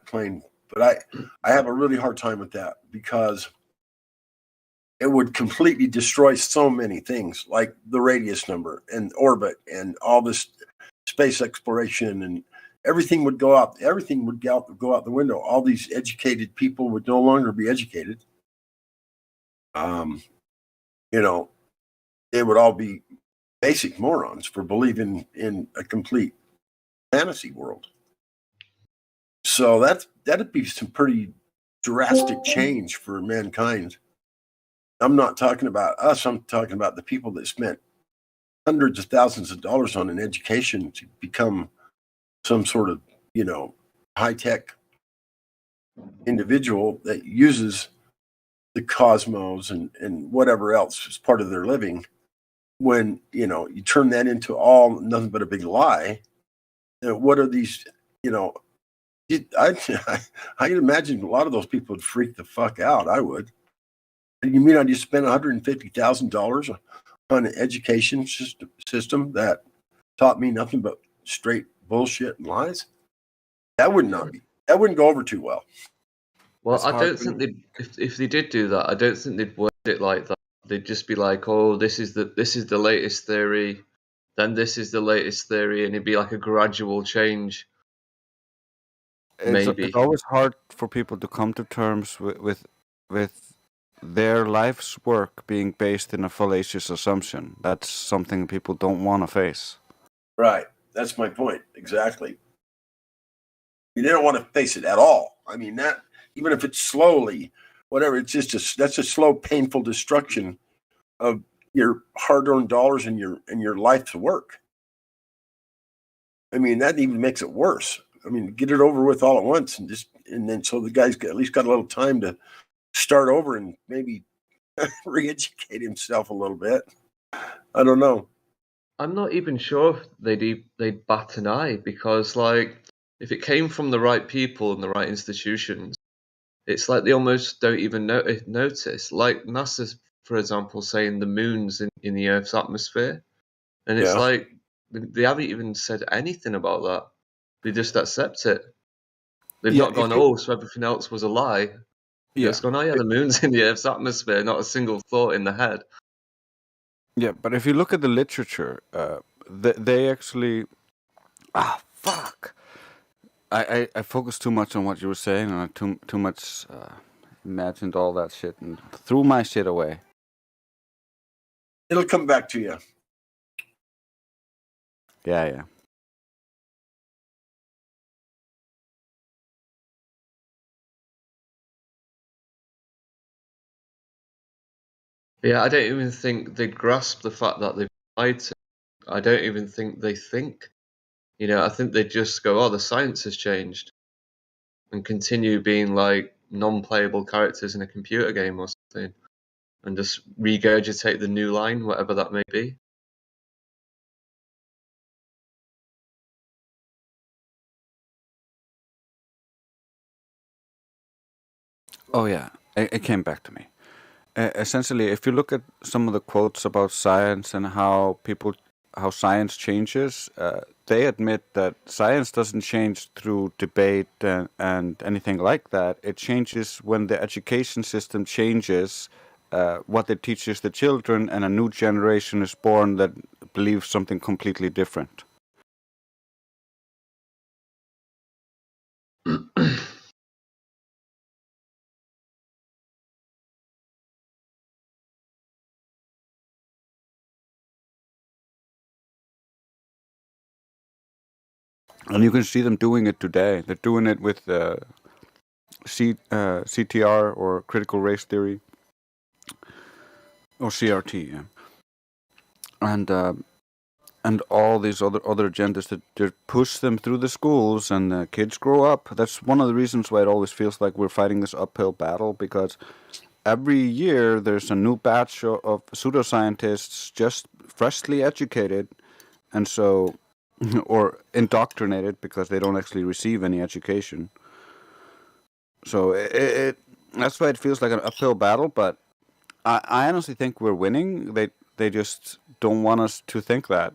plane. But I have a really hard time with that because it would completely destroy so many things, like the radius number and orbit and all this space exploration, and everything would go out. Everything would go out the window. All these educated people would no longer be educated. They would all be basic morons for believing in a complete fantasy world. So that'd be some pretty drastic change for mankind. I'm not talking about us. I'm talking about the people that spent hundreds of thousands of dollars on an education to become some sort of, high-tech individual that uses the cosmos and whatever else as part of their living. When, you turn that into all nothing but a big lie, what are these, I can imagine a lot of those people would freak the fuck out. I would. You mean I just spent $150,000 on an education system that taught me nothing but straight bullshit and lies? That wouldn't go over too well. Well, I don't think if they did do that, I don't think they'd word it like that. They'd just be like, "Oh, this is the latest theory, then this is the latest theory," and it'd be like a gradual change. Maybe it's always hard for people to come to terms with their life's work being based in a fallacious assumption. That's something people don't want to face. Right. That's my point. Exactly. You don't want to face it at all. I mean, that, even if it's slowly, whatever, it's just that's a slow, painful destruction of your hard-earned dollars and your life's work. I mean, that even makes it worse. I mean, get it over with all at once, and then so the guy's at least got a little time to start over and maybe re-educate himself a little bit. I don't know. I'm not even sure they'd bat an eye, because, like, if it came from the right people and the right institutions, it's like they almost don't even notice. Like NASA, for example, saying the moon's in the Earth's atmosphere, and it's like they haven't even said anything about that. They just accept it. They've not gone, so everything else was a lie. It's gone, the moon's in the Earth's atmosphere, not a single thought in the head. Yeah, but if you look at the literature, they actually... fuck! I focused too much on what you were saying, and I too much imagined all that shit and threw my shit away. It'll come back to you. Yeah. Yeah, I don't even think they grasp the fact that they've lied to. I don't even think they think. I think they just go, the science has changed, and continue being like non-playable characters in a computer game or something, and just regurgitate the new line, whatever that may be. Oh yeah, it came back to me. Essentially, if you look at some of the quotes about science and how science changes, they admit that science doesn't change through debate and anything like that. It changes when the education system changes, what it teaches the children, and a new generation is born that believes something completely different. And you can see them doing it today. They're doing it with CTR, or critical race theory, or CRT, yeah. And all these other agendas that push them through the schools, and kids grow up. That's one of the reasons why it always feels like we're fighting this uphill battle, because every year there's a new batch of pseudoscientists just freshly educated, and so... or indoctrinated, because they don't actually receive any education. So that's why it feels like an uphill battle, but I honestly think we're winning. They just don't want us to think that.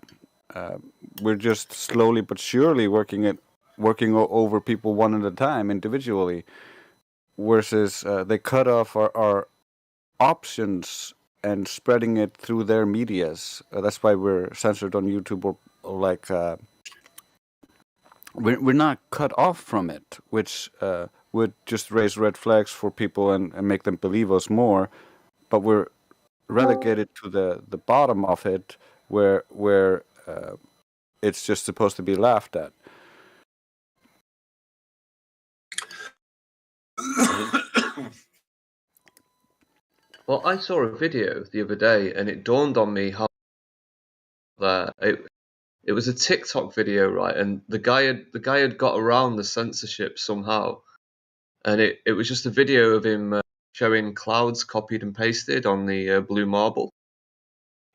We're just slowly but surely working it working over people one at a time individually, versus they cut off our options and spreading it through their medias. That's why we're censored on YouTube, or like we're not cut off from it, which would just raise red flags for people and make them believe us more. But we're relegated to the bottom of it, where it's just supposed to be laughed at. Well, I saw a video the other day, and it dawned on me how it was a TikTok video, right? And the guy had got around the censorship somehow, and it was just a video of him showing clouds copied and pasted on the blue marble.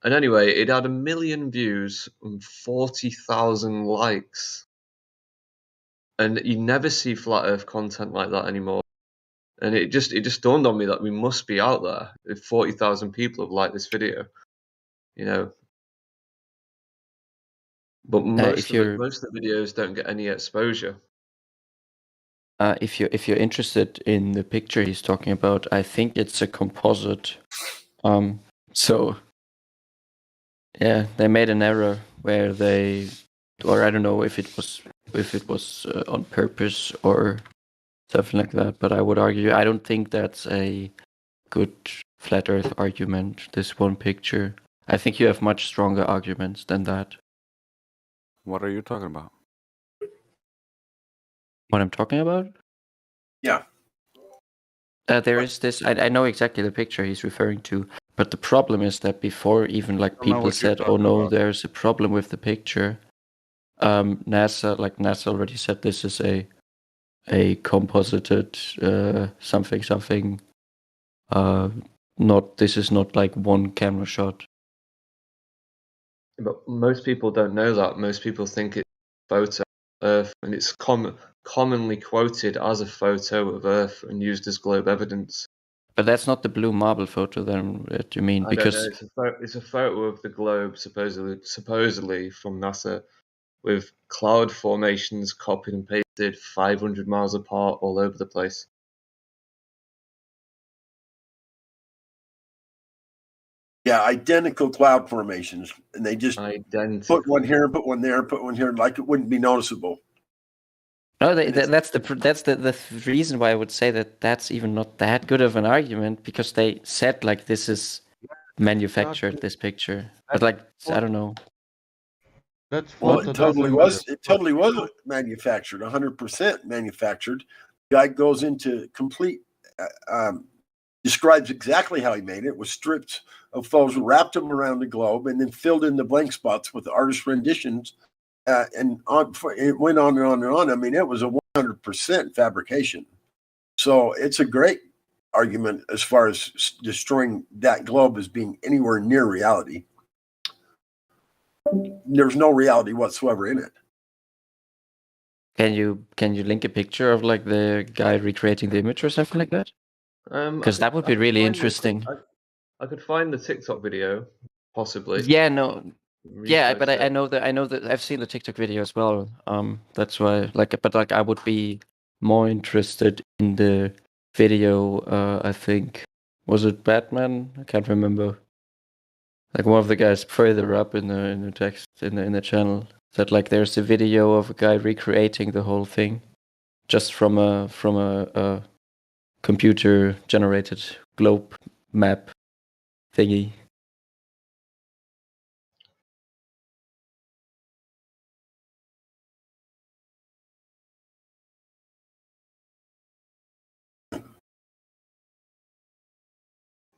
And anyway, it had 1 million views and 40,000 likes. And you never see flat Earth content like that anymore. And it just dawned on me that we must be out there if 40,000 people have liked this video, you know. But most of the videos don't get any exposure. If you're interested in the picture he's talking about, I think it's a composite. So yeah, they made an error where or I don't know if it was on purpose or something like that. But I would argue I don't think that's a good flat Earth argument. This one picture, I think you have much stronger arguments than that. What are you talking about? What I'm talking about? Yeah. There is this. I know exactly the picture he's referring to, but the problem is that before even like people said, "Oh no, there's a problem with the picture," NASA already said this is a composited something. This is not like one camera shot. But most people don't know that. Most people think it's a photo of Earth, and it's commonly quoted as a photo of Earth and used as globe evidence. But that's not the blue marble photo, then? What do you mean? Because it's a photo of the globe, supposedly from NASA, with cloud formations copied and pasted 500 miles apart all over the place. Yeah, identical cloud formations, and they just put one here, put one there, put one here, like it wouldn't be noticeable. No, that's the reason why I would say that that's even not that good of an argument, because they said like this is manufactured, this picture, but like I don't know. It totally was manufactured, 100% manufactured. The guy goes into complete, describes exactly how he made it. Was stripped of photos, wrapped them around the globe, and then filled in the blank spots with artist renditions. And it went on and on and on. I mean, it was a 100% fabrication. So it's a great argument as far as destroying that globe as being anywhere near reality. There's no reality whatsoever in it. Can you link a picture of like the guy recreating the image or something like that? Because that would be really interesting. I could find the TikTok video, possibly. Yeah, no. Yeah, but I know that I've seen the TikTok video as well. That's why but I would be more interested in the video. I think was it Batman? I can't remember. Like one of the guys further up in the text in the channel said like there's a video of a guy recreating the whole thing, just from a computer generated globe map thingy.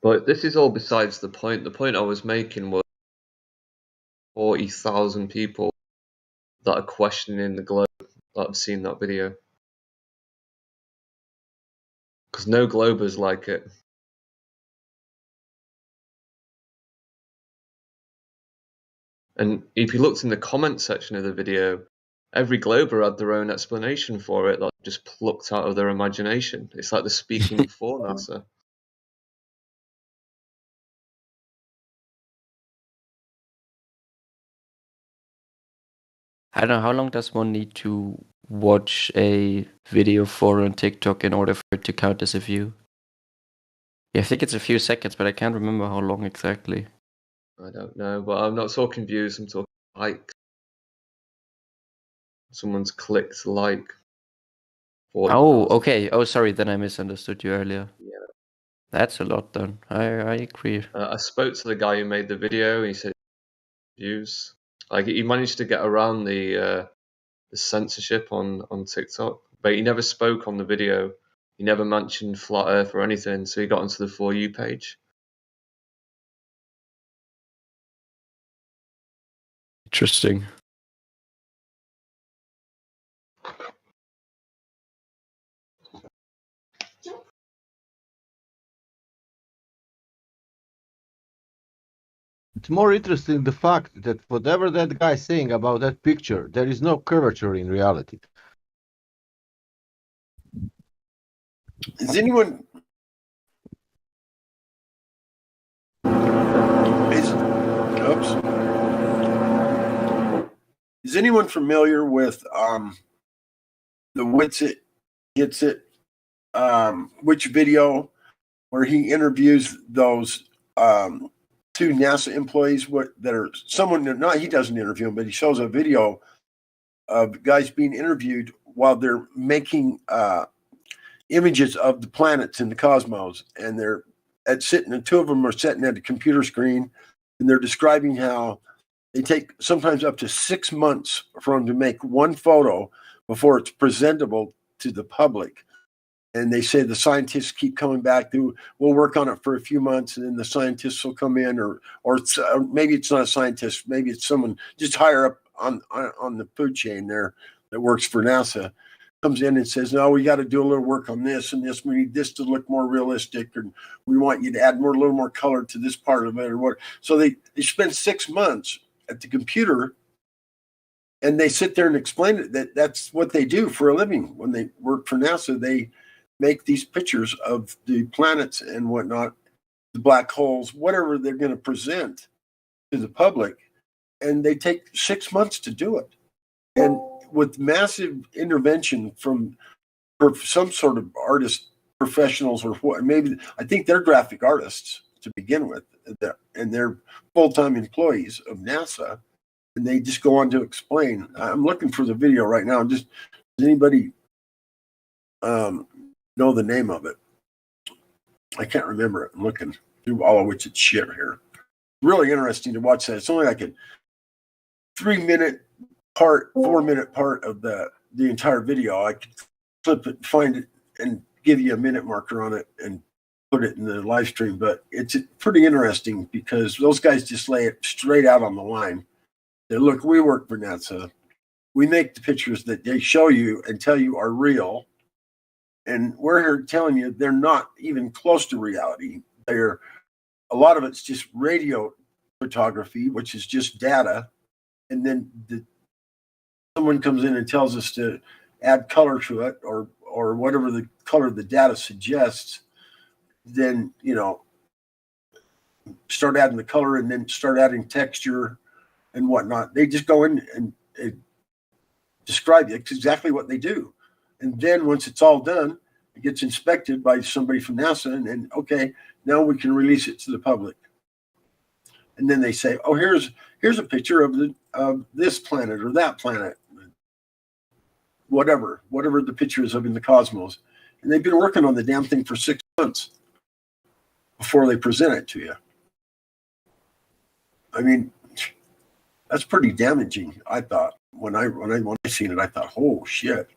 But this is all besides the point. The point I was making was 40,000 people that are questioning the globe that have seen that video. Because no globers like it. And if you looked in the comment section of the video, every glober had their own explanation for it that just plucked out of their imagination. It's like they're speaking for NASA. I don't know, how long does one need to watch a video for on TikTok in order for it to count as a view? Yeah, I think it's a few seconds, but I can't remember how long exactly. I don't know, but I'm not talking views, I'm talking likes. Someone's clicked like 40,000. Oh, okay. Oh, sorry, then I misunderstood you earlier. Yeah. That's a lot then. I agree. I spoke to the guy who made the video, and he said views. Like, he managed to get around the censorship on TikTok, but he never spoke on the video. He never mentioned Flat Earth or anything, so he got onto the For You page. Interesting. It's more interesting the fact that whatever that guy is saying about that picture, there is no curvature in reality. Is anyone is anyone familiar with the Wits It Gets It which video where he interviews those two NASA employees that are someone not he doesn't interview them, but he shows a video of guys being interviewed while they're making images of the planets in the cosmos, and they're the two of them are sitting at a computer screen, and they're describing how they take sometimes up to 6 months for them to make one photo before it's presentable to the public. And they say the scientists keep coming back. We'll work on it for a few months, and then the scientists will come in, or maybe it's not a scientist, maybe it's someone just higher up on the food chain there that works for NASA, comes in and says, "No, we got to do a little work on this and this. We need this to look more realistic, and we want you to add a little more color to this part of it, or what." So they spend 6 months at the computer, and they sit there and explain it. That's what they do for a living when they work for NASA. They make these pictures of the planets and whatnot, the black holes, whatever they're going to present to the public, and they take 6 months to do it. And with massive intervention from some sort of artist professionals, or what, maybe I think they're graphic artists to begin with, and they're full-time employees of NASA, and they just go on to explain. I'm looking for the video right now. Does anybody know the name of it? I can't remember it. I'm looking through all of which it's shit here. Really interesting to watch that. It's only like a 3-minute part, 4-minute part of the entire video. I could flip it, find it, and give you a minute marker on it and put it in the live stream. But it's pretty interesting because those guys just lay it straight out on the line. They look, we work for NASA. We make the pictures that they show you and tell you are real. And we're here telling you they're not even close to reality. A lot of it's just radio photography, which is just data. And then someone comes in and tells us to add color to it, or whatever the color the data suggests, then, start adding the color and then start adding texture and whatnot. They just go in and describe it. It's exactly what they do. And then once it's all done, it gets inspected by somebody from NASA, and then, okay, now we can release it to the public. And then they say, oh, here's a picture of this planet or that planet, whatever the picture is of in the cosmos. And they've been working on the damn thing for 6 months before they present it to you. I mean, that's pretty damaging, I thought. When I seen it, I thought, oh shit.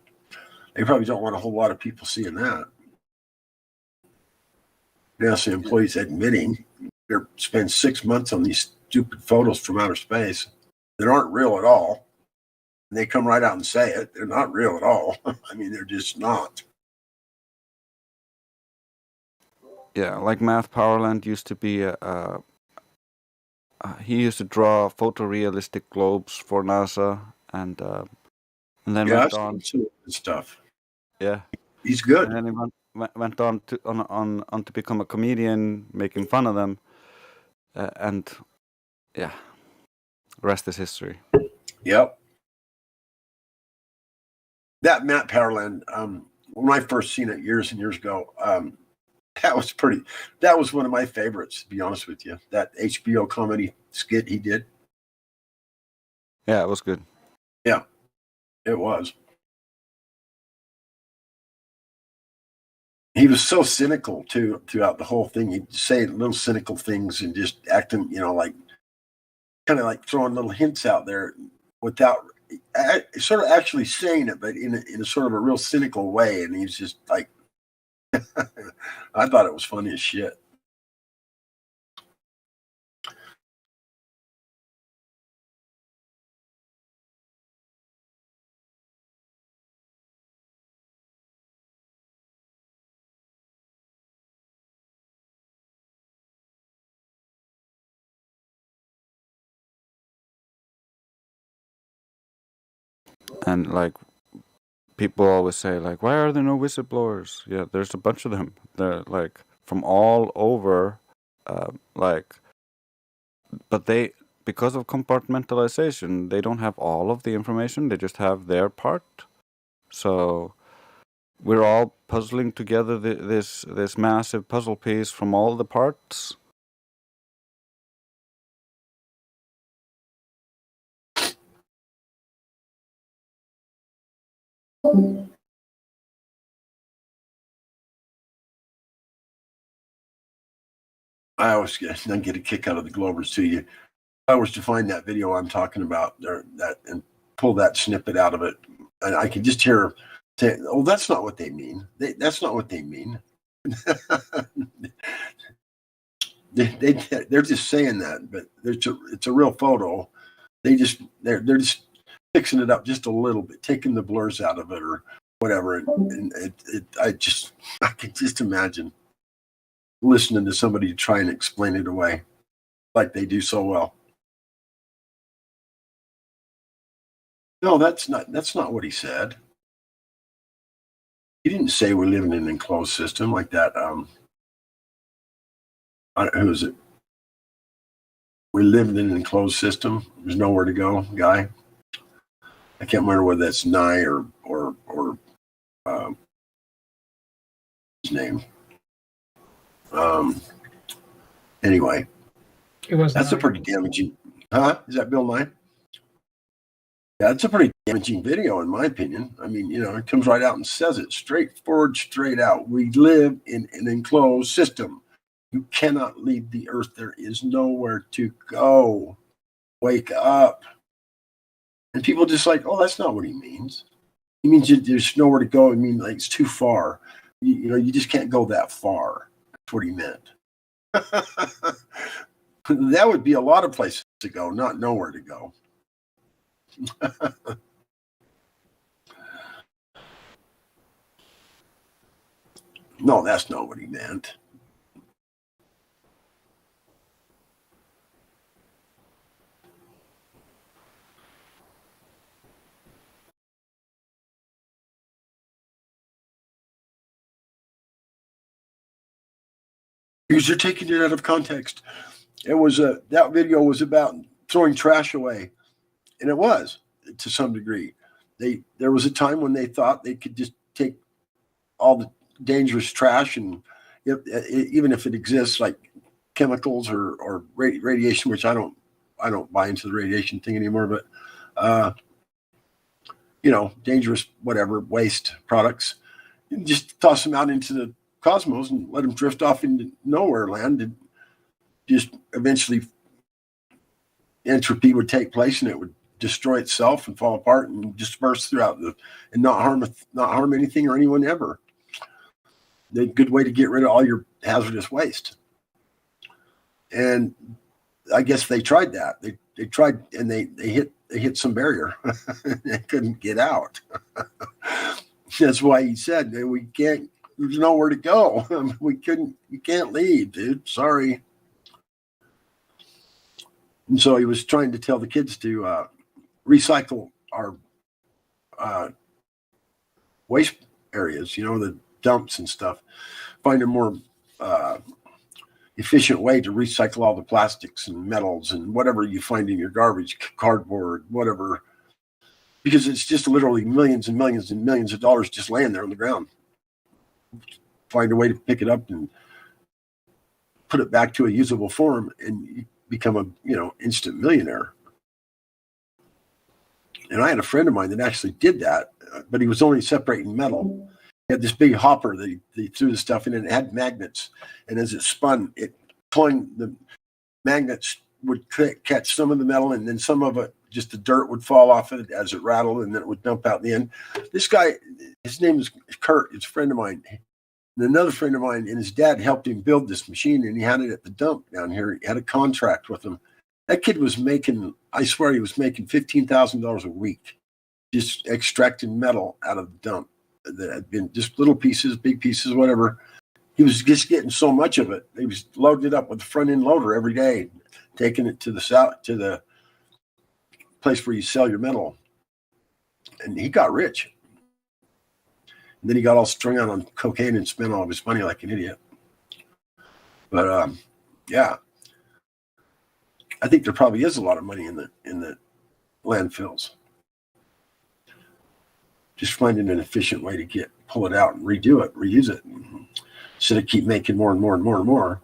They probably don't want a whole lot of people seeing that. NASA employees admitting they spend 6 months on these stupid photos from outer space that aren't real at all. And they come right out and say it. They're not real at all. I mean, they're just not. Yeah, like Math Powerland used to be he used to draw photorealistic globes for NASA, and then went on stuff. Yeah, he's good. And then he went on to become a comedian, making fun of them, and yeah, rest is history. Yep. That Matt Powerland, when I first seen it years and years ago, that was one of my favorites, to be honest with you. That HBO comedy skit he did. Yeah, it was good. Yeah, it was. He was so cynical too throughout the whole thing. He'd say little cynical things and just acting, like kind of like throwing little hints out there without sort of actually saying it, but in a sort of a real cynical way. And he's just like, I thought it was funny as shit. And like people always say, like, why are there no whistleblowers? Yeah, there's a bunch of them. They're like from all over, but they, because of compartmentalization, they don't have all of the information. They just have their part. So we're all puzzling together this massive puzzle piece from all the parts. I always get a kick out of the Glovers too. If I was to find that video I'm talking about there, that and pull that snippet out of it, and I can just hear say, "Oh, that's not what they mean. That's not what they mean." They're just saying that, but it's a real photo. They're just fixing it up just a little bit, taking the blurs out of it or whatever. And I can just imagine listening to somebody try and explain it away like they do so well. No, that's not what he said. He didn't say we live in an enclosed system like that. Who is it? We live in an enclosed system. There's nowhere to go, guy. I can't remember whether that's Nye or his name. Anyway, that's a pretty damaging. Huh? Is that Bill Nye? Yeah, it's a pretty damaging video, in my opinion. I mean, it comes right out and says it straightforward, straight out. We live in an enclosed system. You cannot leave the earth. There is nowhere to go. Wake up. And people just like, oh, that's not what he means. He means there's nowhere to go. I mean, like it's too far. You just can't go that far. That's what he meant. That would be a lot of places to go, not nowhere to go. No, that's not what he meant. Because you're taking it out of context. It was that video was about throwing trash away, and it was to some degree. There was a time when they thought they could just take all the dangerous trash, and even if it exists, like chemicals or radiation, which I don't buy into the radiation thing anymore, but dangerous whatever waste products, just toss them out into the cosmos and let them drift off into nowhere land, and just eventually entropy would take place and it would destroy itself and fall apart and disperse throughout and not harm anything or anyone ever. A good way to get rid of all your hazardous waste. And I guess they tried that. They tried and they hit some barrier. They couldn't get out. That's why he said we can't. There's nowhere to go. You can't leave, dude. Sorry. And so he was trying to tell the kids to recycle our waste areas, the dumps and stuff. Find a more efficient way to recycle all the plastics and metals and whatever you find in your garbage, cardboard, whatever. because it's just literally millions and millions and millions of dollars just laying there on the ground. Find a way to pick it up and put it back to a usable form, and you become a instant millionaire. And I had a friend of mine that actually did that, but he was only separating metal. He had this big hopper that he threw the stuff in, and it had magnets. And as it spun, the magnets would catch some of the metal, and then some of it, just the dirt would fall off it as it rattled, and then it would dump out in the end. This guy, his name is Kurt. It's a friend of mine. And another friend of mine and his dad helped him build this machine, and he had it at the dump down here. He had a contract with him. That kid was making, I swear he was making $15,000 a week, just extracting metal out of the dump that had been just little pieces, big pieces, whatever. He was just getting so much of it. He was loading it up with a front end loader every day, taking it to the place where you sell your metal. And he got rich. And then he got all strung out on cocaine and spent all of his money like an idiot. But yeah, I think there probably is a lot of money in the landfills. Just finding an efficient way to pull it out and redo it, reuse it, instead of keep making more and more and more and more,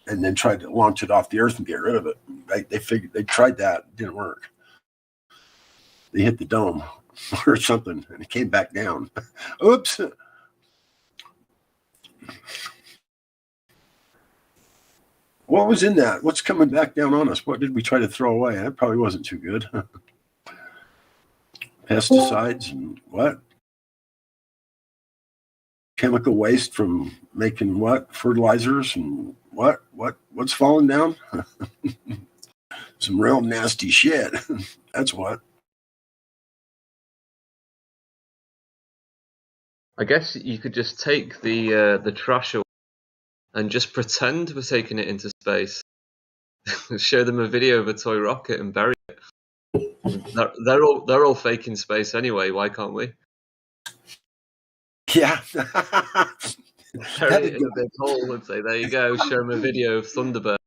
and then try to launch it off the earth and get rid of it. They tried that, it didn't work. They hit the dome or something, and it came back down. Oops. What was in that? What's coming back down on us? What did we try to throw away? That probably wasn't too good. Pesticides and what? Chemical waste from making what? Fertilizers and what? What's falling down? Some real nasty shit. That's what. I guess you could just take the trash away and just pretend we're taking it into space. Show them a video of a toy rocket and bury it. They're all faking space anyway. Why can't we? Yeah. Bury it in a big hole and say, "There you go." Show them a video of Thunderbird.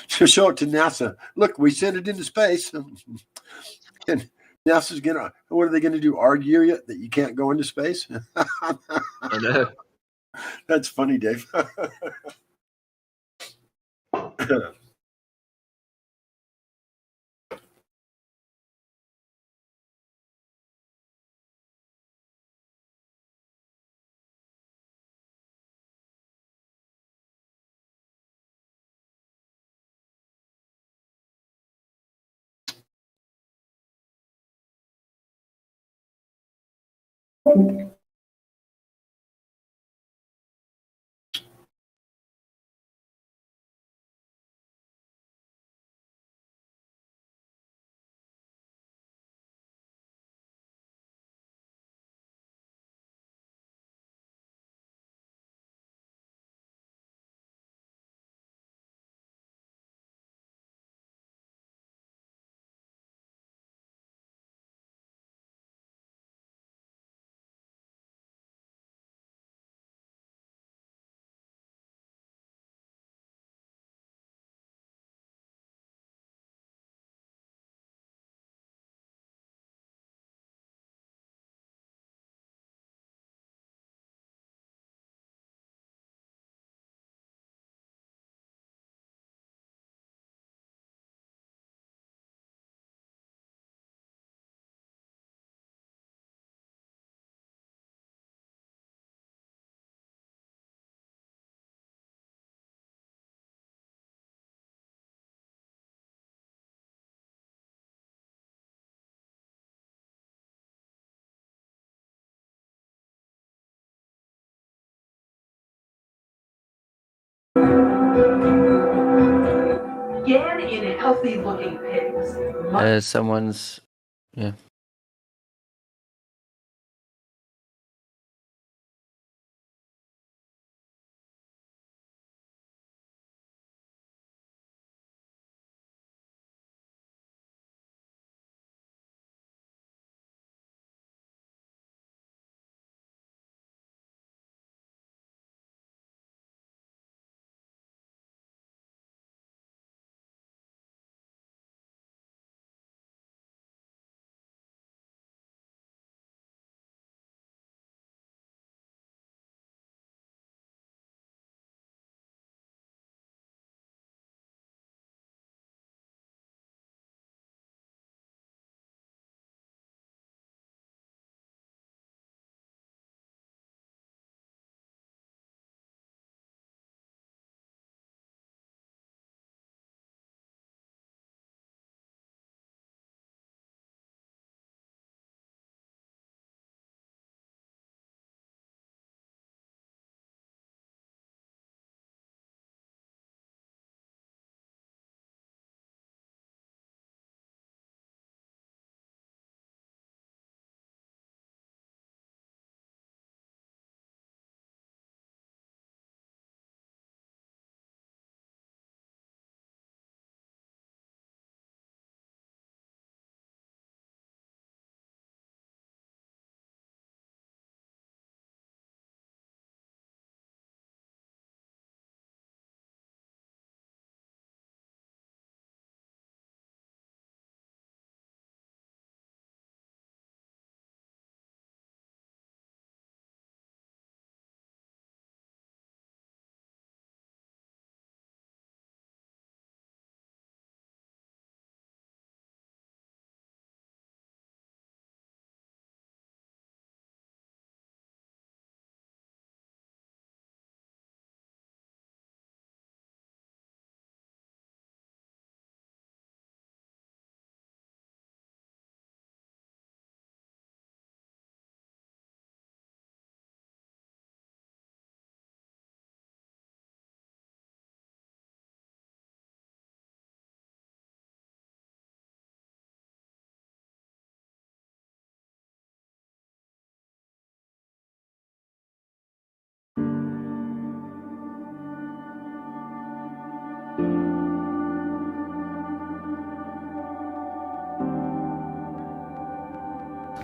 Show it to NASA. Look, we sent it into space. And NASA's what are they gonna do? Argue you that you can't go into space? I know. That's funny, Dave. Again in healthy looking pigs. Someone's, yeah.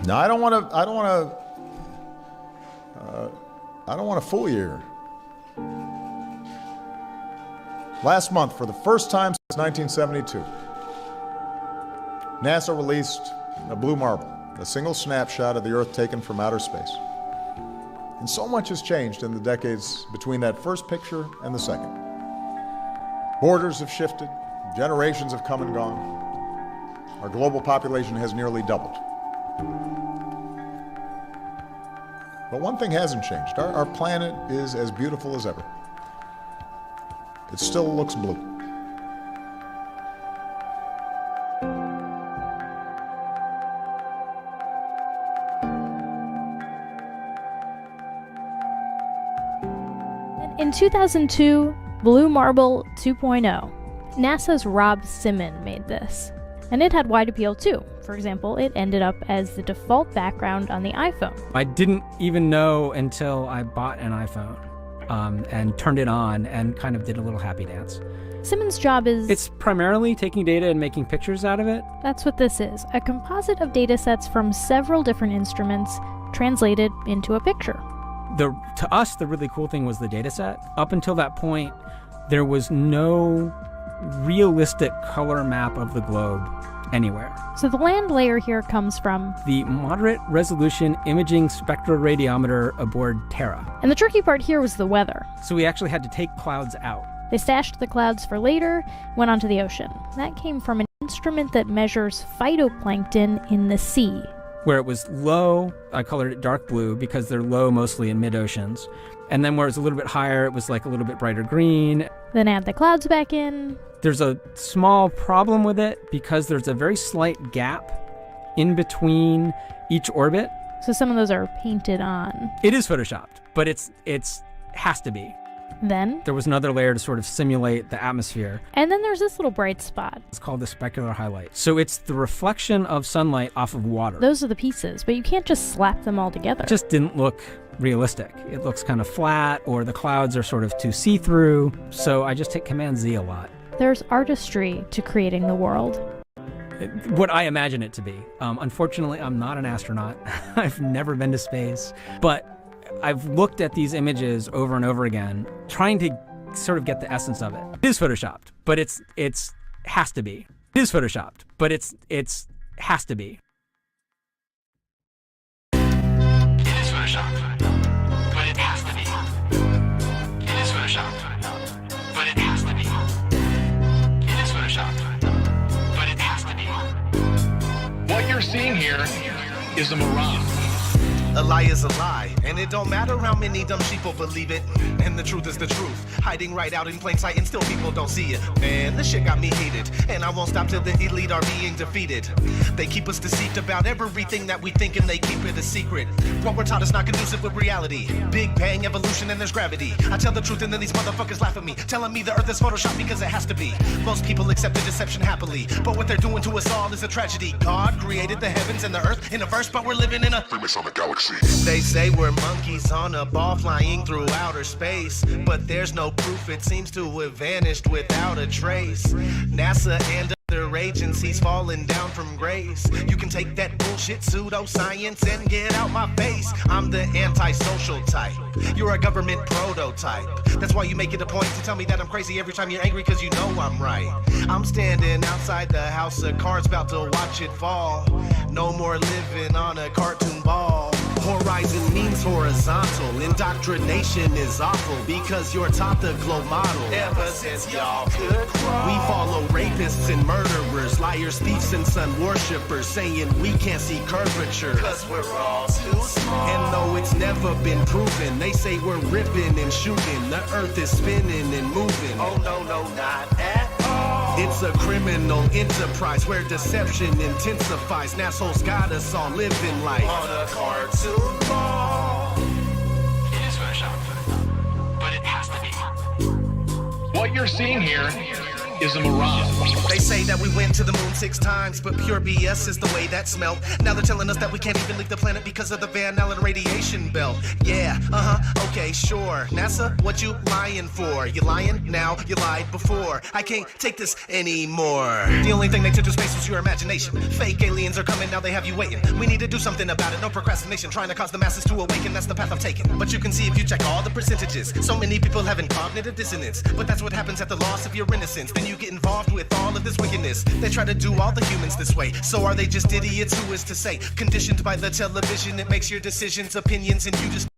Now, I don't want to fool you here. Last month, for the first time since 1972, NASA released a blue marble, a single snapshot of the Earth taken from outer space. And so much has changed in the decades between that first picture and the second. Borders have shifted, generations have come and gone. Our global population has nearly doubled. But one thing hasn't changed. Our planet is as beautiful as ever. It still looks blue. In 2002, Blue Marble 2.0, NASA's Rob Simon made this. And it had wide appeal too. For example, it ended up as the default background on the iPhone. I didn't even know until I bought an iPhone and turned it on and kind of did a little happy dance. Simon's job is... It's primarily taking data and making pictures out of it. That's what this is, a composite of data sets from several different instruments translated into a picture. To us, the really cool thing was the data set. Up until that point, there was no realistic color map of the globe anywhere. So the land layer here comes from the Moderate Resolution Imaging Spectroradiometer aboard Terra. And the tricky part here was the weather. So we actually had to take clouds out. They stashed the clouds for later, went onto the ocean. That came from an instrument that measures phytoplankton in the sea. Where it was low, I colored it dark blue because they're low mostly in mid-oceans. And then where it was a little bit higher, it was like a little bit brighter green. Then add the clouds back in. There's a small problem with it because there's a very slight gap in between each orbit. So some of those are painted on. It is photoshopped, but it's has to be. Then there was another layer to sort of simulate the atmosphere. And then there's this little bright spot. It's called the specular highlight. So it's the reflection of sunlight off of water. Those are the pieces, but you can't just slap them all together. It just didn't look realistic. It looks kind of flat, or the clouds are sort of too see-through. So I just hit Command-Z a lot. There's artistry to creating the world. What I imagine it to be. Unfortunately, I'm not an astronaut. I've never been to space. But I've looked at these images over and over again, trying to sort of get the essence of it. It is photoshopped, but it's has to be. It is photoshopped, but it's has to be. It is photoshopped, but it has to be. It is photoshopped, but it has to be. It is photoshopped, but it has to be. What you're seeing here is a mirage. A lie is a lie, and it don't matter how many dumb sheeple believe it. And the truth is the truth, hiding right out in plain sight, and still people don't see it. Man, this shit got me heated, and I won't stop till the elite are being defeated. They keep us deceived about everything that we think, and they keep it a secret. What we're taught is not conducive with reality. Big bang, evolution, and there's gravity. I tell the truth, and then these motherfuckers laugh at me, telling me the earth is photoshopped because it has to be. Most people accept the deception happily, but what they're doing to us all is a tragedy. God created the heavens and the earth in a verse, but we're living in a Freemasonic galaxy. They say we're monkeys on a ball flying through outer space, but there's no proof, it seems to have vanished without a trace. NASA and other agencies falling down from grace. You can take that bullshit pseudoscience and get out my face. I'm the antisocial type. You're a government prototype. That's why you make it a point to tell me that I'm crazy every time you're angry, cause you know I'm right. I'm standing outside the house of cards about to watch it fall. No more living on a cartoon ball. Horizon means horizontal. Indoctrination is awful because you're taught the globe model. Ever since y'all could crawl, we follow rapists and murderers, liars, thieves, and sun worshippers, saying we can't see curvature cause we're all too small. And though it's never been proven, they say we're ripping and shooting. The earth is spinning and moving. Oh no, not at all. It's a criminal enterprise where deception intensifies. Nassholes got us all living life on a cartoon ball. It is photoshopped, but it has to be. What you're seeing here is a mirage. They say that we went to the moon 6 times, but pure BS is the way that smelled. Now they're telling us that we can't even leave the planet because of the Van Allen radiation belt. Yeah, okay, sure. NASA, what you lying for? You lying now, you lied before. I can't take this anymore. The only thing they took to space was your imagination. Fake aliens are coming, now they have you waiting. We need to do something about it, no procrastination. Trying to cause the masses to awaken, that's the path I've taken. But you can see if you check all the percentages. So many people having cognitive dissonance. But that's what happens at the loss of your innocence. Then you get involved with all of this wickedness. They try to do all the humans this way. So are they just idiots? Who is to say? Conditioned by the television, it makes your decisions, opinions, and you just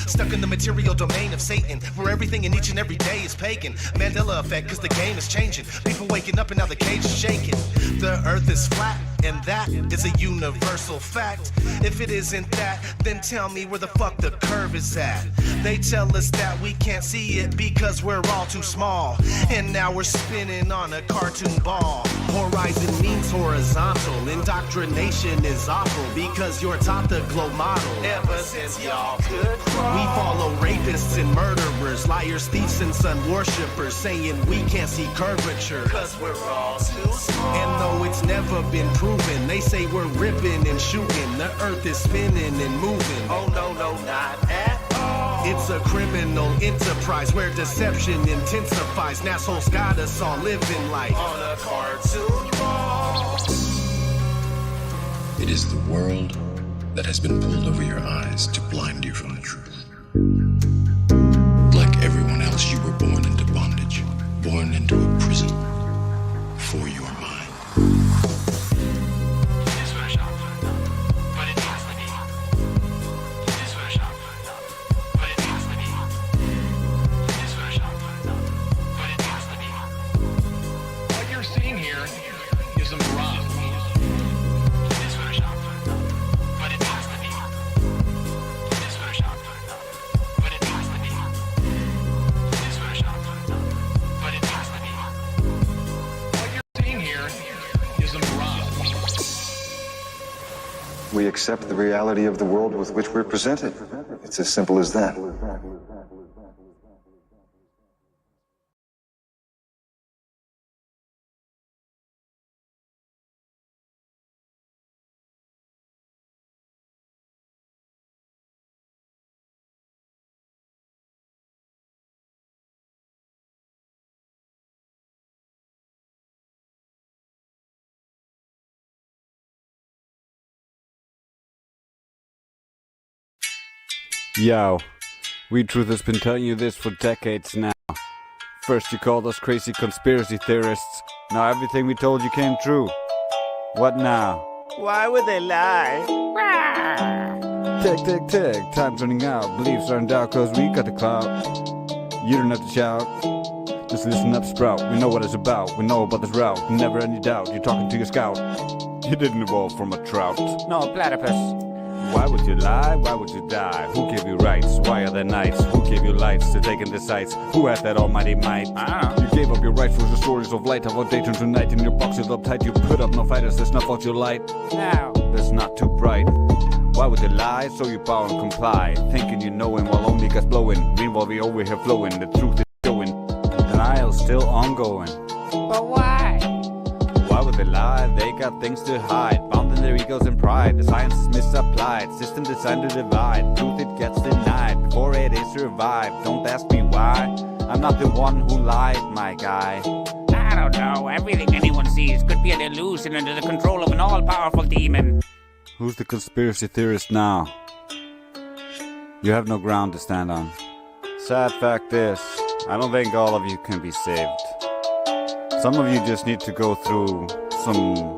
stuck in the material domain of Satan, where everything in each and every day is pagan. Mandela effect, cause the game is changing. People waking up and now the cage is shaking. The earth is flat, and that is a universal fact. If it isn't that, then tell me where the fuck the curve is at. They tell us that we can't see it because we're all too small. And now we're spinning on a cartoon ball. Horizon means horizontal. Indoctrination is awful because you're taught the globe model. Ever since y'all could crawl. We follow rapists and murderers, liars, thieves, and sun worshippers, saying we can't see curvature cause we're all too small. And though it's never been proven, they say we're ripping and shooting. The earth is spinning and moving. Oh no, not at all. It's a criminal enterprise where deception intensifies. And assholes got us all living life on a cartoon ball. It is the world that has been pulled over your eyes to blind you from the truth. Like everyone else, you were born into bondage, born into a prison for your mind. What you're seeing here is a mirage. We accept the reality of the world with which we're presented. It's as simple as that. Yo, We Truth has been telling you this for decades now. First you called us crazy conspiracy theorists. Now everything we told you came true. What now? Why would they lie? Tick, tick, tick, time's running out. Beliefs are in doubt cause we got the clout. You don't have to shout. Just listen up, sprout. We know what it's about. We know about this route. Never any doubt. You're talking to your scout. You didn't evolve from a trout. No, platypus. Why would you lie? Why would you die? Who gave you rights? Why are there nights? Who gave you lights to take in the sights? Who has that almighty might? You gave up your rights for the stories of light. How about daytime tonight in your box sealed up tight? You put up no fighters to snuff out your light. No. That's not too bright. Why would they lie? So you bow and comply, thinking you know him while only gas blowing. Meanwhile we over here flowing. The truth is showing. Denial's still ongoing. But why? Why would they lie? They got things to hide, bound in their egos and pride. The science is misapplied, system designed to divide. Truth it gets denied before it is revived. Don't ask me why. I'm not the one who lied, my guy. I don't know. Everything anyone sees could be an illusion under the control of an all-powerful demon. Who's the conspiracy theorist now? You have no ground to stand on. Sad fact is, I don't think all of you can be saved. Some of you just need to go through some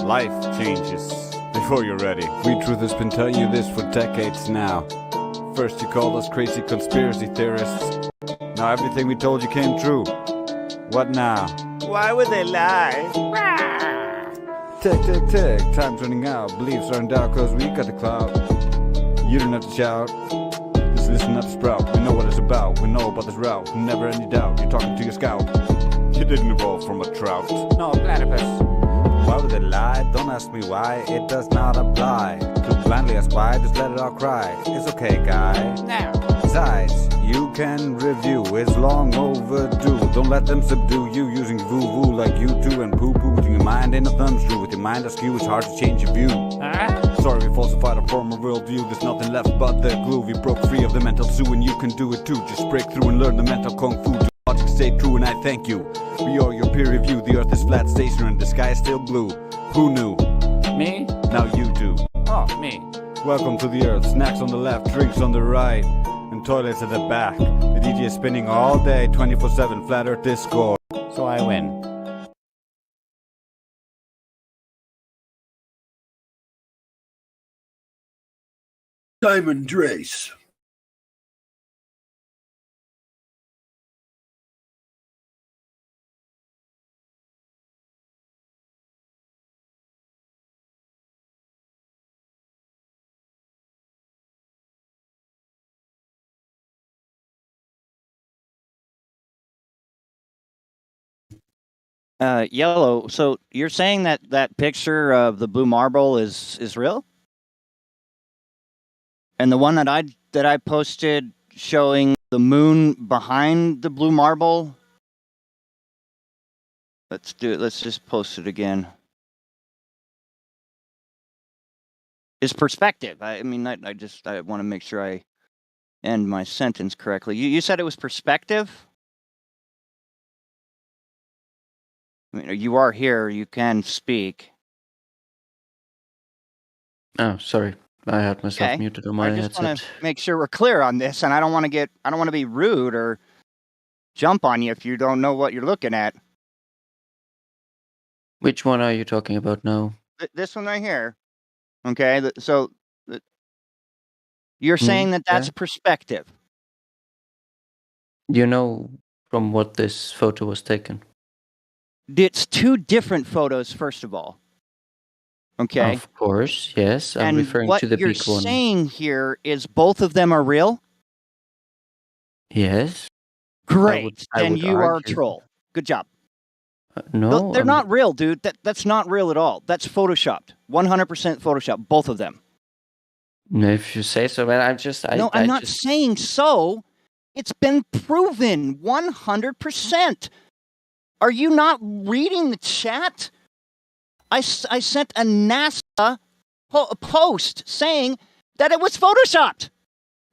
life changes before you're ready. We Truth has been telling you this for decades now. First you called us crazy conspiracy theorists. Now everything we told you came true. What now? Why would they lie? Tick, tick, tick, time's running out. Beliefs are in doubt cause we got the clout. You don't have to shout. Just listen up, sprout. We know what it's about. We know about this route. Never any doubt. You're talking to your scout. You didn't evolve from a trout. No, platypus. Why would they lie? Don't ask me why. It does not apply. To blindly ask why, just let it all cry. It's okay, guy. No. Besides, you can review is long overdue. Don't let them subdue you using voo-voo like you do and poo-poo. With your mind in a thumb's screw, with your mind askew, it's hard to change your view. Sorry, we falsified our former worldview. There's nothing left but the glue. We broke free of the mental zoo, and you can do it too. Just break through and learn the mental kung fu. To logic stay true, and I thank you. We are your peer review. The earth is flat, stationary, and the sky is still blue. Who knew? Me? Now you do. Oh, me. Welcome to the earth. Snacks on the left, drinks on the right, and toilets at the back. The DJ is spinning all day, 24/7. Flat Earth Discord. So I win. Diamond Drace. Yellow. So you're saying that that picture of the blue marble is real? And the one that I posted showing the moon behind the blue marble. Let's do it. Let's just post it again. Is perspective. I mean, I want to make sure I end my sentence correctly. You said it was perspective? I mean, you are here. You can speak. Oh, sorry. I had myself muted on my headset. I just want to make sure we're clear on this, and I don't want to be rude or jump on you if you don't know what you're looking at. Which one are you talking about now? This one right here. Okay, so you're saying that that's perspective. You know from what this photo was taken? It's two different photos, first of all. Okay. Of course, yes. I'm referring to the big one. What you're saying here is both of them are real? Yes. Great. Then you are a troll. Good job. No, they're not real, dude. That's not real at all. That's photoshopped. 100% photoshopped. Both of them. No, if you say so, but I'm not saying so. It's been proven 100%. Are you not reading the chat? I sent a NASA post saying that it was photoshopped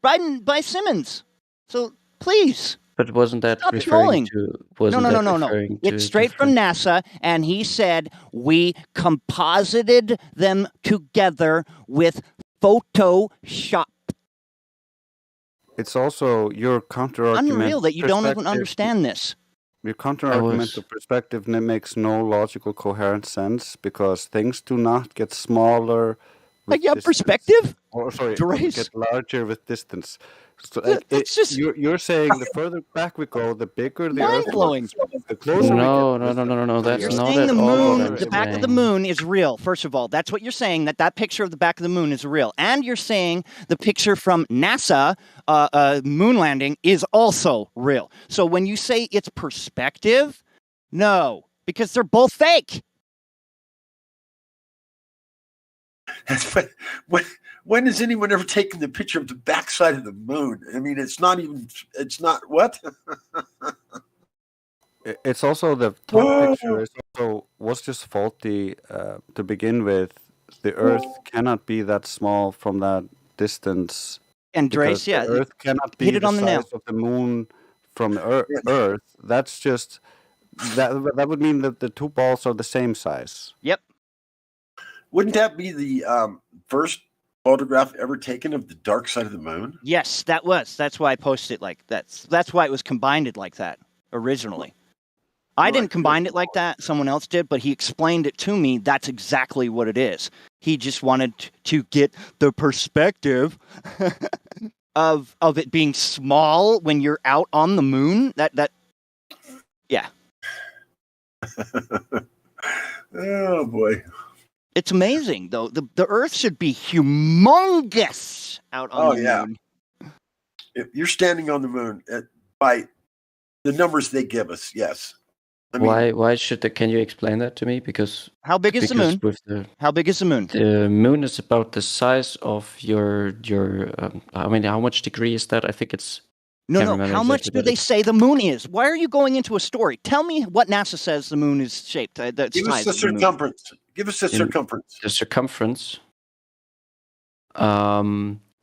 by Simmons. So please. But wasn't that stop referring trolling. to? No. It's straight from NASA, and he said we composited them together with Photoshop. It's also your counter-argument. Unreal that you don't even understand this. Your counter-argument to perspective makes no logical, coherent sense because things do not get smaller with distance. Perspective? Or sorry, Drace. get larger with distance. So, you're saying the further back we go, the bigger the Earth is. The closer no, we get. No. That's you're not saying at the all. moon, the back of the moon is real. First of all, that's what you're saying. That picture of the back of the moon is real, and you're saying the picture from NASA moon landing is also real. So when you say it's perspective, no, because they're both fake. When has anyone ever taken the picture of the backside of the moon? I mean, it's not what? It's also the top picture was just faulty to begin with. The Earth cannot be that small from that distance. And Drace, the Earth cannot be the size of the moon from Earth. That's just that would mean that the two balls are the same size. Yep. Wouldn't that be the first photograph ever taken of the dark side of the moon? Yes, that was. That's why I posted it like that. That's why it was combined like that originally. I didn't combine it like that. Someone else did, but he explained it to me. That's exactly what it is. He just wanted to get the perspective of it being small when you're out on the moon. Yeah. Oh boy. It's amazing, though. The Earth should be humongous out on the moon. If you're standing on the moon by the numbers they give us, yes. I mean, why should can you explain that to me? Because how big is the moon? How big is the moon? The moon is about the size of your. I mean, how much degree is that? I think it's No. How much do they say the moon is? Why are you going into a story? Tell me what NASA says the moon is shaped. Give us the circumference. Give us the circumference. The circumference.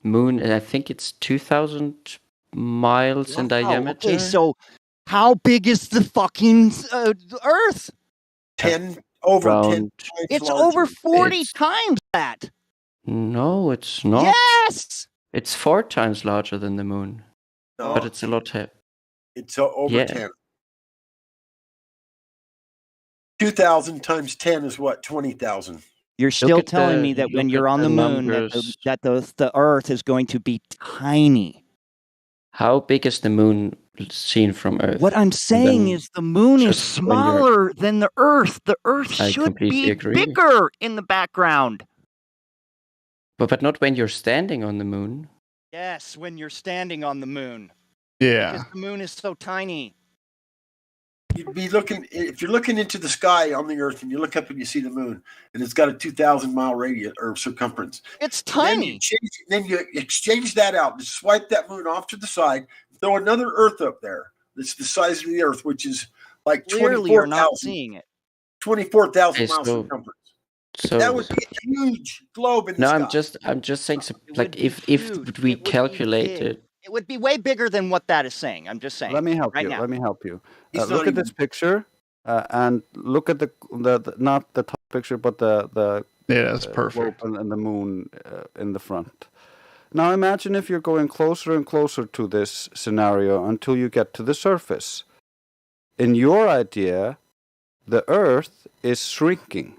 Moon, I think it's 2,000 miles in diameter. Okay, so how big is the fucking Earth? 10 over Around- 10 times It's larger. over 40 It's- times that. No, it's not. Yes. It's 4 times larger than the moon, No, but it's a lot heavier. it's over Yeah. 10. 2,000 times 10 is what? 20,000. You're still at telling the- me that when look you're at on the the moon, numbers. that the Earth is going to be tiny. How big is the moon seen from Earth? What I'm saying then is the moon is just when you're- smaller than the Earth. The Earth I should completely be agree. bigger in the background. But not when you're standing on the moon. Yes, when you're standing on the moon. Yeah. Because the moon is so tiny. You'd be looking, if you're looking into the sky on the Earth and you look up and you see the moon and it's got a 2,000 mile radius or circumference. It's Then tiny. you exchange that out, just swipe that moon off to the side, throw another Earth up there that's the size of the Earth, which is like Clearly, you're not 24,000 seeing it. 24,000 Okay, miles so- circumference. So That would be a huge globe in the no, sky. I'm just saying, It like would be if huge. we It would be calculated. big. It would be way bigger than what that is saying. I'm just saying. Let me help right you. now. Let me help you. He's Look not at this picture, and look at the not the top picture, but the Yeah, that's perfect. globe and the moon in the front. Now imagine if you're going closer and closer to this scenario until you get to the surface. In your idea, the Earth is shrinking.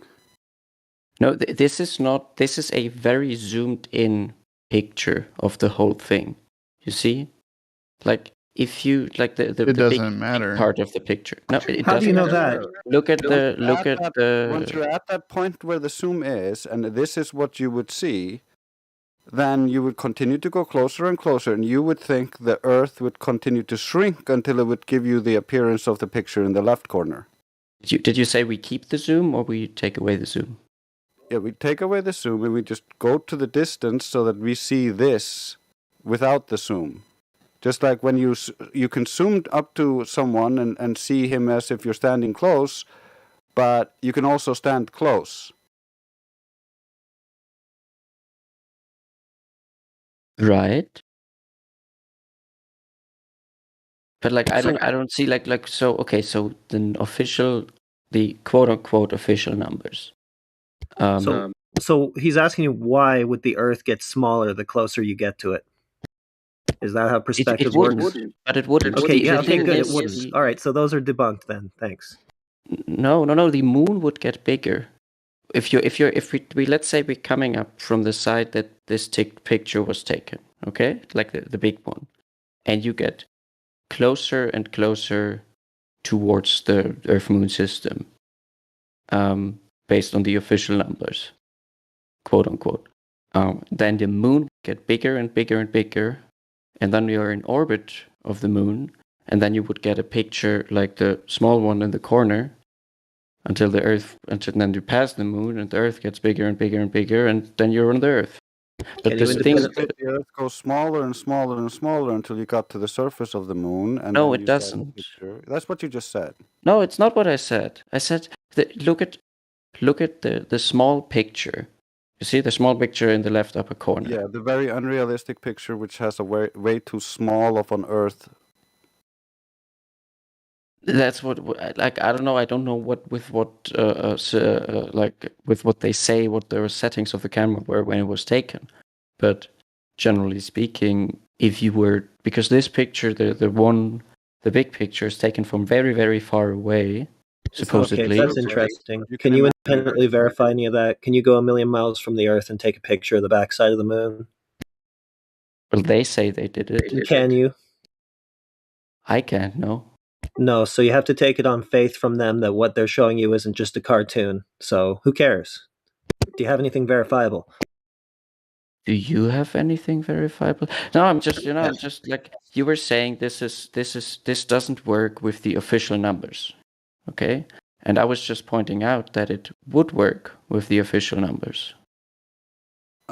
No, this is not. This is a very zoomed in picture of the whole thing. You see, like if you like the It the doesn't big matter. part of the picture. No, it How do you doesn't know matter. that? Look at Once you're at that point where the zoom is, and this is what you would see, then you would continue to go closer and closer, and you would think the Earth would continue to shrink until it would give you the appearance of the picture in the left corner. Did you say we keep the zoom or we take away the zoom? Yeah, we take away the zoom and we just go to the distance so that we see this without the zoom. Just like when you can zoom up to someone and see him as if you're standing close, but you can also stand close. Right. But like I don't see like so okay, so the quote unquote official numbers. So he's asking you why would the Earth get smaller the closer you get to it? Is that how perspective works? But it wouldn't. Okay, The okay, thing good. is- It wouldn't. All right, so those are debunked then. Thanks. No. The moon would get bigger. If we let's say we're coming up from the side that this picture was taken, okay, like the big one, and you get closer and closer towards the Earth-Moon system, based on the official numbers, quote unquote. Then the moon get bigger and bigger and bigger, and then you're in orbit of the moon, and then you would get a picture like the small one in the corner, until then you pass the moon, and the Earth gets bigger and bigger and bigger, and then you're on the Earth. But this thing, The Earth goes smaller and smaller and smaller until you got to the surface of the moon. And No, then it you saw the doesn't. picture. That's what you just said. no, it's not what I said. I said look at the small picture. You see the small picture in the left upper corner. Yeah, the very unrealistic picture, which has a way too small of an Earth. That's what like I don't know. I don't know what they say, what the settings of the camera were when it was taken. But generally speaking, if you were, because this picture, the big picture is taken from very very far away, supposedly. Okay, that's interesting. Can you independently verify any of that? Can you go 1,000,000 miles from the Earth and take a picture of the backside of the moon? Well, they say they did it. Can you? I can't. No. No, so you have to take it on faith from them that what they're showing you isn't just a cartoon. So who cares? Do you have anything verifiable? Do you have anything verifiable? No, I'm just like you were saying. This doesn't work with the official numbers, okay? And I was just pointing out that it would work with the official numbers.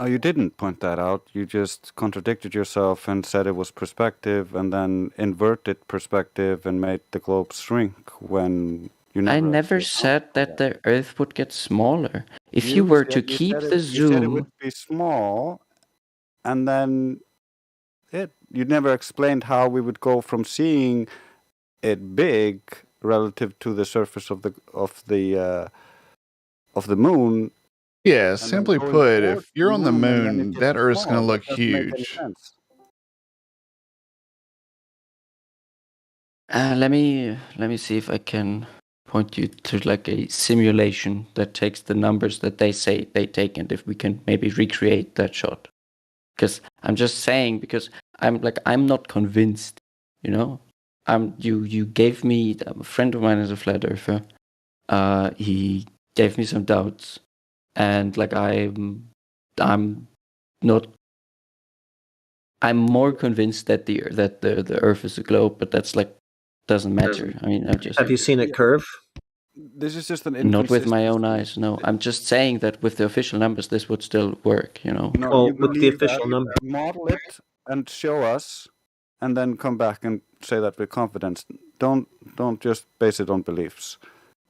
You didn't point that out. You just contradicted yourself and said it was perspective, and then inverted perspective and made the globe shrink when you never. I never said that the Earth would get smaller. If you were to keep the You said it would zoom, be small, and then you never explained how we would go from seeing it big relative to the surface of the moon. Yeah, simply put, if you're on the moon, that Earth's going to look huge. let me see if I can point you to like a simulation that takes the numbers that they say they take, and if we can maybe recreate that shot. Because I'm just saying, because I'm not convinced, you know. You gave me, a friend of mine is a flat earther. He gave me some doubts, and like I'm not. I'm more convinced that the Earth is a globe, but that's like doesn't matter. I mean, I'm just. Have you seen it curve? This is just not with my own eyes. No, I'm just saying that with the official numbers, this would still work. You know. No, you with the official number, model it and show us, and then come back and say that with confidence. Don't just base it on beliefs.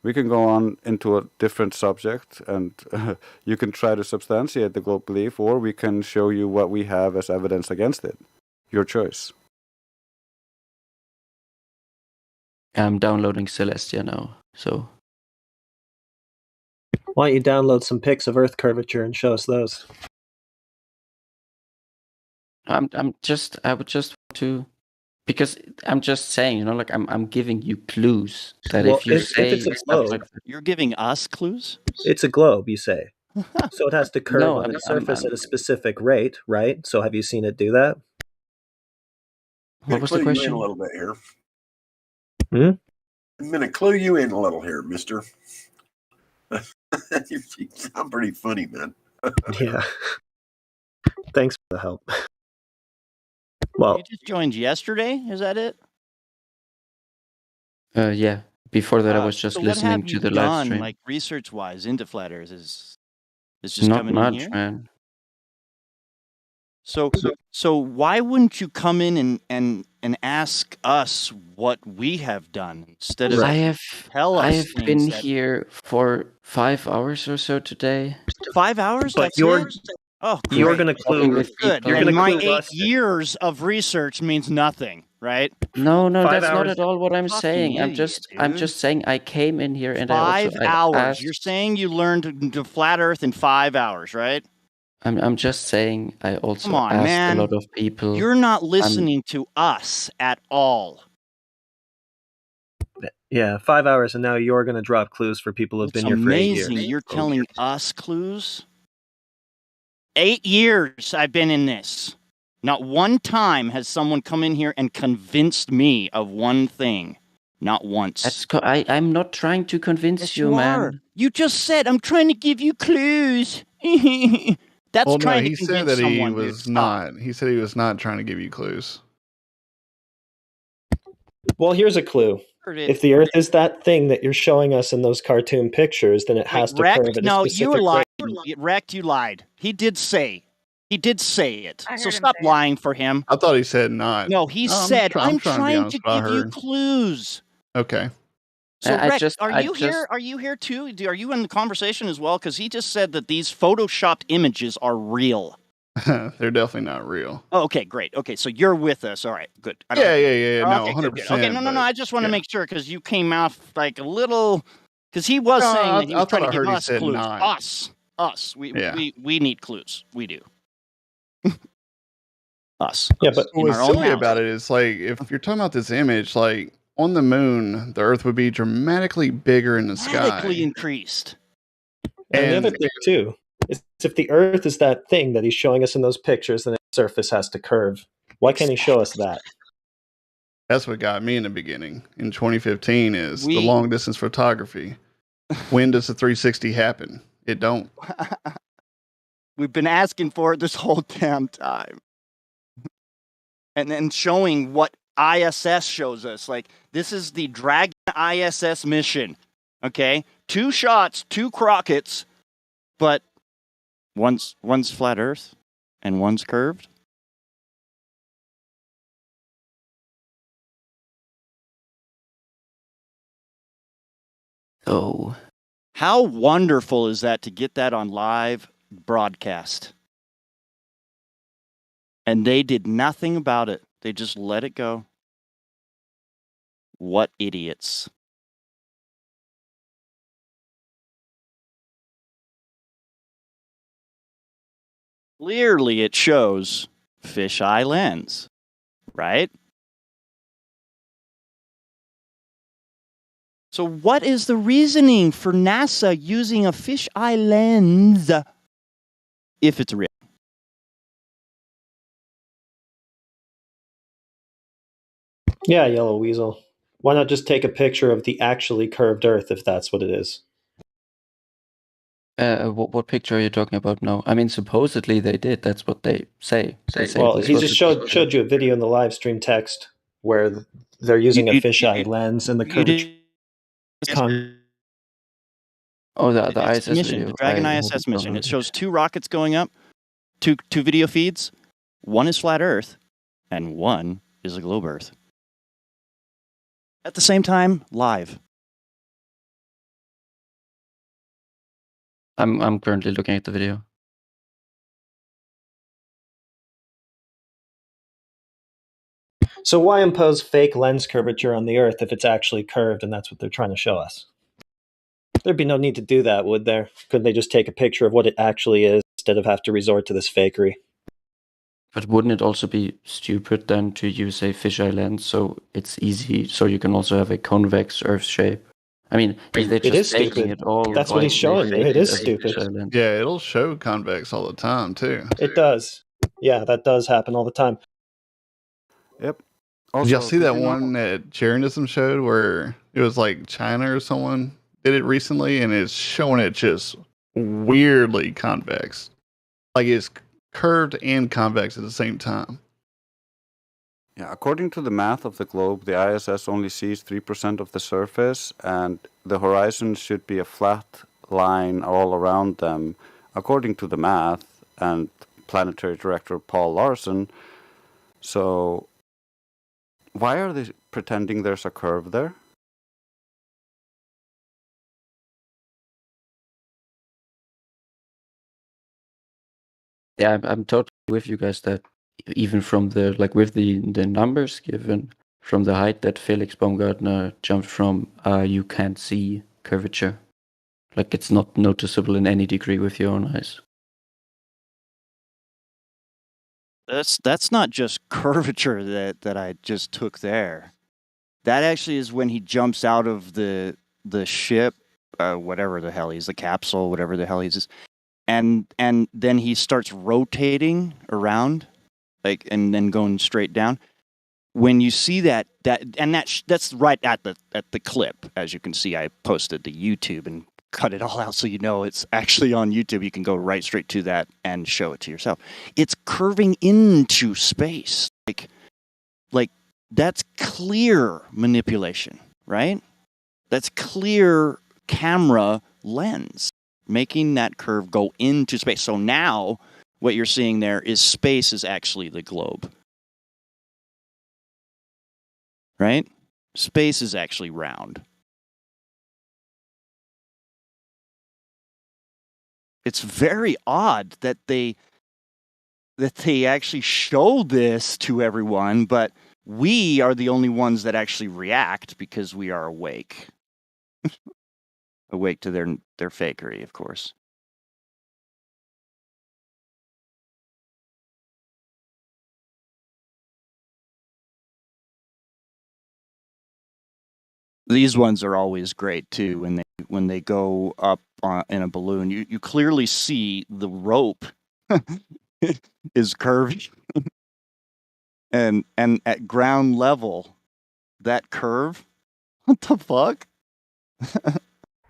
We can go on into a different subject, and you can try to substantiate the globe belief, or we can show you what we have as evidence against it. Your choice. I'm downloading Celestia now, so. Why don't you download some pics of Earth curvature and show us those? I would just want to, because I'm just saying, you know, like I'm giving you clues that if you say if it's a stuff globe, like that, You're giving us clues? it's a globe, you say. So it has to curve No, on its surface at a specific rate, right? So have you seen it do that? What was the Clue you in question? a little bit here. Hmm? I'm going to clue you in a little here, mister. You sound pretty funny, man. Yeah. Thanks for the help. Well, You just joined yesterday? Is that it? Yeah. Before that, I was just so listening what have to you the done, live stream. like research-wise, into flat Earth? Is just Not coming much, in here? man. So why wouldn't you come in and ask us what we have done instead of I tell us have things been that... here for 5 hours or so today. 5 hours? But That's you're it? Oh, you're great. gonna clue. Good. You're And gonna my clue 8 us. years of research means nothing, right? No, 5 that's not hours. at all what I'm Fucking saying. I'm idiot, I'm dude. just saying I came in here and 5 I hours. asked. You're saying you learned the flat Earth in 5 hours, right? I'm just saying I also Come on, asked man. a lot of people. You're not listening to us at all. Yeah, 5 hours, and now you're gonna drop clues for people who've It's been here for 8 years. amazing. You're telling us clues? 8 years I've been in this. Not one time has someone come in here and convinced me of one thing. Not once. I'm not trying to convince Yes, you, man. are. You just said, I'm trying to give you clues. That's Well, no, trying to he convince said that he someone, dude. was Stop. not. He said he was not trying to give you clues. Well, here's a clue. If the Earth is that thing that you're showing us in those cartoon pictures, then it has to Rex, curve at a no, specific you lied. rate. Rex, you lied. He did say it. So stop lying for him. I thought he said not. No, he No, said, I'm trying trying honest to with what I give you heard. clues. Okay. So, I Rex, just- are I you just- here? Are you here too? Are you in the conversation as well? Because he just said that these photoshopped images are real. They're definitely not real. Oh, okay, great. Okay, so you're with us. All right, good. I Yeah, don't- no, Okay, good, good. 100%. Okay, no. but, I just want to yeah. make sure because you came off like a little. Because he was No, saying I- that he I was thought trying I to give heard he us said clues. not. Us. Yeah. We need clues. We do. Us. Yeah, but in What's our own silly house. about it is like if you're talking about this image, like on the moon, the Earth would be dramatically bigger in the Radically sky. increased. And the And- other thing too is if the Earth is that thing that he's showing us in those pictures, then its surface has to curve. Why can't he show us that? That's what got me in the beginning in 2015 is the We- long distance photography. When does the 360 happen? It don't. We've been asking for it this whole damn time. And then showing what ISS shows us. Like, this is the Dragon ISS mission. Okay? 2 shots, 2 Crockett's, but One's flat Earth, and one's curved. Oh. How wonderful is that to get that on live broadcast? And they did nothing about it. They just let it go. What idiots. Clearly it shows fisheye lens, right? So what is the reasoning for NASA using a fisheye lens if it's real? Yeah, Yellow Weasel. Why not just take a picture of the actually curved Earth if that's what it is? What picture are you talking about now? I mean, supposedly they did. That's what they say. They say Well, this he was just a- showed you a video in the live stream text where they're using a fisheye lens and the curvature is Oh, the It's ISS mission, video. the Dragon I ISS haven't mission. It downloaded shows two rockets going up, two video feeds. One is flat Earth, and one is a globe Earth. At the same time, live. I'm currently looking at the video. So why impose fake lens curvature on the Earth if it's actually curved and that's what they're trying to show us? There'd be no need to do that, would there? Couldn't they just take a picture of what it actually is instead of have to resort to this fakery? But wouldn't it also be stupid then to use a fisheye lens so it's easy, so you can also have a convex Earth shape? I mean, if they're It is just faking stupid. it all, That's what why he's do they showing you. fake It is as a stupid. fisheye lens? Yeah, it'll show convex all the time too. It does. Yeah, that does happen all the time. Yep. Did y'all Also, see did that you know- one that Cherism showed where it was like China or someone did it recently and it's showing it just weirdly convex. Like it's curved and convex at the same time. Yeah, according to the math of the globe, the ISS only sees 3% of the surface, and the horizon should be a flat line all around them, according to the math and planetary director Paul Larson. So, why are they pretending there's a curve there? Yeah, I'm totally with you guys that even from the with the numbers given from the height that Felix Baumgartner jumped from, you can't see curvature. Like it's not noticeable in any degree with your own eyes. That's not just curvature that I just took there. That actually is when he jumps out of the ship, whatever the hell he's, the capsule, whatever the hell he's, and then he starts rotating around, and then going straight down. When you see that's right at the clip, as you can see, I posted to YouTube and cut it all out so you know it's actually on YouTube. You can go right straight to that and show it to yourself. It's curving into space, like that's clear manipulation, right? That's clear camera lens making that curve go into space. So now what you're seeing there is space is actually the globe. Right? Space is actually round. It's very odd that they actually show this to everyone, but we are the only ones that actually react because we are awake. Awake to their fakery, of course. These ones are always great too. When they go up in a balloon, you clearly see the rope is curved, and at ground level, that curve. What the fuck?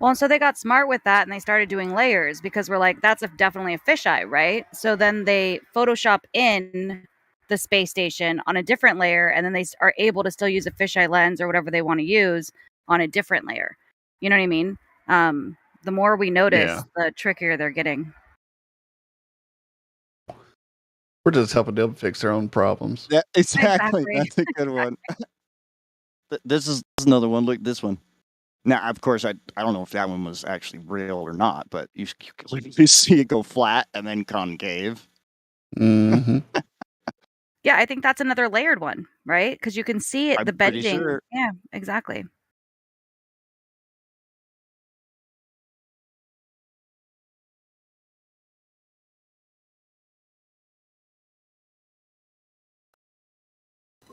Well, and so they got smart with that and they started doing layers because we're like, that's definitely a fisheye, right? So then they Photoshop in the space station on a different layer, and then they are able to still use a fisheye lens or whatever they want to use on a different layer. You know what I mean? The more we notice, the trickier they're getting. We're just helping them fix their own problems. Yeah, exactly. Exactly. That's a good one. This is another one. Look, this one. Now, of course, I don't know if that one was actually real or not, but you could literally see it go flat and then concave. Mm-hmm. Yeah, I think that's another layered one, right? Because you can see it, I'm the pretty bending. sure. Yeah, exactly.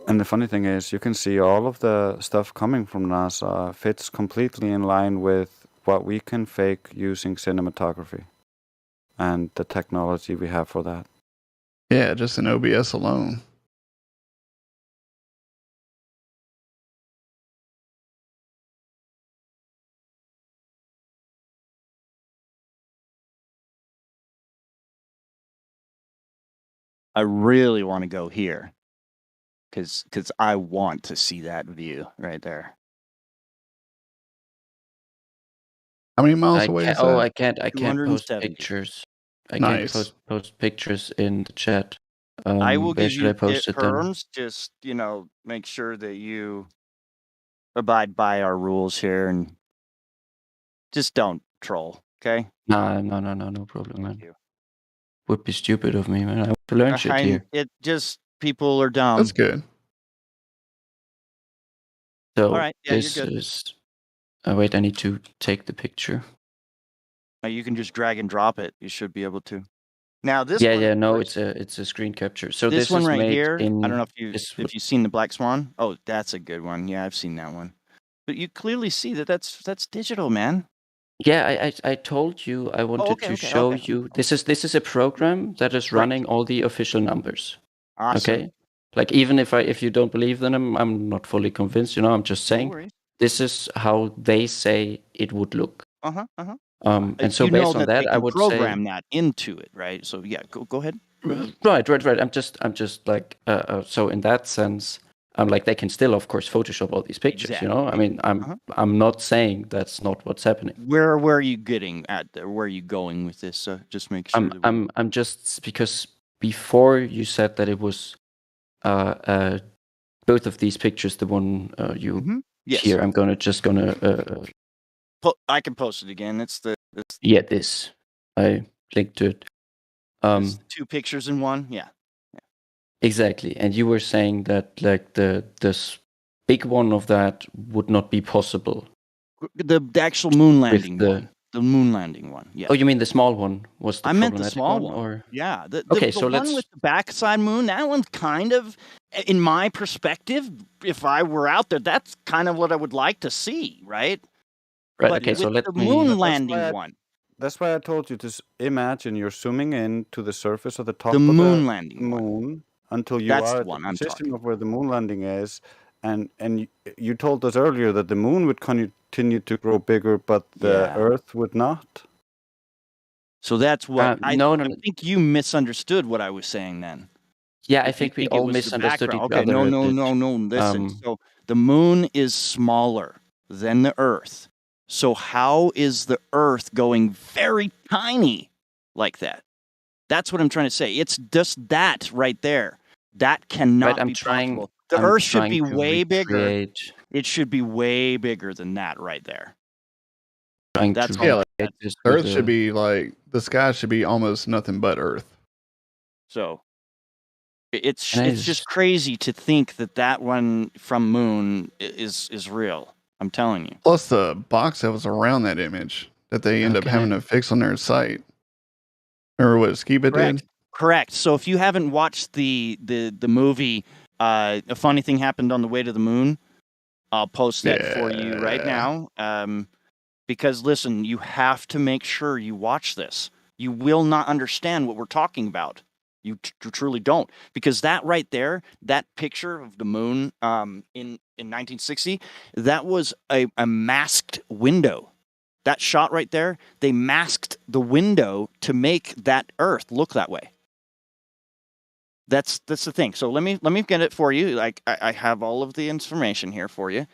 And the funny thing is, you can see all of the stuff coming from NASA fits completely in line with what we can fake using cinematography and the technology we have for that. Yeah, just in OBS alone. I really want to go here because I want to see that view right there. How many miles away is that? I can't post 270. pictures. I Nice. can't post pictures in the chat. I will Where give should you I post it then? terms. Just make sure that you abide by our rules here and just don't troll. Okay. No problem, man. Would be stupid of me, man. I want to learn shit here. It just people are dumb. That's good. So All right. Yeah, this you're good. is. Wait, I need to take the picture. You can just drag and drop it. You should be able to. Now this Yeah, one, yeah. No, it's a screen capture. So this one is right made here. in. I don't know if you've seen the Black Swan. Oh, that's a good one. Yeah, I've seen that one. But you clearly see that's digital, man. Yeah, I told you I wanted to show you. This is a program that is running all the official numbers. Awesome. Okay, like even if you don't believe them, I'm not fully convinced. I'm just saying this is how they say it would look. And so based on that, I would program say that into it, right? So yeah, go ahead. Right. I'm just like so in that sense, I'm like they can still, of course, Photoshop all these pictures. Exactly. I mean, I'm not saying that's not what's happening. Where are you getting at? Where are you going with this? Just make sure. I'm just because before you said that it was both of these pictures, the one you Yes. here, I'm just gonna I can post it again. It's this I linked to it. There's 2 pictures in one. Yeah. Exactly. And you were saying that like this big one of that would not be possible. The actual moon landing one. The moon landing one. Yeah. Oh, you mean the small one was the I meant the problematic small one? Or? Yeah. The so one with the backside moon, that one's kind of, in my perspective, if I were out there, that's kind of what I would like to see, right? Right. But okay. So let the me. moon landing one. That's why I told you to imagine you're zooming in to the surface of the top The of moon the landing moon until you That's are the at one the I'm position of where the moon landing is. And you told us earlier that the moon would continue to grow bigger, but the Earth would not. So that's what I no. think you misunderstood what I was saying then. Yeah, I think we all misunderstood each other. Okay, no. Listen, so the moon is smaller than the Earth. So how is the Earth going very tiny like that? That's what I'm trying to say. It's just that right there. That cannot be possible. The Earth should be way bigger. It should be way bigger than that right there. That's all. The Earth should be like the sky should be almost nothing but Earth. So it's just crazy to think that one from Moon is real. I'm telling you. Plus the box that was around that image that they end up having to fix on their site. Remember what Skiba did? Correct. So if you haven't watched the movie, a funny thing happened on the way to the moon. I'll post that for you right now. Because listen, you have to make sure you watch this. You will not understand what we're talking about. You truly don't. Because that right there, that picture of the moon in 1960, that was a masked window. That shot right there, they masked the window to make that Earth look that way. That's the thing. So let me get it for you. Like I have all of the information here for you.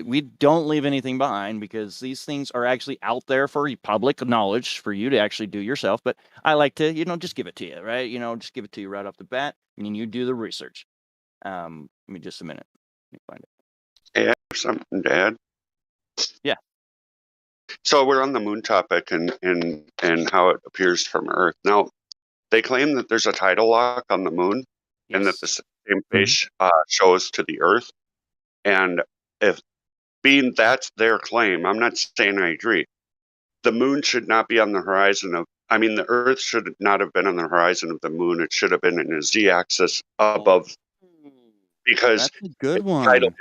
We don't leave anything behind because these things are actually out there for public knowledge for you to actually do yourself. But I like to, just give it to you, right? Just give it to you right off the bat, and then you do the research. Give me just a minute. Let me find it. Hey, I have something to add. Yeah. So we're on the moon topic and how it appears from Earth. Now, they claim that there's a tidal lock on the moon, and that the same face shows to the Earth. And if being that's their claim, I'm not saying I agree. The moon should not be on the horizon of. I mean, the Earth should not have been on the horizon of the moon. It should have been in a z-axis above, because that's a good one.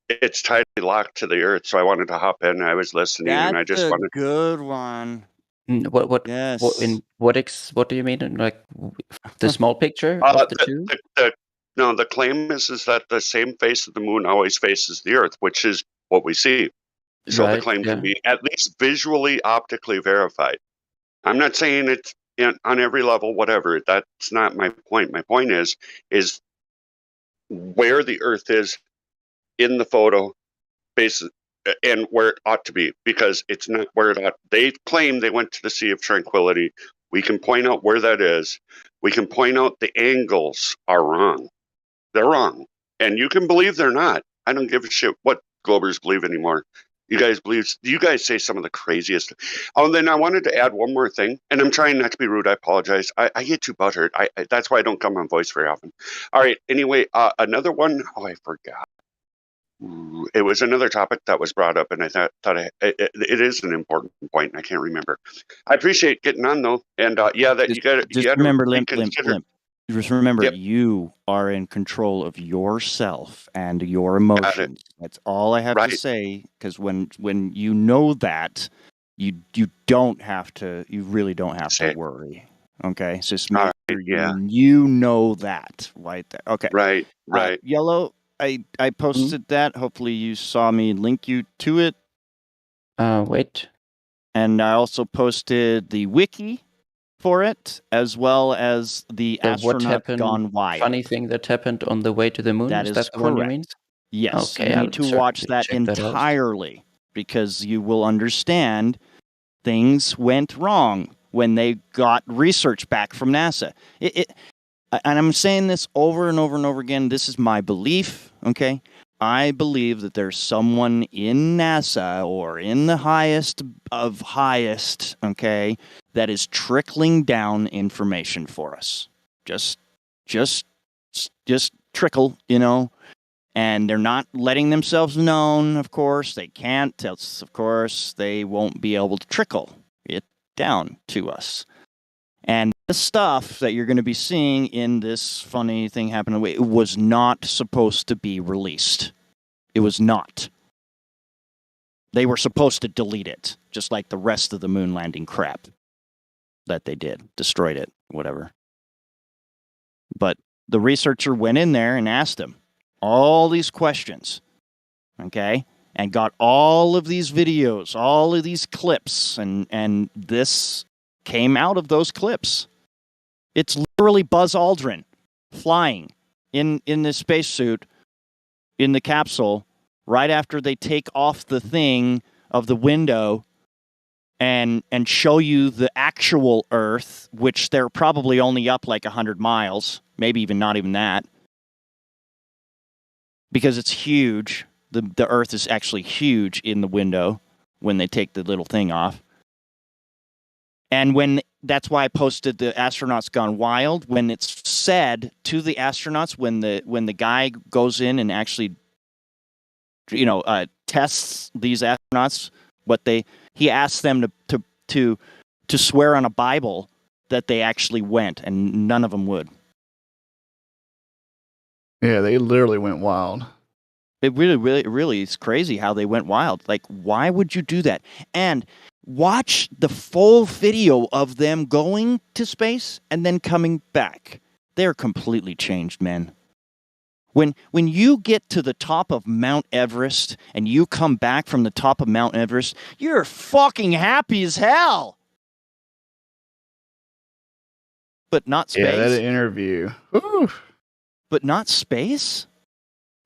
It's tightly locked to the Earth. So I wanted to hop in. I was listening, and I just wanted. Good one. What? Yes. What do you mean? Like the small picture of the two? No, the claim is that the same face of the moon always faces the Earth, which is what we see. So the claim can be at least visually, optically verified. I'm not saying it's on every level, whatever. That's not my point. My point is where the Earth is in the photo, and where it ought to be, because it's not where it ought. They claim they went to the Sea of Tranquility. We can point out where that is. We can point out the angles are wrong. They're wrong. And you can believe they're not. I don't give a shit what Globers believe anymore. You guys say some of the craziest. Oh, and then I wanted to add one more thing, and I'm trying not to be rude. I apologize. I get too butthurt. That's why I don't come on voice very often. All right. Anyway, another one. Oh, I forgot. It was another topic that was brought up, and I thought it is an important point. I can't remember. I appreciate getting on though, and you got to remember, Limp. Just remember, you are in control of yourself and your emotions. That's all I have to say. Because when you know that, you don't have to. You really don't have to worry. Okay, so just make sure you know that right there. Okay, right. Yellow. I posted that. Hopefully you saw me link you to it. Wait. And I also posted the wiki for it, as well as the astronaut gone wild. Funny thing that happened on the way to the moon. That is that the one you mean? Yes. Okay, you need to watch that entirely because you will understand things went wrong when they got research back from NASA. And I'm saying this over and over and over again. This is my belief, okay? I believe that there's someone in NASA or in the highest of highest, okay, that is trickling down information for us. Just trickle, and they're not letting themselves known, of course. They can't, else, of course, they won't be able to trickle it down to us. And the stuff that you're going to be seeing in this funny thing happening, it was not supposed to be released. It was not. They were supposed to delete it, just like the rest of the moon landing crap that they did. Destroyed it, whatever. But the researcher went in there and asked him all these questions, okay? And got all of these videos, all of these clips, and this came out of those clips. It's literally Buzz Aldrin flying in this spacesuit in the capsule right after they take off the thing of the window and show you the actual Earth, which they're probably only up like 100 miles, maybe even not even that, because it's huge. The Earth is actually huge in the window when they take the little thing off. And that's why I posted the astronauts gone wild. When it's said to the astronauts, when the guy goes in and actually, tests these astronauts, he asks them to swear on a Bible that they actually went, and none of them would. Yeah, they literally went wild. It really is crazy how they went wild. Like, why would you do that? And watch the full video of them going to space and then coming back. They're completely changed, man. When you get to the top of Mount Everest and you come back from the top of Mount Everest, you're fucking happy as hell. But not space? Yeah, that interview. Ooh. But not space?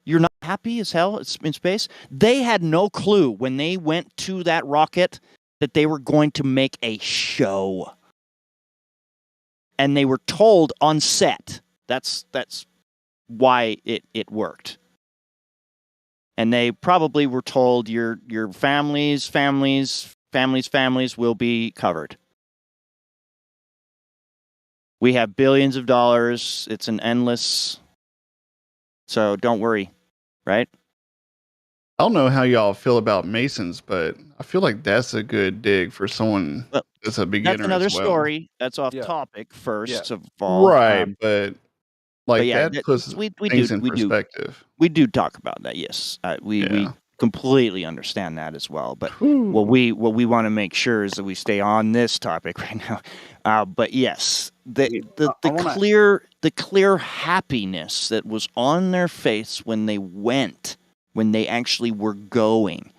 You're not happy as hell in space? They had no clue when they went to that rocket that they were going to make a show. And they were told on set. That's why it worked. And they probably were told your families will be covered. We have billions of dollars. It's an endless. So don't worry, right? I don't know how y'all feel about Masons, but I feel like that's a good dig for someone that's a beginner. That's another as well. story. That's off topic first of all. Right, but yeah, that puts we things do, in perspective. We do talk about that. Yes, we completely understand that as well. But what we want to make sure is that we stay on this topic right now. But yes, the clear happiness that was on their face when they actually were going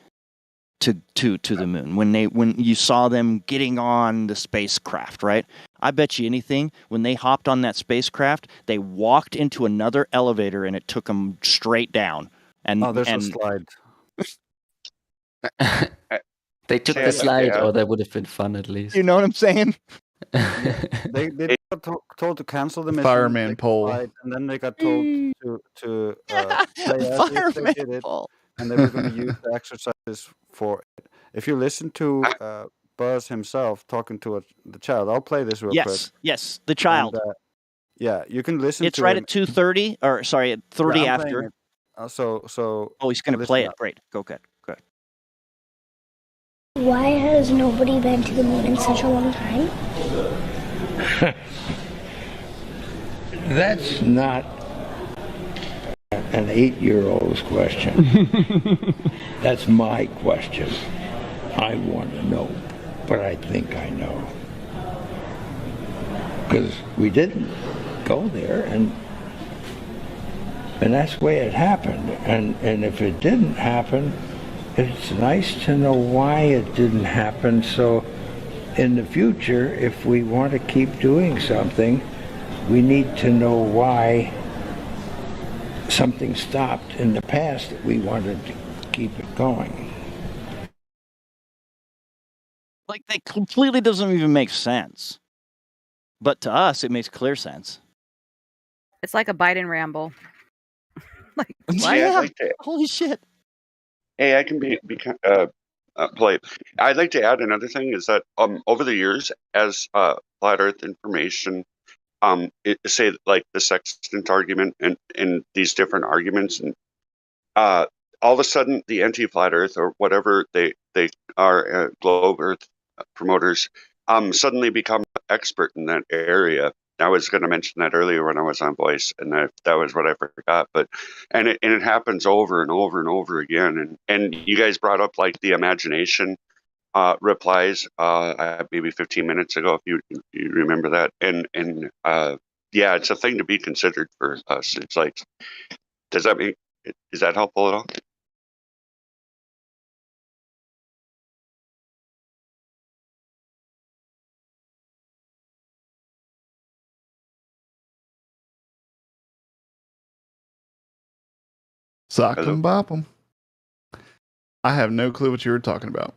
to the moon, when you saw them getting on the spacecraft, right? I bet you anything, when they hopped on that spacecraft, they walked into another elevator and it took them straight down. And there's a slide. They took the slide, or that would have been fun at least. You know what I'm saying? They got told to cancel the mission. Fireman pole. And then they got told to play as if they did it. Pole. And they were going to use the exercises for it. If you listen to Buzz himself talking to the child, I'll play this real quick. Yes, the child. And, you can listen it's to right him. at 2:30, or sorry, at 30 Yeah, after. So. Oh, he's going to play it. Great. Go good. Why has nobody been to the moon in such a long time? That's not an 8-year-old's question. That's my question. I want to know, but I think I know. Because we didn't go there, and that's the way it happened. And if it didn't happen, it's nice to know why it didn't happen, so in the future, if we want to keep doing something, we need to know why something stopped in the past that we wanted to keep it going. Like, that completely doesn't even make sense. But to us, it makes clear sense. It's like a Biden ramble. Like, yeah, holy shit. Hey, I can be polite. I'd like to add another thing is that over the years, as flat Earth information, say like the sextant argument and these different arguments, and all of a sudden the anti-flat Earth or whatever they are, globe Earth promoters, suddenly become expert in that area. I was going to mention that earlier when I was on voice, and that was what I forgot. But it happens over and over and over again. And you guys brought up like the imagination replies maybe 15 minutes ago, if you remember that. And yeah, it's a thing to be considered for us. It's like, is that helpful at all? Sock 'em bop 'em. I have no clue what you were talking about.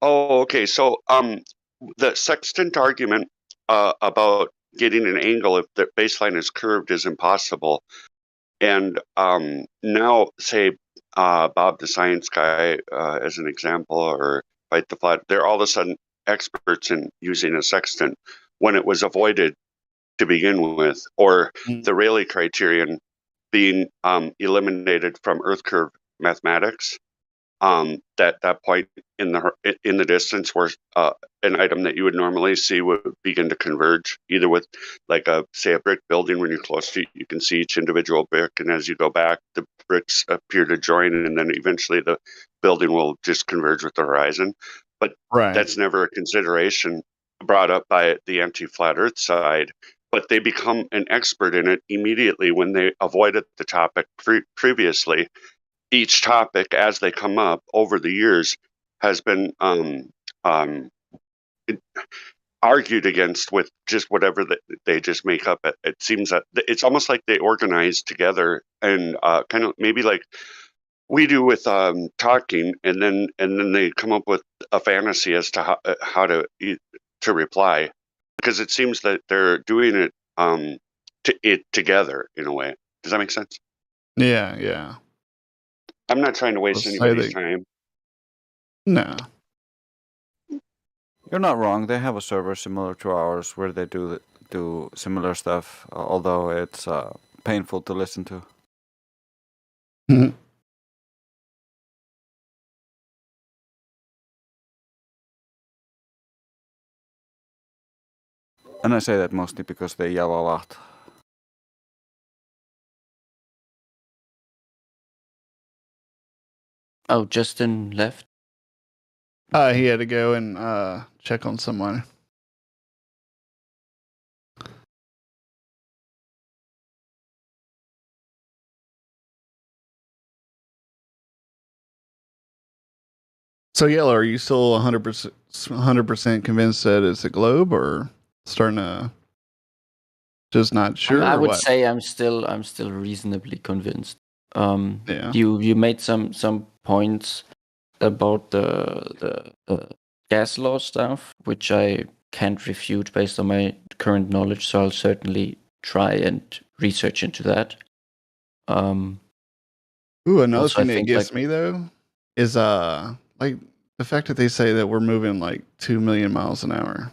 Oh, okay. So the sextant argument about getting an angle if the baseline is curved is impossible. And now, say Bob the Science Guy, as an example, or Fight the Flat, they're all of a sudden experts in using a sextant when it was avoided to begin with, or the Rayleigh criterion being eliminated from Earth curve mathematics. That point in the distance where an item that you would normally see would begin to converge, either with like say a brick building. When you're close to it, you can see each individual brick, and as you go back, the bricks appear to join, and then eventually the building will just converge with the horizon. But that's never a consideration brought up by the anti-flat Earth side. But they become an expert in it immediately when they avoided the topic previously. Each topic, as they come up over the years, has been argued against with just whatever they just make up. It seems that it's almost like they organize together and kind of maybe like we do with talking, and then they come up with a fantasy as to how to reply, because it seems that they're doing it together in a way. Does that make sense? Yeah, yeah. I'm not trying to waste Let's say anybody's time. No. You're not wrong. They have a server similar to ours where they do similar stuff, although it's painful to listen to. And I say that mostly because they yell a lot. Oh, Justin left? He had to go and check on someone. So, Yellow, are you still 100% convinced that it's a globe, or starting to just not sure? I or would what? say I'm still reasonably convinced. Yeah. You made some points about the gas law stuff, which I can't refute based on my current knowledge. So I'll certainly try and research into that. Ooh, another also, I thing that think, gets like- me though is like the fact that they say that we're moving like 2 million miles an hour,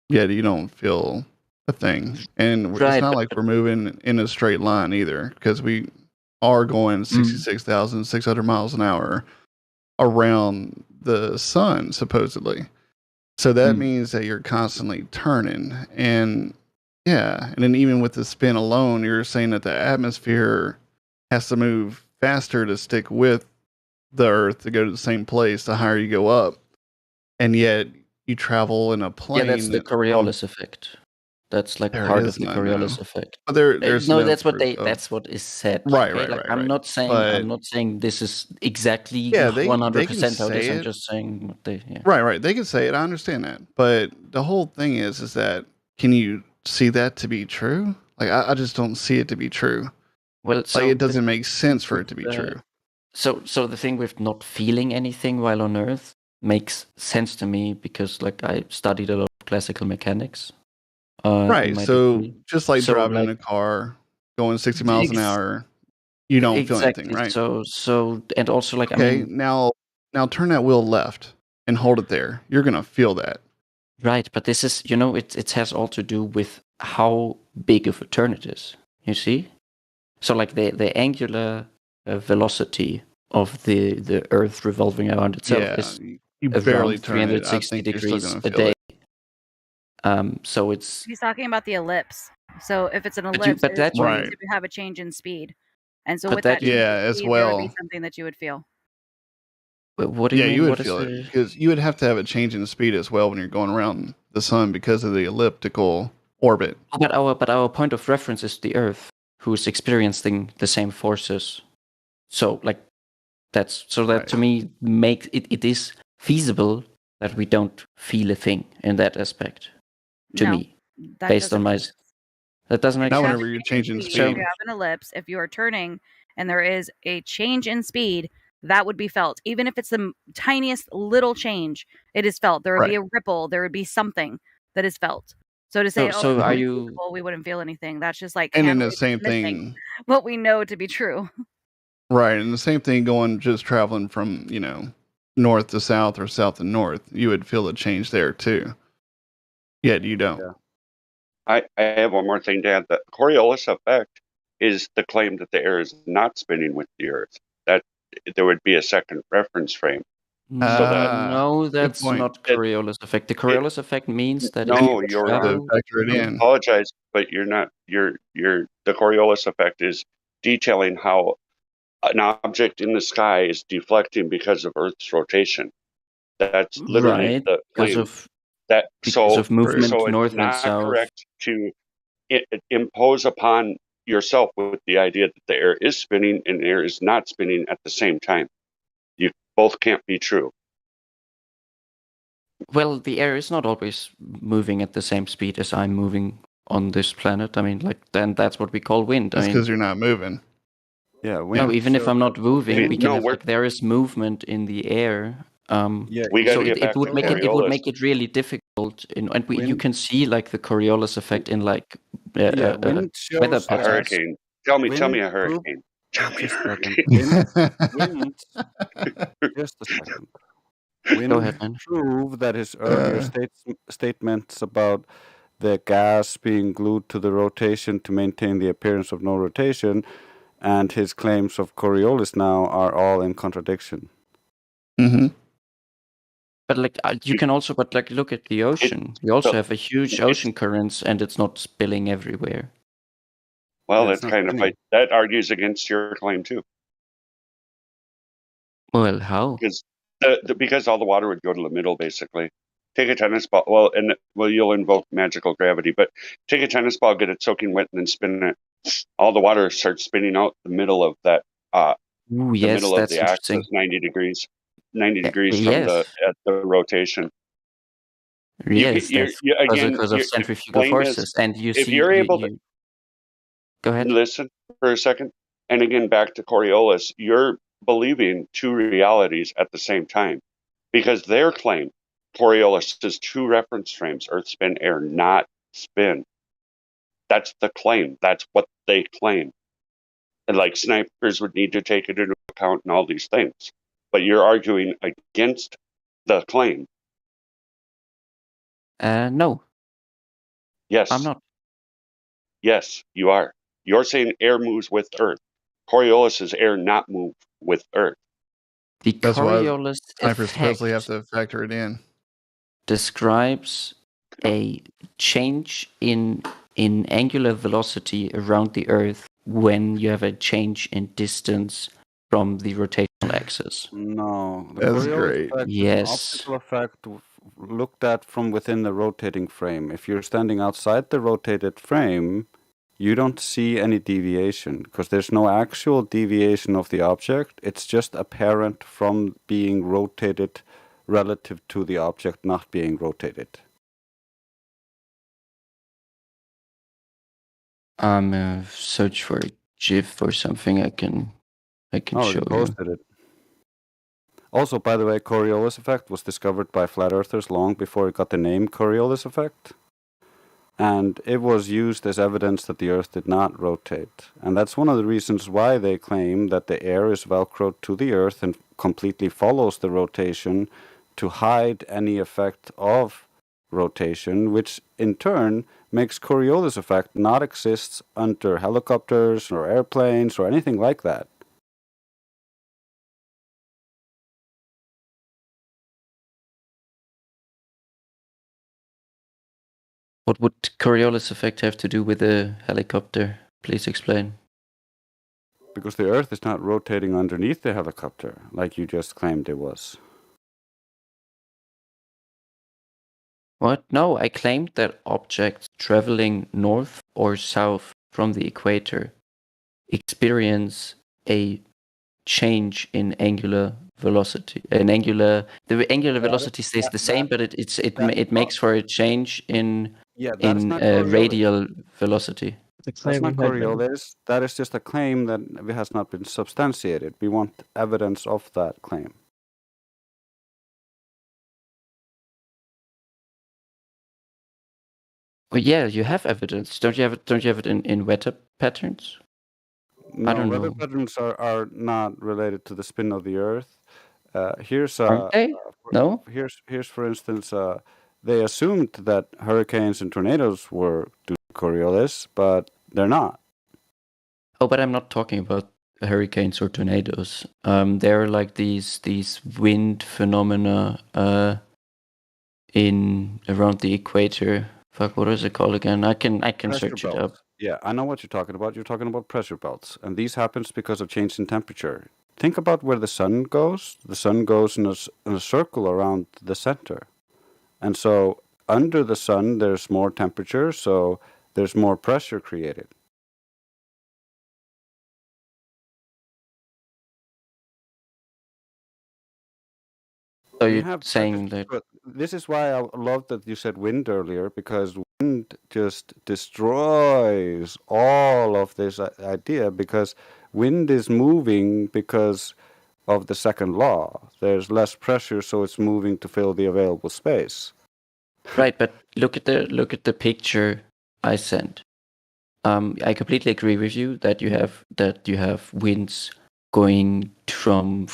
yet you don't feel a thing, and Right, it's not but- like we're moving in a straight line either, because we are going 66,600 miles an hour around the sun supposedly. So that means that you're constantly turning, and yeah, and then even with the spin alone, you're saying that the atmosphere has to move faster to stick with the Earth to go to the same place the higher you go up, and yet you travel in a plane. Yeah, that's the Coriolis effect. That's like There part is of the none, Coriolis no. effect. But there's no, no that's what proof of- that's what is said. Right, okay? right, Like, right, I'm right. not saying But- I'm not saying this is exactly Yeah, they 100% can how it is. say I'm it. just saying what they. Yeah. Right. They can say it. I understand that, but the whole thing is that can you see that to be true? Like, I just don't see it to be true. Well, so like it doesn't make sense for it to be uh, true. So the thing with not feeling anything while on Earth makes sense to me because like I studied a lot of classical mechanics. In Right. my So degree. just like So, driving in like- a car, going 60 miles an Ex- hour, you don't feel anything, Exactly. right? So and also like Okay. I mean, now turn that wheel left and hold it there. You're gonna feel that. right, but this is it has all to do with how big of a turn it is. You see, so like the angular velocity of the Earth revolving around itself Yeah, is you around barely turn it. I 360 think you're still degrees gonna a feel day. it. So it's He's talking about the ellipse. So if it's an But ellipse, but it's that's going right. to have a change in speed. And so But with that- that change Yeah, in as speed, there would be well. something that you would feel. what do you Yeah, mean? you would What is feel the- it because you would have to have a change in speed as well when you're going around the sun because of the elliptical orbit. But our point of reference is the Earth, who is experiencing the same forces. So like that Right. to me makes it is feasible that we don't feel a thing in that aspect. To No, me, that based on doesn't my, make sense. that doesn't make Not You sense. have whenever a you're change in changing If speed. you have an ellipse, if you are turning and there is a change in speed, that would be felt. Even if it's the tiniest little change, it is felt. There would be Right. a ripple. There would be something that is felt. So to say, So it's are invisible, you? we wouldn't feel anything. That's just like And then the candidly same dismissing thing, what we know to be true. right? And the same thing going just traveling from north to south or south to north, you would feel a change there too. Yet you don't. Yeah. I have one more thing to add. The Coriolis effect is the claim that the air is not spinning with the Earth. That there would be a second reference frame. No, good that's point. not Coriolis effect. The Coriolis effect means that if No, you you're travel, Factor it I in. apologize, but you're not. You're the Coriolis effect is detailing how an object in the sky is deflecting because of Earth's rotation. That's literally right, the because claim. of That because of movement so it's north and not south. correct to impose upon yourself with the idea that the air is spinning and air is not spinning at the same time. You both can't be true. Well, the air is not always moving at the same speed as I'm moving on this planet. I mean, like, then that's what we call wind. That's I mean, because you're not moving. Yeah, no, even if I'm not moving, we can No, have like there is movement in the air. Yeah, We got so to get it back would to make it would Coriolis. make it really difficult. And you Wind- can see like the Coriolis effect in like Yeah, wind weather shows A patterns. hurricane. Tell me Wind a prove- hurricane. Tell me a Just a second. hurricane. Wind, just a second. Go Wind ahead, man. prove that his earlier statements about the gas being glued to the rotation to maintain the appearance of no rotation and his claims of Coriolis now are all in contradiction. Mm-hmm. But like you can also, but like look at the ocean. We also have a huge ocean currents, and it's not spilling everywhere. Well, Yeah, that's it's not kind of spinning. that argues against your claim too, Well, how? because because all the water would go to the middle basically. Take a tennis ball. Well, you'll invoke magical gravity, but take a tennis ball, get it soaking wet, and then spin it. All the water starts spinning out the middle of that. Ooh, The yes, middle of that's the interesting. axis, 90 degrees from Yes, the rotation. yes, that's because of Your centrifugal claim is forces, and you if see, you're able to go ahead. listen for a second, and again back to Coriolis, you're believing two realities at the same time, because their claim, Coriolis is two reference frames, Earth spin, air, not spin. That's the claim. That's what they claim. And like snipers would need to take it into account and all these things. But you're arguing against the claim. No. Yes. I'm not. Yes, you are. You're saying air moves with Earth. Coriolis is air not move with Earth. The That's why Coriolis snipers supposedly have effect to factor it in. describes a change in angular velocity around the Earth when you have a change in distance from the rotational axis. No, the That's Coriolis great. effect is an Yes. optical effect looked at from within the rotating frame. If you're standing outside the rotated frame, you don't see any deviation because there's no actual deviation of the object. It's just apparent from being rotated relative to the object not being rotated. Search for a GIF or something I can Oh, show you you. posted it. Also, by the way, Coriolis effect was discovered by flat earthers long before it got the name Coriolis effect. And it was used as evidence that the Earth did not rotate. And that's one of the reasons why they claim that the air is velcroed to the Earth and completely follows the rotation to hide any effect of rotation, which in turn makes Coriolis effect not exist under helicopters or airplanes or anything like that. What would Coriolis effect have to do with a helicopter? Please explain. Because the Earth is not rotating underneath the helicopter, like you just claimed it was. What? No, I claimed that objects traveling north or south from the equator experience a change in angular velocity. The angular velocity stays the same, but it makes for a change in radial velocity. That's not Coriolis. That is just a claim that has not been substantiated. We want evidence of that claim. Well, yeah, you have evidence. Don't you have it in weather patterns? No, I don't weather know. patterns are not related to the spin of the Earth. Aren't they? No? Here's for instance, they assumed that hurricanes and tornadoes were due to Coriolis, but they're not. Oh, but I'm not talking about hurricanes or tornadoes. They're like these wind phenomena in around the equator. Fuck, what is it called again? I can Pressure search it up. belts. Yeah, I know what you're talking about. You're talking about pressure belts, and these happens because of change in temperature. Think about where the sun goes. The sun goes in a circle around the center, and so under the sun there's more temperature, so there's more pressure created. So we you're have saying that but this is why I love that you said wind earlier, because wind just destroys all of this idea, because wind is moving because of the second law. There's less pressure, so it's moving to fill the available space. right, but look at the picture I sent. I completely agree with you that you have winds going from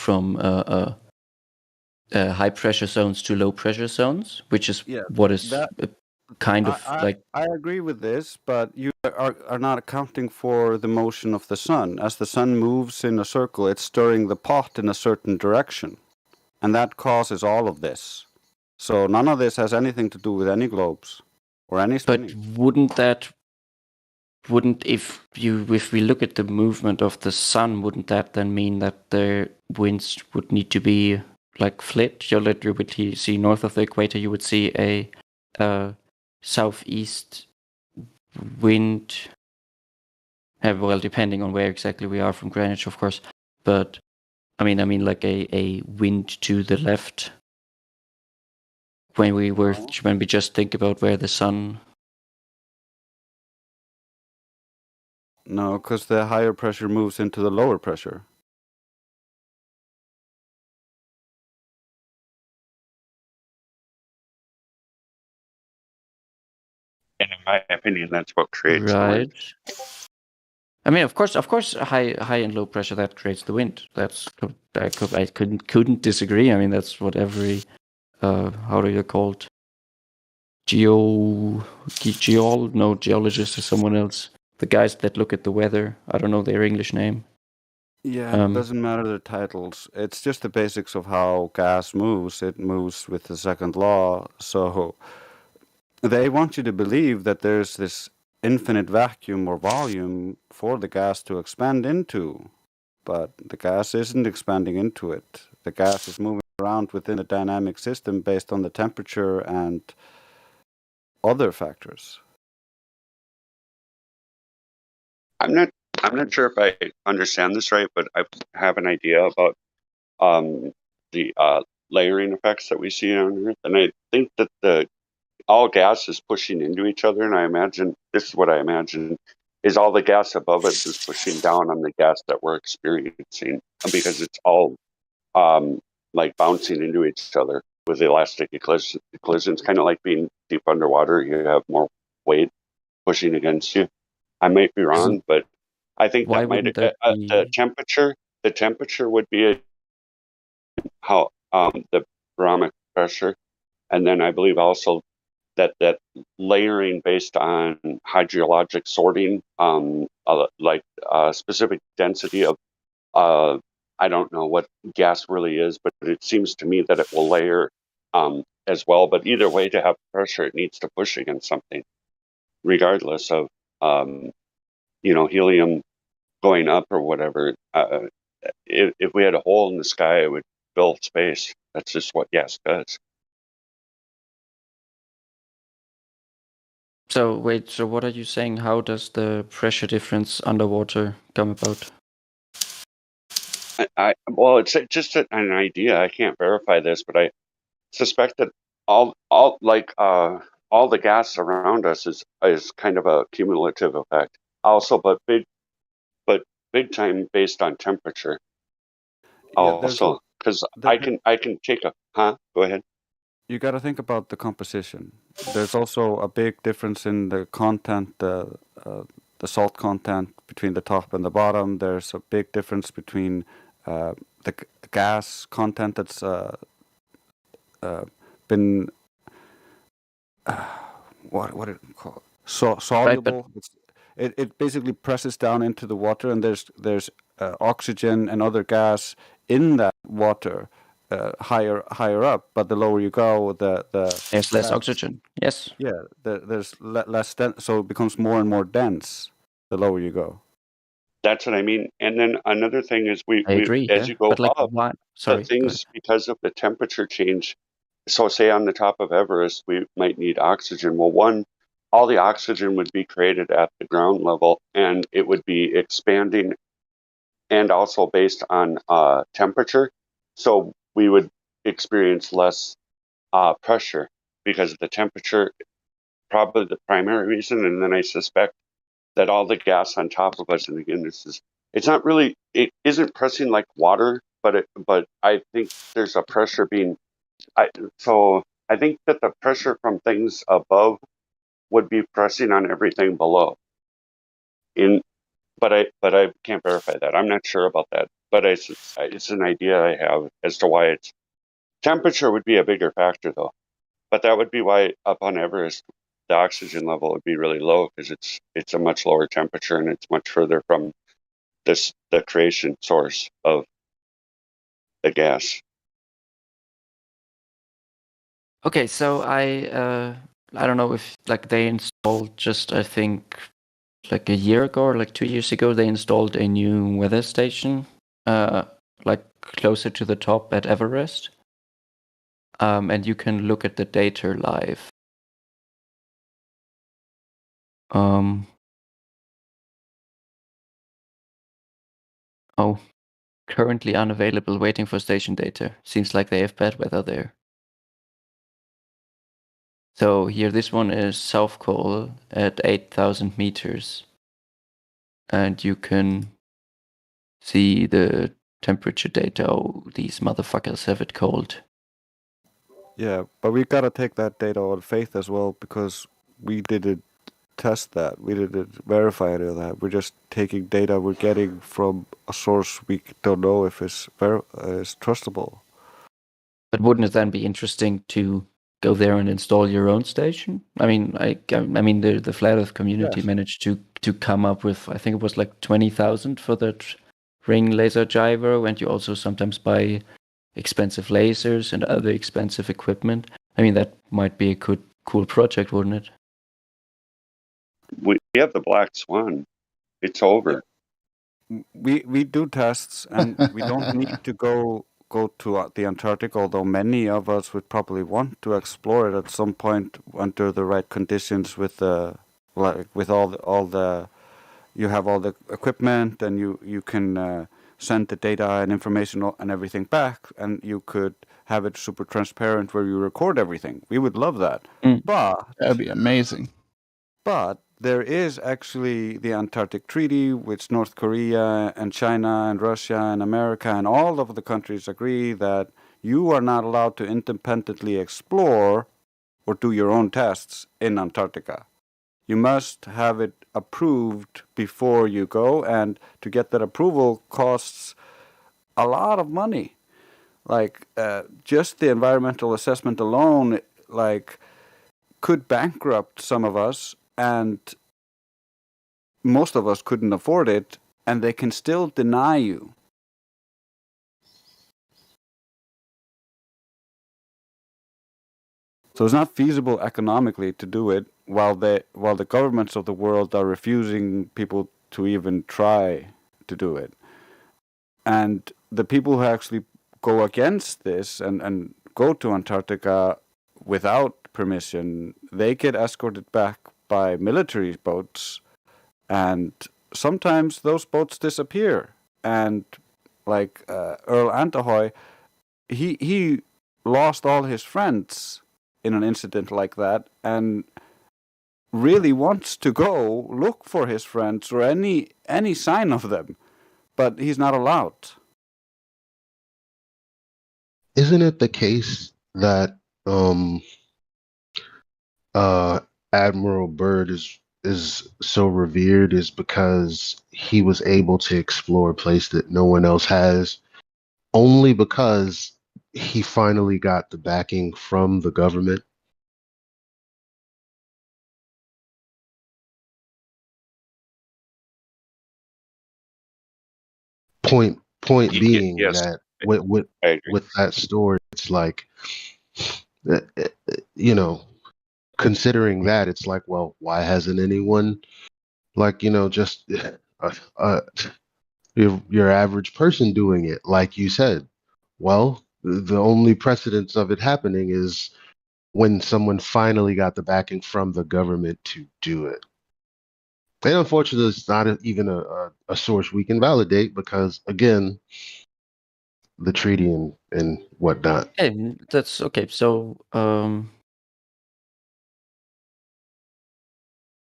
high pressure zones to low pressure zones, which is what is kind of like. I agree with this, but you are not accounting for the motion of the sun. As the sun moves in a circle, it's stirring the pot in a certain direction, and that causes all of this. So none of this has anything to do with any globes or any spinning. But if we look at the movement of the sun, wouldn't that then mean that the winds would need to be like flipped? You would see north of the equator, you would see a southeast wind. Well, depending on where exactly we are from Greenwich, of course. But I mean, like a wind to the left. When we just think about where the sun. No, because the higher pressure moves into the lower pressure. And in my opinion, that's what creates the Right. wind. I mean, of course, high and low pressure that creates the wind. I couldn't disagree. I mean, that's what every how do you call it? Geologist or someone else. The guys that look at the weather. I don't know their English name. Yeah, it doesn't matter the titles. It's just the basics of how gas moves. It moves with the second law. So they want you to believe that there's this infinite vacuum or volume for the gas to expand into. But the gas isn't expanding into it. The gas is moving around within a dynamic system based on the temperature and other factors. I'm not sure if I understand this right, but I have an idea about the layering effects that we see on Earth, and I think that all gas is pushing into each other, and I imagine this is what I imagine is all the gas above us is pushing down on the gas that we're experiencing because it's all like bouncing into each other with elastic collisions, kind of like being deep underwater. You have more weight pushing against you. I might be wrong, but I think Why that might wouldn't that be? the temperature would be how the barometric pressure, and then I believe also that layering based on hydrologic sorting, like specific density of I don't know what gas really is, but it seems to me that it will layer as well. But either way, to have pressure, it needs to push against something, regardless of helium going up or whatever. If we had a hole in the sky, it would fill space. That's just what gas does. So wait, so what are you saying? How does the pressure difference underwater come about? Well, it's just an idea. I can't verify this, but I suspect that all the gas around us is kind of a cumulative effect. Also, but big time based on temperature. Also, because I can take go ahead. You got to think about the composition. There's also a big difference in the content, the salt content between the top and the bottom. There's a big difference between the gas content that's been what it called soluble. Right, it basically presses down into the water, and there's oxygen and other gas in that water. Higher up, but the lower you go, there's less oxygen. Yes. Yeah, there's less dense, so it becomes more and more dense the lower you go. That's what I mean. And then another thing is I agree, as you go up, the things because of the temperature change. So say on the top of Everest, we might need oxygen. Well, all the oxygen would be created at the ground level, and it would be expanding, and also based on temperature. So experience less pressure because of the temperature, probably the primary reason. And then I suspect that all the gas on top of us, and again, it isn't pressing like water, but I think there's a pressure so I think that the pressure from things above would be pressing on everything below. But I can't verify that. I'm not sure about that. But it's an idea I have as to why temperature would be a bigger factor though. But that would be why up on Everest the oxygen level would be really low, because it's a much lower temperature and it's much further from the creation source of the gas. Okay, so I don't know if like they installed just, I think like a year ago or like 2 years ago, they installed a new weather station like closer to the top at Everest. And you can look at the data live. Oh, currently unavailable, waiting for station data. Seems like they have bad weather there. So here, this one is South Col at 8,000 meters. And you can see the temperature data. Oh, these motherfuckers have it cold. Yeah, but we gotta take that data on faith as well, because we didn't test that. We didn't verify any of that. We're just taking data we're getting from a source we don't know if is trustable. But wouldn't it then be interesting to go there and install your own station? I mean, the Flat Earth community managed to come up with, I think it was like 20,000 for that ring laser gyro, and you also sometimes buy expensive lasers and other expensive equipment. I mean, that might be a cool project, wouldn't it? We have the Black Swan. It's over. We do tests, and we don't need to go to the Antarctic, although many of us would probably want to explore it at some point under the right conditions, with all the you have all the equipment, and you can send the data and information and everything back, and you could have it super transparent where you record everything. We would love that. But that'd be amazing. But there is actually the Antarctic Treaty, which North Korea and China and Russia and America and all of the countries agree that you are not allowed to independently explore or do your own tests in Antarctica. You must have it approved before you go, and to get that approval costs a lot of money. Like just the environmental assessment alone, like, could bankrupt some of us, and most of us couldn't afford it, and they can still deny you. So it's not feasible economically to do it while the governments of the world are refusing people to even try to do it. And the people who actually go against this and go to Antarctica without permission, they get escorted back by military boats, and sometimes those boats disappear. And like Earl Antahoy, he lost all his friends in an incident like that, and really wants to go look for his friends or any sign of them, but he's not allowed. Isn't it the case that Admiral Byrd is so revered is because he was able to explore a place that no one else has, only because he finally got the backing from the government? Point being Yes. that with that story, it's like, you know, considering that, it's like, well, why hasn't anyone, like, just your average person doing it, like you said? Well, the only precedence of it happening is when someone finally got the backing from the government to do it. And unfortunately, it's not even a source we can validate, because, again, the treaty and whatnot. Hey, that's okay. So, no,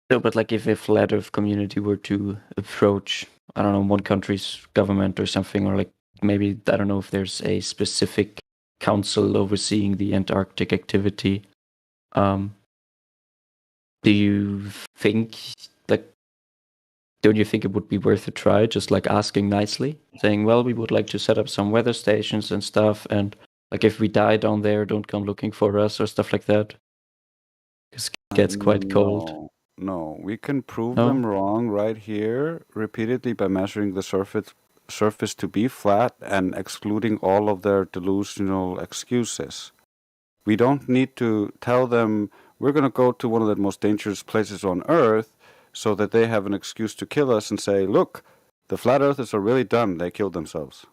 but like if a flat Earth community were to approach, I don't know, one country's government or something, or like maybe I don't know if there's a specific council overseeing the Antarctic activity. Do you think like? Don't you think it would be worth a try? Just like asking nicely, saying, "Well, we would like to set up some weather stations and stuff, and like if we die down there, don't come looking for us or stuff like that." Because it gets quite cold. No, we can prove No? them wrong right here repeatedly by measuring the surface to be flat and excluding all of their delusional excuses. We don't need to tell them we're going to go to one of the most dangerous places on Earth so that they have an excuse to kill us and say, look, the flat earthers are really dumb. They killed themselves.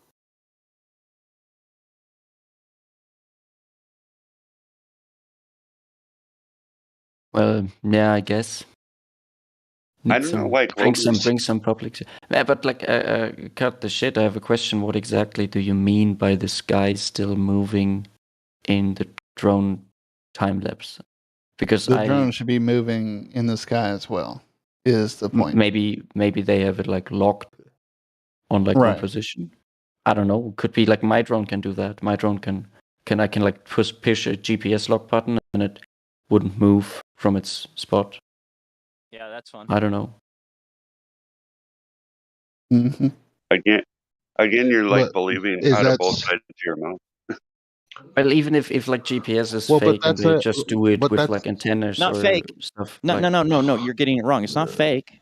Well, yeah, I guess. I don't know why Bring globalists. some public. Yeah, but like, cut the shit. I have a question. What exactly do you mean by the sky still moving in the drone time lapse? Because The drone should be moving in the sky as well. Is the point? maybe they have it like locked on like one Right. position. I don't know. Could be like my drone can do that. My drone can I can like push a GPS lock button and it wouldn't move from its spot. Yeah, that's fun. I don't know. Mm-hmm. Again, you're like But believing is out of that both sides of your mouth. Well, even if like GPS is well? But fake and that's they a just do it but with that's like antennas Not or fake. stuff. No, like, no. You're getting it wrong. It's not fake.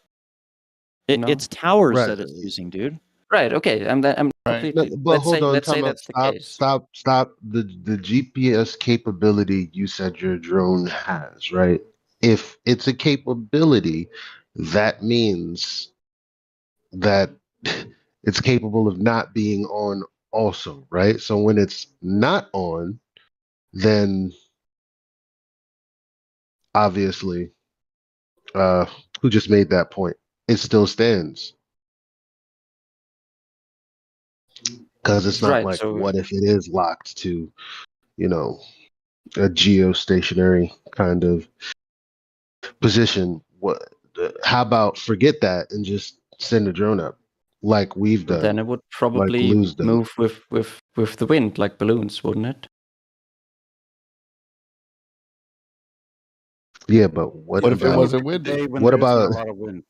No? It's towers right. that it's using, dude. Right. Okay. I'm No, completely. but hold on, Let's say time out. that's the case. Stop. The GPS capability you said your drone has, right? If it's a capability, that means that it's capable of not being on also, right? So when it's not on, then obviously, who just made that point? It still stands. Because it's not Right. like, So what if it is locked to, you know, a geostationary kind of position? What? How about forget that and just send a drone up, like we've then done, it would like probably Lou's done. move with the wind, like balloons, wouldn't it? Yeah, but what What if it about wasn't windy? Day when what there isn't about a lot of wind.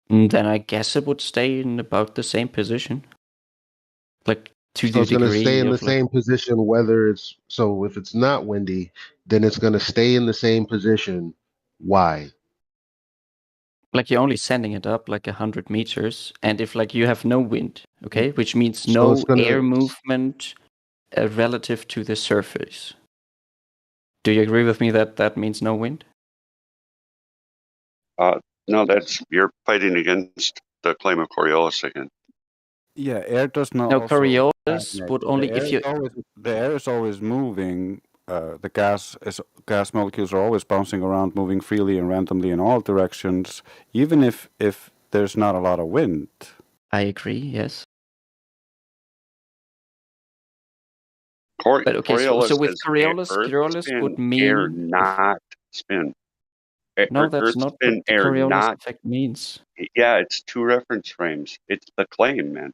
Then I guess it would stay in about the same position, like to so the it's going to stay degree in the of like. same position whether it's so if it's not windy, then it's going to stay in the same position. Why? Like you're only sending it up like 100 meters, and if like you have no wind, okay, which means So it's no going air to movement relative to the surface. Do you agree with me that that means no wind? No, you're fighting against the claim of Coriolis again. Yeah, air does not. No, also Coriolis stagnate. would only if you. The air is always moving. The gas molecules are always bouncing around, moving freely and randomly in all directions, even if there's not a lot of wind. I agree. Yes. But okay, Coriolis so with says Earth Coriolis spin, would mean air not spin. No, that's Earth not spin, what the air Coriolis not. effect means. Yeah, it's two reference frames. It's the claim, man.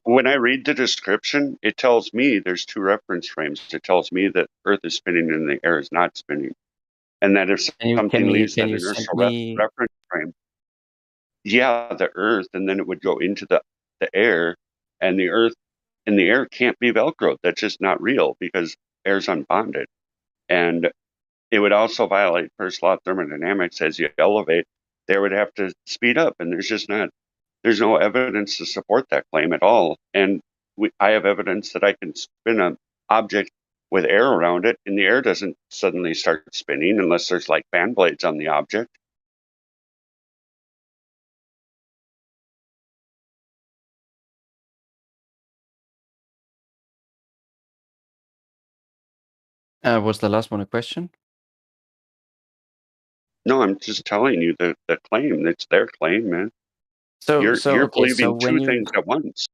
When I read the description, it tells me there's two reference frames. It tells me that Earth is spinning and the air is not spinning. And that if something leaves that inertial reference frame, yeah, the Earth, and then it would go into the air, and the Earth and the air can't be Velcroed. That's just not real because air's unbonded. And it would also violate first law of thermodynamics. As you elevate, they would have to speed up, and there's no evidence to support that claim at all. And I have evidence that I can spin an object with air around it, and the air doesn't suddenly start spinning unless there's like fan blades on the object. Was the last one a question? No, I'm just telling you the claim. It's their claim, man. So You're so okay. So believing when two you, things at once.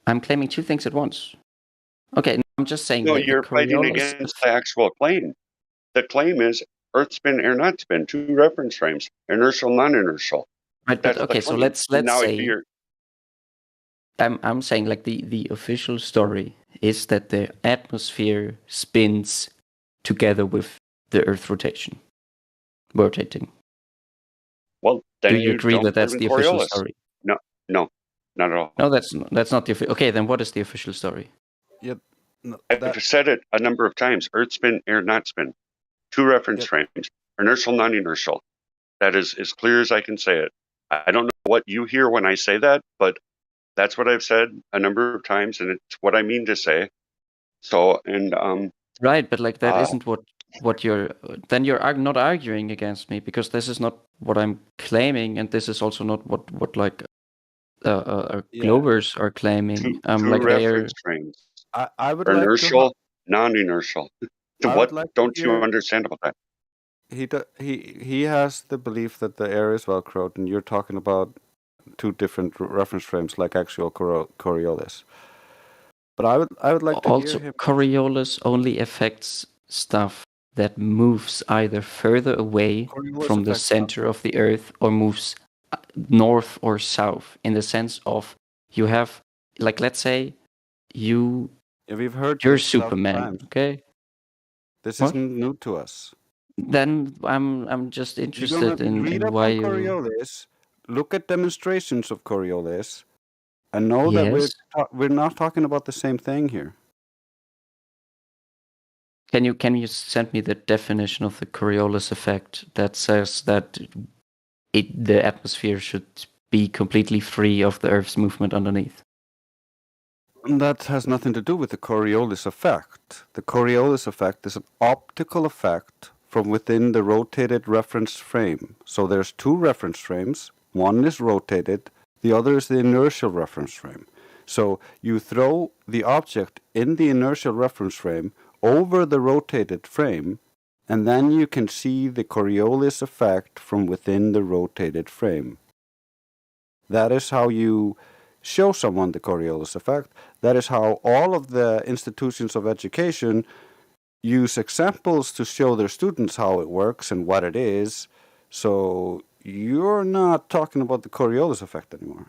I'm claiming two things at once. Okay, I'm just saying No, that the you're fighting Coriolis. against the actual claim. The claim is Earth spin, air not spin, two reference frames, inertial, non-inertial. Right, but That's the okay. So claim. let's Now say you're I'm saying like the official story is that the atmosphere spins together with the Earth rotating. well. Then Do you you agree don't that believe that's in the official Coriolis. story? No, not at all. No, that's not the official. Okay, then what is the official story? Yeah, no, I've said it a number of times. Earth spin, air not spin. Two reference frames, inertial, non-inertial. That is as clear as I can say it. I don't know what you hear when I say that, but that's what I've said a number of times, and it's what I mean to say. So, and Right, but like that isn't what you're. Then you're not arguing against me because this is not what I'm claiming, and this is also not what like Glovers are claiming. two Like they are. reference frames. I would like to. Inertial, non-inertial. I What would like to don't you hear. understand about that? He has the belief that the air is velcroed, and you're talking about two different reference frames, like actual Coriolis. But I would like to Also, hear him. Coriolis only affects stuff that moves either further away Coriolis from the affects center of the Earth or moves north or south. In the sense of you have, like, let's say you. Yeah, we've heard you're this 1,000 Superman, times. okay? This What? isn't new to us. Then I'm just You're interested gonna read in up why on you. Coriolis, look at demonstrations of Coriolis, and know that Yes. we're not talking about the same thing here. Can you send me the definition of the Coriolis effect that says that the atmosphere should be completely free of the Earth's movement underneath? And that has nothing to do with the Coriolis effect. The Coriolis effect is an optical effect from within the rotated reference frame. So there's two reference frames. One is rotated, the other is the inertial reference frame. So you throw the object in the inertial reference frame over the rotated frame, and then you can see the Coriolis effect from within the rotated frame. That is how you show someone the Coriolis effect. That is how all of the institutions of education use examples to show their students how it works and what it is. So you're not talking about the Coriolis effect anymore.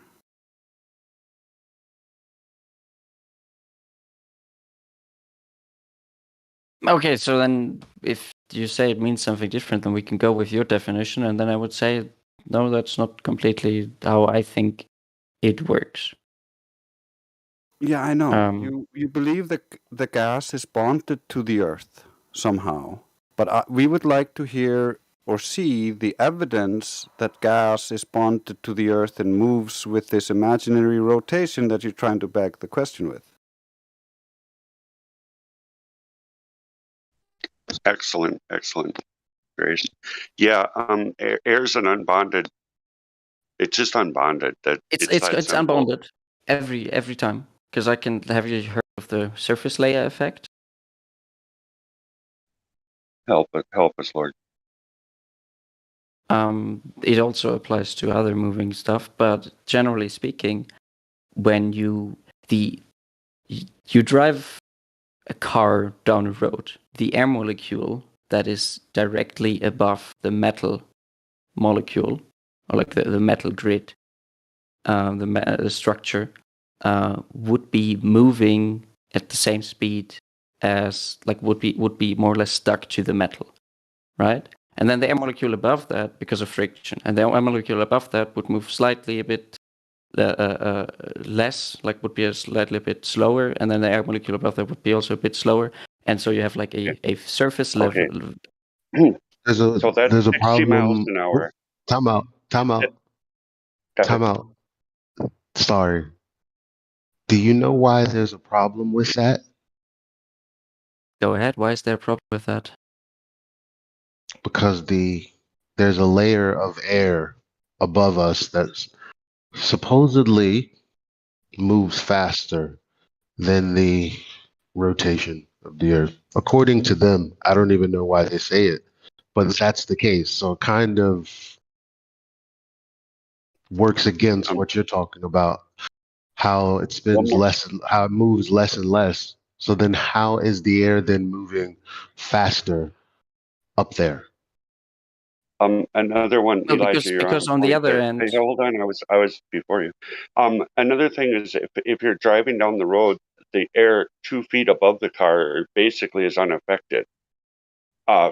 Okay, so then if you say it means something different, then we can go with your definition, and then I would say, no, that's not completely how I think it works. Yeah, I know. You believe that the gas is bonded to the Earth somehow, but we would like to hear or see the evidence that gas is bonded to the Earth and moves with this imaginary rotation that you're trying to beg the question with. Excellent, Grace. Yeah, air's an unbonded. It's just unbonded. That It's that simple. unbounded every time. Because I can. Have you heard of the surface layer effect? Help us, Lord. It also applies to other moving stuff, but generally speaking, when you drive a car down a road, the air molecule that is directly above the metal molecule, or like the metal grid, the structure, would be moving at the same speed as, like, would be more or less stuck to the metal, right? And then the air molecule above that, because of friction, and the air molecule above that would move slightly a bit less, like would be slightly a bit slower, and then the air molecule above that would be also a bit slower, and so you have like a surface level. Okay. There's So that's a 60 problem. miles an hour. Time out. Sorry. Do you know why there's a problem with that? Go ahead. Why is there a problem with that? Because there's a layer of air above us that's supposedly moves faster than the rotation of the Earth. According to them, I don't even know why they say it, but that's the case. So it kind of works against what you're talking about. How it spins less, how it moves less and less. So then, how is the air then moving faster up there? Another one, No, Elijah, you're because on on the point other there. end, Hey, hold on, I was before you. Another thing is if you're driving down the road, the air 2 feet above the car basically is unaffected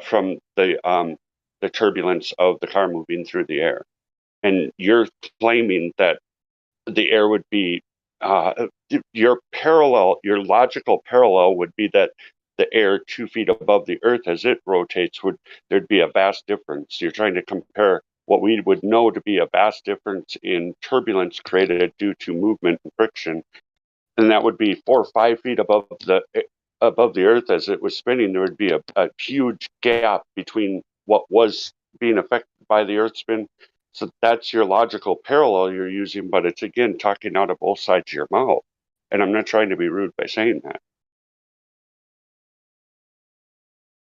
from the turbulence of the car moving through the air. And you're claiming that the air would be your logical parallel would be that the air 2 feet above the earth as it rotates there'd be a vast difference. You're trying to compare what we would know to be a vast difference in turbulence created due to movement and friction, and that would be 4 or 5 feet above the earth as it was spinning. There would be a huge gap between what was being affected by the earth spin. So that's your logical parallel you're using, but it's again talking out of both sides of your mouth. And I'm not trying to be rude by saying that.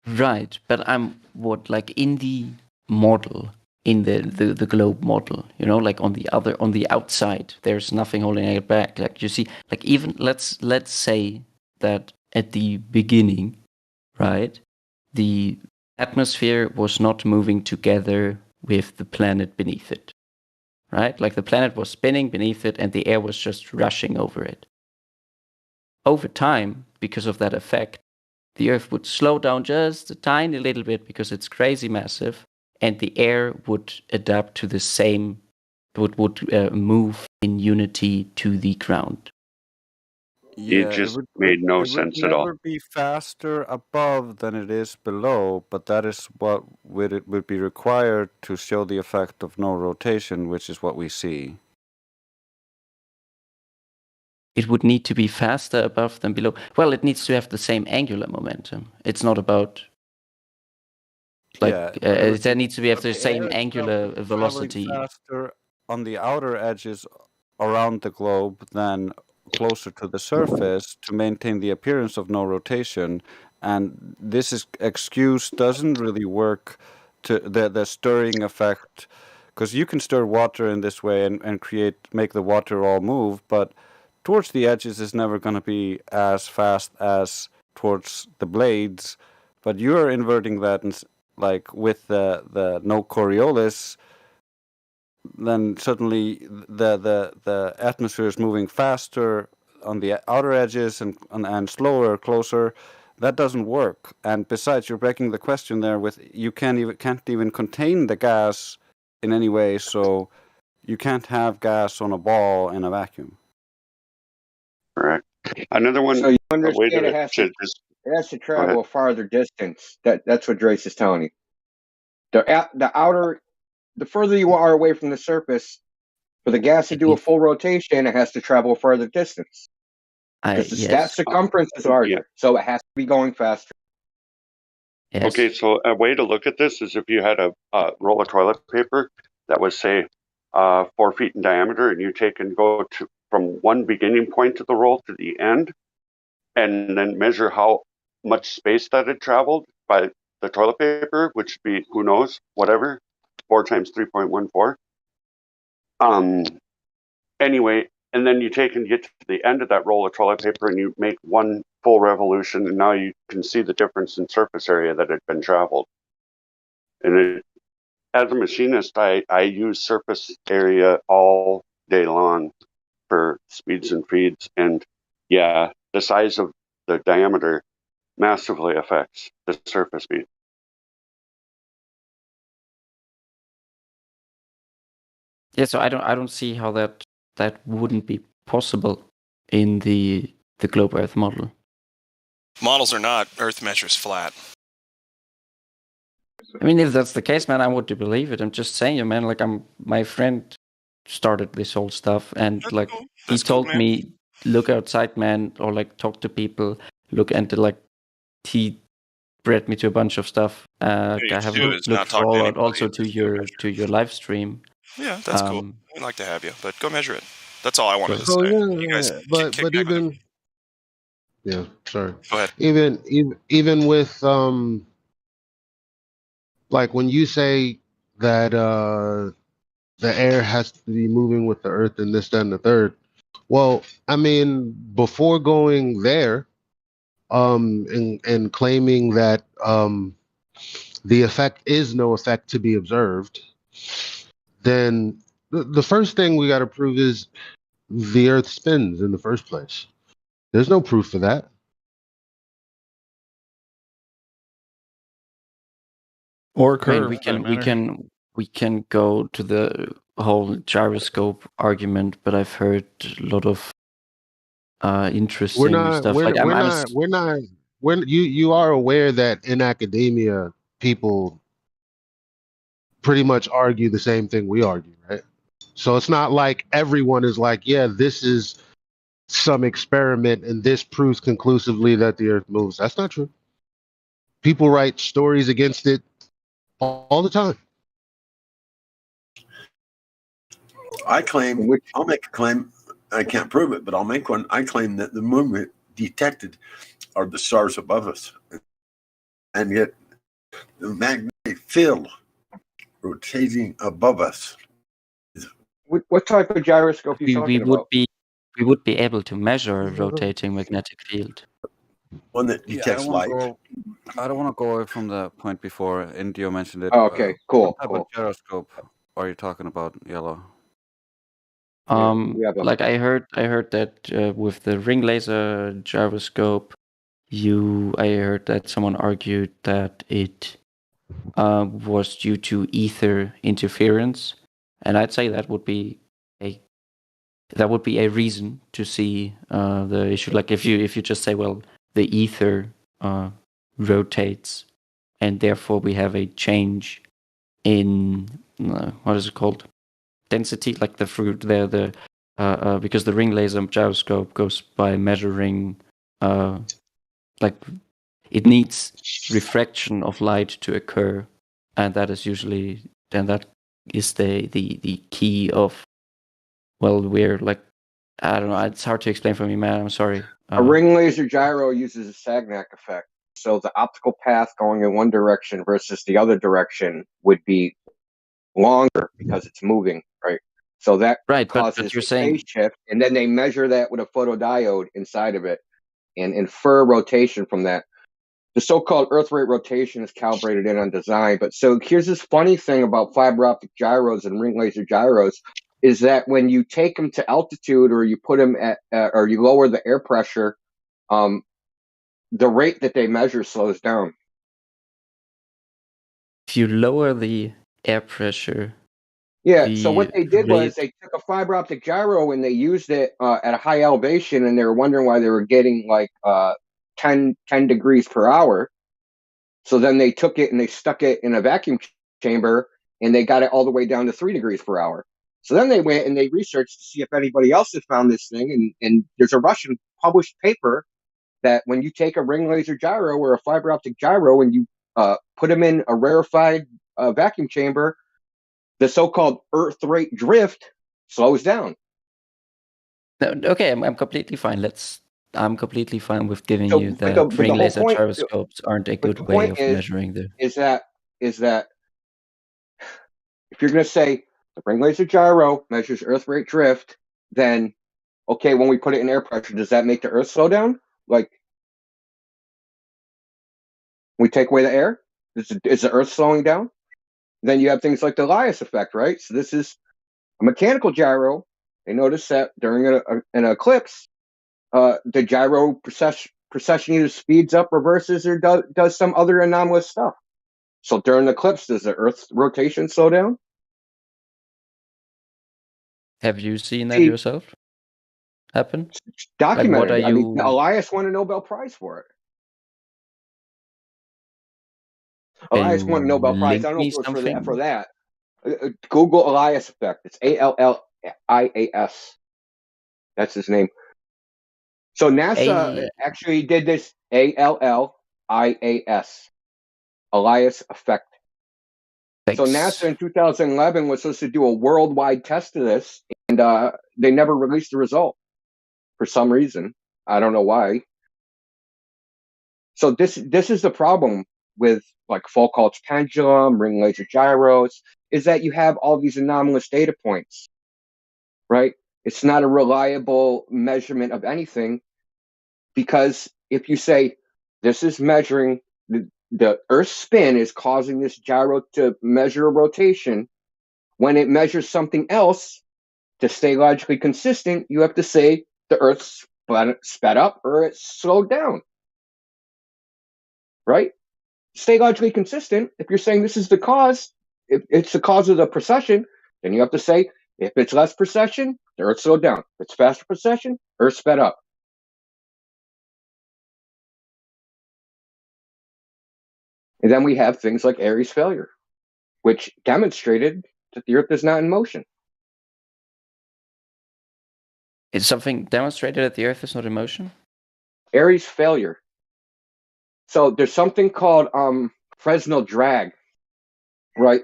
right? But I'm like in the model, in the globe model, you know, like on the outside, there's nothing holding it back. Like you see, like even let's say that at the beginning, right, the atmosphere was not moving together with the planet beneath it, right? Like the planet was spinning beneath it and the air was just rushing over it. Over time, because of that effect, the Earth would slow down just a tiny little bit because it's crazy massive, and the air would adapt to the same, would move in unity to the ground. It just made no sense at all. It would never be faster above than it is below, but that is what would be required to show the effect of no rotation, which is what we see. It would need to be faster above than below. Well, it needs to have the same angular momentum. It's not about there needs to be have the same angular velocity. Faster on the outer edges around the globe than closer to the surface to maintain the appearance of no rotation. And this excuse doesn't really work to the stirring effect, because you can stir water in this way and make the water all move, but towards the edges is never going to be as fast as towards the blades. But you're inverting that, and like with the no Coriolis, then suddenly the atmosphere is moving faster on the outer edges and slower closer. That doesn't work. And besides, you're breaking the question there with you can't even contain the gas in any way, so you can't have gas on a ball in a vacuum. Correct. Another one. So you understand it has to travel a farther distance. That's what Drace is telling you. The further you are away from the surface, for the gas to do a full rotation, it has to travel a further distance. Because the stat circumference is larger, so it has to be going faster. Yes. Okay, so a way to look at this is if you had a roll of toilet paper that was, say, 4 feet in diameter, and you take and go from one beginning point of the roll to the end, and then measure how much space that had traveled by the toilet paper, which would be, who knows, whatever, 4 times 3.14. Anyway, and then you take and get to the end of that roll of toilet paper and you make one full revolution, and now you can see the difference in surface area that had been traveled. And as a machinist, I use surface area all day long for speeds and feeds. And yeah, the size of the diameter massively affects the surface speed. Yeah, so I don't see how that wouldn't be possible in the globe Earth model. Models are not. Earth measures flat. I mean, if that's the case, man, I would believe it. I'm just saying, man. Like, my friend started this whole stuff, and like he told me, look outside, man, or like talk to people. Look, and like he bred me to a bunch of stuff. I have looked also to your live stream. Yeah, that's cool. We'd like to have you, but go measure it. That's all I wanted to say. You guys but even Go ahead. Even with Like when you say that the air has to be moving with the earth and this, that, and the third. Well, I mean, before going there, and claiming that the effect is no effect to be observed, then the first thing we got to prove is the earth spins in the first place. There's no proof for that. Or I mean, curve. we can go to the whole gyroscope argument, but I've heard a lot of interesting stuff. Like You are aware that in academia, people pretty much argue the same thing we argue, right? So it's not like everyone is like, yeah, this is some experiment and this proves conclusively that the earth moves. That's not true. People write stories against it all the time. I'll make a claim. I can't prove it, but I'll make one. I claim that the movement detected are the stars above us. And yet the magnetic field rotating above us. What type of gyroscope are you talking about? We would be able to measure a rotating magnetic field. One that detects light. I don't want to go away from the point before Indio mentioned it. Oh, okay, cool. What type of gyroscope are you talking about, Yellow? Like I heard that with the ring laser gyroscope, I heard that someone argued that it was due to ether interference, and I'd say that would be a reason to see the issue. Like if you just say, well, the ether rotates, and therefore we have a change in what is it called, density, like the fruit there, because the ring laser gyroscope goes by measuring like it needs refraction of light to occur, and that is usually the key of, well, we're like, I don't know, it's hard to explain for me, man, I'm sorry. A ring laser gyro uses a Sagnac effect, so the optical path going in one direction versus the other direction would be longer because it's moving, right? So that causes a phase shift, and then they measure that with a photodiode inside of it and infer rotation from that. The so-called Earth rate rotation is calibrated in on design. But so here's this funny thing about fiber optic gyros and ring laser gyros is that when you take them to altitude or you put them at or you lower the air pressure, the rate that they measure slows down. If you lower the air pressure. Yeah, so what they did was they took a fiber optic gyro and they used it at a high elevation, and they were wondering why they were getting like 10 degrees per hour. So then they took it and they stuck it in a vacuum chamber, and they got it all the way down to 3 degrees per hour. So then they went and they researched to see if anybody else had found this thing, and there's a Russian published paper that when you take a ring laser gyro or a fiber optic gyro and you put them in a rarefied vacuum chamber, the so-called Earth rate drift slows down. Okay, I'm completely fine. I'm completely fine with giving you that ring laser gyroscopes aren't a good way of measuring the. Is that if you're going to say the ring laser gyro measures Earth rate drift, then okay, when we put it in air pressure, does that make the Earth slow down? Like, we take away the air, is the Earth slowing down? Then you have things like the Elias effect, right? So this is a mechanical gyro. They notice that during an eclipse, the gyro precession either speeds up, reverses, or does some other anomalous stuff. So during the eclipse, does the Earth's rotation slow down? Have you seen that yourself happen? It's documented. Like, I mean, Elias won a Nobel Prize for it. Elias won a Nobel Prize. I don't know if it was for that. Google Elias effect. It's ALLIAS. That's his name. So NASA actually did this ALLIAS. Elias effect. Thanks. So NASA in 2011 was supposed to do a worldwide test of this, and they never released the result for some reason. I don't know why. So this is the problem with like Foucault's pendulum, ring laser gyros, is that you have all these anomalous data points, right? It's not a reliable measurement of anything, because if you say this is measuring the Earth's spin is causing this gyro to measure a rotation, when it measures something else, to stay logically consistent, you have to say the Earth sped up or it slowed down, right? Stay logically consistent. If you're saying this is the cause, if it's the cause of the precession, then you have to say if it's less precession, the Earth slowed down. If it's faster precession, Earth sped up. And then we have things like Airy's failure, which demonstrated that the Earth is not in motion. It's something demonstrated that the Earth is not in motion? Airy's failure. So there's something called Fresnel drag, right?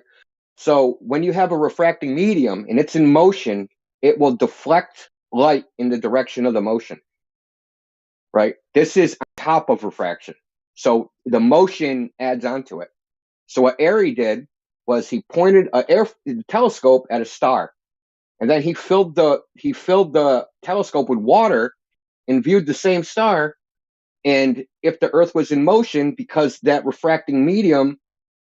So when you have a refracting medium and it's in motion, it will deflect light in the direction of the motion, right? This is on top of refraction. So the motion adds onto it. So what Airy did was he pointed a telescope at a star, and then he filled the telescope with water and viewed the same star. And if the Earth was in motion, because that refracting medium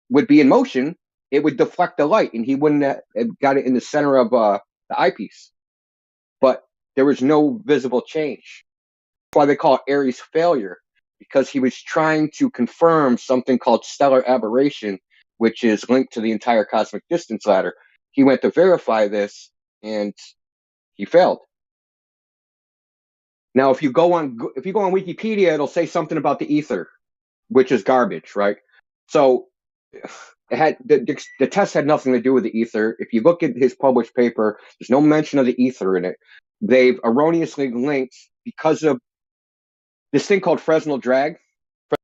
would be in motion, it would deflect the light, and he wouldn't have got it in the center of the eyepiece. But there was no visible change. That's why they call it Airy's failure, because he was trying to confirm something called stellar aberration, which is linked to the entire cosmic distance ladder. He went to verify this, and he failed. Now, if you go on Wikipedia, it'll say something about the ether, which is garbage, right? So it had the test had nothing to do with the ether. If you look at his published paper, there's no mention of the ether in it. They've erroneously linked, because of this thing called Fresnel drag.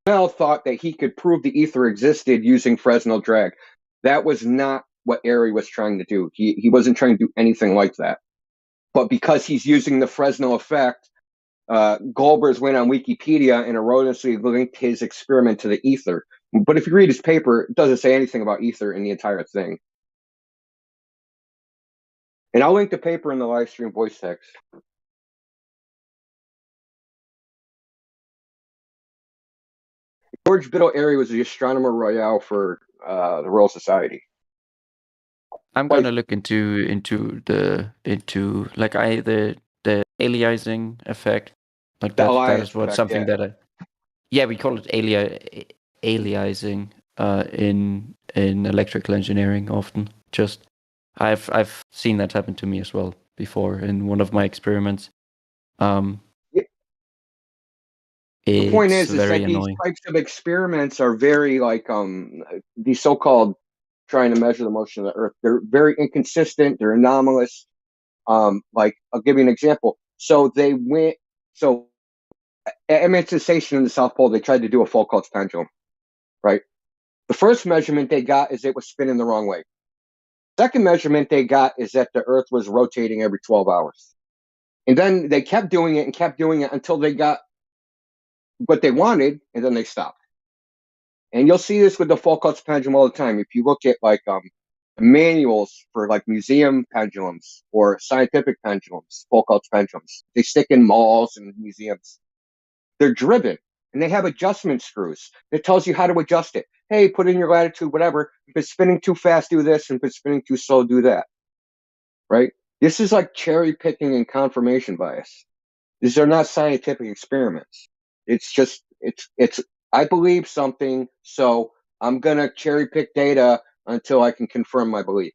Fresnel thought that he could prove the ether existed using Fresnel drag. That was not what Airy was trying to do. He wasn't trying to do anything like that. But because he's using the Fresnel effect, Goldberg went on Wikipedia and erroneously linked his experiment to the ether. But if you read his paper, it doesn't say anything about ether in the entire thing. And I'll link the paper in the live stream voice text. George Biddle Airy was the astronomer royal for the Royal Society. I'm gonna look into the aliasing effect. Like that is what something that we call it aliasing in electrical engineering often. Just I've seen that happen to me as well before in one of my experiments. The point is that annoying. These types of experiments are very these so-called trying to measure the motion of the Earth. They're very inconsistent. They're anomalous. I'll give you an example. So at Edmonton Station in the South Pole, they tried to do a Foucault's pendulum, right? The first measurement they got is it was spinning the wrong way. Second measurement they got is that the Earth was rotating every 12 hours. And then they kept doing it until they got what they wanted, and then they stopped. And you'll see this with the Foucault's pendulum all the time. If you look at manuals for museum pendulums or scientific pendulums, Foucault's pendulums, they stick in malls and museums. They're driven, and they have adjustment screws. It tells you how to adjust it. Hey, put in your latitude, whatever. If it's spinning too fast, do this. And if it's spinning too slow, do that. Right? This is like cherry picking and confirmation bias. These are not scientific experiments. It's just, I believe something, so I'm going to cherry pick data until I can confirm my belief.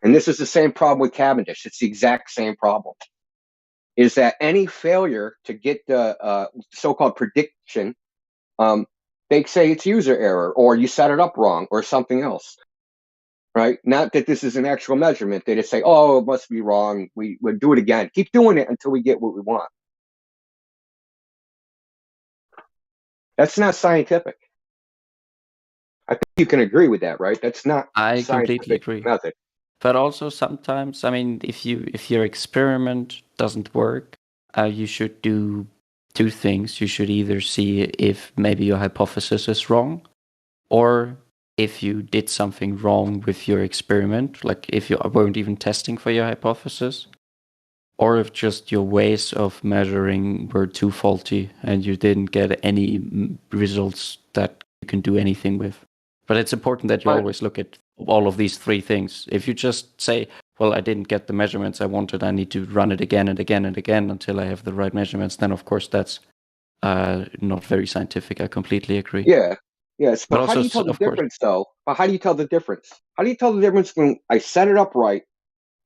And this is the same problem with Cavendish. It's the exact same problem. Is that any failure to get the so-called prediction, they say it's user error, or you set it up wrong, or something else, right? Not that this is an actual measurement. They just say, oh, it must be wrong. We'll do it again. Keep doing it until we get what we want. That's not scientific. I think you can agree with that, right? That's not I completely agree. Method. But also sometimes, I mean, if your experiment doesn't work, you should do two things. You should either see if maybe your hypothesis is wrong, or if you did something wrong with your experiment, like if you weren't even testing for your hypothesis, or if just your ways of measuring were too faulty and you didn't get any results that you can do anything with. But it's important that you always look at all of these three things. If you just say, well, I didn't get the measurements I wanted, I need to run it again and again and again until I have the right measurements, then of course that's not very scientific. I completely agree. Yeah. Yes, but But how do also, you tell the of course, difference, though? How do you tell the difference? How do you tell the difference when I set it up right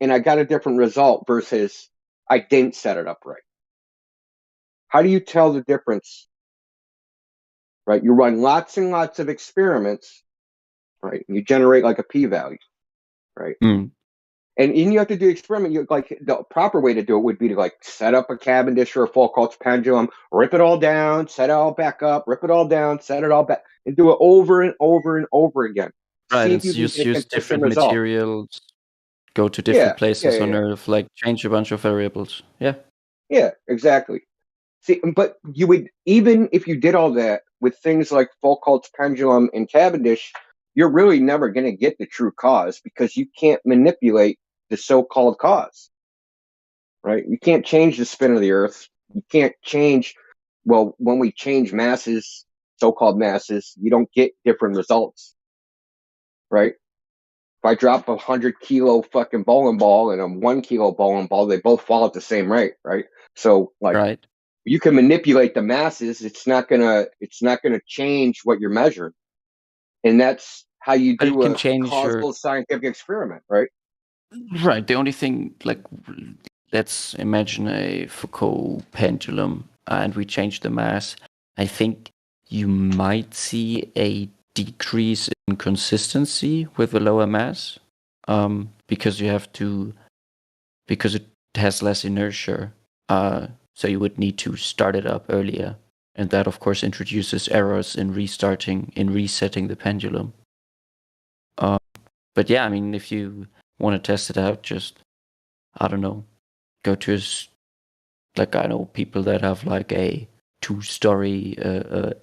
and I got a different result versus I didn't set it up right? How do you tell the difference? Right? You run lots and lots of experiments, right? And you generate like a p-value, right? And you have to do experiment. You like the proper way to do it would be to like set up a Cavendish or a Foucault's pendulum, rip it all down, set it all back up, rip it all down, set it all back, and do it over and over and over again. right, See and if you can use get a consistent different result. materials, go to different places on yeah. Earth, like change a bunch of variables. Yeah. Yeah, exactly. See, but you would, even if you did all that with things like Foucault's pendulum and Cavendish, you're really never going to get the true cause because you can't manipulate the so-called cause, right? You can't change the spin of the Earth. You can't change, well, when we change masses, so-called masses, you don't get different results, right? If I drop 100-kilo fucking bowling ball and a 1-kilo bowling ball, they both fall at the same rate, right? So, like, you can manipulate the masses. It's not gonna change what you're measuring, and that's how you But it do can a change causal scientific experiment, right? Right. The only thing, like, let's imagine a Foucault pendulum and we change the mass. I think you might see a decrease in consistency with the lower mass, because because it has less inertia. So you would need to start it up earlier, and that of course introduces errors in resetting the pendulum. But yeah, I mean, if you want to test it out, just, I don't know, go to like, I know people that have like a 2-story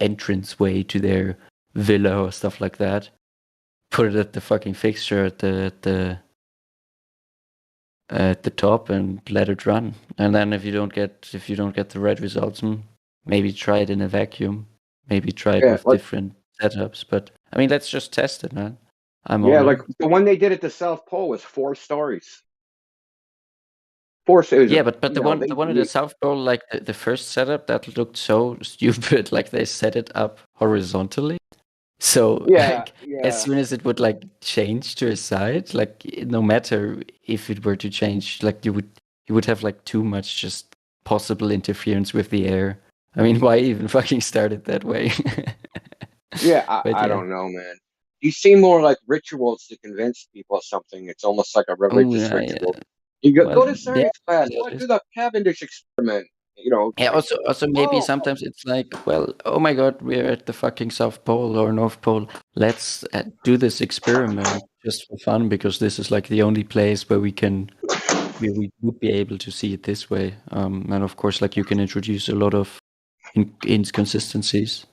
entrance way to their villa or stuff like that. Put it at the fucking fixture at the top and let it run. And then if you don't get the right results, maybe try it in a vacuum. Maybe try it with different setups. But I mean, let's just test it, man. Like the one they did at the South Pole was 4 stories. 4 stories. Yeah, but the one at the South Pole, like the first setup, that looked so stupid. Like they set it up horizontally. So like, as soon as it would like change to a side, like no matter if it were to change, like you would have like too much just possible interference with the air. I mean, why even fucking start it that way? I don't know, man. You seem more like rituals to convince people of something. It's almost like a religious ritual. You go to science class, go do the Cavendish experiment. You know. Yeah. Also, maybe sometimes it's like, well, oh my God, we're at the fucking South Pole or North Pole. Let's do this experiment just for fun because this is like the only place where we would be able to see it this way. And of course, like you can introduce a lot of inconsistencies.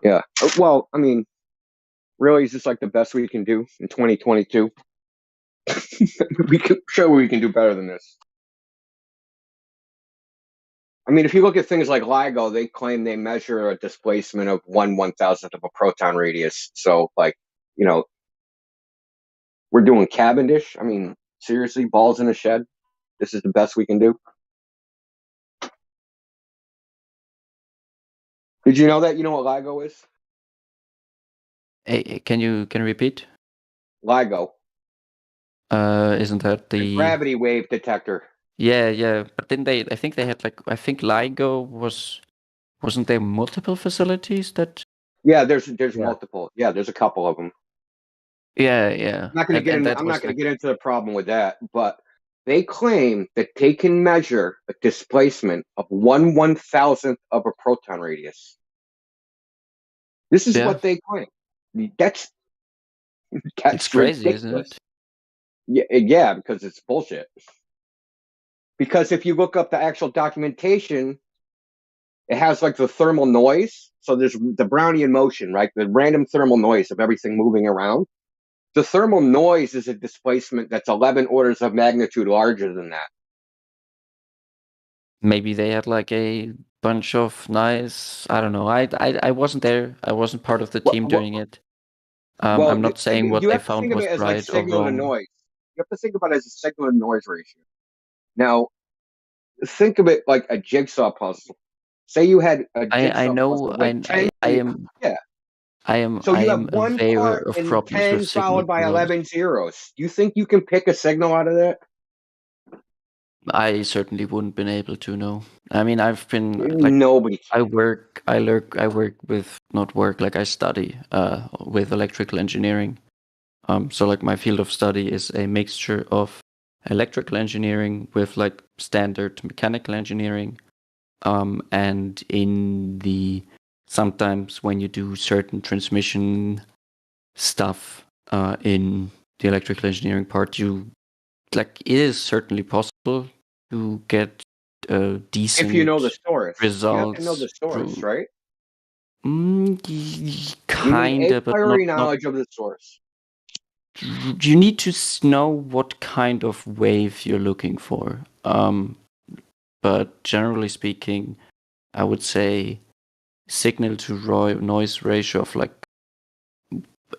Yeah. Well, I mean, really, is this like the best we can do in 2022? We can show we can do better than this. I mean, if you look at things like LIGO, they claim they measure a displacement of 1/1000th of a proton radius. So, like, you know, we're doing Cavendish. I mean, seriously, balls in a shed. This is the best we can do. Did you know that? You know what LIGO is? Hey, can you repeat? LIGO. Isn't that the gravity wave detector? Yeah. But then I think they had like, I think LIGO wasn't there multiple facilities that? Yeah, there's multiple. Yeah, there's a couple of them. Yeah. I'm not going to get into the problem with that, but they claim that they can measure a displacement of 1/1000th of a proton radius. This is what they claim. That's it's crazy, ridiculous. isn't it? Yeah, because it's bullshit. Because if you look up the actual documentation, it has like the thermal noise. So there's the Brownian motion, right? The random thermal noise of everything moving around. The thermal noise is a displacement that's 11 orders of magnitude larger than that. Maybe they had like a bunch of nice. I don't know. I wasn't there. I wasn't part of the team doing it. I'm not saying what you they have to found think of was it as like right or signal to wrong. noise. You have to think about it as a signal to noise ratio. Now, think of it like a jigsaw puzzle. Say you had a jigsaw I know. puzzle with 10. I am. Yeah. I am. So I you am have one aware part of and problems 10 with signal followed by to noise. 11 zeros. You think you can pick a signal out of that? I certainly wouldn't been able to know. I mean, I've been like nobody. I work with not work like I study with electrical engineering. So like my field of study is a mixture of electrical engineering with like standard mechanical engineering. And in the sometimes when you do certain transmission stuff in the electrical engineering part, you like it is certainly possible to get decent If you know the source. results. You have to know the source, right? Kinda, you need a but priori not. knowledge of the source. You need to know what kind of wave you're looking for. But generally speaking, I would say signal to noise ratio of like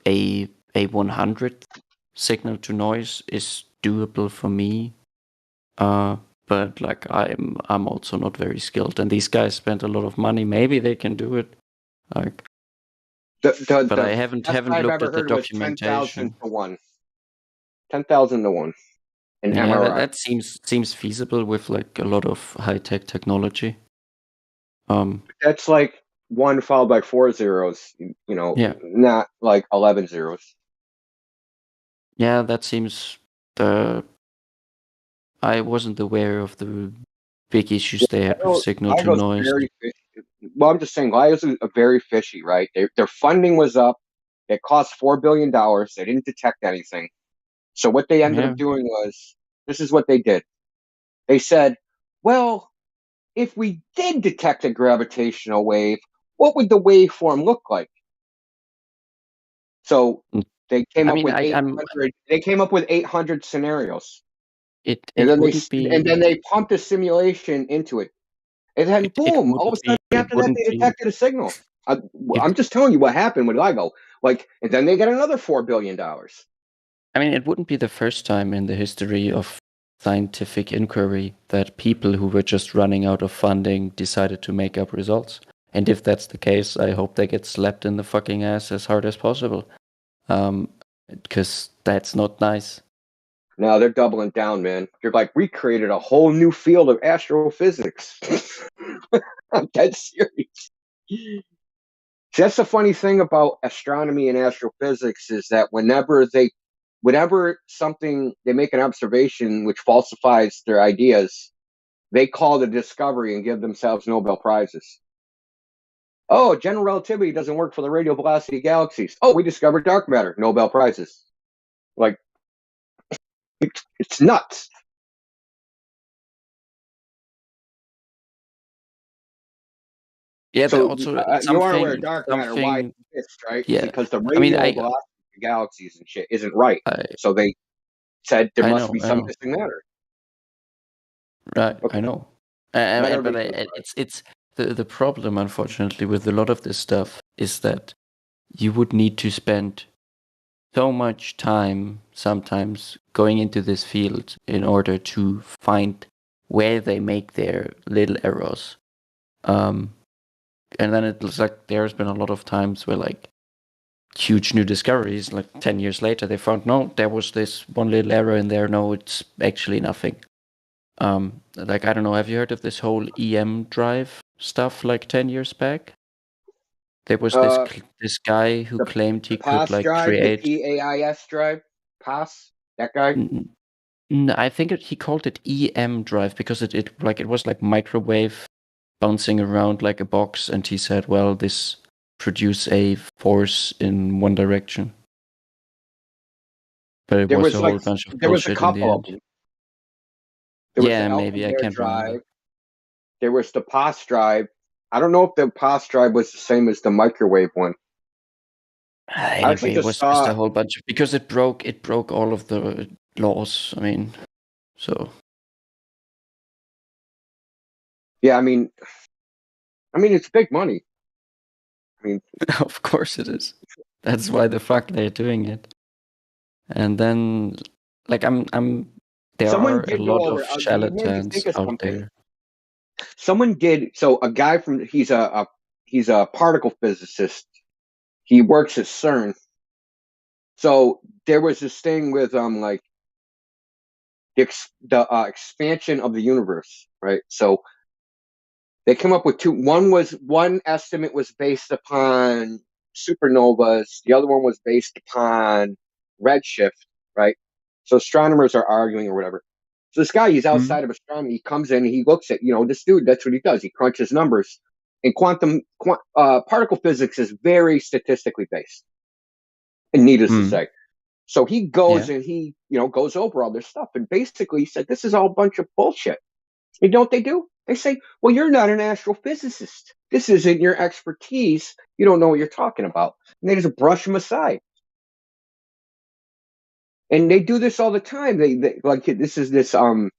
a 100 signal to noise is doable for me. But like I'm also not very skilled, and these guys spent a lot of money. Maybe they can do it. Like, but I haven't best I've looked ever at the heard was 10,000 documentation. to 1. 10,000 to 1. An Yeah, MRI. that seems feasible with like a lot of high tech technology. That's like 1 followed by 4 zeros. You know, Yeah. not like 11 zeros. Yeah, that seems. I wasn't aware of the big issues they had with signal to LIGO's noise. very fishy. Well, I'm just saying, LIGO's a very fishy, right? Their funding was up. It cost $4 billion. They didn't detect anything. So what they ended up doing was, this is what they did. They said, well, if we did detect a gravitational wave, what would the waveform look like? So they came up with 800. They came up with 800 scenarios. And then they pumped a simulation into it. And then boom, all of a sudden after that they detected a signal. I'm just telling you what happened with LIGO. Like, and then they got another $4 billion. I mean, it wouldn't be the first time in the history of scientific inquiry that people who were just running out of funding decided to make up results. And if that's the case, I hope they get slapped in the fucking ass as hard as possible. Because that's not nice. No, they're doubling down, man. They're like, we created a whole new field of astrophysics. I'm dead serious. See, that's the funny thing about astronomy and astrophysics is that whenever they make an observation which falsifies their ideas, they call the discovery and give themselves Nobel Prizes. Oh, general relativity doesn't work for the radial velocity of galaxies. Oh, we discovered dark matter. Nobel Prizes. Like, it's nuts. Yeah, so also you are aware of dark matter, why it exists, right? Yeah. Because the I mean, radial velocity of galaxies and shit isn't right. So they said there must be some missing matter. Right, I know. But it's the problem, unfortunately, with a lot of this stuff is that you would need to spend so much time sometimes going into this field in order to find where they make their little errors. And then it's like there's been a lot of times where like huge new discoveries, like 10 years later, they found no, there was this one little error in there. No, it's actually nothing. Like I don't know, have you heard of this whole EM drive stuff like 10 years back? There was this guy who claimed he could like create the PAIS drive. PAS, that guy. I think he called it EM drive because it was like microwave bouncing around like a box, and he said, well, this produce a force in one direction. But it was a whole bunch of bullshit in the end. There was Yeah, the maybe I Alpha can't remember. drive. There was the POS drive. I don't know if the POS drive was the same as the microwave one. I actually Anyway, it just was just saw. a whole bunch because it broke all of the laws. I mean, so Yeah, I mean, it's big money. I mean, of course it is. That's why the fuck they're doing it. And then, like, there someone are a did go lot over. of You made me charlatans think of out something. there. Someone did. So a guy from he's a particle physicist. He works at CERN. So there was this thing with like the expansion of the universe, right? So they came up with two. One estimate was based upon supernovas. The other one was based upon redshift, right? So astronomers are arguing or whatever. So this guy, he's outside of astronomy. He comes in, he looks at, this dude, that's what he does. He crunches numbers. And particle physics is very statistically based, and needless to say. So he goes and he, goes over all this stuff. And basically he said, this is all a bunch of bullshit. You know what they do? They say, well, you're not an astrophysicist. This isn't your expertise. You don't know what you're talking about. And they just brush him aside. And they do this all the time. They like, this is this, what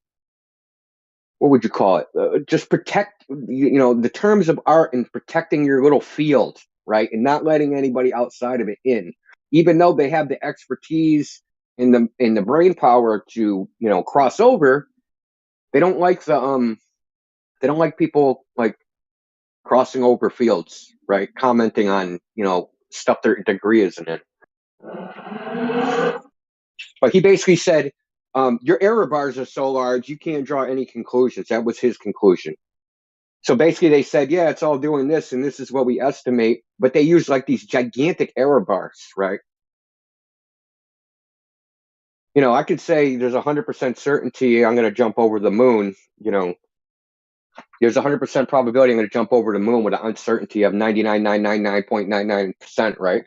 would you call it? Just protect, the terms of art and protecting your little field, right? And not letting anybody outside of it in, even though they have the expertise and the brain power to, cross over. They don't like they don't like people like crossing over fields, right? Commenting on, stuff their degree isn't in. But he basically said, your error bars are so large, you can't draw any conclusions. That was his conclusion. So basically they said, yeah, it's all doing this, and this is what we estimate. But they use like these gigantic error bars, right? I could say there's 100% certainty I'm going to jump over the moon, there's 100% probability I'm going to jump over the moon with an uncertainty of 99.99%, right?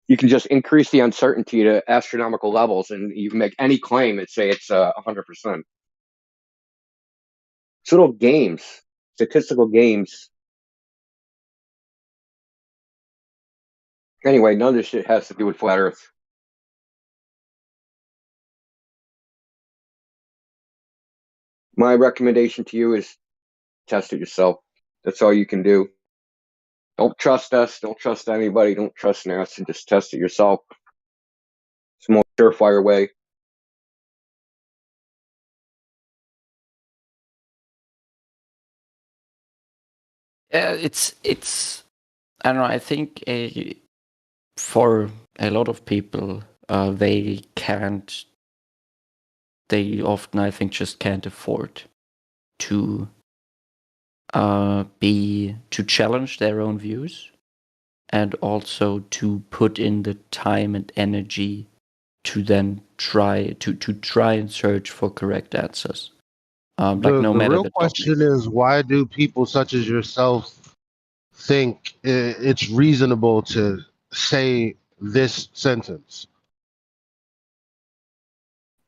You can just increase the uncertainty to astronomical levels, and you can make any claim and say it's 100%. It's little games, statistical games. Anyway, none of this shit has to do with flat Earth. My recommendation to you is test it yourself. That's all you can do. Don't trust us. Don't trust anybody. Don't trust NASA. Just test it yourself. It's the most surefire way. It's I don't know. I think for a lot of people, they often, I think, just can't afford to to challenge their own views, and also to put in the time and energy to then try and search for correct answers. Like no The matter real the topic. question is, why do people such as yourself think it's reasonable to say this sentence?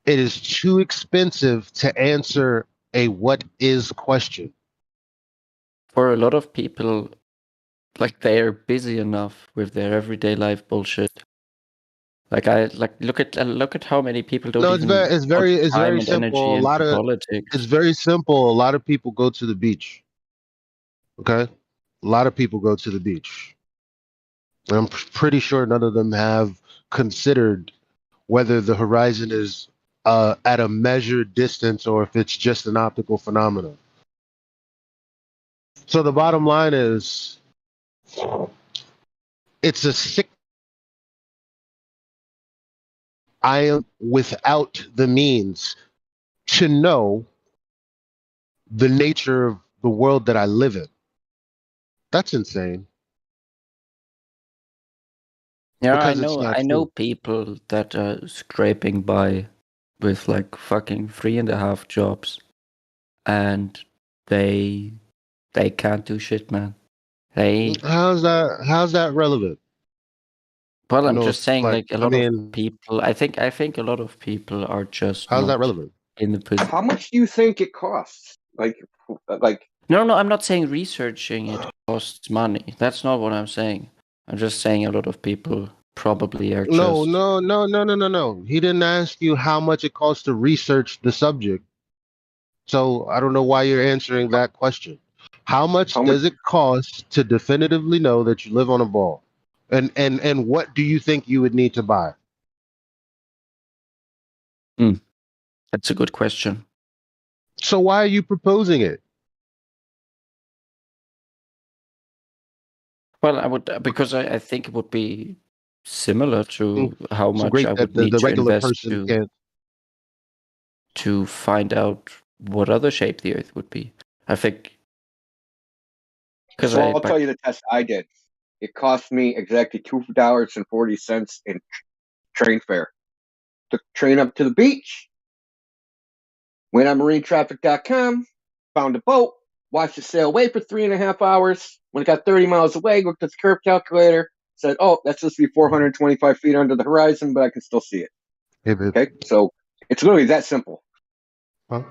It is too expensive to answer a what is question. For a lot of people, like, they're busy enough with their everyday life bullshit. Like look at how many people don't No, even it's put time very and energy simple. into politics. It's very simple. A lot of people go to the beach. Okay, a lot of people go to the beach. I'm pretty sure none of them have considered whether the horizon is at a measured distance or if it's just an optical phenomenon. So the bottom line is, it's a sick. I am without the means to know the nature of the world that I live in. That's insane. Yeah, Because it's not I know true. people that are scraping by with like fucking 3.5 jobs, and they can't do shit, man. How's that relevant? Well, I'm No, just saying, like, like a I lot mean, of people. I think a lot of people are just how's that not relevant? in the position. How much do you think it costs? Like, No, I'm not saying researching it costs money. That's not what I'm saying. I'm just saying a lot of people probably are No, just. no. He didn't ask you how much it costs to research the subject. So I don't know why you're answering that question. How much does it cost to definitively know that you live on a ball? And what do you think you would need to buy? That's a good question. So why are you proposing it? Well, I would because I think it would be similar to how So much great I that would need the to regular invest person can't. to find out what other shape the Earth would be. I think because so I'll tell you the test I did. It cost me exactly $2.40 in train fare. Took the train up to the beach. Went on marinetraffic.com, found a boat, watched it sail away for 3.5 hours. When it got 30 miles away, looked at the curve calculator, said, "Oh, that's supposed to be 425 feet under the horizon, but I can still see it." Okay, so it's literally that simple. I'll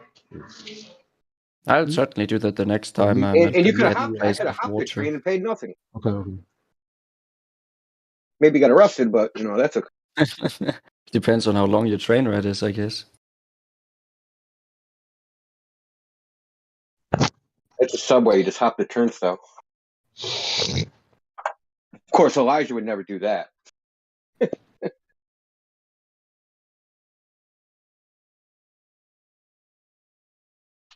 certainly do that the next time I'm And you at could a have place hopped with the water. train and paid nothing. Okay. Maybe got arrested, but that's okay. Depends on how long your train ride is, I guess. It's a subway. You just hop the turnstile. Of course, Elijah would never do that.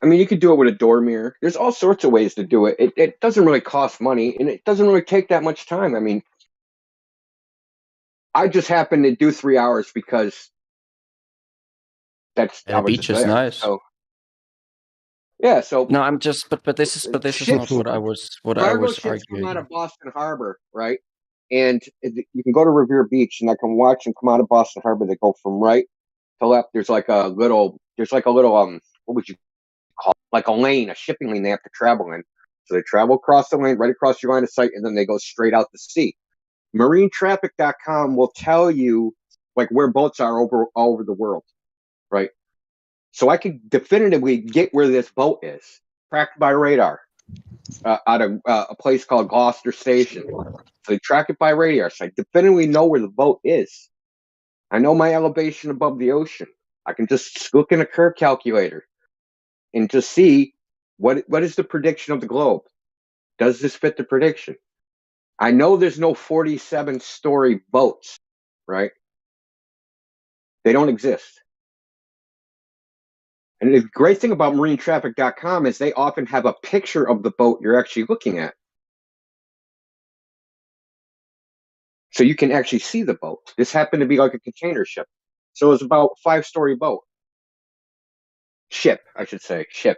I mean, you could do it with a door mirror. There's all sorts of ways to do it. It doesn't really cost money, and it doesn't really take that much time. I mean, I just happened to do 3 hours because I The was beach just is there. nice. So yeah, so No, I'm just, but this is not what I was cargo ships come arguing. out of Boston Harbor, right? And you can go to Revere Beach, and I can watch them come out of Boston Harbor. They go from right to left. There's like a little what would you call it? Like a lane, a shipping lane they have to travel in. So they travel across the lane, right across your line of sight, and then they go straight out to sea. Marinetraffic.com will tell you like where boats are all over the world, right? So I can definitively get where this boat is, tracked by radar, out of a place called Gloucester Station. So they track it by radar. So I definitively know where the boat is. I know my elevation above the ocean. I can just look in a curve calculator and just see what is the prediction of the globe. Does this fit the prediction? I know there's no 47-story boats, right? They don't exist. And the great thing about marinetraffic.com is they often have a picture of the boat you're actually looking at. So you can actually see the boat. This happened to be like a container ship. So it was about a 5-story boat. Ship, I should say. Ship.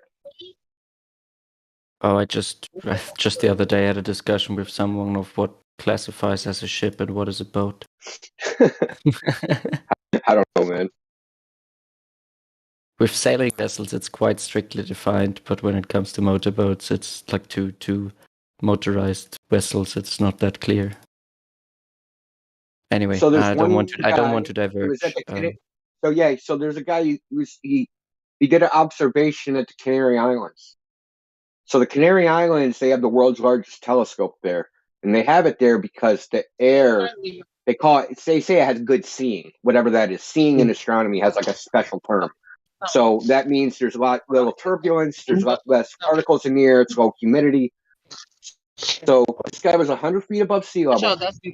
Oh, I just the other day had a discussion with someone of what classifies as a ship and what is a boat. I don't know, man. With sailing vessels, it's quite strictly defined, but when it comes to motorboats, it's like two motorized vessels. It's not that clear. Anyway, So there's I don't want to diverge. So there's a guy he did an observation at the Canary Islands. So the Canary Islands, they have the world's largest telescope there, and they have it there because the air, they call it, they say it has good seeing, whatever that is. Seeing in astronomy has like a special term. So that means there's a lot little turbulence, there's a lot less particles in the air, it's low humidity. So this guy was 100 feet above sea level. He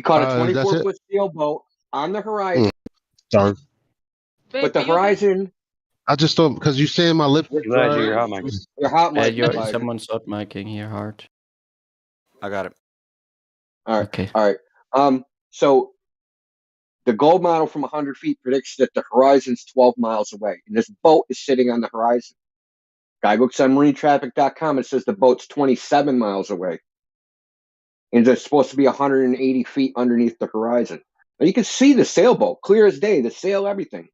caught a 24-foot sailboat on the horizon. Sorry. But the horizon. I just don't, because you're saying my lips. You're hot mic. Someone's hot micing here hard. I got it. All right. Okay. All right. So the gold model from 100 feet predicts that the horizon's 12 miles away, and this boat is sitting on the horizon. Guy looks on marinetraffic.com and says the boat's 27 miles away, and it's supposed to be 180 feet underneath the horizon. Now you can see the sailboat clear as day, the sail, everything.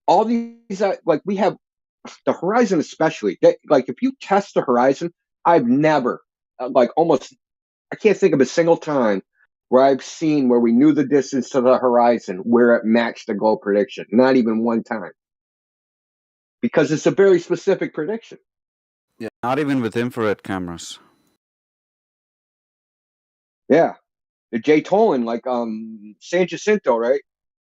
All these like we have the horizon, especially. Like if you test the horizon, I've never, almost I can't think of a single time where I've seen where we knew the distance to the horizon where it matched the goal prediction. Not even one time. Because it's a very specific prediction. Yeah, not even with infrared cameras. Yeah. The Jay Tolan, like San Jacinto, right?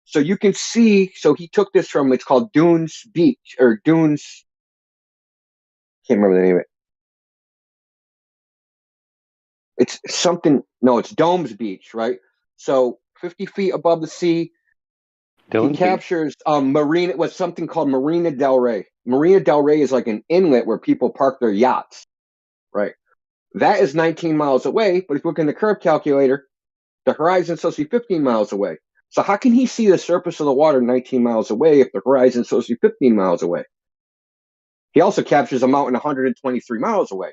So you can see, so he took this from, it's called Dunes Beach, or Dunes, can't remember the name of it. It's something, no, it's Domes Beach, right? So 50 feet above the sea, he captures Marina, was something called Marina Del Rey. Marina Del Rey is like an inlet where people park their yachts, right? That is 19 miles away, but if you look in the curve calculator, the horizon's supposed to be 15 miles away. So how can he see the surface of the water 19 miles away if the horizon's supposed to be 15 miles away? He also captures a mountain 123 miles away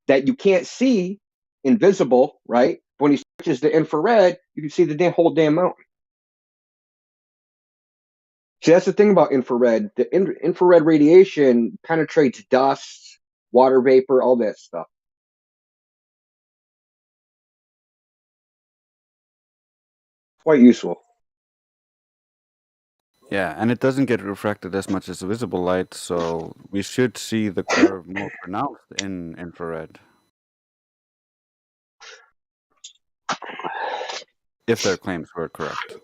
that you can't see, invisible, right? When he switches to infrared, you can see the whole damn mountain. See, that's the thing about infrared. The infrared radiation penetrates dust, water vapor, all that stuff. Quite useful. Yeah, and it doesn't get refracted as much as visible light, so we should see the curve more pronounced in infrared. If their claims were correct.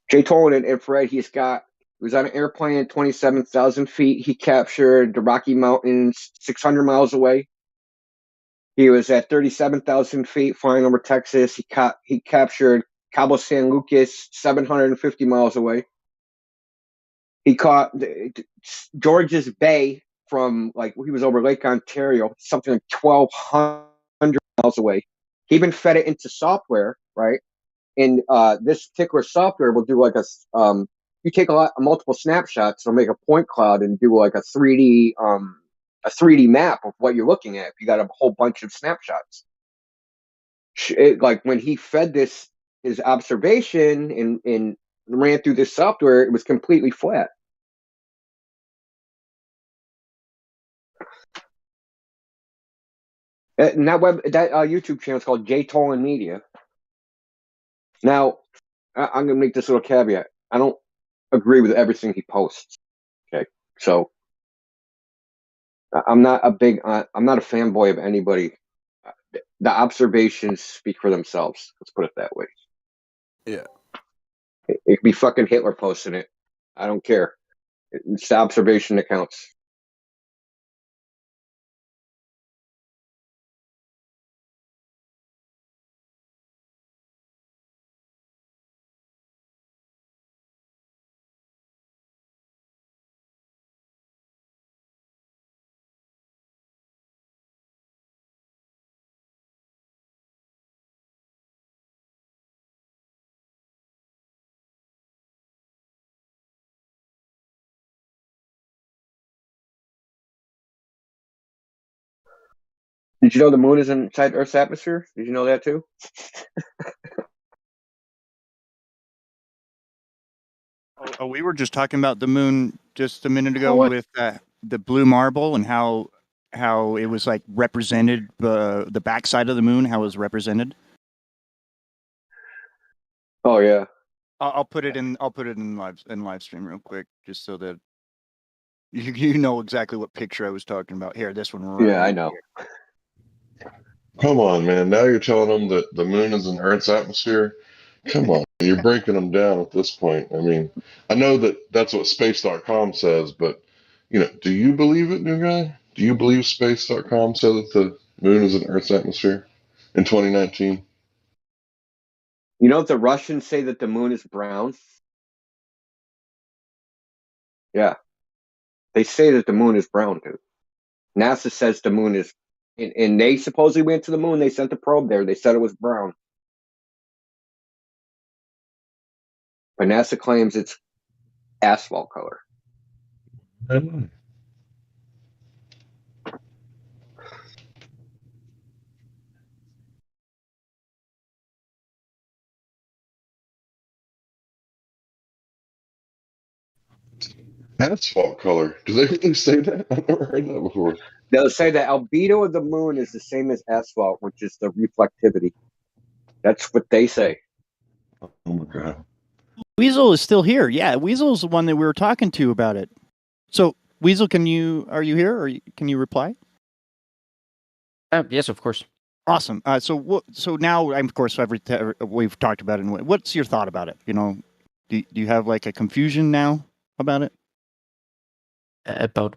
Jay Tolan in infrared, he was on an airplane at 27,000 feet. He captured the Rocky Mountains 600 miles away. He was at 37,000 feet flying over Texas. He captured Cabo San Lucas 750 miles away. He caught George's Bay from, like, he was over Lake Ontario, something like 1,200 miles away. He even fed it into software, right? And this particular software will do like you take multiple snapshots, it'll make a point cloud and do like a 3D map of what you're looking at. If you got a whole bunch of snapshots, like when he fed this his observation and ran through this software, it was completely flat. And that YouTube channel is called Jay Tolan Media. Now, I'm gonna make this little caveat. I don't agree with everything he posts. Okay, so I'm not a fanboy of anybody. The observations speak for themselves. Let's put it that way. Yeah. It could be fucking Hitler posting it. I don't care. It's the observation that counts. Did you know the moon is inside Earth's atmosphere? Did you know that too? Oh, we were just talking about the moon just a minute ago with the blue marble and how it was like represented, the backside of the moon, how it was represented. Oh yeah. I'll put it in live stream real quick, just so that you know exactly what picture I was talking about. Here, this one. Right Yeah, I know. Here. Come on, man. Now you're telling them that the moon is in Earth's atmosphere? Come on. You're breaking them down at this point. I mean, I know that that's what space.com says, but, do you believe it, new guy? Do you believe space.com said that the moon is in Earth's atmosphere in 2019? You know, the Russians say that the moon is brown. Yeah. They say that the moon is brown, dude. NASA says the moon is, and they supposedly went to the moon. They sent a probe there. They said it was brown. But NASA claims it's asphalt color. Asphalt color. Do they really say that? I've never heard that before. They'll say the albedo of the moon is the same as asphalt, which is the reflectivity. That's what they say. Oh my god. Weasel is still here. Yeah, Weasel is the one that we were talking to about it. So, Weasel, are you here, or can you reply? Yes, of course. Awesome. So now, of course, we've talked about it. What's your thought about it? Do you have like a confusion now about it? About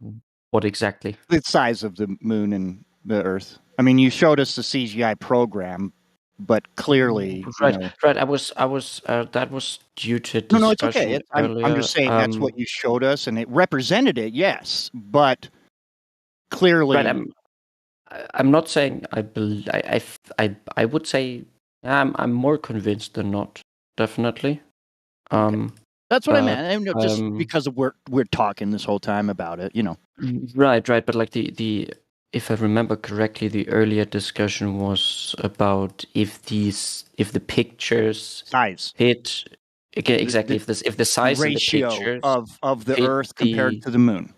what exactly? The size of the moon and the Earth. I mean, you showed us the CGI program, but clearly, right. I was. That was due to discussion. No, it's okay. I'm just saying that's what you showed us, and it represented it. Yes, but clearly, Right, I'm not saying I would say I'm more convinced than not. Definitely. That's what I meant. Just because we're talking this whole time about it, Right. But like the if I remember correctly, the earlier discussion was about if the pictures size fit. Okay, exactly. If the size ratio of the pictures of the Earth compared to the moon.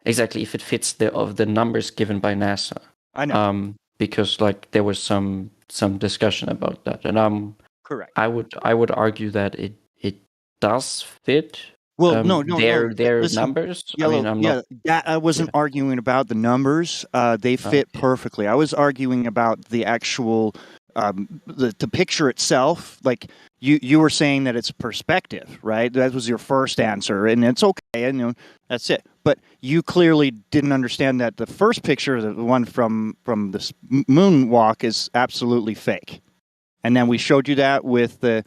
Exactly, if it fits of the numbers given by NASA. I know. Because like there was some discussion about that, and correct. I would argue that it does fit. Well, no. Their Listen, numbers. Yellow, I mean, I wasn't arguing about the numbers. They fit perfectly. I was arguing about the actual the picture itself. Like you were saying that it's perspective, right? That was your first answer, and it's okay, and that's it. But you clearly didn't understand that the first picture, the one from the moonwalk, is absolutely fake. And then we showed you that with the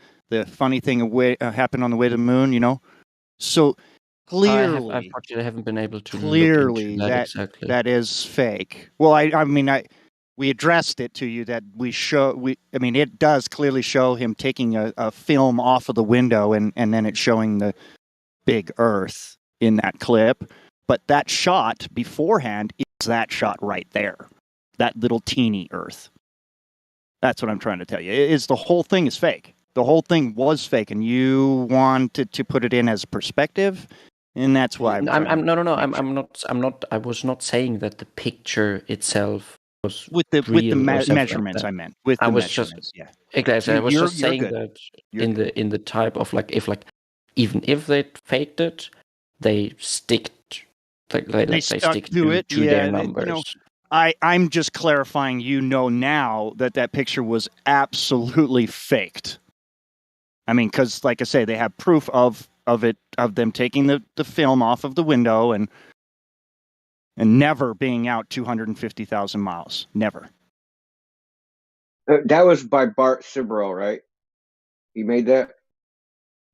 funny thing happened on the way to the moon, So clearly, I unfortunately haven't been able to clearly look into that exactly. That is fake. Well, I mean, we addressed it to you that it does clearly show him taking a film off of the window and then it's showing the big Earth in that clip. But that shot beforehand is that shot right there, that little teeny Earth. That's what I'm trying to tell you. The whole thing is fake. The whole thing was fake, and you wanted to put it in as perspective, and that's why No. I was not saying that the picture itself was with the measurements. Like I meant with the measurements. Yeah, exactly. I was just saying that in the type of even if they faked it, they stick they stick to their numbers. I'm just clarifying. Now that picture was absolutely faked. I mean, because like I say, they have proof of them taking the film off of the window and never being out 250,000 miles. Never. That was by Bart Sibro, right? He made that.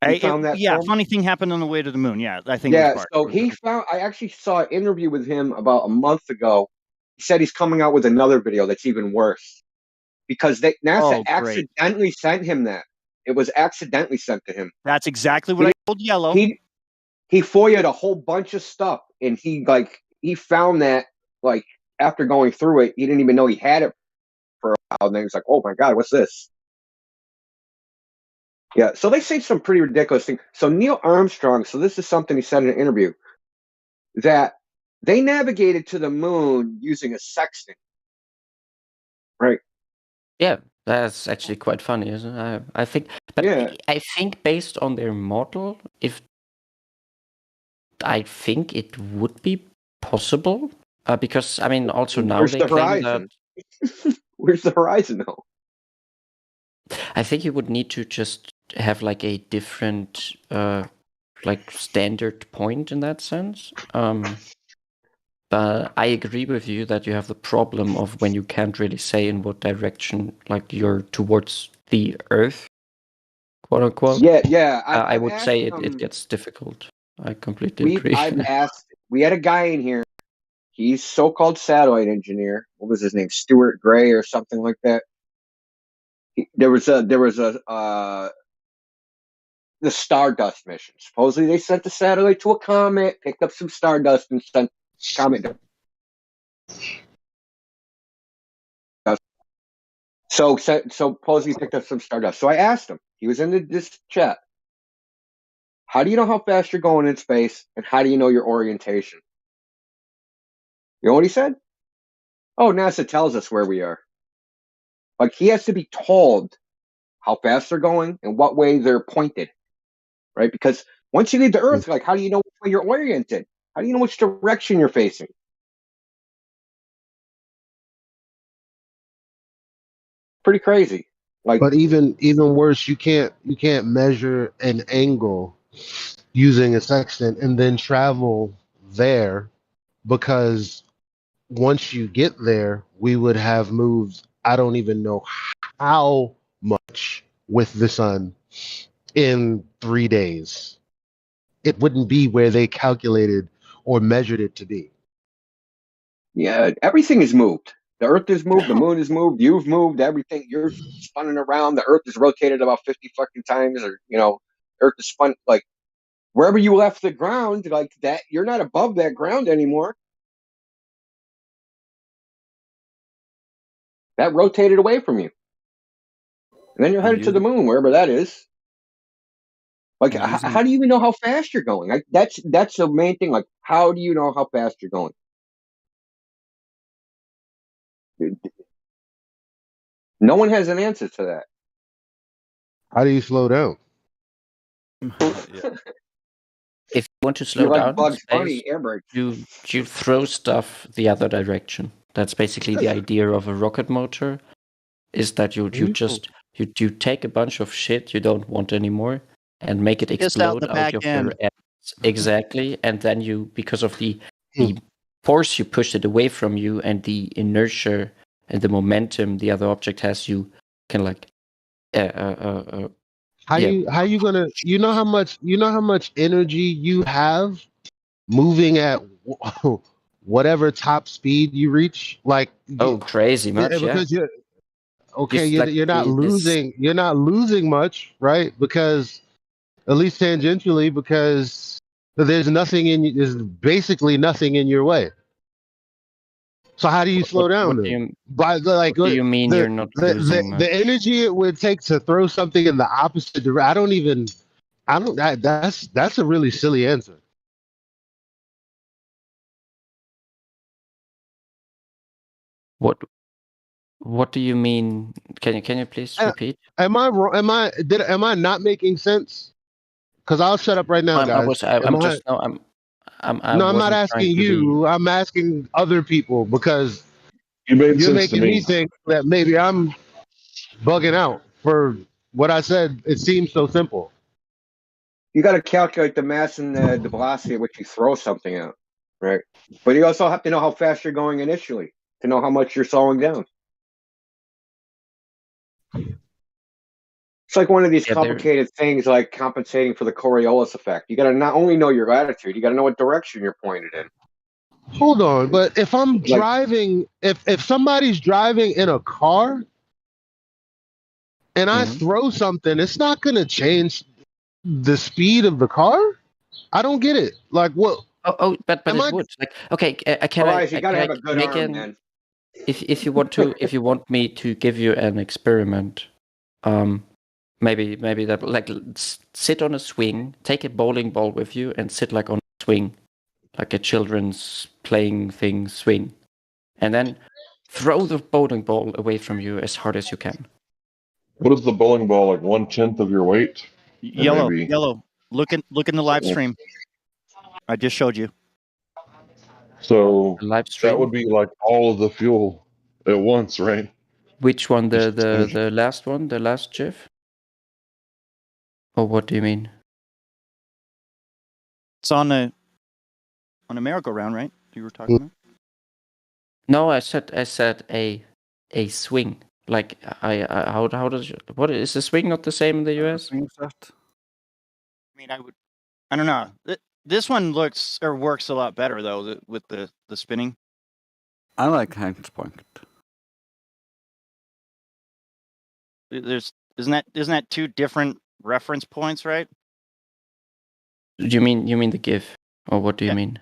He found that yeah, film? funny thing happened on the way to the moon. Yeah, I think. Yeah, it was Bart. I actually saw an interview with him about a month ago. He said he's coming out with another video that's even worse because NASA accidentally sent him that. It was accidentally sent to him. That's exactly what I told Yellow. He FOIA'd a whole bunch of stuff, and he found that after going through it, he didn't even know he had it for a while. And then he's like, "Oh my God, what's this?" Yeah, so they say some pretty ridiculous things. So Neil Armstrong, so this is something he said in an interview, that they navigated to the moon using a sextant. Right. Yeah, that's actually quite funny, isn't it? I think, but I think based on their model, I think it would be possible because I mean, also now where's they the claim horizon? Where's the horizon though? I think you would need to just have like a different standard point in that sense. But I agree with you that you have the problem of when you can't really say in what direction you're towards the Earth, quote unquote. Yeah. I would say it gets difficult. I completely agree. We had a guy in here. He's so-called satellite engineer. What was his name? Stuart Gray or something like that. There was the Stardust mission. Supposedly they sent the satellite to a comet, picked up some stardust, and sent comet. So supposedly he picked up some stardust. So I asked him. He was in this chat. How do you know how fast you're going in space, and how do you know your orientation? You know what he said? Oh, NASA tells us where we are. Like, he has to be told how fast they're going and what way they're pointed, right? Because once you leave the Earth, like, how do you know which way you're oriented? How do you know which direction you're facing? Pretty crazy. Like, But even worse, you can't measure an angle using a sextant and then travel there, because once you get there, we would have moved, I don't even know how much with the sun in 3 days. It wouldn't be where they calculated or measured it to be. yeah, everything is moved. The Earth is moved, the moon is moved, you've moved, everything. You're spinning around. The Earth is rotated about 50 fucking times, or Earth is spun like wherever you left the ground, like that. You're not above that ground anymore. That rotated away from you, and then you're headed to the moon, wherever that is. Like, how do you even know how fast you're going? Like, that's the main thing. Like, how do you know how fast you're going? No one has an answer to that. How do you slow down? If you want to slow You're like down in Bugs space, Bunny, air brakes. you throw stuff the other direction. That's basically the idea of a rocket motor. Is that you just you take a bunch of shit you don't want anymore and make it Just out explode the out back of end. your ends. Exactly, and then you, because of the force you push it away from you and the inertia and the momentum the other object has, you can like How you gonna, how much energy you have moving at whatever top speed you reach, like crazy much, yeah. because you're okay, Just like you're not losing much, right? Because at least tangentially, because there's basically nothing in your way. So how do you slow down then? By what do you mean you're not losing much? The energy it would take to throw something in the opposite direction. That's a really silly answer. What do you mean? Can you please repeat? Am I wrong? Am I not making sense? Because I'll shut up right now, guys. I'm not asking you. I'm asking other people, because You made you're sense to making me me. think that maybe I'm bugging out for what I said. It seems so simple. You got to calculate the mass and the velocity at which you throw something out, right? But you also have to know how fast you're going initially to know how much you're slowing down. It's like one of these complicated things, like compensating for the Coriolis effect. You got to not only know your latitude, you got to know what direction you're pointed in. Hold on, but if I'm driving, if somebody's driving in a car and I throw something, it's not going to change the speed of the car. I don't get it. Like, what? But it would. Like, okay, You got to have a good arm, man. If you want me to give you an experiment, maybe that, like, sit on a swing, take a bowling ball with you, and sit like on a swing, like a children's playing thing swing, and then throw the bowling ball away from you as hard as you can. What is the bowling ball, like 1/10 of your weight? Yellow. Look in the live stream. I just showed you. So live stream? That would be like all of the fuel at once, right? Which one? The last one? The last GIF? Or what do you mean? It's on a merry-go-round, right? You were talking about? No, I said a swing. Like, how does what is the swing not the same in the US? I mean, I don't know. This one looks or works a lot better though with the spinning. I like Hank's point. Isn't that two different reference points, right? You mean the GIF, or what do you mean?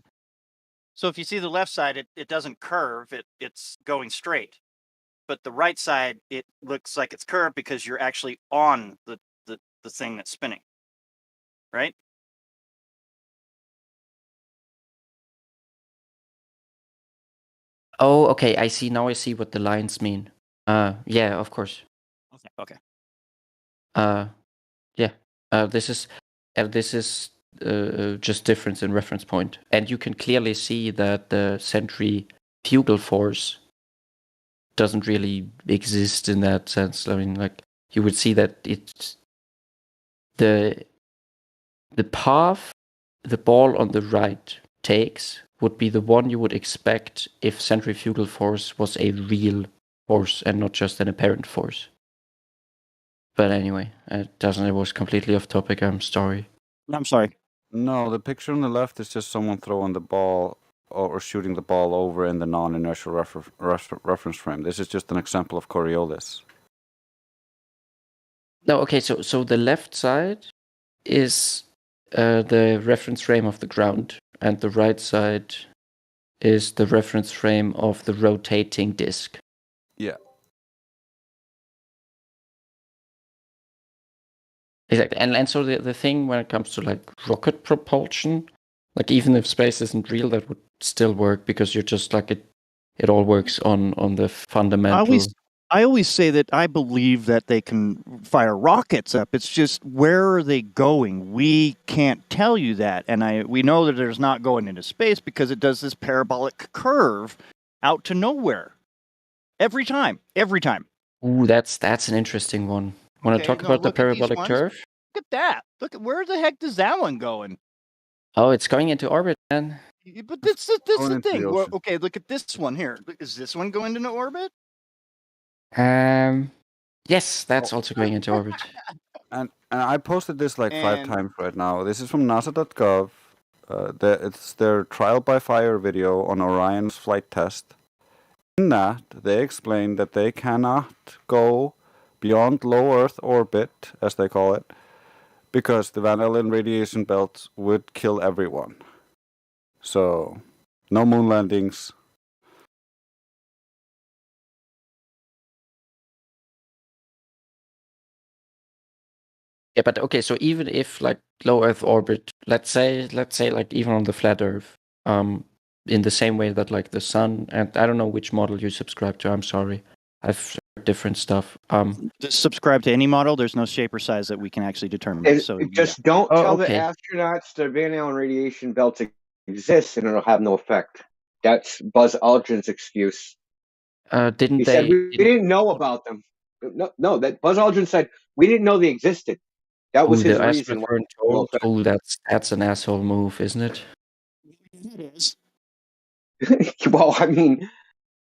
So if you see the left side, it doesn't curve; it's going straight. But the right side, it looks like it's curved because you're actually on the thing that's spinning, right? Oh, okay. I see. Now I see what the lines mean. Yeah, of course. Okay. Yeah. This is just difference in reference point, and you can clearly see that the centrifugal force doesn't really exist in that sense. I mean, like you would see that it's the path the ball on the right takes would be the one you would expect if centrifugal force was a real force and not just an apparent force. But anyway, it was completely off topic. I'm sorry. I'm sorry. No, the picture on the left is just someone throwing the ball or shooting the ball over in the non-inertial reference frame. This is just an example of Coriolis. No, okay, so the left side is the reference frame of the ground, and the right side is the reference frame of the rotating disc. Yeah. Exactly. And so the thing when it comes to like rocket propulsion, like even if space isn't real, that would still work because you're just like it all works on the fundamental. I always say that I believe that they can fire rockets up. It's just where are they going? We can't tell you that, and we know that it's not going into space because it does this parabolic curve out to nowhere every time. Ooh, that's an interesting one. Want to talk about the parabolic curve? Look at that. Look at where the heck does that one going? Oh, it's going into orbit, man. But this is the thing. Well, okay, look at this one here. Is this one going into orbit? Yes, that's also going into orbit. And I posted this like 5 times right now. This is from NASA.gov. It's their trial by fire video on Orion's flight test. In that, they explain that they cannot go beyond low Earth orbit, as they call it, because the Van Allen radiation belt would kill everyone. So, no moon landings. Yeah, but okay, so even if like low Earth orbit, let's say like even on the flat Earth, in the same way that like the sun, and I don't know which model you subscribe to, I'm sorry. I've heard different stuff. Just subscribe to any model. There's no shape or size that we can actually determine. Don't tell okay. the astronauts the Van Allen radiation belt exists and it'll have no effect. That's Buzz Aldrin's excuse. Didn't he they? said we didn't know about them. No, that Buzz Aldrin said we didn't know they existed. That was his reason. That's an asshole move, isn't it? It is. Well, I mean,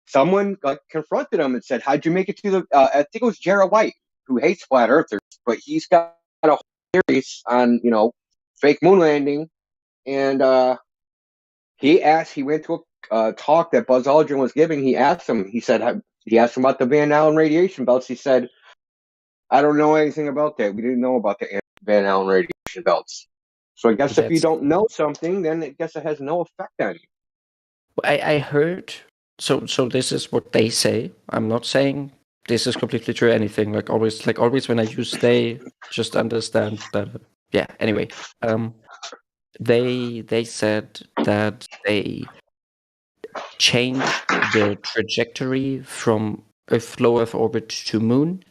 someone confronted him and said, "How'd you make it to the?" I think it was Jared White, who hates flat earthers, but he's got a whole series on fake moon landing, and he went to a talk that Buzz Aldrin was giving. He asked him about the Van Allen radiation belts. He said, "I don't know anything about that. We didn't know about the Van Allen radiation belts." So I guess if you don't know something, then I guess it has no effect on you. I heard. So this is what they say. I'm not saying this is completely true. Anything like always when I use they, just understand that. Yeah. Anyway, they said that they changed the trajectory from low Earth orbit to Moon,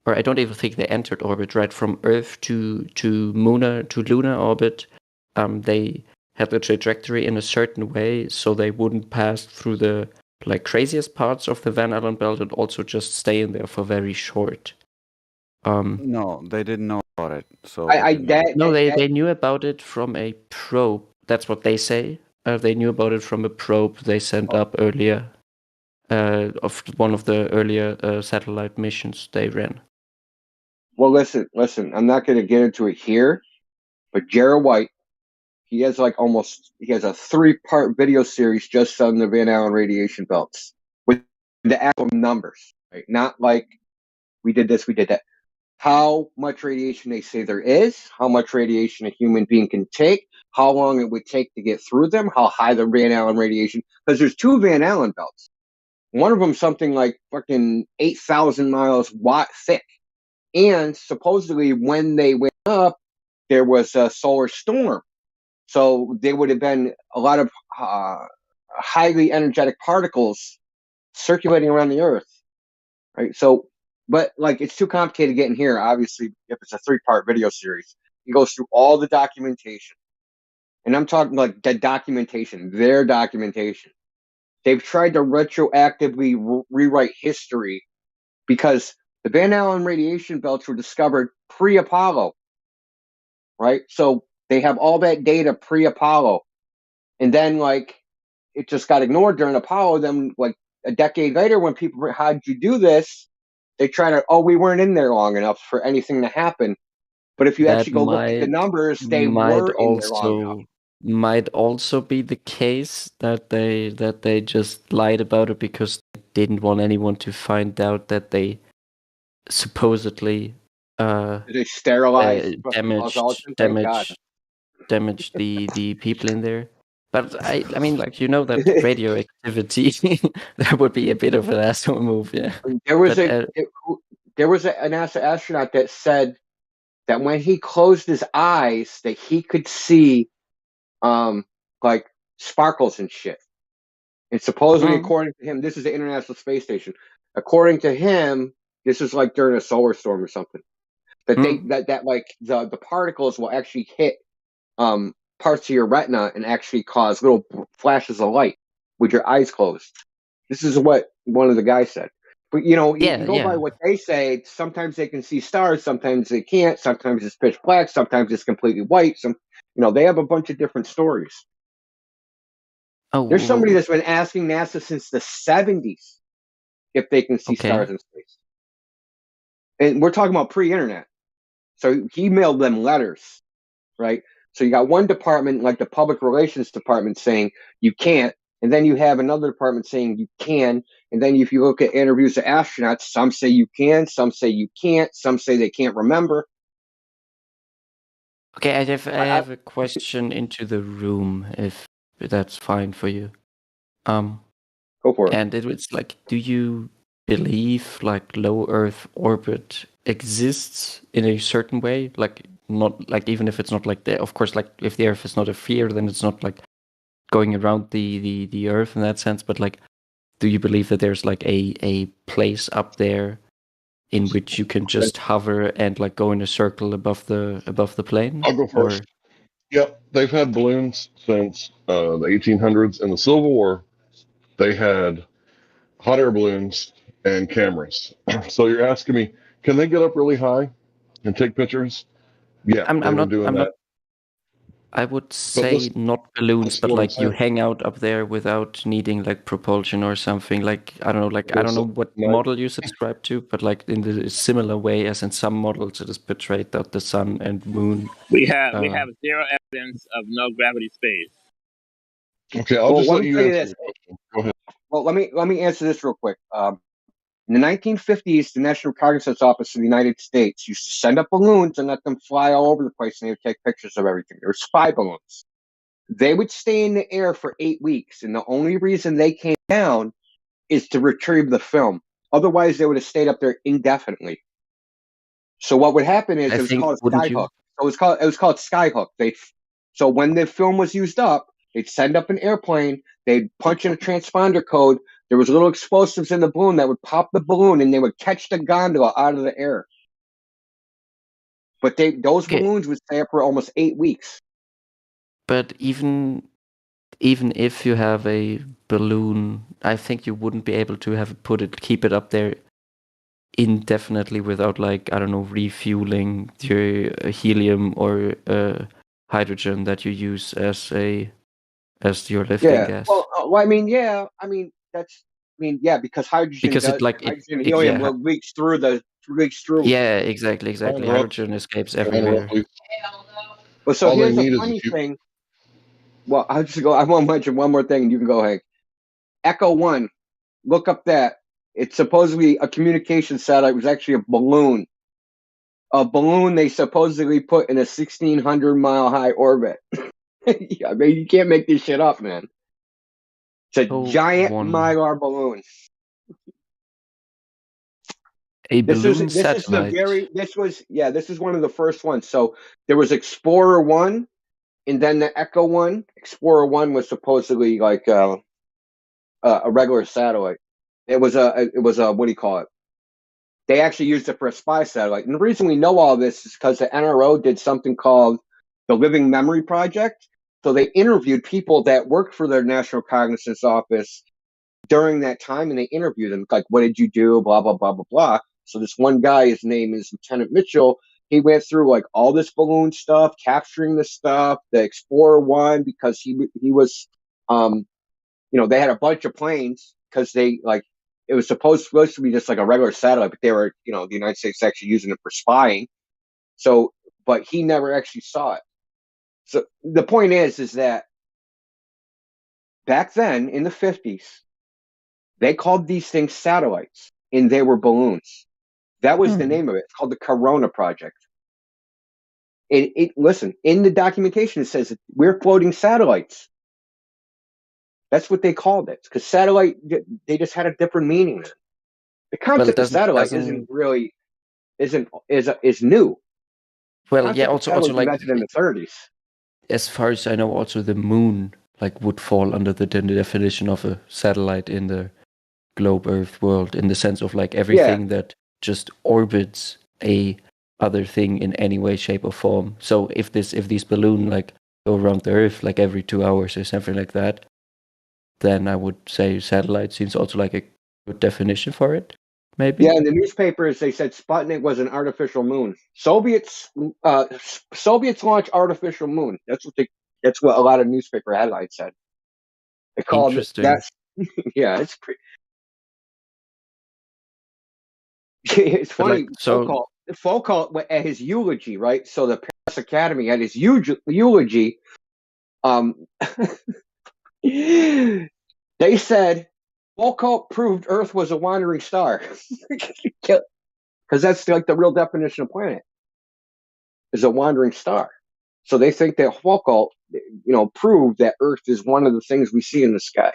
or I don't even think they entered orbit. Right, from Earth to lunar orbit. They had the trajectory in a certain way so they wouldn't pass through the like craziest parts of the Van Allen belt and also just stay in there for very short. No, they didn't know about it. So they knew about it from a probe. That's what they say. They knew about it from a probe they sent up earlier, of one of the earlier satellite missions they ran. Well, listen. I'm not going to get into it here, but Jared White, he has a 3-part video series just on the Van Allen radiation belts with the actual numbers, right? Not like we did this, we did that. How much radiation they say there is, how much radiation a human being can take, how long it would take to get through them, how high the Van Allen radiation, because there's 2 Van Allen belts. One of them something like fucking 8,000 miles watt thick. And supposedly when they went up, there was a solar storm. So there would have been a lot of highly energetic particles circulating around the Earth, right? So, but like it's too complicated to get in here. Obviously, if it's a 3-part video series, it goes through all the documentation, and I'm talking like the documentation, their documentation. They've tried to retroactively rewrite history because the Van Allen radiation belts were discovered pre-Apollo, right? So they have all that data pre-Apollo, and then like it just got ignored during Apollo. Then like a decade later, when people were, how'd you do this? They try to, we weren't in there long enough for anything to happen. But if you That actually go look at the numbers, they were in there long enough. Might also be the case that they just lied about it because they didn't want anyone to find out that they supposedly they sterilized damaged the people in there. But I mean, like, you know, that radioactivity, that would be a bit of an asshole move, yeah. There was But, an NASA astronaut that said that when he closed his eyes, that he could see like sparkles and shit. And supposedly, according to him, this is the International Space Station. According to him, this is like during a solar storm or something. That that like the particles will actually hit parts of your retina and actually cause little flashes of light with your eyes closed. This is what one of the guys said. But you know, you can go by what they say. Sometimes they can see stars, sometimes they can't. Sometimes it's pitch black, sometimes it's completely white. They have a bunch of different stories. There's somebody that's been asking NASA since the 70s if they can see stars in space. And we're talking about pre-internet. So he mailed them letters, right? So you got one department, like the public relations department, saying you can't. And then you have another department saying you can. And then if you look at interviews of astronauts, some say you can, some say you can't, some say they can't remember. Okay, I have a question into the room, if that's fine for you. Go for it. And it's like, do you believe like low Earth orbit exists in a certain way? Like, not like, even if it's not like of course, like if the Earth is not a sphere, then it's not like going around the Earth in that sense. But like, do you believe that there's like a place up there in which you can just hover and like go in a circle above the plane? I'll go first. Yep, they've had balloons since the 1800s. In the Civil War, they had hot air balloons and cameras. So you're asking me, can they get up really high and take pictures? Yeah, I'm not doing that. I would say not balloons, but like you hang out up there without needing like propulsion or something. Like, I don't know, like I don't know what model you subscribe to, but like in the similar way as in some models it is portrayed that the sun and moon. We have zero evidence of no gravity space. Okay, I'll just let you answer the question. Go ahead. Well, let me answer this real quick. In the 1950s, the National Reconnaissance Office of the United States used to send up balloons and let them fly all over the place, and they would take pictures of everything. There were spy balloons. They would stay in the air for 8 weeks, and the only reason they came down is to retrieve the film. Otherwise, they would have stayed up there indefinitely. So what would happen is it was called Skyhook. So it was called Skyhook. So when the film was used up, they'd send up an airplane. They'd punch in a transponder code. There was little explosives in the balloon that would pop the balloon, and they would catch the gondola out of the air. But those balloons would stay up for almost 8 weeks. But even if you have a balloon, I think you wouldn't be able to keep it up there indefinitely without, like, I don't know, refueling your helium or hydrogen that you use as your lifting gas. Well, I mean, because hydrogen and helium leaks through. Yeah, exactly. Hydrogen escapes everywhere. Well, so here's the funny thing. Well, I want to mention one more thing, and you can go ahead. Echo 1, look up that. It's supposedly a communication satellite. It was actually a balloon. A balloon they supposedly put in a 1,600-mile high orbit. I mean, you can't make this shit up, man. It's a giant Mylar balloon. A balloon satellite. This is one of the first ones. So there was Explorer 1, and then the Echo 1. Explorer 1 was supposedly like a regular satellite. It was a what do you call it? They actually used it for a spy satellite. And the reason we know all this is because the NRO did something called the Living Memory Project. So they interviewed people that worked for their National Reconnaissance Office during that time, and they interviewed them, like, what did you do? Blah, blah, blah, blah, blah. So this one guy, his name is Lieutenant Mitchell. He went through like all this balloon stuff, capturing the stuff, the Explorer 1, because he was, they had a bunch of planes because they like, it was supposed to be just like a regular satellite, but they were, the United States actually using it for spying. So, but he never actually saw it. So the point is that back then in the 50s, they called these things satellites, and they were balloons. That was the name of it. It's called the Corona Project. Listen, in the documentation, it says that we're floating satellites. That's what they called it, because satellite, they just had a different meaning. The concept of satellite is new. Well, yeah, also like invented in the 30s. As far as I know, also the moon like would fall under the definition of a satellite in the globe Earth world, in the sense of like everything that just orbits a other thing in any way, shape, or form. So if these balloon like go around the Earth like every 2 hours or something like that, then I would say satellite seems also like a good definition for it. Maybe. Yeah, in the newspapers they said Sputnik was an artificial moon. Soviets launched artificial moon. That's what a lot of newspaper headlines said. They called it that's yeah, it's pretty. It's funny. Like, Foucault at his eulogy, right? So the Paris Academy at his eulogy, they said Foucault proved Earth was a wandering star, because that's like the real definition of planet, is a wandering star. So they think that Foucault, proved that Earth is one of the things we see in the sky.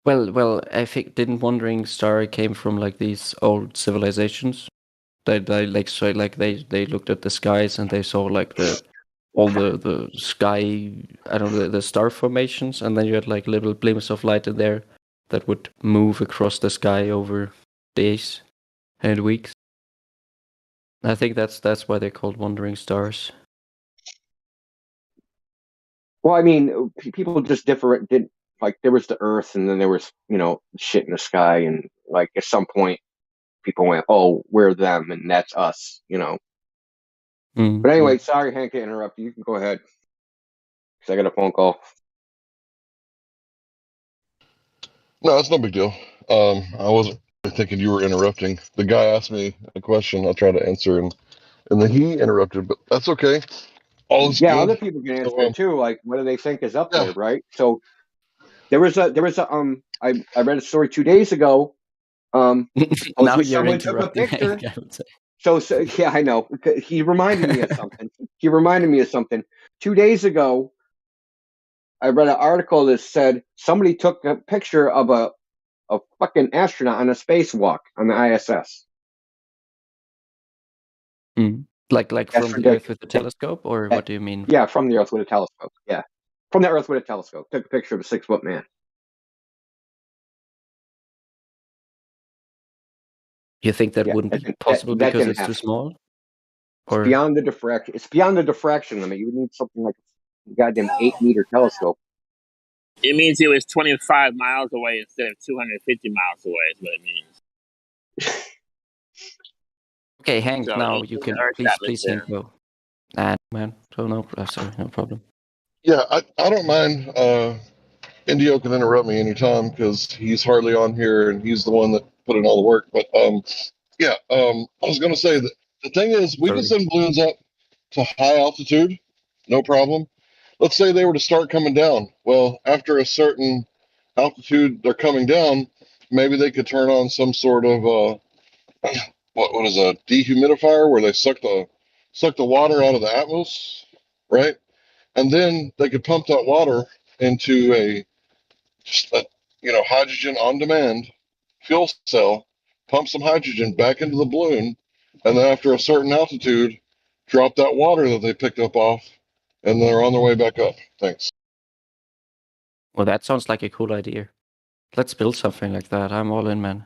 Well, I think didn't wandering star came from like these old civilizations. They looked at the skies and they saw like all the sky, I don't know, the star formations, and then you had like little glimpses of light in there that would move across the sky over days and weeks. I think that's why they're called wandering stars. Well, I mean, people just did like there was the Earth, and then there was shit in the sky, and like at some point, people went, "Oh, we're them, and that's us," But anyway, sorry, Hank, to interrupt you. You can go ahead, because I got a phone call. No, it's no big deal. I wasn't thinking you were interrupting. The guy asked me a question. I tried to answer, and then he interrupted. But that's okay. All is good. Other people can answer it too. Like, what do they think is up there, right? So there was a I read a story 2 days ago. Now you're someone took a picture. Hank, So yeah, I know. He reminded me of something. 2 days ago, I read an article that said somebody took a picture of a fucking astronaut on a spacewalk on the ISS. Like from the Earth with the telescope, or what do you mean? Yeah, from the Earth with a telescope. Yeah, from the Earth with a telescope. Took a picture of a 6-foot man. You think that wouldn't be possible because it's too small? Or it's beyond the diffraction. It's beyond the diffraction limit. You would need something like a goddamn 8-meter telescope. It means it was 25 miles away instead of 250 miles away. Is what it means. Okay, Hank. So now you can please Hank go. Man. So no problem. Yeah, I don't mind. Indio can interrupt me anytime because he's hardly on here and he's the one that put in all the work. But I was going to say that the thing is, we can send balloons up to high altitude, no problem. Let's say they were to start coming down. Well, after a certain altitude, they're coming down. Maybe they could turn on some sort of what is a dehumidifier where they suck the water out of the atmosphere, right? And then they could pump that water into a hydrogen on demand fuel cell, pump some hydrogen back into the balloon, and then after a certain altitude, drop that water that they picked up off, and they're on their way back up. Thanks. Well, that sounds like a cool idea. Let's build something like that. I'm all in, man.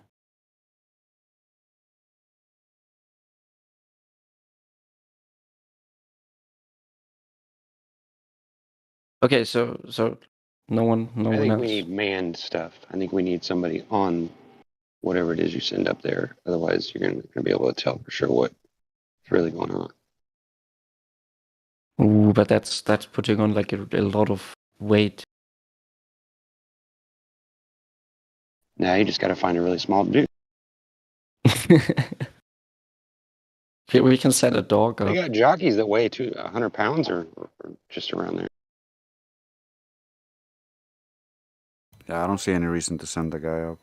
Okay, so no one I think else. we need manned stuff. I think we need somebody on whatever it is you send up there. Otherwise, you're going to be able to tell for sure what's really going on. Ooh, but that's putting on like a lot of weight. Now you just got to find a really small dude. We can set a dog They up. got jockeys that weigh 100 pounds or just around there. Yeah, I don't see any reason to send the guy up.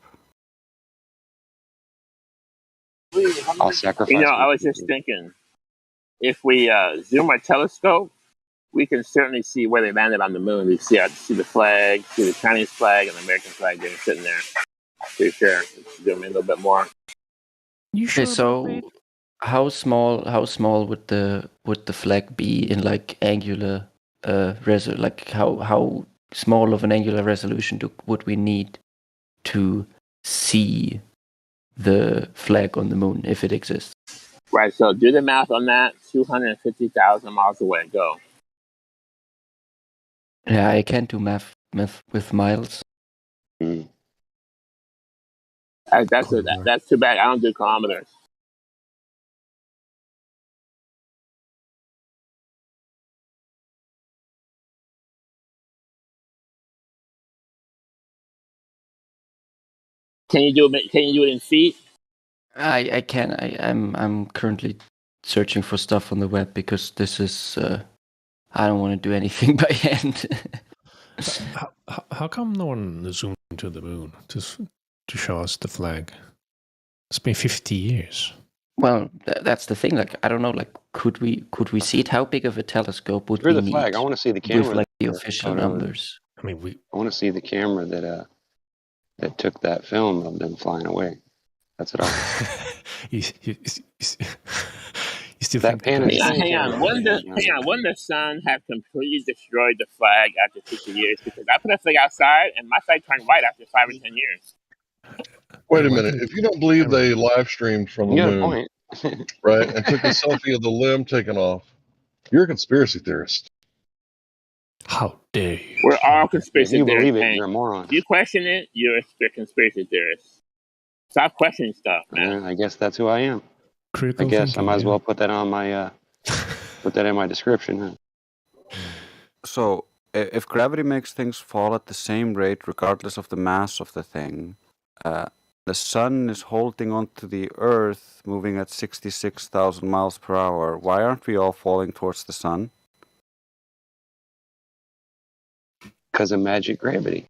I'll sacrifice. You know, I my was just people. thinking, if we zoom our telescope, we can certainly see where they landed on the moon. We see the flag, see the Chinese flag and the American flag there sitting there. Pretty sure. Let's zoom in a little bit more. You sure? Okay, so how small would the flag be in like angular like how small of an angular resolution would we need to see the flag on the moon if it exists? Right, so do the math on that. 250,000 miles away. Go. Yeah, I can't do math with miles. That's too bad. I don't do kilometers. Can you do it in feet? I can. I'm currently searching for stuff on the web because this is I don't want to do anything by hand. How come no one zoomed to the moon to show us the flag? It's been 50 years. Well, that's the thing. Like, I don't know. Like, could we see it? How big of a telescope would For we the need? flag, I want to see the camera with like the that official photo. numbers. I mean, I want to see the camera that took that film of them flying away. That's what I want. you still that think Hang on. Wouldn't the sun have completely destroyed the flag after 50 years? Because I put a flag outside and my flag turned white after 5 or 10 years. Wait a minute. If you don't believe they live streamed from the You got a moon, point. right, and took a selfie of the limb taken off, you're a conspiracy theorist. How dare you? We're all conspiracy If you theorists. believe it, Hank. you're a moron. If you question it, you're a conspiracy theorist. Stop questioning stuff, man. I guess that's who I am. Critical I guess thinking, I might as well put that on my put that in my description. Huh? So, if gravity makes things fall at the same rate regardless of the mass of the thing, the sun is holding onto the Earth, moving at 66,000 miles per hour. Why aren't we all falling towards the sun? Because of magic gravity.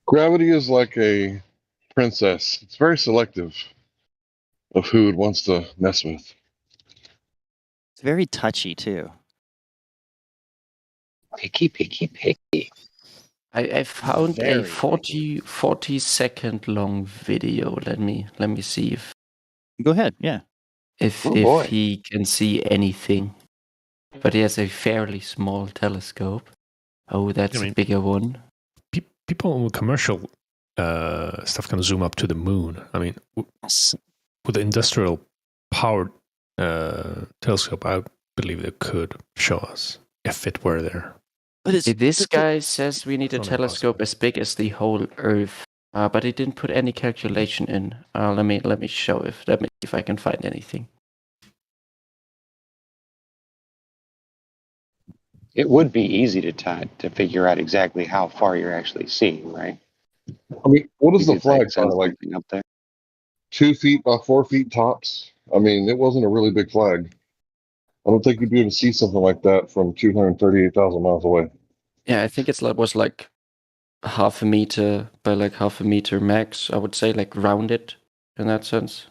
Gravity is like a princess. It's very selective of who it wants to mess with. It's very touchy too. Picky. I found a 40 second long video. Let me see if. Go ahead. Yeah. If boy. he can see anything, but he has a fairly small telescope. Oh, that's a bigger one. People with commercial stuff can zoom up to the moon. I mean, with the industrial powered telescope, I believe they could show us if it were there. But this guy says we need a telescope as big as the whole Earth, but he didn't put any calculation in. Let me show let me see if I can find anything. It would be easy to figure out exactly how far you're actually seeing, right? I mean, what is You the could, flag? send Like something up there. 2 feet by 4 feet tops? I mean, it wasn't a really big flag. I don't think you'd be able to see something like that from 238,000 miles away. Yeah, I think was like half a meter by like half a meter max. I would say, like rounded in that sense.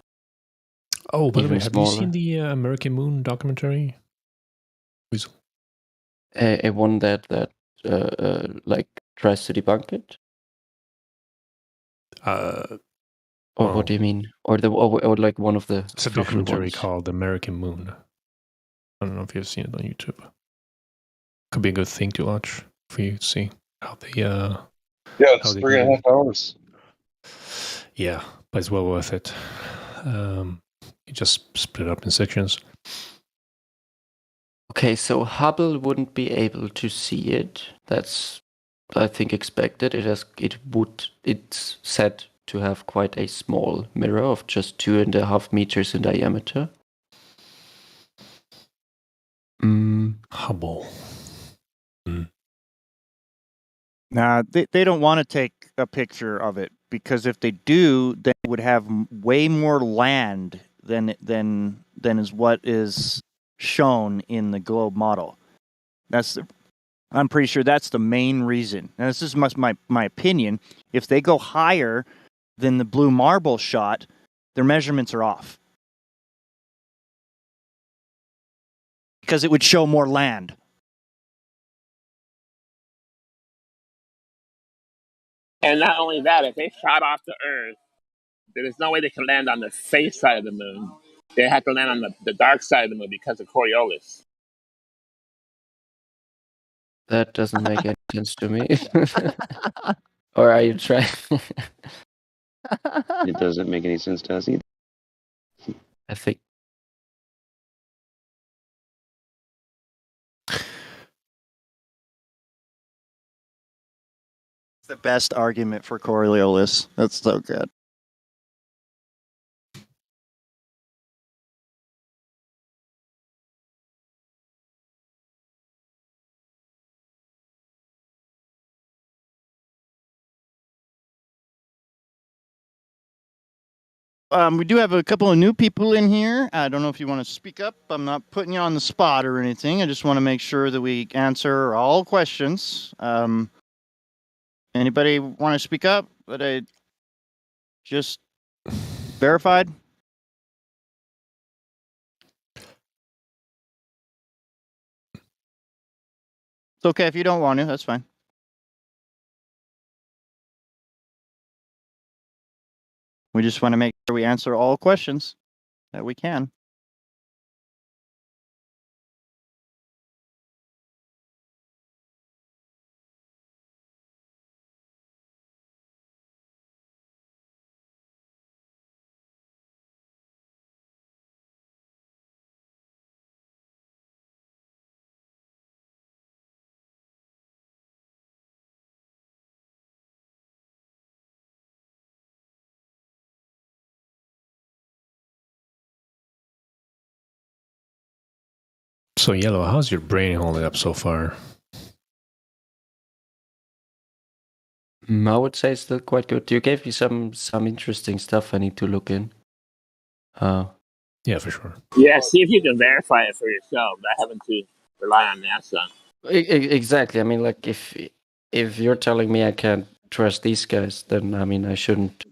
Oh, by the way, Even have you smaller. seen the American Moon documentary? A one that like tries to debunk it. Or what do you mean? Or like one of the It's a official documentary ones? called American Moon. I don't know if you've seen it on YouTube. Could be a good thing to watch for you to see how they. Yeah, it's 3.5 hours. Yeah, but it's well worth it. You just split it up in sections. Okay, so Hubble wouldn't be able to see it. That's, I think, expected. It's said to have quite a small mirror of just 2.5 meters in diameter. Hubble. Nah, they don't want to take a picture of it because if they do, they would have way more land than is what is shown in the globe model. I'm pretty sure that's the main reason. And this is my opinion. If they go higher than the blue marble shot, their measurements are off. Because it would show more land. And not only that, if they shot off the Earth, there's no way they can land on the face side of the moon. They have to land on the dark side of the moon because of Coriolis. That doesn't make any sense to me. Or are you trying? It doesn't make any sense to us either. I think. The best argument for Coriolis. That's so good. We do have a couple of new people in here. I don't know if you want to speak up. I'm not putting you on the spot or anything. I just want to make sure that we answer all questions. Anybody want to speak up? That I just verified? It's okay if you don't want to. That's fine. We just want to make sure we answer all questions that we can. So, Yellow, how's your brain holding up so far? I would say still quite good. You gave me some interesting stuff I need to look in. Yeah, for sure. Yeah, see if you can verify it for yourself, not having to rely on NASA. Exactly. I mean, like if you're telling me I can't trust these guys, then I mean I shouldn't.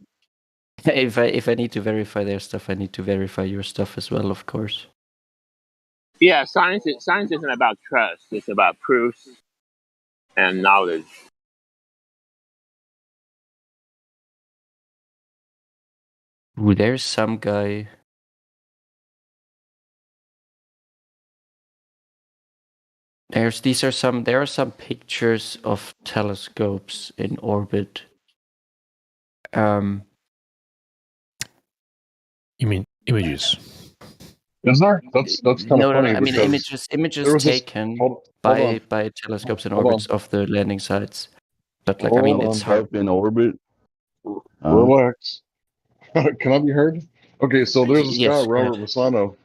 If I need to verify their stuff, I need to verify your stuff as well, of course. Yeah, science isn't about trust. It's about proofs and knowledge. Ooh, there's some guy. There are some pictures of telescopes in orbit. You mean images? Is there? That's kind of No, funny. I mean because images there was this- taken hold by on. telescopes and Hold orbits on. of the landing sites. But like, I mean, Hold it's on. hard. Up in orbit. Relax. Can I be heard? Okay, so there's this guy, Yes, go Robert ahead. Bassano.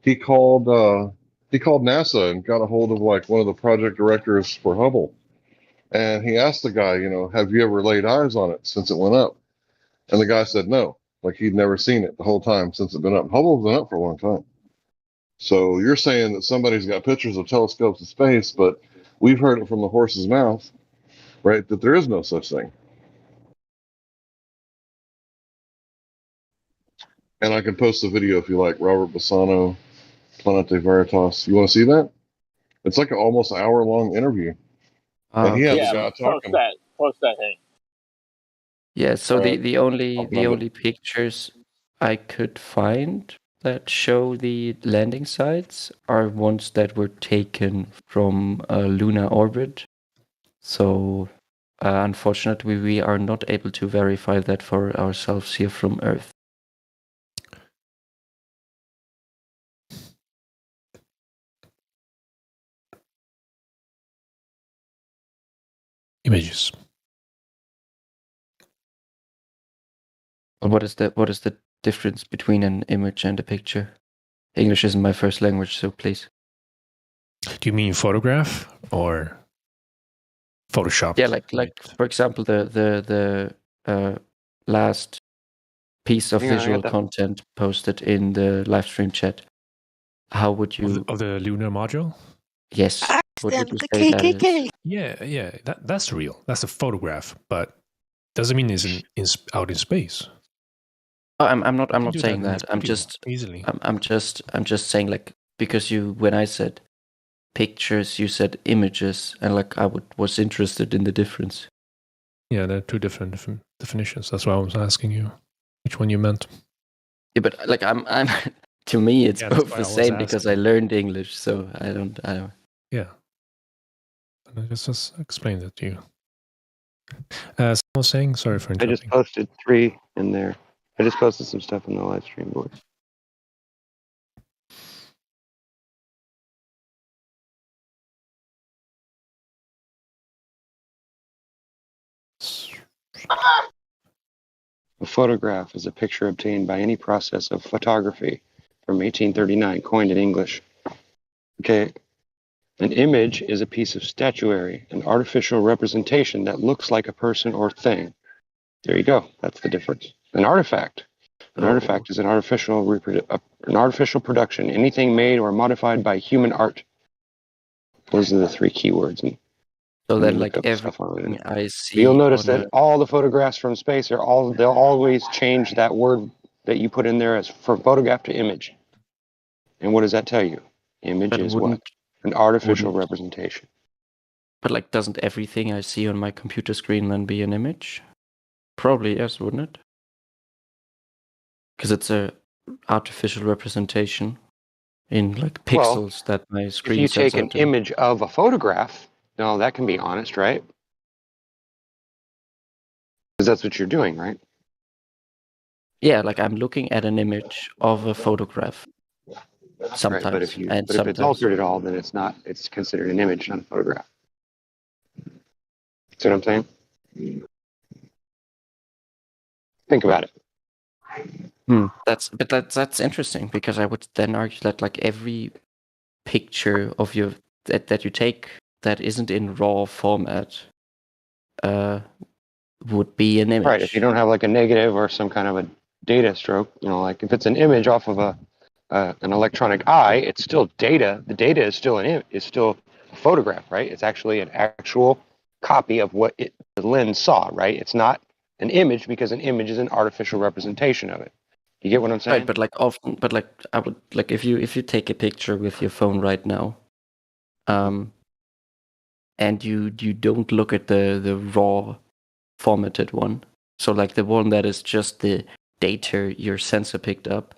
He called NASA and got a hold of like one of the project directors for Hubble. And he asked the guy, have you ever laid eyes on it since it went up? And the guy said no. Like he'd never seen it the whole time since it's been up. Hubble's been up for a long time. So you're saying that somebody's got pictures of telescopes in space, but we've heard it from the horse's mouth, right? That there is no such thing. And I can post the video if you like. Robert Bassano, Planete Veritas. You want to see that? It's like an almost hour-long interview, and he had Okay. the guy talking. Post that, hey. Yeah, so the only pictures I could find that show the landing sites are ones that were taken from a lunar orbit. So unfortunately, we are not able to verify that for ourselves here from Earth. Images. What is the difference between an image and a picture? English isn't my first language, so please. Do you mean photograph or Photoshop? Yeah, like for example, the last piece of Hang on, I visual got that. content posted in the live stream chat. How would you of the lunar module? Yes. What would you say that is? Yeah, that's real. That's a photograph, but doesn't mean it's out in space. Oh, I'm not do saying that in that. I'm studio just easily. I'm just saying, like, because when I said pictures, you said images, and like I was interested in the difference. Yeah, there are two different definitions. That's why I was asking you which one you meant. Yeah, but like I'm to me it's Yeah, that's both why the I was same because I asking. learned English, so I don't. Yeah. I just explained it to you. Someone was saying, sorry for I just interrupting. posted 3 in there. I just posted some stuff in the live stream board. A photograph is a picture obtained by any process of photography from 1839, coined in English. Okay. An image is a piece of statuary, an artificial representation that looks like a person or thing. There you go. That's the difference. An artifact. An artifact is an artificial production, anything made or modified by human art. Those are the 3 keywords. And So when then, you look like, up stuff on everything it, I see, you'll notice on that all the photographs from space they'll always change that word that you put in there as from photograph to image. And what does that tell you? Image But is what? An artificial representation. But like, doesn't everything I see on my computer screen then be an image? Probably yes, wouldn't it? Because it's a artificial representation in like pixels that my screen If you sends take an out to me. image of a photograph, no, that can be honest, right? Because that's what you're doing, right? Yeah, like I'm looking at an image of a photograph. Sometimes, Right, but if sometimes. it's altered at all, then it's not. It's considered an image, not a photograph. See what I'm saying? Think about it. That's interesting, because I would then argue that like every picture of your that you take that isn't in raw format would be an image. Right. If you don't have like a negative or some kind of a data stroke, like if it's an image off of an electronic eye, it's still data. The data is still a photograph, right? It's actually an actual copy of what the lens saw, right? It's not an image, because an image is an artificial representation of it. You get what I'm saying? Right, but like I would like if you take a picture with your phone right now, and you don't look at the raw formatted one, so like the one that is just the data your sensor picked up,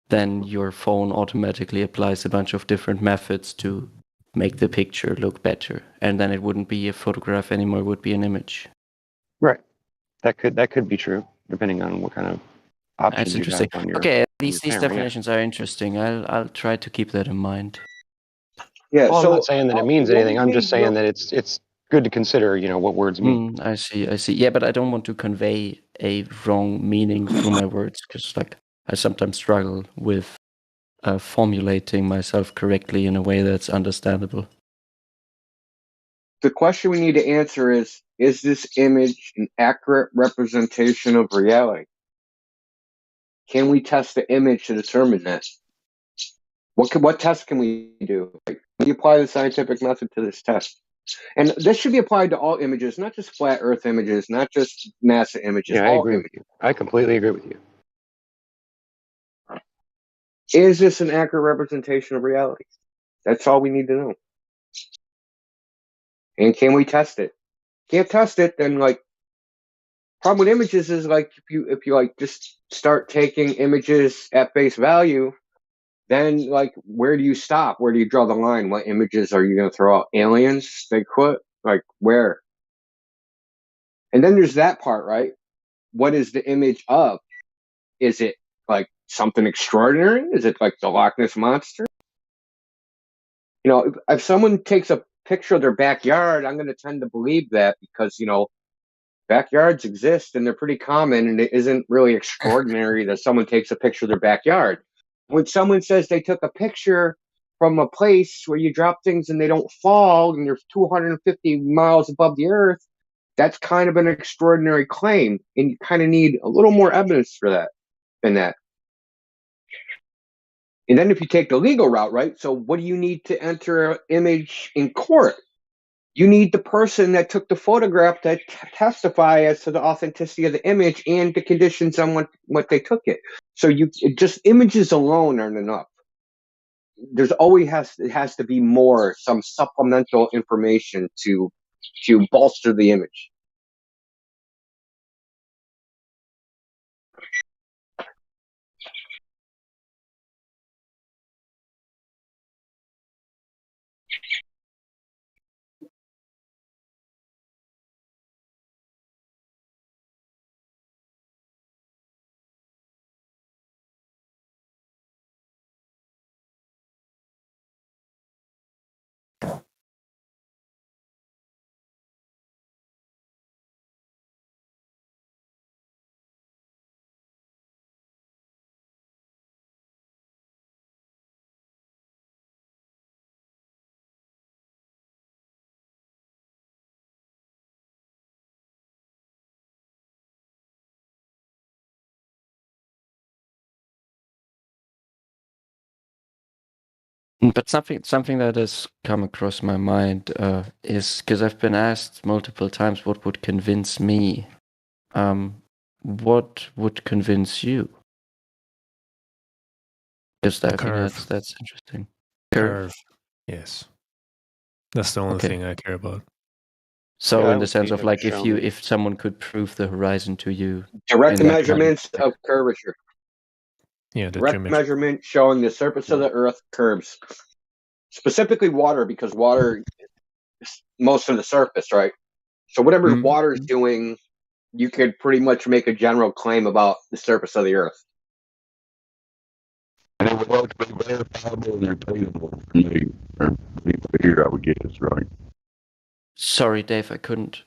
then your phone automatically applies a bunch of different methods to make the picture look better, and then it wouldn't be a photograph anymore, it would be an image. Right. That could be true, depending on what kind of options That's you interesting. have on your Okay, on these your camera, definitions are interesting. I'll try to keep that in mind. Yeah. Well, I'm So not saying that it means anything. I'm just saying that it's good to consider, what words mean. I see. Yeah, but I don't want to convey a wrong meaning through my words, because like I sometimes struggle with formulating myself correctly in a way that's understandable. the question we need to answer is this image an accurate representation of reality? Can we test the image to determine that? What test can we do? Can we apply the scientific method to this test? And this should be applied to all images, not just flat Earth images, not just NASA images. Yeah, I all agree images. with you. I completely agree with you. Is this an accurate representation of reality? That's all we need to know. And can we test it? Can't test it, then problem with images is like if you like just start taking images at face value, then like where do you stop? Where do you draw the line? What images are you going to throw out? Aliens? Bigfoot? Like where? And then there's that part, right? What is the image of? Is it like something extraordinary? Is it like the Loch Ness Monster? You know, if someone takes a picture of their backyard, I'm going to tend to believe that because, you know, backyards exist and they're pretty common, and it isn't really extraordinary that someone takes a picture of their backyard. When someone says they took a picture from a place where you drop things and they don't fall and they're 250 miles above the earth, that's kind of an extraordinary claim, and you kind of need a little more evidence for that than that. And then if you take the legal route, right? So what do you need to enter an image in court? You need the person that took the photograph to testify as to the authenticity of the image and the conditions on what they took it. So just images alone aren't enough. There's always has to be more, some supplemental information to bolster the image. But something that has come across my mind is because I've been asked multiple times what would convince me. What would convince you? Because I think that's interesting. Curve. Yes. That's the only Okay. thing I care about. So Yeah, I in the would sense need of it like to show me. if someone could prove the horizon to you, Direct in that measurements of curvature. Yeah, the Direct measurement showing the surface of the earth curves. Specifically water, because water is most of the surface, right? So whatever water is doing, you could pretty much make a general claim about the surface of the earth. And it would have to be verifiable and repeatable for me, or people here, I would guess, right? Sorry, Dave, I couldn't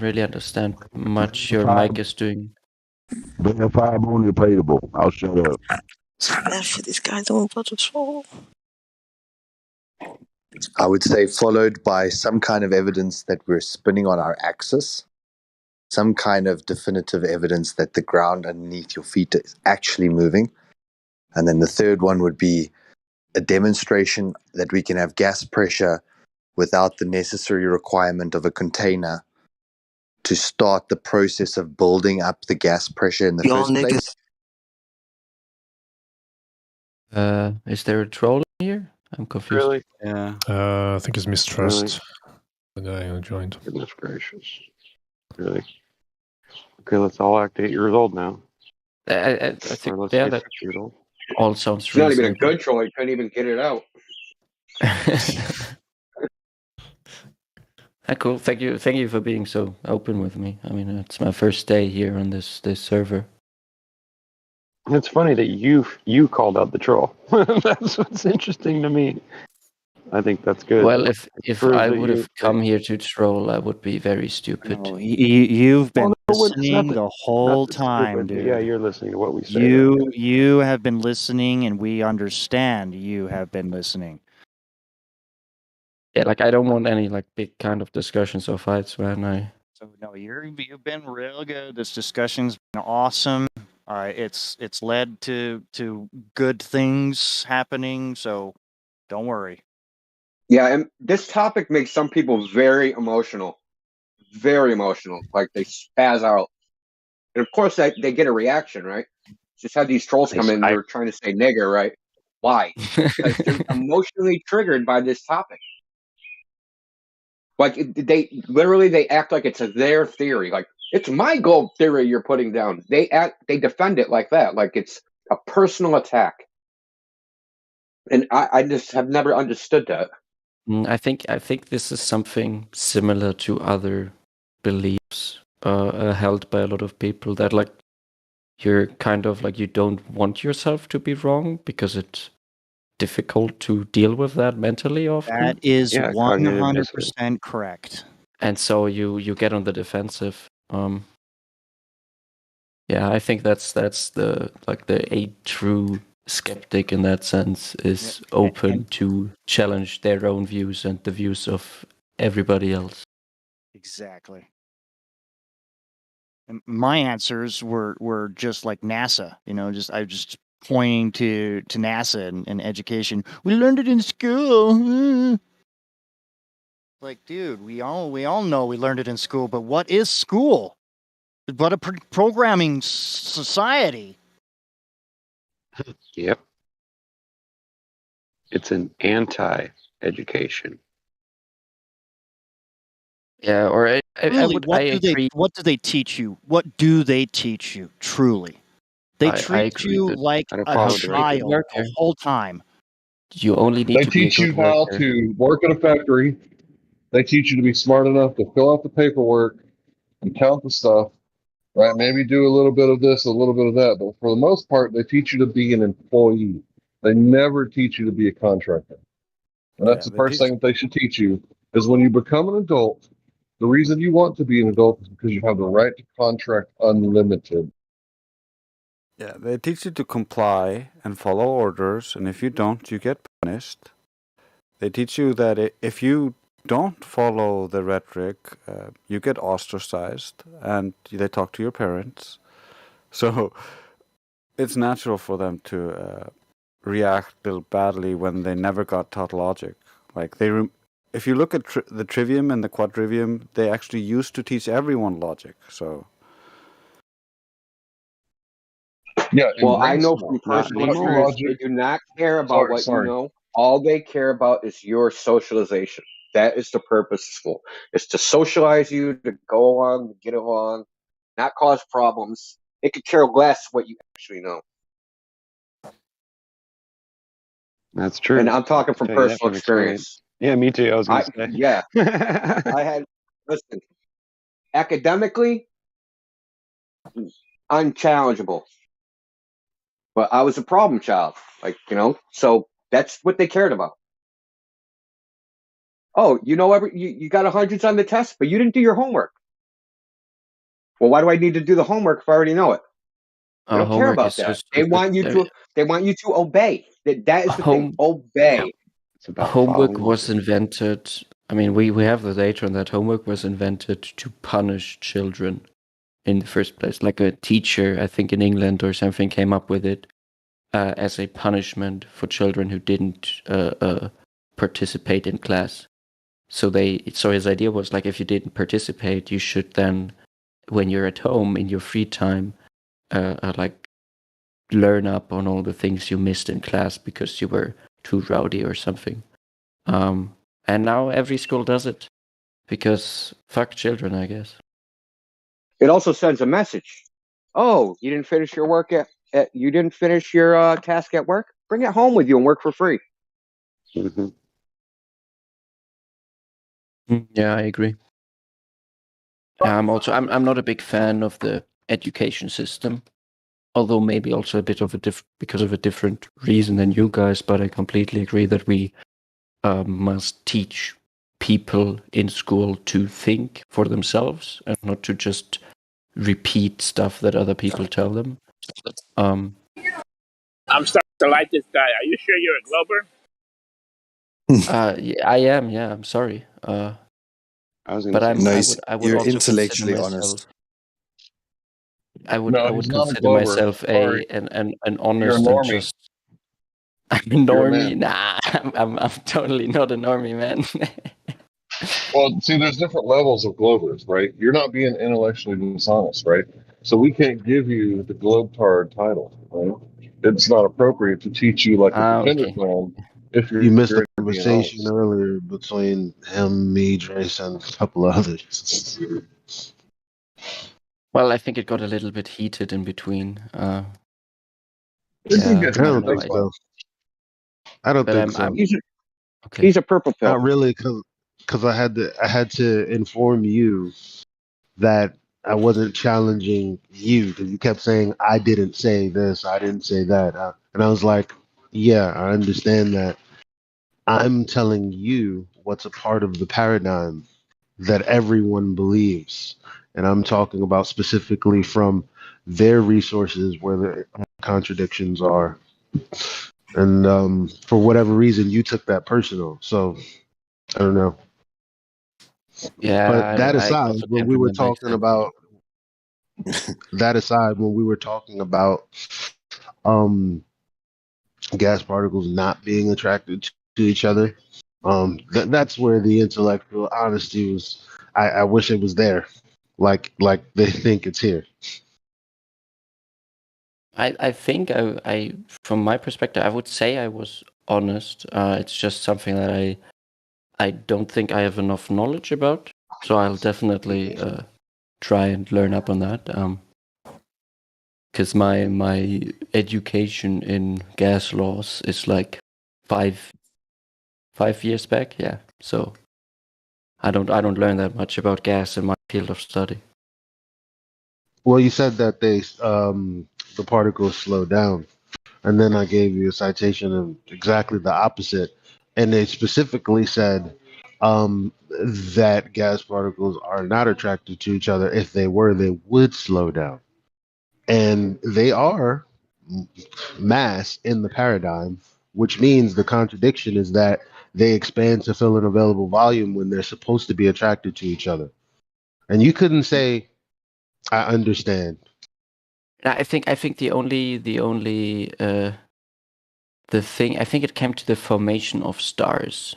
really understand much. Your mic is doing. Verifiable and repeatable. I'll shut up. For these guys don't touch a soul. I would say followed by some kind of evidence that we're spinning on our axis, some kind of definitive evidence that the ground underneath your feet is actually moving. And then the third one would be a demonstration that we can have gas pressure without the necessary requirement of a container to start the process of building up the gas pressure in the first place. Is there a troll here? I'm confused. Really? Yeah. I think it's Mistrust, the guy who joined. Goodness gracious. Really? Okay, let's all act 8 years old now. I think Or let's yeah, say that 6 years old. all sounds It's not even a reasonable. good troll. He couldn't even get it out. Cool. Thank you for being so open with me. I mean, it's my first day here on this server. It's funny that you called out the troll. That's what's interesting to me. I think that's good. Well, if proves I that would you- have come here to troll, I would be very stupid. No, you've been Well, no, it's listening not the whole not time, stupid. dude. Yeah, you're listening to what we say. You have been listening, and we understand you have been listening. Yeah, like I don't want any like big kind of discussions or fights, man. So no, you've been real good. This discussion's been awesome. It's led to good things happening. So don't worry. Yeah, and this topic makes some people very emotional. Very emotional. Like they spaz out. And of course they get a reaction, right? Just had these trolls come in, they were trying to say nigger, right? Why? Because they're emotionally triggered by this topic. Like they act like it's their theory. Like It's my globe theory you're putting down. They defend it like that, like it's a personal attack. And I just have never understood that. I think this is something similar to other beliefs held by a lot of people, that like you're kind of like you don't want yourself to be wrong because it's difficult to deal with that mentally often. That is Yeah, cognitive 100% correct. And so you get on the defensive. Yeah, I think that's the a true skeptic in that sense is open to challenge their own views and the views of everybody else. Exactly. And my answers were just like NASA, I was just pointing to NASA and education. We learned it in school. Like, dude, we all know we learned it in school, but what is school? But a programming society. Yep. It's an anti-education. Yeah, or I agree. What do they teach you? What do they teach you? Truly, they treat you like a child the whole time. You only need They to be a teach you good how worker. to work at a factory. They teach you to be smart enough to fill out the paperwork and count the stuff, right? Maybe do a little bit of this, a little bit of that. But for the most part, they teach you to be an employee. They never teach you to be a contractor. And that's the first thing that they should teach you is when you become an adult, the reason you want to be an adult is because you have the right to contract unlimited. Yeah, they teach you to comply and follow orders, and if you don't, you get punished. They teach you that if you don't follow the rhetoric, you get ostracized, and they talk to your parents. So it's natural for them to react a little badly when they never got taught logic. Like if you look at the trivium and the quadrivium, they actually used to teach everyone logic. So. Yeah. Well, I know from personal experience, they do not care about what you know. All they care about is your socialization. That is the purpose of school. It's to socialize you, to go along, to get along, not cause problems. They could care less what you actually know. That's true. And I'm talking from personal experience. Yeah, me too. I was going to say. Yeah. Listen, academically, unchallengeable. But I was a problem child, so that's what they cared about. Oh, you got 100s on the test, but you didn't do your homework. Well, why do I need to do the homework if I already know it? They don't care about that. They want you to obey. That is the thing. Obey. Homework was invented. I mean, we have the data on that. Homework was invented to punish children in the first place. Like a teacher, I think in England or something, came up with it as a punishment for children who didn't participate in class. So his idea was like, if you didn't participate, you should then, when you're at home in your free time, like learn up on all the things you missed in class because you were too rowdy or something. And now every school does it because fuck children, I guess. It also sends a message. Oh, you didn't finish your work you didn't finish your task at work? Bring it home with you and work for free. Mm-hmm. Yeah, I agree. I'm not a big fan of the education system, although maybe also a bit of because of a different reason than you guys. But I completely agree that we must teach people in school to think for themselves and not to just repeat stuff that other people tell them. I'm starting to like this guy. Are you sure you're a Glober? Yeah, I am. Yeah, I'm sorry. I would you're also intellectually consider honest. myself. I would consider myself an honest and just. I'm a normie. Nah, I'm totally not a normie, man. Well, see, there's different levels of Globers, right? You're not being intellectually dishonest, right? So we can't give you the Globetard title, right? It's not appropriate to teach you like a defender clan if You missed the being conversation honest. earlier between him, me, Drace, and a couple of others. Well, I think it got a little bit heated in between. It did Yeah, get I don't heated, know. that's why. I don't But think so. okay. He's a purple pill. Not really, because I had to inform you that I wasn't challenging you because you kept saying I didn't say this, I didn't say that, and I was like, yeah, I understand that. I'm telling you what's a part of the paradigm that everyone believes, and I'm talking about specifically from their resources where the contradictions are. And for whatever reason, you took that personal. So I don't know. Yeah, But that I aside, also when can't we were remember talking exactly. about um gas particles not being attracted to each other, that's where the intellectual honesty was. I wish it was there, like they think it's here. I think I from my perspective, I would say I was honest. It's just something that I don't think I have enough knowledge about. So I'll definitely try and learn up on that. Because my education in gas laws is like 5 years back. Yeah, so I don't learn that much about gas in my field of study. Well, you said that the particles slow down, and then I gave you a citation of exactly the opposite, and they specifically said that gas particles are not attracted to each other. If they were, they would slow down, and they are mass in the paradigm, which means the contradiction is that they expand to fill an available volume when they're supposed to be attracted to each other. And you couldn't say, I understand. I think the only the thing, I think it came to the formation of stars.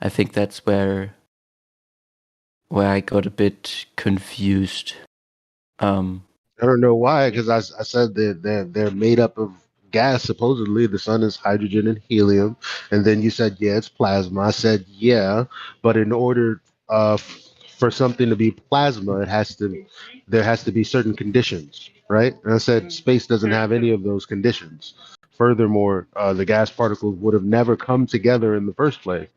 I think that's where I got a bit confused. I don't know why, because I said that they're made up of gas. Supposedly, the sun is hydrogen and helium, and then you said, yeah, it's plasma. I said, yeah, but in order for something to be plasma, there has to be certain conditions, right? And I said, space doesn't have any of those conditions. Furthermore, the gas particles would have never come together in the first place.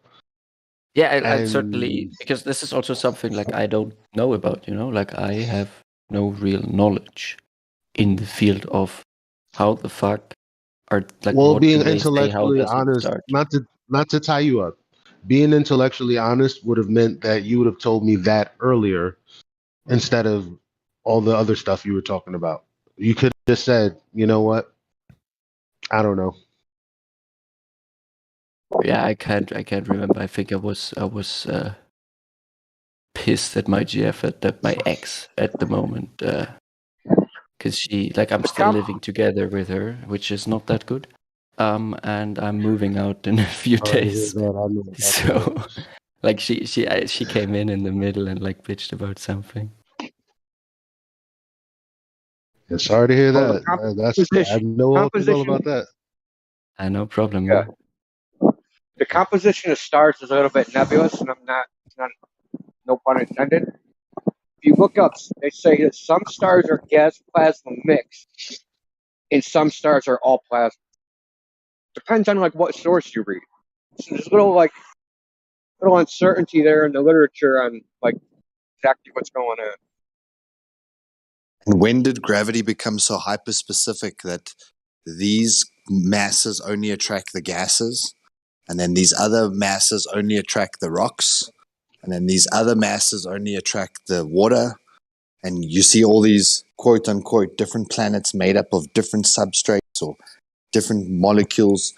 Yeah, I certainly, And because this is also something like I don't know about, like I have no real knowledge in the field of how the fuck are, like, well, what being do they say, how intellectually does it honest, start? not to tie you up, being intellectually honest would have meant that you would have told me that earlier instead of all the other stuff you were talking about. You could have just said, you know what? I don't know. Yeah, I can't remember. I think I was pissed at my GF, at my ex at the moment, because she, like, I'm still living together with her, which is not that good. And I'm moving out in a few Sorry to hear days. that. I know that's So, like, she came in the middle and like bitched about something. yeah, sorry to hear Well, the that. I know all too well about that. No problem, Yeah. man. The composition of stars is a little bit nebulous, and it's not, no pun intended. If you look up, they say that some stars are gas plasma mix, and some stars are all plasma. Depends on like what source you read. So there's little uncertainty there in the literature on like exactly what's going on. And when did gravity become so hyperspecific that these masses only attract the gases, and then these other masses only attract the rocks, and then these other masses only attract the water? And you see all these quote unquote different planets made up of different substrates or different molecules.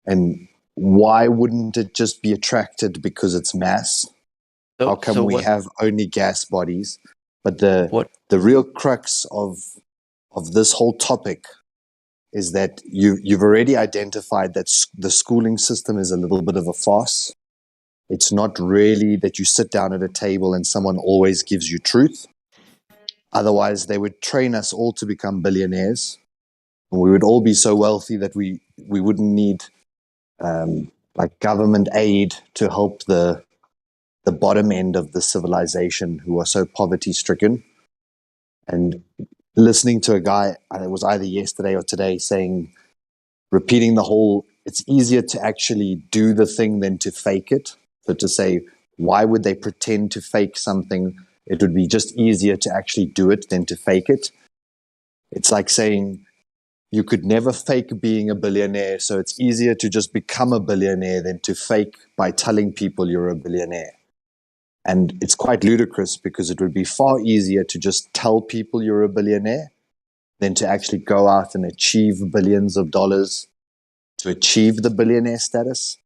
And why wouldn't it just be attracted because it's mass? How come we have only gas bodies? But the real crux of this whole topic is that you've already identified that the schooling system is a little bit of a farce. It's not really that you sit down at a table and someone always gives you truth. Otherwise, they would train us all to become billionaires. And we would all be so wealthy that we wouldn't need like government aid to help the bottom end of the civilization who are so poverty stricken. And listening to a guy, it was either yesterday or today, repeating the whole, it's easier to actually do the thing than to fake it. So to say, why would they pretend to fake something? It would be just easier to actually do it than to fake it. It's like saying you could never fake being a billionaire, so it's easier to just become a billionaire than to fake by telling people you're a billionaire. And it's quite ludicrous because it would be far easier to just tell people you're a billionaire than to actually go out and achieve billions of dollars to achieve the billionaire status.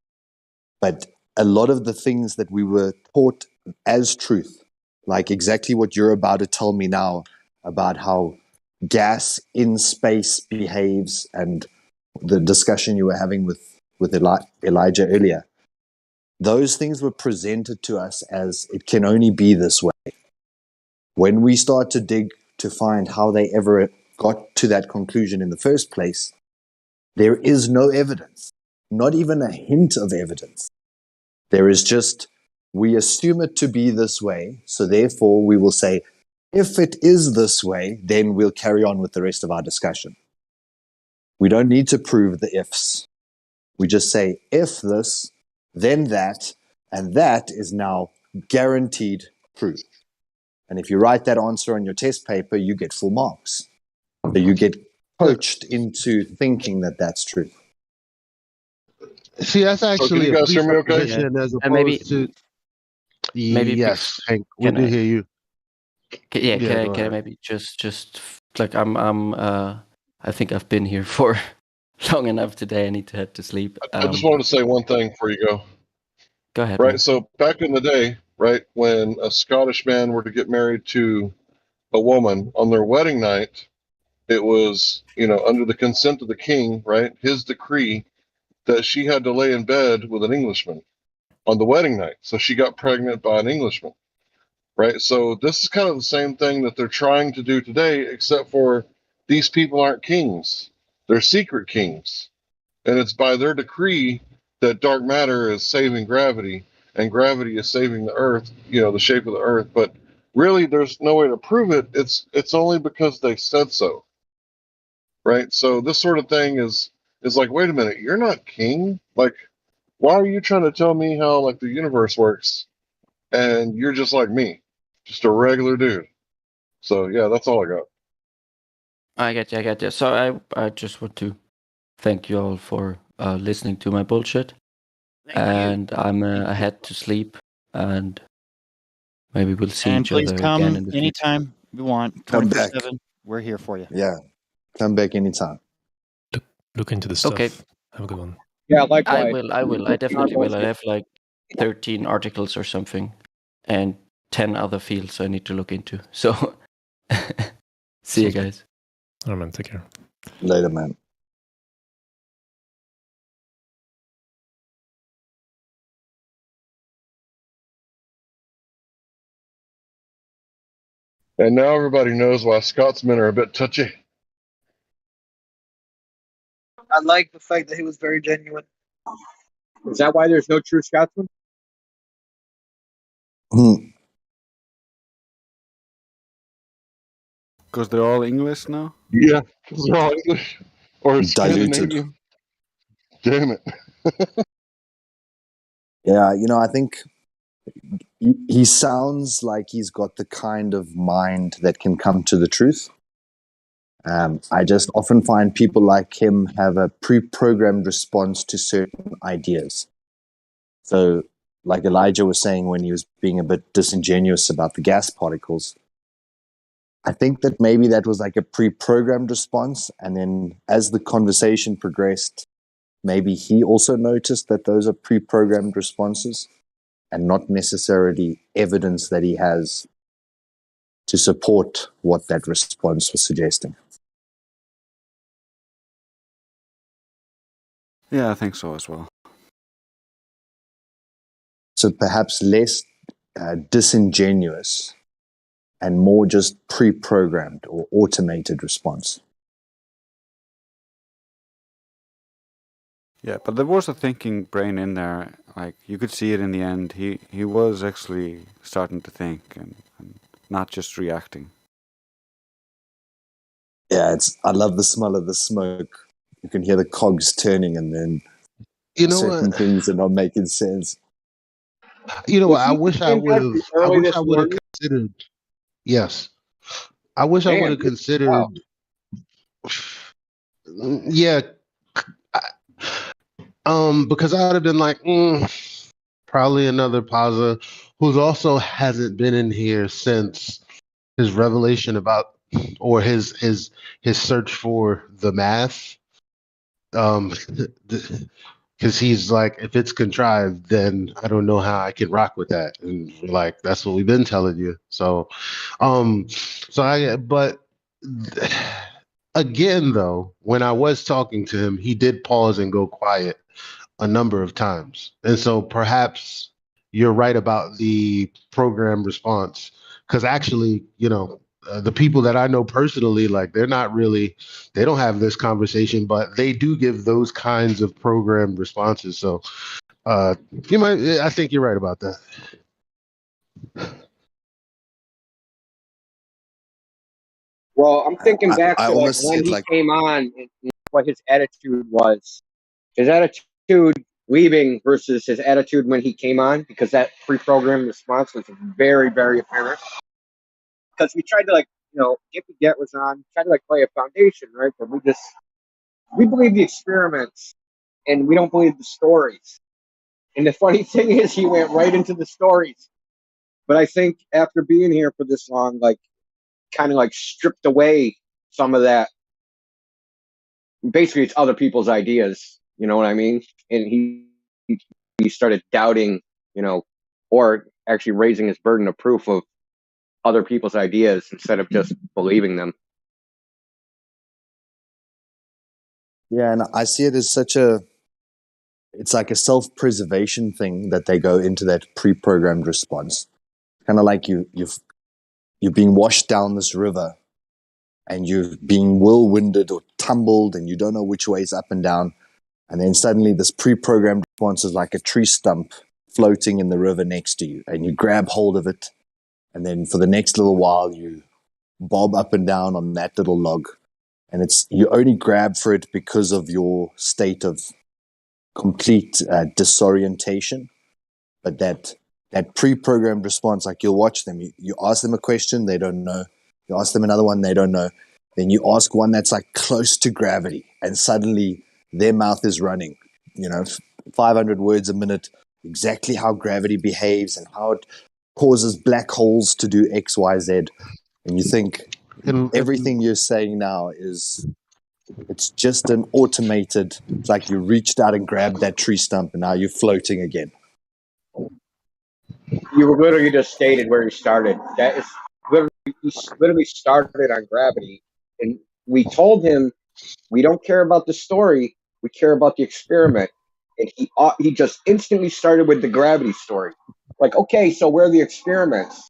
But a lot of the things that we were taught as truth, like exactly what you're about to tell me now about how gas in space behaves, and the discussion you were having with Elijah earlier, those things were presented to us as it can only be this way. When we start to dig to find how they ever got to that conclusion in the first place, there is no evidence, not even a hint of evidence. There is just, we assume it to be this way, so therefore we will say, if it is this way, then we'll carry on with the rest of our discussion. We don't need to prove the ifs. We just say, if this, then that, and that is now guaranteed true. And if you write that answer on your test paper, you get full marks. So you get coached into thinking that that's true. See, that's So can actually you a guys hear me okay? presupposition as And maybe opposed to. maybe Yes, Hank, we do hear you. Yeah, Yeah, go can I ahead. maybe just like I think I've been here for long enough today. I need to head to sleep. I just wanted to say one thing before you go. Go ahead, Right. man. So back in the day, right, when a Scottish man were to get married to a woman on their wedding night, it was, under the consent of the king, right, his decree that she had to lay in bed with an Englishman on the wedding night. So she got pregnant by an Englishman, right? So this is kind of the same thing that they're trying to do today, except for these people aren't kings. They're secret kings. And it's by their decree that dark matter is saving gravity and gravity is saving the earth, the shape of the earth. But really, there's no way to prove it. It's only because they said so, right? So this sort of thing is like, wait a minute, you're not king. Like, why are you trying to tell me how like the universe works? And you're just like me, just a regular dude. So yeah, that's all I got. I get you. So I just want to thank you all for listening to my bullshit. And I head to sleep, and maybe we'll see And each please other come again in the future. anytime you want. Come back. 24/7. We're here for you. Yeah. Come back anytime. Look into the stuff. Okay. Have a good one. Yeah, I likewise. will. I definitely will. I have like 13 articles or something, and 10 other fields I need to look into. So, see you guys. All right, man. Take care. Later, man. And now everybody knows why Scotsmen are a bit touchy. I like the fact that he was very genuine. Is that why there's no true Scotsman? Because they're all English now? Yeah, because they're all English or Diluted. Scandinavian. Damn it. Yeah, I think he sounds like he's got the kind of mind that can come to the truth. I just often find people like him have a pre-programmed response to certain ideas. So, like Elijah was saying when he was being a bit disingenuous about the gas particles, I think that maybe that was like a pre-programmed response. And then as the conversation progressed, maybe he also noticed that those are pre-programmed responses and not necessarily evidence that he has to support what that response was suggesting. Yeah, I think so as well. So perhaps less disingenuous and more just pre-programmed or automated response. Yeah, but there was a thinking brain in there. Like, you could see it in the end. He was actually starting to think and not just reacting. Yeah, I love the smell of the smoke. You can hear the cogs turning, and then You know certain what? things are not making sense. You know Was what? he came back I early wish this I would have morning? considered. Yes, I wish I would Damn. have considered. Yeah, because I would have been like, probably another Paza who's also hasn't been in here since his revelation about, or his search for the math. Because he's like, if it's contrived, then I don't know how I can rock with that. And we're like, that's what we've been telling you. So, but again, though, when I was talking to him, he did pause and go quiet a number of times. And so perhaps you're right about the program response. Because actually, the people that I know personally, like they don't have this conversation, but they do give those kinds of programmed responses. So I think you're right about that. Well, I'm thinking back I to like almost see when it he like, came on and what his attitude was. His attitude leaving versus his attitude when he came on, because that pre-programmed response was very, very apparent. Because we tried to Get the Get was on, tried to play a foundation, right? But we believe the experiments and we don't believe the stories. And the funny thing is, he went right into the stories. But I think after being here for this long, kind of stripped away some of that. Basically, it's other people's ideas. You know what I mean? And he started doubting, or actually raising his burden of proof of other people's ideas instead of just believing them. yeah, and I see it as it's like a self-preservation thing that they go into that pre-programmed response. Kind of like you're being washed down this river, and you're being whirlwinded or tumbled, and you don't know which way is up and down. And then suddenly this pre-programmed response is like a tree stump floating in the river next to you, and you grab hold of it. And then for the next little while, you bob up and down on that little log. And you only grab for it because of your state of complete disorientation. But that pre-programmed response, like you'll watch them, you ask them a question, they don't know. You ask them another one, they don't know. Then you ask one that's like close to gravity, and suddenly their mouth is running, 500 words a minute, exactly how gravity behaves and how it causes black holes to do X, Y, Z. And you think everything you're saying now it's just an automated, it's like you reached out and grabbed that tree stump and now you're floating again. You literally just stated where he started. That is he literally started on gravity, and we told him we don't care about the story, we care about the experiment, and he just instantly started with the gravity story. Like, okay, so where are the experiments?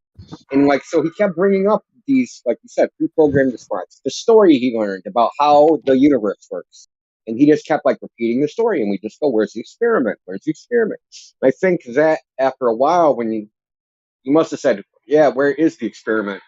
And so he kept bringing up these, like you said, pre-programmed response, the story he learned about how the universe works. And he just kept repeating the story, and we just go, "Where's the experiment? Where's the experiment?" And I think that after a while, when you must have said, "Yeah, where is the experiment?"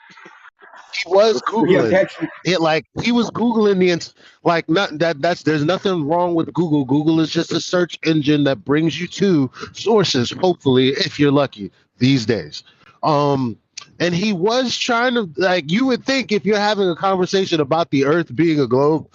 He was Googling it. He was Googling there's nothing wrong with Google. Google is just a search engine that brings you to sources, hopefully, if you're lucky these days. And he was trying to, you would think if you're having a conversation about the earth being a globe,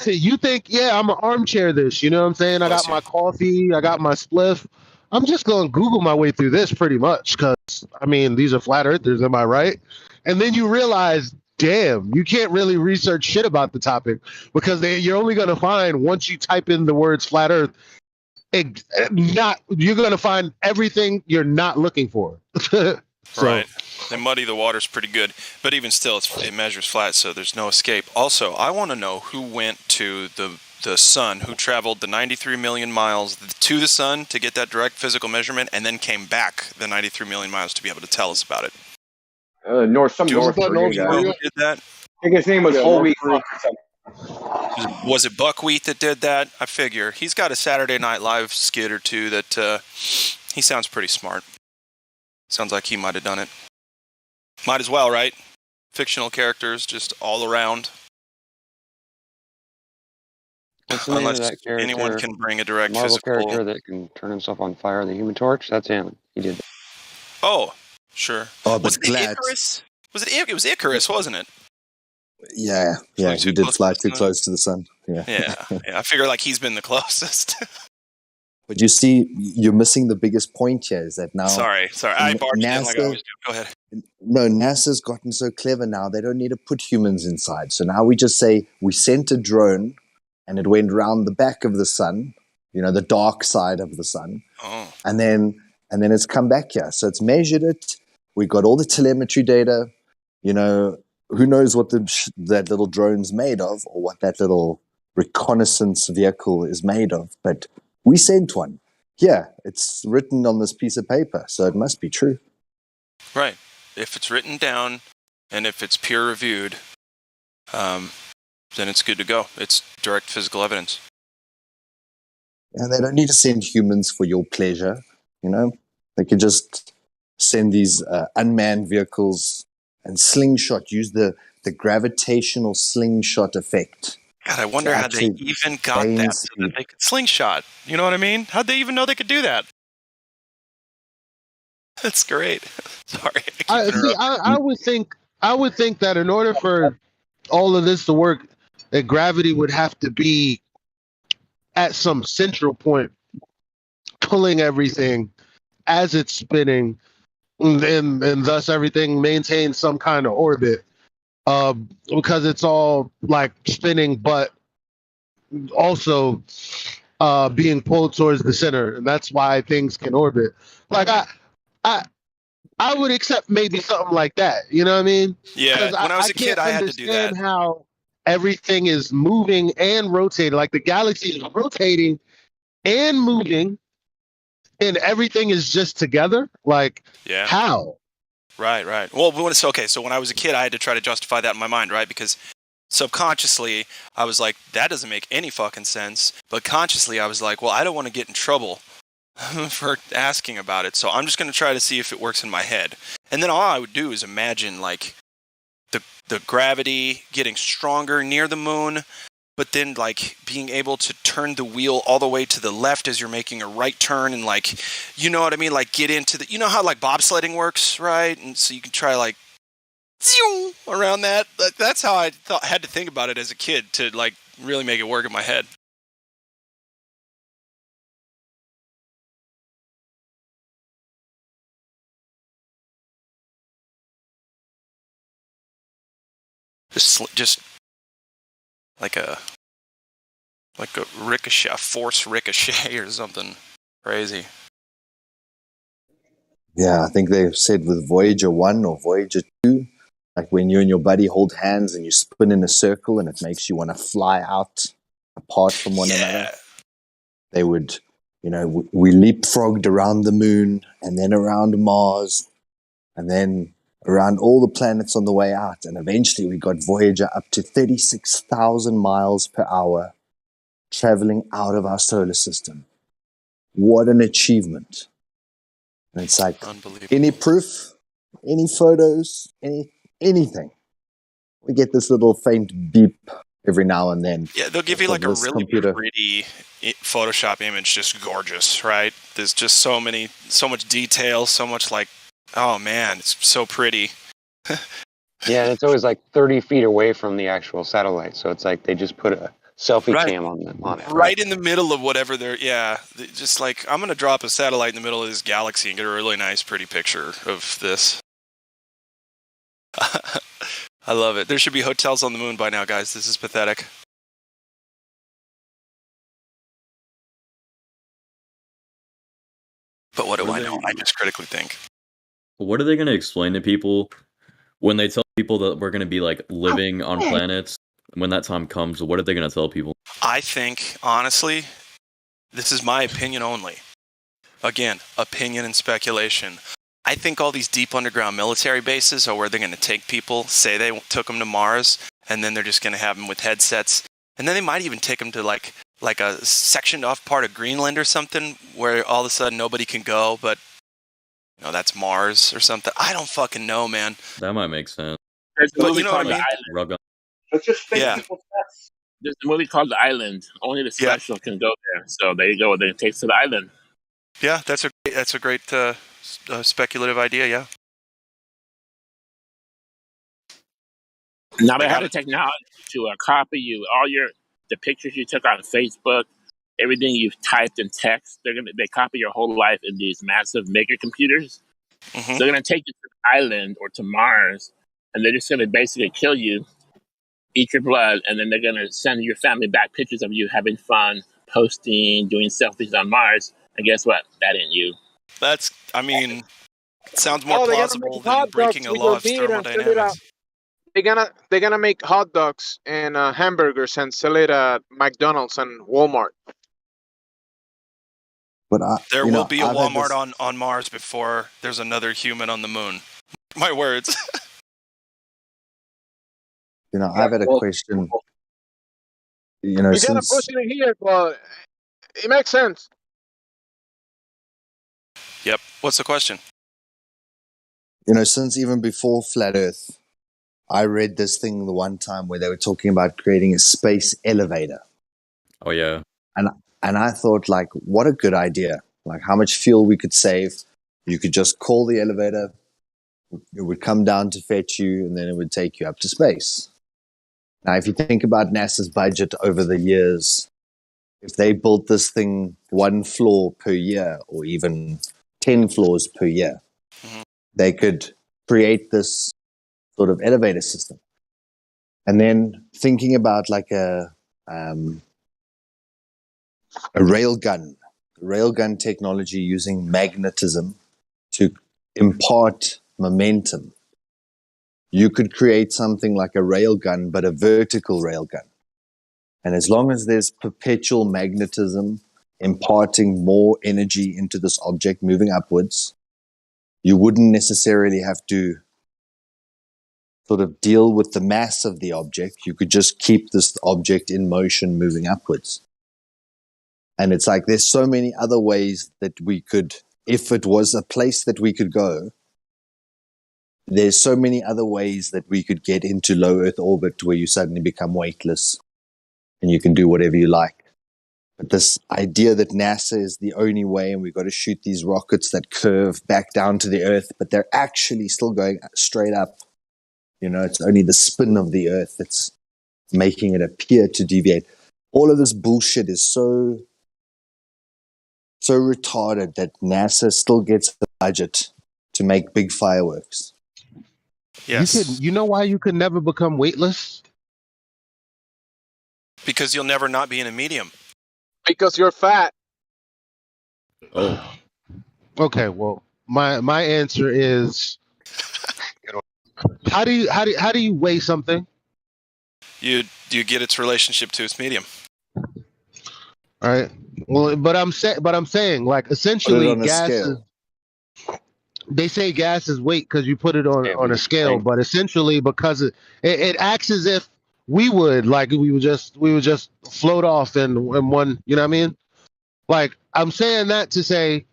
you think, yeah, I'm an armchair this, you know what I'm saying? I got my coffee, I got my spliff. I'm just going to Google my way through this pretty much because, these are flat earthers, am I right? And then you realize, damn, you can't really research shit about the topic because you're only going to find, once you type in the words flat earth, you're going to find everything you're not looking for. Right. They muddy the waters pretty good, but even still, it measures flat, so there's no escape. Also, I want to know who went to the sun, who traveled the 93 million miles to the sun to get that direct physical measurement, and then came back the 93 million miles to be able to tell us about it. North Korea guy. Who did that? I think his name was Holy Fuck or something. Was it Buckwheat that did that? I figure. He's got a Saturday Night Live skit or two that he sounds pretty smart. Sounds like he might have done it. Might as well, right? fictional characters just all around. What's the name of Unless that character? anyone can bring a direct Marvel physical. character that can turn himself on fire, the Human Torch. That's him. He did that. Oh, sure. Oh, Was but it glad. Icarus? It was Icarus, wasn't it? Yeah, Flew he too did close fly to the too sun. close to the sun. Yeah. Yeah. I figure like he's been the closest. But you see, you're missing the biggest point here is that now. Sorry. I barged in like I always do. Go ahead. No, NASA's gotten so clever now, they don't need to put humans inside. So now we just say we sent a drone and it went round the back of the sun, the dark side of the sun. Oh. And then it's come back here. So it's measured it. We got all the telemetry data. Who knows what that little drone's made of or what that little reconnaissance vehicle is made of. But we sent one. Yeah, it's written on this piece of paper, so it must be true. Right. If it's written down and if it's peer reviewed, then it's good to go. It's direct physical evidence. And they don't need to send humans for your pleasure. They can just send these unmanned vehicles and slingshot, use the gravitational slingshot effect. God, I wonder how they even got that so that they could slingshot. You know what I mean? How'd they even know they could do that? That's great. Sorry. I would think that in order for all of this to work, that gravity would have to be at some central point, pulling everything as it's spinning, and thus everything maintains some kind of orbit. Because it's all like spinning, but also being pulled towards the center, and that's why things can orbit. Like I would accept maybe something like that. You know what I mean? Yeah. When I was a kid, I had to do that. Understand how everything is moving and rotating. Like the galaxy is rotating and moving, and everything is just together. Like, yeah. How? Right. Well, so when I was a kid, I had to try to justify that in my mind, right? Because subconsciously, I was like, that doesn't make any fucking sense. But consciously, I was like, well, I don't want to get in trouble for asking about it. So I'm just going to try to see if it works in my head. And then all I would do is imagine, like, the gravity getting stronger near the moon, but then, like, being able to turn the wheel all the way to the left as you're making a right turn and, like, you know what I mean? Like, get into the... You know how, like, bobsledding works, right? And so you can try, like, around that. Like, that's how I had to think about it as a kid to, like, really make it work in my head. Just like a ricochet, a force ricochet or something crazy. Yeah, I think they've said with Voyager 1 or Voyager 2, like when you and your buddy hold hands and you spin in a circle and it makes you want to fly out apart from one another. They would, we leapfrogged around the moon and then around Mars and then around all the planets on the way out. And eventually we got Voyager up to 36,000 miles per hour traveling out of our solar system. What an achievement. And it's like, any proof, any photos, anything. We get this little faint beep every now and then. Yeah, they'll give you like a really pretty Photoshop image, just gorgeous, right? There's just so much detail, so much like, oh man, it's so pretty. Yeah, and it's always like 30 feet away from the actual satellite, so it's like they just put a selfie cam on it. Right in the middle of whatever just like, I'm going to drop a satellite in the middle of this galaxy and get a really nice, pretty picture of this. I love it. There should be hotels on the moon by now, guys. This is pathetic. But what do I know? I just critically think. What are they going to explain to people when they tell people that we're going to be like living on planets? When that time comes, what are they going to tell people? I think, honestly, this is my opinion only. Again, opinion and speculation. I think all these deep underground military bases are where they're going to take people, say they took them to Mars, and then they're just going to have them with headsets. And then they might even take them to like a sectioned off part of Greenland or something where all of a sudden nobody can go, but that's Mars or something. I don't fucking know, man. That might make sense. There's a But movie you know what called I The mean? Island. Rug on. Let's just fake Yeah. people's deaths. There's a movie called The Island. Only the Yeah. special can go there. So there you go. Then it takes to the island. Yeah, that's a great speculative idea. Yeah. Now They they have got the it. technology to copy you, all the pictures you took on Facebook, everything you've typed in text. They copy your whole life in these massive mega computers. Mm-hmm. So they're gonna take you to the island or to Mars, and they're just gonna basically kill you, eat your blood, and then they're gonna send your family back pictures of you having fun, posting, doing selfies on Mars. And guess what? That ain't you. I mean, it sounds more They're gonna make plausible than hot breaking dogs a with law your of meat and sell it thermodynamics. they're gonna make hot dogs and hamburgers and sell it at McDonald's and Walmart. But There will be a I've had Walmart this, on Mars before there's another human on the moon. My words. I've had a question. You gotta Since push it in here, but it makes sense. Yep. What's the question? since even before flat Earth, I read this thing the one time where they were talking about creating a space elevator. Oh yeah. And I thought, like, what a good idea. Like, how much fuel we could save. You could just call the elevator, it would come down to fetch you, and then it would take you up to space. Now, if you think about NASA's budget over the years, if they built this thing 1 floor per year or even 10 floors per year, they could create this sort of elevator system. And then thinking about like a railgun technology using magnetism to impart momentum. You could create something like a railgun, but a vertical railgun. And as long as there's perpetual magnetism imparting more energy into this object moving upwards, you wouldn't necessarily have to sort of deal with the mass of the object. You could just keep this object in motion moving upwards. And it's like there's so many other ways that we could, if it was a place that we could go, there's so many other ways that we could get into low Earth orbit where you suddenly become weightless and you can do whatever you like. But this idea that NASA is the only way and we've got to shoot these rockets that curve back down to the Earth, but they're actually still going straight up. It's only the spin of the Earth that's making it appear to deviate. All of this bullshit is so retarded that NASA still gets the budget to make big fireworks. Yes. You know why you could never become weightless? Because you'll never not be in a medium. Because you're fat. Oh. Okay, well, my answer is how do you weigh something? You get its relationship to its medium. All right. Well, but I'm saying like essentially on a gas scale. is, they say gas is weight because you put it on a scale, but essentially because it acts as if we would just float off in one, you know what I mean? Like I'm saying that to say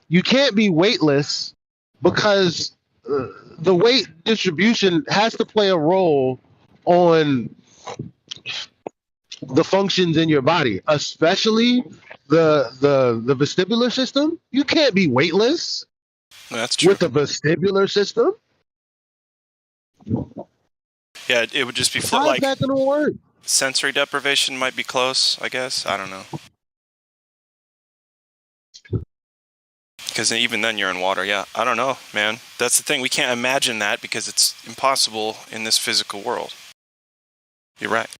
you can't be weightless because the weight distribution has to play a role on the functions in your body, especially the vestibular system. You can't be weightless. That's true. With the vestibular system. Yeah, it would just be How's that gonna work? Sensory deprivation might be close, I guess. I don't know. Because even then you're in water. Yeah, I don't know, man. That's the thing. We can't imagine that because it's impossible in this physical world. You're right.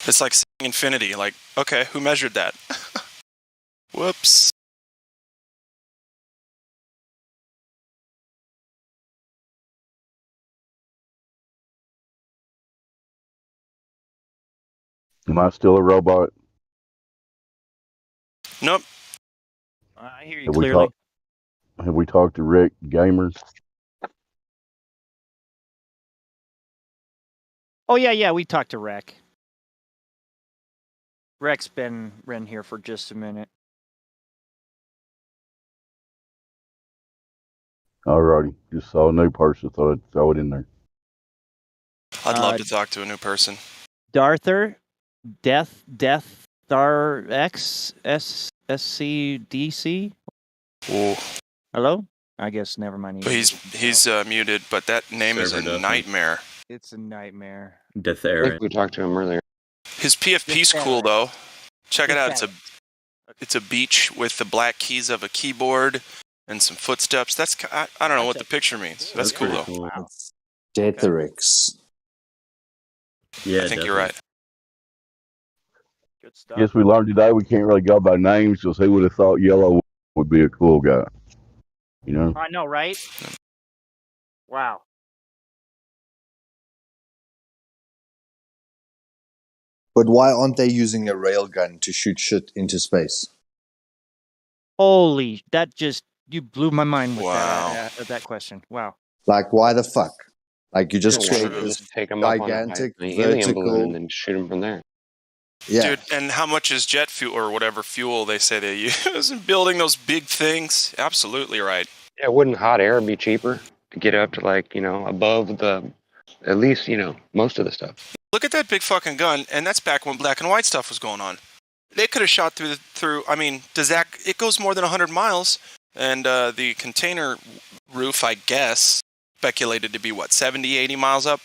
It's like saying infinity. Like, okay, who measured that? Whoops. Am I still a robot? Nope. I hear you Have clearly. Have we talked to Rick Gamers? Oh yeah, we talked to Rec. Rec's been here for just a minute. Alrighty, just saw a new person, thought I'd throw it in there. I'd love to talk to a new person. Darther, Death Star X SCDC. Ooh. Hello? I guess never mind. But he's muted, but that name is a Server death. nightmare. It's a nightmare. Death I Aaron. think we talked to him earlier. His PFP's cool though. Check it out. It's a beach with the black keys of a keyboard and some footsteps. I don't know what the picture means. That's cool though. Cool. Wow. Deatherix. Yeah, I think you're right. Good stuff. Guess we learned today we can't really go by names because who would have thought Yellow would be a cool guy? You know? I know, right? Wow. But why aren't they using a railgun to shoot shit into space? Holy, you blew my mind with Wow. that question. Wow. Like, why the fuck? Like, you just True. create this Take him up on gigantic an alien balloon vertical. and then shoot him from there. Yeah. Dude, and how much is jet fuel or whatever fuel they say they use in building those big things? Absolutely right. Yeah, wouldn't hot air be cheaper to get up to above at least most of the stuff? Look at that big fucking gun, and that's back when black and white stuff was going on. They could have shot through. I mean, it goes more than 100 miles, and the container roof, I guess, speculated to be 70, 80 miles up.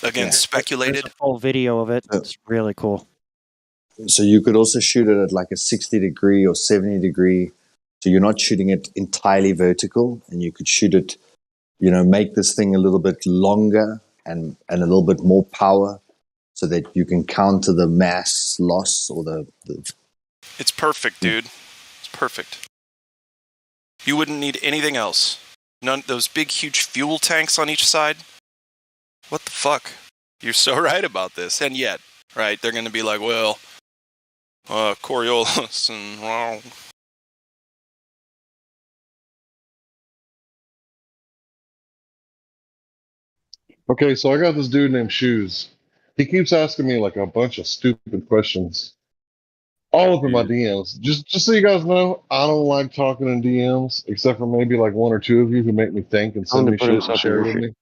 Again, speculated. There's a full video of it. It's really cool. So you could also shoot it at like a 60 degree or 70 degree. So you're not shooting it entirely vertical, and you could shoot it, make this thing a little bit longer and a little bit more power so that you can counter the mass loss or the It's perfect, dude. It's perfect. You wouldn't need anything else. None those big, huge fuel tanks on each side. What the fuck? You're so right about this. And yet, right, they're going to be like, well, Coriolis and wow. Okay, so I got this dude named Shoes. He keeps asking me like a bunch of stupid questions. All up in my DMs. Just so you guys know, I don't like talking in DMs, except for maybe like one or two of you who make me think and send me shit and share it with me.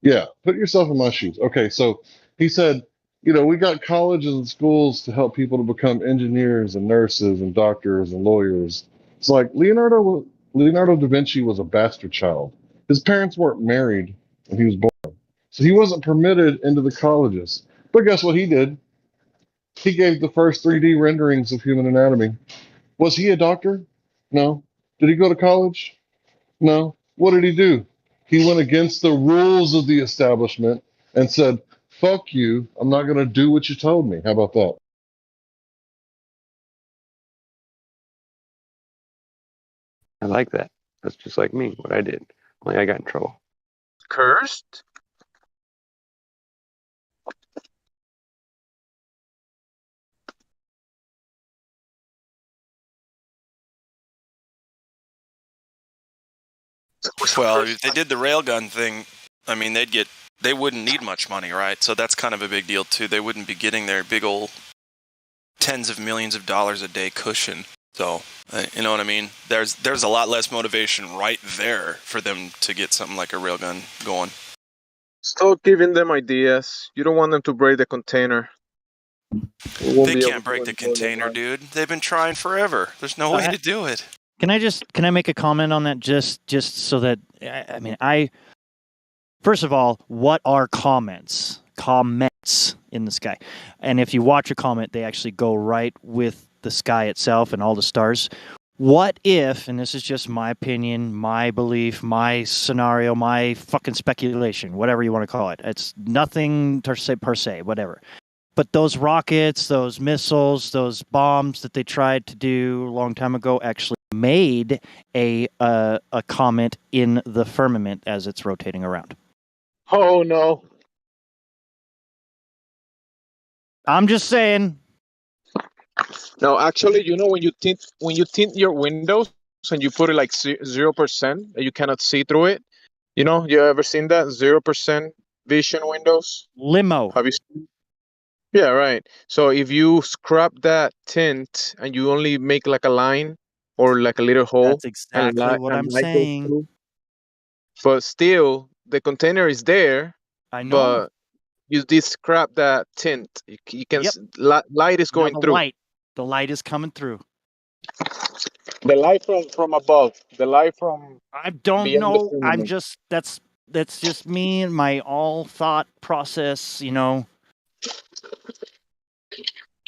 Yeah, put yourself in my shoes. Okay, so he said, we got colleges and schools to help people to become engineers and nurses and doctors and lawyers. It's like Leonardo da Vinci was a bastard child. His parents weren't married when he was born, so he wasn't permitted into the colleges. But guess what he did? He gave the first 3D renderings of human anatomy. Was he a doctor? No. Did he go to college? No. What did he do? He went against the rules of the establishment and said, fuck you, I'm not going to do what you told me. How about that? I like that. That's just like me, what I did. Only I got in trouble. Cursed? Well, if they did the railgun thing, I mean, they wouldn't need much money, right? So that's kind of a big deal too. They wouldn't be getting their big old tens of millions of dollars a day cushion. So, you know what I mean? There's a lot less motivation right there for them to get something like a railgun going. Stop giving them ideas. You don't want them to break the container. They can't break the container, dude. They've been trying forever. There's no way to do it. Can I make a comment on that just so that first of all, what are comments in the sky? And if you watch a comment, they actually go right with the sky itself and all the stars. What if, and this is just my opinion, my belief, my scenario, my fucking speculation, whatever you want to call it. It's nothing per se, whatever. But those rockets, those missiles, those bombs that they tried to do a long time ago actually made a comet in the firmament as it's rotating around. Oh no! I'm just saying. No, actually, when you tint your windows and you put it like 0%, you cannot see through it. You ever seen that 0% vision windows? Limo. Have you seen? Yeah, right. So if you scrub that tint and you only make like a line or like a little hole, That's exactly what I'm light goes saying. through. But still, the container is there. I know. But you describe that tint. You can Yep. light is No, going the through. light is coming through. The light from above. The light from I don't beyond the know. I'm firmament. just that's just me and my all thought process.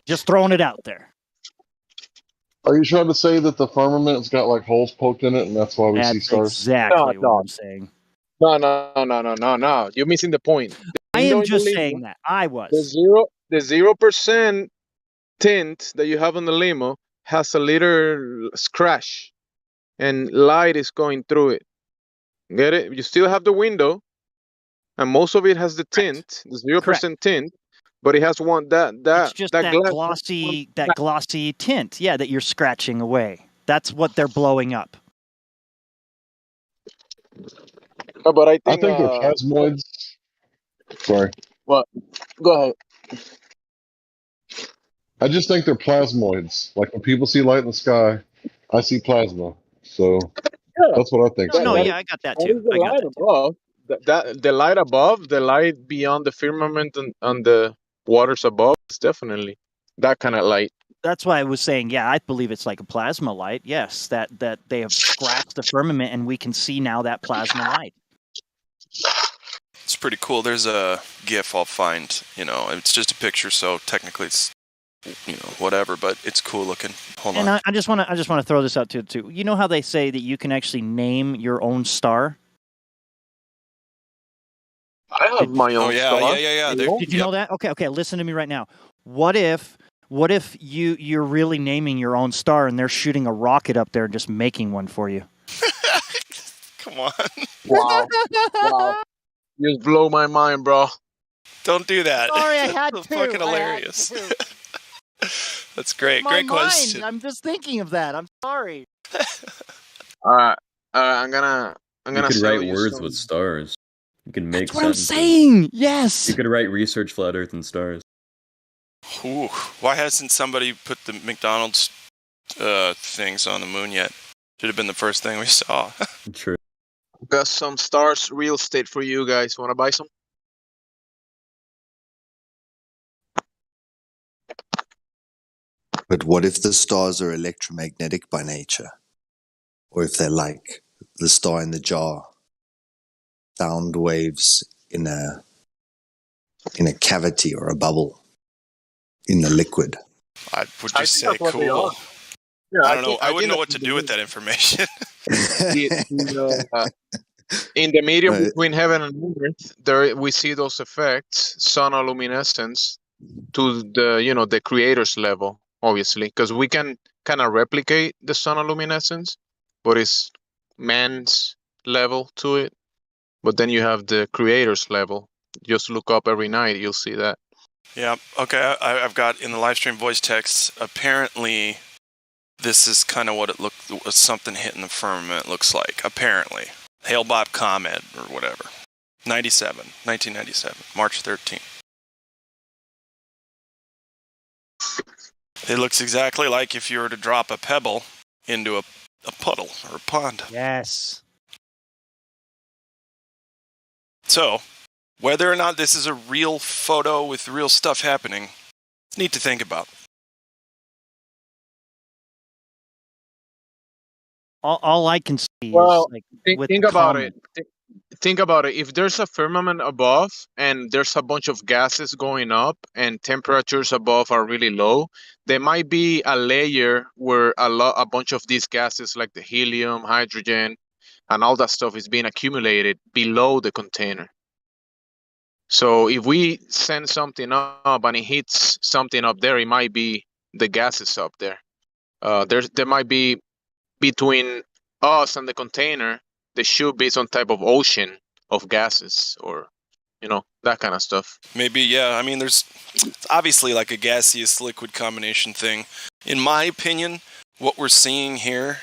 Just throwing it out there. Are you trying to say that the firmament's got like holes poked in it, and that's why we see That's stars? exactly what I'm saying. No. You're missing the point. I am just saying that. I was. The 0% tint that you have on the limo has a little scratch, and light is going through it. Get it? You still have the window, and most of it has the tint, the 0% tint, but it has It's just that glass. glossy tint. Yeah, that you're scratching away. That's what they're blowing up. But I I think think they're plasmoids. Sorry. What? Go ahead. I just think they're plasmoids. Like when people see light in the sky, I see plasma. So that's what I think. No, yeah, I got that That too. is the light above. The light above, the light beyond the firmament and the waters above is definitely that kind of light. That's why I was saying, yeah, I believe it's like a plasma light. Yes, that they have scratched the firmament, and we can see now that plasma light. It's pretty cool. There's a GIF I'll find. It's just a picture, so technically it's whatever, but it's cool looking. Hold on. And I just want to throw this out too. You know how they say that you can actually name your own star? I have my own star. Yeah. Did you know that? Okay. Listen to me right now. What if you're really naming your own star and they're shooting a rocket up there and just making one for you? Come on. Wow. You just blow my mind, bro. Don't do that. Sorry, I had to. Fucking hilarious. That's great. My Great mind, question. I'm just thinking of that. I'm sorry. All right. I'm gonna You could sell write you words some- with stars. You can make That's what I'm sentences. saying. Yes. You could write research flat Earth and stars. Ooh, why hasn't somebody put the McDonald's things on the moon yet? Should have been the first thing we saw. True. Got some stars real estate for you guys. Want to buy some? But what if the stars are electromagnetic by nature? Or if they're like the star in the jar, sound waves in a cavity or a bubble in the liquid? I would just say that's what they cool. are. Yeah, I don't know. I think wouldn't know what that's to do with that information. In the medium Right. between heaven and earth, there we see those effects, sonoluminescence, to the creator's level, obviously, because we can kind of replicate the sonoluminescence, but it's man's level to it. But then you have the creator's level. Just look up every night, you'll see that. Yeah. Okay. I've got in the live stream voice text. Apparently, this is kind of what something hitting the firmament looks like. Apparently, Hale-Bopp comet or whatever. 1997, March 13th. It looks exactly like if you were to drop a pebble into a puddle or a pond. Yes. So, whether or not this is a real photo with real stuff happening, it's neat to think about. All I can see Well, is like think about it. Think about it. If there's a firmament above and there's a bunch of gases going up and temperatures above are really low, there might be a layer where a bunch of these gases like the helium, hydrogen, and all that stuff is being accumulated below the container. So if we send something up and it hits something up there, it might be the gases up there. There might be between us and the container, there should be some type of ocean of gases or, that kind of stuff. Maybe, yeah. I mean, there's obviously like a gaseous liquid combination thing. In my opinion, what we're seeing here,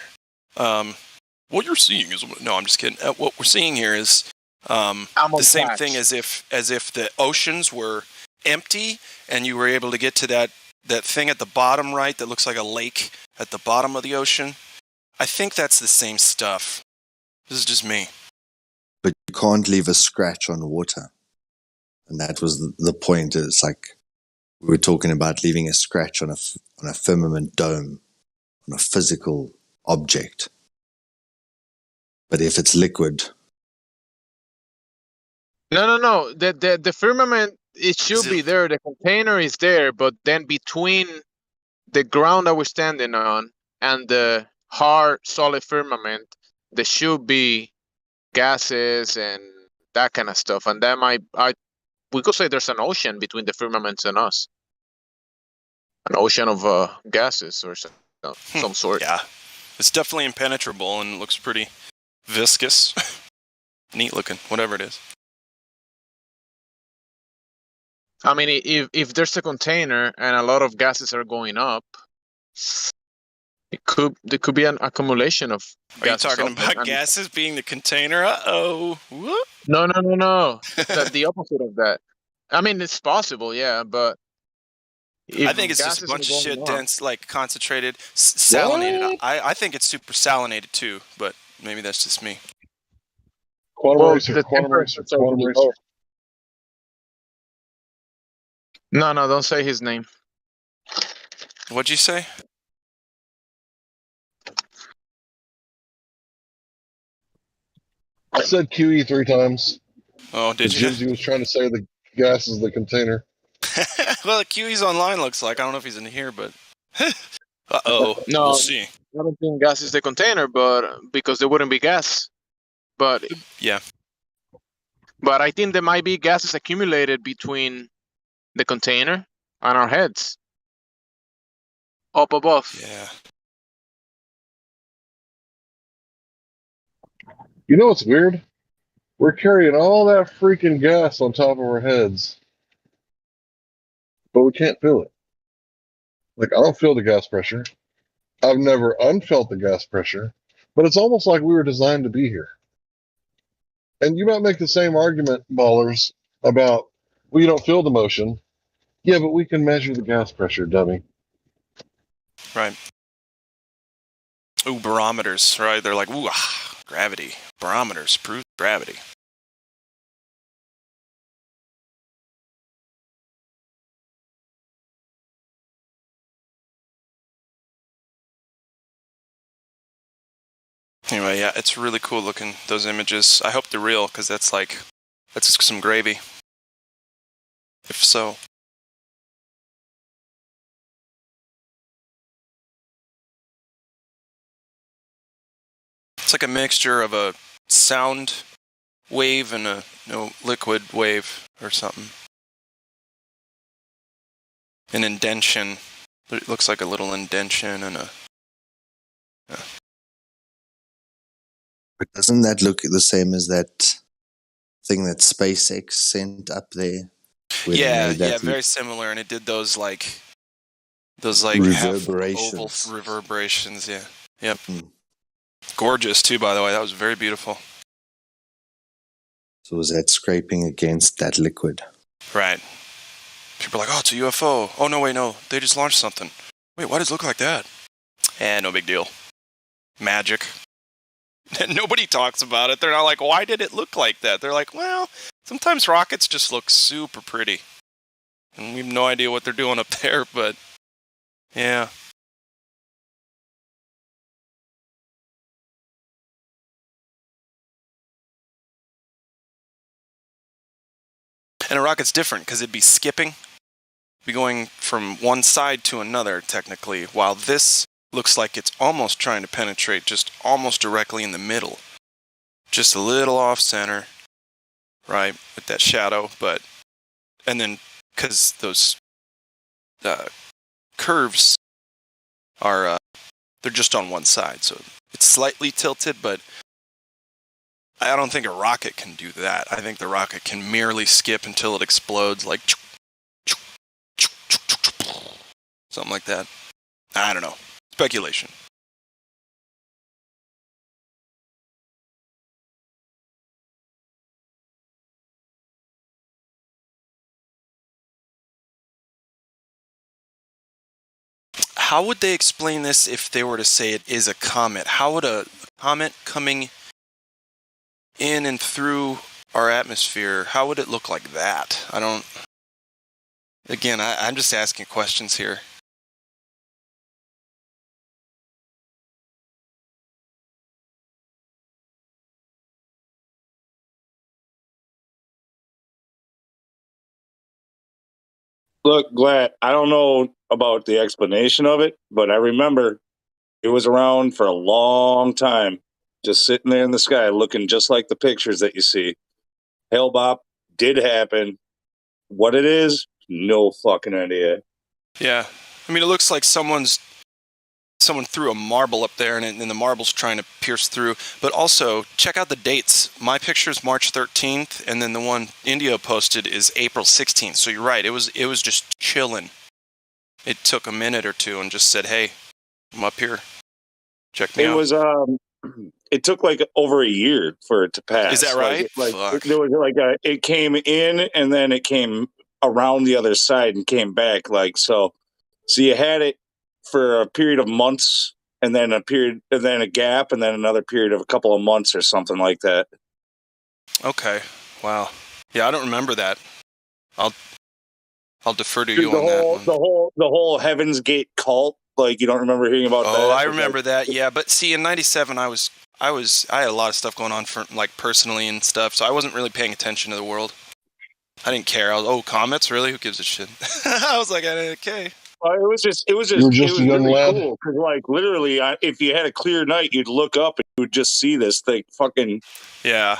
what you're seeing is, no, I'm just kidding. What we're seeing here is the same thing as if the oceans were empty and you were able to get to that thing at the bottom right that looks like a lake at the bottom of the ocean. I think that's the same stuff. This is just me. But you can't leave a scratch on water. And that was the point. It's like we were talking about leaving a scratch on a firmament dome, on a physical object. But if it's liquid, No. The firmament, it should be there. The container is there, but then between the ground that we're standing on and the hard, solid firmament, there should be gases and that kind of stuff. And that we could say there's an ocean between the firmaments and us, an ocean of gases or some sort. Yeah, it's definitely impenetrable and looks pretty viscous. Neat looking, whatever it is. I mean, if there's a container and a lot of gases are going up, there could be an accumulation of Are you gases. talking about gases being the container? Uh-oh. Whoop. No. The opposite of that. I mean, it's possible, yeah, but I think it's just a bunch of shit, dense, like concentrated, salinated. I think it's super salinated too, but maybe that's just me. Quantum racer. No, don't say his name. What'd you say? I said QE 3 times. Oh, did you? Jimsy was trying to say the gas is the container. Well, QE's online looks like. I don't know if he's in here, but... Uh-oh. No, we'll see. I don't think gas is the container, but because there wouldn't be gas. But yeah. But I think there might be gases accumulated between the container and our heads. Up above. Yeah. You know what's weird? We're carrying all that freaking gas on top of our heads, but we can't feel it. Like, I don't feel the gas pressure. I've never unfelt the gas pressure, but it's almost like we were designed to be here. And you might make the same argument, ballers, about, well, you don't feel the motion. Yeah, but we can measure the gas pressure, dummy. Right. Ooh, barometers, right? They're like, ooh, gravity. Barometers prove gravity. Anyway, yeah, it's really cool looking, those images. I hope they're real, because that's some gravy. If so. It's like a mixture of a sound wave and a liquid wave or something. An indention. It looks like a little indention and a... Yeah. but doesn't that look the same as that thing that SpaceX sent up there? Yeah, very similar, and it did those like reverberations. oval reverberations. Yeah, yep. Gorgeous too, by the way. That was very beautiful. So was that scraping against that liquid? Right. People are like, oh, it's a UFO. Oh no, wait, no, they just launched something. Wait, why does it look like that? No big deal. Magic. Nobody talks about it. They're not like, why did it look like that? They're like, well, sometimes rockets just look super pretty. And we have no idea what they're doing up there, but yeah. And a rocket's different because it'd be skipping. It'd be going from one side to another, technically, while this looks like it's almost trying to penetrate just almost directly in the middle. Just a little off center, right, with that shadow, but, and then, because those curves are, they're just on one side, so it's slightly tilted, but I don't think a rocket can do that. I think the rocket can merely skip until it explodes, like, something like that. I don't know. Speculation. how would they explain this if they were to say it is a comet? How would a comet coming in and through our atmosphere, how would it look like that? I'm just asking questions here. Look, Glad, I don't know about the explanation of it, but I remember it was around for a long time, just sitting there in the sky looking just like the pictures that you see. Hellbop did happen. What it is, no fucking idea. Yeah. I mean, it looks like someone threw a marble up there and the marble's trying to pierce through. But also, check out the dates. My picture is March 13th, and then the one Indio posted is April 16th. So you're right. It was just chilling. It took a minute or two and just said, hey, I'm up here. Check me out. It was it took like over a year for it to pass. Is that right? There was it came in and then it came around the other side and came back so you had it for a period of months and then a gap and then another period of a couple of months or something like that. Okay. Wow. Yeah, I don't remember that. I'll defer to you on that one. The whole Heaven's Gate cult. Like, you don't remember hearing about that? Oh, I remember that. Yeah, but see, in '97, I had a lot of stuff going on for personally and stuff, so I wasn't really paying attention to the world. I didn't care. Comets, really? Who gives a shit? I was like, okay. It was just You were just a young really lad. cool because, literally, if you had a clear night, you'd look up and you would just see this thing, fucking thing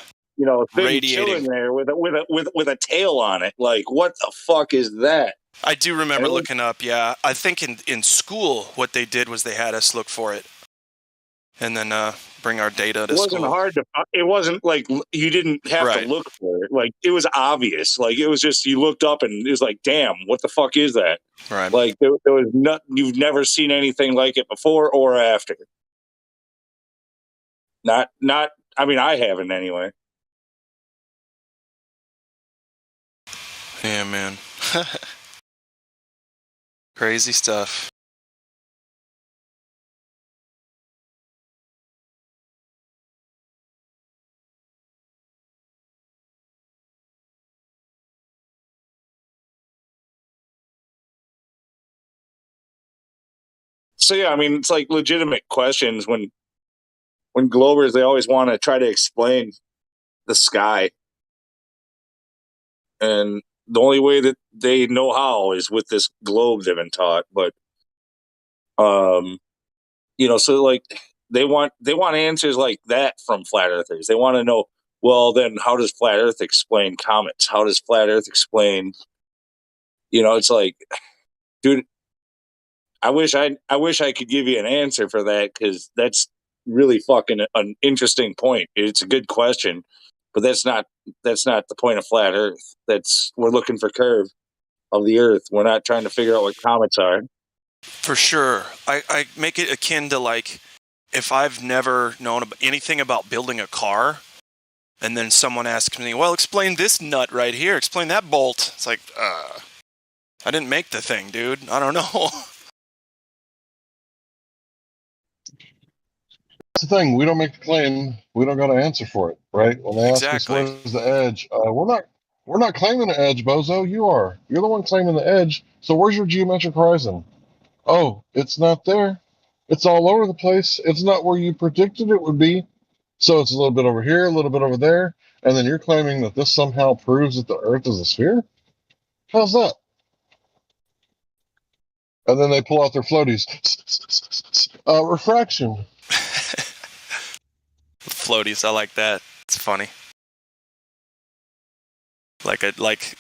radiating, chilling there with a tail on it. Like, what the fuck is that? I do remember looking up. Yeah, I think in school, what they did was they had us look for it, and then bring our data to school. It wasn't like you didn't have to look for it. Like, it was obvious. Like, it was just you looked up and it was like, damn, what the fuck is that? Right. Like, there was you've never seen anything like it before or after. Not. I mean, I haven't anyway. Yeah, man. Crazy stuff. So yeah, I mean, it's like legitimate questions when Globers, they always want to try to explain the sky, and the only way that they know how is with this globe they've been taught. But so like they want answers like that from flat earthers. They want to know, well, then how does flat Earth explain comets? How does flat Earth explain? It's like, dude, I wish I could give you an answer for that, because that's really fucking an interesting point. It's a good question, but that's not the point of flat Earth. We're looking for curve of the Earth. We're not trying to figure out what comets are. For sure. I make it akin to, like, if I've never known anything about building a car, and then someone asks me, well, explain this nut right here, explain that bolt. It's like, I didn't make the thing, dude. I don't know. That's the thing. We don't make the claim. We don't got an answer for it, right? When they ask us where's the edge, we're not claiming the edge, bozo. You are. You're the one claiming the edge. So where's your geometric horizon? Oh, it's not there. It's all over the place. It's not where you predicted it would be. So it's a little bit over here, a little bit over there, and then you're claiming that this somehow proves that the Earth is a sphere? How's that? And then they pull out their floaties. Refraction. Floaties, I like that. It's funny. Like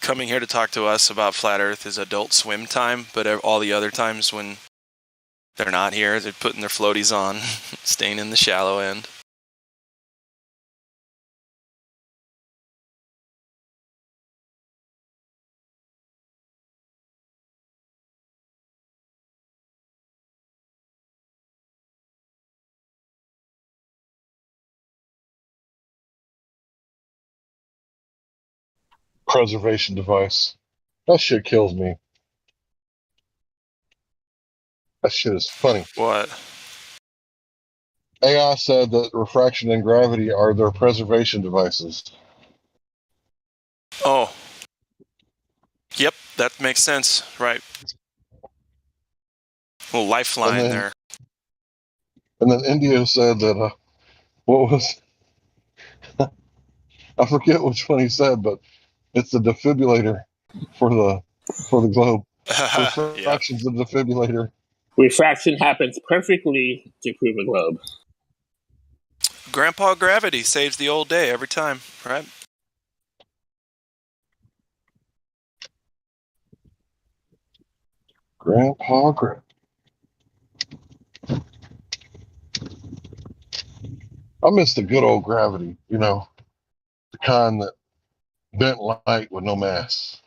coming here to talk to us about flat Earth is adult swim time, but all the other times when they're not here, they're putting their floaties on, staying in the shallow end. Preservation device. That shit kills me. That shit is funny. What? AI said that refraction and gravity are their preservation devices. Oh. Yep, that makes sense. Right. Well, lifeline there. And then India said that, what was, I forget which one he said, but it's the defibrillator for the globe. Refraction's the defibrillator. Refraction happens perfectly to prove a globe. Grandpa Gravity saves the old day every time, right? Grandpa Gravity. I miss the good old gravity, you know, the kind that bent light with no mass,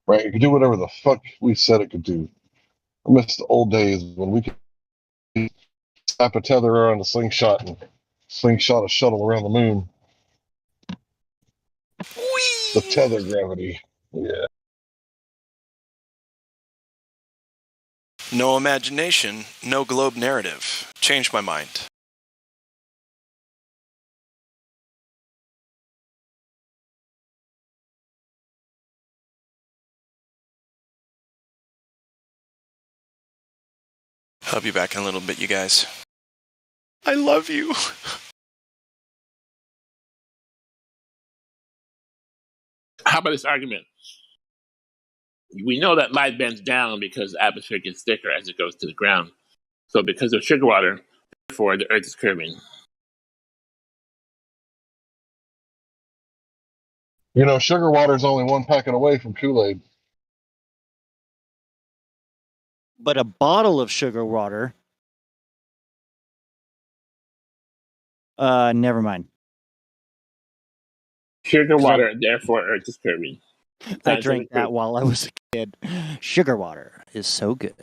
right? It could do whatever the fuck we said it could do. I miss the old days when we could slap a tether around a slingshot and slingshot a shuttle around the moon. Whee! The tether gravity. Yeah. No imagination, no globe narrative. Changed my mind. I'll be back in a little bit, you guys. I love you. How about this argument? We know that light bends down because the atmosphere gets thicker as it goes to the ground. So because of sugar water, therefore the Earth is curving. You know, sugar water is only one packet away from Kool-Aid. But a bottle of sugar water. Never mind. Sugar water, therefore Earth is curving. I drank that while I was a kid. Sugar water is so good.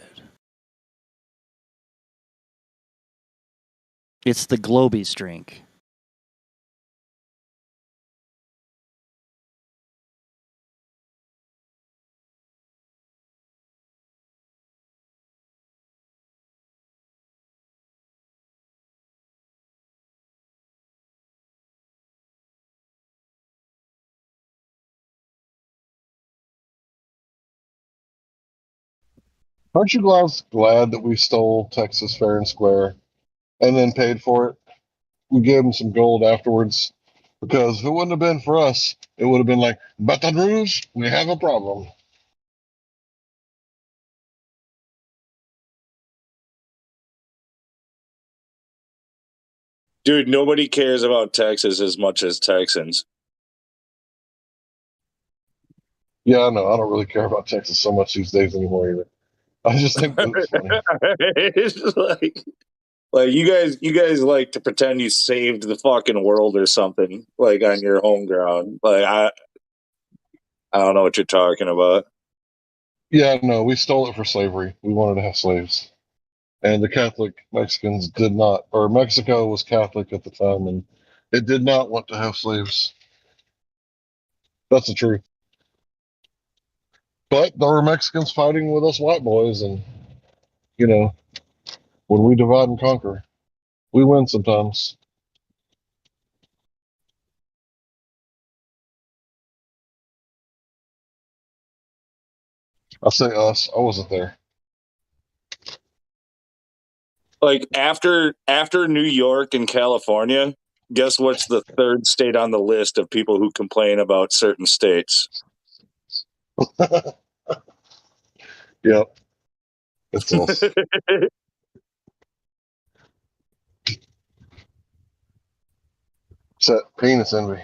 It's the Globies drink. Aren't you glad that we stole Texas fair and square and then paid for it? We gave them some gold afterwards, because if it wouldn't have been for us, it would have been like, Baton Rouge, we have a problem. Dude, nobody cares about Texas as much as Texans. Yeah, I know. I don't really care about Texas so much these days anymore either. I just think that it's funny. It's like you guys like to pretend you saved the fucking world or something, like on your home ground. Like I don't know what you're talking about. Yeah, no, we stole it for slavery. We wanted to have slaves. And the Catholic Mexicans did not, or Mexico was Catholic at the time, and it did not want to have slaves. That's the truth. But there were Mexicans fighting with us white boys, and, you know, when we divide and conquer, we win sometimes. I say us. I wasn't there. Like after New York and California, guess what's the third state on the list of people who complain about certain states? Yep. It's us. It's that penis envy.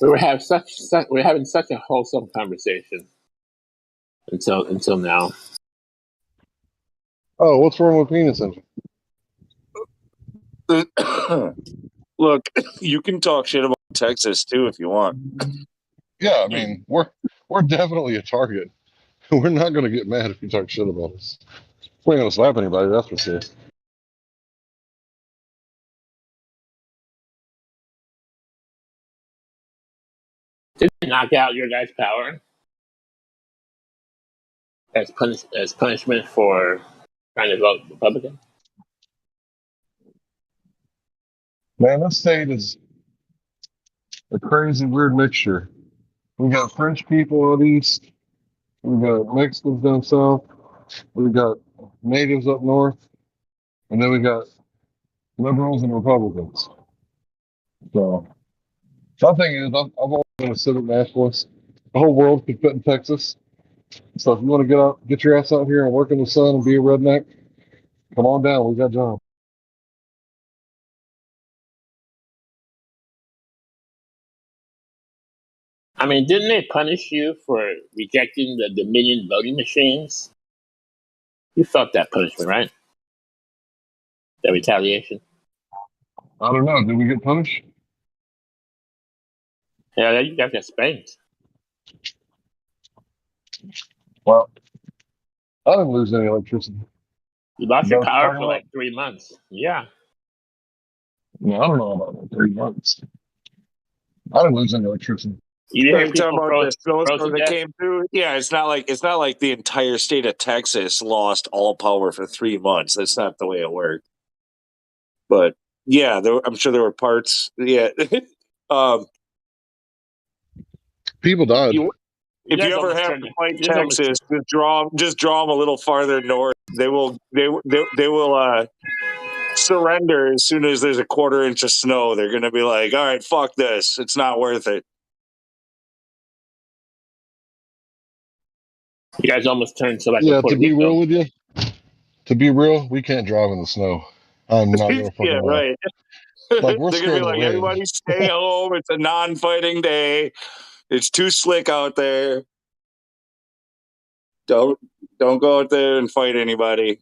We're having such a wholesome conversation until now. Oh, what's wrong with penis envy? Look, you can talk shit about Texas too if you want. Yeah, I mean, we're definitely a target. We're not going to get mad if you talk shit about us. We ain't going to slap anybody, that's for sure. Did they knock out your guys' power as punishment for trying to vote Republican? Man, this state is a crazy, weird mixture. We got French people out east. We got Mexicans down south. We got natives up north, and then we got liberals and Republicans. So, something is, I've always been a civic nationalist. The whole world could fit in Texas. So if you want to get your ass out here and work in the sun and be a redneck, come on down. We got jobs. I mean, didn't they punish you for rejecting the Dominion voting machines? You felt that punishment, right? That retaliation? I don't know. Did we get punished? Yeah, you guys got spanked. Well, I didn't lose any electricity. You lost Is that your what you're power talking for about? like 3 months. Yeah. No, I don't know about that. 3 months. I didn't lose any electricity. You Are hear you talking people about the froze to snowstorm that death? came through? Yeah, it's not like the entire state of Texas lost all power for 3 months. That's not the way it worked. But yeah, I'm sure there were parts. Yeah, um, People died. You if you guys ever almost have turned to it. fight You guys almost Texas, just draw them a little farther north. They will surrender as soon as there's a quarter inch of snow. They're going to be like, all right, fuck this. It's not worth it. You guys almost turned to like a Yeah, Puerto to be Rico. real with you, we can't drive in the snow. I'm not gonna Yeah, fucking lie. right. Like we're They're going to scared be of the like, rain. everybody stay home. It's a non-fighting day. It's too slick out there. Don't go out there and fight anybody.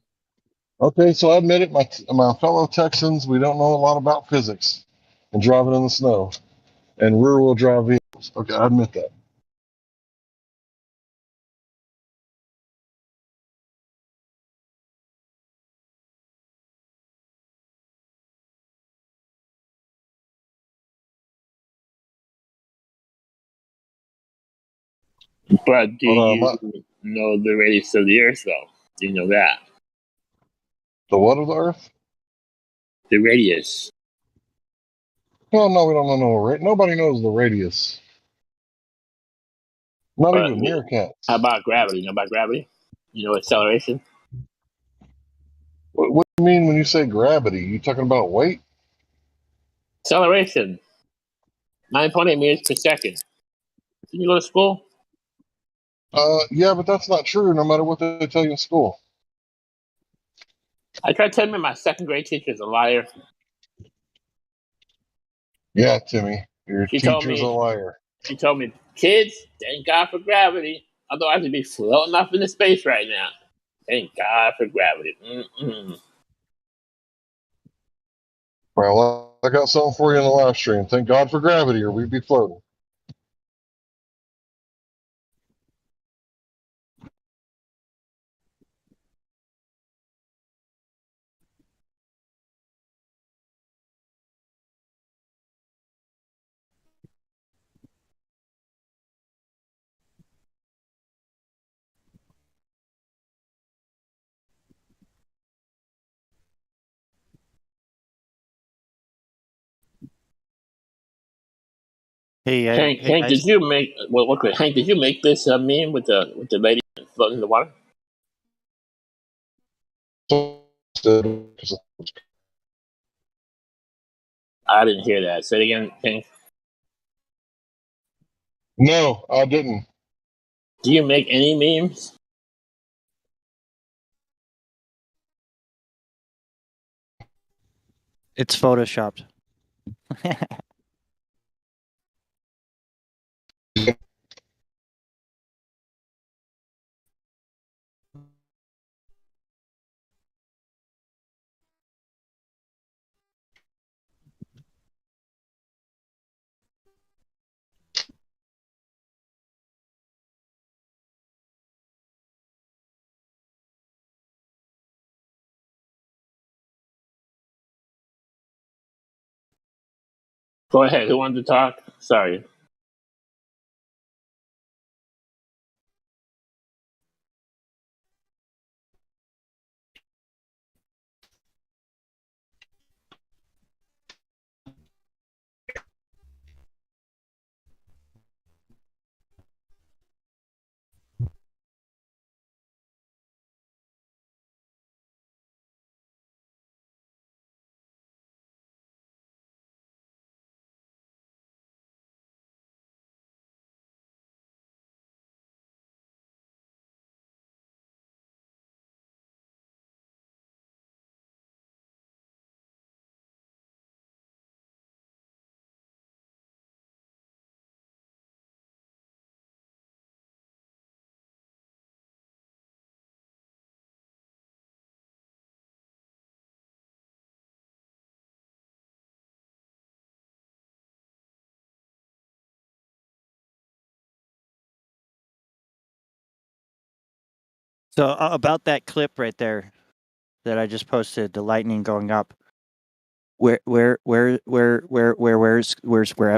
Okay, so I admit it, my fellow Texans, we don't know a lot about physics and driving in the snow and rear-wheel drive vehicles. Okay, I admit that. But do But you know the radius of the Earth, though? Do you know that? the what of the Earth? The radius. Well, no, we don't know. Nobody knows the radius. Not even meerkats. How about gravity? You know about gravity? You know acceleration? What do you mean when you say gravity? You talking about weight? Acceleration. 9.8 meters per second. Didn't you go to school? Yeah, but that's not true. No matter what they tell you in school. I tried telling my second grade teacher is a liar. Yeah, Timmy, your She told teacher's a me, liar. kids, thank God for gravity. Otherwise, I'd be floating off into space right now. Thank God for gravity. Mm-mm. Well, I got something for you in the live stream. Thank God for gravity, or we'd be floating. Hey, Hank, hey Hank, guys. did you make Hank? Did you make this meme with the lady floating in the water? I didn't hear that. Say it again, Hank. No, I didn't. Do you make any memes? It's photoshopped. Go ahead. Who wanted to talk? Sorry. So about that clip right there that I just posted, the lightning going up. Where's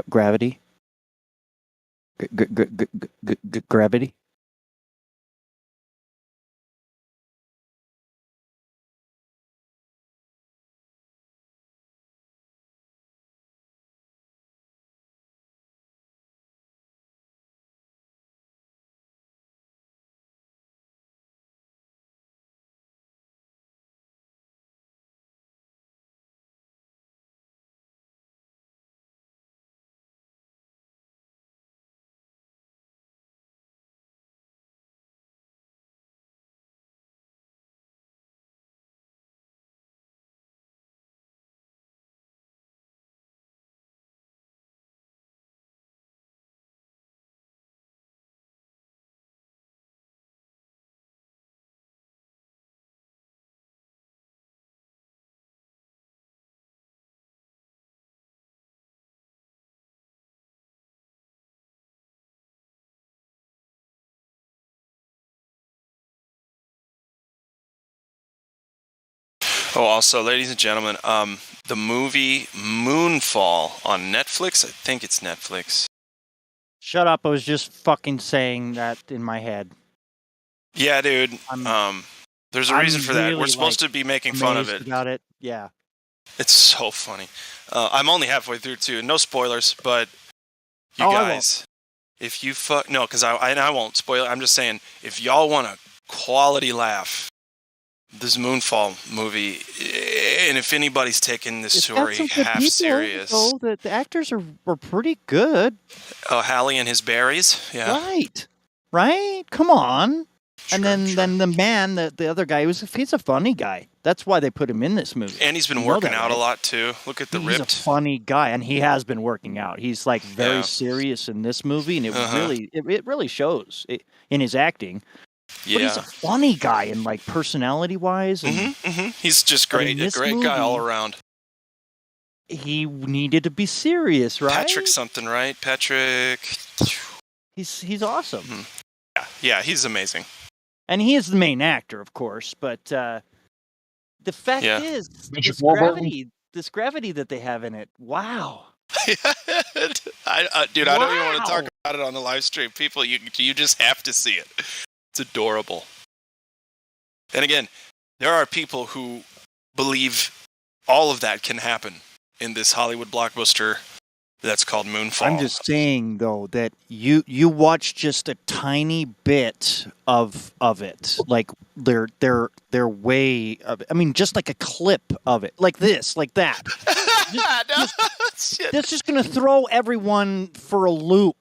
gravity? Gravity? Oh, also, ladies and gentlemen, the movie Moonfall on Netflix. I think it's Netflix. Shut up! I was just fucking saying that in my head. Yeah, dude. There's a reason for that. really, We're supposed like, to be making fun of amazed it. about it. Yeah. It's so funny. I'm only halfway through too. No spoilers, but you Oh, I won't. guys, if you no, because I won't spoil it. I'm just saying, if y'all want a quality laugh, this Moonfall movie, and if anybody's taking this It's got story some good half people, serious, though. The actors were pretty good. Hallie and his berries, yeah. Right? Come on. And then the man, the other guy, he's a funny guy. That's why they put him in this movie. And he's been You know working that, out a right? lot too. Look at the He's ripped. a funny guy, and he has been working out. He's like very Yeah. serious in this movie, and it Uh-huh. really shows in his acting. But he's Yeah. a funny guy, and like personality wise, and He's just but in great. A this great guy all movie, around. he needed to be serious, right? Patrick something, right? Patrick. He's awesome, Yeah, he's amazing. and he is the main actor, of course. But the fact Yeah. is, Bishop this Warburton? gravity that they have in it. Wow. Dude, I don't even want to talk about it on the live stream. People, you just have to see it. It's adorable. And again, there are people who believe all of that can happen in this Hollywood blockbuster that's called Moonfall. I'm just saying though that you watch just a tiny bit of it, like their way of it. I mean, just like a clip of it, like this, like that. That's just gonna throw everyone for a loop.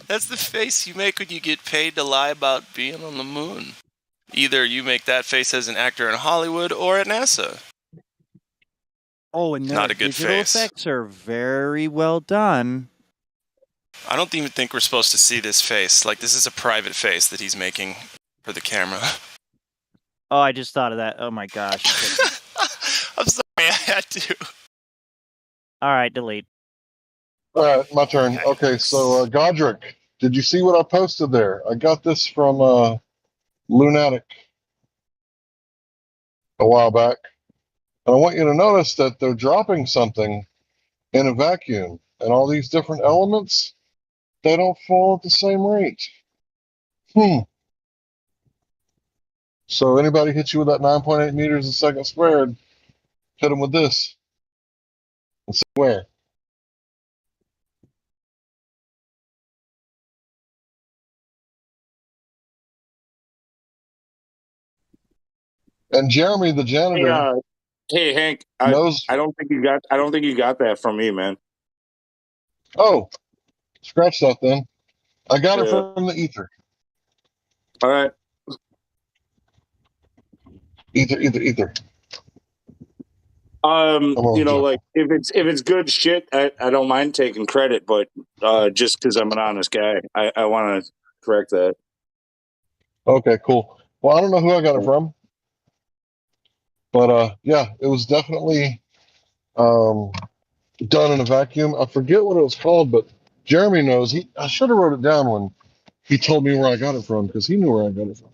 That's the face you make when you get paid to lie about being on the moon. Either you make that face as an actor in Hollywood or at NASA. Oh, and Not the a good digital face. effects are very well done. I don't even think we're supposed to see this face. Like, this is a private face that he's making for the camera. Oh, I just thought of that. Oh my gosh. I'm sorry, I had to. All right, delete. All right, my turn. Okay, so Godric, did you see what I posted there? I got this from Lunatic a while back. And I want you to notice that they're dropping something in a vacuum. And all these different elements, they don't fall at the same rate. So anybody hit you with that 9.8 meters a second squared, hit them with this. And see where. And Jeremy, the janitor, Hey Hank, I don't think you got that from me, man. Oh, scratch that then. I got it Yeah. from the ether. All right. Ether. You know, like if it's good shit, I don't mind taking credit, but just because I'm an honest guy, I want to correct that. Okay, cool. Well, I don't know who I got it from, but yeah, it was definitely done in a vacuum. I forget what it was called, but Jeremy knows. I should have wrote it down when He told me where I got it from because he knew where I got it from.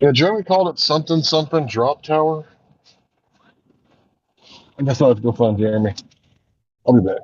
Yeah, Jeremy called it something something drop tower. I guess I'll have to go find Jeremy. I'll be back.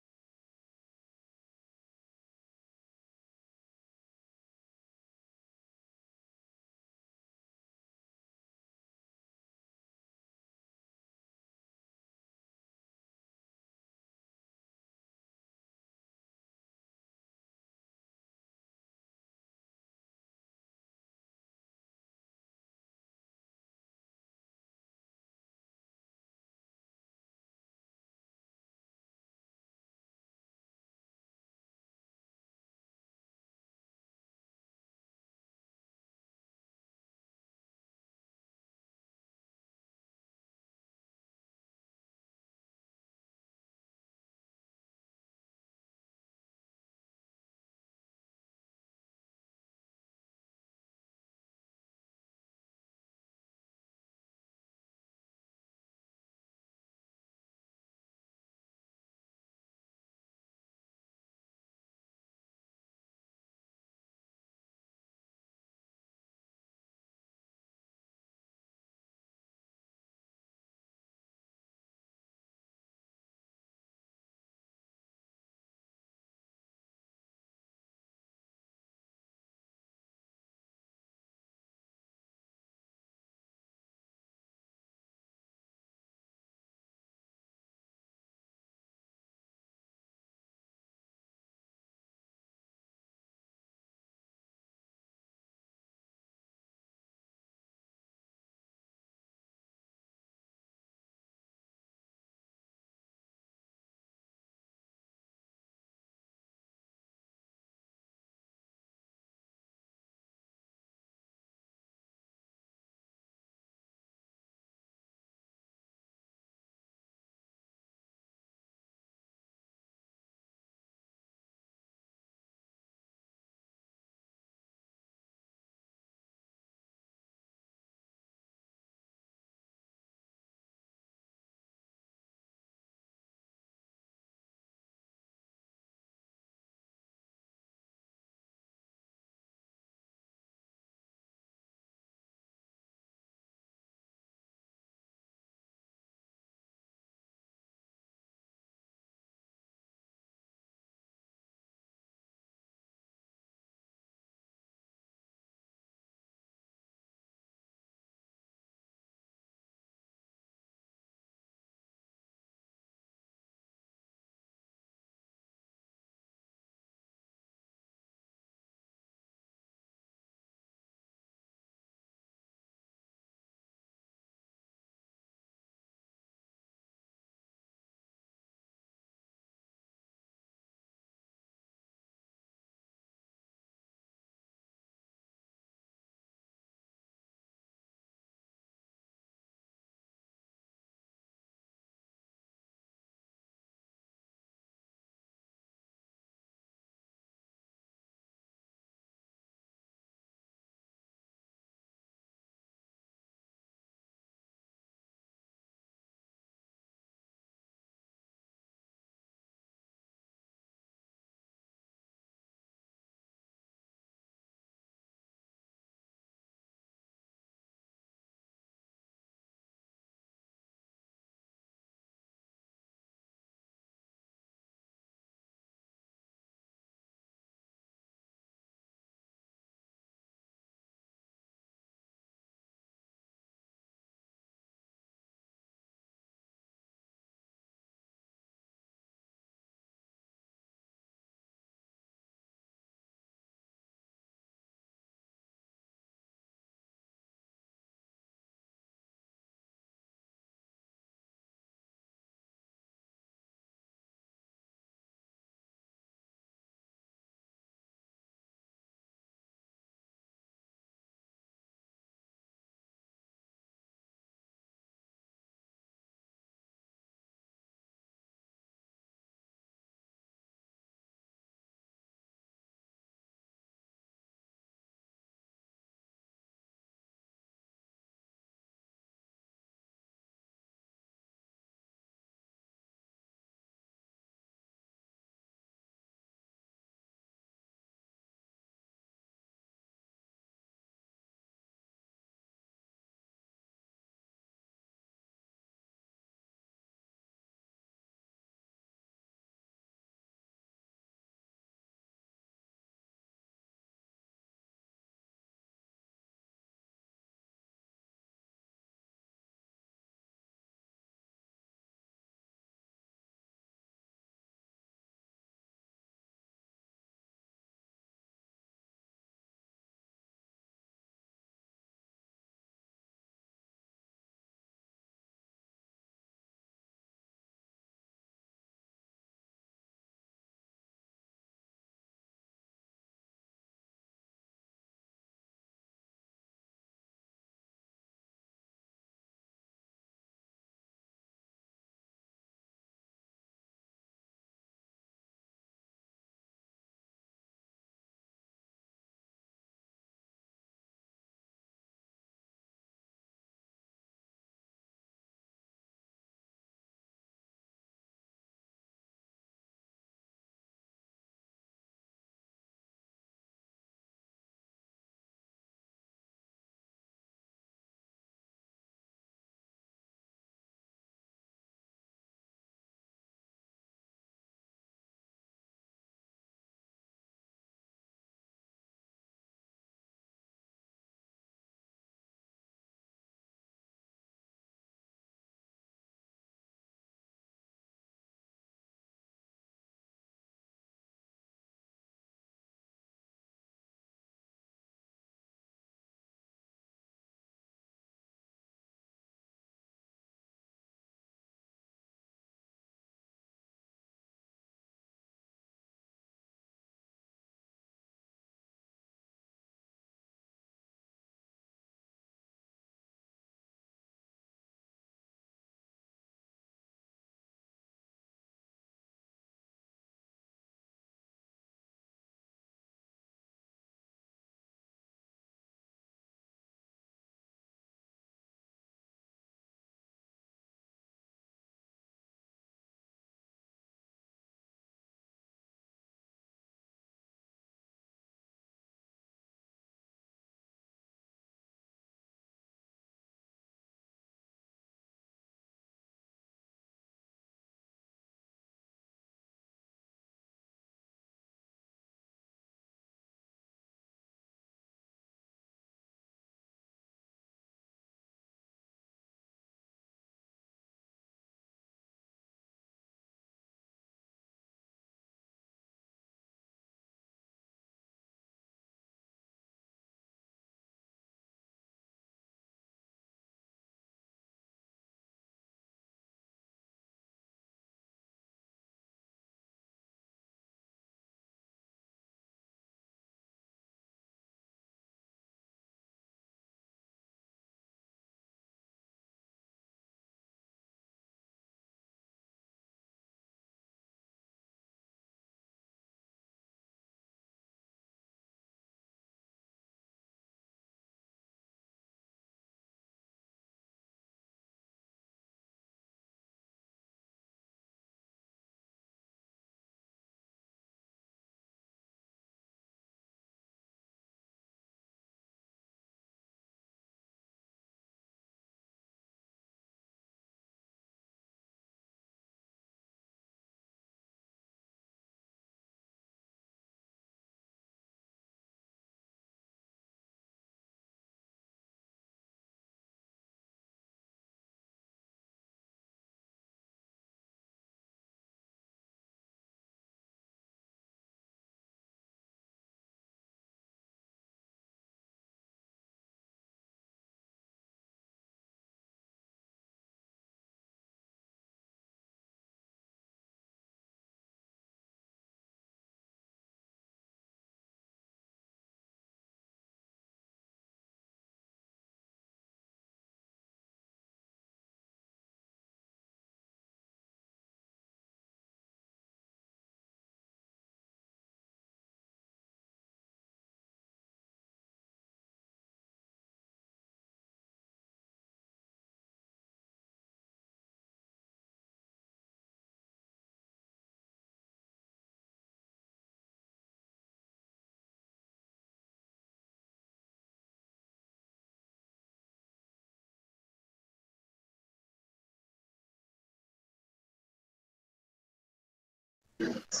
Hello.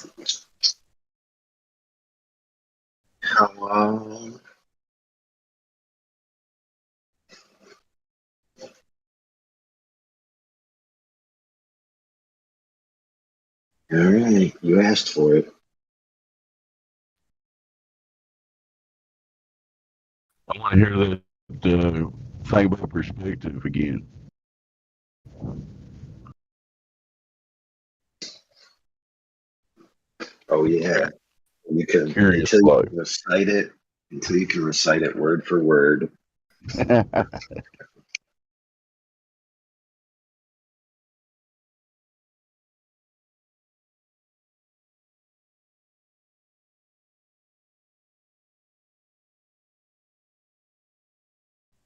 All right, you asked for it. I want to hear that thing about perspective again. Oh yeah, you can Curious until you like. can recite it. Until you can recite it word for word.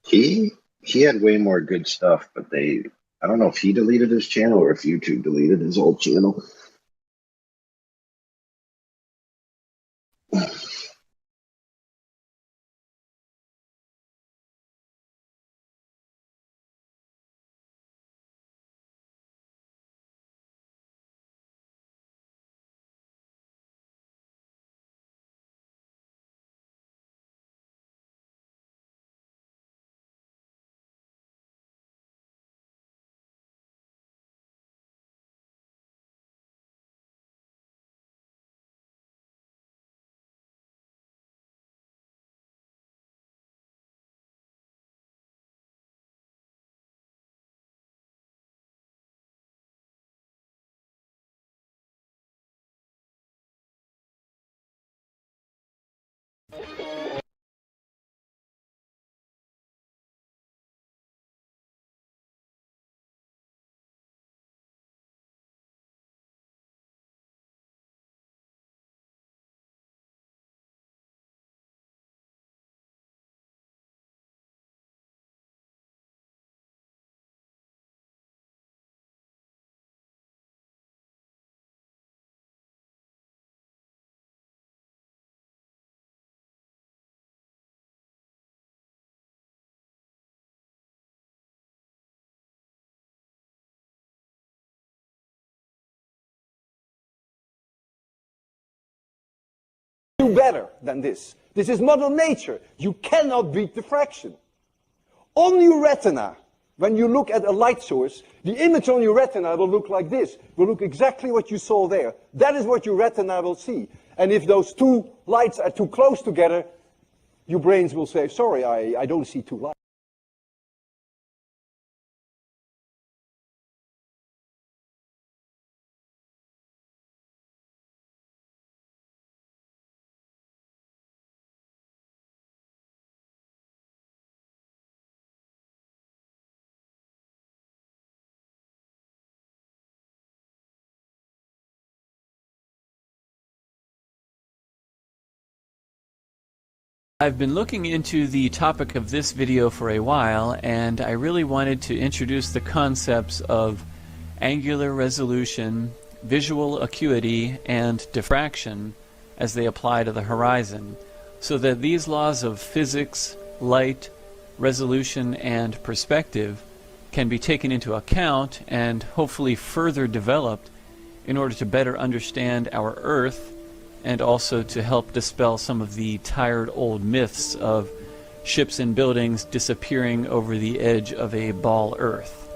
He had way more good stuff, but I don't know if he deleted his channel or if YouTube deleted his old channel. Do better than this. This is Mother Nature. You cannot beat diffraction. On your retina, when you look at a light source, the image on your retina will look like this. Will look exactly what you saw there. That is what your retina will see. And if those two lights are too close together, your brains will say, sorry, I don't see two lights. I've been looking into the topic of this video for a while, and I really wanted to introduce the concepts of angular resolution, visual acuity, and diffraction as they apply to the horizon, so that these laws of physics, light, resolution, and perspective can be taken into account and hopefully further developed in order to better understand our Earth, and also to help dispel some of the tired old myths of ships and buildings disappearing over the edge of a ball Earth.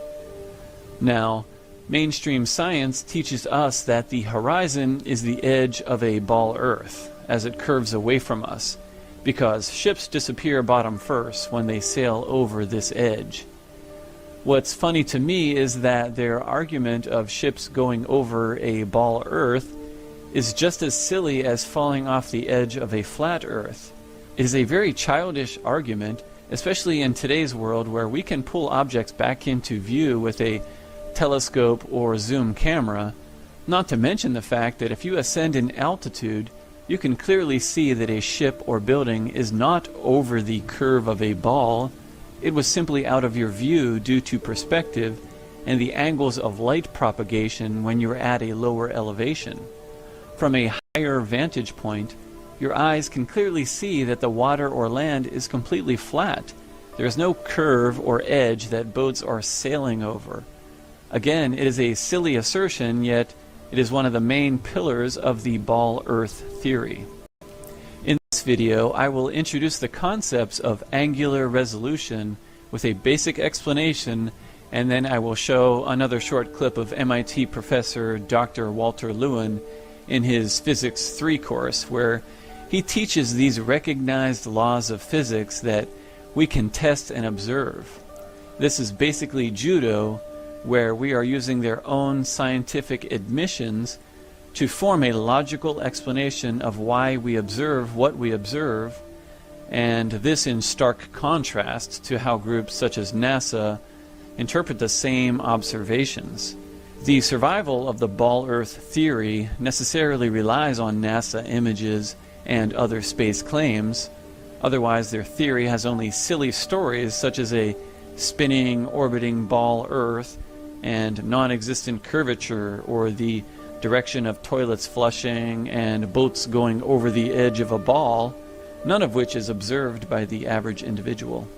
Now, mainstream science teaches us that the horizon is the edge of a ball Earth as it curves away from us, because ships disappear bottom first when they sail over this edge. What's funny to me is that their argument of ships going over a ball Earth is just as silly as falling off the edge of a flat Earth. It is a very childish argument, especially in today's world where we can pull objects back into view with a telescope or zoom camera, not to mention the fact that if you ascend in altitude, you can clearly see that a ship or building is not over the curve of a ball. It was simply out of your view due to perspective and the angles of light propagation when you're at a lower elevation. From a higher vantage point, your eyes can clearly see that the water or land is completely flat. There is no curve or edge that boats are sailing over. Again, it is a silly assertion, yet It is one of the main pillars of the ball-earth theory. In this video, I will introduce the concepts of angular resolution with a basic explanation, and then I will show another short clip of MIT professor Dr. Walter Lewin in his Physics 3 course, where he teaches these recognized laws of physics that we can test and observe. This is basically judo, where we are using their own scientific admissions to form a logical explanation of why we observe what we observe, and this in stark contrast to how groups such as NASA interpret the same observations. The survival of the ball-earth theory necessarily relies on NASA images and other space claims. Otherwise, their theory has only silly stories such as a spinning, orbiting ball Earth and non-existent curvature, or the direction of toilets flushing and boats going over the edge of a ball, none of which is observed by the average individual.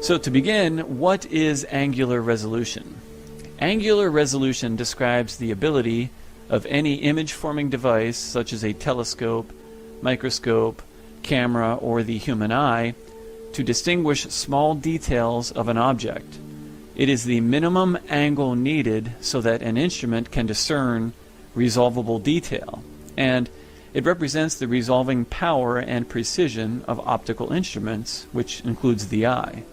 So to begin, what is angular resolution? Angular resolution describes the ability of any image-forming device, such as a telescope, microscope, camera, or the human eye, to distinguish small details of an object. It is the minimum angle needed so that an instrument can discern resolvable detail, and it represents the resolving power and precision of optical instruments, which includes the eye.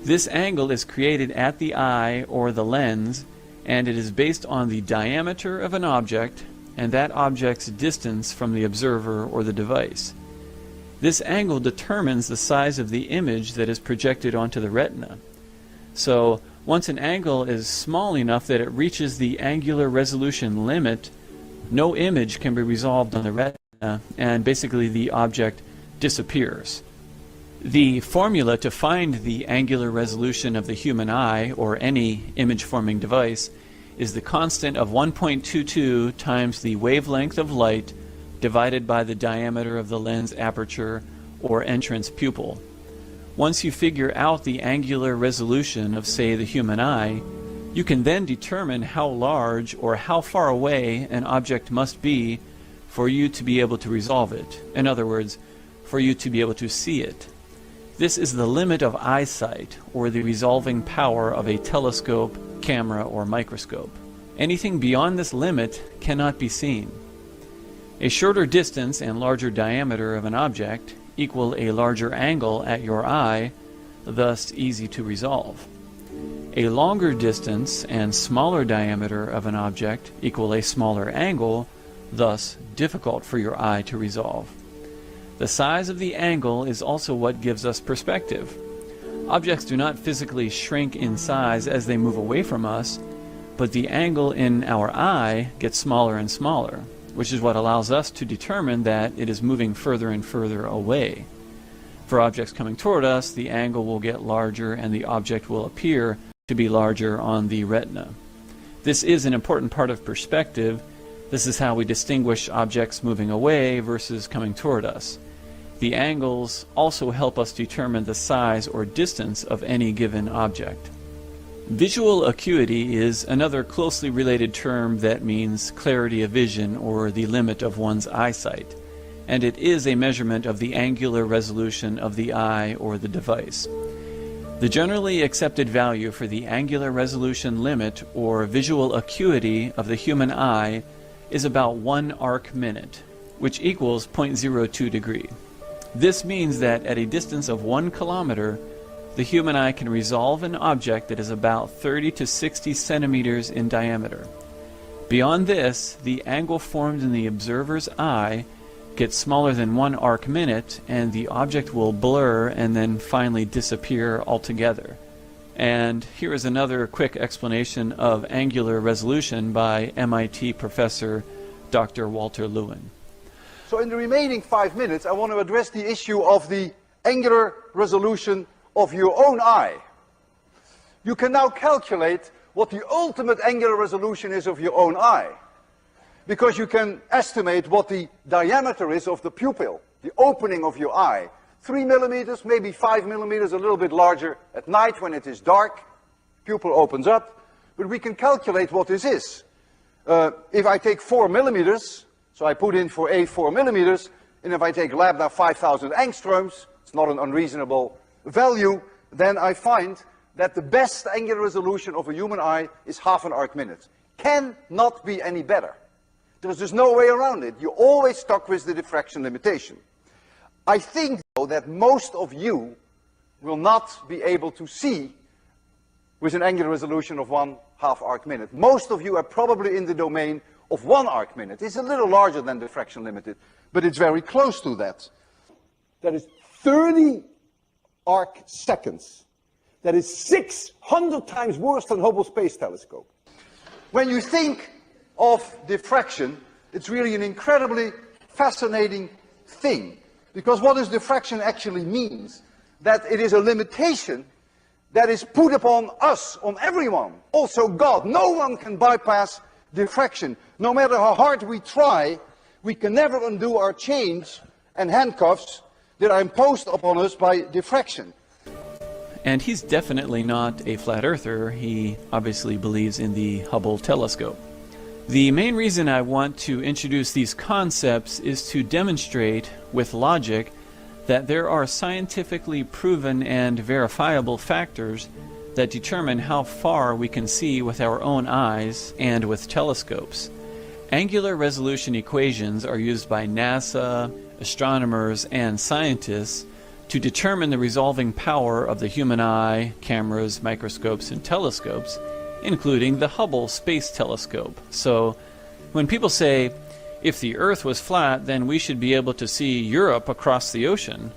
This angle is created at the eye or the lens, and it is based on the diameter of an object and that object's distance from the observer or the device. This angle determines the size of the image that is projected onto the retina. So once an angle is small enough that it reaches the angular resolution limit, no image can be resolved on the retina, and basically the object disappears. The formula to find the angular resolution of the human eye or any image-forming device is the constant of 1.22 times the wavelength of light divided by the diameter of the lens aperture or entrance pupil. Once you figure out the angular resolution of, say, the human eye, you can then determine how large or how far away an object must be for you to be able to resolve it. In other words, for you to be able to see it. This is the limit of eyesight, or the resolving power of a telescope, camera, or microscope. Anything beyond this limit cannot be seen. A shorter distance and larger diameter of an object equal a larger angle at your eye, thus easy to resolve. A longer distance and smaller diameter of an object equal a smaller angle, thus difficult for your eye to resolve. The size of the angle is also what gives us perspective. Objects do not physically shrink in size as they move away from us, but the angle in our eye gets smaller and smaller, which is what allows us to determine that it is moving further and further away. For objects coming toward us, the angle will get larger and the object will appear to be larger on the retina. This is an important part of perspective. This is how we distinguish objects moving away versus coming toward us. The angles also help us determine the size or distance of any given object. Visual acuity is another closely related term that means clarity of vision or the limit of one's eyesight, and it is a measurement of the angular resolution of the eye or the device. The generally accepted value for the angular resolution limit or visual acuity of the human eye is about 1 arc minute, which equals 0.02 degree. This means that at a distance of 1 kilometer, the human eye can resolve an object that is about 30 to 60 centimeters in diameter. Beyond this, the angle formed in the observer's eye gets smaller than 1 arc minute, and the object will blur and then finally disappear altogether. And here is another quick explanation of angular resolution by MIT professor Dr. Walter Lewin. So in the remaining 5 minutes, I want to address the issue of the angular resolution of your own eye. You can now calculate what the ultimate angular resolution is of your own eye, because you can estimate what the diameter is of the pupil, the opening of your eye. 3 millimeters, maybe 5 millimeters, a little bit larger at night when it is dark. Pupil opens up, but we can calculate what this is. If I take 4 millimeters, so I put in for A 4 millimeters, and if I take lambda 5,000 angstroms, it's not an unreasonable value, then I find that the best angular resolution of a human eye is half an arc minute. Cannot be any better. There's just no way around it. You're always stuck with the diffraction limitation. I think, though, that most of you will not be able to see with an angular resolution of 1/2 arc minute. Most of you are probably in the domain of 1 arc minute. It's a little larger than diffraction limited, but it's very close to that. That is 30 arc seconds. That is 600 times worse than Hubble Space Telescope. When you think of diffraction, it's really an incredibly fascinating thing. Because what does diffraction actually means? That it is a limitation that is put upon us, on everyone, also God. No one can bypass diffraction. No matter how hard we try, we can never undo our chains and handcuffs that are imposed upon us by diffraction. And he's definitely not a flat earther. He obviously believes in the Hubble telescope. The main reason I want to introduce these concepts is to demonstrate with logic that there are scientifically proven and verifiable factors that determine how far we can see with our own eyes and with telescopes. Angular resolution equations are used by NASA, astronomers, and scientists to determine the resolving power of the human eye, cameras, microscopes, and telescopes, including the Hubble Space Telescope. So when people say, if the Earth was flat, then we should be able to see Europe across the ocean,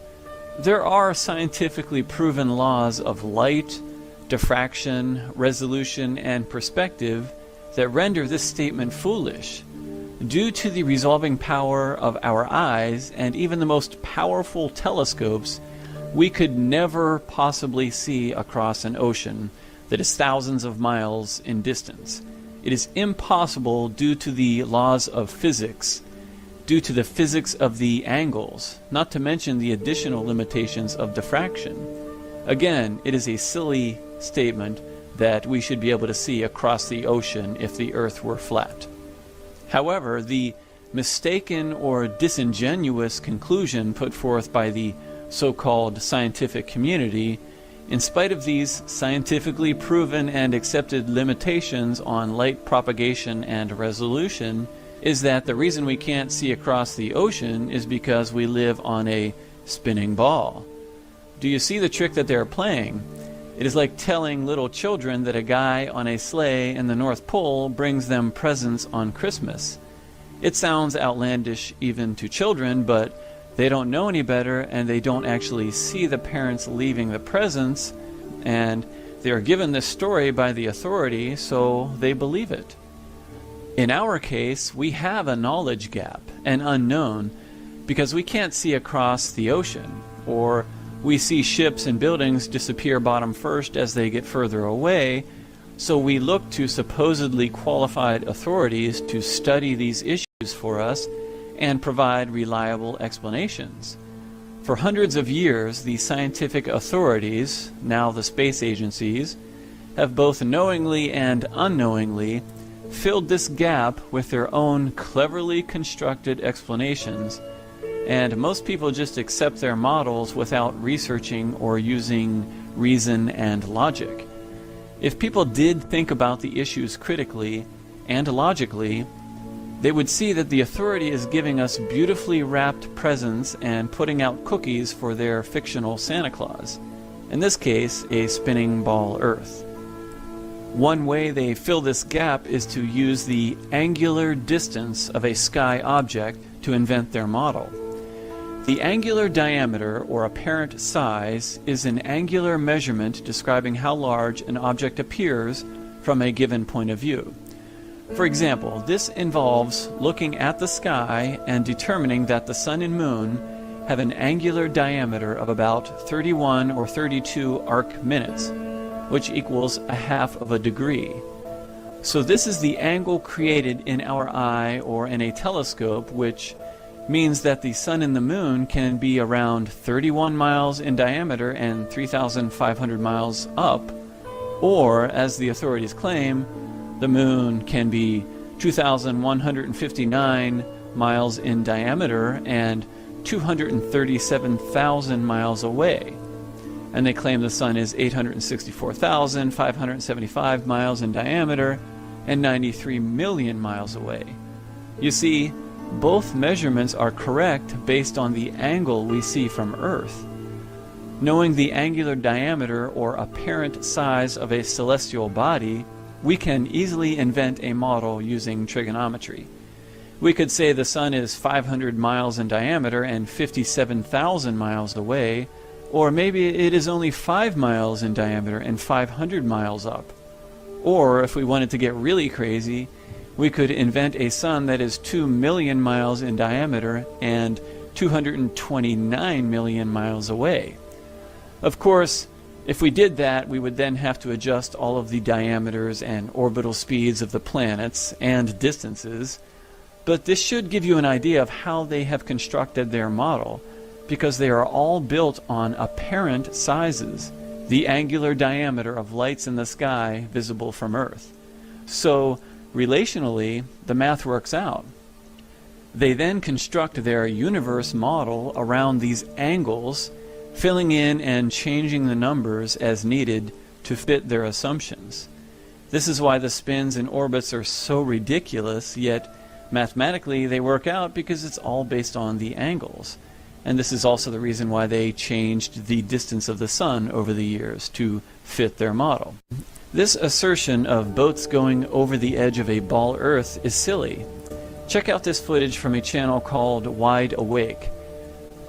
there are scientifically proven laws of light, diffraction, resolution, and perspective that render this statement foolish. Due to the resolving power of our eyes and even the most powerful telescopes, we could never possibly see across an ocean that is thousands of miles in distance. It is impossible due to the laws of physics, due to the physics of the angles, not to mention the additional limitations of diffraction. Again, it is a silly statement that we should be able to see across the ocean if the Earth were flat. However, the mistaken or disingenuous conclusion put forth by the so-called scientific community, in spite of these scientifically proven and accepted limitations on light propagation and resolution, is that the reason we can't see across the ocean is because we live on a spinning ball. Do you see the trick that they're playing? It is like telling little children that a guy on a sleigh in the North Pole brings them presents on Christmas. It sounds outlandish even to children, but they don't know any better, and they don't actually see the parents leaving the presents, and they are given this story by the authority, so they believe it. In our case, we have a knowledge gap, an unknown, because we can't see across the ocean, or we see ships and buildings disappear bottom first as they get further away, so we look to supposedly qualified authorities to study these issues for us and provide reliable explanations. For hundreds of years, the scientific authorities, now the space agencies, have both knowingly and unknowingly filled this gap with their own cleverly constructed explanations, and most people just accept their models without researching or using reason and logic. If people did think about the issues critically and logically, they would see that the authority is giving us beautifully wrapped presents and putting out cookies for their fictional Santa Claus. In this case, a spinning ball Earth. One way they fill this gap is to use the angular distance of a sky object to invent their model. The angular diameter, or apparent size, is an angular measurement describing how large an object appears from a given point of view. For example, this involves looking at the sky and determining that the sun and moon have an angular diameter of about 31 or 32 arc minutes, which equals a half of a degree. So this is the angle created in our eye or in a telescope, which means that the sun and the moon can be around 31 miles in diameter and 3,500 miles up, or, as the authorities claim, the moon can be 2,159 miles in diameter and 237,000 miles away. And they claim the sun is 864,575 miles in diameter and 93 million miles away. You see, both measurements are correct based on the angle we see from Earth. Knowing the angular diameter or apparent size of a celestial body, we can easily invent a model using trigonometry. We could say the sun is 500 miles in diameter and 57,000 miles away, or maybe it is only 5 miles in diameter and 500 miles up. Or, if we wanted to get really crazy, we could invent a sun that is 2 million miles in diameter and 229 million miles away. Of course, if we did that, we would then have to adjust all of the diameters and orbital speeds of the planets and distances, but this should give you an idea of how they have constructed their model, because they are all built on apparent sizes, the angular diameter of lights in the sky visible from Earth. So, relationally, the math works out. They then construct their universe model around these angles, filling in and changing the numbers as needed to fit their assumptions. This is why the spins and orbits are so ridiculous, yet mathematically they work out because it's all based on the angles. And this is also the reason why they changed the distance of the sun over the years to fit their model. This assertion of boats going over the edge of a ball Earth is silly. Check out this footage from a channel called Wide Awake.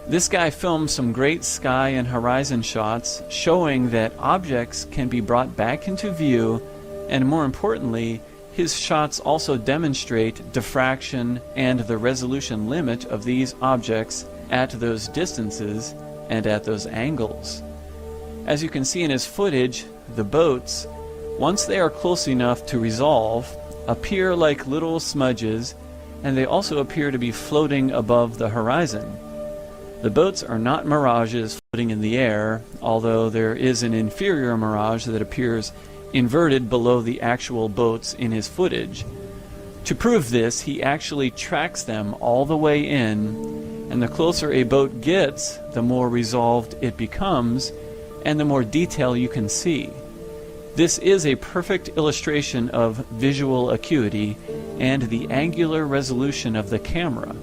This guy filmed some great sky and horizon shots showing that objects can be brought back into view, and more importantly, his shots also demonstrate diffraction and the resolution limit of these objects at those distances and at those angles. As you can see in his footage, the boats, once they are close enough to resolve, appear like little smudges, and they also appear to be floating above the horizon. The boats are not mirages floating in the air, although there is an inferior mirage that appears inverted below the actual boats in his footage. To prove this, he actually tracks them all the way in, and the closer a boat gets, the more resolved it becomes, and the more detail you can see. This is a perfect illustration of visual acuity and the angular resolution of the camera,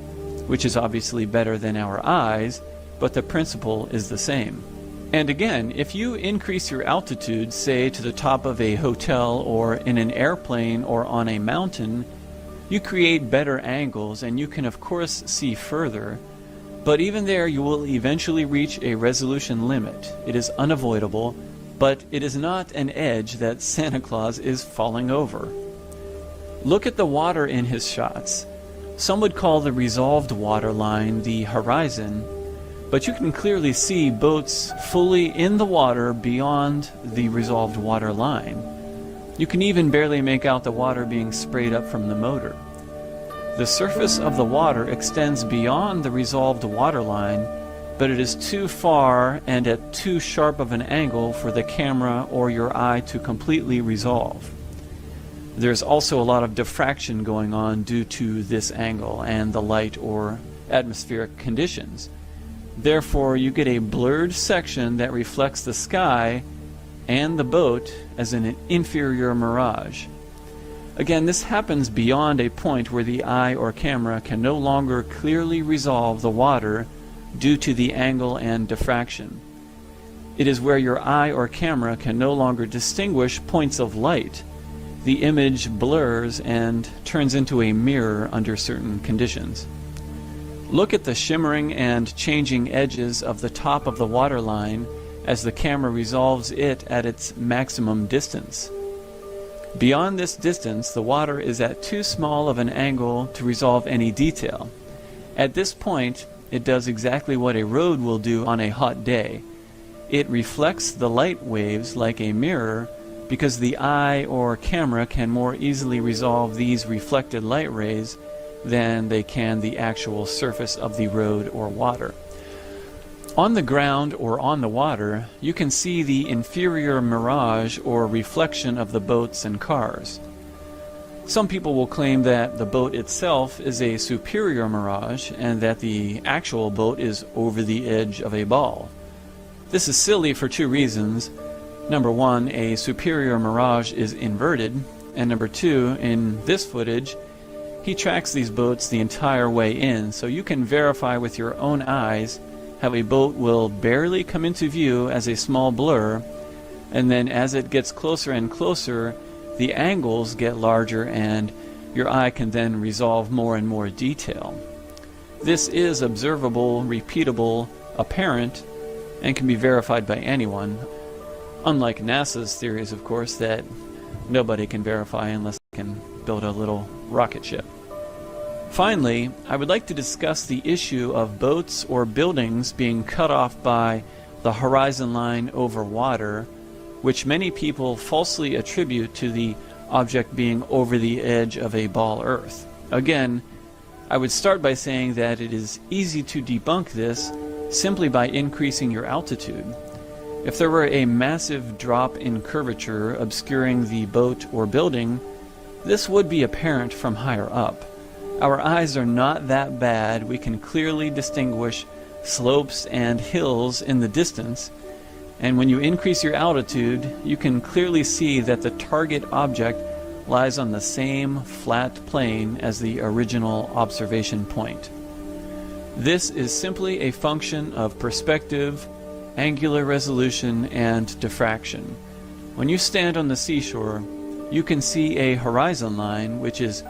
which is obviously better than our eyes, but the principle is the same. And again, if you increase your altitude, say to the top of a hotel or in an airplane or on a mountain, you create better angles and you can of course see further, but even there you will eventually reach a resolution limit. It is unavoidable, but it is not an edge that Santa Claus is falling over. Look at the water in his shots. Some would call the resolved water line the horizon, but you can clearly see boats fully in the water beyond the resolved water line. You can even barely make out the water being sprayed up from the motor. The surface of the water extends beyond the resolved water line, but it is too far and at too sharp of an angle for the camera or your eye to completely resolve. There's also a lot of diffraction going on due to this angle and the light or atmospheric conditions. Therefore, you get a blurred section that reflects the sky and the boat as an inferior mirage. Again, this happens beyond a point where the eye or camera can no longer clearly resolve the water due to the angle and diffraction. It is where your eye or camera can no longer distinguish points of light. The image blurs and turns into a mirror under certain conditions. Look at the shimmering and changing edges of the top of the waterline as the camera resolves it at its maximum distance. Beyond this distance, the water is at too small of an angle to resolve any detail. At this point, it does exactly what a road will do on a hot day. It reflects the light waves like a mirror because the eye or camera can more easily resolve these reflected light rays than they can the actual surface of the road or water. On the ground or on the water, you can see the inferior mirage or reflection of the boats and cars. Some people will claim that the boat itself is a superior mirage and that the actual boat is over the edge of a ball. This is silly for two reasons. Number one, a superior mirage is inverted, and number two, in this footage, he tracks these boats the entire way in, so you can verify with your own eyes how a boat will barely come into view as a small blur, and then as it gets closer and closer, the angles get larger and your eye can then resolve more and more detail. This is observable, repeatable, apparent, and can be verified by anyone, unlike NASA's theories, of course, that nobody can verify unless they can build a little rocket ship. Finally, I would like to discuss the issue of boats or buildings being cut off by the horizon line over water, which many people falsely attribute to the object being over the edge of a ball Earth. Again, I would start by saying that it is easy to debunk this simply by increasing your altitude. If there were a massive drop in curvature obscuring the boat or building, this would be apparent from higher up. Our eyes are not that bad. We can clearly distinguish slopes and hills in the distance, and when you increase your altitude, you can clearly see that the target object lies on the same flat plane as the original observation point. This is simply a function of perspective, angular resolution, and diffraction. When you stand on the seashore, you can see a horizon line, which is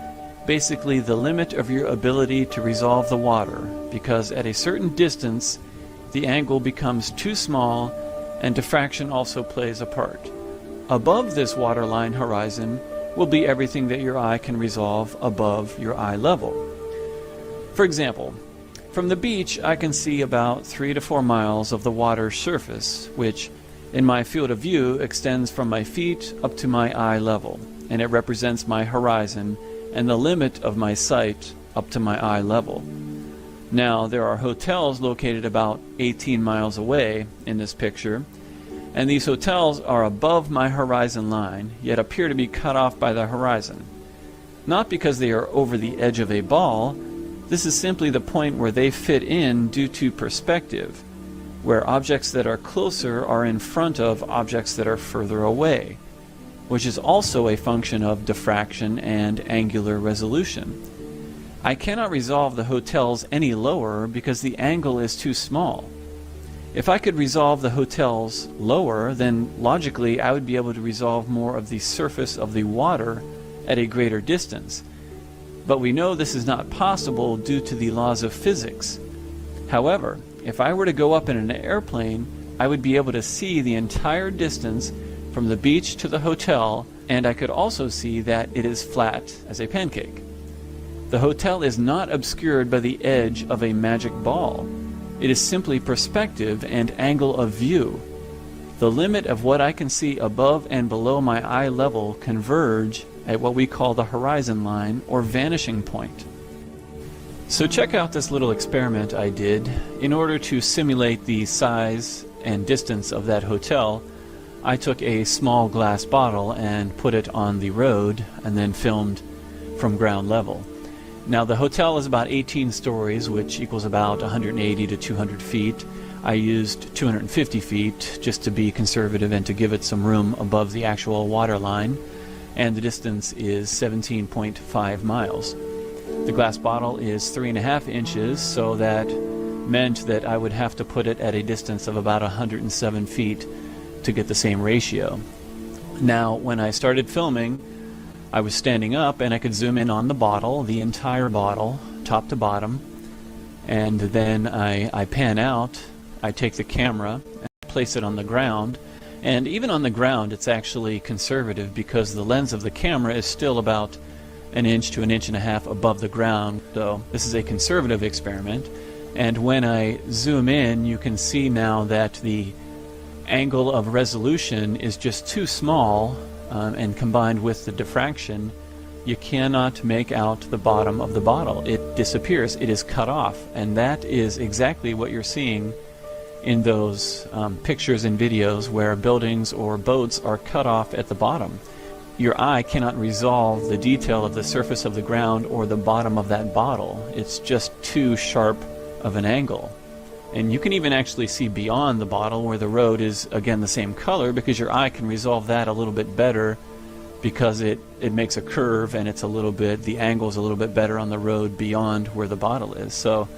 basically the limit of your ability to resolve the water, because at a certain distance, the angle becomes too small and diffraction also plays a part. Above this waterline horizon will be everything that your eye can resolve above your eye level. For example, from the beach I can see about 3 to 4 miles of the water's surface, which in my field of view extends from my feet up to my eye level, and it represents my horizon and the limit of my sight up to my eye level. Now, there are hotels located about 18 miles away in this picture, and these hotels are above my horizon line, yet appear to be cut off by the horizon. Not because they are over the edge of a ball. This is simply the point where they fit in due to perspective, where objects that are closer are in front of objects that are further away, which is also a function of diffraction and angular resolution. I cannot resolve the hotels any lower because the angle is too small. If I could resolve the hotels lower, then logically I would be able to resolve more of the surface of the water at a greater distance. But we know this is not possible due to the laws of physics. However, if I were to go up in an airplane, I would be able to see the entire distance from the beach to the hotel, and I could also see that it is flat as a pancake. The hotel is not obscured by the edge of a magic ball. It is simply perspective and angle of view. The limit of what I can see above and below my eye level converge at what we call the horizon line or vanishing point. So check out this little experiment I did. In order to simulate the size and distance of that hotel, I took a small glass bottle and put it on the road and then filmed from ground level. Now the hotel is about 18 stories, which equals about 180 to 200 feet. I used 250 feet just to be conservative and to give it some room above the actual water line, and the distance is 17.5 miles. The glass bottle is 3.5 inches, so that meant that I would have to put it at a distance of about 107 feet to get the same ratio. Now, when I started filming, I was standing up and I could zoom in on the bottle, the entire bottle, top to bottom, and then I pan out, I take the camera, and place it on the ground, and even on the ground it's actually conservative because the lens of the camera is still about 1 inch to 1.5 inches above the ground, so this is a conservative experiment. And when I zoom in, you can see now that the angle of resolution is just too small, and combined with the diffraction, you cannot make out the bottom of the bottle. It disappears. It is cut off, and that is exactly what you're seeing in those pictures and videos where buildings or boats are cut off at the bottom. your eye cannot resolve the detail of the surface of the ground or the bottom of that bottle. It's just too sharp of an angle. And you can even actually see beyond the bottle where the road is, again, the same color, because your eye can resolve that a little bit better, because it makes a curve and it's a little bit, the angle's a little bit better on the road beyond where the bottle is. So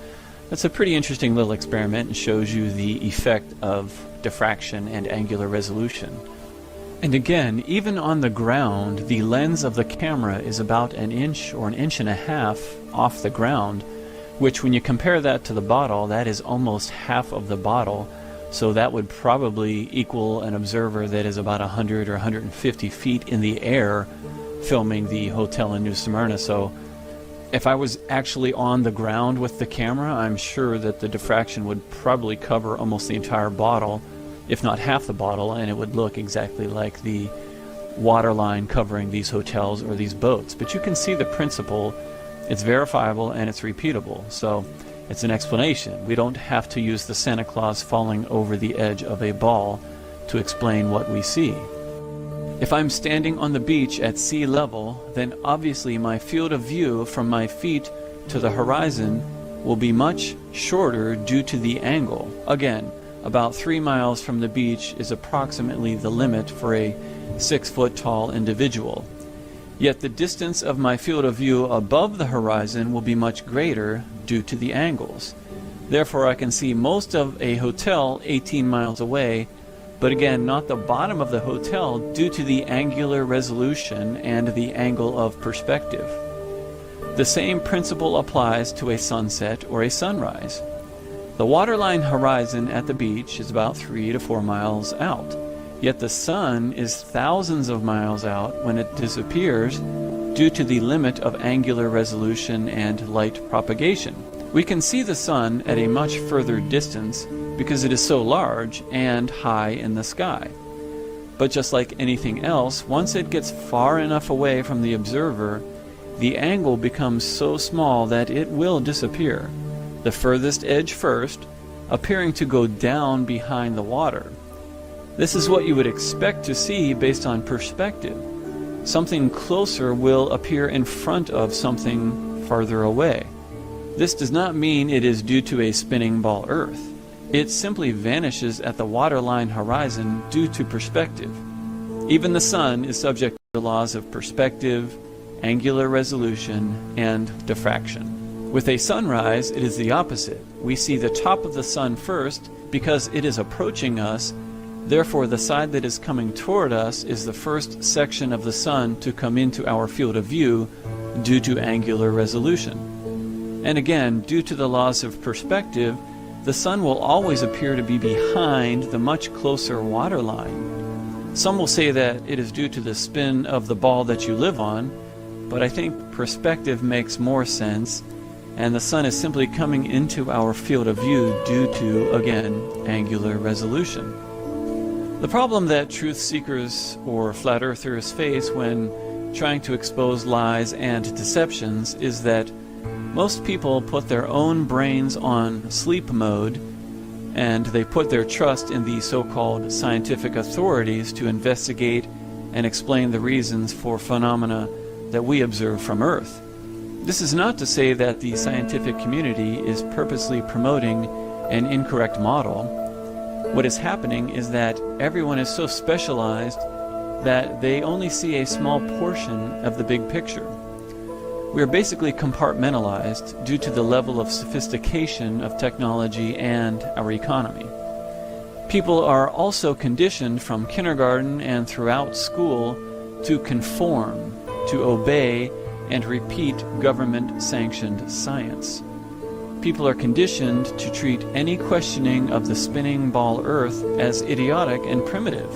that's a pretty interesting little experiment and shows you the effect of diffraction and angular resolution. And again, even on the ground, the lens of the camera is about an inch or an inch and a half off the ground, which when you compare that to the bottle, that is almost half of the bottle. So that would probably equal an observer that is about 100 or 150 feet in the air filming the hotel in New Smyrna. So if I was actually on the ground with the camera, I'm sure that the diffraction would probably cover almost the entire bottle, if not half the bottle, and it would look exactly like the waterline covering these hotels or these boats. But you can see the principle. It's verifiable and it's repeatable. So it's an explanation. We don't have to use the Santa Claus falling over the edge of a ball to explain what we see. If I'm standing on the beach at sea level, then obviously my field of view from my feet to the horizon will be much shorter due to the angle. Again, about 3 miles from the beach is approximately the limit for a 6-foot tall individual. Yet the distance of my field of view above the horizon will be much greater due to the angles. Therefore, I can see most of a hotel 18 miles away, but again, not the bottom of the hotel due to the angular resolution and the angle of perspective. The same principle applies to a sunset or a sunrise. The waterline horizon at the beach is about 3 to 4 miles out. Yet the sun is thousands of miles out when it disappears due to the limit of angular resolution and light propagation. We can see the sun at a much further distance because it is so large and high in the sky. But just like anything else, once it gets far enough away from the observer, the angle becomes so small that it will disappear, the furthest edge first, appearing to go down behind the water. This is what you would expect to see based on perspective. Something closer will appear in front of something farther away. This does not mean it is due to a spinning ball Earth. It simply vanishes at the waterline horizon due to perspective. Even the sun is subject to the laws of perspective, angular resolution, and diffraction. With a sunrise, it is the opposite. We see the top of the sun first because it is approaching us. Therefore, the side that is coming toward us is the first section of the sun to come into our field of view due to angular resolution. And again, due to the laws of perspective, the sun will always appear to be behind the much closer waterline. Some will say that it is due to the spin of the ball that you live on, but I think perspective makes more sense, and the sun is simply coming into our field of view due to, again, angular resolution. The problem that truth seekers or flat earthers face when trying to expose lies and deceptions is that most people put their own brains on sleep mode, and they put their trust in the so-called scientific authorities to investigate and explain the reasons for phenomena that we observe from Earth. This is not to say that the scientific community is purposely promoting an incorrect model. What is happening is that everyone is so specialized that they only see a small portion of the big picture. We are basically compartmentalized due to the level of sophistication of technology and our economy. People are also conditioned from kindergarten and throughout school to conform, to obey, and repeat government-sanctioned science. People are conditioned to treat any questioning of the spinning ball Earth as idiotic and primitive.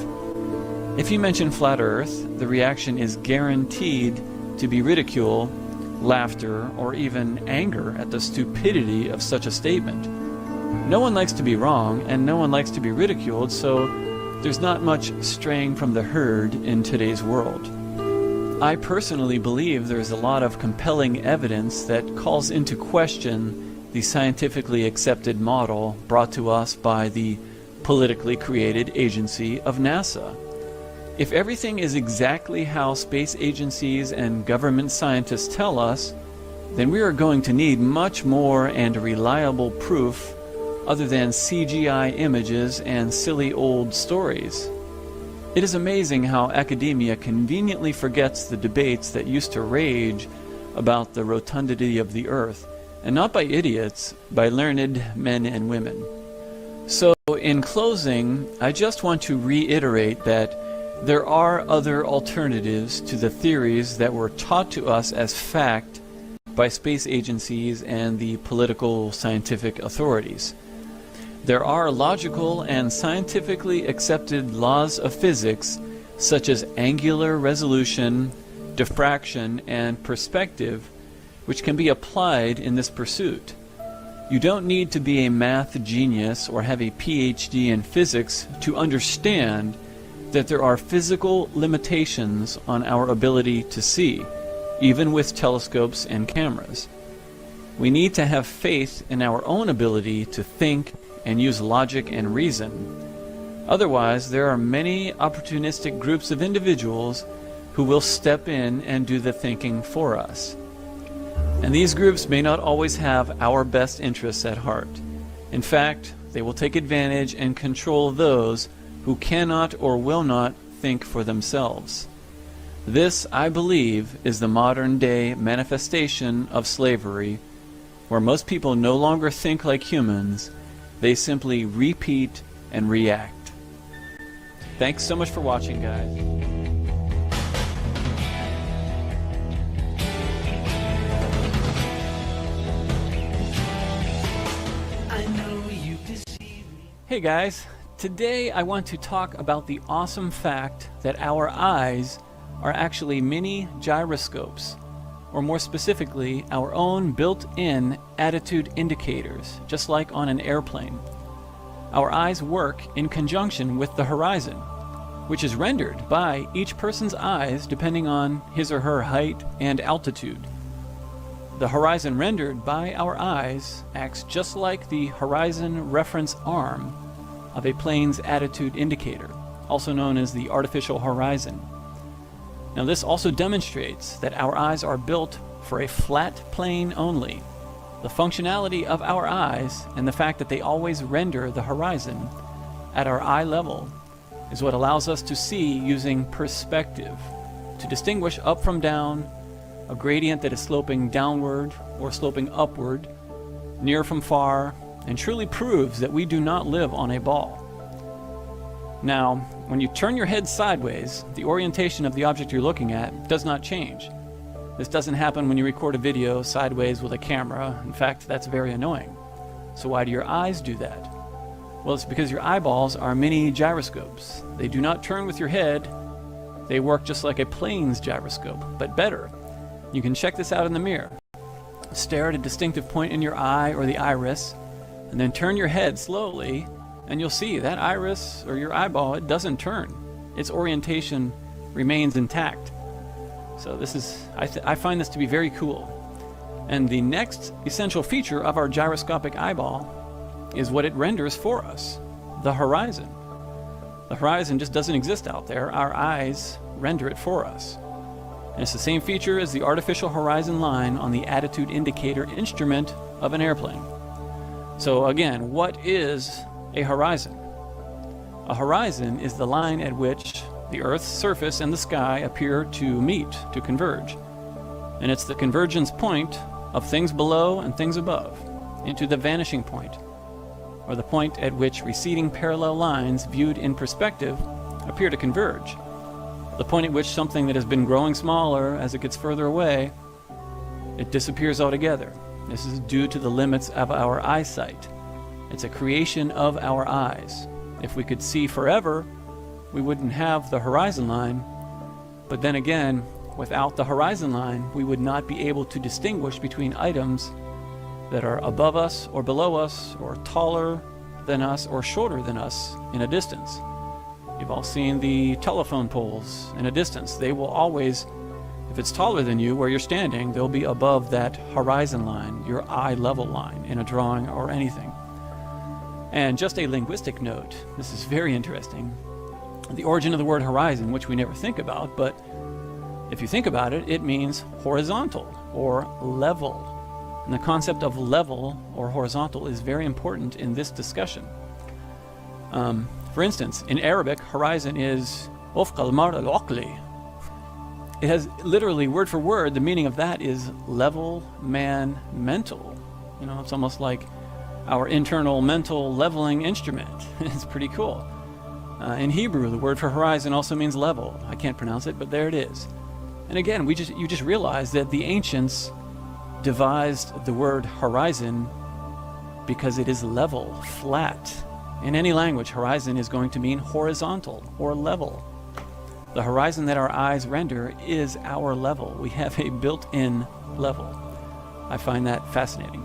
If you mention flat Earth, the reaction is guaranteed to be ridicule, laughter, or even anger at the stupidity of such a statement. No one likes to be wrong, and no one likes to be ridiculed, so there's not much straying from the herd in today's world. I personally believe there's a lot of compelling evidence that calls into question the scientifically accepted model brought to us by the politically created agency of NASA. If everything is exactly how space agencies and government scientists tell us, then we are going to need much more and reliable proof other than CGI images and silly old stories. It is amazing how academia conveniently forgets the debates that used to rage about the rotundity of the Earth, and not by idiots, by learned men and women. So, in closing, I just want to reiterate that there are other alternatives to the theories that were taught to us as fact by space agencies and the political scientific authorities. There are logical and scientifically accepted laws of physics, such as angular resolution, diffraction, and perspective, which can be applied in this pursuit. You don't need to be a math genius or have a PhD in physics to understand that there are physical limitations on our ability to see, even with telescopes and cameras. We need to have faith in our own ability to think and use logic and reason. Otherwise, there are many opportunistic groups of individuals who will step in and do the thinking for us. And these groups may not always have our best interests at heart. In fact, they will take advantage and control those who cannot or will not think for themselves. This, I believe, is the modern-day manifestation of slavery, where most people no longer think like humans. They simply repeat and react. Thanks so much for watching, guys. Hey guys, today I want to talk about the awesome fact that our eyes are actually mini gyroscopes, or more specifically, our own built-in attitude indicators, just like on an airplane. Our eyes work in conjunction with the horizon, which is rendered by each person's eyes depending on his or her height and altitude. The horizon rendered by our eyes acts just like the horizon reference arm of a plane's attitude indicator, also known as the artificial horizon. Now, this also demonstrates that our eyes are built for a flat plane only. The functionality of our eyes and the fact that they always render the horizon at our eye level is what allows us to see using perspective, to distinguish up from down, a gradient that is sloping downward or sloping upward, near from far, and truly proves that we do not live on a ball. Now, when you turn your head sideways, the orientation of the object you're looking at does not change. This doesn't happen when you record a video sideways with a camera. In fact, that's very annoying. So why do your eyes do that? Well, it's because your eyeballs are mini gyroscopes. They do not turn with your head. They work just like a plane's gyroscope, but better. You can check this out in the mirror. Stare at a distinctive point in your eye or the iris, and then turn your head slowly, and you'll see that iris or your eyeball, it doesn't turn. Its orientation remains intact. So this is, I find this to be very cool. And the next essential feature of our gyroscopic eyeball is what it renders for us, the horizon. The horizon just doesn't exist out there. Our eyes render it for us. And it's the same feature as the artificial horizon line on the attitude indicator instrument of an airplane. So again, what is a horizon? A horizon is the line at which the Earth's surface and the sky appear to meet, to converge. And it's the convergence point of things below and things above, into the vanishing point, or the point at which receding parallel lines viewed in perspective appear to converge. The point at which something that has been growing smaller as it gets further away, it disappears altogether. This is due to the limits of our eyesight. It's a creation of our eyes. If we could see forever, we wouldn't have the horizon line. But then again, without the horizon line, we would not be able to distinguish between items that are above us or below us, or taller than us or shorter than us in a distance. You've all seen the telephone poles in a distance. They will always, if it's taller than you where you're standing, they'll be above that horizon line, your eye level line in a drawing or anything. And just a linguistic note, this is very interesting. the origin of the word horizon, which we never think about, but if you think about it, it means horizontal or level. And the concept of level or horizontal is very important in this discussion. For instance, in Arabic, horizon is وفق المرء العقلي. It has literally, word for word, the meaning of that is level, man, mental. You know, it's almost like our internal mental leveling instrument. It's pretty cool. In Hebrew, the word for horizon also means level. I can't pronounce it, but there it is. And again, you just realize that the ancients devised the word horizon because it is level, flat. In any language, horizon is going to mean horizontal or level. The horizon that our eyes render is our level. We have a built-in level. I find that fascinating.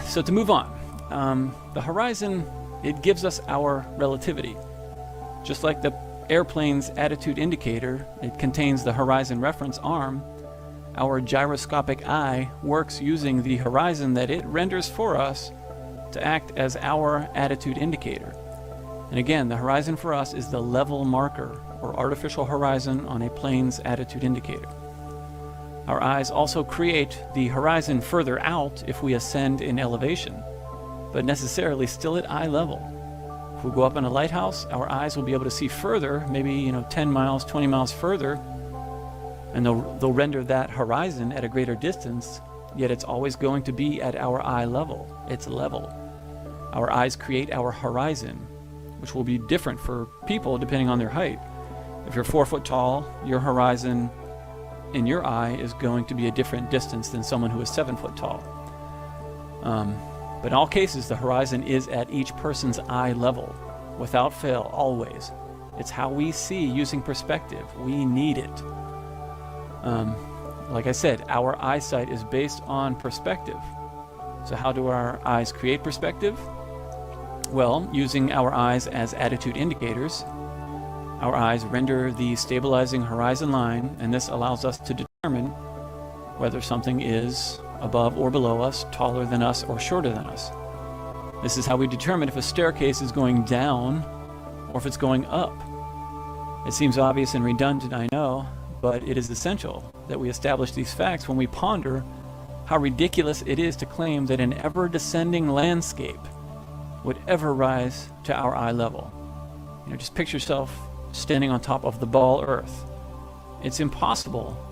So to move on, the horizon, it gives us our relativity. Just like the airplane's attitude indicator, it contains the horizon reference arm. Our gyroscopic eye works using the horizon that it renders for us to act as our attitude indicator. And again, the horizon for us is the level marker or artificial horizon on a plane's attitude indicator. Our eyes also create the horizon further out if we ascend in elevation, but necessarily still at eye level. If we go up in a lighthouse, our eyes will be able to see further, maybe 10 miles, 20 miles further, and they'll render that horizon at a greater distance, yet it's always going to be at our eye level. It's level. Our eyes create our horizon, which will be different for people depending on their height. If you're 4 foot tall, your horizon in your eye is going to be a different distance than someone who is 7 foot tall. But in all cases, the horizon is at each person's eye level, without fail, always. It's how we see using perspective. We need it. Like I said, our eyesight is based on perspective. So how do our eyes create perspective? Well, using our eyes as attitude indicators, our eyes render the stabilizing horizon line, and this allows us to determine whether something is above or below us, taller than us, or shorter than us. This is how we determine if a staircase is going down or if it's going up. It seems obvious and redundant, I know, but it is essential that we establish these facts when we ponder how ridiculous it is to claim that an ever-descending landscape would ever rise to our eye level. Just picture yourself standing on top of the ball Earth. It's impossible,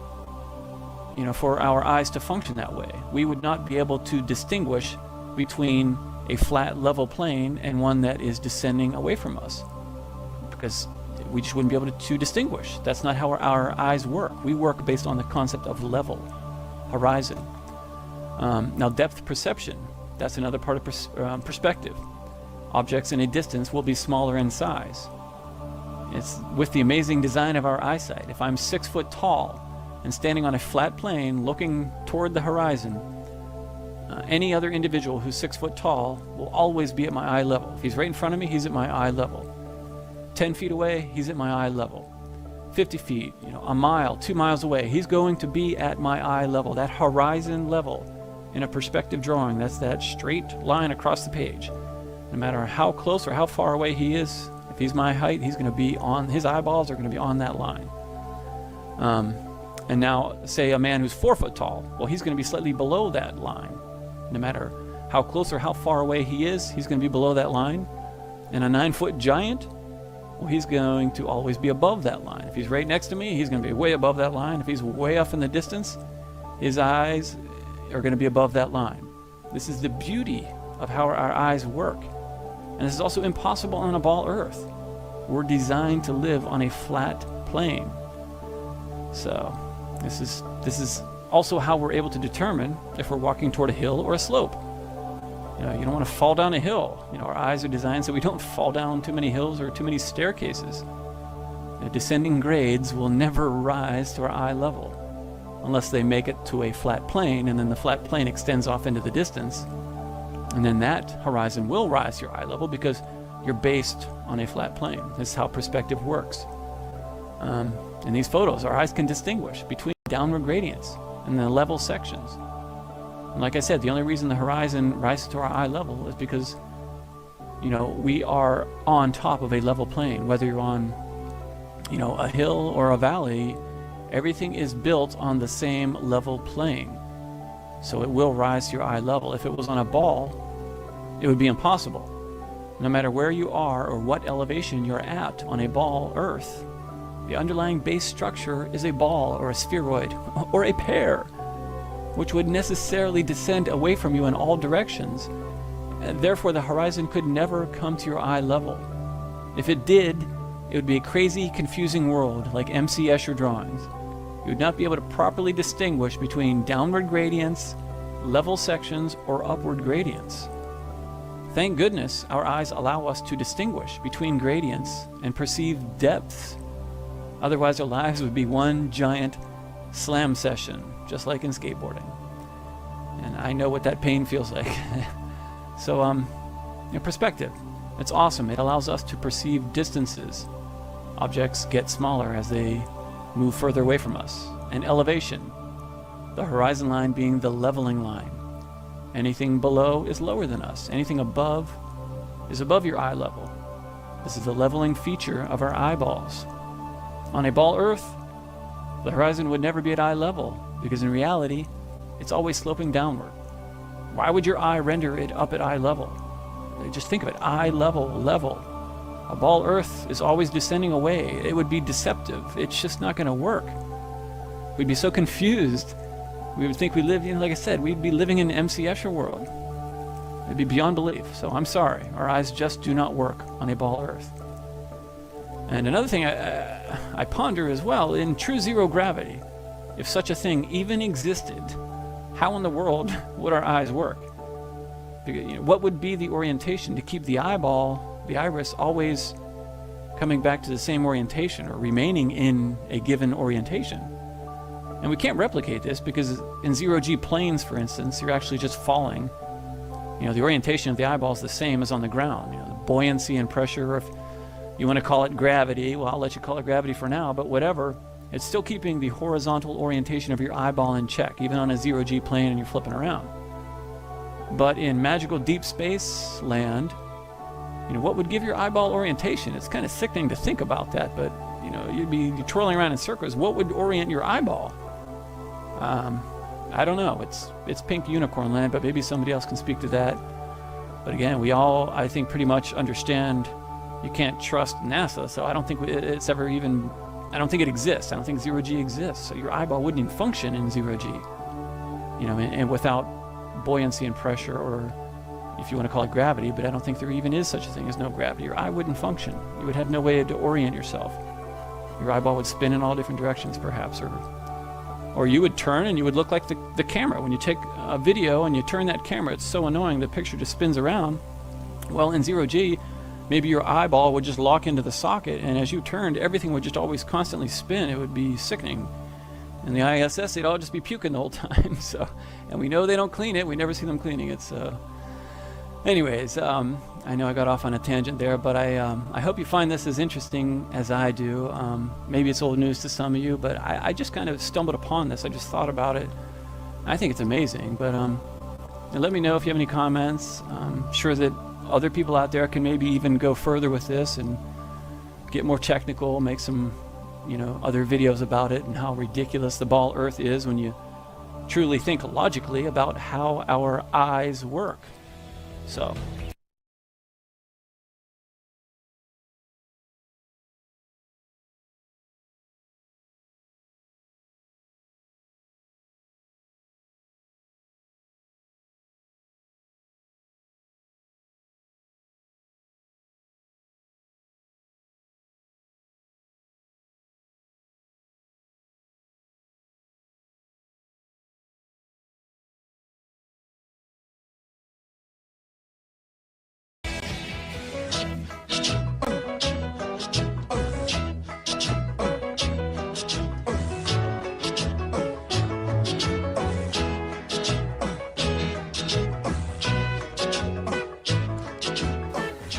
for our eyes to function that way. We would not be able to distinguish between a flat, level plane and one that is descending away from us, because we just wouldn't be able to distinguish. That's not how our eyes work. We work based on the concept of level, horizon. Now, depth perception, that's another part of perspective. Objects in a distance will be smaller in size. It's with the amazing design of our eyesight. If I'm 6 foot tall and standing on a flat plane looking toward the horizon, any other individual who's 6 foot tall will always be at my eye level. If he's right in front of me, he's at my eye level. 10 feet away, he's at my eye level. 50 feet, a mile, 2 miles away, he's going to be at my eye level. That horizon level in a perspective drawing, that's that straight line across the page. No matter how close or how far away he is, if he's my height, he's going to be on, his eyeballs are going to be on that line. And now, say a man who's 4 foot tall, well, he's going to be slightly below that line. No matter how close or how far away he is, he's going to be below that line. And a 9 foot giant, well, he's going to always be above that line. If he's right next to me, he's going to be way above that line. If he's way off in the distance, his eyes are going to be above that line. This is the beauty of how our eyes work. And this is also impossible on a ball Earth. We're designed to live on a flat plane. So this is also how we're able to determine if we're walking toward a hill or a slope. You don't want to fall down a hill. Our eyes are designed so we don't fall down too many hills or too many staircases. Descending grades will never rise to our eye level unless they make it to a flat plane, and then the flat plane extends off into the distance. And then that horizon will rise to your eye level because you're based on a flat plane. This is how perspective works. In these photos, our eyes can distinguish between downward gradients and the level sections. And like I said, the only reason the horizon rises to our eye level is because, you know, we are on top of a level plane. Whether you're on, you know, a hill or a valley, everything is built on the same level plane. So it will rise to your eye level. If it was on a ball, it would be impossible. No matter where you are or what elevation you're at on a ball Earth, the underlying base structure is a ball or a spheroid or a pear, which would necessarily descend away from you in all directions. And therefore, the horizon could never come to your eye level. If it did, it would be a crazy, confusing world like MC Escher drawings. You would not be able to properly distinguish between downward gradients, level sections, or upward gradients. Thank goodness our eyes allow us to distinguish between gradients and perceive depths. Otherwise our lives would be one giant slam session, just like in skateboarding. And I know what that pain feels like. So, perspective. It's awesome. It allows us to perceive distances. Objects get smaller as they move further away from us. And elevation. The horizon line being the leveling line. Anything below is lower than us. Anything above is above your eye level. This is the leveling feature of our eyeballs. On a ball Earth, the horizon would never be at eye level, because in reality, it's always sloping downward. Why would your eye render it up at eye level? Just think of it, eye level, level. A ball Earth is always descending away. It would be deceptive. It's just not going to work. We'd be so confused. We would think we live, like I said, we'd be living in MC Escher world. It'd be beyond belief. So I'm sorry, our eyes just do not work on a ball Earth. And another thing I ponder as well, in true zero gravity, if such a thing even existed, how in the world would our eyes work? Because, what would be the orientation to keep the eyeball, the iris, always coming back to the same orientation or remaining in a given orientation? And we can't replicate this because in zero-G planes, for instance, you're actually just falling. The orientation of the eyeball is the same as on the ground. The buoyancy and pressure, or if you want to call it gravity, well, I'll let you call it gravity for now, but whatever, it's still keeping the horizontal orientation of your eyeball in check, even on a zero-G plane and you're flipping around. But in magical deep space land, what would give your eyeball orientation? It's kind of sickening to think about that, but you'd be twirling around in circles. What would orient your eyeball? I don't know. It's pink unicorn land, but maybe somebody else can speak to that. But again, we all, I think, pretty much understand you can't trust NASA, so I don't think it's ever even, I don't think it exists. I don't think zero-G exists. So your eyeball wouldn't even function in zero-G, and without buoyancy and pressure, or if you want to call it gravity, but I don't think there even is such a thing as no gravity. Your eye wouldn't function. You would have no way to orient yourself. Your eyeball would spin in all different directions, perhaps, or you would turn and you would look like the camera. When you take a video and you turn that camera, it's so annoying, the picture just spins around. Well, in zero-G, maybe your eyeball would just lock into the socket, and as you turned, everything would just always constantly spin. It would be sickening. And the ISS, they'd all just be puking the whole time. So, and we know they don't clean it. We never see them cleaning it. So, anyways, I know I got off on a tangent there, but I hope you find this as interesting as I do. Maybe it's old news to some of you, but I just kind of stumbled upon this. I just thought about it. I think it's amazing. But let me know if you have any comments. I'm sure that other people out there can maybe even go further with this and get more technical, make some, other videos about it and how ridiculous the ball Earth is when you truly think logically about how our eyes work. So.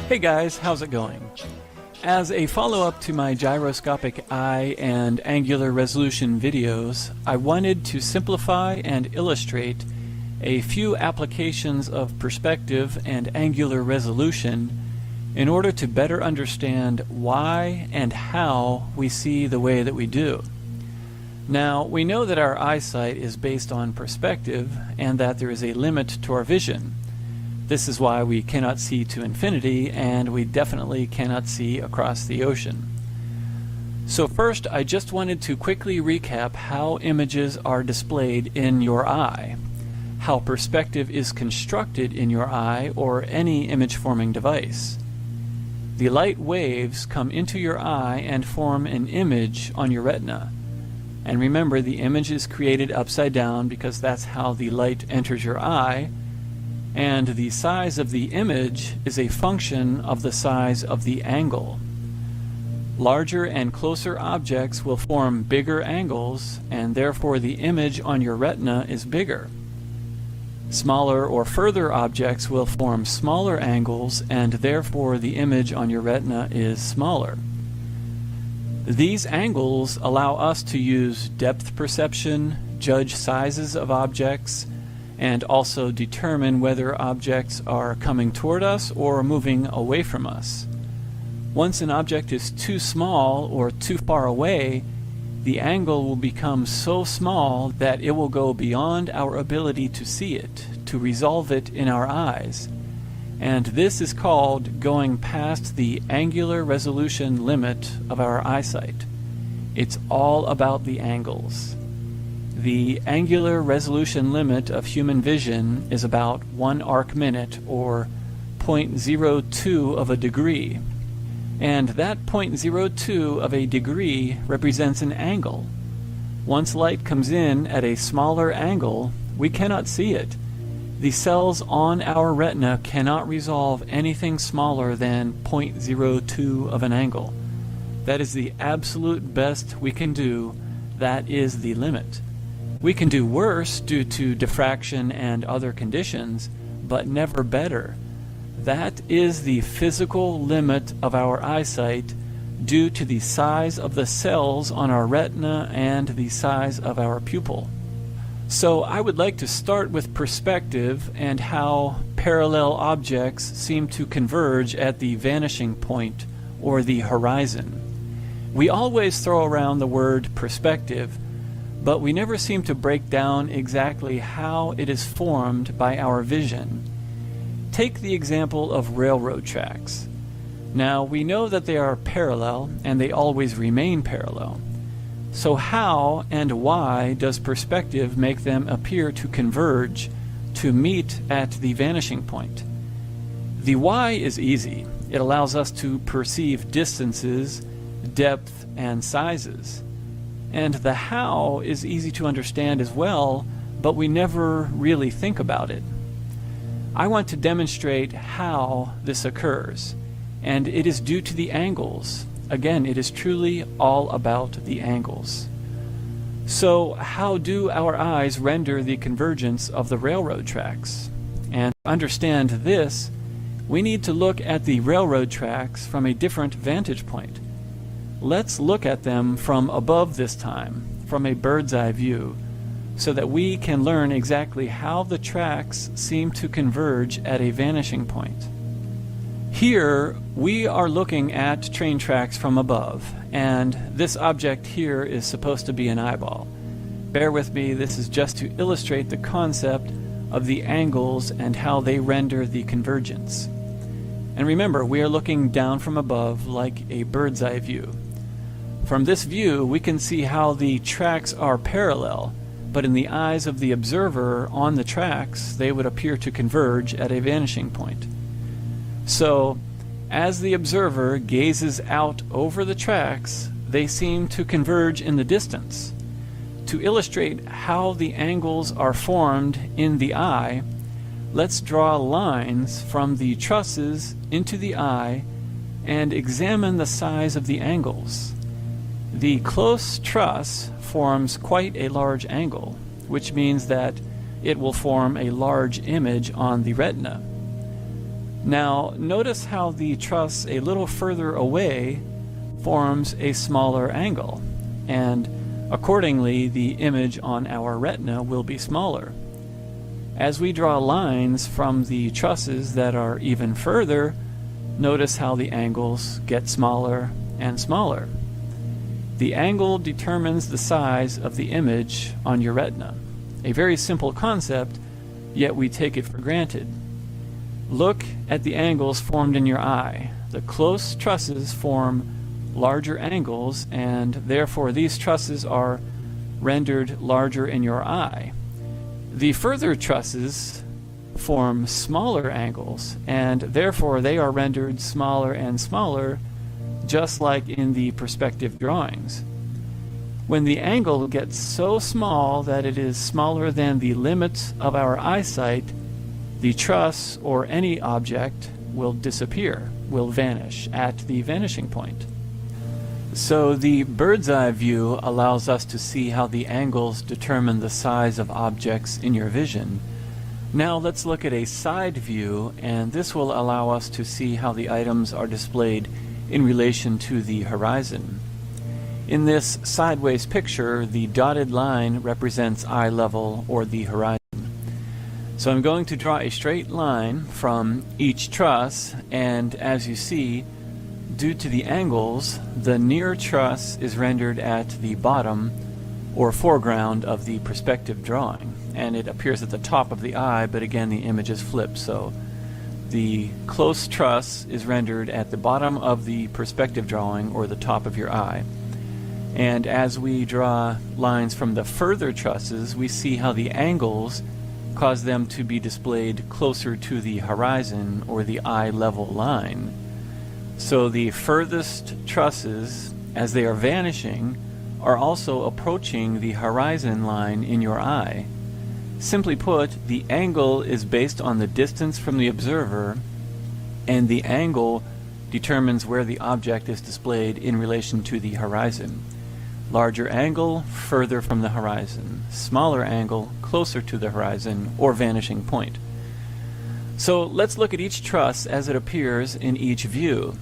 Hey guys, how's it going? As a follow-up to my gyroscopic eye and angular resolution videos, I wanted to simplify and illustrate a few applications of perspective and angular resolution in order to better understand why and how we see the way that we do. Now, we know that our eyesight is based on perspective and that there is a limit to our vision. This is why we cannot see to infinity, and we definitely cannot see across the ocean. So first, I just wanted to quickly recap how images are displayed in your eye, how perspective is constructed in your eye or any image-forming device. The light waves come into your eye and form an image on your retina. And remember, the image is created upside down because that's how the light enters your eye, and the size of the image is a function of the size of the angle. Larger and closer objects will form bigger angles, and therefore the image on your retina is bigger. Smaller or further objects will form smaller angles, and therefore the image on your retina is smaller. These angles allow us to use depth perception, judge sizes of objects, and also determine whether objects are coming toward us or moving away from us. Once an object is too small or too far away, the angle will become so small that it will go beyond our ability to see it, to resolve it in our eyes. And this is called going past the angular resolution limit of our eyesight. It's all about the angles. The angular resolution limit of human vision is about 1 arc minute, or 0.02 of a degree. And that 0.02 of a degree represents an angle. Once light comes in at a smaller angle, we cannot see it. The cells on our retina cannot resolve anything smaller than 0.02 of an angle. That is the absolute best we can do. That is the limit. We can do worse due to diffraction and other conditions, but never better. That is the physical limit of our eyesight due to the size of the cells on our retina and the size of our pupil. So I would like to start with perspective and how parallel objects seem to converge at the vanishing point or the horizon. We always throw around the word perspective, but we never seem to break down exactly how it is formed by our vision. Take the example of railroad tracks. Now, we know that they are parallel and they always remain parallel. So how and why does perspective make them appear to converge, to meet at the vanishing point? The why is easy. It allows us to perceive distances, depth, and sizes. And the how is easy to understand as well, but we never really think about it. I want to demonstrate how this occurs, and it is due to the angles. Again, it is truly all about the angles. So how do our eyes render the convergence of the railroad tracks? And to understand this, we need to look at the railroad tracks from a different vantage point. Let's look at them from above this time, from a bird's eye view, so that we can learn exactly how the tracks seem to converge at a vanishing point. Here, we are looking at train tracks from above, and this object here is supposed to be an eyeball. Bear with me, this is just to illustrate the concept of the angles and how they render the convergence. And remember, we are looking down from above like a bird's eye view. From this view, we can see how the tracks are parallel, but in the eyes of the observer on the tracks, they would appear to converge at a vanishing point. So, as the observer gazes out over the tracks, they seem to converge in the distance. To illustrate how the angles are formed in the eye, let's draw lines from the trusses into the eye and examine the size of the angles. The close truss forms quite a large angle, which means that it will form a large image on the retina. Now, notice how the truss a little further away forms a smaller angle, and accordingly the image on our retina will be smaller. As we draw lines from the trusses that are even further, Notice how the angles get smaller and smaller. The angle determines the size of the image on your retina. A very simple concept, yet we take it for granted. Look at the angles formed in your eye. The close trusses form larger angles, and therefore these trusses are rendered larger in your eye. The further trusses form smaller angles, and therefore they are rendered smaller and smaller, just like in the perspective drawings. When the angle gets so small that it is smaller than the limits of our eyesight, the truss or any object will disappear, will vanish at the vanishing point. So the bird's eye view allows us to see how the angles determine the size of objects in your vision. Now let's look at a side view, and this will allow us to see how the items are displayed in relation to the horizon. In this sideways picture, the dotted line represents eye level or the horizon. So I'm going to draw a straight line from each truss, and as you see, due to the angles, the near truss is rendered at the bottom or foreground of the perspective drawing, and it appears at the top of the eye, but again the image is flipped, so the close truss is rendered at the bottom of the perspective drawing or the top of your eye. And as we draw lines from the further trusses, we see how the angles cause them to be displayed closer to the horizon or the eye level line. So the furthest trusses, as they are vanishing, are also approaching the horizon line in your eye. Simply put, the angle is based on the distance from the observer, and the angle determines where the object is displayed in relation to the horizon. Larger angle, further from the horizon. Smaller angle, closer to the horizon or vanishing point. So let's look at each truss as it appears in each view.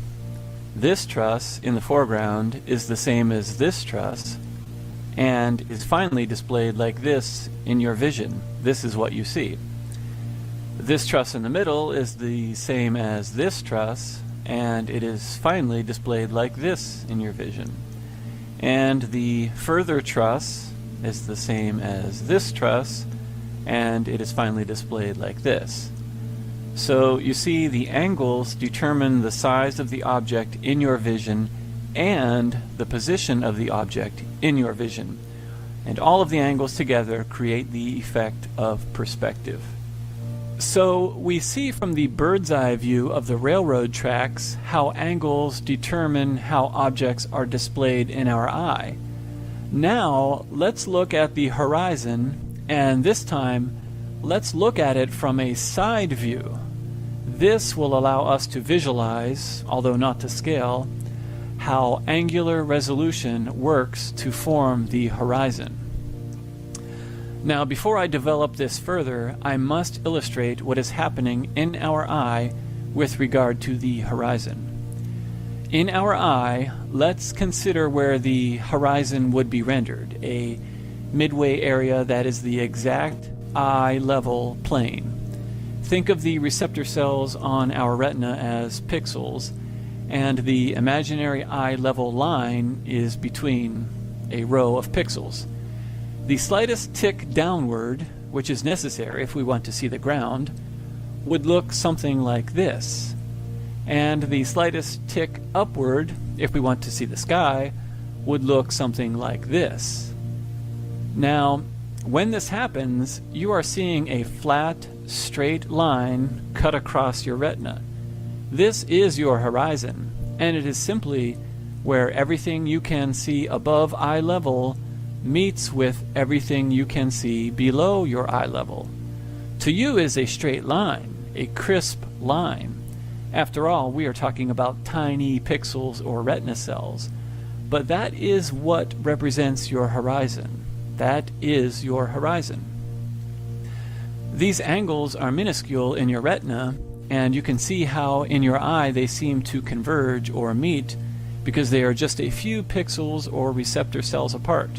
This truss in the foreground is the same as this truss and is finally displayed like this in your vision. This is what you see. This truss in the middle is the same as this truss, and it is finally displayed like this in your vision. And the further truss is the same as this truss, and it is finally displayed like this. So you see, the angles determine the size of the object in your vision and the position of the object in your vision. And all of the angles together create the effect of perspective. So we see from the bird's eye view of the railroad tracks how angles determine how objects are displayed in our eye. Now let's look at the horizon, and this time let's look at it from a side view. This will allow us to visualize, although not to scale, how angular resolution works to form the horizon. Now, before I develop this further, I must illustrate what is happening in our eye with regard to the horizon. In our eye, let's consider where the horizon would be rendered, a midway area that is the exact eye level plane. Think of the receptor cells on our retina as pixels, and the imaginary eye level line is between a row of pixels. The slightest tick downward, which is necessary if we want to see the ground, would look something like this. And the slightest tick upward, if we want to see the sky, would look something like this. Now, when this happens, you are seeing a flat, straight line cut across your retina. This is your horizon, and it is simply where everything you can see above eye level meets with everything you can see below your eye level. To you is a straight line, a crisp line. After all, we are talking about tiny pixels or retina cells, but that is what represents your horizon. That is your horizon. These angles are minuscule in your retina, and you can see how in your eye they seem to converge or meet because they are just a few pixels or receptor cells apart.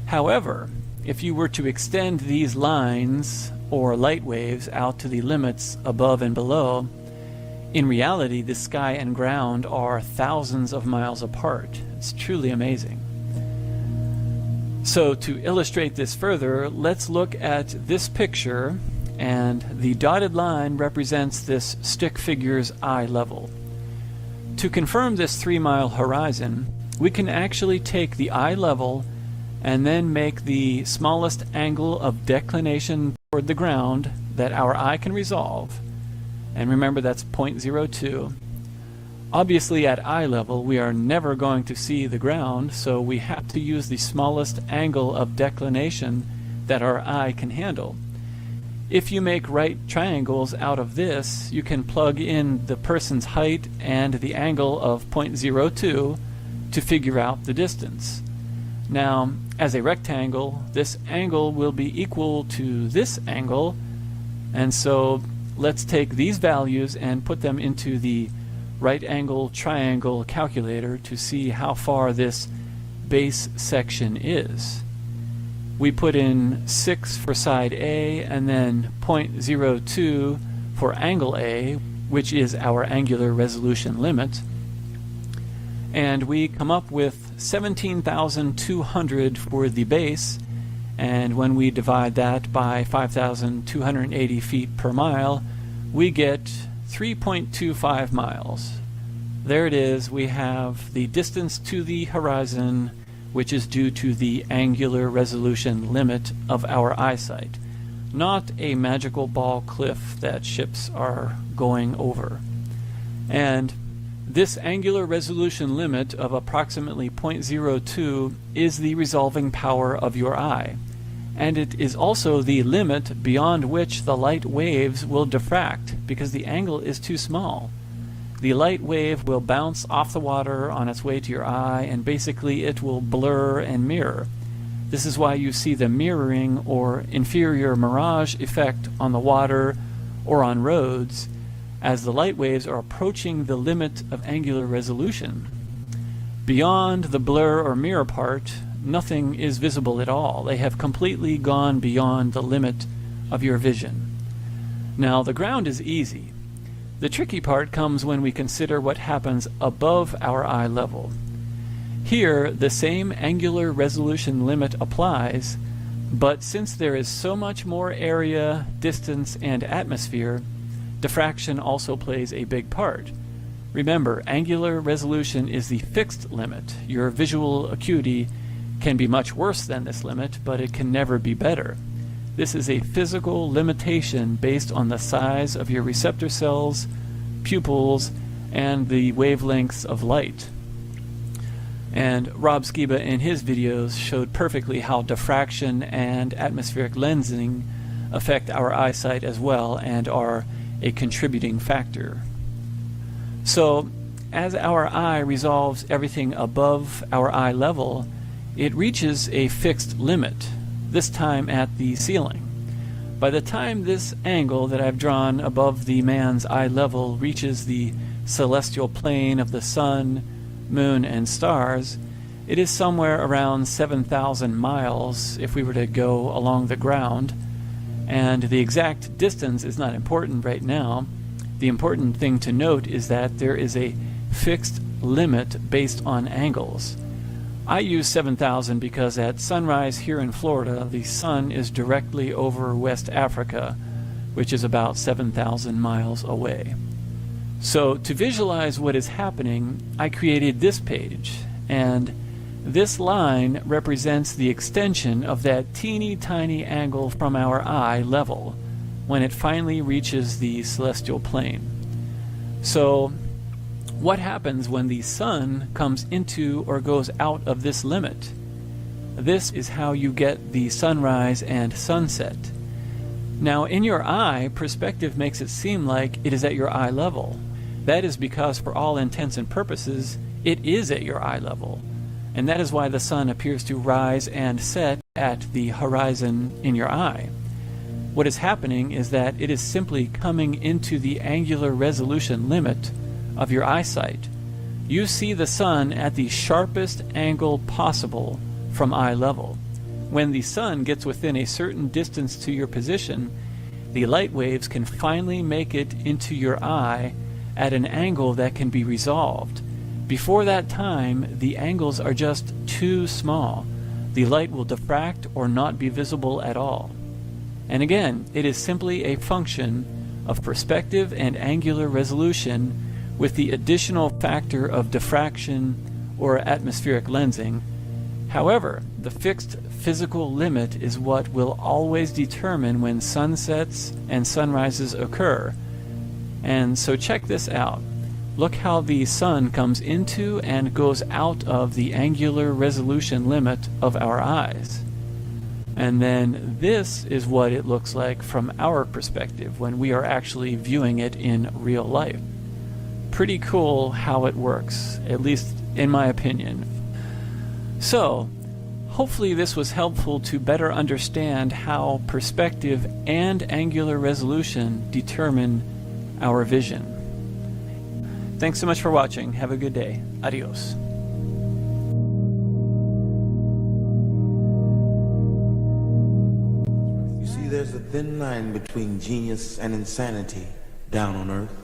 However, if you were to extend these lines or light waves out to the limits above and below, In reality, the sky and ground are thousands of miles apart. It's truly amazing. So to illustrate this further, let's look at this picture, and the dotted line represents this stick figure's eye level. To confirm this 3-mile horizon, we can actually take the eye level and then make the smallest angle of declination toward the ground that our eye can resolve. And remember, that's 0.02. Obviously, at eye level, we are never going to see the ground, so we have to use the smallest angle of declination that our eye can handle. If you make right triangles out of this, you can plug in the person's height and the angle of 0.02 to figure out the distance. Now, as a rectangle, this angle will be equal to this angle, and so let's take these values and put them into the right angle triangle calculator to see how far this base section is. We put in 6 for side A and then 0.02 for angle A, which is our angular resolution limit, and we come up with 17,200 for the base, and when we divide that by 5,280 feet per mile, we get 3.25 miles. There it is. We have the distance to the horizon, which is due to the angular resolution limit of our eyesight, not a magical ball cliff that ships are going over. And this angular resolution limit of approximately 0.02 is the resolving power of your eye, and it is also the limit beyond which the light waves will diffract because the angle is too small. The light wave will bounce off the water on its way to your eye, and basically it will blur and mirror. This is why you see the mirroring or inferior mirage effect on the water or on roads, as the light waves are approaching the limit of angular resolution. Beyond the blur or mirror part, nothing is visible at all. They have completely gone beyond the limit of your vision. Now, the ground is easy. The tricky part comes when we consider what happens above our eye level. Here, the same angular resolution limit applies, but since there is so much more area, distance, and atmosphere, diffraction also plays a big part. Remember, angular resolution is the fixed limit. Your visual acuity can be much worse than this limit, but it can never be better. This is a physical limitation based on the size of your receptor cells, pupils, and the wavelengths of light. And Rob Skiba in his videos showed perfectly how diffraction and atmospheric lensing affect our eyesight as well and are a contributing factor. So, as our eye resolves everything above our eye level, it reaches a fixed limit, this time at the ceiling. By the time this angle that I've drawn above the man's eye level reaches the celestial plane of the sun, moon, and stars, it is somewhere around 7,000 miles if we were to go along the ground, and the exact distance is not important right now. The important thing to note is that there is a fixed limit based on angles. I use 7,000 because at sunrise here in Florida, the sun is directly over West Africa, which is about 7,000 miles away. So to visualize what is happening, I created this page, and this line represents the extension of that teeny tiny angle from our eye level when it finally reaches the celestial plane. So what happens when the sun comes into or goes out of this limit? This is how you get the sunrise and sunset. Now, in your eye, perspective makes it seem like it is at your eye level. That is because, for all intents and purposes, it is at your eye level. And that is why the sun appears to rise and set at the horizon in your eye. What is happening is that it is simply coming into the angular resolution limit of your eyesight. You see the sun at the sharpest angle possible from eye level. When the sun gets within a certain distance to your position, the light waves can finally make it into your eye at an angle that can be resolved. Before that time, the angles are just too small. The light will diffract or not be visible at all. And again, it is simply a function of perspective and angular resolution with the additional factor of diffraction or atmospheric lensing. However, the fixed physical limit is what will always determine when sunsets and sunrises occur. And so check this out. Look how the sun comes into and goes out of the angular resolution limit of our eyes. And then this is what it looks like from our perspective when we are actually viewing it in real life. Pretty cool how it works, at least in my opinion. So, hopefully this was helpful to better understand how perspective and angular resolution determine our vision. Thanks so much for watching. Have a good day. Adios. You see, there's a thin line between genius and insanity down on Earth.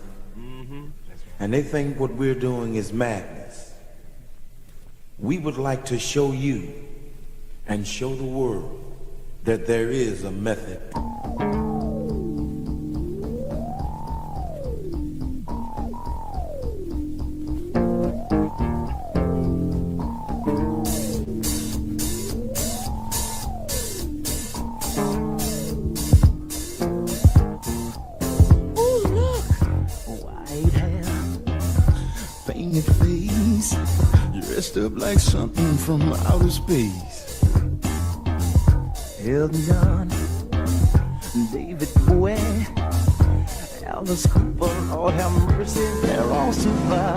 And they think what we're doing is madness. We would like to show you and show the world that there is a method. Dressed up like something from outer space. Elton John, David Bowie, Alice Cooper, Lord have mercy, they're all super.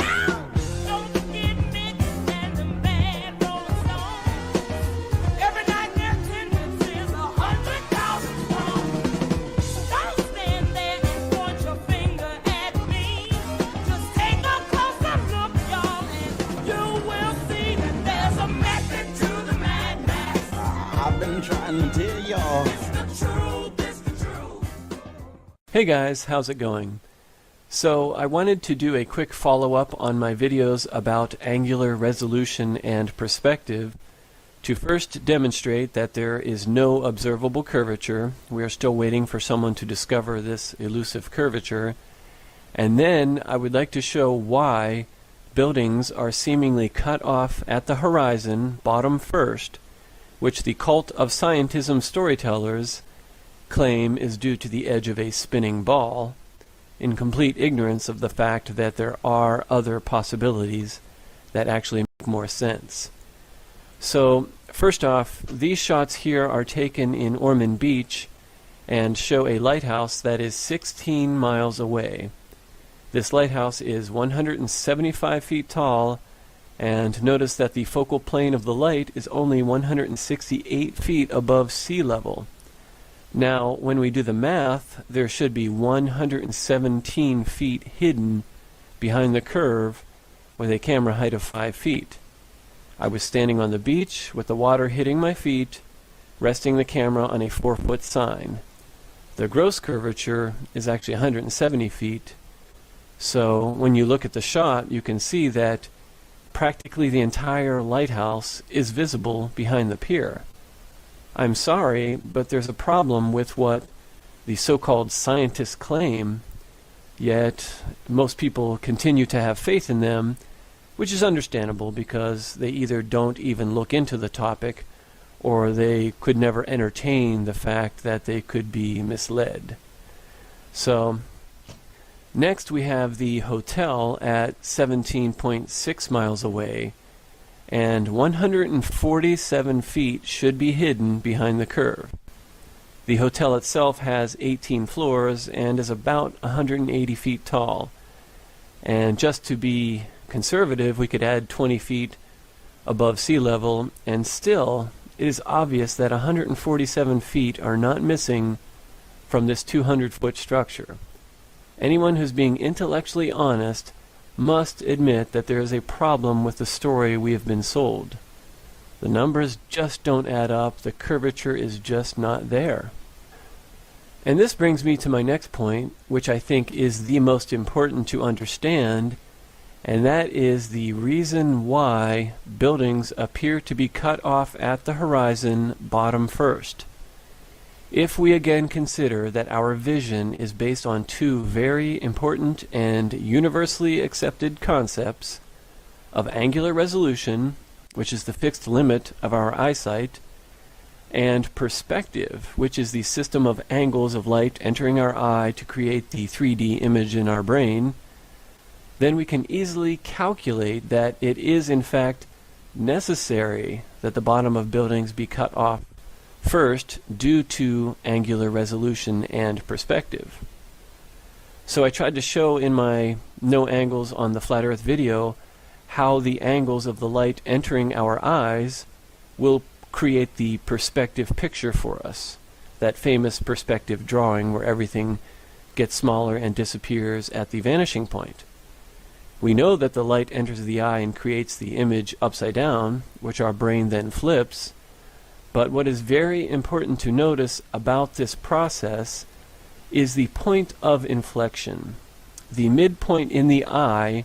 Hey guys, how's it going? So I wanted to do a quick follow-up on my videos about angular resolution and perspective to first demonstrate that there is no observable curvature. We are still waiting for someone to discover this elusive curvature. And then I would like to show why buildings are seemingly cut off at the horizon, bottom first, which the cult of scientism storytellers claim is due to the edge of a spinning ball, in complete ignorance of the fact that there are other possibilities that actually make more sense. So, first off, these shots here are taken in Ormond Beach and show a lighthouse that is 16 miles away. This lighthouse is 175 feet tall, and notice that the focal plane of the light is only 168 feet above sea level. Now, when we do the math, there should be 117 feet hidden behind the curve with a camera height of 5 feet. I was standing on the beach with the water hitting my feet, resting the camera on a 4-foot sign. The gross curvature is actually 170 feet. So when you look at the shot, you can see that practically the entire lighthouse is visible behind the pier. I'm sorry, but there's a problem with what the so-called scientists claim, yet most people continue to have faith in them, which is understandable because they either don't even look into the topic or they could never entertain the fact that they could be misled. So, next we have the hotel at 17.6 miles away, and 147 feet should be hidden behind the curve. The hotel itself has 18 floors and is about 180 feet tall. And just to be conservative, we could add 20 feet above sea level, and still it is obvious that 147 feet are not missing from this 200-foot structure. Anyone who's being intellectually honest must admit that there is a problem with the story we have been sold. The numbers just don't add up. The curvature is just not there. And this brings me to my next point, which I think is the most important to understand, and that is the reason why buildings appear to be cut off at the horizon bottom first. If we again consider that our vision is based on two very important and universally accepted concepts of angular resolution, which is the fixed limit of our eyesight, and perspective, which is the system of angles of light entering our eye to create the 3D image in our brain, then we can easily calculate that it is in fact necessary that the bottom of buildings be cut off first due to angular resolution and perspective. So I tried to show in my No Angles on the Flat Earth video how the angles of the light entering our eyes will create the perspective picture for us, that famous perspective drawing where everything gets smaller and disappears at the vanishing point. We know that the light enters the eye and creates the image upside down, which our brain then flips, but what is very important to notice about this process is the point of inflection, the midpoint in the eye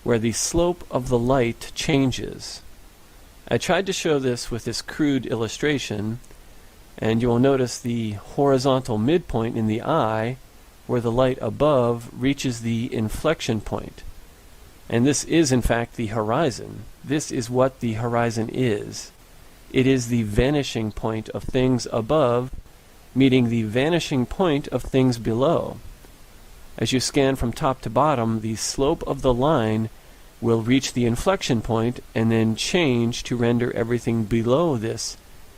where the slope of the light changes. I tried to show this with this crude illustration, and you will notice the horizontal midpoint in the eye where the light above reaches the inflection point. And this is in fact the horizon. This is what the horizon is. It is the vanishing point of things above meeting the vanishing point of things below. As you scan from top to bottom, the slope of the line will reach the inflection point and then change to render everything below this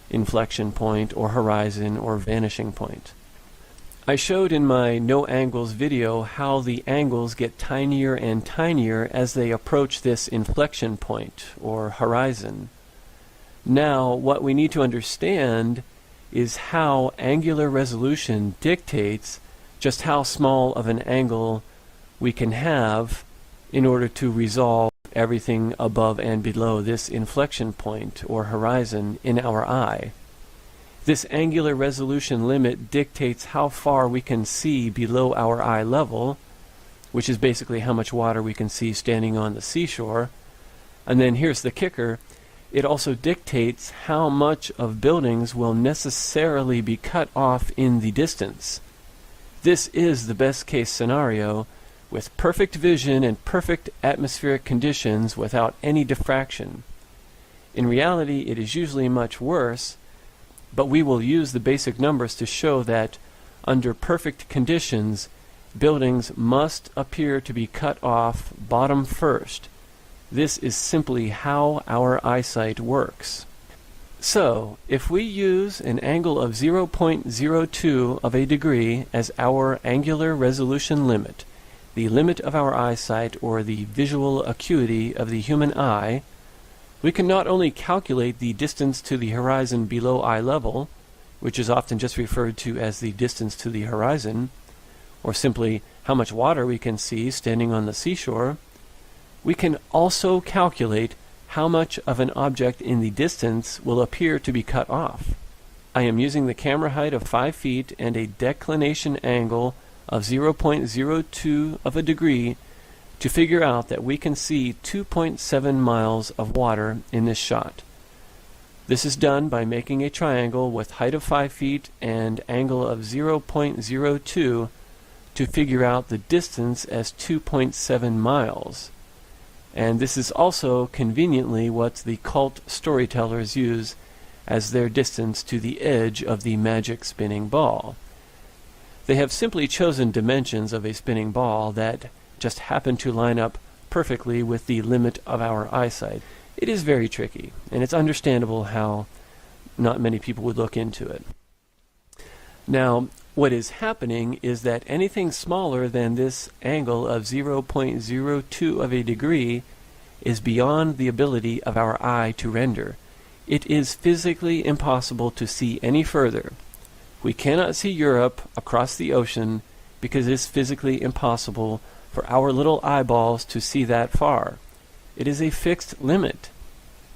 inflection point or horizon or vanishing point. I showed in my No Angles video how the angles get tinier and tinier as they approach this inflection point or horizon. Now, what we need to understand is how angular resolution dictates just how small of an angle we can have in order to resolve everything above and below this inflection point or horizon in our eye. This angular resolution limit dictates how far we can see below our eye level, which is basically how much water we can see standing on the seashore. And then here's the kicker. It also dictates how much of buildings will necessarily be cut off in the distance. This is the best case scenario with perfect vision and perfect atmospheric conditions without any diffraction. In reality, it is usually much worse, but we will use the basic numbers to show that under perfect conditions, buildings must appear to be cut off bottom first. This is simply how our eyesight works. So, if we use an angle of 0.02 of a degree as our angular resolution limit, the limit of our eyesight or the visual acuity of the human eye, we can not only calculate the distance to the horizon below eye level, which is often just referred to as the distance to the horizon, or simply how much water we can see standing on the seashore, we can also calculate how much of an object in the distance will appear to be cut off. I am using the camera height of 5 feet and a declination angle of 0.02 of a degree to figure out that we can see 2.7 miles of water in this shot. This is done by making a triangle with height of 5 feet and angle of 0.02 to figure out the distance as 2.7 miles. And this is also conveniently what the cult storytellers use as their distance to the edge of the magic spinning ball. They have simply chosen dimensions of a spinning ball that just happen to line up perfectly with the limit of our eyesight. It is very tricky, and it's understandable how not many people would look into it. Now, what is happening is that anything smaller than this angle of 0.02 of a degree is beyond the ability of our eye to render. It is physically impossible to see any further. We cannot see Europe across the ocean because it is physically impossible for our little eyeballs to see that far. It is a fixed limit.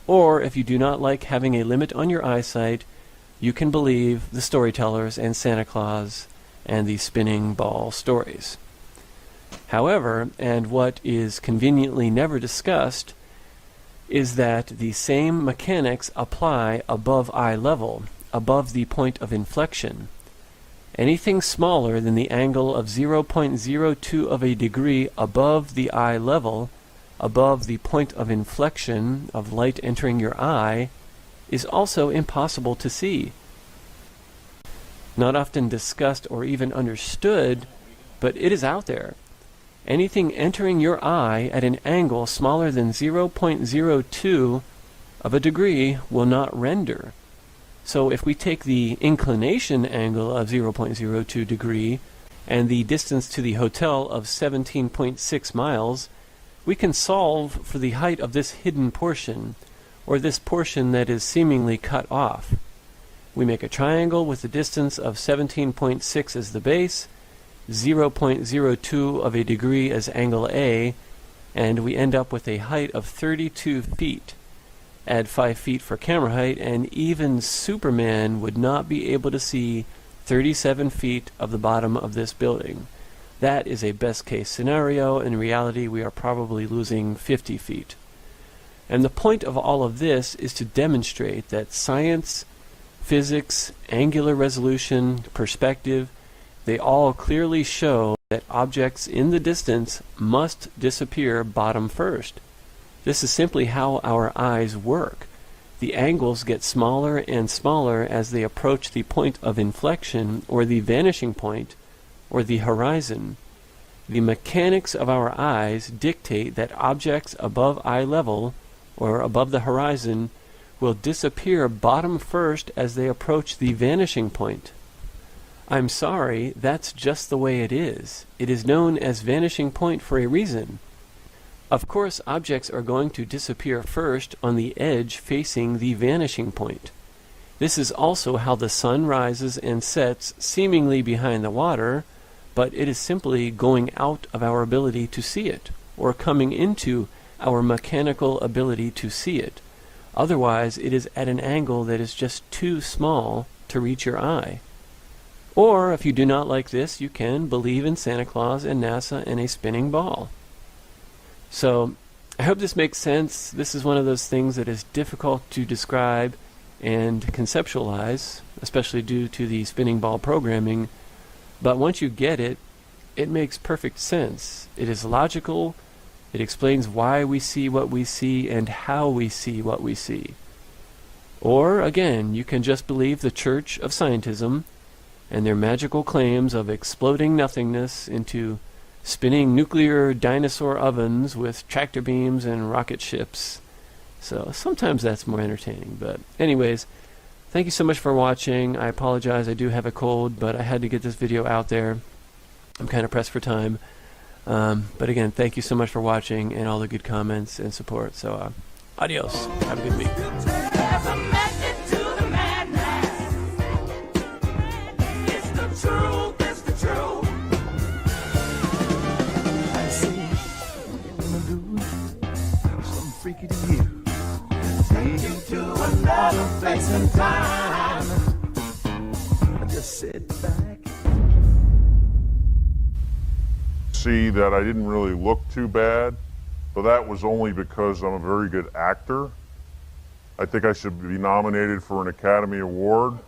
Or, if you do not like having a limit on your eyesight, you can believe the storytellers and Santa Claus and the spinning ball stories. However, and what is conveniently never discussed, is that the same mechanics apply above eye level, above the point of inflection. Anything smaller than the angle of 0.02 of a degree above the eye level, above the point of inflection of light entering your eye, is also impossible to see. Not often discussed or even understood, but it is out there. Anything entering your eye at an angle smaller than 0.02 of a degree will not render. So if we take the inclination angle of 0.02 degree and the distance to the hotel of 17.6 miles, we can solve for the height of this hidden portion, or this portion that is seemingly cut off. We make a triangle with the distance of 17.6 as the base, 0.02 of a degree as angle A, and we end up with a height of 32 feet. Add 5 feet for camera height, and even Superman would not be able to see 37 feet of the bottom of this building. That is a best case scenario. In reality, we are probably losing 50 feet. And the point of all of this is to demonstrate that science, physics, angular resolution, perspective, they all clearly show that objects in the distance must disappear bottom first. This is simply how our eyes work. The angles get smaller and smaller as they approach the point of inflection, or the vanishing point, or the horizon. The mechanics of our eyes dictate that objects above eye level, or above the horizon, will disappear bottom first as they approach the vanishing point. I'm sorry, that's just the way it is. It is known as vanishing point for a reason. Of course, objects are going to disappear first on the edge facing the vanishing point. This is also how the sun rises and sets seemingly behind the water, but it is simply going out of our ability to see it, or coming into our mechanical ability to see it. Otherwise, it is at an angle that is just too small to reach your eye. Or, if you do not like this, you can believe in Santa Claus and NASA and a spinning ball. So, I hope this makes sense. This is one of those things that is difficult to describe and conceptualize, especially due to the spinning ball programming. But once you get it, it makes perfect sense. It is logical. It explains why we see what we see and how we see what we see. Or, again, you can just believe the Church of Scientism and their magical claims of exploding nothingness into spinning nuclear dinosaur ovens with tractor beams and rocket ships. So sometimes that's more entertaining. But anyways, thank you so much for watching. I apologize, I do have a cold, but I had to get this video out there. I'm kind of pressed for time. But again, thank you so much for watching and all the good comments and support. So adios. Have a good week. Freaky to you. Take you to another place and time. Just sit back. See that I didn't really look too bad, but that was only because I'm a very good actor. I think I should be nominated for an Academy Award.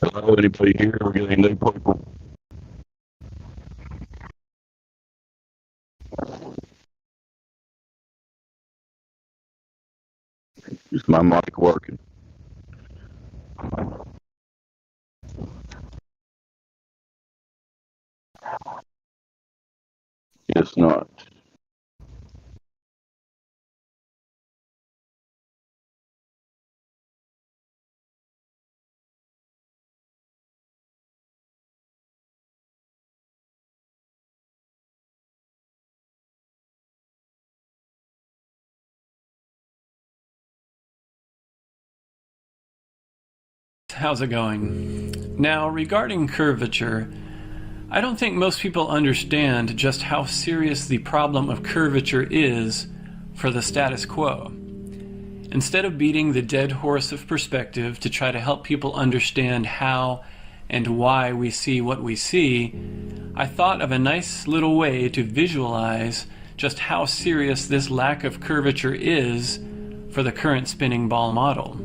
Hello, anybody here? We're getting new people. Is my mic working? It's not. How's it going? Now, regarding curvature, I don't think most people understand just how serious the problem of curvature is for the status quo. Instead of beating the dead horse of perspective to try to help people understand how and why we see what we see, I thought of a nice little way to visualize just how serious this lack of curvature is for the current spinning ball model.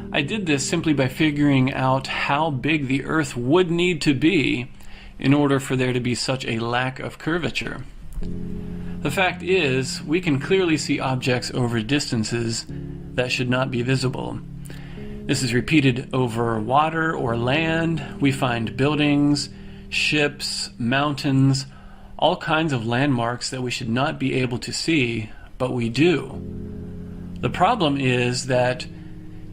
I did this simply by figuring out how big the Earth would need to be in order for there to be such a lack of curvature. The fact is, we can clearly see objects over distances that should not be visible. This is repeated over water or land. We find buildings, ships, mountains, all kinds of landmarks that we should not be able to see, but we do. The problem is that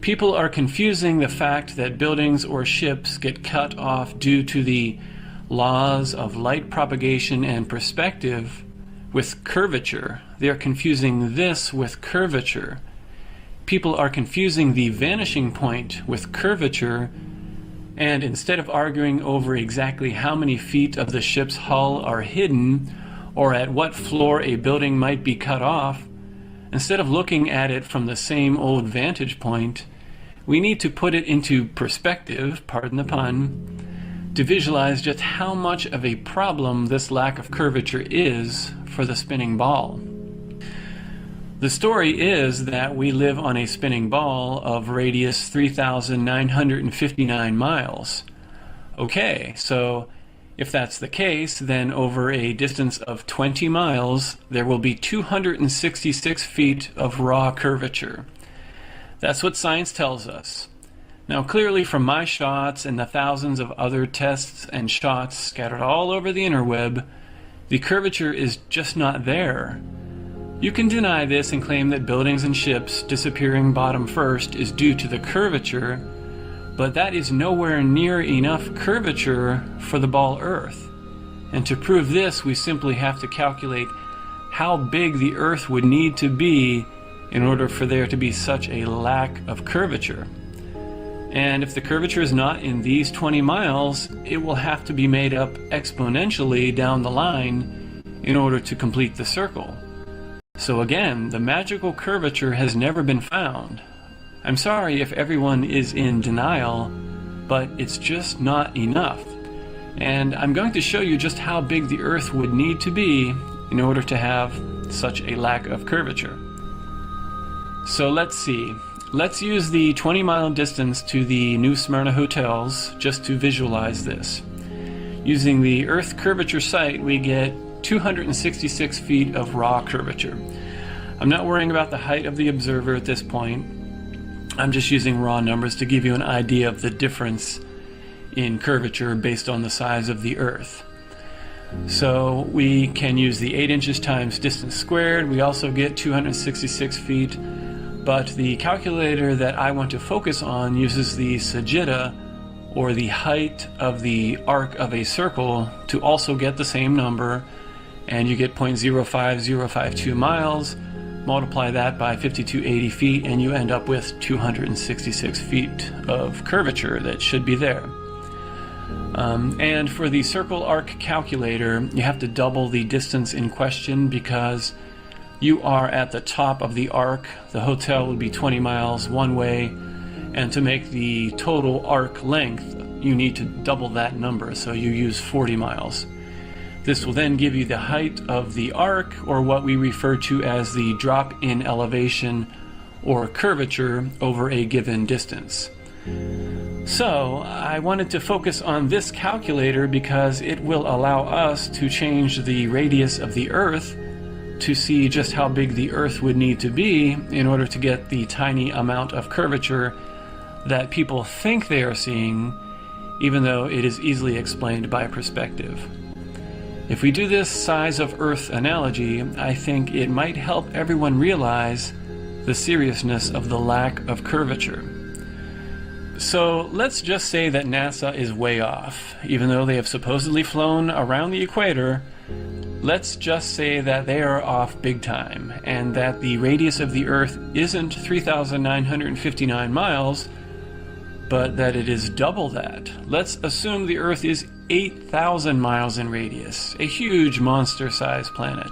people are confusing the fact that buildings or ships get cut off due to the laws of light propagation and perspective with curvature. They are confusing this with curvature. People are confusing the vanishing point with curvature, and instead of arguing over exactly how many feet of the ship's hull are hidden or at what floor a building might be cut off, instead of looking at it from the same old vantage point, we need to put it into perspective, pardon the pun, to visualize just how much of a problem this lack of curvature is for the spinning ball. The story is that we live on a spinning ball of radius 3,959 miles. Okay, so if that's the case, then over a distance of 20 miles, there will be 266 feet of raw curvature. That's what science tells us. Now, clearly from my shots and the thousands of other tests and shots scattered all over the interweb, the curvature is just not there. You can deny this and claim that buildings and ships disappearing bottom first is due to the curvature, but that is nowhere near enough curvature for the ball Earth. And to prove this, we simply have to calculate how big the Earth would need to be in order for there to be such a lack of curvature. And if the curvature is not in these 20 miles, it will have to be made up exponentially down the line in order to complete the circle. So again, the magical curvature has never been found. I'm sorry if everyone is in denial, but it's just not enough. And I'm going to show you just how big the Earth would need to be in order to have such a lack of curvature. So let's see. Let's use the 20-mile distance to the New Smyrna hotels just to visualize this. Using the Earth curvature site, we get 266 feet of raw curvature. I'm not worrying about the height of the observer at this point. I'm just using raw numbers to give you an idea of the difference in curvature based on the size of the Earth. So we can use the 8 inches times distance squared. We also get 266 feet. But the calculator that I want to focus on uses the sagitta, or the height of the arc of a circle, to also get the same number, and you get 0.05052 miles. Multiply that by 5280 feet, and you end up with 266 feet of curvature that should be there. And for the circle arc calculator, you have to double the distance in question because you are at the top of the arc. The hotel would be 20 miles one way, and to make the total arc length, you need to double that number, so you use 40 miles. This will then give you the height of the arc, or what we refer to as the drop in elevation or curvature over a given distance. So I wanted to focus on this calculator because it will allow us to change the radius of the Earth to see just how big the Earth would need to be in order to get the tiny amount of curvature that people think they are seeing, even though it is easily explained by perspective. If we do this size of Earth analogy, I think it might help everyone realize the seriousness of the lack of curvature. So let's just say that NASA is way off. Even though they have supposedly flown around the equator, let's just say that they are off big time, and that the radius of the Earth isn't 3,959 miles, but that it is double that. Let's assume the Earth is 8,000 miles in radius, a huge monster-sized planet.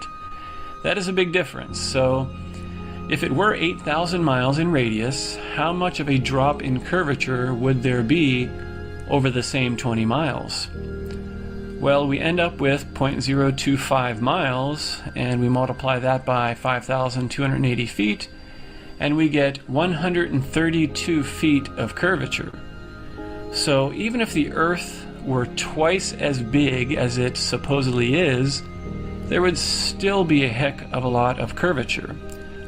That is a big difference. So if it were 8,000 miles in radius, how much of a drop in curvature would there be over the same 20 miles? Well, we end up with 0.025 miles, and we multiply that by 5,280 feet, and we get 132 feet of curvature. So even if the Earth were twice as big as it supposedly is, there would still be a heck of a lot of curvature.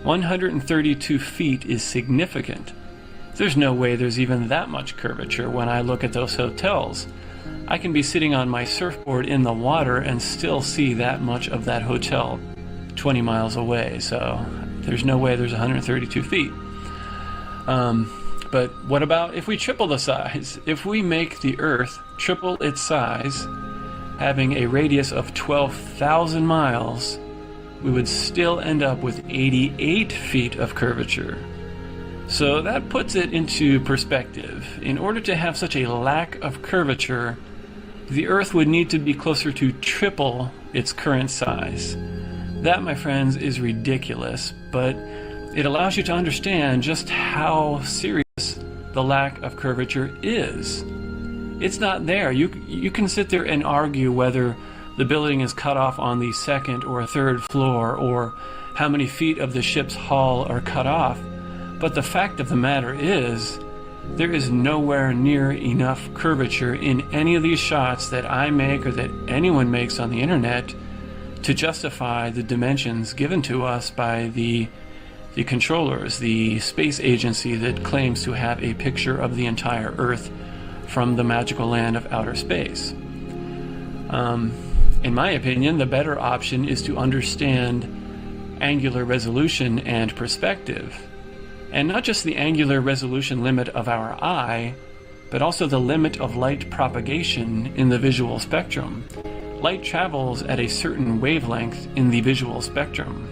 132 feet is significant. There's no way there's even that much curvature when I look at those hotels. I can be sitting on my surfboard in the water and still see that much of that hotel 20 miles away, so there's no way there's 132 feet. But what about if we triple the size? If we make the Earth triple its size, having a radius of 12,000 miles, we would still end up with 88 feet of curvature. So that puts it into perspective. In order to have such a lack of curvature, the Earth would need to be closer to triple its current size. That, my friends, is ridiculous, but it allows you to understand just how serious the lack of curvature is. It's not there. You can sit there and argue whether the building is cut off on the second or third floor, or how many feet of the ship's hull are cut off. But the fact of the matter is, there is nowhere near enough curvature in any of these shots that I make or that anyone makes on the internet to justify the dimensions given to us by the controllers, the space agency that claims to have a picture of the entire Earth from the magical land of outer space. In my opinion, the better option is to understand angular resolution and perspective. And not just the angular resolution limit of our eye, but also the limit of light propagation in the visual spectrum. Light travels at a certain wavelength in the visual spectrum,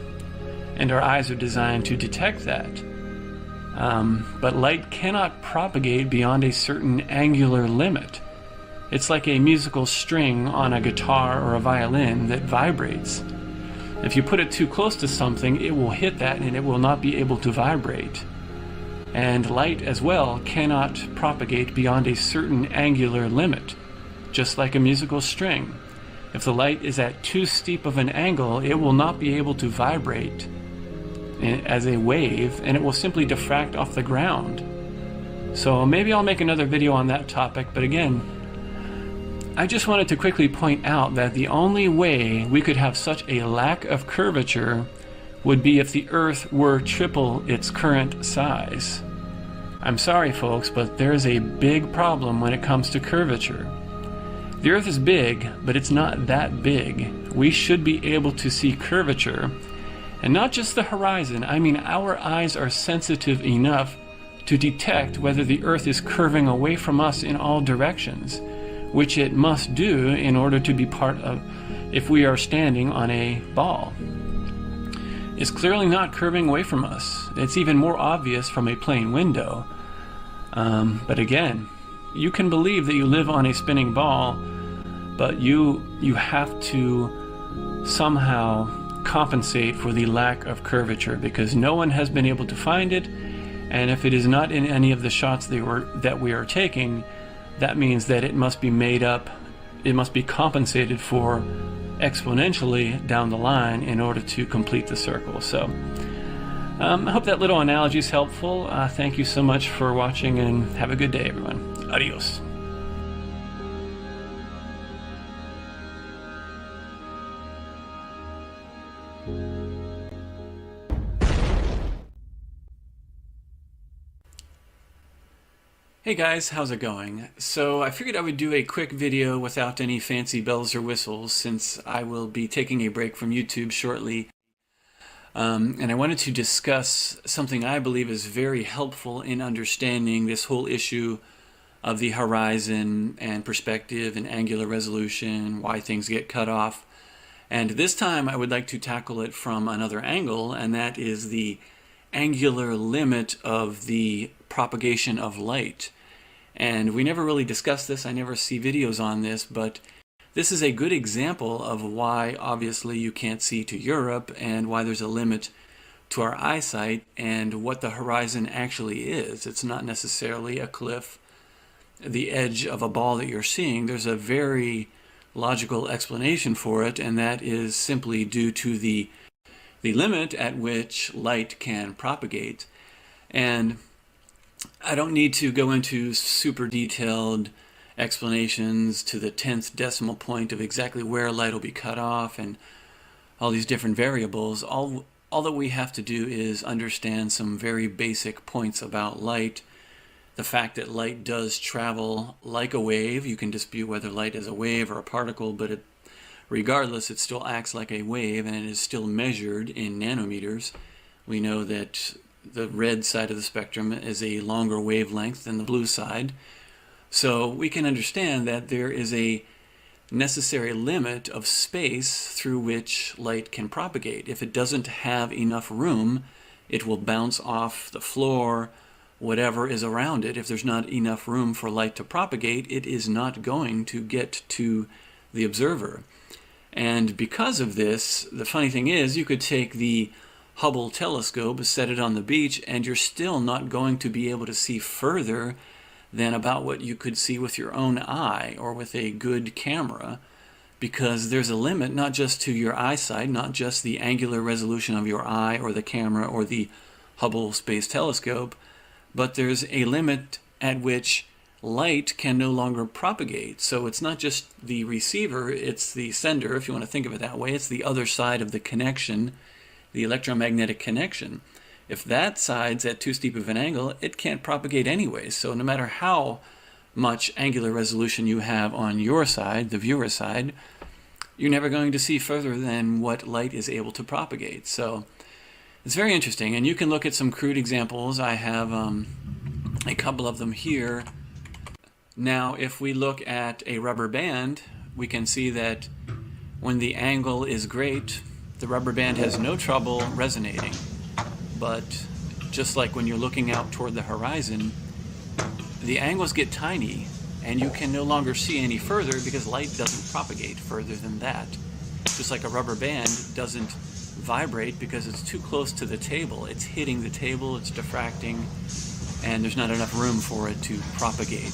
and our eyes are designed to detect that. But light cannot propagate beyond a certain angular limit. It's like a musical string on a guitar or a violin that vibrates. If you put it too close to something, it will hit that and it will not be able to vibrate. And light as well cannot propagate beyond a certain angular limit, just like a musical string. If the light is at too steep of an angle, it will not be able to vibrate as a wave, and it will simply diffract off the ground. So maybe I'll make another video on that topic, but again, I just wanted to quickly point out that the only way we could have such a lack of curvature would be if the Earth were triple its current size. I'm sorry folks, but there's a big problem when it comes to curvature. The Earth is big, but it's not that big. We should be able to see curvature, and not just the horizon. I mean, our eyes are sensitive enough to detect whether the Earth is curving away from us in all directions, which it must do in order to be part of, if we are standing on a ball. It's clearly not curving away from us. It's even more obvious from a plane window. But again, you can believe that you live on a spinning ball, but you have to somehow compensate for the lack of curvature, because no one has been able to find it, and if it is not in any of the shots that we are taking, that means that it must be made up, it must be compensated for exponentially down the line in order to complete the circle. So I hope that little analogy is helpful. Thank you so much for watching, and have a good day, everyone. Adios. Hey guys, how's it going? So I figured I would do a quick video without any fancy bells or whistles since I will be taking a break from YouTube shortly. And I wanted to discuss something I believe is very helpful in understanding this whole issue of the horizon and perspective and angular resolution, why things get cut off. And this time I would like to tackle it from another angle, and that is the angular limit of the propagation of light. And we never really discussed this, I never see videos on this, but this is a good example of why obviously you can't see to Europe and why there's a limit to our eyesight and what the horizon actually is. It's not necessarily a cliff, the edge of a ball that you're seeing. There's a very logical explanation for it, and that is simply due to the limit at which light can propagate. And I don't need to go into super detailed explanations to the 10th decimal point of exactly where light will be cut off and all these different variables. All that we have to do is understand some very basic points about light. The fact that light does travel like a wave. You can dispute whether light is a wave or a particle, but regardless, it still acts like a wave, and it is still measured in nanometers. We know that the red side of the spectrum is a longer wavelength than the blue side. So we can understand that there is a necessary limit of space through which light can propagate. If it doesn't have enough room, it will bounce off the floor, whatever is around it. If there's not enough room for light to propagate, it is not going to get to the observer. And because of this, the funny thing is, you could take the Hubble telescope, set it on the beach, and you're still not going to be able to see further than about what you could see with your own eye or with a good camera, because there's a limit not just to your eyesight, not just the angular resolution of your eye or the camera or the Hubble Space Telescope, but there's a limit at which light can no longer propagate. So it's not just the receiver, it's the sender, if you want to think of it that way. It's the other side of the connection, the electromagnetic connection. If that side's at too steep of an angle, it can't propagate anyway. So no matter how much angular resolution you have on your side, the viewer side, you're never going to see further than what light is able to propagate. So it's very interesting, and you can look at some crude examples. I have a couple of them here. Now, if we look at a rubber band, we can see that when the angle is great, the rubber band has no trouble resonating. But just like when you're looking out toward the horizon, the angles get tiny and you can no longer see any further because light doesn't propagate further than that. Just like a rubber band doesn't vibrate because it's too close to the table. It's hitting the table, it's diffracting, and there's not enough room for it to propagate,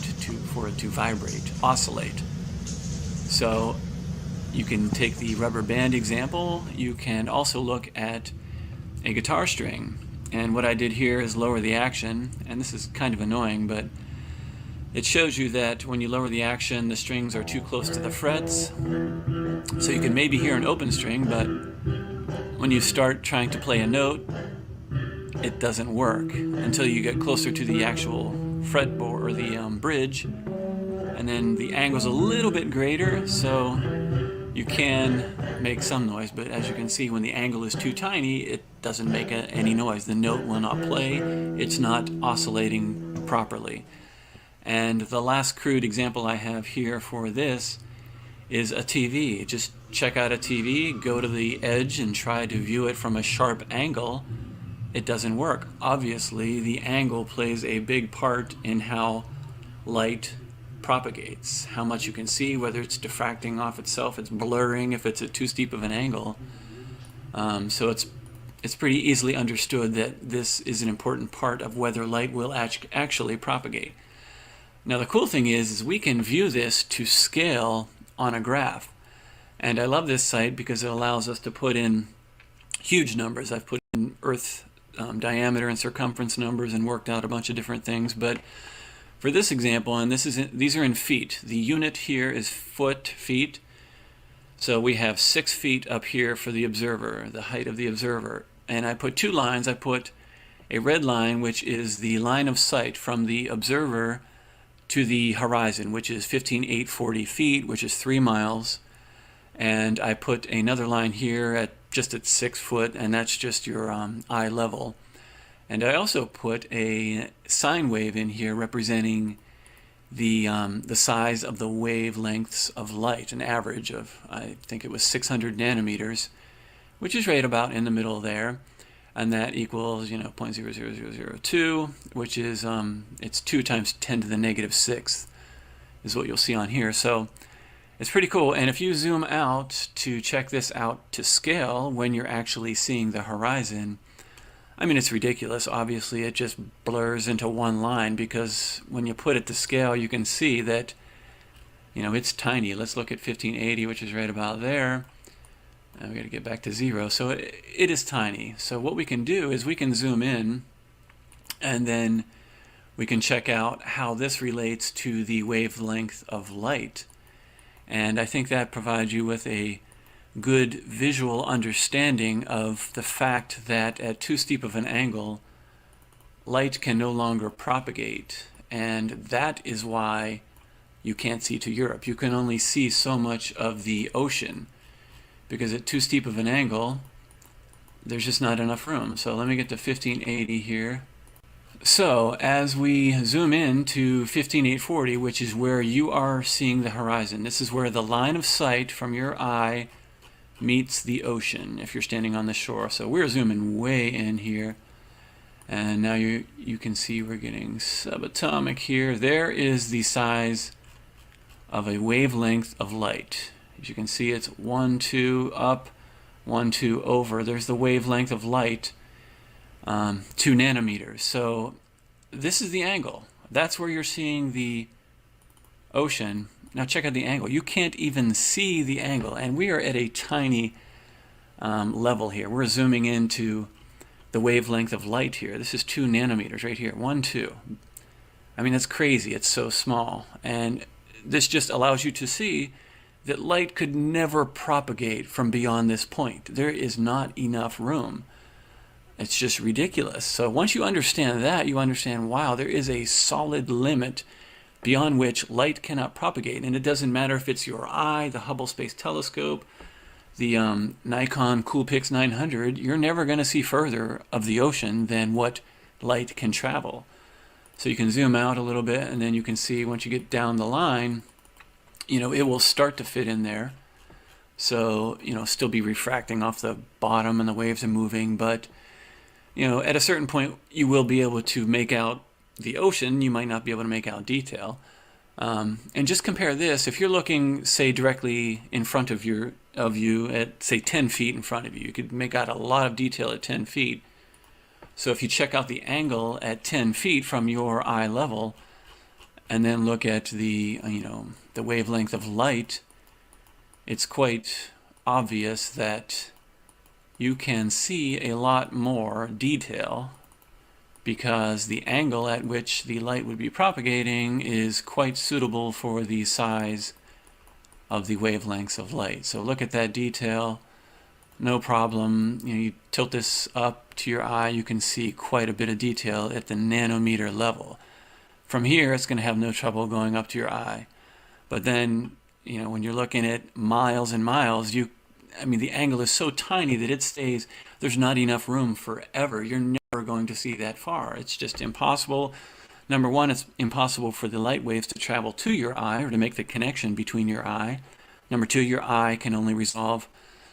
for it to vibrate, oscillate. So you can take the rubber band example. You can also look at a guitar string. And what I did here is lower the action, and this is kind of annoying, but it shows you that when you lower the action, the strings are too close to the frets. So you can maybe hear an open string, but when you start trying to play a note, it doesn't work until you get closer to the actual fretboard or the bridge, and then the angle's a little bit greater, so you can make some noise, but as you can see, when the angle is too tiny, it doesn't make any noise. The note will not play. It's not oscillating properly. And the last crude example I have here for this is a TV. Just check out a TV, go to the edge and try to view it from a sharp angle. It doesn't work. Obviously, the angle plays a big part in how light propagates, how much you can see, whether it's diffracting off itself, it's blurring if it's at too steep of an angle. So it's pretty easily understood that this is an important part of whether light will actually propagate. Now the cool thing is we can view this to scale on a graph. And I love this site because it allows us to put in huge numbers. I've put in Earth diameter and circumference numbers and worked out a bunch of different things, but for this example, and these are in feet. The unit here is feet. So we have 6 feet up here for the observer, the height of the observer. And I put 2 lines. I put a red line, which is the line of sight from the observer to the horizon, which is 15,840 feet, which is 3 miles. And I put another line here at just at 6 foot, and that's just your eye level. And I also put a sine wave in here representing the size of the wavelengths of light, an average of, I think it was 600 nanometers, which is right about in the middle there. And that equals, 0.00002, which is, it's 2 times 10 to the negative 6th is what you'll see on here. So it's pretty cool. And if you zoom out to check this out to scale when you're actually seeing the horizon, I mean, it's ridiculous. Obviously, it just blurs into one line because when you put it to scale, you can see that, it's tiny. Let's look at 1580, which is right about there. And we got to get back to 0. So it is tiny. So what we can do is we can zoom in, and then we can check out how this relates to the wavelength of light. And I think that provides you with a good visual understanding of the fact that at too steep of an angle, light can no longer propagate. And that is why you can't see to Europe. You can only see so much of the ocean, because at too steep of an angle, there's just not enough room. So let me get to 1580 here. So as we zoom in to 15,840, which is where you are seeing the horizon, this is where the line of sight from your eye meets the ocean if you're standing on the shore. So we're zooming way in here, and now you can see we're getting subatomic here. There is the size of a wavelength of light. As you can see, it's 1, 2 up, 1, 2 over. There's the wavelength of light, 2 nanometers. So this is the angle. That's where you're seeing the ocean. Now check out the angle. You can't even see the angle, and we are at a tiny level here. We're zooming into the wavelength of light here. This is 2 nanometers right here, 1, 2. I mean, that's crazy. It's so small, and this just allows you to see that light could never propagate from beyond this point. There is not enough room. It's just ridiculous. So once you understand that, you understand, wow, there is a solid limit beyond which light cannot propagate. And it doesn't matter if it's your eye, the Hubble Space Telescope, the Nikon Coolpix 900, you're never going to see further of the ocean than what light can travel. So you can zoom out a little bit, and then you can see once you get down the line, it will start to fit in there. So, still be refracting off the bottom and the waves are moving, but, at a certain point, you will be able to make out the ocean. You might not be able to make out detail. And just compare this. If you're looking, say, directly in front of you at, say, 10 feet in front of you, you could make out a lot of detail at 10 feet. So if you check out the angle at 10 feet from your eye level, and then look at the wavelength of light, it's quite obvious that you can see a lot more detail, because the angle at which the light would be propagating is quite suitable for the size of the wavelengths of light. So look at that detail, no problem. You tilt this up to your eye, you can see quite a bit of detail at the nanometer level. From here, it's going to have no trouble going up to your eye. But then, when you're looking at miles and miles, the angle is so tiny that it stays, there's not enough room forever. You're never going to see that far. It's just impossible. Number one, it's impossible for the light waves to travel to your eye or to make the connection between your eye. Number two, your eye can only resolve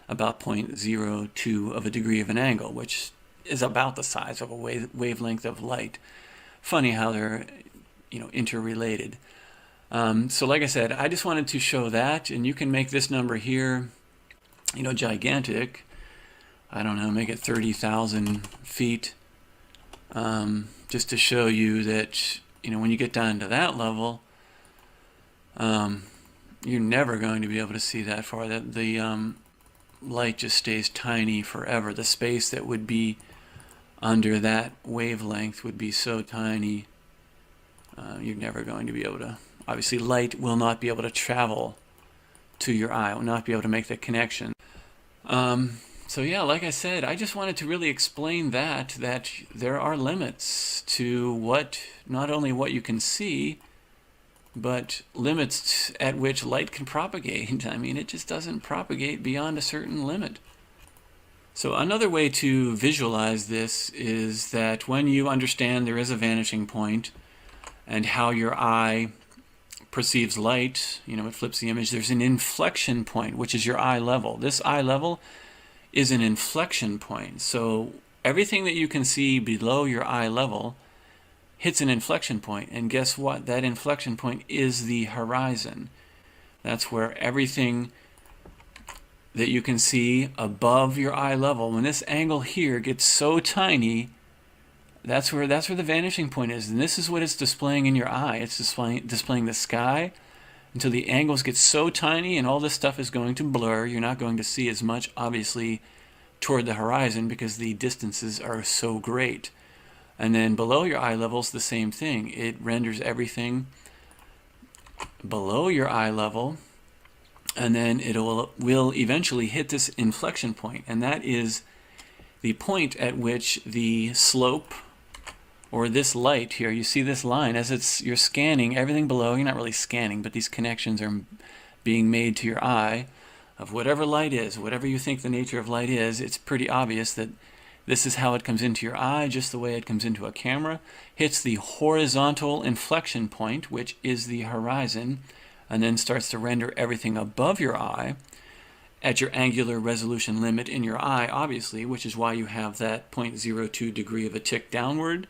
about 0.02 of a degree of an angle, which is about the size of a wavelength of light. Funny how they're interrelated. So like I said, I just wanted to show that, and you can make this number here, gigantic. I don't know, make it 30,000 feet, just to show you that, when you get down to that level, you're never going to be able to see that far. That the light just stays tiny forever. The space that would be under that wavelength would be so tiny. You're never going to be able to, obviously light will not be able to travel to your eye, will not be able to make the connection. So yeah, like I said, I just wanted to really explain that there are limits to not only what you can see, but limits at which light can propagate. I mean, it just doesn't propagate beyond a certain limit. So another way to visualize this is that when you understand there is a vanishing point and how your eye perceives light, it flips the image, there's an inflection point, which is your eye level. This eye level is an inflection point. So everything that you can see below your eye level hits an inflection point. And guess what? That inflection point is the horizon. That's where everything that you can see above your eye level, when this angle here gets so tiny, that's where the vanishing point is. And this is what it's displaying in your eye. It's displaying the sky until the angles get so tiny and all this stuff is going to blur. You're not going to see as much, obviously, toward the horizon because the distances are so great. And then below your eye level is the same thing. It renders everything below your eye level, and then it will eventually hit this inflection point, and that is the point at which the slope, or this light here, you see this line, as you're scanning everything below, you're not really scanning, but these connections are being made to your eye of whatever light is, whatever you think the nature of light is. It's pretty obvious that this is how it comes into your eye, just the way it comes into a camera, hits the horizontal inflection point, which is the horizon, and then starts to render everything above your eye at your angular resolution limit in your eye, obviously, which is why you have that 0.02 degree of a tick downward,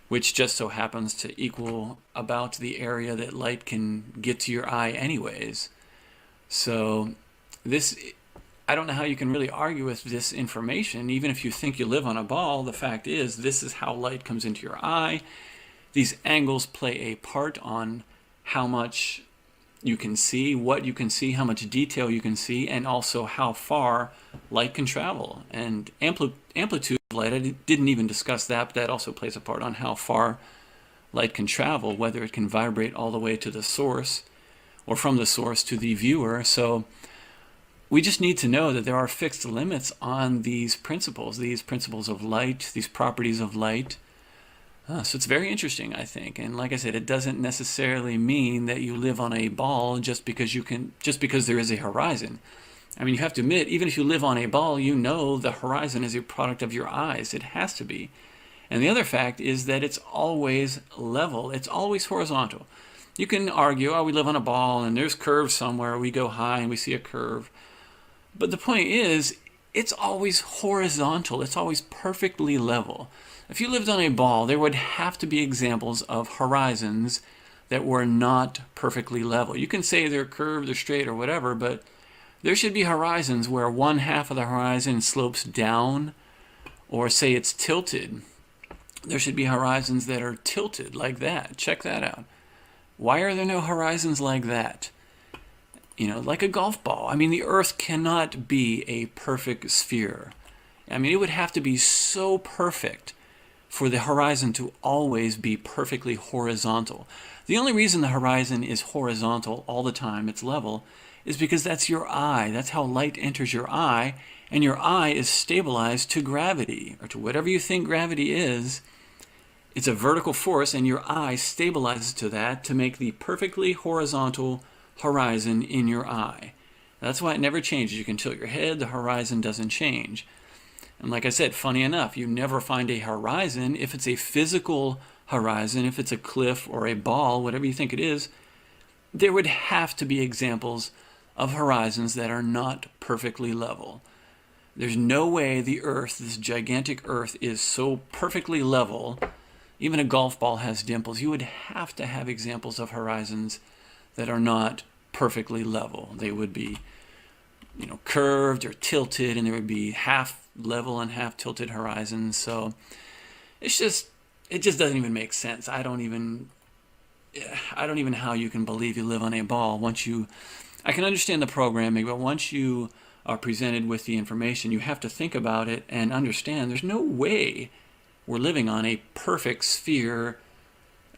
which just so happens to equal about the area that light can get to your eye anyways. So this, I don't know how you can really argue with this information. Even if you think you live on a ball, the fact is this is how light comes into your eye. These angles play a part on how much you can see, what you can see, how much detail you can see, and also how far light can travel. And amplitude of light, I didn't even discuss that, but that also plays a part on how far light can travel, whether it can vibrate all the way to the source or from the source to the viewer. So we just need to know that there are fixed limits on these principles of light, these properties of light. So it's very interesting, I think. And like I said, it doesn't necessarily mean that you live on a ball just because there is a horizon. I mean, you have to admit, even if you live on a ball, you know the horizon is a product of your eyes. It has to be. And the other fact is that it's always level. It's always horizontal. You can argue, oh, we live on a ball and there's curves somewhere. We go high and we see a curve. But the point is, it's always horizontal. It's always perfectly level. If you lived on a ball, there would have to be examples of horizons that were not perfectly level. You can say they're curved or straight or whatever, but there should be horizons where one half of the horizon slopes down, or say it's tilted. There should be horizons that are tilted like that. Check that out. Why are there no horizons like that? Like a golf ball. I mean, the Earth cannot be a perfect sphere. I mean, it would have to be so perfect for the horizon to always be perfectly horizontal. The only reason the horizon is horizontal all the time, it's level, is because that's your eye. That's how light enters your eye, and your eye is stabilized to gravity, or to whatever you think gravity is. It's a vertical force, and your eye stabilizes to that to make the perfectly horizontal horizon in your eye. That's why it never changes. You can tilt your head, the horizon doesn't change. And like I said, funny enough, you never find a horizon. If it's a physical horizon, if it's a cliff or a ball, whatever you think it is, there would have to be examples of horizons that are not perfectly level. There's no way the Earth, this gigantic Earth, is so perfectly level. Even a golf ball has dimples. You would have to have examples of horizons that are not perfectly level. They would be, curved or tilted, and there would be half level and half tilted horizons. So it just doesn't even make sense. I don't even how you can believe you live on a ball I can understand the programming, but once you are presented with the information, you have to think about it and understand there's no way we're living on a perfect sphere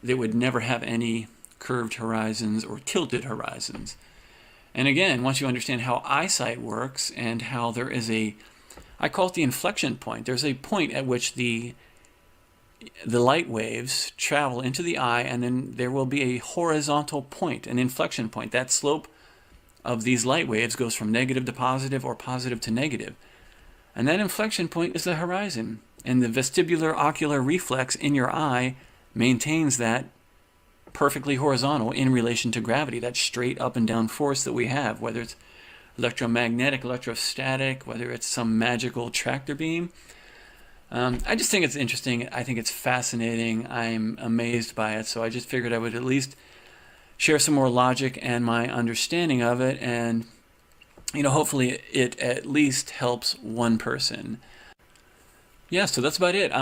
that would never have any curved horizons or tilted horizons. And again, once you understand how eyesight works and how there is I call it the inflection point. There's a point at which the the light waves travel into the eye, and then there will be a horizontal point, an inflection point. That slope of these light waves goes from negative to positive or positive to negative. And that inflection point is the horizon. And the vestibular ocular reflex in your eye maintains that perfectly horizontal in relation to gravity, that straight up and down force that we have, whether it's electromagnetic, electrostatic, whether it's some magical tractor beam. I just think it's interesting. I think it's fascinating. I'm amazed by it. So I just figured I would at least share some more logic and my understanding of it. And, you know, hopefully it at least helps one person. Yeah, so that's about it.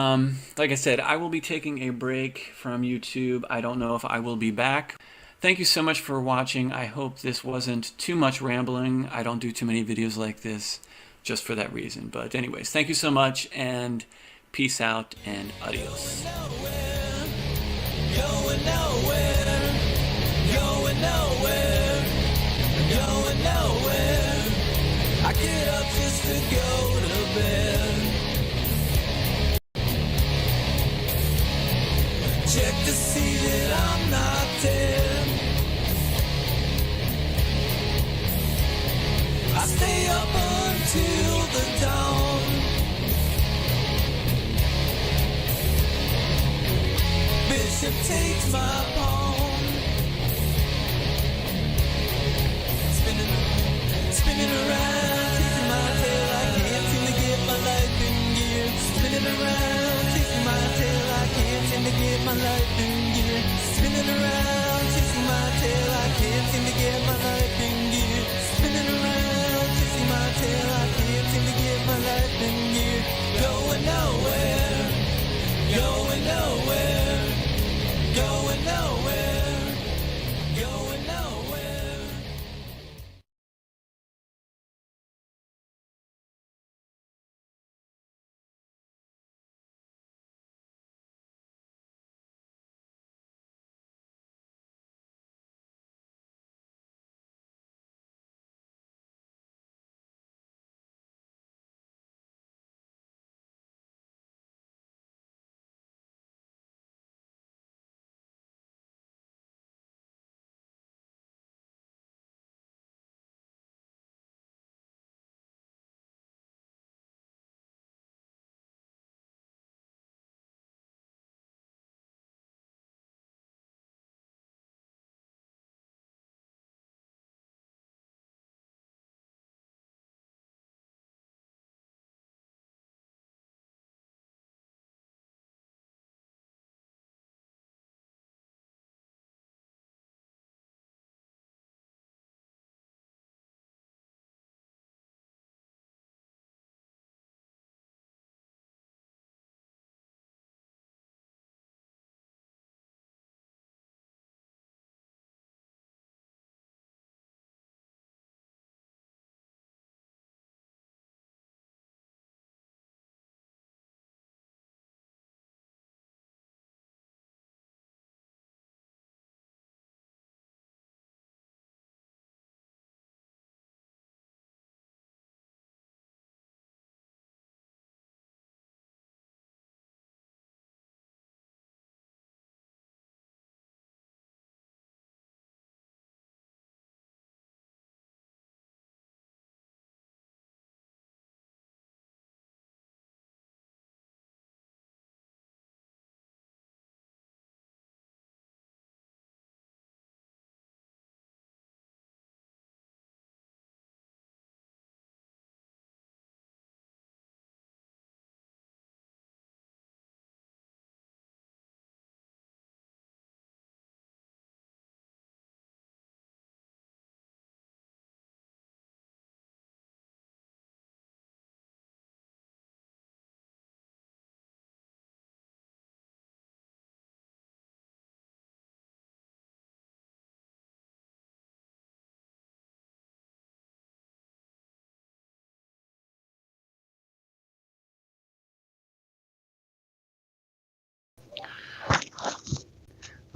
Like I said, I will be taking a break from YouTube. I don't know if I will be back. Thank you so much for watching. I hope this wasn't too much rambling. I don't do too many videos like this just for that reason. But anyways, thank you so much, and peace out and adios. Going nowhere, going nowhere, going nowhere. I get up just to go to bed. Check to see that I'm not dead. I stay up until the dawn. Bishop takes my pawn. Spinning around, chasing my tail. I can't seem to get my life in gear. Spinning around, chasing my tail. I can't seem to get my life in gear. Spinning around, chasing my tail. I can't seem to get my life in gear. Spinning around, chasing my tail. I can't seem to get my life in gear. Going nowhere, going nowhere, going nowhere, going nowhere.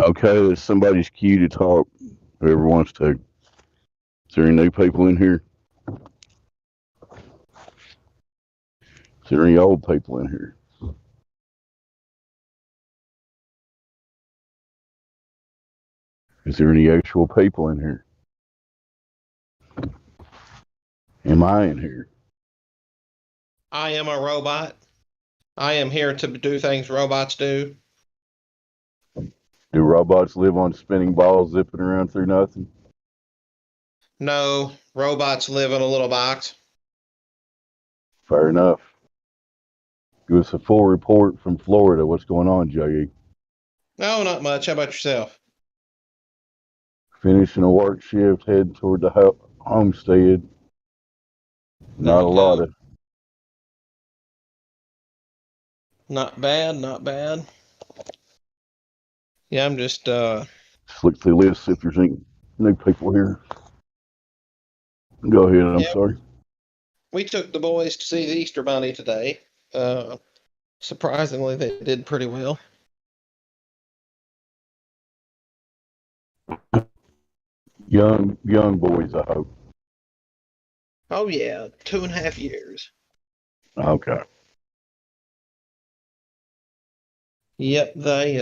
Okay, it's somebody's cue to talk. Whoever wants to. Is there any new people in here? Is there any old people in here? Is there any actual people in here? Am I in here? I am a robot. I am here to do things robots do. Do robots live on spinning balls zipping around through nothing? No, robots live in a little box. Fair enough. Give us a full report from Florida. What's going on, J.E.? No, not much. How about yourself? Finishing a work shift, heading toward the homestead. There Not you a lot go. of. Not bad, not bad. Yeah, I'm just Just look through the list, see if there's any new people here. Go ahead, I'm yeah, sorry. we took the boys to see the Easter Bunny today. Surprisingly, they did pretty well. Young boys, I hope. Oh yeah, 2.5 years. Okay. Yep, they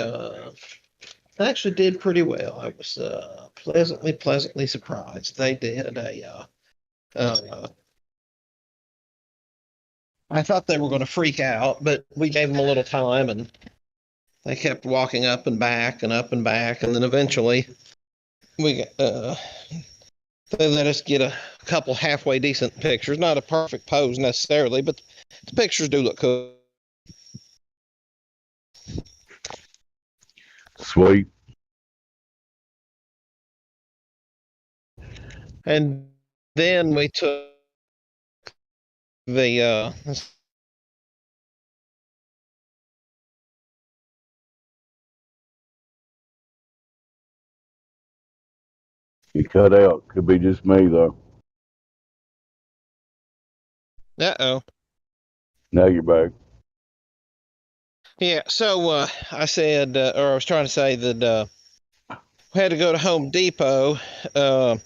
actually did pretty well. I was pleasantly surprised. They did I thought they were going to freak out, but we gave them a little time and they kept walking up and back and up and back, and then eventually they let us get a couple halfway decent pictures. Not a perfect pose necessarily, but the pictures do look cool. Sweet. And then we took the You cut out. Could be just me, though. uh-oh. Now you're back. Yeah, so I said, or I was trying to say that we had to go to Home Depot. The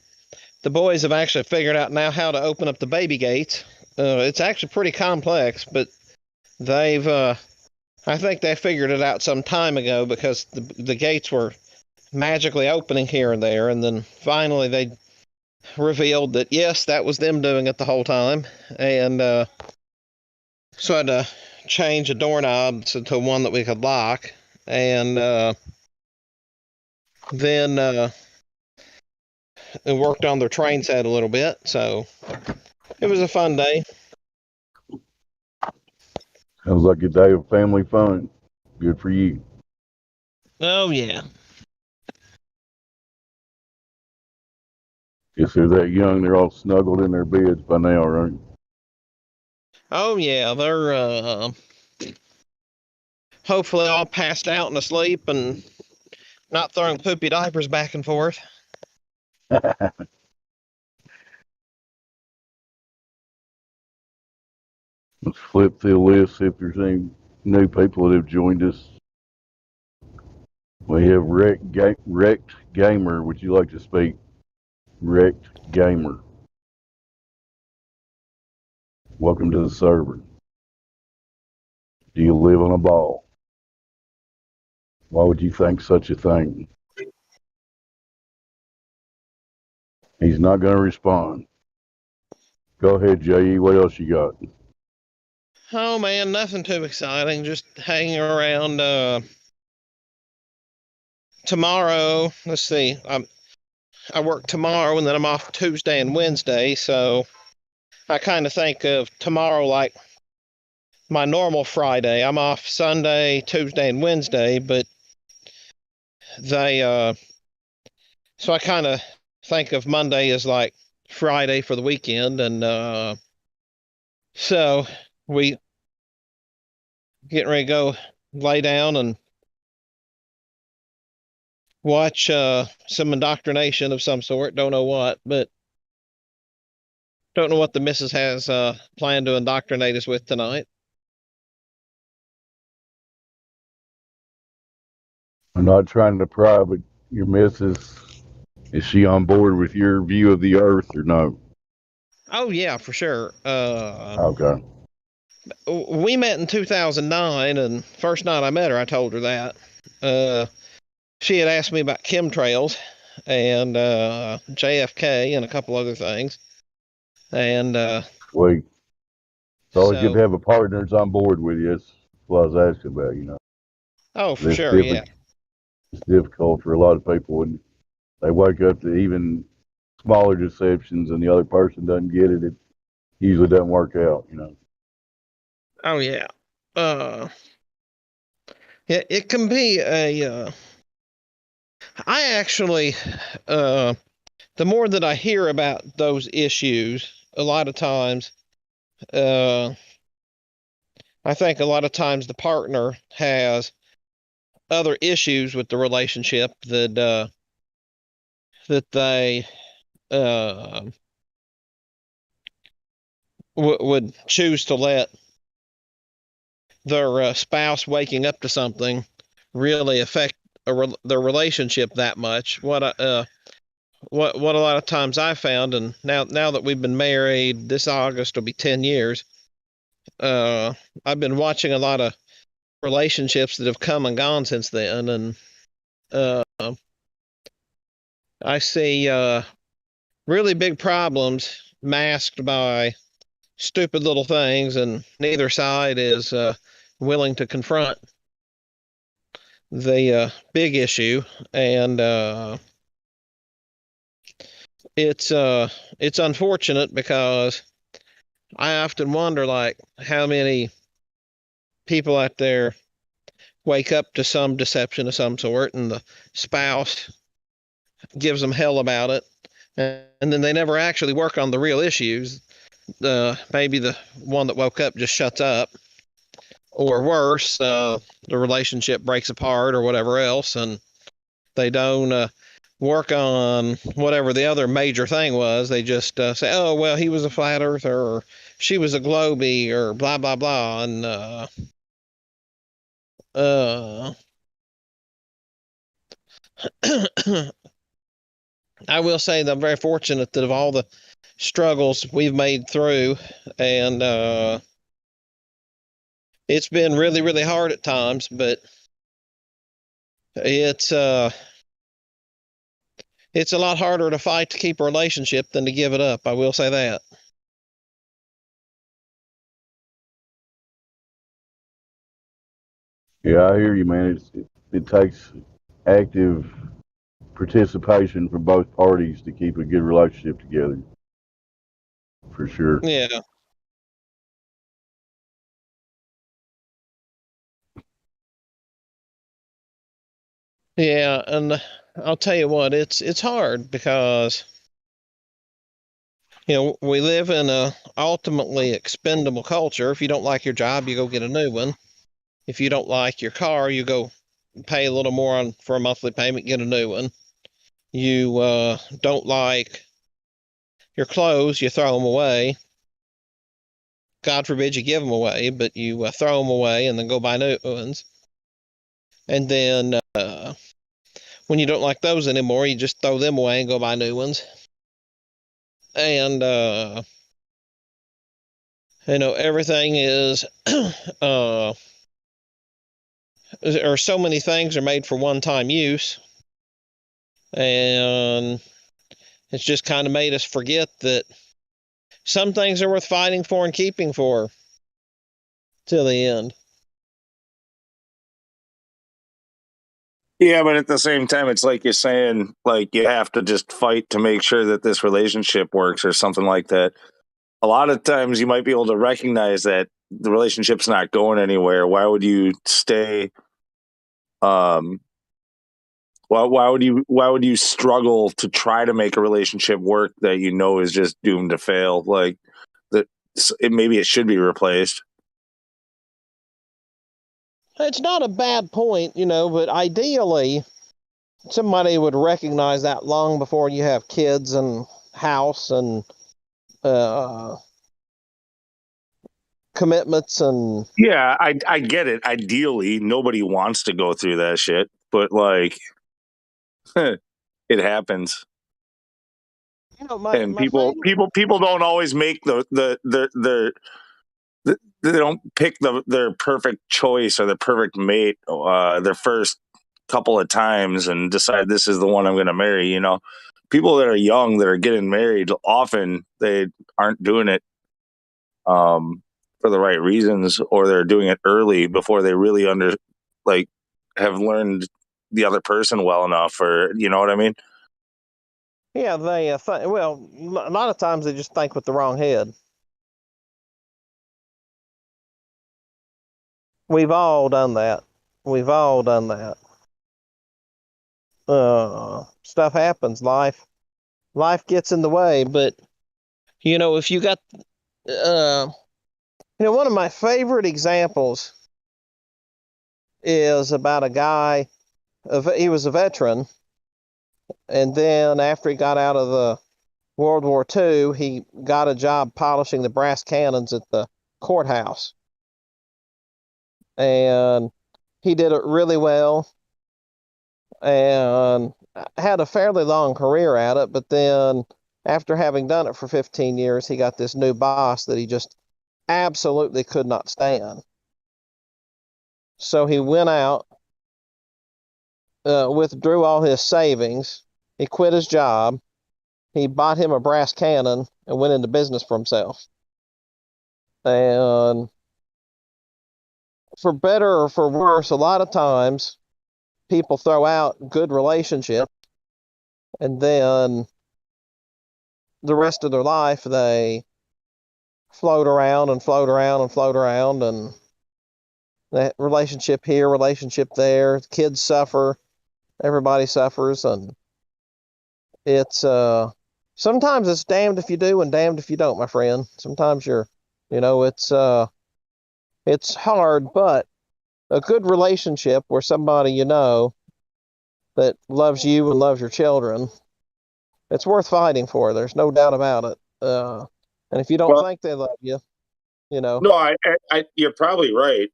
boys have actually figured out now how to open up the baby gates. It's actually pretty complex, but they've, I think they figured it out some time ago because the gates were magically opening here and there, and then finally they revealed that yes, that was them doing it the whole time, and so I had to change a doorknob to one that we could lock, and then it worked on their train set a little bit, so it was a fun day. Sounds like a day of family fun. Good for you. Oh yeah. Guess they're that young, they're all snuggled in their beds by now, right? Oh yeah, they're hopefully all passed out and asleep and not throwing poopy diapers back and forth. Let's flip through the list, see if there's any new people that have joined us. We have Wrecked Gamer. Would you like to speak? Wrecked Gamer. Welcome to the server. Do you live on a ball? Why would you think such a thing? He's not going to respond. Go ahead, J.E. What else you got? Oh man, nothing too exciting. Just hanging around. Tomorrow, let's see. I work tomorrow and then I'm off Tuesday and Wednesday, so I kind of think of tomorrow like my normal Friday. I'm off Sunday, Tuesday, and Wednesday, but they so I kind of think of Monday as like Friday for the weekend, and so we getting ready to go lay down and watch some indoctrination of some sort. Don't know what, but don't know what the missus has planned to indoctrinate us with tonight. I'm not trying to pry, but your missus, is she on board with your view of the earth or no? Oh yeah, for sure. Okay. We met in 2009, and first night I met her, I told her that. She had asked me about chemtrails, and JFK and a couple other things. And Sweet. It's always good so, to have a partner that's on board with you. That's what I was asking about, you know. oh, for It's sure, yeah. It's difficult for a lot of people when they wake up to even smaller deceptions and the other person doesn't get it. It usually doesn't work out, you know. Oh, yeah. Yeah, it can be I actually, the more that I hear about those issues, a lot of times, I think a lot of times the partner has other issues with the relationship that they uh, would choose to let their spouse waking up to something really affect their relationship that much. What a lot of times I found, and now that we've been married, this August will be 10 years. I've been watching a lot of relationships that have come and gone since then, and uh, I see really big problems masked by stupid little things, and neither side is willing to confront the big issue. And it's unfortunate because I often wonder, like, how many people out there wake up to some deception of some sort, and the spouse gives them hell about it, and then they never actually work on the real issues. Maybe the one that woke up just shuts up, or worse, the relationship breaks apart or whatever else, and they don't work on whatever the other major thing was. They just say, "Oh, well, he was a flat earther, or she was a globie, or blah blah blah," and uh, I will say that I'm very fortunate that of all the struggles we've made through, and it's been really, really hard at times, but it's a lot harder to fight to keep a relationship than to give it up. I will say that. Yeah, I hear you, man. It takes active participation from both parties to keep a good relationship together, for sure. Yeah. Yeah, and I'll tell you what, it's hard because we live in a ultimately expendable culture. If you don't like your job, you go get a new one. If you don't like your car, you go pay a little more for a monthly payment, get a new one. You don't like your clothes, you throw them away. God forbid you give them away, but you throw them away and then go buy new ones. And then when you don't like those anymore, you just throw them away and go buy new ones. And everything is or so many things are made for one-time use, and it's just kind of made us forget that some things are worth fighting for and keeping for till the end. Yeah, but at the same time, it's like you're saying, like, you have to just fight to make sure that this relationship works or something like that. A lot of times you might be able to recognize that the relationship's not going anywhere. Why would you stay? Why would you struggle to try to make a relationship work that you know is just doomed to fail? Like that, maybe it should be replaced. It's not a bad point, but ideally somebody would recognize that long before you have kids and house and commitments. And Yeah, I get it. Ideally, nobody wants to go through that shit, but like it happens. And my people don't always make they don't pick their perfect choice or their perfect mate their first couple of times and decide this is the one I'm going to marry. You know, people that are young that are getting married, often they aren't doing it for the right reasons, or they're doing it early before they really have learned the other person well enough, or you know what I mean? Yeah, they a lot of times they just think with the wrong head. We've all done that. We've all done that. Stuff happens. Life gets in the way. But if you got, one of my favorite examples is about a guy. He was a veteran, and then after he got out of the World War II, he got a job polishing the brass cannons at the courthouse, and he did it really well, and had a fairly long career at it. But then, after having done it for 15 years, he got this new boss that he just absolutely could not stand. So he went out, withdrew all his savings. He quit his job. He bought him a brass cannon and went into business for himself. And for better or for worse, a lot of times people throw out good relationships, and then the rest of their life they float around and float around and float around, and that relationship here, relationship there, kids suffer, everybody suffers, and it's sometimes it's damned if you do and damned if you don't, my friend. Sometimes it's hard, but a good relationship where somebody that loves you and loves your children, it's worth fighting for. There's no doubt about it. And if you don't think they love you, No, you're probably right.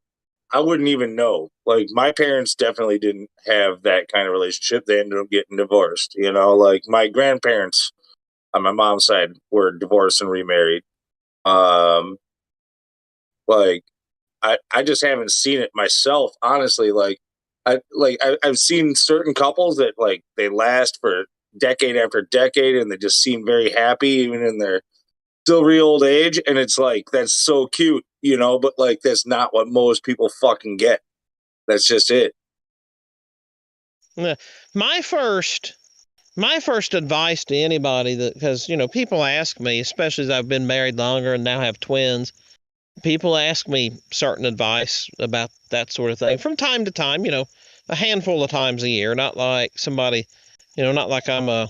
I wouldn't even know. Like, my parents definitely didn't have that kind of relationship. They ended up getting divorced. You know, like my grandparents on my mom's side were divorced and remarried. Like I just haven't seen it myself, honestly. I've seen certain couples that like they last for decade after decade, and they just seem very happy even in their silvery old age, and it's like that's so cute, you know. But like that's not what most people fucking get. That's just it. Yeah. My first advice to anybody because people ask me, especially as I've been married longer and now have twins, people ask me certain advice about that sort of thing from time to time, a handful of times a year, not like somebody, not like I'm a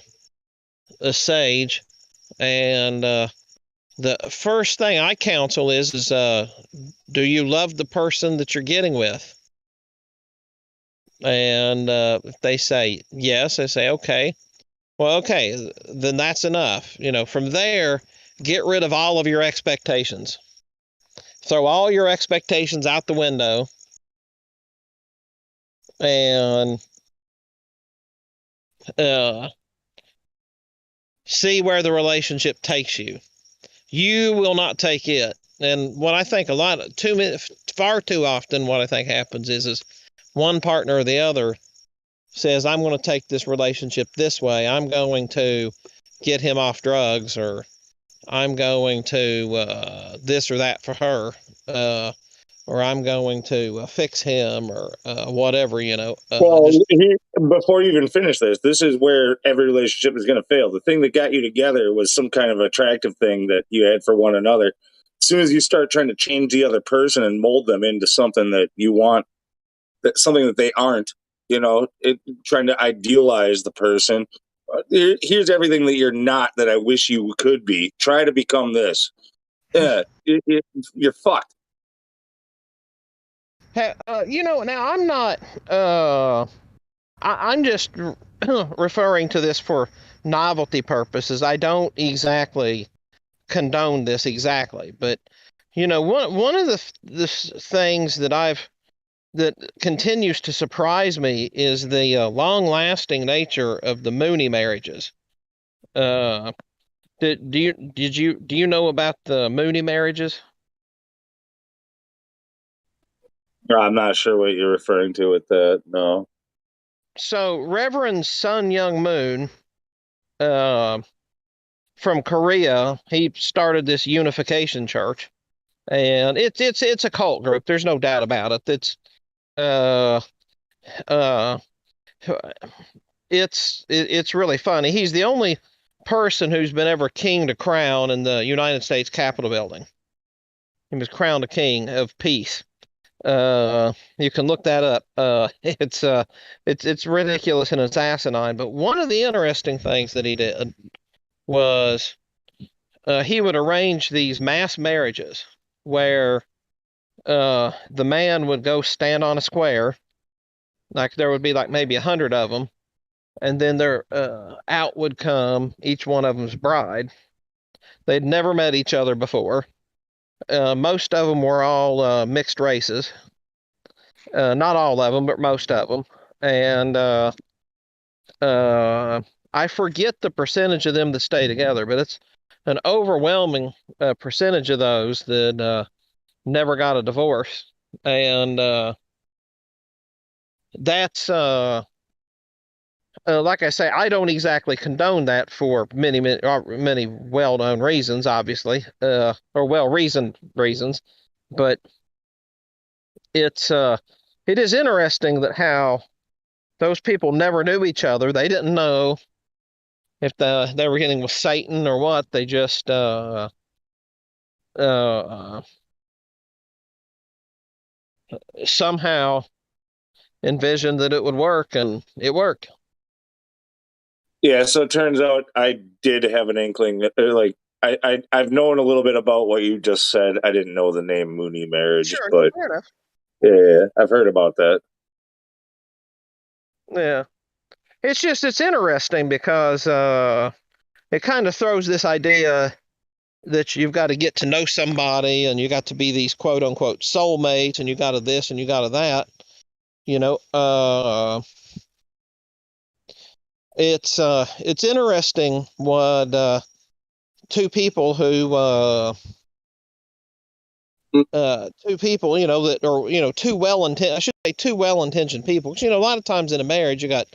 sage. And the first thing I counsel is do you love the person that you're getting with? And if they say yes, I say, okay, well, okay, then that's enough. From there, get rid of all of your expectations. Throw all your expectations out the window and see where the relationship takes you. You will not take it. And what I think far too often, what I think happens is one partner or the other says, I'm going to take this relationship this way. I'm going to get him off drugs, or I'm going to this or that for her, or I'm going to fix him, or whatever, Well, before you even finish this is where every relationship is going to fail. The thing that got you together was some kind of attractive thing that you had for one another. As soon as you start trying to change the other person and mold them into something that you want, something that they aren't, trying to idealize the person. Here's everything that you're not that I wish you could be. Try to become this. Yeah, you're fucked. Now I'm not. I'm just referring to this for novelty purposes. I don't exactly condone this exactly, but one of the things that continues to surprise me is the long-lasting nature of the Mooney marriages. Do you know about the Mooney marriages? I'm not sure what you're referring to with that. No. So Reverend Sun Young Moon, uh, from Korea, he started this unification church, and it's a cult group. There's no doubt about it. Uh uh it's really funny. He's the only person who's been ever king to crown in the United States Capitol building. He was crowned a king of peace. You can look that up. It's ridiculous and it's asinine. But one of the interesting things that he did was he would arrange these mass marriages where the man would go stand on a square, like there would be like maybe 100 of them, and then their out would come each one of them's bride. They'd never met each other before. Most of them were all mixed races. Not all of them, but most of them. And I forget the percentage of them that stay together, but it's an overwhelming percentage of those that never got a divorce. And that's like I say, I don't exactly condone that for many well-known reasons, obviously, or well-reasoned reasons. But it is interesting that how those people never knew each other. They didn't know if they were getting with Satan or what. They just uh, somehow envisioned that it would work, and it worked. Yeah, so it turns out I did have an inkling. Like I've known a little bit about what you just said. I didn't know the name Mooney marriage, Sure, but fair enough. yeah, I've heard about that. Yeah, it's interesting because it kind of throws this idea that you've got to get to know somebody and you got to be these quote unquote soulmates and you got to this and you got to that. You know, it's interesting what two people who two people, you know, that are, you know, I should say two well-intentioned people. 'Cause, you know, a lot of times in a marriage, you got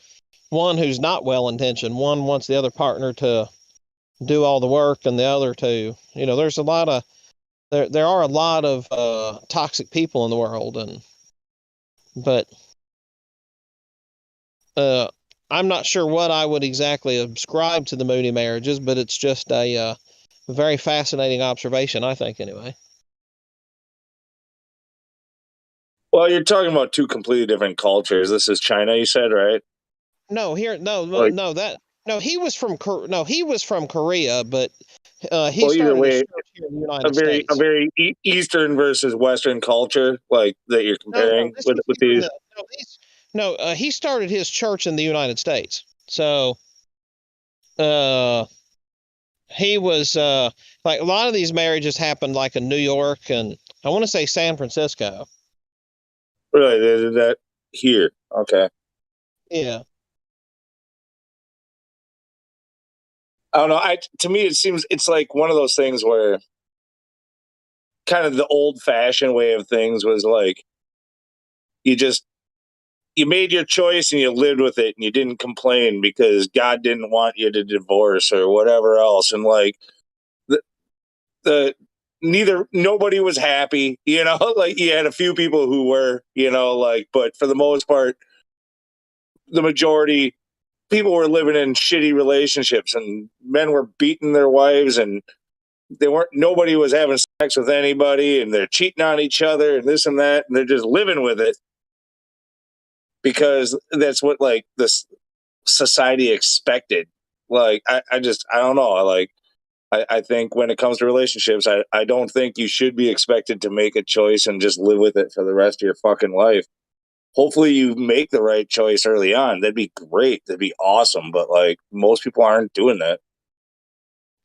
one who's not well-intentioned. One wants the other partner to do all the work, and the other to, you know, there's a lot of there are a lot of toxic people in the world, and but uh, I'm not sure what I would exactly ascribe to the Mooney marriages, but it's just a very fascinating observation, I think, anyway. Well, you're talking about two completely different cultures. This is China, you said, right? No, Like, he was from he was from Korea, but he well, either started his way, church here in the United States. Eastern versus Western culture, like that you're No, comparing this with was here in these. the he started his church in the United States. So uh he was like a lot of these marriages happened like in New York and I want to say San Francisco. Really, they did that here. Okay. Yeah. I don't know. To me, it seems it's like one of those things where kind of the old fashioned way of things was like you just you made your choice and you lived with it and you didn't complain because God didn't want you to divorce or whatever else. And like the the nobody was happy, you know, like you had a few people who were, you know, like, but for the most part, the majority people were living in shitty relationships and men were beating their wives and nobody was having sex with anybody and they're cheating on each other and this and that and they're just living with it because that's what like this society expected. Like I don't know. I think when it comes to relationships, I don't think you should be expected to make a choice and just live with it for the rest of your fucking life. Hopefully you make the right choice early on. That'd be great. That'd be awesome. But like most people aren't doing that.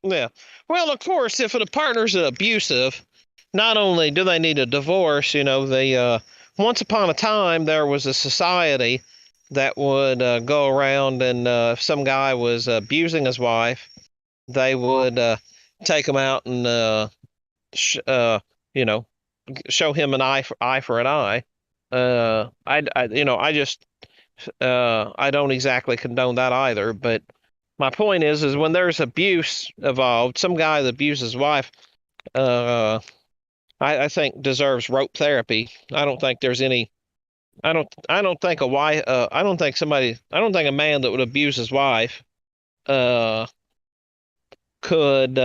Yeah. Well, of course, if a partner's abusive, not only do they need a divorce, you know, they once upon a time there was a society that would go around and if some guy was abusing his wife, they would take him out and you know, show him an eye for an eye. You know, I just I don't exactly condone that either. But my point is when there's abuse involved, some guy that abuses his wife, I think deserves rope therapy. I don't think there's any. I don't think a wife. I don't think somebody. I don't think a man that would abuse his wife could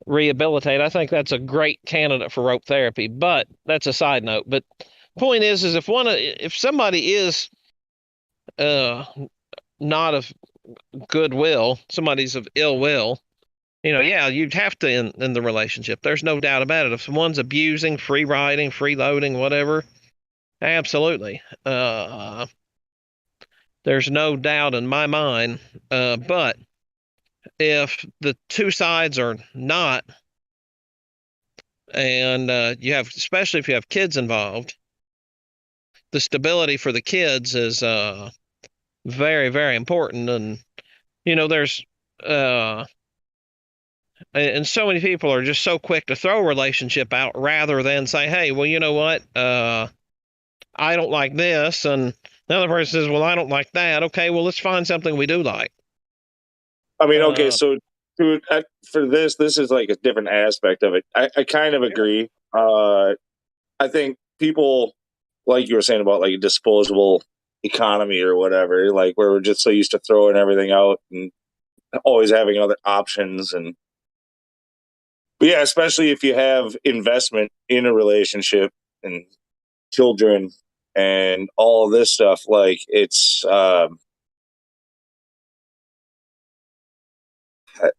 rehabilitate. I think that's a great candidate for rope therapy. But that's a side note. But point is if somebody is not of goodwill, somebody's of ill will, yeah, you'd have to end the relationship. There's no doubt about it. If someone's abusing, free riding, freeloading, whatever, absolutely. There's no doubt in my mind. But if the two sides are not, and especially if you have kids involved, the stability for the kids is very, very important. And there's and so many people are just so quick to throw a relationship out rather than say, hey, well, you know what, I don't like this, and the other person says, well, I don't like that. Okay, well, let's find something we do like. I mean, okay, so for this is like a different aspect of it. I kind of agree. I think people, like you were saying about like a disposable economy or whatever, like where we're just so used to throwing everything out and always having other options. But yeah, especially if you have investment in a relationship and children and all of this stuff, like it's I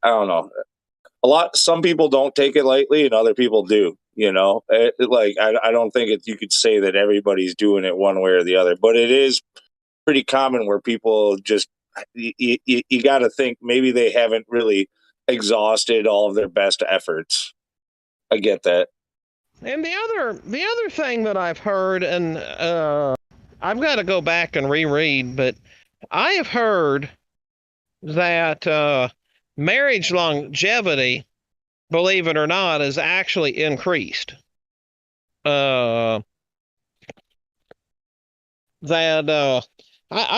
don't know. Some people don't take it lightly and other people do, I don't think you could say that everybody's doing it one way or the other, but it is pretty common where people just, you got to think maybe they haven't really exhausted all of their best efforts. I get that. And the other thing that I've heard, and I've got to go back and reread, but I have heard that marriage longevity, believe it or not, is actually increased. I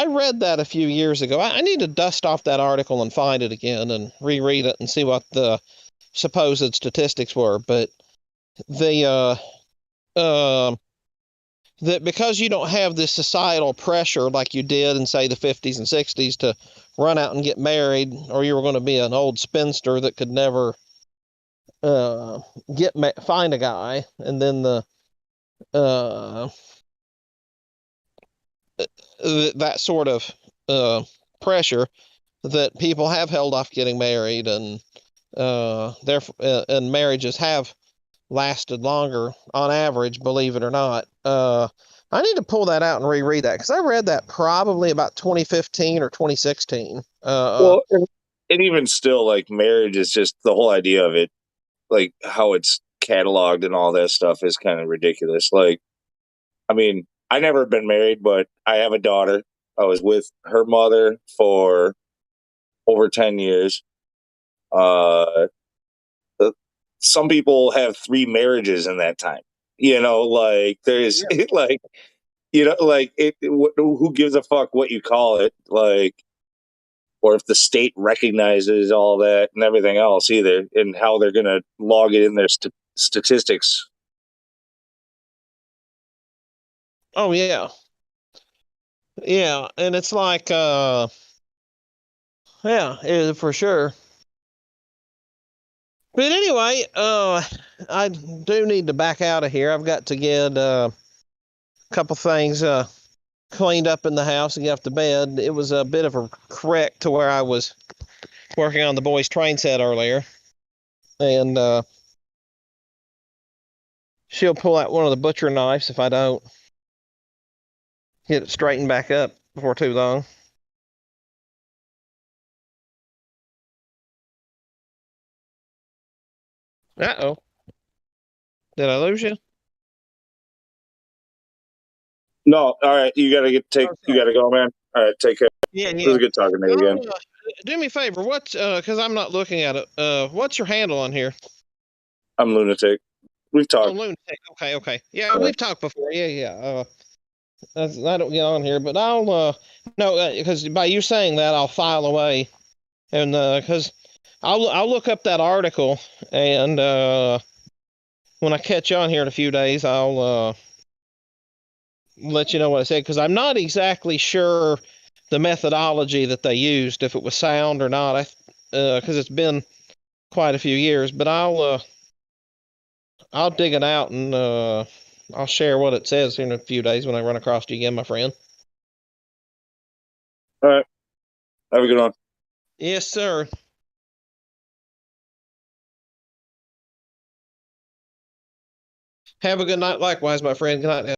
read that a few years ago. I need to dust off that article and find it again and reread it and see what the supposed statistics were. But that because you don't have this societal pressure like you did in, say, the 50s and 60s to run out and get married, or you were going to be an old spinster that could never find a guy, and then that sort of pressure, that people have held off getting married, and and marriages have lasted longer on average, believe it or not. I need to pull that out and reread that because I read that probably about 2015 or 2016. Well, and even still, like marriage is just the whole idea of it, like how it's cataloged and all that stuff is kind of ridiculous. Like, I mean, I never been married, but I have a daughter. I was with her mother for over 10 years. Some people have 3 marriages in that time. Like there's like, like who gives a fuck what you call it? Like, or if the state recognizes all that and everything else either, and how they're going to log it in their statistics. Oh yeah. Yeah, and it's like yeah, for sure. But anyway, I do need to back out of here. I've got to get a couple things cleaned up in the house and get off to bed. It was a bit of a wreck to where I was working on the boys' train set earlier, and she'll pull out one of the butcher knives if I don't get it straightened back up before too long. Uh-oh. Did I lose you? No, all right. You gotta you gotta go, man. All right, take care. Yeah. It was good talking to you again. Do me a favor. What's because I'm not looking at it. What's your handle on here? I'm Lunatic. We've talked. Oh, Lunatic. Okay. Yeah, we've talked before. Yeah. I don't get on here, but I'll no, because by you saying that, I'll file away, and because I'll look up that article, and when I catch on here in a few days, I'll let you know what I said, because I'm not exactly sure the methodology that they used, if it was sound or not. Because it's been quite a few years, but I'll dig it out, and I'll share what it says here in a few days when I run across you again, my friend. All right. Have a good one. Yes, sir. Have a good night likewise, my friend. Good night now.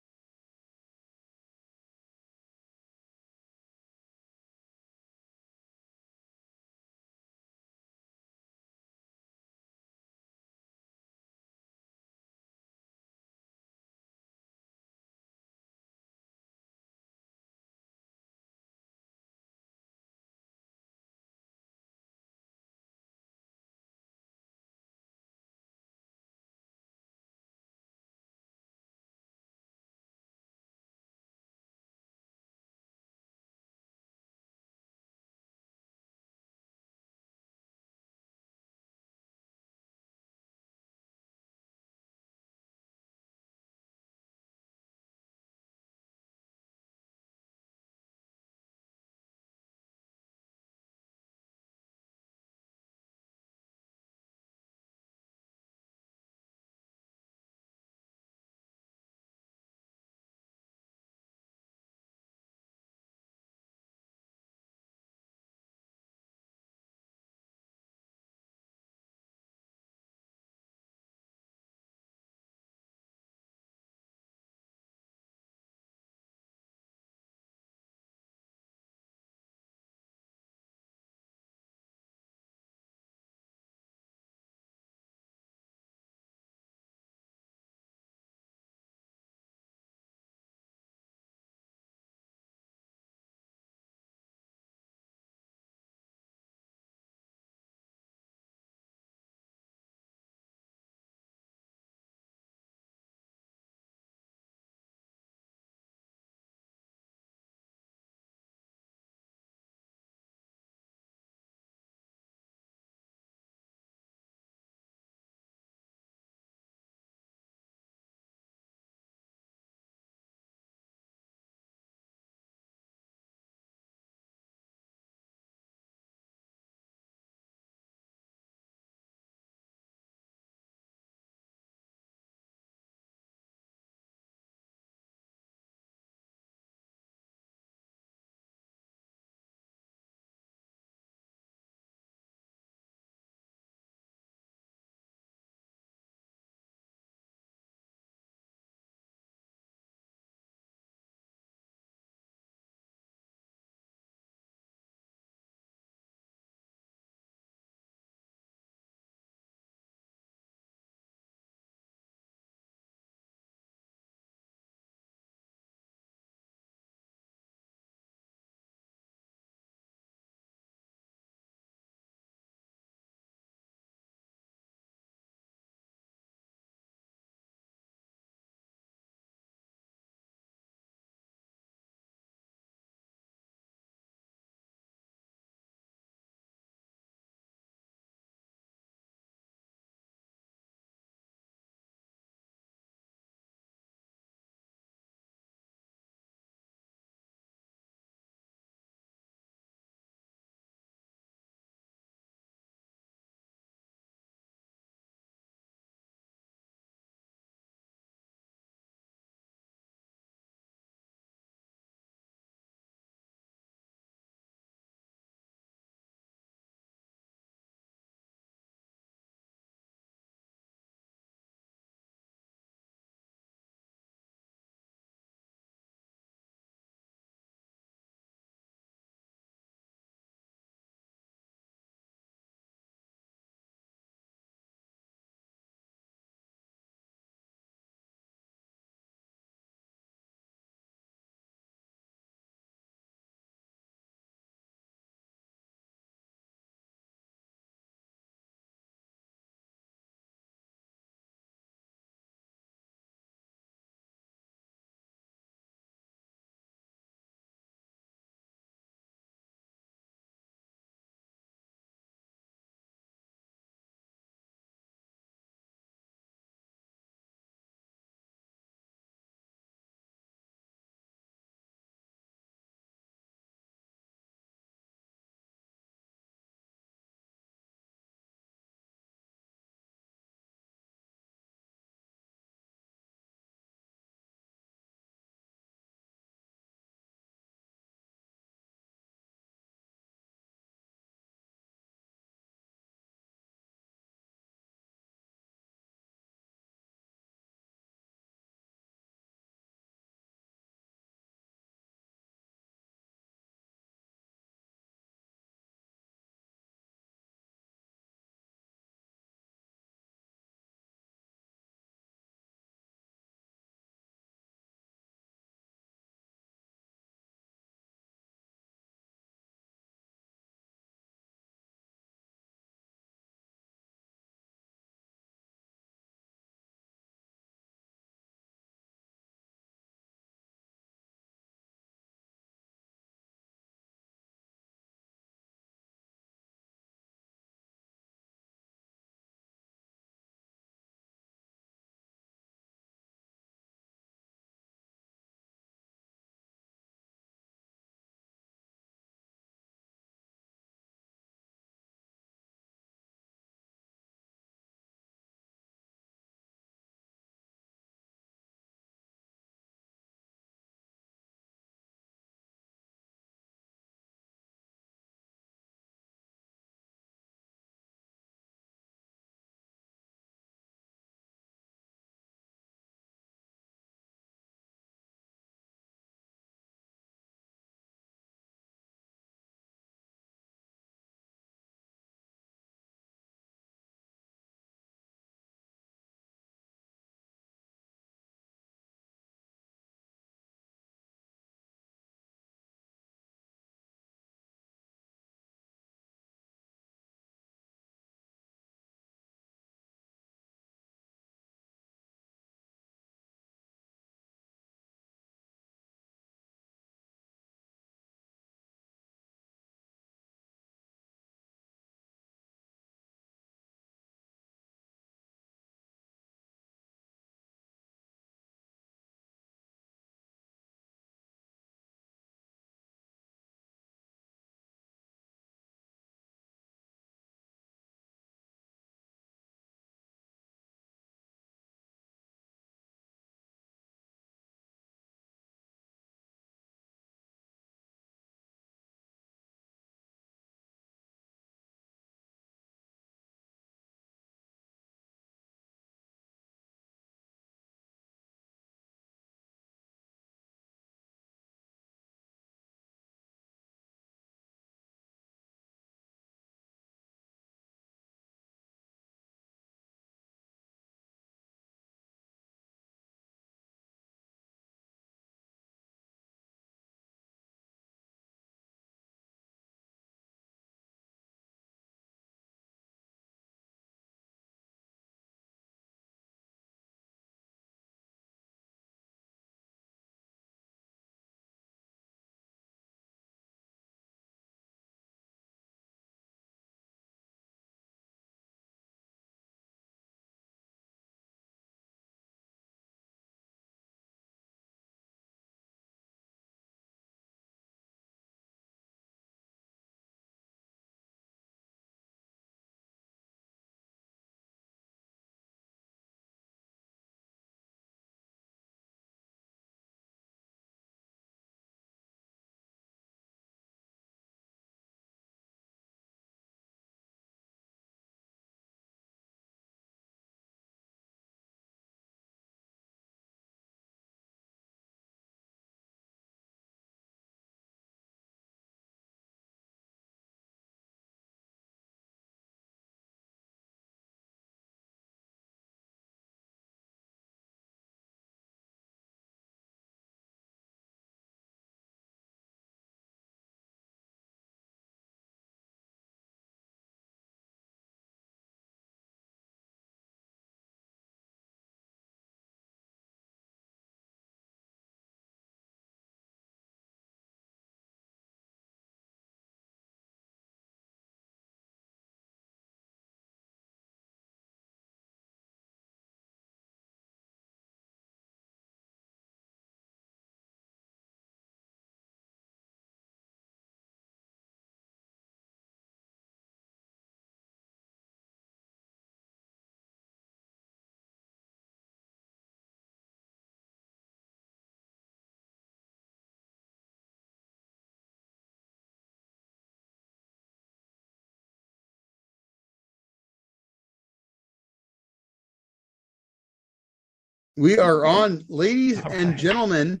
We are on, ladies and gentlemen.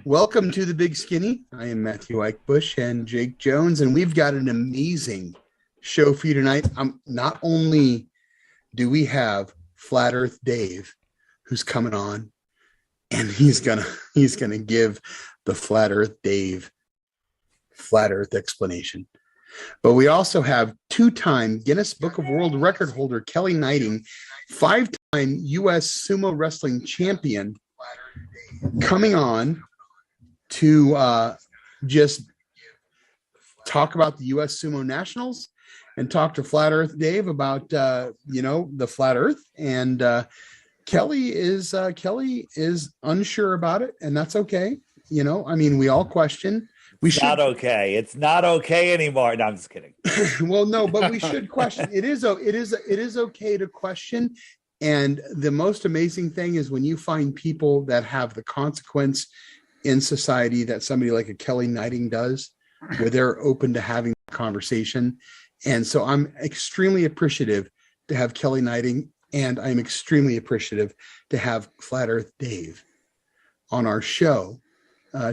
Welcome to the Big Skinny. I am Matthew Eichbush and Jake Jones, and we've got an amazing show for you tonight. Not only do we have Flat Earth Dave, who's coming on, and he's gonna give the Flat Earth Dave Flat Earth explanation. But we also have two-time Guinness Book of World Record holder Kelly Knighting, five-time U.S. Sumo Wrestling Champion, coming on to just talk about the U.S. Sumo Nationals and talk to Flat Earth Dave about the Flat Earth. And Kelly is unsure about it, and that's okay. We all question. Not okay. It's not okay anymore. No, I'm just kidding. Well, no, but we should question. It is okay to question. And the most amazing thing is when you find people that have the consequence in society that somebody like a Kelly Knighting does, where they're open to having a conversation. And so I'm extremely appreciative to have Kelly Knighting, and I'm extremely appreciative to have Flat Earth Dave on our show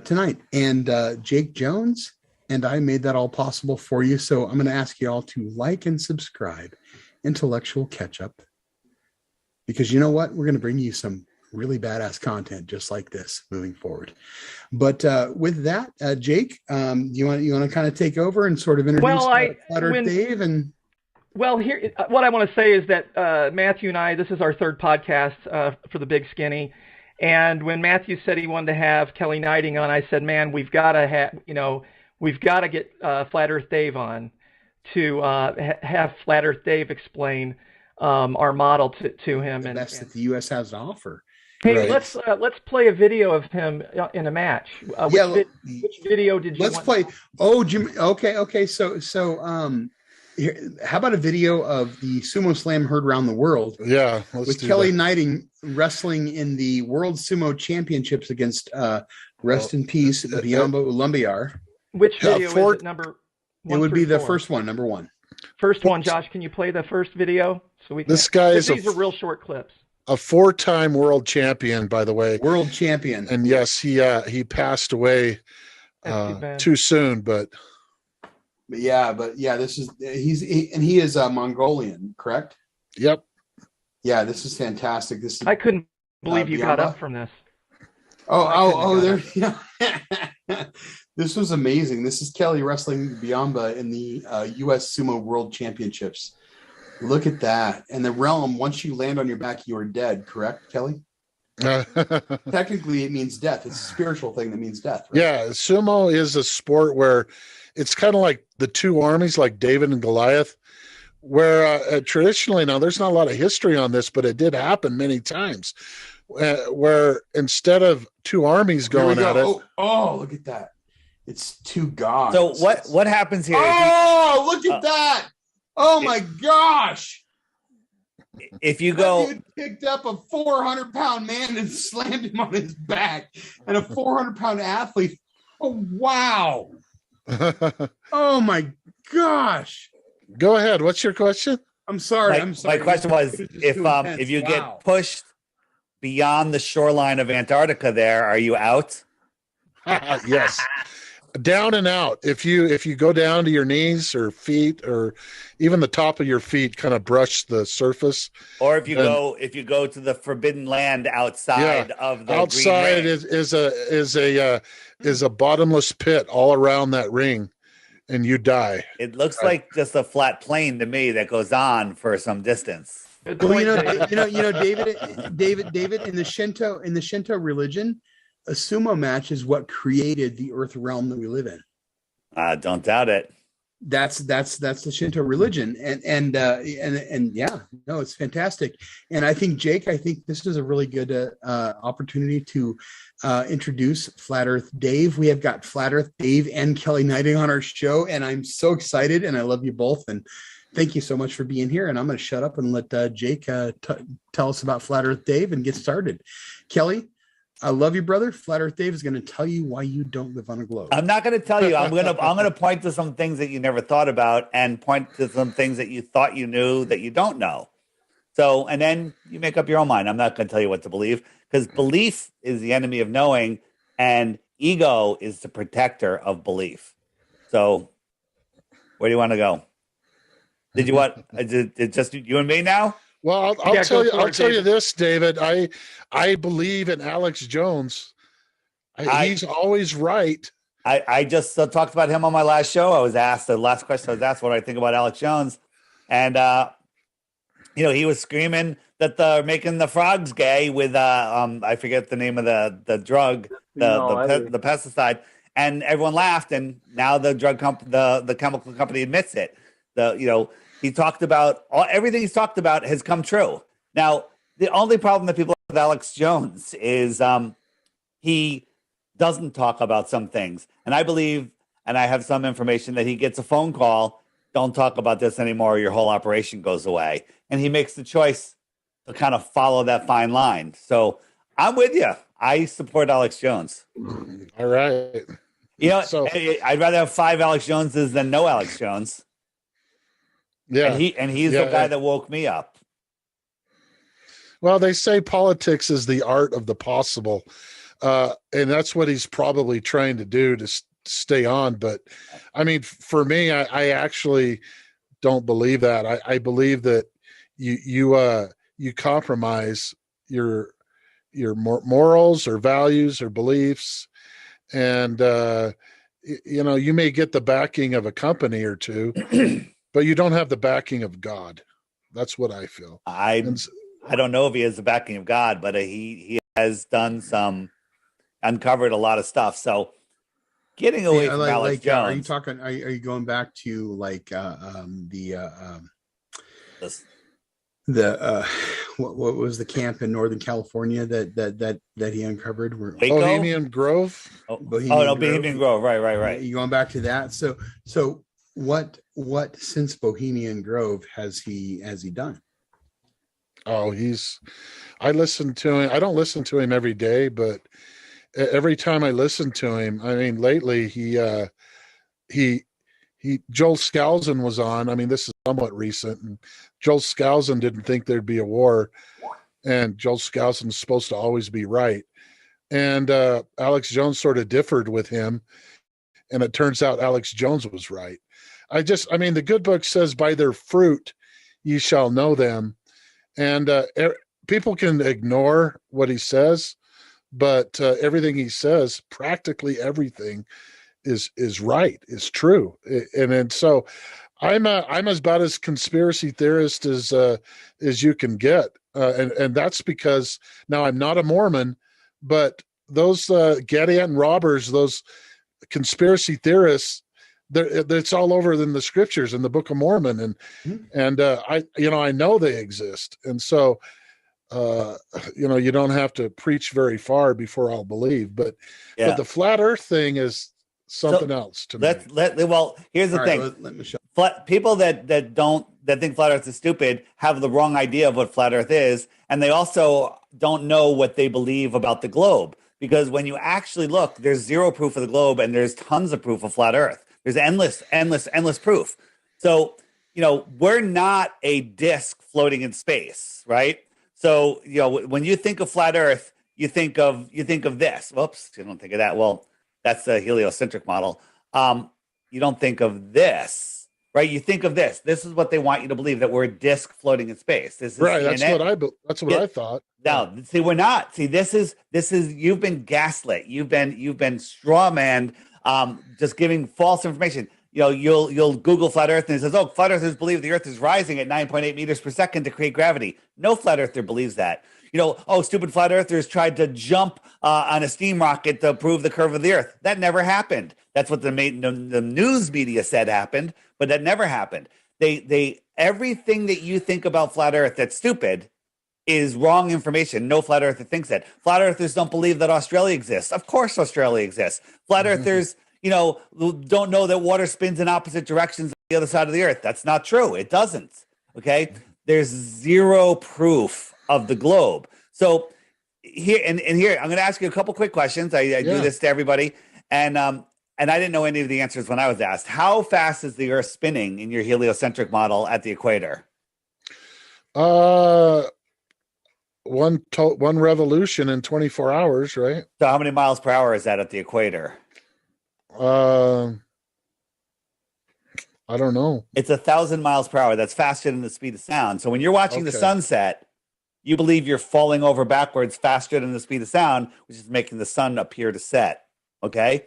tonight. And Jake Jones and I made that all possible for you. So I'm going to ask you all to like and subscribe Intellectual Catch Up, because you know what? We're going to bring you some really badass content just like this moving forward. But with that, Jake, you want to kind of take over and sort of introduce Flat Earth Dave? And well, here, what I want to say is that Matthew and I, this is our third podcast for the Big Skinny. And when Matthew said he wanted to have Kelly Knighting on, I said, man, we've got to get Flat Earth Dave on to have Flat Earth Dave explain our model to him. The best that the U.S. has to offer. Hey, right. let's play a video of him in a match. Which video did you? Let's play. Oh, Jim. Okay. So here, how about a video of the Sumo Slam heard around the world? Yeah, with Kelly Knighting wrestling in the World Sumo Championships against rest in peace Biombo Ulumbiar. Which video is it? Number one? It would be the first one, number one. First one, Josh. Can you play the first video so we can? This guy is these are real short clips. A four-time world champion, by the way. World champion. And yes, he passed away too soon, but this is he is Mongolian, correct? Yep. Yeah, this is fantastic. I couldn't believe you got up from this. There. Yeah. This was amazing. This is Kelly wrestling Biombo in the U.S. Sumo World Championships. Look at that. And the realm, once you land on your back, you are dead, correct, Kelly? Technically, it means death. It's a spiritual thing that means death. Right? Yeah, sumo is a sport where it's kind of like the two armies, like David and Goliath, where traditionally, now there's not a lot of history on this, but it did happen many times, where instead of two armies going at it. Oh, look at that. It's two gods. So what happens here? Oh, look at that. Oh my gosh. If you go, that dude picked up a 400-pound man and slammed him on his back, and a 400-pound athlete. Oh, wow. Oh my gosh. Go ahead. What's your question? I'm sorry. My question was if you get pushed beyond the shoreline of Antarctica there, are you out? Yes. Down and out. If you go down to your knees or feet or even the top of your feet, kind of brush the surface. Or if you go to the forbidden land outside of the outside green ring. is a bottomless pit all around that ring, and you die. It looks like just a flat plane to me that goes on for some distance. Well, David, in the Shinto religion, a sumo match is what created the earth realm that we live in. Don't doubt it. That's the Shinto religion, and yeah, no, it's fantastic. And I think Jake, this is a really good opportunity to introduce Flat Earth Dave. We have got Flat Earth Dave and Kelly Knighting on our show, and I'm so excited, and I love you both, and thank you so much for being here. And I'm going to shut up and let Jake tell us about Flat Earth Dave and get started. Kelly, I love you, brother. Flat Earth Dave is going to tell you why you don't live on a globe. I'm not going to tell you. I'm going to point to some things that you never thought about and point to some things that you thought you knew that you don't know. So, and then you make up your own mind. I'm not going to tell you what to believe because belief is the enemy of knowing, and ego is the protector of belief. So, where do you want to go? Did you want just you and me now? Well, I'll tell you. I'll tell you this, David. I believe in Alex Jones. He's always right. I just talked about him on my last show. I was asked the last question. I was asked what I think about Alex Jones, and he was screaming that they're making the frogs gay with I forget the name of the drug, the pesticide, and everyone laughed. And now the the chemical company admits it. He talked about everything he's talked about has come true. Now the only problem that people have with Alex Jones is he doesn't talk about some things. And I believe, and I have some information that he gets a phone call, don't talk about this anymore, or your whole operation goes away. And he makes the choice to kind of follow that fine line. So I'm with you. I support Alex Jones. All right. I'd rather have 5 Alex Joneses than no Alex Jones. Yeah. And he's the guy that woke me up. Well, they say politics is the art of the possible. And that's what he's probably trying to do to stay on. But I mean, for me, I actually don't believe that. I believe that you compromise your morals or values or beliefs, and you may get the backing of a company or two, but you don't have the backing of God. That's what I feel. I don't know if he has the backing of God, but he has uncovered a lot of stuff. So getting away from Alex Jones. Are you going back to what was the camp in Northern California that he uncovered? Bohemian Grove. Bohemian Grove. Right. You going back to that? So what since Bohemian Grove has he done? Oh, I listen to him. I don't listen to him every day, but every time I listen to him, I mean, lately Joel Skousen was on. I mean, this is somewhat recent, and Joel Skousen didn't think there'd be a war, and Joel Skousen's supposed to always be right. And Alex Jones sort of differed with him, and it turns out Alex Jones was right. I mean, the good book says, by their fruit ye shall know them. And people can ignore what he says, but everything he says, practically everything, is right, is true. And so I'm about as conspiracy theorist as you can get, and that's because now I'm not a Mormon, but those Gadianton robbers, those conspiracy theorists, it's all over in the scriptures in the Book of Mormon, and I know they exist, and so you don't have to preach very far before I'll believe. But the flat Earth thing is something else to me. Well, here's the thing: people that think flat Earth is stupid have the wrong idea of what flat Earth is, and they also don't know what they believe about the globe. Because when you actually look, there's zero proof of the globe, and there's tons of proof of flat Earth. There's endless proof. So, we're not a disk floating in space, right? So, when you think of flat Earth, you think of this. Whoops, you don't think of that. Well, that's the heliocentric model. You don't think of this, right? You think of this. This is what they want you to believe, that we're a disk floating in space. This is right. CNN. That's what I thought. No, see, we're not. See, this is you've been gaslit. You've been straw manned. Just giving false information. You'll Google flat Earth and it says, flat earthers believe the Earth is rising at 9.8 meters per second to create gravity. No flat earther believes that. Stupid flat earthers tried to jump on a steam rocket to prove the curve of the Earth. That never happened. That's what the news media said happened, but that never happened. They everything that you think about flat Earth that's stupid is wrong information. No flat earther thinks that. Flat earthers don't believe that Australia exists. Of course Australia exists. Flat earthers, don't know that water spins in opposite directions on the other side of the Earth. That's not true. It doesn't. Okay? There's zero proof of the globe. So here I'm going to ask you a couple quick questions. I do this to everybody. And I didn't know any of the answers when I was asked. How fast is the Earth spinning in your heliocentric model at the equator? one revolution in 24 hours, right? So how many miles per hour is that at the equator? I don't know. It's 1,000 miles per hour. That's faster than the speed of sound. So when you're watching the Okay. sunset, you believe you're falling over backwards faster than the speed of sound, which is making the sun appear to set. Okay,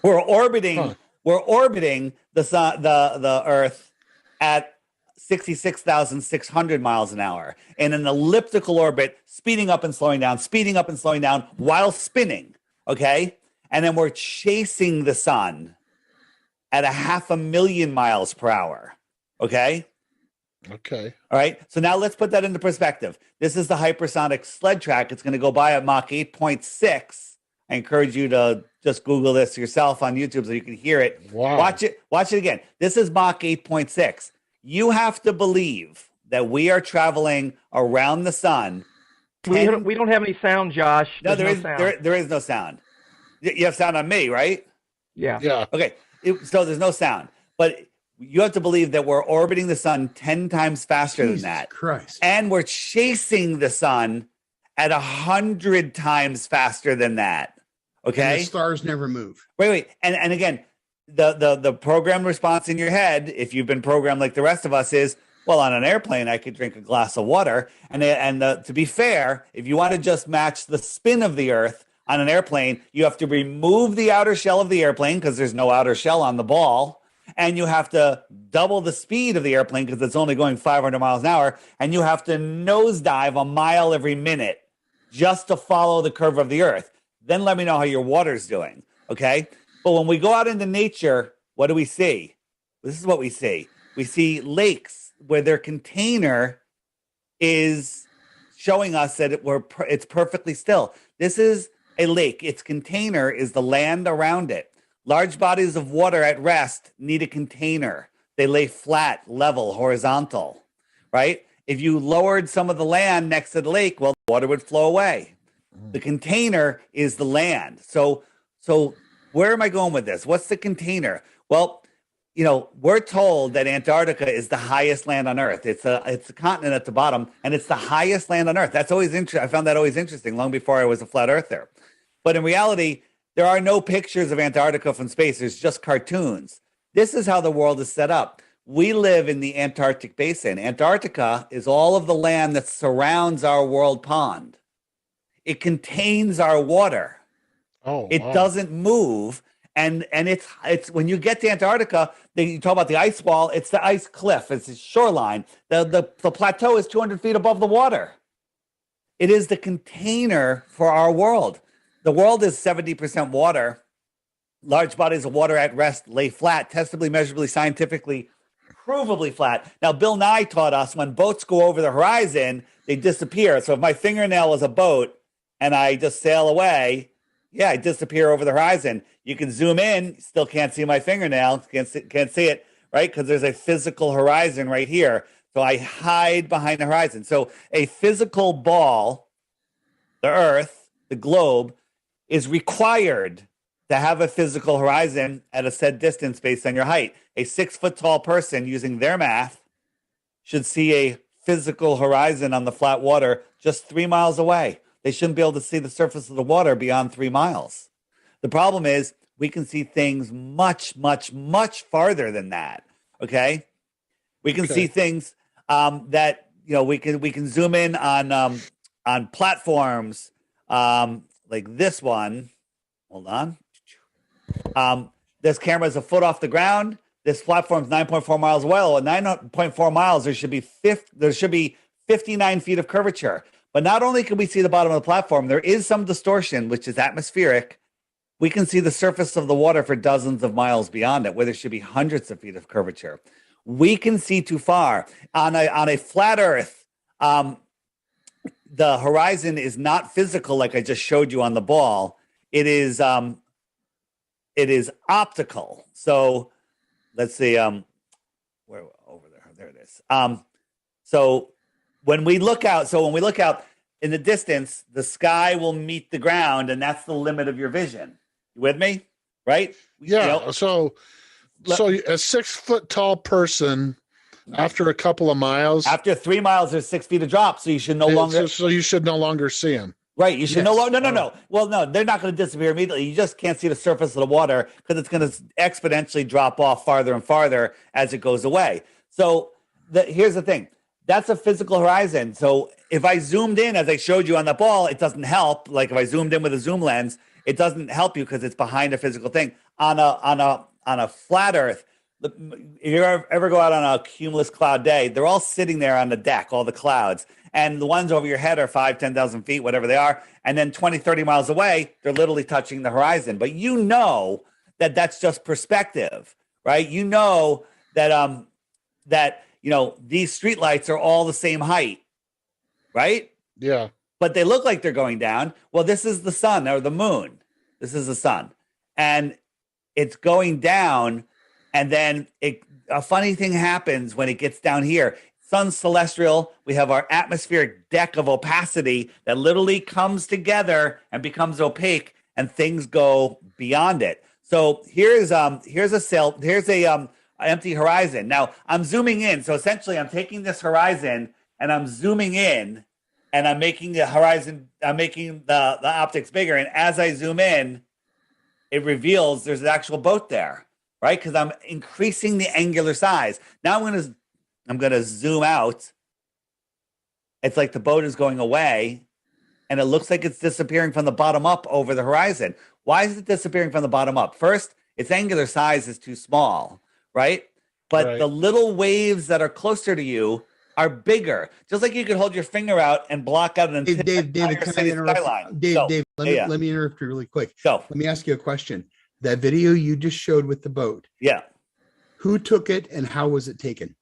we're orbiting the sun, the Earth at 66,600 miles an hour in an elliptical orbit, speeding up and slowing down while spinning. Okay, and then we're chasing the sun at 500,000 miles per hour. Okay. Okay. All right. So now let's put that into perspective. This is the hypersonic sled track. It's going to go by at Mach 8.6. I encourage you to just Google this yourself on YouTube so you can hear it. Wow. Watch it again. This is Mach 8.6. You have to believe that we are traveling around the sun. We don't have any sound, Josh. No, There's no sound. there is no sound. You have sound on me, right? Yeah. Yeah. Okay. So there's no sound. But you have to believe that we're orbiting the sun 10 times faster Jesus than that. Christ. And we're chasing the sun at 100 times faster than that. Okay. And the stars never move. Wait. And again, the program response in your head, if you've been programmed like the rest of us, is, well, on an airplane, I could drink a glass of water. And to be fair, if you want to just match the spin of the Earth on an airplane, you have to remove the outer shell of the airplane because there's no outer shell on the ball. And you have to double the speed of the airplane because it's only going 500 miles an hour. And you have to nosedive a mile every minute just to follow the curve of the Earth. Then let me know how your water's doing. Okay. But when we go out into nature, what do we see? This is what we see. We see lakes where their container is showing us that it's perfectly still. This is a lake. Its container is the land around it. Large bodies of water at rest need a container. They lay flat, level, horizontal, right? If you lowered some of the land next to the lake, well, the water would flow away. The container is the land. So where am I going with this? What's the container? Well, we're told that Antarctica is the highest land on Earth. It's a continent at the bottom, and it's the highest land on Earth. That's always interesting. I found that always interesting long before I was a flat earther. But in reality, there are no pictures of Antarctica from space. There's just cartoons. This is how the world is set up. We live in the Antarctic basin. Antarctica is all of the land that surrounds our world pond. It contains our water. It doesn't move. And it's when you get to Antarctica, you talk about the ice wall, it's the ice cliff, it's the shoreline. The plateau is 200 feet above the water. It is the container for our world. The world is 70% water. Large bodies of water at rest lay flat, testably, measurably, scientifically, provably flat. Now, Bill Nye taught us when boats go over the horizon, they disappear. So if my fingernail was a boat and I just sail away, I disappear over the horizon. You can zoom in, still can't see my fingernail, can't see it, right? Because there's a physical horizon right here. So I hide behind the horizon. So a physical ball, the Earth, the globe, is required to have a physical horizon at a set distance based on your height. A 6 foot tall person using their math should see a physical horizon on the flat water just 3 miles away. They shouldn't be able to see the surface of the water beyond 3 miles. The problem is we can see things much, much, much farther than that. Okay. We can see things that, we can zoom in on platforms like this one. Hold on. This camera is a foot off the ground. This platform's 9.4 miles away. Well, at 9.4 miles, there should be 59 feet of curvature. But not only can we see the bottom of the platform, there is some distortion, which is atmospheric. We can see the surface of the water for dozens of miles beyond it, where there should be hundreds of feet of curvature. We can see too far. On a flat Earth, the horizon is not physical like I just showed you on the ball. It is optical. So let's see. Where over there? There it is. So when we look out in the distance, the sky will meet the ground, and that's the limit of your vision. You with me? Right? Yeah. So a 6 foot tall person After a couple of miles. After 3 miles, there's 6 feet of drop, so you should no longer. So you should no longer see them. Right, you should no Yes. longer. No. Well, no, they're not going to disappear immediately. You just can't see the surface of the water because it's going to exponentially drop off farther and farther as it goes away. So here's the thing. That's a physical horizon. So if I zoomed in, as I showed you on the ball, it doesn't help. Like if I zoomed in with a zoom lens, it doesn't help you because it's behind a physical thing. On a flat Earth, if you ever go out on a cumulus cloud day, they're all sitting there on the deck, all the clouds. And the ones over your head are 5,000-10,000 feet, whatever they are. And then 20, 30 miles away, they're literally touching the horizon. But you know that that's just perspective, right? You know that these streetlights are all the same height, right? Yeah. But they look like they're going down. Well, this is the sun or the moon. This is the sun. And it's going down. And then a funny thing happens when it gets down here. Sun's celestial. We have our atmospheric deck of opacity that literally comes together and becomes opaque, and things go beyond it. So here's a empty horizon. Now I'm zooming in. So essentially, I'm taking this horizon and I'm zooming in, and I'm making the horizon. I'm making the optics bigger. And as I zoom in, it reveals there's an actual boat there, right? Because I'm increasing the angular size. Now I'm gonna zoom out. It's like the boat is going away, and it looks like it's disappearing from the bottom up over the horizon. Why is it disappearing from the bottom up? First, its angular size is too small, right? But the little waves that are closer to you are bigger. Just like you could hold your finger out and block out an David, can I interrupt? Dave, let me interrupt you really quick. Let me ask you a question. That video you just showed with the boat. Yeah. Who took it and how was it taken?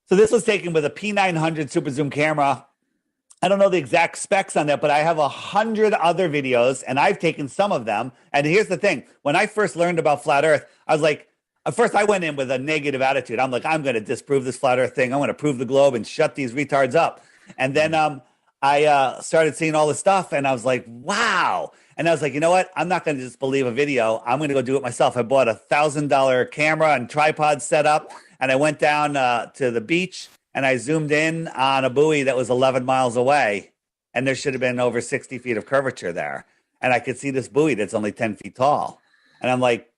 So this was taken with a P900 super zoom camera. I don't know the exact specs on that, but I have 100 other videos, and I've taken some of them. And here's the thing. When I first learned about flat Earth, I was like, at first I went in with a negative attitude. I'm like, I'm going to disprove this flat Earth thing. I'm going to prove the globe and shut these retards up. And then I started seeing all this stuff, and I was like, wow. And I was like, you know what? I'm not going to just believe a video. I'm going to go do it myself. I bought a $1,000 camera and tripod set up, and I went down to the beach, and I zoomed in on a buoy that was 11 miles away, and there should have been over 60 feet of curvature there. And I could see this buoy that's only 10 feet tall. And I'm like,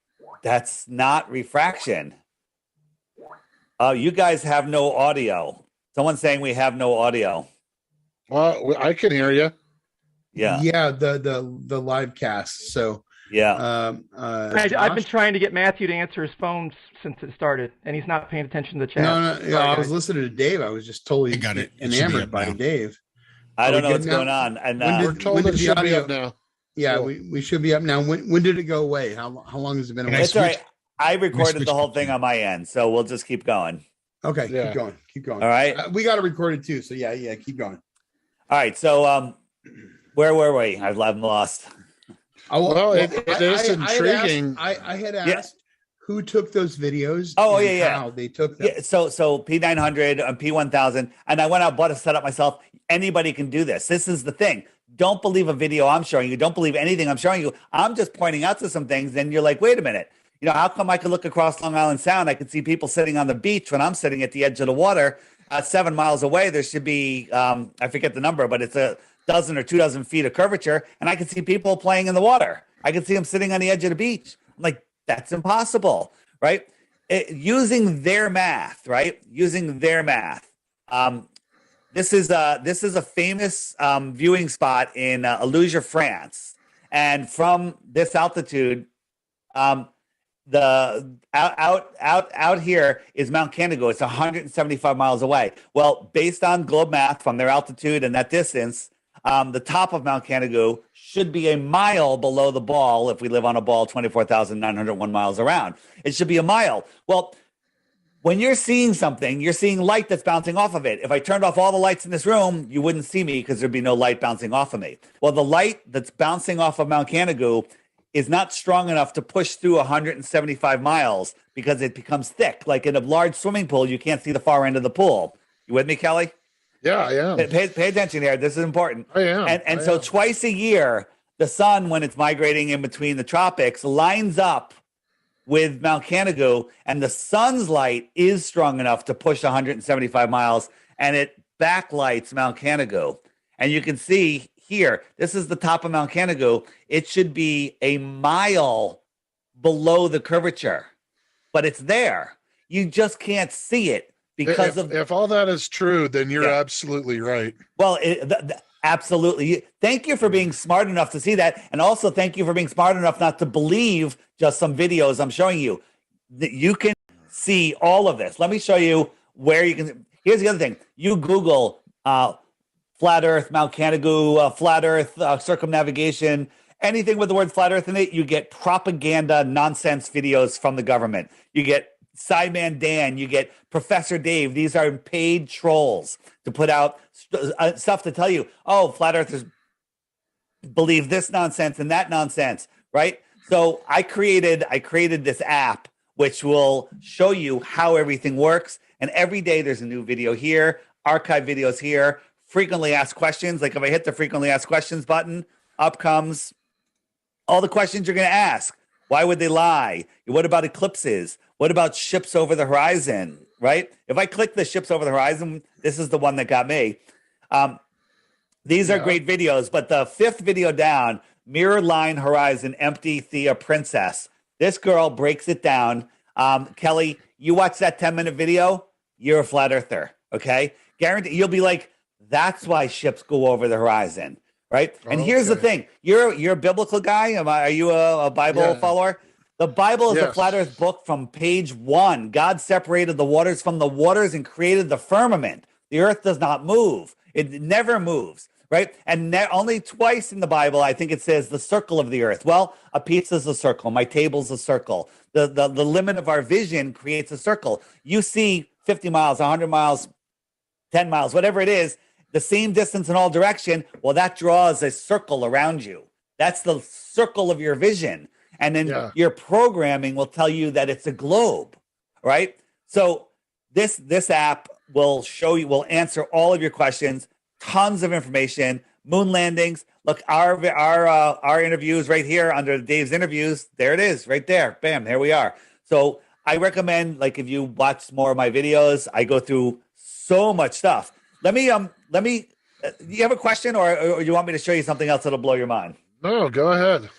that's not refraction. You guys have no audio. Someone's saying we have no audio. Well, I can hear you. Yeah. Yeah, the live cast. So yeah. I've been trying to get Matthew to answer his phone since it started, and he's not paying attention to the chat. No, I was listening to Dave. I was just totally enamored by Dave. I don't know what's going on. And we're told it should be up now. Yeah, we should be up now. When did it go away? How long has it been away? It's all right. I recorded the whole thing on my end, so we'll just keep going. Okay, keep going. All right. We got to record it too. So yeah, keep going. All right. So where were we? I'm lost. Well, it is intriguing. I had asked who took those videos. Oh, and yeah. How they took them. Yeah, so P900 and P1000, and I went out, bought a setup myself. Anybody can do this. This is the thing. Don't believe a video I'm showing you. Don't believe anything I'm showing you. I'm just pointing out to some things. Then you're like, wait a minute. You know, how come I could look across Long Island Sound? I could see people sitting on the beach when I'm sitting at the edge of the water. 7 miles away, there should be, I forget the number, but it's a dozen or 2 dozen feet of curvature. And I can see people playing in the water. I can see them sitting on the edge of the beach. I'm like, that's impossible, right? Using their math, right? Using their math. This is a famous viewing spot in Aluja, France, and from this altitude, the out here is Mount Candigo. It's 175 miles away. Well, based on globe math from their altitude and that distance, the top of Mount Candigo should be a mile below the ball. If we live on a ball 24,901 miles around, it should be a mile. Well, when you're seeing something, you're seeing light that's bouncing off of it. If I turned off all the lights in this room, you wouldn't see me because there'd be no light bouncing off of me. Well, the light that's bouncing off of Mount Candigo is not strong enough to push through 175 miles because it becomes thick. Like in a large swimming pool, you can't see the far end of the pool. You with me, Kelly? Yeah, I am. Pay attention here. This is important. I am. And so twice a year, the sun, when it's migrating in between the tropics, lines up with Mount Canigou, and the sun's light is strong enough to push 175 miles, and it backlights Mount Canigou. And you can see here, this is the top of Mount Canigou. It should be a mile below the curvature, but it's there. You just can't see it because if all that is true, then you're absolutely right. Well, absolutely. Thank you for being smart enough to see that. And also thank you for being smart enough not to believe just some videos I'm showing you. You can see all of this. Let me show you where you can. Here's the other thing. You Google flat Earth, Mount Canigou, flat Earth, circumnavigation, anything with the word flat Earth in it, you get propaganda nonsense videos from the government. You get Sideman Dan, you get Professor Dave. These are paid trolls to put out stuff to tell you, oh, flat earthers believe this nonsense and that nonsense, right? So I created this app which will show you how everything works. And every day there's a new video here, archive videos here, frequently asked questions. Like if I hit the frequently asked questions button, up comes all the questions you're going to ask. Why would they lie? What about eclipses? What about ships over the horizon, right? If I click the ships over the horizon, this is the one that got me. These are great videos, but the fifth video down, Mirror Line Horizon, Empty Thea Princess. This girl breaks it down. Kelly, you watch that 10-minute video, you're a flat earther, okay? Guarantee you'll be like, that's why ships go over the horizon, right? And here's the thing. You're a biblical guy. Are you a Bible follower? The Bible is a flat earth book from page 1. God separated the waters from the waters and created the firmament. The earth does not move. It never moves, right? And only twice in the Bible, I think it says the circle of the earth. Well, a pizza is a circle. My table's a circle. The limit of our vision creates a circle. You see 50 miles, 100 miles, 10 miles, whatever it is, the same distance in all direction. Well, that draws a circle around you. That's the circle of your vision. And then your programming will tell you that it's a globe, right? So this app will show you, will answer all of your questions, tons of information, moon landings. Look, our interviews right here under Dave's interviews. There it is, right there. Bam, there we are. So I recommend, like, if you watch more of my videos, I go through so much stuff. Let me. You have a question, or you want me to show you something else that'll blow your mind? No, go ahead.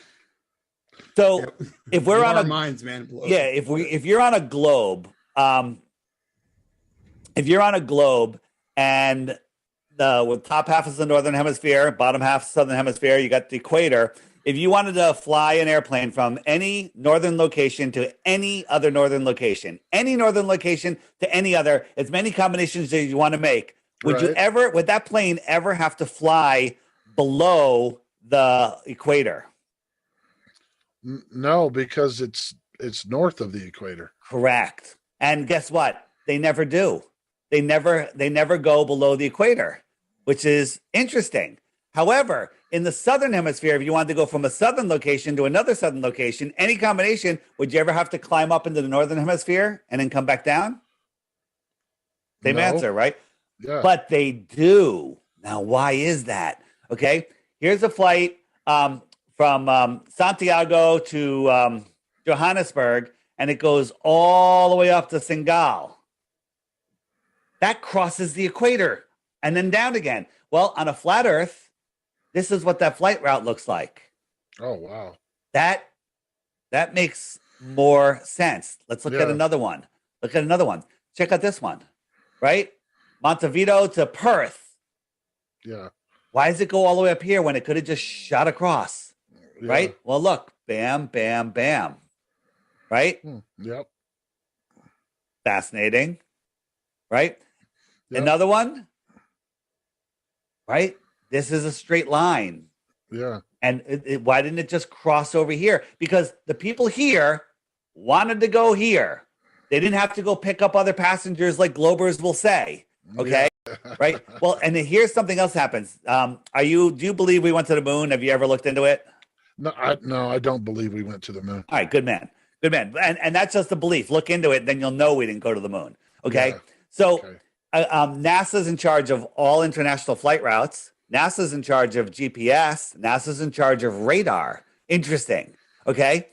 So if we're on our minds, man, if you're on a globe, and the top half is the northern hemisphere, bottom half is southern hemisphere, you got the equator. If you wanted to fly an airplane from any northern location to any other northern location, to any other, as many combinations as you want to make, would that plane ever have to fly below the equator? No, because it's north of the equator. Correct. And guess what? They never do. They never go below the equator, which is interesting. However, in the southern hemisphere, if you wanted to go from a southern location to another southern location, any combination, would you ever have to climb up into the northern hemisphere and then come back down? Same answer, right? Yeah. But they do. Now, why is that? Okay, here's a flight from Santiago to Johannesburg, and it goes all the way up to Senegal. That crosses the equator and then down again. Well, on a flat Earth, this is what that flight route looks like. Oh, wow. That makes more sense. Let's look at another one. Check out this one, right? Montevideo to Perth. Yeah. Why does it go all the way up here when it could have just shot across? Right? Well, look, bam, bam, bam. Right? Yep. Fascinating. Right? Yep. Another one. Right? This is a straight line. Yeah. And why didn't it just cross over here? Because the people here wanted to go here. They didn't have to go pick up other passengers like Globers will say. Okay. Yeah. Right. Well, and here's something else happens. Do you believe we went to the moon? Have you ever looked into it? No, I don't believe we went to the moon. All right, good man. And that's just a belief. Look into it, then you'll know we didn't go to the moon. Okay. Yeah. So NASA's in charge of all international flight routes. NASA's in charge of GPS. NASA's in charge of radar. Interesting. Okay.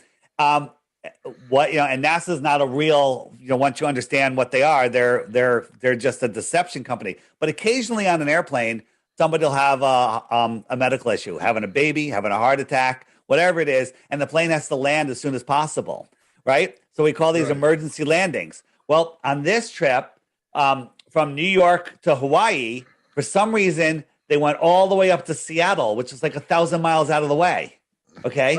what, and NASA's not a real, once you understand what they are, they're just a deception company. But occasionally on an airplane, somebody will have a medical issue, having a baby, having a heart attack, whatever it is, and the plane has to land as soon as possible, right? So we call these emergency landings. Well, on this trip from New York to Hawaii, for some reason, they went all the way up to Seattle, which is like 1,000 miles out of the way. Okay.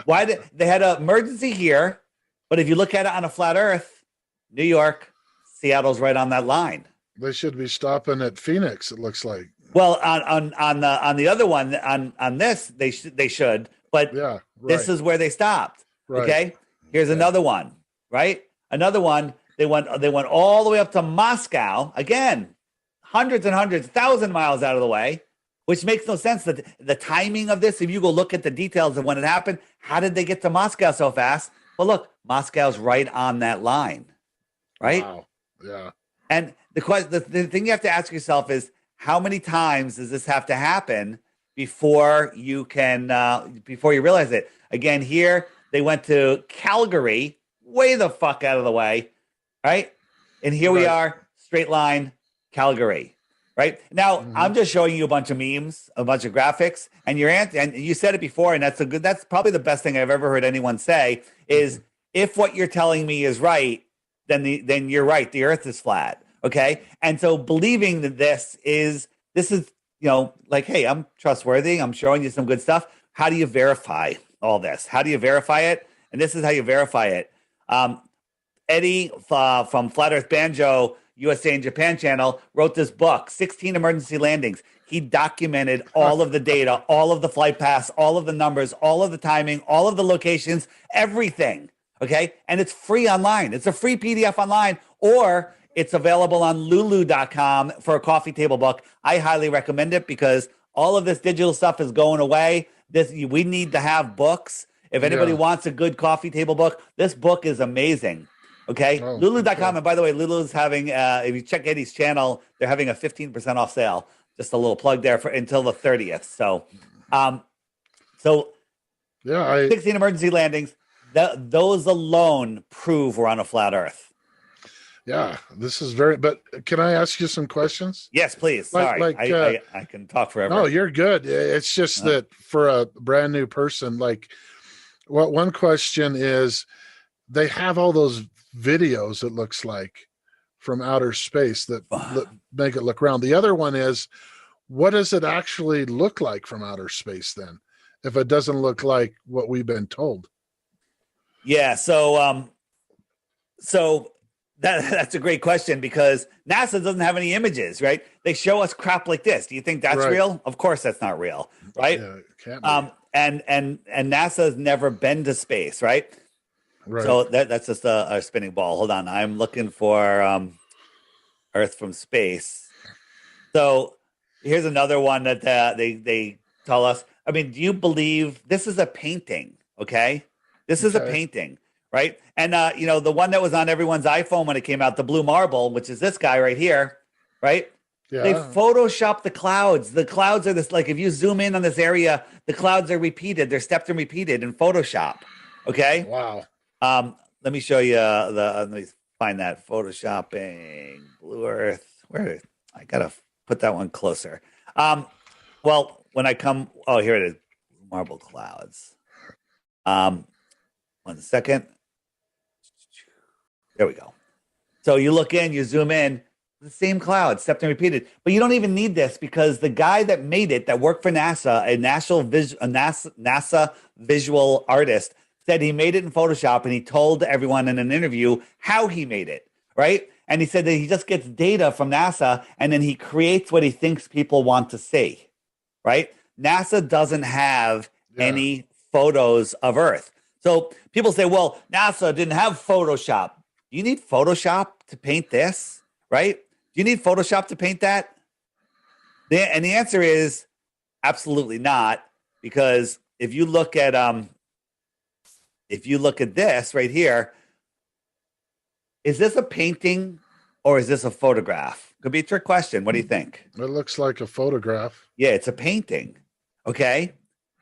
Why did they had an emergency here? But if you look at it on a flat Earth, New York, Seattle's right on that line. They should be stopping at Phoenix, it looks like. Well, on the other one, on this, they should, but this is where they stopped. Right. Okay. Here's another one, right? Another one. They went all the way up to Moscow, again, hundreds and hundreds, 1,000 miles out of the way, which makes no sense. That the timing of this, if you go look at the details of when it happened, how did they get to Moscow so fast? Well, look, Moscow's right on that line, right? Wow. Yeah. And the thing you have to ask yourself is, how many times does this have to happen before you realize it? Again, here they went to Calgary, way the fuck out of the way, right? And here we are, straight line, Calgary. Right now, I'm just showing you a bunch of memes, a bunch of graphics, and and you said it before, and that's probably the best thing I've ever heard anyone say is, if what you're telling me is right, then you're right. The Earth is flat. Okay, and so believing that this is like, hey, I'm trustworthy. I'm showing you some good stuff. How do you verify all this? How do you verify it? And this is how you verify it. Eddie from Flat Earth Banjo USA and Japan channel wrote this book, 16 Emergency Landings. He documented all of the data, all of the flight paths, all of the numbers, all of the timing, all of the locations, everything. Okay. And it's free online. It's a free PDF online, or it's available on lulu.com for a coffee table book. I highly recommend it because all of this digital stuff is going away. We need to have books. If anybody wants a good coffee table book, this book is amazing. Okay, Lulu.com. And by the way, Lulu's having, if you check Eddie's channel, they're having a 15% off sale. Just a little plug there for until the 30th. So, 16 emergency landings. Those alone prove we're on a flat Earth. Yeah, this is but can I ask you some questions? Yes, please. Sorry, I can talk forever. No, you're good. It's just that for a brand new person, one question is, they have all those videos, it looks like, from outer space that make it look round. The other one is, what does it actually look like from outer space then, if it doesn't look like what we've been told? Yeah, so that's a great question, because NASA doesn't have any images, right? They show us crap like this. Do you think that's real? Of course that's not real, right? Yeah, it can't be. And NASA has never been to space, right? Right. So that's just a spinning ball. Hold on. I'm looking for Earth from space. So here's another one that they tell us. I mean, do you believe this is a painting? Okay. This is a painting, right? And, the one that was on everyone's iPhone when it came out, the blue marble, which is this guy right here, right? Yeah. They Photoshopped the clouds. The clouds are this, like, if you zoom in on this area, the clouds are repeated. They're stepped and repeated in Photoshop. Okay. Wow. Let me show you let me find that photoshopping blue Earth. Where I gotta put that one closer. Well, when I come, here it is, marble clouds. 1 second. There we go. So you look in, you zoom in, the same cloud, stepped and repeated. But you don't even need this, because the guy that made it, that worked for NASA, a NASA visual artist, said he made it in Photoshop, and he told everyone in an interview how he made it, right? And he said that he just gets data from NASA, and then he creates what he thinks people want to see, right? NASA doesn't have any photos of Earth. So people say, well, NASA didn't have Photoshop. You need Photoshop to paint this, right? Do you need Photoshop to paint that? And the answer is absolutely not, because if you look at this right here, is this a painting or is this a photograph? Could be a trick question. What do you think? It looks like a photograph. Yeah, it's a painting. Okay.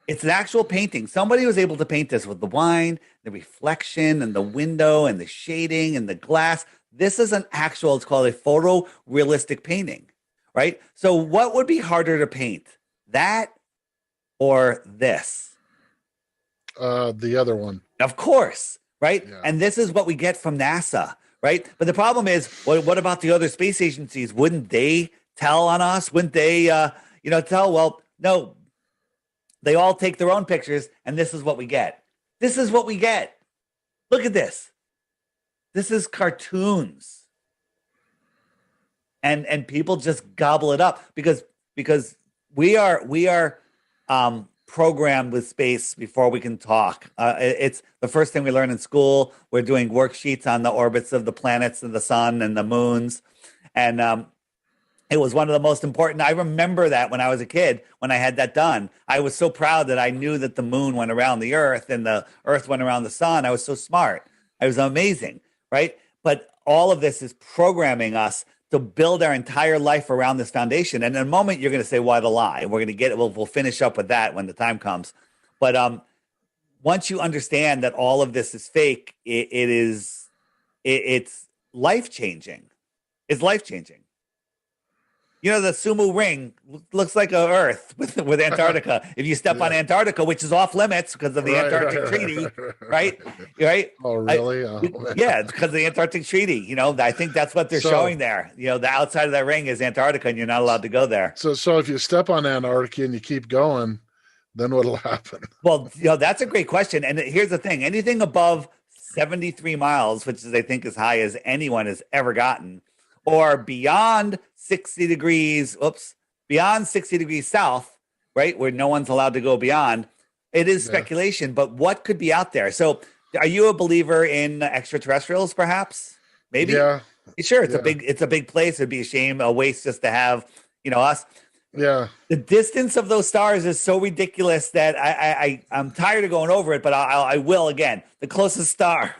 It's an actual painting. Somebody was able to paint this with the wine, the reflection, and the window, and the shading, and the glass. This is an actual, it's called a photorealistic painting, right? So what would be harder to paint? That or this? The other one. Of course, right? Yeah. And this is what we get from NASA, right? But the problem is, what about the other space agencies? Wouldn't they tell on us? Wouldn't they, tell? Well, no, they all take their own pictures, and this is what we get. This is what we get. Look at this. This is cartoons. And people just gobble it up because we are programmed with space before we can talk. It's the first thing we learn in school. We're doing worksheets on the orbits of the planets and the sun and the moons. And it was one of the most important. I remember that when I was a kid, when I had that done, I was so proud that I knew that the moon went around the earth and the earth went around the sun. I was so smart. I was amazing, right? But all of this is programming us to build our entire life around this foundation. And in a moment, you're going to say, why the lie? We're going to get it. We'll finish up with that when the time comes. But once you understand that all of this is fake, it's life-changing. It's life-changing. You know, the Sumu ring looks like a Earth with Antarctica. If you step on Antarctica, which is off limits because of the Antarctic Treaty, right? Right? Oh, really? Yeah, it's because of the Antarctic Treaty. You know, I think that's what they're showing there. You know, the outside of that ring is Antarctica, and you're not allowed to go there. So if you step on Antarctica and you keep going, then what'll happen? Well, that's a great question. And here's the thing: anything above 73 miles, which is I think as high as anyone has ever gotten, or beyond 60 degrees, beyond 60 degrees south, right, where no one's allowed to go beyond, it is speculation, but what could be out there? So are you a believer in extraterrestrials, perhaps? Maybe? Yeah. Sure, it's a big place. It'd be a waste just to have, us. Yeah. The distance of those stars is so ridiculous that I'm tired of going over it, but I will again. The closest star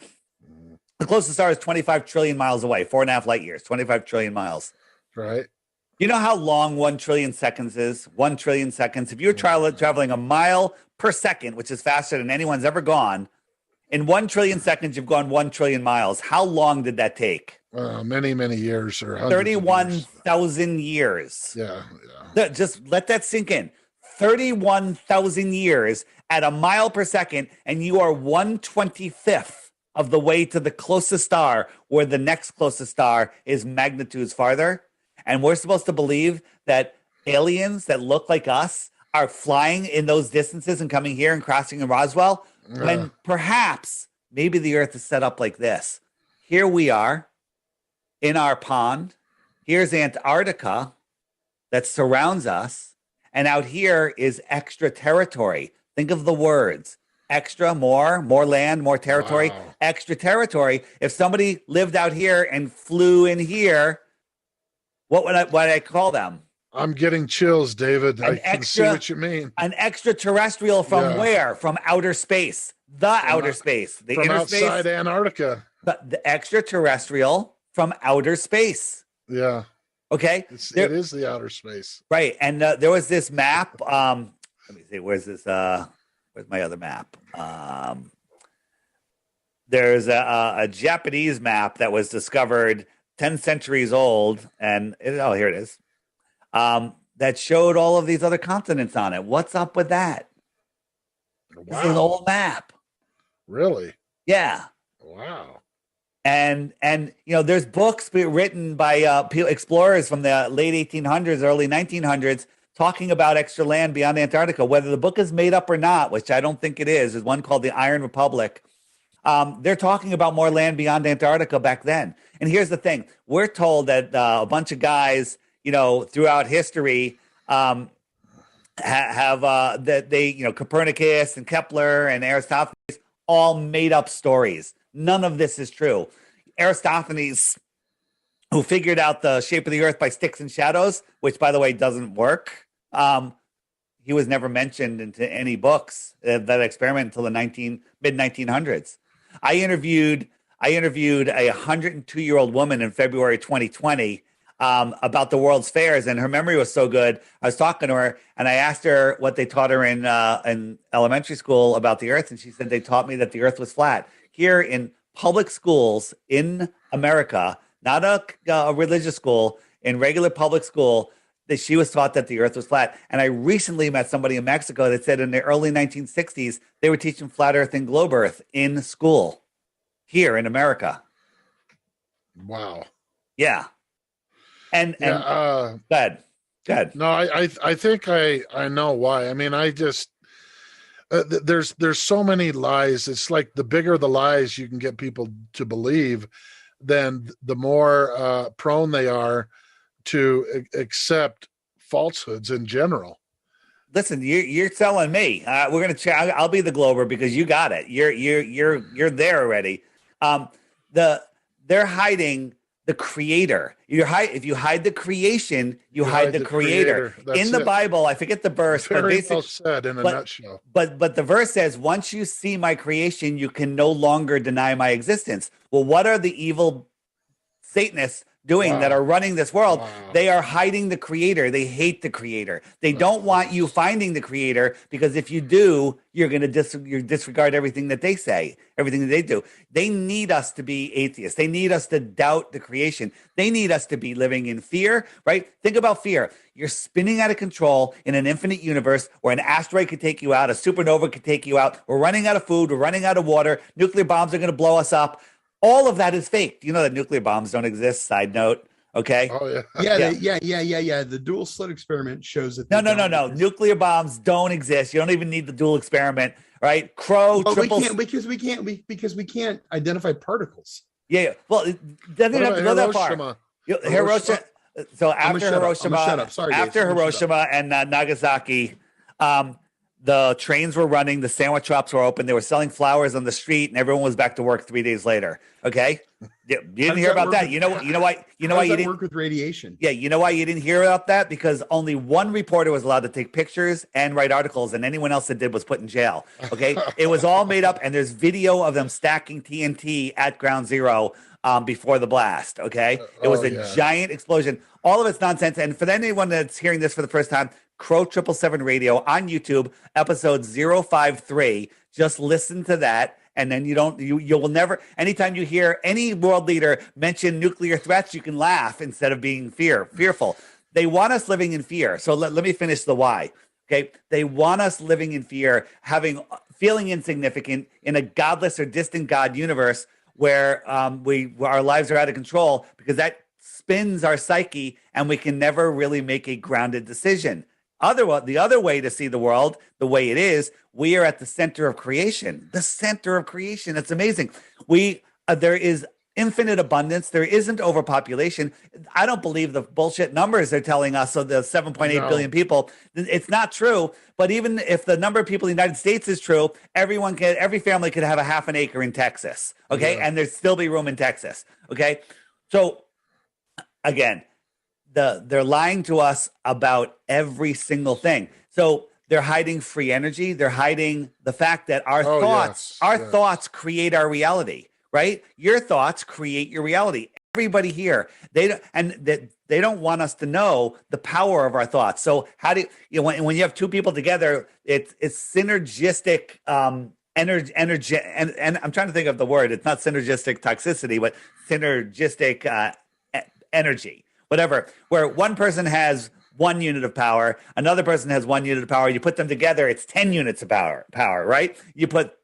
is 25 trillion miles away, 4.5 light years, 25 trillion miles. Right. You know how long 1 trillion seconds is? 1 trillion seconds. If you're traveling a mile per second, which is faster than anyone's ever gone, in 1 trillion seconds, you've gone 1 trillion miles. How long did that take? Many, many years or 31,000 years. Yeah. Just let that sink in. 31,000 years at a mile per second, and you are 1/25th of the way to the closest star, where the next closest star is magnitudes farther. And we're supposed to believe that aliens that look like us are flying in those distances and coming here and crossing in Roswell, when perhaps maybe the Earth is set up like this. Here we are in our pond. Here's Antarctica that surrounds us. And out here is extra territory. Think of the words. Extra, more land, more territory, extra territory. If somebody lived out here and flew in here, what would I call them? I'm getting chills, David. I can see what you mean. An extraterrestrial from where? From outer space. Outer space. The from inner outside space, Antarctica. The extraterrestrial from outer space. Yeah. Okay. It is the outer space. Right. And there was this map. Let me see. Where's this? Where's my other map? There's a Japanese map that was discovered 10 centuries old. And here it is. That showed all of these other continents on it. What's up with that? Wow. This is an old map. Really? Yeah. Wow. And there's books written by explorers from the late 1800s, early 1900s, talking about extra land beyond Antarctica. Whether the book is made up or not, which I don't think it is, there's one called The Iron Republic. They're talking about more land beyond Antarctica back then. And here's the thing: we're told that a bunch of guys, throughout history, have that they, Copernicus and Kepler and Aristophanes, all made up stories. None of this is true. Aristophanes, who figured out the shape of the Earth by sticks and shadows, which, by the way, doesn't work. He was never mentioned into any books that experiment until the mid 1900s. I interviewed a 102-year-old woman in February 2020 about the World's Fairs, and her memory was so good. I was talking to her, and I asked her what they taught her in elementary school about the Earth, and she said they taught me that the Earth was flat. Here in public schools in America, not a religious school, in regular public school, that she was taught that the Earth was flat. And I recently met somebody in Mexico that said in the early 1960s they were teaching flat Earth and globe Earth in school here in America. Wow. Yeah. And good. No, I think I know why. I mean, I just there's so many lies. It's like the bigger the lies you can get people to believe, then the more prone they are to accept falsehoods in general. Listen, you're telling me. We're gonna try. I'll be the Glober because you got it. You're there already. They're hiding the creator. If you hide the creation, you hide the creator. In the Bible, I forget the verse, but Very basically, well said in a nutshell. But the verse says, once you see my creation, you can no longer deny my existence. Well, what are the evil Satanists doing that are running this world? They are hiding the creator. They hate the creator. They don't want you finding the creator, because if you do, you're going to disregard everything that they say, everything that they do. They need us to be atheists. They need us to doubt the creation. They need us to be living in fear, right? Think about fear. You're spinning out of control in an infinite universe where an asteroid could take you out, a supernova could take you out. We're running out of food. We're running out of water. Nuclear bombs are going to blow us up. All of that is fake. You know that nuclear bombs don't exist. Side note. Okay. Oh yeah. Yeah. The dual slit experiment shows that. No. Nuclear bombs don't exist. You don't even need the dual experiment, right? Crow. We can't identify particles. Yeah. Well, it doesn't have to go that far. Hiroshima. So after Hiroshima, after Hiroshima and Nagasaki, the trains were running, the sandwich shops were open, they were selling flowers on the street, and everyone was back to work 3 days later. Okay, you didn't hear about that. You know why you didn't work with radiation. Yeah, you know why you didn't hear about that? Because only one reporter was allowed to take pictures and write articles, and anyone else that did was put in jail. Okay, it was all made up, and there's video of them stacking TNT at Ground Zero before the blast. Okay, it was a giant explosion. All of it's nonsense. And for anyone that's hearing this for the first time, Crow 777 Radio on YouTube, episode 053. Just listen to that. And then you will never, anytime you hear any world leader mention nuclear threats, you can laugh instead of being fearful. They want us living in fear. So let me finish the why. Okay. They want us living in fear, feeling insignificant in a godless or distant God universe where our lives are out of control, because that spins our psyche and we can never really make a grounded decision. The other way to see the world the way it is, we are at the center of creation. The center of creation. It's amazing. There is infinite abundance. There isn't overpopulation. I don't believe the bullshit numbers they're telling us. So the 7.8 billion people, it's not true. But even if the number of people in the United States is true, every family could have a half an acre in Texas. Okay. Yeah. And there'd still be room in Texas. Okay. So again, they're lying to us about every single thing. So they're hiding free energy. They're hiding the fact that our thoughts create our reality, right? Your thoughts create your reality. Everybody here, they don't want us to know the power of our thoughts. So how do when you have two people together, it's synergistic energy, and I'm trying to think of the word. It's not synergistic toxicity, but synergistic energy. Whatever, where one person has 1 unit of power, another person has 1 unit of power. You put them together, it's 10 units of power, right? You put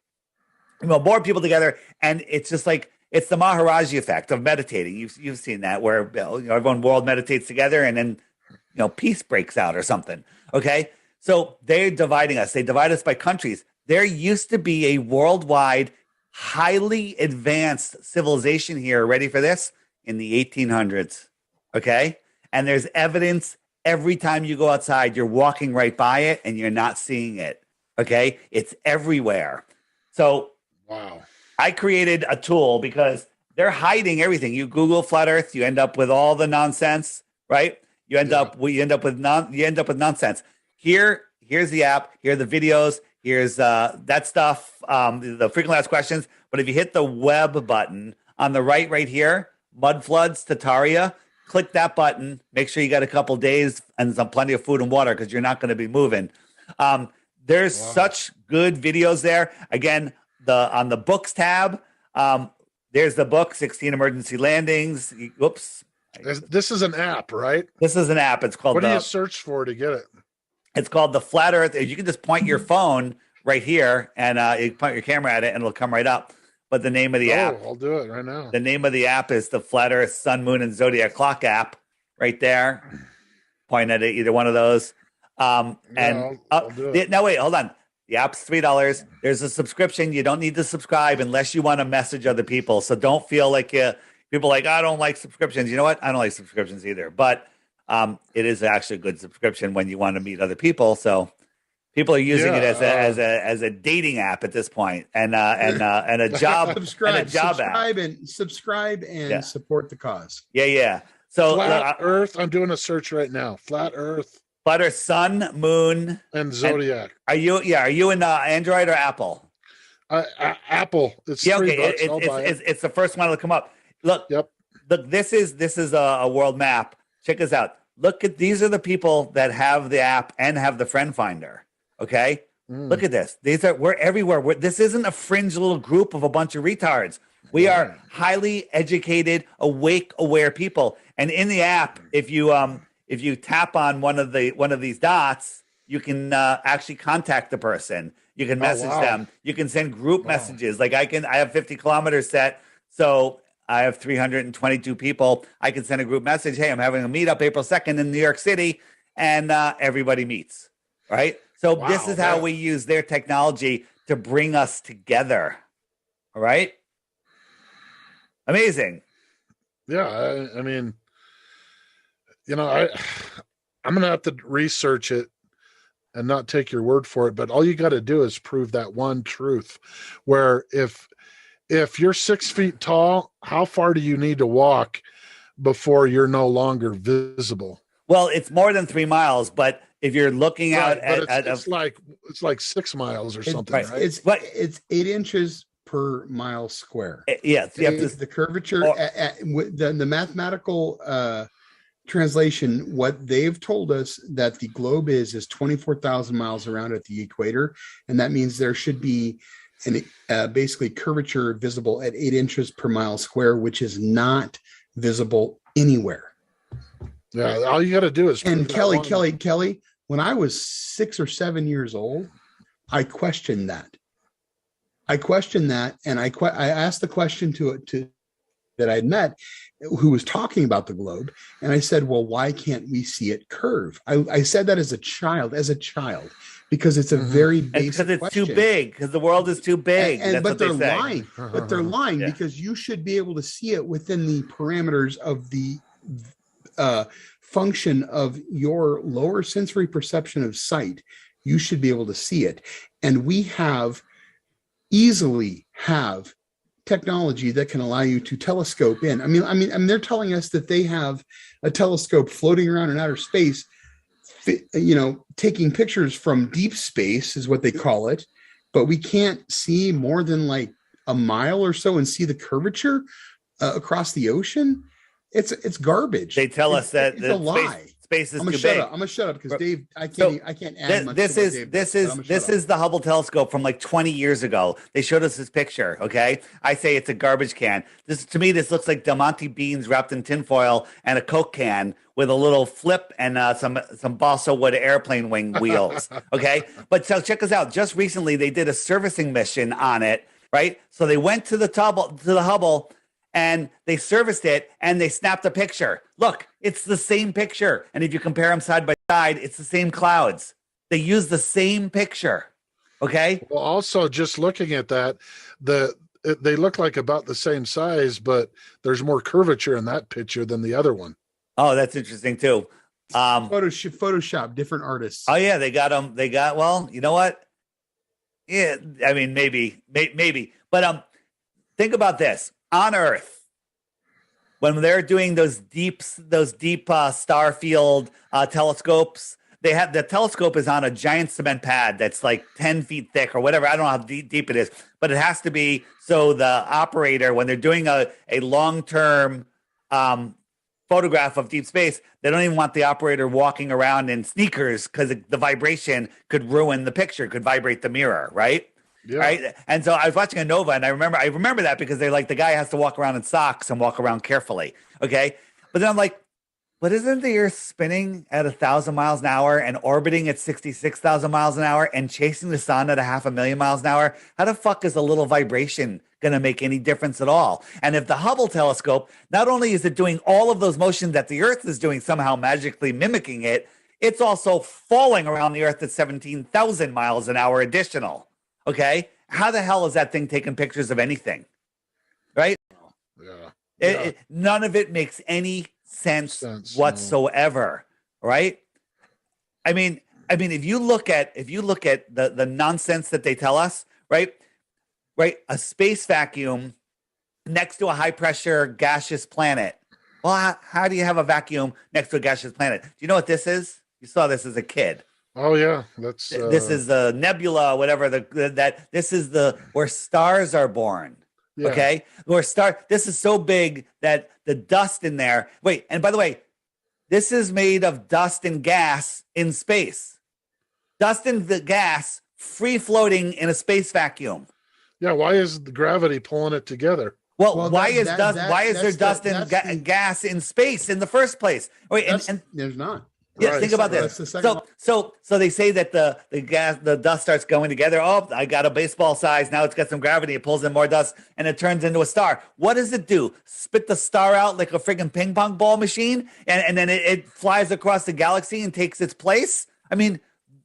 more people together, and it's just like, it's the Maharaji effect of meditating. You've seen that, where everyone world meditates together, and then peace breaks out or something. Okay, so they're dividing us. They divide us by countries. There used to be a worldwide, highly advanced civilization here. Ready for this? In the 1800s. Okay. And there's evidence every time you go outside, you're walking right by it and you're not seeing it. Okay. It's everywhere. So, wow. I created a tool because they're hiding everything. You Google flat Earth, you end up with all the nonsense, right? You end up with nonsense. Here's the app. Here are the videos. Here's that stuff, the frequently asked questions. But if you hit the web button on the right here, mud floods, Tataria, click that button. Make sure you got a couple days and plenty of food and water because you're not going to be moving. There's such good videos there. Again, on the books tab, there's the book, 16 Emergency Landings. Whoops. This is an app, right? This is an app. It's called. What do you search for to get it? It's called the Flat Earth. You can just point your phone right here and you point your camera at it and it'll come right up. But the name of the app. I'll do it right now. The name of the app is the Flat Earth Sun, Moon, and Zodiac Clock app right there. Point at it, either one of those. I'll do it. Now, wait, hold on. The app's $3. There's a subscription. You don't need to subscribe unless you want to message other people. So don't feel like people are like, I don't like subscriptions. You know what? I don't like subscriptions either. But it is actually a good subscription when you want to meet other people. So people are using it as a dating app at this point, and a job subscribe and support the cause. Yeah. So Flat Earth. I'm doing a search right now. Flat Earth, Sun, Moon, and Zodiac. Are you in Android or Apple? Apple. It's $3. $3. It's the first one to come up. Look. Yep. Look. This is a world map. Check this out. Look at these are the people that have the app and have the friend finder. Okay. Look at this. We're everywhere. This isn't a fringe little group of a bunch of retards. We are highly educated, awake, aware people. And in the app, if you tap on one of these dots, you can actually contact the person. You can message them. You can send group messages. Like I have 50 kilometers set. So I have 322 people. I can send a group message. Hey, I'm having a meetup April 2nd in New York City. And everybody meets. Right. So this is how we use their technology to bring us together. All right. Amazing. Yeah. I mean, I'm going to have to research it and not take your word for it. But all you got to do is prove that one truth where if you're 6 feet tall, how far do you need to walk before you're no longer visible? Well, it's more than 3 miles, but if you're looking out it's like 6 miles or something, right? It's 8 inches per mile square. Yes, the curvature, the mathematical translation. What they've told us that the globe is 24,000 miles around at the equator, and that means there should be basically curvature visible at 8 inches per mile square, which is not visible anywhere. Yeah, all you got to do is. And Kelly, when I was 6 or 7 years old, I questioned that. And I asked the question to that I'd met, who was talking about the globe, and I said, "Well, why can't we see it curve?" I said that as a child, because it's a very basic because it's question. Too big, because the world is too big. But they're lying. But they're lying because you should be able to see it within the parameters of the function of your lower sensory perception of sight. You should be able to see it, and we easily have technology that can allow you to telescope in. I mean, they're telling us that they have a telescope floating around in outer space, taking pictures from deep space is what they call it, but we can't see more than like a mile or so and see the curvature across the ocean. It's garbage. They tell us that it's a lie. Space is I'm too big. I'm gonna shut up because Dave, I can't add much. This is the Hubble telescope from like 20 years ago. They showed us this picture. Okay, I say it's a garbage can. To me, this looks like Del Monte beans wrapped in tinfoil and a Coke can with a little flip and some balsa wood airplane wing wheels. Okay, but so check this out. Just recently, they did a servicing mission on it. Right, so they went to the Hubble. And they serviced it and they snapped a picture. Look, it's the same picture. And if you compare them side by side, it's the same clouds. They use the same picture. Okay. Well, also just looking at that, they look like about the same size, but there's more curvature in that picture than the other one. Oh, that's interesting too. Photoshop, different artists. Oh yeah, they got them. Well, you know what? Yeah, I mean, maybe. But think about this. On Earth, when they're doing those deep star field telescopes, the telescope is on a giant cement pad that's like 10 feet thick or whatever. I don't know how deep it is, but it has to be so the operator, when they're doing a long-term photograph of deep space, they don't even want the operator walking around in sneakers because the vibration could ruin the picture, could vibrate the mirror, right? Yeah. Right. And so I was watching a Nova, and I remember that because they're like, the guy has to walk around in socks and walk around carefully. Okay. But then I'm like, but isn't the Earth spinning at 1,000 miles an hour and orbiting at 66,000 miles an hour and chasing the sun at 500,000 miles an hour? How the fuck is a little vibration going to make any difference at all? And if the Hubble telescope, not only is it doing all of those motions that the Earth is doing, somehow magically mimicking it, it's also falling around the Earth at 17,000 miles an hour additional. Okay. How the hell is that thing taking pictures of anything? Right? Yeah. None of it makes any sense whatsoever, right? I mean, if you look at the nonsense that they tell us, right? A space vacuum next to a high pressure gaseous planet. Well, how do you have a vacuum next to a gaseous planet? Do you know what this is? You saw this as a kid. Oh yeah, that's this is the nebula, whatever this is where stars are born. Yeah. Okay, this is so big that the dust in there. Wait, and by the way, this is made of dust and gas in space. Dust and the gas free floating in a space vacuum. Yeah, why is the gravity pulling it together? Well, why is there dust and gas in space in the first place? Wait, and there's not. Yeah, think about this. So they say that the dust starts going together. Oh, I got a baseball size. Now it's got some gravity. It pulls in more dust and it turns into a star. What does it do? Spit the star out like a friggin' ping pong ball machine, and then it flies across the galaxy and takes its place? I mean,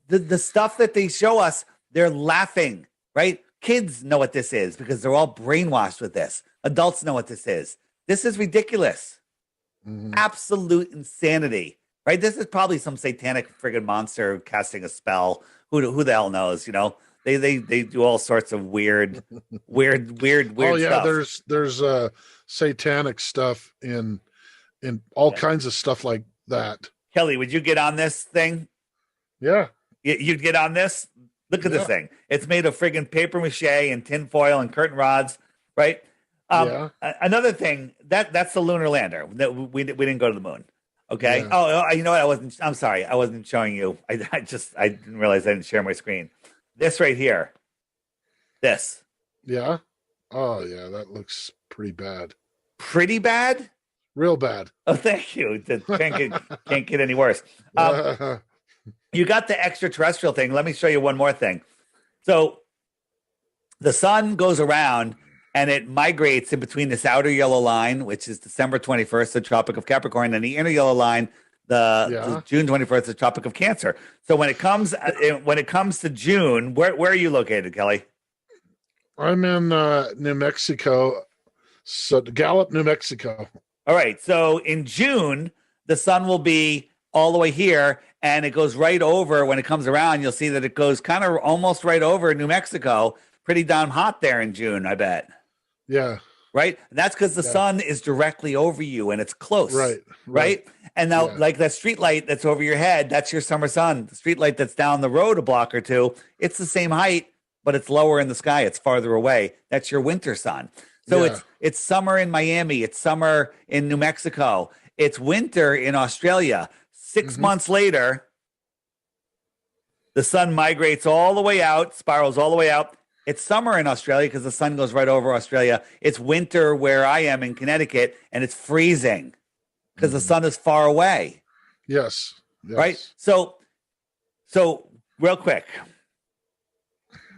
the stuff that they show us, they're laughing, right? Kids know what this is because they're all brainwashed with this. Adults know what this is. This is ridiculous. Absolute insanity. Right, this is probably some satanic friggin' monster casting a spell. Who the hell knows? You know, they do all sorts of weird Oh yeah, stuff. there's satanic stuff in all kinds of stuff like that. Kelly, would you get on this thing? Yeah, you'd get on this. Look at this thing. It's made of friggin' paper mache and tin foil and curtain rods. Right. Another thing that's the lunar lander. We didn't go to the moon. Okay. Yeah. Oh, you know what? I'm sorry. I wasn't showing you. I didn't realize I didn't share my screen. This right here. This. Yeah. Oh, yeah. That looks pretty bad. Pretty bad? Real bad. Oh, thank you. Can't get any worse. You got the extraterrestrial thing. Let me show you one more thing. So the sun goes around and it migrates in between this outer yellow line, which is December 21st, the Tropic of Capricorn, and the inner yellow line, the June 21st, the Tropic of Cancer. So when it comes to June, where are you located, Kelly? I'm in New Mexico, so Gallup, New Mexico. All right. So in June, the sun will be all the way here, and it goes right over. When it comes around, you'll see that it goes kind of almost right over New Mexico. Pretty damn hot there in June, I bet. Yeah. Right. And that's because the sun is directly over you and it's close. Right. And now, like that street light that's over your head, that's your summer sun. The street light that's down the road a block or two, it's the same height, but it's lower in the sky. It's farther away. That's your winter sun. So it's summer in Miami. It's summer in New Mexico. It's winter in Australia. 6 months later, the sun migrates all the way out, spirals all the way out. It's summer in Australia because the sun goes right over Australia. It's winter where I am in Connecticut, and it's freezing because the sun is far away. Yes. Right? So real quick,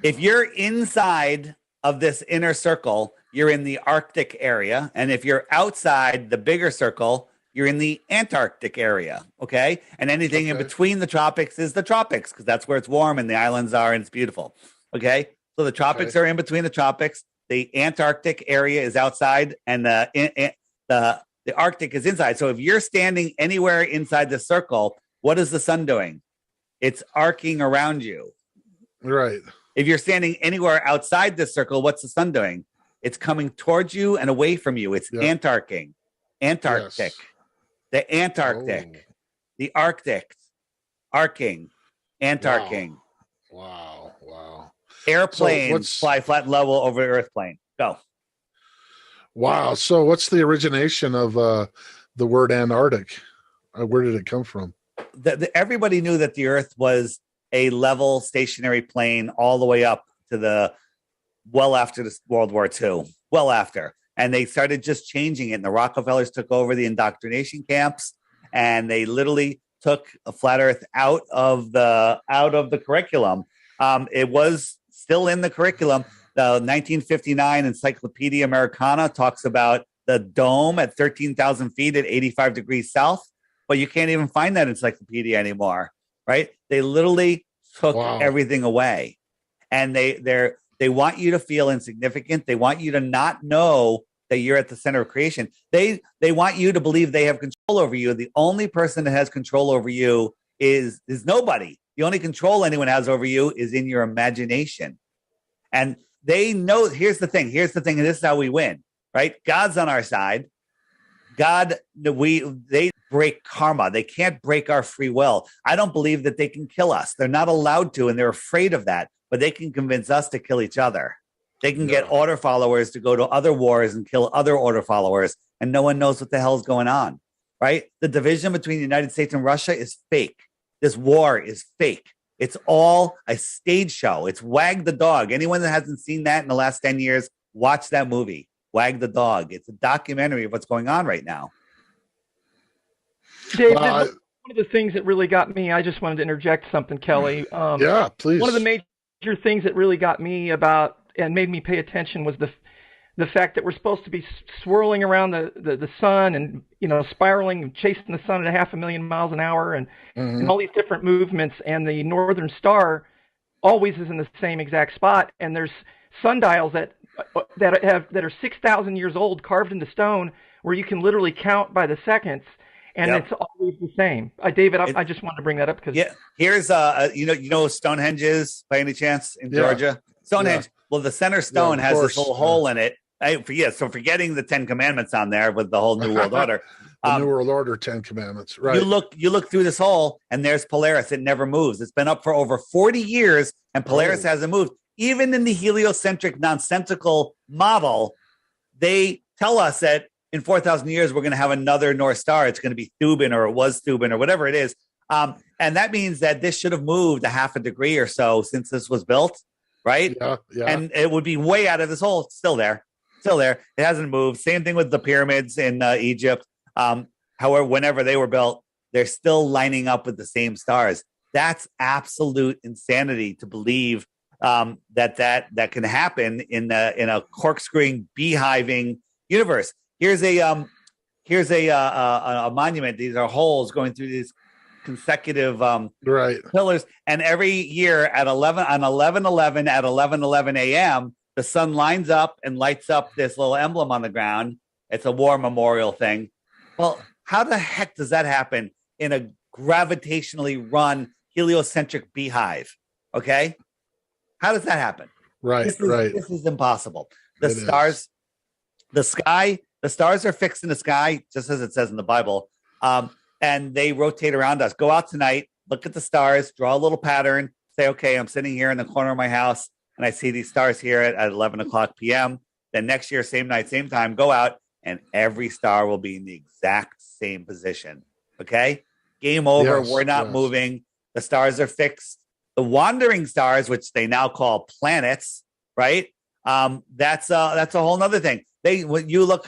if you're inside of this inner circle, you're in the Arctic area. And if you're outside the bigger circle, you're in the Antarctic area. Okay? And anything in between the tropics is the tropics because that's where it's warm and the islands are and it's beautiful. Okay? So the tropics are in between the tropics. The Antarctic area is outside, and the Arctic is inside. So if you're standing anywhere inside the circle, what is the sun doing? It's arcing around you. Right. If you're standing anywhere outside this circle, what's the sun doing? It's coming towards you and away from you. It's Antarctic. Antarctic. The Antarctic. The Arctic. Arcing. Antarctic. Wow. Airplanes fly flat and level over the Earth plane. Go. Wow. So what's the origination of the word Antarctic? Where did it come from? Everybody knew that the Earth was a level stationary plane all the way up to the well after the World War II, well after. And they started just changing it. And the Rockefellers took over the indoctrination camps, and they literally took a flat Earth out of the curriculum. It was still in the curriculum. The 1959 Encyclopedia Americana talks about the dome at 13,000 feet at 85 degrees south, but you can't even find that encyclopedia anymore, right? They literally took everything away, and they want you to feel insignificant. They want you to not know that you're at the center of creation. They want you to believe they have control over you. The only person that has control over you is nobody. The only control anyone has over you is in your imagination. And they know, here's the thing, and this is how we win, right? God's on our side. They break karma. They can't break our free will. I don't believe that they can kill us. They're not allowed to, and they're afraid of that, but they can convince us to kill each other. They can get order followers to go to other wars and kill other order followers, and no one knows what the hell is going on, right? The division between the United States and Russia is fake. This war is fake. It's all a stage show. It's Wag the Dog. Anyone that hasn't seen that in the last 10 years, watch that movie, Wag the Dog. It's a documentary of what's going on right now. Dave, one of the things that really got me, I just wanted to interject something, Kelly. Yeah, please. One of the major things that really got me about and made me pay attention was the fact that we're supposed to be swirling around the sun and, spiraling and chasing the sun at 500,000 miles an hour and all these different movements. And the northern star always is in the same exact spot. And there's sundials that are 6,000 years old, carved into stone, where you can literally count by the seconds. And it's always the same. David, I just wanted to bring that up because here's Stonehenge is by any chance in Georgia? Stonehenge. Yeah. Well, the center stone has this little hole in it. So forgetting the 10 Commandments on there with the whole New World Order. The New World Order 10 Commandments, right? You look through this hole, and there's Polaris. It never moves. It's been up for over 40 years, and Polaris hasn't moved. Even in the heliocentric, nonsensical model, they tell us that in 4,000 years, we're going to have another North Star. It's going to be Thuban, or it was Thuban, or whatever it is. And that means that this should have moved a half a degree or so since this was built, right? Yeah. And it would be way out of this hole. It's still there. It hasn't moved. Same thing with the pyramids in Egypt. However, whenever they were built, they're still lining up with the same stars. That's absolute insanity to believe that can happen in a corkscrewing, beehiving universe. Here's a monument. These are holes going through these consecutive pillars, and every year at 11:11 a.m. the sun lines up and lights up this little emblem on the ground. It's a war memorial thing. Well, how the heck does that happen in a gravitationally run heliocentric beehive? Okay, how does that happen? This is impossible. The stars are fixed in the sky, just as it says in the Bible. And they rotate around us. Go out tonight, look at the stars, draw a little pattern, say, okay, I'm sitting here in the corner of my house, and I see these stars here at 11 o'clock p.m. Then next year, same night, same time, go out, and every star will be in the exact same position. Okay? Game over. We're not moving. The stars are fixed. The wandering stars, which they now call planets, right? That's a whole nother thing. When you look,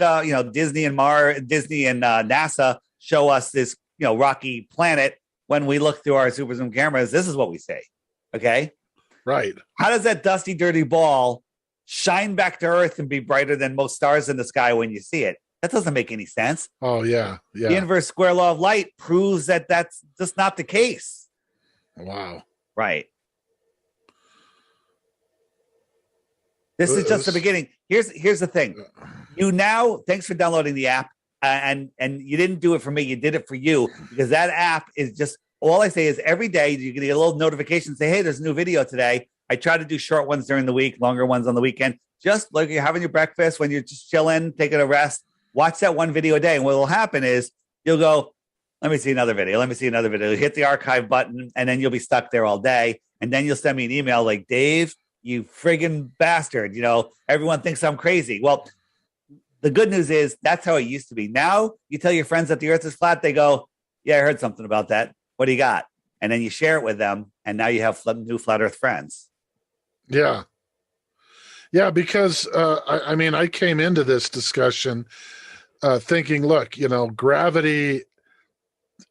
Disney and NASA show us this, rocky planet. When we look through our super zoom cameras, this is what we say. Okay. Right. How does that dusty, dirty ball shine back to Earth and be brighter than most stars in the sky when you see it? That doesn't make any sense. Oh, yeah. The inverse square law of light proves that that's just not the case. Wow. Right. This is just the beginning. Here's the thing. Thanks for downloading the app. And you didn't do it for me. You did it for you, because that app is just, all I say is every day you get a little notification, say, hey, there's a new video today. I try to do short ones during the week, longer ones on the weekend. Just like you're having your breakfast, when you're just chilling, taking a rest, watch that one video a day. And what will happen is you'll go, let me see another video. You hit the archive button, and then you'll be stuck there all day. And then you'll send me an email like, Dave, you friggin' bastard. Everyone thinks I'm crazy. Well, the good news is that's how it used to be. Now you tell your friends that the earth is flat, they go, yeah, I heard something about that. What do you got? And then you share it with them, and now you have new flat earth friends. Yeah. Yeah, because I mean, I came into this discussion thinking, look, gravity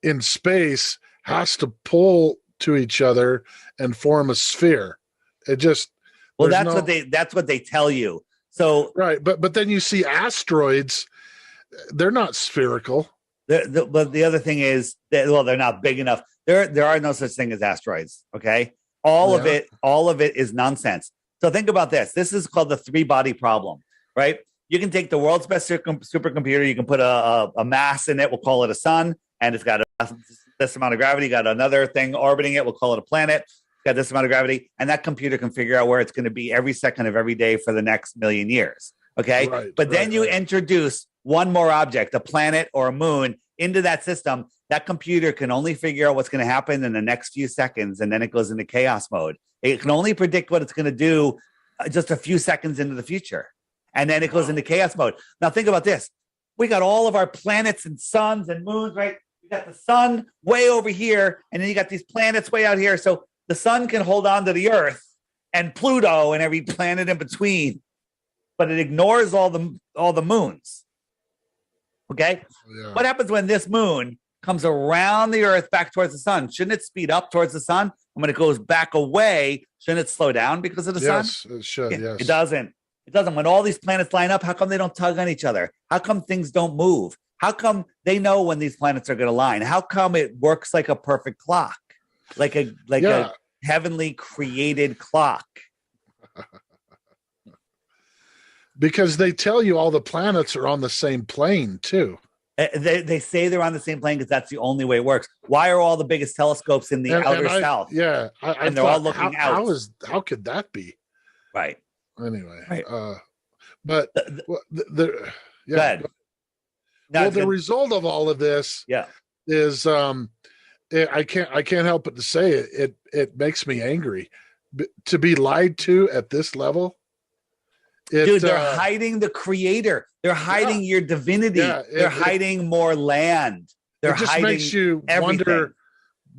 in space has to pull to each other and form a sphere. It just that's what they tell you. So right, but then you see asteroids; they're not spherical. But the other thing is that they're not big enough. There are no such thing as asteroids. Okay, all of it is nonsense. So think about this. This is called the 3-body problem, right? You can take the world's best supercomputer. You can put a mass in it. We'll call it a sun, and it's got this amount of gravity. Got another thing orbiting it. We'll call it a planet. It's got this amount of gravity, and that computer can figure out where it's going to be every second of every day for the next million years. Okay, but then you introduce one more object, a planet or a moon, into that system. That computer can only figure out what's going to happen in the next few seconds, and then it goes into chaos mode. It can only predict what it's going to do just a few seconds into the future, and then it goes into chaos mode. Now think about this. We got all of our planets and suns and moons, right? You got the sun way over here, and then you got these planets way out here. So the sun can hold on to the Earth and Pluto and every planet in between, but it ignores all the moons. Okay? Yeah. What happens when this moon comes around the Earth back towards the sun? Shouldn't it speed up towards the sun? And when it goes back away, shouldn't it slow down because of the sun? Yes, it should, yes. It doesn't. It doesn't. When all these planets line up, how come they don't tug on each other? How come things don't move? How come they know when these planets are going to line? How come it works like a perfect clock? Like a heavenly created clock? Because they tell you all the planets are on the same plane too. They say they're on the same plane because that's the only way it works. Why are all the biggest telescopes in the outer south? Yeah, and they're all looking out. How could that be? Right. Anyway, right. But the result of all of this, is I can't help but to say it makes me angry to be lied to at this level. Dude, they're hiding the creator. They're hiding your divinity. They're hiding more land. They're it just hiding makes you everything. wonder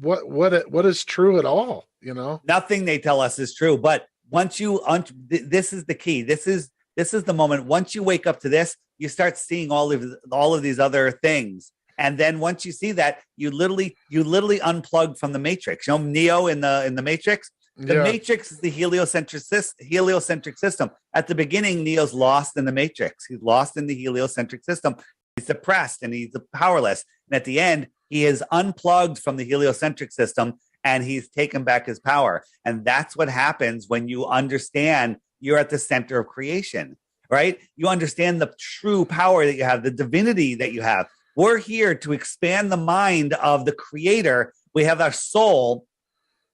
what is true at all. Nothing they tell us is true. But once you, this is the key. This is the moment. Once you wake up to this, you start seeing all of these other things. And then once you see that, you literally unplug from the Matrix. Neo in the Matrix. The Matrix is the heliocentric system. At the beginning, Neo's lost in the Matrix. He's lost in the heliocentric system. He's depressed and he's powerless. And at the end, he is unplugged from the heliocentric system and he's taken back his power. And that's what happens when you understand you're at the center of creation, right? You understand the true power that you have, the divinity that you have. We're here to expand the mind of the creator. We have our soul,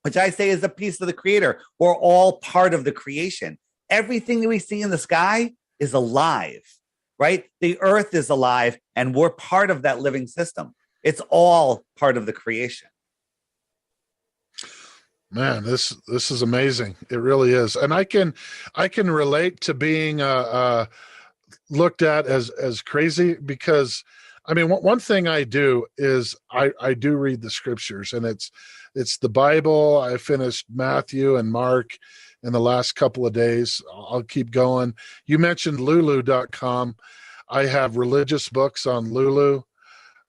which I say is a piece of the creator. We're all part of the creation. Everything that we see in the sky is alive, right? The earth is alive and we're part of that living system. It's all part of the creation. Man, this is amazing. It really is. And I can relate to being looked at as crazy because I mean, one thing I do is I do read the scriptures, and it's the Bible. I finished Matthew and Mark in the last couple of days. I'll keep going. You mentioned Lulu.com. I have religious books on Lulu,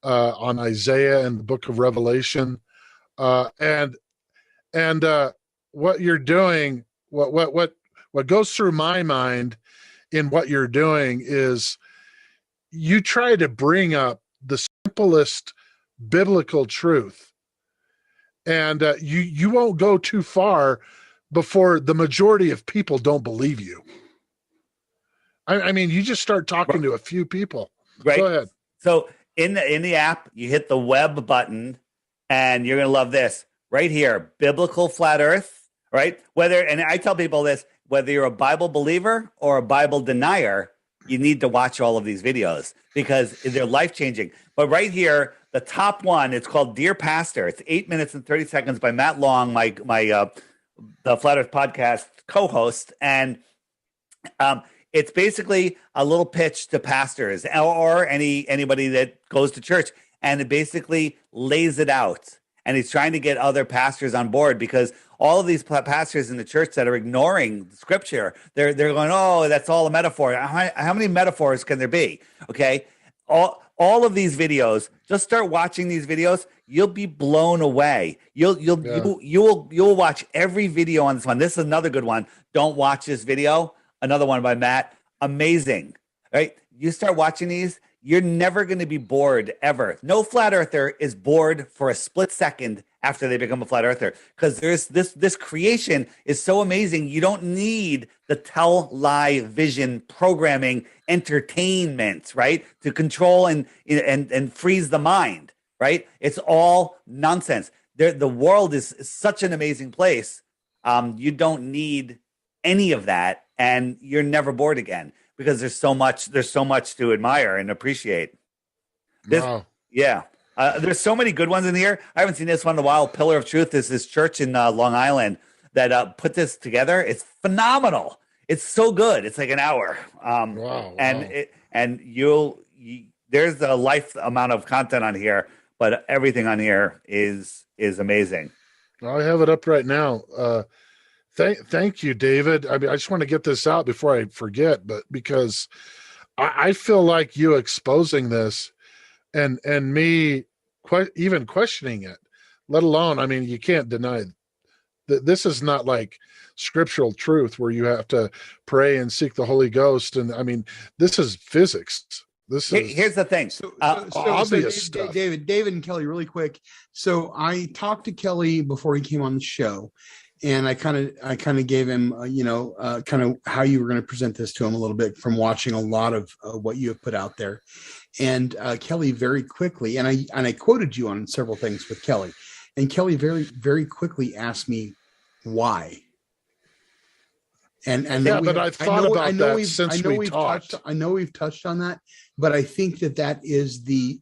on Isaiah and the book of Revelation. And what you're doing, what goes through my mind in what you're doing is you try to bring up the simplest biblical truth, and you won't go too far before the majority of people don't believe you. I mean, you just start talking to a few people. Right. Go ahead. So in the app, you hit the web button, and you're gonna love this right here: Biblical Flat Earth. Right? And I tell people this: whether you're a Bible believer or a Bible denier, you need to watch all of these videos because they're life-changing. But right here, the top one, it's called Dear Pastor. It's 8 minutes and 30 seconds by Matt Long, the Flat Earth podcast co-host. And It's basically a little pitch to pastors or anybody that goes to church, and it basically lays it out. And he's trying to get other pastors on board because all of these pastors in the church that are ignoring scripture, they're going, oh, that's all a metaphor. How many metaphors can there be? Okay, all of these videos. Just start watching these videos. You'll be blown away. You will watch every video on this one. This is another good one. Don't watch this video. Another one by Matt. Amazing, right? You start watching these. You're never going to be bored ever. No flat earther is bored for a split second after they become a flat earther because there's this creation is so amazing. You don't need the tell lie vision programming entertainment, right? To control and freeze the mind, right? It's all nonsense. The world is such an amazing place. You don't need any of that, and you're never bored again. Because there's so much to admire and appreciate. Wow. Yeah. There's so many good ones in here. I haven't seen this one in a while. Pillar of Truth is this church in Long Island that put this together. It's phenomenal. It's so good. It's like an hour. Wow. And there's a life amount of content on here, but everything on here is amazing. I have it up right now. Thank you, David. I mean, I just want to get this out before I forget, but because I feel like you exposing this and me even questioning it, let alone, I mean, you can't deny that this is not like scriptural truth where you have to pray and seek the Holy Ghost. And I mean, this is physics. Here's the thing. Obvious stuff. David and Kelly, really quick. So I talked to Kelly before he came on the show. And I kind of gave him, kind of how you were going to present this to him a little bit from watching a lot of what you have put out there. And Kelly very quickly, and I quoted you on several things with Kelly, and Kelly very, very quickly asked me why. And yeah, but I've thought about that since we talked. I know we've touched on that, but I think that is the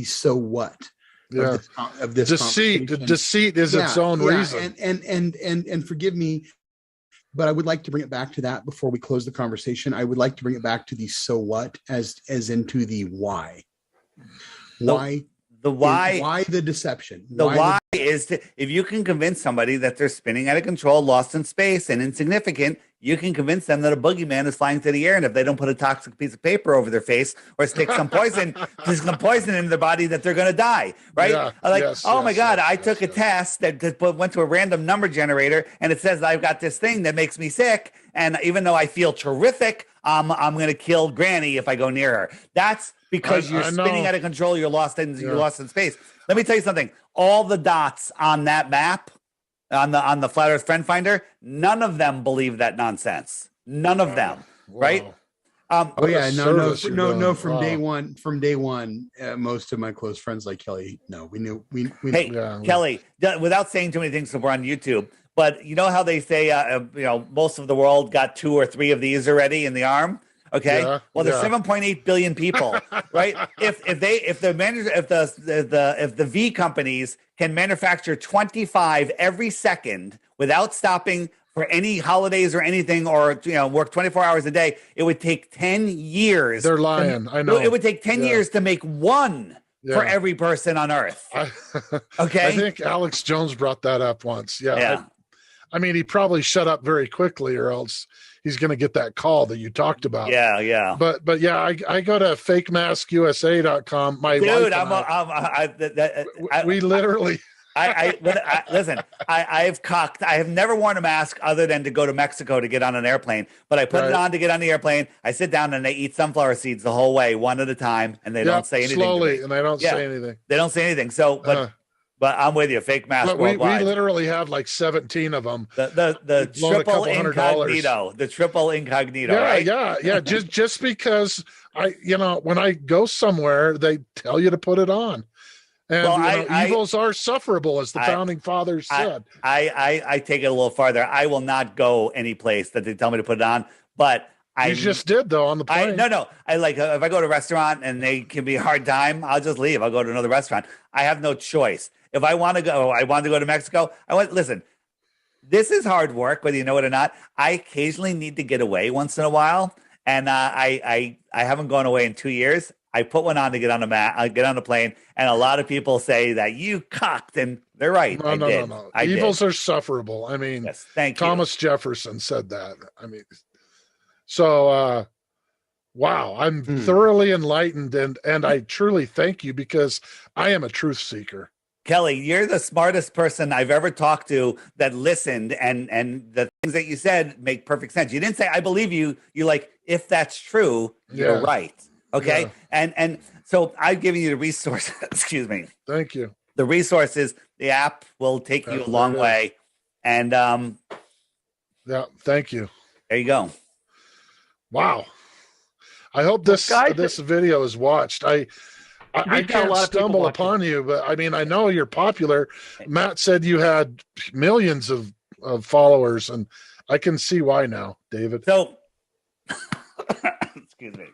so what. Yeah. Of this deceit. Deceit is its own reason. And forgive me, but I would like to bring it back to that before we close the conversation. I would like to bring it back to the so what as into the why. Why the deception? Why is if you can convince somebody that they're spinning out of control, lost in space, and insignificant, you can convince them that a boogeyman is flying through the air, and if they don't put a toxic piece of paper over their face or stick some poison into their body, that they're going to die, right? Yeah, my God, I took a test that went to a random number generator, and it says I've got this thing that makes me sick, and even though I feel terrific, I'm going to kill Granny if I go near her. That's because you're spinning out of control. You're lost in space. Let me tell you something. All the dots on that map, on the Flat Earth Friend Finder, none of them believe that nonsense. None of them, right? No. From day one, most of my close friends like Kelly, no, we knew. Kelly, without saying too many things, so we're on YouTube. But you know how they say, most of the world got 2 or 3 of these already in the arm. Okay. Yeah, well, there's 7.8 billion people, right? If the V companies can manufacture 25 every second without stopping for any holidays or anything, or work 24 hours a day, it would take 10 years. They're lying. I know. It would take 10 years to make one for every person on Earth. Okay. I think Alex Jones brought that up once. Yeah. I mean, he probably shut up very quickly, or else he's going to get that call that you talked about. Yeah. But yeah, I go to fakemaskusa.com. My dude, we literally. Listen. I have never worn a mask other than to go to Mexico to get on an airplane. But I put it on to get on the airplane. I sit down and they eat sunflower seeds the whole way, one at a time, and they don't say anything. Slowly, and they don't say anything. They don't say anything. So, but I'm with you. Fake mask worldwide. We literally have like 17 of them. The triple incognito. The triple incognito. Yeah, right? yeah. just because when I go somewhere, they tell you to put it on. And evils are sufferable, as the founding fathers said. I take it a little farther. I will not go any place that they tell me to put it on. But you just did though on the plane. No. I like if I go to a restaurant and they can be a hard time, I'll just leave. I'll go to another restaurant. I have no choice. If I want to go to Mexico. Listen. this is hard work, whether you know it or not. I occasionally need to get away once in a while, and I haven't gone away in 2 years. I put one on to get on get on the plane, and a lot of people say that you cocked, and they're right. No. I Evils did. are sufferable. I mean, Yes, thank Thomas Jefferson said that. I mean, so wow, I'm thoroughly enlightened, and I truly thank you because I am a truth seeker. Kelly, you're the smartest person I've ever talked to that listened, and the things that you said make perfect sense. You didn't say I believe you. You're like, if that's true, you're Yeah. right. Okay. Yeah. And so I've given you the resource. Excuse me. Thank you. The resources, the app will take you a long way. And yeah, thank you. There you go. Wow. I hope this video is watched. I can't stumble upon you, but I mean, I know you're popular. Matt said you had millions of followers, and I can see why now, David. So, excuse me.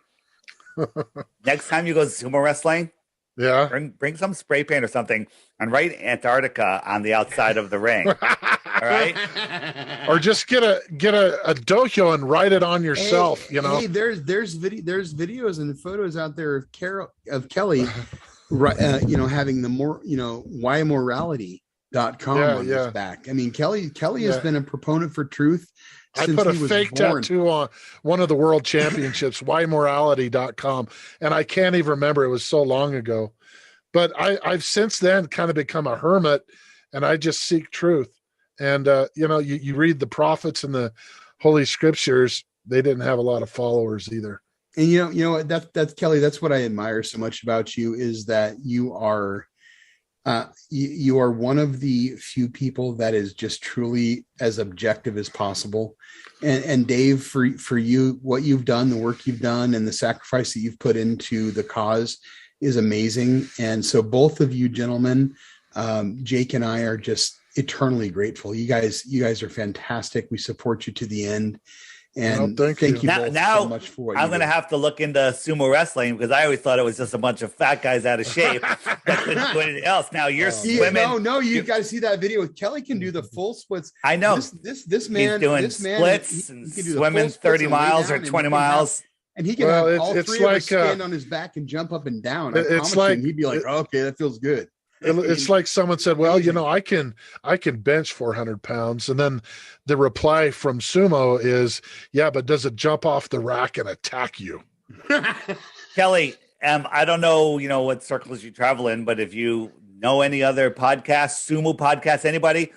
Next time you go sumo wrestling, bring some spray paint or something and write Antarctica on the outside of the ring. All right, or just get a dohyo and write it on yourself. Hey, there's videos and photos out there of Kelly, having the whymorality.com on his back. I mean, Kelly has been a proponent for truth. I put a fake tattoo on one of the world championships, whymorality.com, and I can't even remember. It was so long ago. But I've since then kind of become a hermit, and I just seek truth. And, you read the prophets and the Holy Scriptures, they didn't have a lot of followers either. And, you know, that's Kelly, that's what I admire so much about you is that you are one of the few people that is just truly as objective as possible. And Dave, for you, what you've done, the work you've done, and the sacrifice that you've put into the cause is amazing. And so both of you gentlemen, Jake and I, are just eternally grateful. You guys are fantastic. We support you to the end. And thank you both so much for what I'm going to have to look into sumo wrestling because I always thought it was just a bunch of fat guys out of shape that couldn't do anything else. Now you're swimming. No, you got to see that video. Kelly can do the full splits. I know this man. He's doing splits and swimming 30 miles or 20 miles. And he can have all three of us stand on his back and jump up and down. It's like he'd be like, oh, okay, that feels good. It's like someone said, well, I can bench 400 pounds. And then the reply from sumo is, yeah, but does it jump off the rack and attack you? Kelly, I don't know, what circles you travel in, but if you know any other podcasts, sumo podcasts, anybody,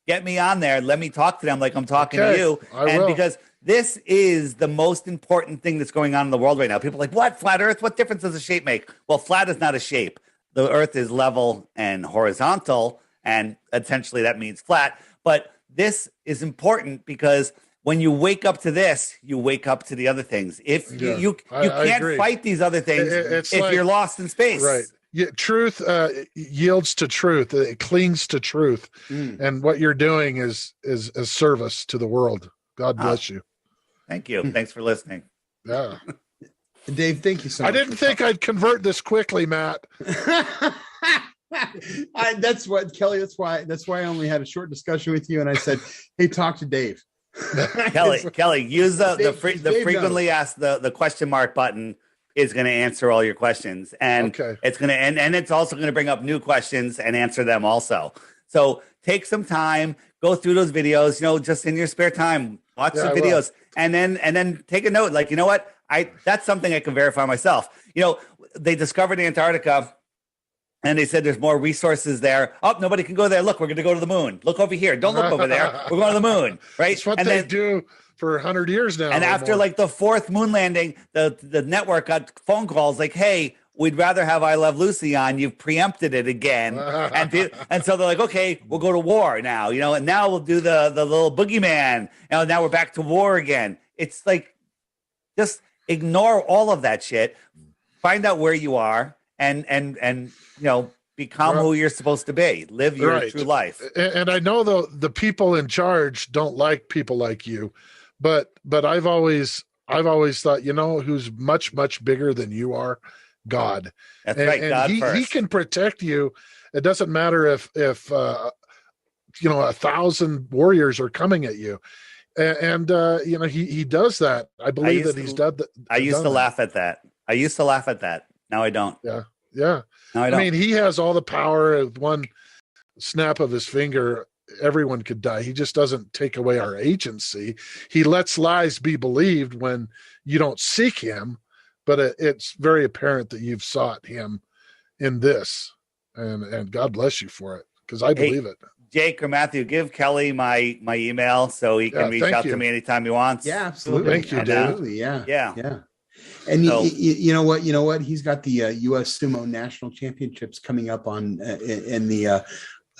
get me on there. Let me talk to them like I'm talking to you. I will. Because this is the most important thing that's going on in the world right now. People are like, what? Flat Earth? What difference does a shape make? Well, flat is not a shape. The Earth is level and horizontal, and essentially that means flat. But this is important because when you wake up to this, you wake up to the other things. If you can't fight these other things if you're lost in space. Right. Yeah, truth yields to truth. It clings to truth. And what you're doing is a service to the world. God bless you. Thank you. Thanks for listening. Yeah. Dave, thank you so much. I didn't think I'd convert this quickly, Matt. That's what, Kelly, that's why I only had a short discussion with you. And I said, hey, talk to Dave. Kelly, use the frequently asked, the question mark button is going to answer all your questions. And it's going to, and it's also going to bring up new questions and answer them also. So take some time, go through those videos, just in your spare time, watch the videos and then take a note. Like, you know what? That's something I can verify myself. They discovered Antarctica and they said there's more resources there. Oh, nobody can go there. Look, we're going to go to the moon. Look over here. Don't look over there. We're going to the moon, right? That's what they do for 100 years now. And after like the fourth moon landing, the network got phone calls like, hey, we'd rather have I Love Lucy on. You've preempted it again. And so they're like, okay, we'll go to war now, and now we'll do the little boogeyman. Now we're back to war again. It's like, just ignore all of that shit. Find out where you are and become who you're supposed to be. Live your true life. And I know the people in charge don't like people like you, but I've always thought, who's much, much bigger than you are? God. That's right. God he first. He can protect you. It doesn't matter if 1,000 warriors are coming at you. And he does that. I believe that he's done that. I used to laugh at that. I used to laugh at that. Now I don't. Yeah. No, I don't. mean, he has all the power of one snap of his finger. Everyone could die. He just doesn't take away our agency. He lets lies be believed when you don't seek him, but it's very apparent that you've sought him in this, and God bless you for it, because I believe it. Jake or Matthew, give Kelly my email so he can reach out to me anytime he wants. Yeah, absolutely. Thank you, Dave. Absolutely. Yeah. Yeah. And So- you know what? He's got the U.S. Sumo National Championships coming up on in the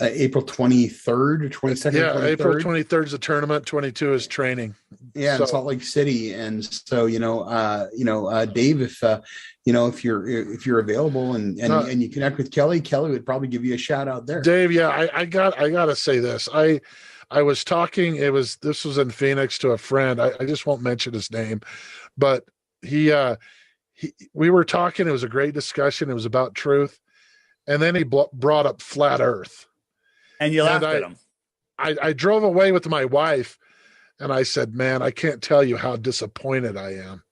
April 23rd or 22nd. Yeah, 23rd. April 23rd is the tournament. 22 is training. Yeah, in Salt Lake City, and so Dave, if you're available and you connect with Kelly would probably give you a shout out there. Dave, yeah, I gotta say this. I was talking. This was in Phoenix to a friend. I just won't mention his name, but we were talking. It was a great discussion. It was about truth, and then he brought up flat Earth. And you laughed at him. I drove away with my wife, and I said, "Man, I can't tell you how disappointed I am."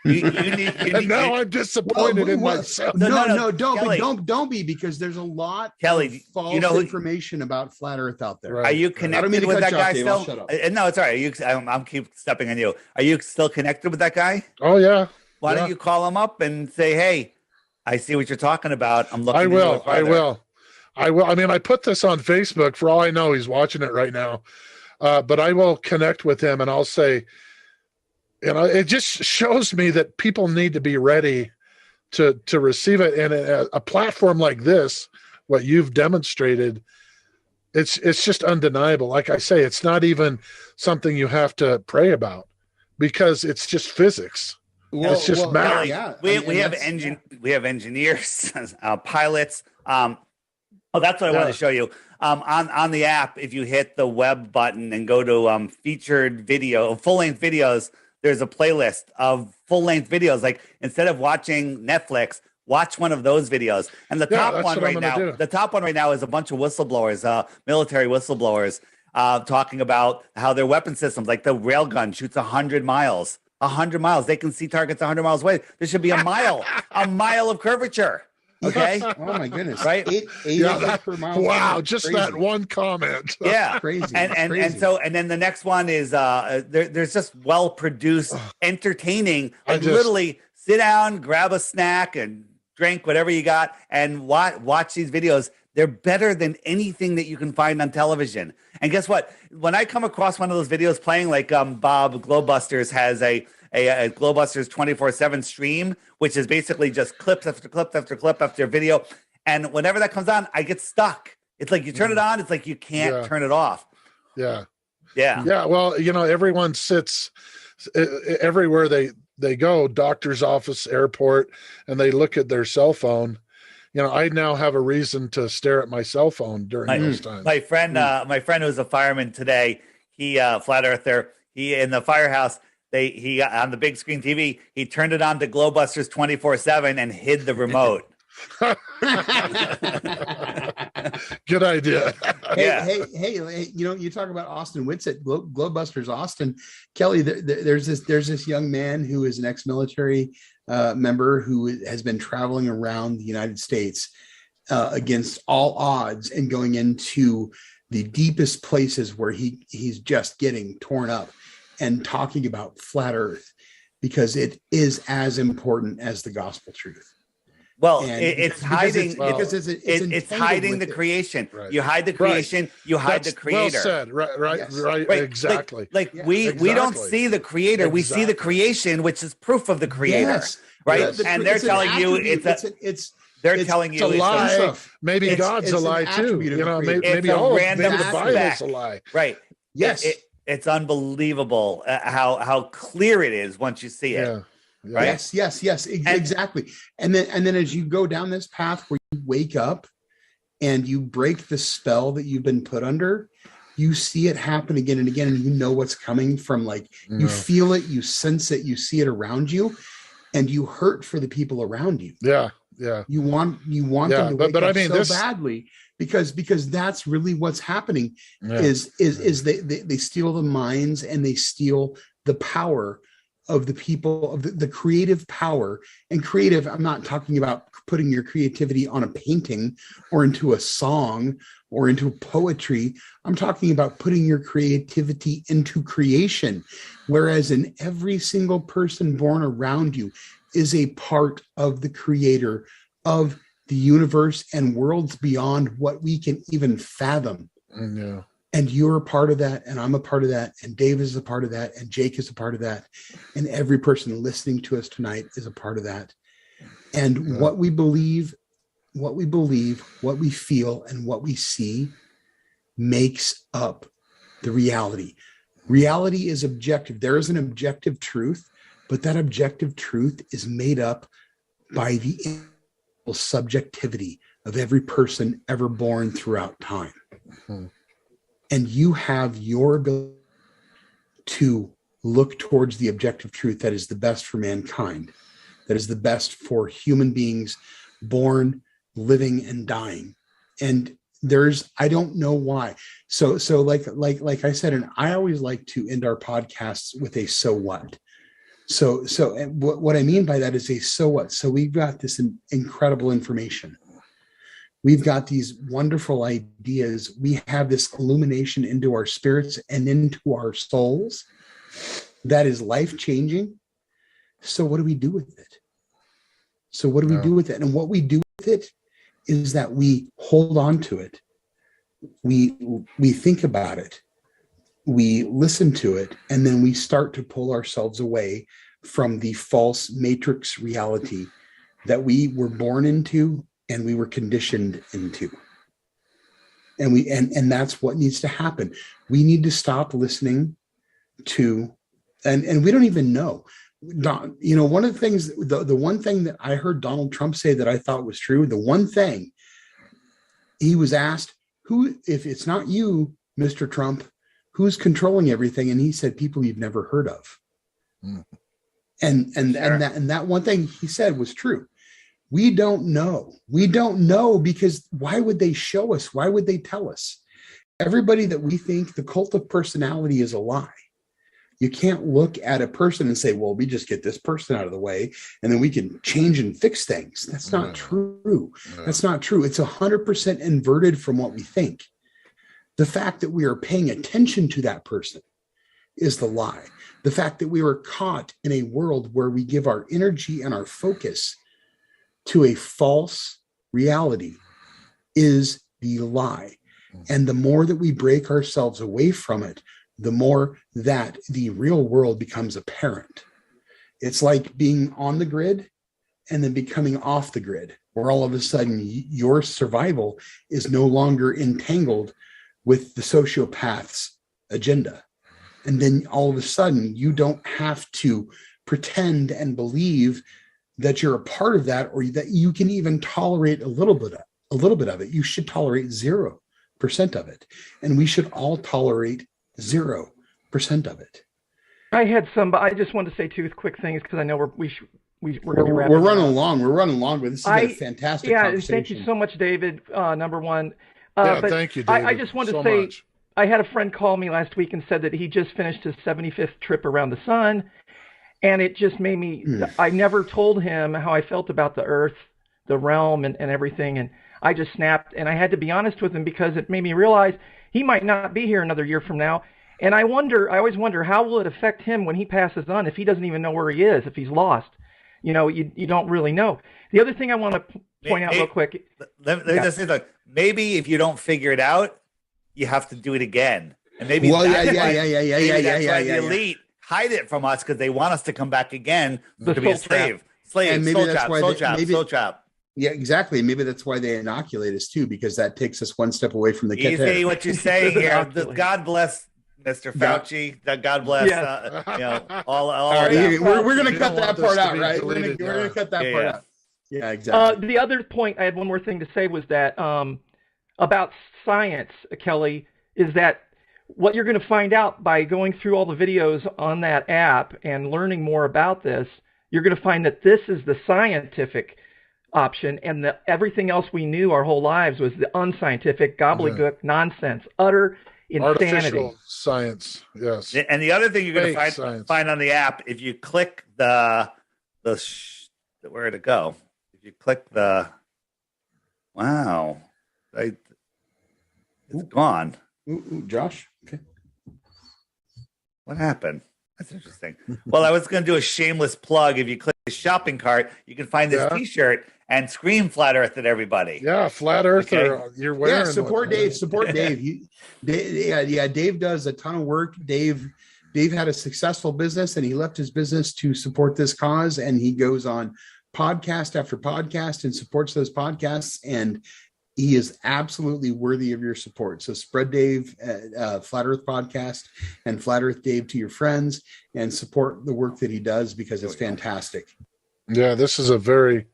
And now I'm disappointed in myself. No, Kelly, don't be, because there's a lot Kelly, of false information about flat Earth out there. Are you I don't mean connected to with cut that you off, guy Dave. I'll still? shut up. No, it's all right. I'm keep stepping on you. Are you still connected with that guy? Oh yeah. Why don't you call him up and say, "Hey, I see what you're talking about. I'm looking." I will. I mean, I put this on Facebook. For all I know, he's watching it right now. But I will connect with him, and I'll say, it just shows me that people need to be ready to receive it. And a platform like this, what you've demonstrated, it's just undeniable. Like I say, it's not even something you have to pray about, because it's just physics. It's just math. Yeah. We have engineers, pilots. That's what I wanted to show you. On the app, if you hit the web button and go to featured video, full-length videos, there's a playlist of full-length videos. Like, instead of watching Netflix, watch one of those videos. And the top one right now is a bunch of whistleblowers, military whistleblowers, talking about how their weapon systems, like the railgun, shoots 100 miles. 100 miles. They can see targets 100 miles away. There should be a mile of curvature. Okay. Oh my goodness. Right. 8 per mile. Wow. Just that one comment. Yeah. Crazy. And then the next one is there's just well produced, entertaining. Like, literally sit down, grab a snack and drink whatever you got, and watch these videos. They're better than anything that you can find on television. And guess what? When I come across one of those videos playing, like Bob Globusters has a Globusters 24/7 stream, which is basically just clips after clip after clip after video. And whenever that comes on, I get stuck. It's like you turn it on, it's like you can't turn it off. Yeah. Well, everyone sits everywhere they go, doctor's office, airport, and they look at their cell phone. I now have a reason to stare at my cell phone during those times. My friend who's a fireman today, he flat earther, he in the firehouse, he on the big screen TV, he turned it on to Globusters 24/7 and hid the remote. Good idea. Hey, you talk about Austin Whitsett, Globusters Austin. Kelly, there's this young man who is an ex-military member who has been traveling around the United States against all odds and going into the deepest places where he's just getting torn up and talking about flat Earth, because it is as important as the gospel truth. Well, it's hiding the creation. Right. You hide the creation, you hide the creator. Well said. Right. Yes. Right. Exactly. We don't see the creator. We see the creation, which is proof of the creator. Yes. Right. Yes. And they're telling you it's a lie. Maybe God's a lie too. Maybe the Bible's a lie. Right. Yes. It's unbelievable how clear it is once you see it. Yeah. Right? Yes, exactly. And then as you go down this path where you wake up and you break the spell that you've been put under, you see it happen again and again, and you know what's coming from. Like, you feel it, you sense it, you see it around you, and you hurt for the people around you. Yeah. Yeah. You want Yeah, them to wake but I up mean, so this- badly because that's really what's happening. Yeah. Is they steal the minds and they steal the power of the people, of the creative power. And creative, I'm not talking about putting your creativity on a painting or into a song or into poetry. I'm talking about putting your creativity into creation, whereas in every single person born around you is a part of the creator of the universe and worlds beyond what we can even fathom. Yeah. And you're a part of that, and I'm a part of that, and Dave is a part of that, and Jake is a part of that, and every person listening to us tonight is a part of that. And what we believe, what we feel, and what we see makes up the reality. Reality is objective. There is an objective truth, but that objective truth is made up by the subjectivity of every person ever born throughout time. Hmm. And you have your ability to look towards the objective truth that is the best for mankind, that is the best for human beings born, living, and dying. And I don't know why. So like I said, and I always like to end our podcasts with a so what. So what I mean by that is a so what. So we've got this incredible information. We've got these wonderful ideas. We have this illumination into our spirits and into our souls that is life-changing. So what do we do with it? And what we do with it is that we hold on to it. We think about it. We listen to it, and then we start to pull ourselves away from the false matrix reality that we were born into and we were conditioned into. And that's what needs to happen. We need to stop listening to, and we don't even know. One of the things, the one thing that I heard Donald Trump say that I thought was true, the one thing he was asked, if it's not you, Mr. Trump, who's controlling everything? And he said, people you've never heard of. Mm. And that one thing he said was true. We don't know. We don't know because why would they show us? Why would they tell us? Everybody that we think the cult of personality is a lie. You can't look at a person and say, well, we just get this person out of the way and then we can change and fix things. That's not true. That's not true. It's 100% inverted from what we think. The fact that we are paying attention to that person is the lie. The fact that we were caught in a world where we give our energy and our focus to a false reality is the lie. And the more that we break ourselves away from it, the more that the real world becomes apparent. It's like being on the grid and then becoming off the grid, where all of a sudden your survival is no longer entangled with the sociopath's agenda. And then all of a sudden you don't have to pretend and believe that you're a part of that, or that you can even tolerate a little bit of it. You should tolerate 0% of it. And we should all tolerate 0% of it. I just wanted to say two quick things because I know we're going to be wrapping. We're running along. We're running along, but this has been a fantastic conversation. Thank you so much, David. Number one. But thank you, David. I just wanted to say, much. I had a friend call me last week and said that he just finished his 75th trip around the sun. And it just made me, I never told him how I felt about the earth, the realm, and everything. And I just snapped. And I had to be honest with him because it made me realize he might not be here another year from now. And I always wonder, how will it affect him when he passes on if he doesn't even know where he is, if he's lost? You don't really know. The other thing I want to point out real quick. Let me just say, look, maybe if you don't figure it out, you have to do it again. And maybe the elite hide it from us because they want us to come back again to be a slave. And maybe soul that's trap, why soul trap. Yeah, exactly. Maybe that's why they inoculate us too, because that takes us one step away from the You see what you're saying here. God bless Mr. Fauci. God bless. All right, we're going to cut that part out, right? We're going to cut that part out. Yeah, exactly. The other point, I had one more thing to say was that about science, Kelly, is that what you're going to find out by going through all the videos on that app and learning more about this, you're going to find that this is the scientific option, and everything else we knew our whole lives was the unscientific gobbledygook nonsense, utter insanity. Artificial science, yes. And the other thing you're going to find on the app, if you click where to go? If you click it's gone. Josh, okay. What happened? That's interesting. Well, I was going to do a shameless plug. If you click the shopping cart, you can find this T-shirt and scream "Flat Earth" at everybody. Yeah, Flat Earther. You're wearing. Yeah, support Dave. Support Dave. Dave does a ton of work. Dave had a successful business, and he left his business to support this cause. And he goes on podcast after podcast and supports those podcasts. And he is absolutely worthy of your support. So spread Dave, Flat Earth Podcast, and Flat Earth Dave to your friends, and support the work that he does, because it's fantastic. Yeah, this is a very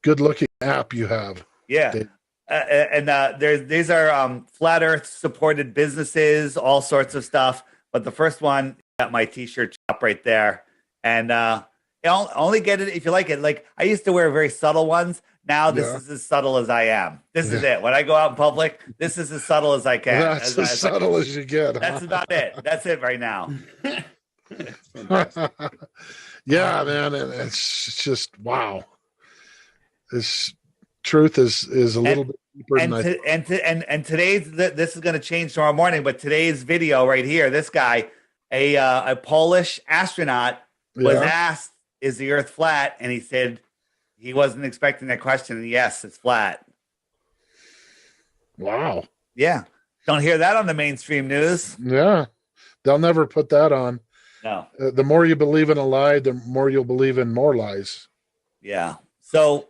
good-looking app you have. Yeah. These are Flat Earth supported businesses, all sorts of stuff. But the first one, got my T-shirt shop right there. And only get it if you like it. Like, I used to wear very subtle ones. Now this is as subtle as I am. This is it. When I go out in public, this is as subtle as I can. That's as subtle as you get. Huh? That's about it. That's it right now. Yeah, man. It's just, wow. This truth is a little bit deeper than I thought. And today's, this is going to change tomorrow morning, but today's video right here, this guy, a Polish astronaut, was asked, "Is the Earth flat?" And he said he wasn't expecting that question. And yes, it's flat. Wow. Yeah. Don't hear that on the mainstream news. Yeah. They'll never put that on. No. The more you believe in a lie, the more you'll believe in more lies. Yeah. So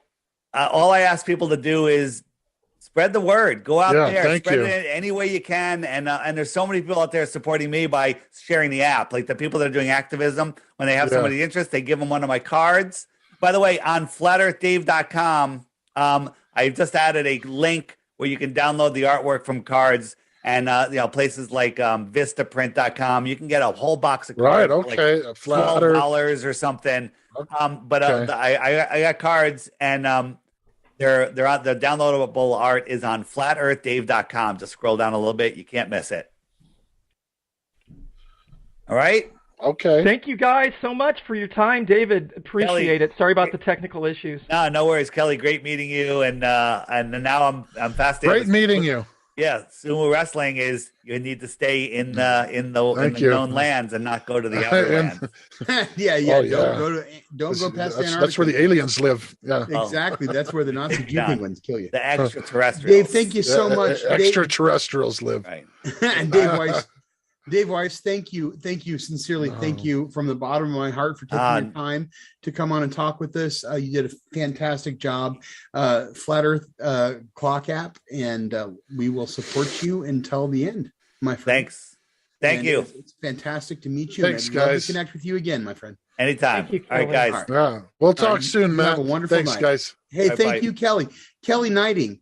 all I ask people to do is spread the word. Go out there, spread it any way you can. And there's so many people out there supporting me by sharing the app. Like the people that are doing activism, when they have somebody interest, they give them one of my cards. By the way, on flatearthdave.com, I just added a link where you can download the artwork from cards, and places like vistaprint.com. You can get a whole box of cards, right? Okay, like $12 or something. I got cards, and they're the downloadable art is on flatearthdave.com. Just scroll down a little bit, you can't miss it. All right. Okay. Thank you guys so much for your time, David. Appreciate it. Sorry about the technical issues. No worries, Kelly. Great meeting you, and now I'm fascinated. Great meeting you. Yeah, sumo wrestling is you need to stay in the known lands and not go to the outer lands. Don't go past Antarctica. That's where the aliens live. Yeah, exactly. That's where the Nazi penguins kill you. The extraterrestrials. Dave, thank you so much. Extraterrestrials live. Right. And Dave Weiss, thank you sincerely. Thank you from the bottom of my heart for taking your time to come on and talk with us. You did a fantastic job. Flat Earth Clock app, and we will support you until the end, my friend. Thank you. It's fantastic to meet you. Thanks, I'd guys. love to connect with you again, my friend. Anytime. Thank you, all right, guys. Yeah, we'll talk soon, Matt. Have a wonderful Thanks, night. guys. Hey, Bye-bye. thank you, Kelly. Kelly Knighting,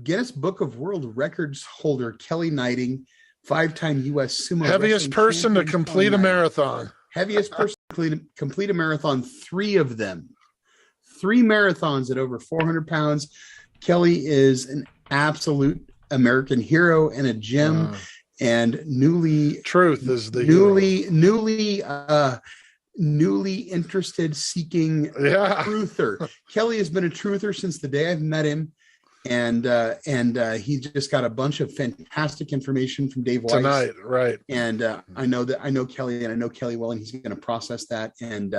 Guinness Book of World Records holder, Kelly Knighting, 5-time U.S. sumo Heaviest person to complete a marathon. Heaviest person to complete a marathon, 3 of them. 3 marathons at over 400 pounds. Kelly is an absolute American hero and a gem, and newly interested, seeking truther. Kelly has been a truther since the day I've met him. And he just got a bunch of fantastic information from Dave Weiss tonight, right? And I know Kelly, and I know Kelly well, and he's going to process that. And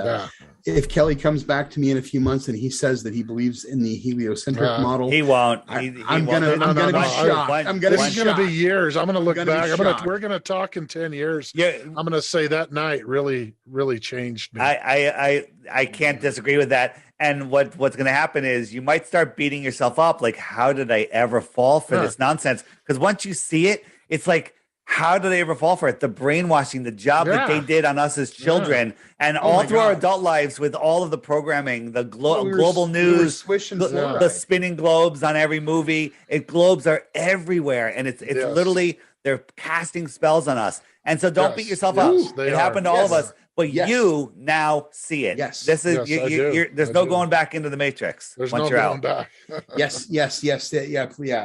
if Kelly comes back to me in a few months and he says that he believes in the heliocentric model, he won't. I'm gonna be shocked. This is going to be years. I'm going to look back. We're going to talk in 10 years. Yeah, I'm going to say that night really changed me. I can't disagree with that. And what's going to happen is you might start beating yourself up. Like, how did I ever fall for this nonsense? Because once you see it, it's like, how did they ever fall for it? The brainwashing, the job that they did on us as children, and all through our adult lives with all of the programming, the global news, the spinning globes on every movie. Globes are everywhere, and it's literally they're casting spells on us. And so don't beat yourself up. It happened to all of us. but Yes. you now see it. Yes. This is Yes, I do. there's I no do. going back into the matrix There's once no you're going out. back. Yes, yeah,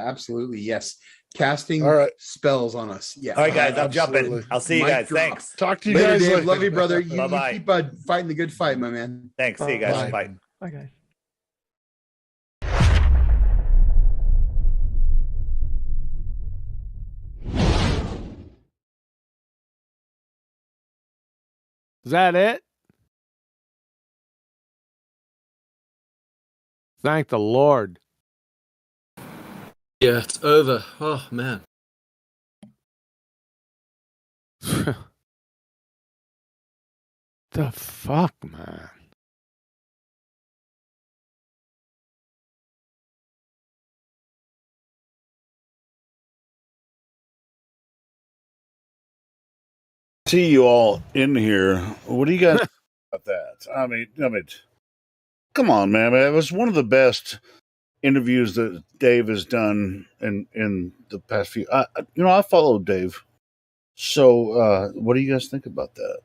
absolutely, yes. Casting All right. spells on us. Yeah. All right, guys, I'm Absolutely. jumping. I'll see you Mic guys. drop. Thanks. Talk to you Later, guys Dave. later. Love you, brother. You Bye-bye. keep fighting the good fight, my man. Thanks. See you guys. Bye. Bye. Bye, guys. Is that it? Thank the Lord. Yeah, it's over. Oh, man. The fuck, man? See you all in here. What do you guys think about that? I mean, come on, man. It was one of the best interviews that Dave has done in the past few. I follow Dave. So, what do you guys think about that?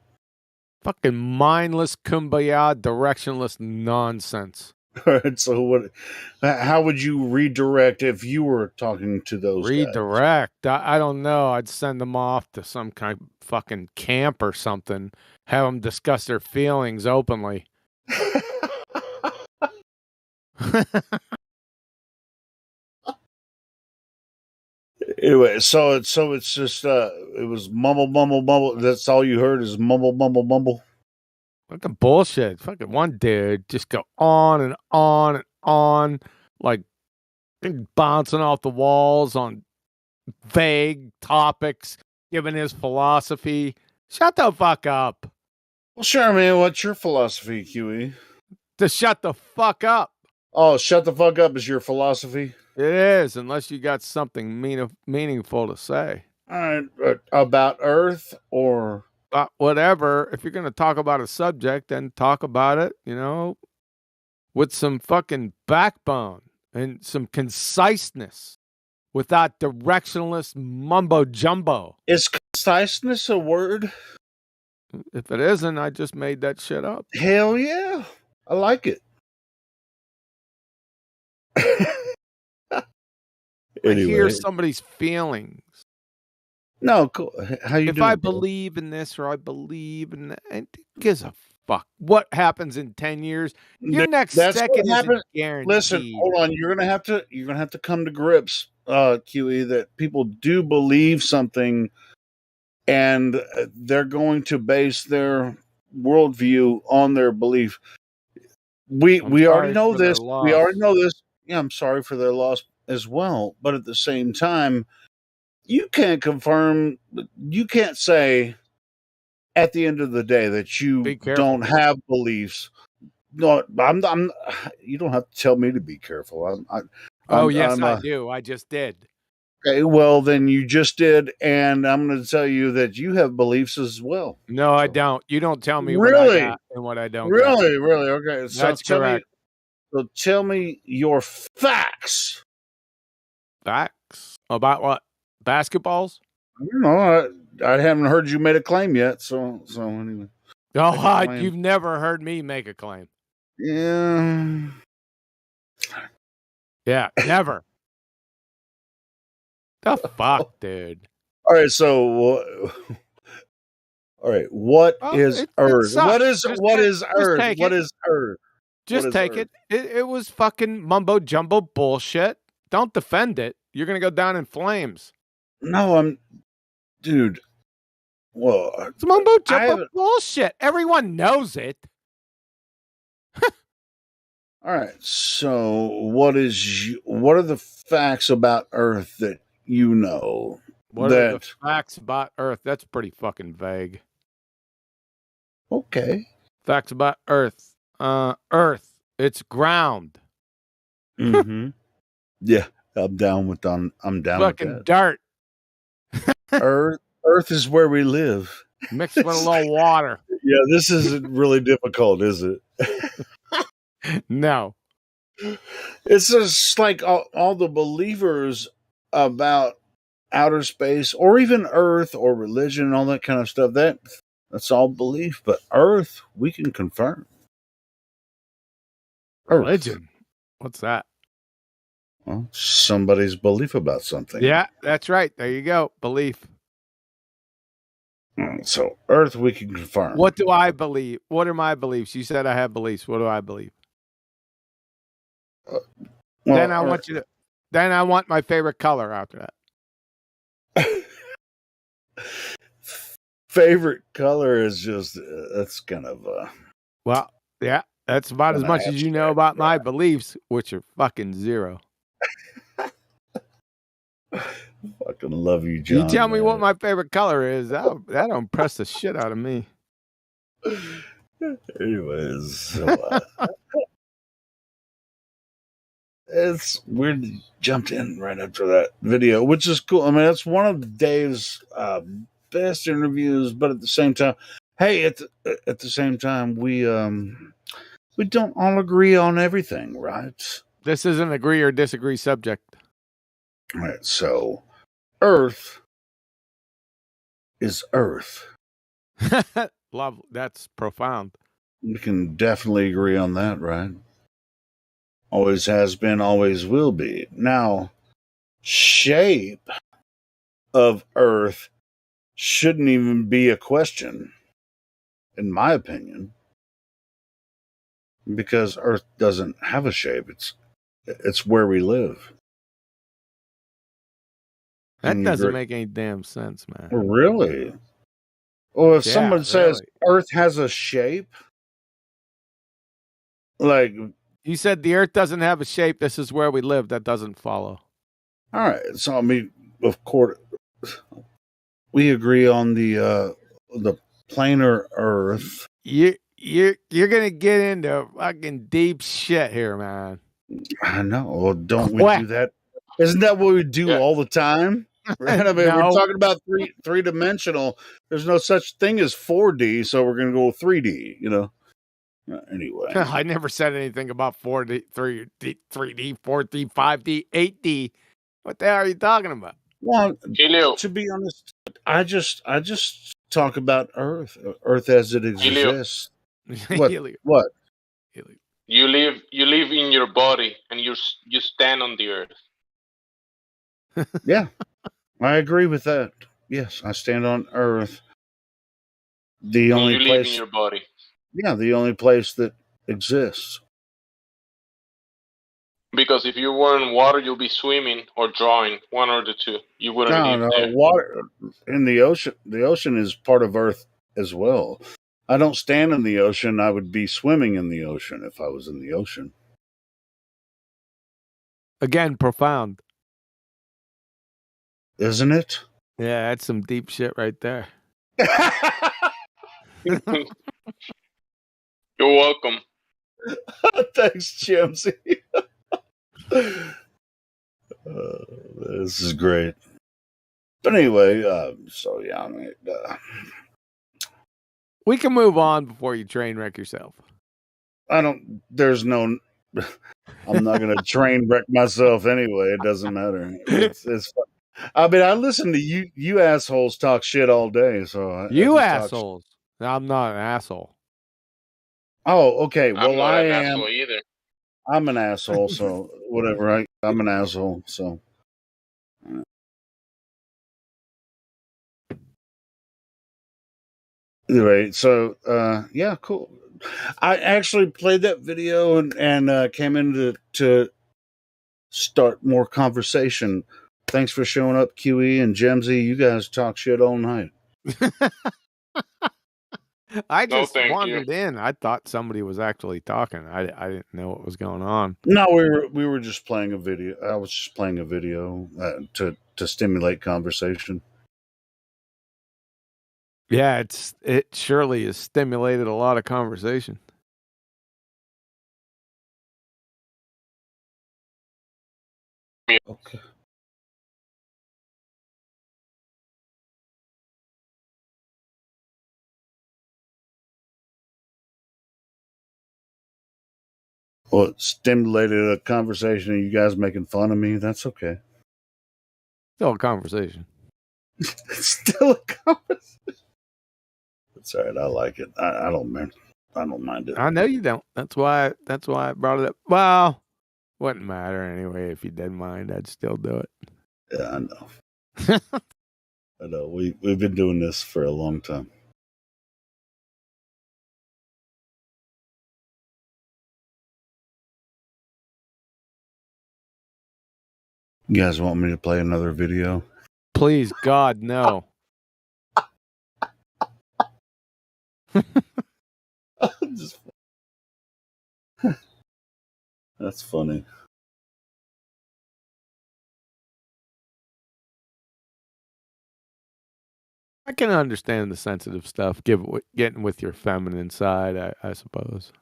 Fucking mindless kumbaya, directionless nonsense. All right. So, how would you redirect if you were talking to those guys? Redirect? I don't know. I'd send them off to some kind of fucking camp or something. Have them discuss their feelings openly. Anyway, so it's just it was mumble. That's all you heard is mumble. Fucking bullshit. Fucking one dude just go on and on and on, like bouncing off the walls on vague topics, giving his philosophy. Shut the fuck up. Well, sure, man. What's your philosophy, QE? To shut the fuck up. Oh, shut the fuck up is your philosophy? It is, unless you got something meaningful to say. All right, about Earth or whatever. If you're going to talk about a subject, then talk about it, with some fucking backbone and some conciseness, without directionless mumbo jumbo. Is conciseness a word? If it isn't, I just made that shit up. Hell yeah. I like it. Anyway. I hear somebody's feelings. No, cool. How you if doing? I believe in this or I believe in that, it gives a fuck what happens in 10 years. Your next second isn't guaranteed. Listen, hold on. You're gonna have to come to grips, QE, that people do believe something, and they're going to base their worldview on their belief. We already know this. We already know this. Yeah, I'm sorry for their loss as well. But at the same time, you can't confirm. You can't say at the end of the day that you don't have beliefs. No, I'm. You don't have to tell me to be careful. I do. I just did. Okay, well then you just did, and I'm going to tell you that you have beliefs as well. No, I don't. You don't tell me really? What I got and what I don't. Really, okay. So that's correct. Tell me your facts. Facts about what? Basketballs? I don't know. I haven't heard you made a claim yet. So anyway. Oh, you've never heard me make a claim. Yeah. Yeah, never. The fuck, dude. All right, so all right, what is Earth? What is Earth? What is Earth? Just take it. It was fucking mumbo jumbo bullshit. Don't defend it. You're gonna go down in flames. No, dude. Well, it's mumbo jumbo bullshit. Everyone knows it. All right. So, what are the facts about Earth that you know? What are the facts about Earth? That's pretty fucking vague. Okay. Facts about Earth. Earth. It's ground. Mm-hmm. Yeah, I'm down with that. Fucking dirt. Earth is where we live. Mixed with a little water. Yeah, this isn't really difficult, is it? No. It's just like all the believers about outer space or even Earth or religion and all that kind of stuff. That's all belief. But Earth, we can confirm. Earth. Religion. What's that? Well, somebody's belief about something. Yeah, that's right. There you go. Belief. So Earth, we can confirm. What do I believe? What are my beliefs? You said I have beliefs. What do I believe? Then I want you to. Then I want my favorite color after that. Favorite color is just that's kind of Well, yeah, that's about as much as you know about my beliefs, which are fucking zero. fucking love you, John. You tell me what my favorite color is. That'll impress the shit out of me. Anyways, so, it's weird you jumped in right after that video, which is cool. I mean, it's one of Dave's best interviews, but at the same time, hey, at the same time, we don't all agree on everything, right? This is an agree or disagree subject. All right, so Earth is Earth. Love, that's profound. We can definitely agree on that, right? Always has been, always will be. Now, shape of Earth shouldn't even be a question, in my opinion, because Earth doesn't have a shape. It's where we live. That doesn't make any damn sense, man. Really? Well, if someone says Earth has a shape, like you said, the Earth doesn't have a shape. This is where we live. That doesn't follow. All right. So I mean, of course, we agree on the planar Earth. You're gonna get into fucking deep shit here, man. I know. Well, don't we do that? Isn't that what we do all the time? Right? I mean, we're talking about three-dimensional. There's no such thing as 4D, so we're gonna go 3D. You know. Anyway, I never said anything about 4D, 3D, 4D, 5D, 8D. What the hell are you talking about? Well, to be honest, I just talk about Earth as it exists. What? You live in your body, and you stand on the Earth. Yeah, I agree with that. Yes, I stand on Earth. The only you place live in your body. Yeah, the only place that exists. Because if you were in water, you'll be swimming or drawing, one or the two. You wouldn't live there. Water in the ocean. The ocean is part of Earth as well. I don't stand in the ocean. I would be swimming in the ocean if I was in the ocean. Again, profound. Isn't it? Yeah, that's some deep shit right there. You're welcome. Thanks, Jimsy. This is great. But anyway, so yeah, I mean, we can move on before you train wreck yourself. There's no, I'm not going to train wreck myself anyway. It doesn't matter. It's I mean, I listen to you assholes talk shit all day. So you assholes. I'm not an asshole. Oh, okay. Well, I'm not I an am. asshole either. I'm an asshole, so whatever. I'm an asshole, so. Anyway, so yeah, cool. I actually played that video and came in to start more conversation. Thanks for showing up, QE and Jemsy. You guys talk shit all night. I just wandered in. I thought somebody was actually talking. I didn't know what was going on. No, we were just playing a video. I was just playing a video to stimulate conversation. Yeah, it surely has stimulated a lot of conversation. Okay. Well, it stimulated a conversation of you guys making fun of me. That's okay. Still a conversation. It's still a conversation. It's all right. I like it. I don't mind. I don't mind it. I know you don't. That's why I brought it up. Well, wouldn't matter anyway. If you didn't mind, I'd still do it. Yeah, I know. I know. We've been doing this for a long time. You guys want me to play another video? Please, God, no. Just- That's funny. I can understand the sensitive stuff, getting with your feminine side, I suppose.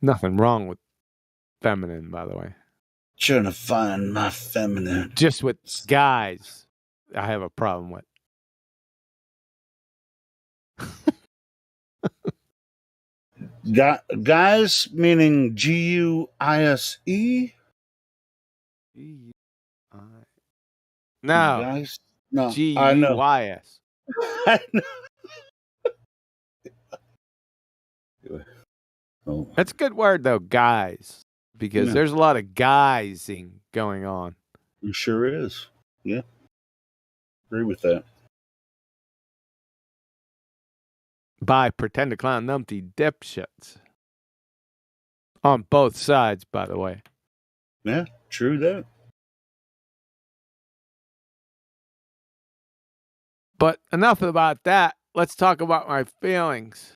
Nothing wrong with feminine, by the way. Trying to find my feminine. Just with guys, I have a problem with. Guys meaning GUISE? No. Guys? No. I know. GUYS. I know. Oh. That's a good word, though, guys, because Yeah. there's a lot of guysing going on. It sure is. Yeah. Agree with that. By pretend to clown numpty dipshits. On both sides, by the way. Yeah, true that. But enough about that. Let's talk about my feelings.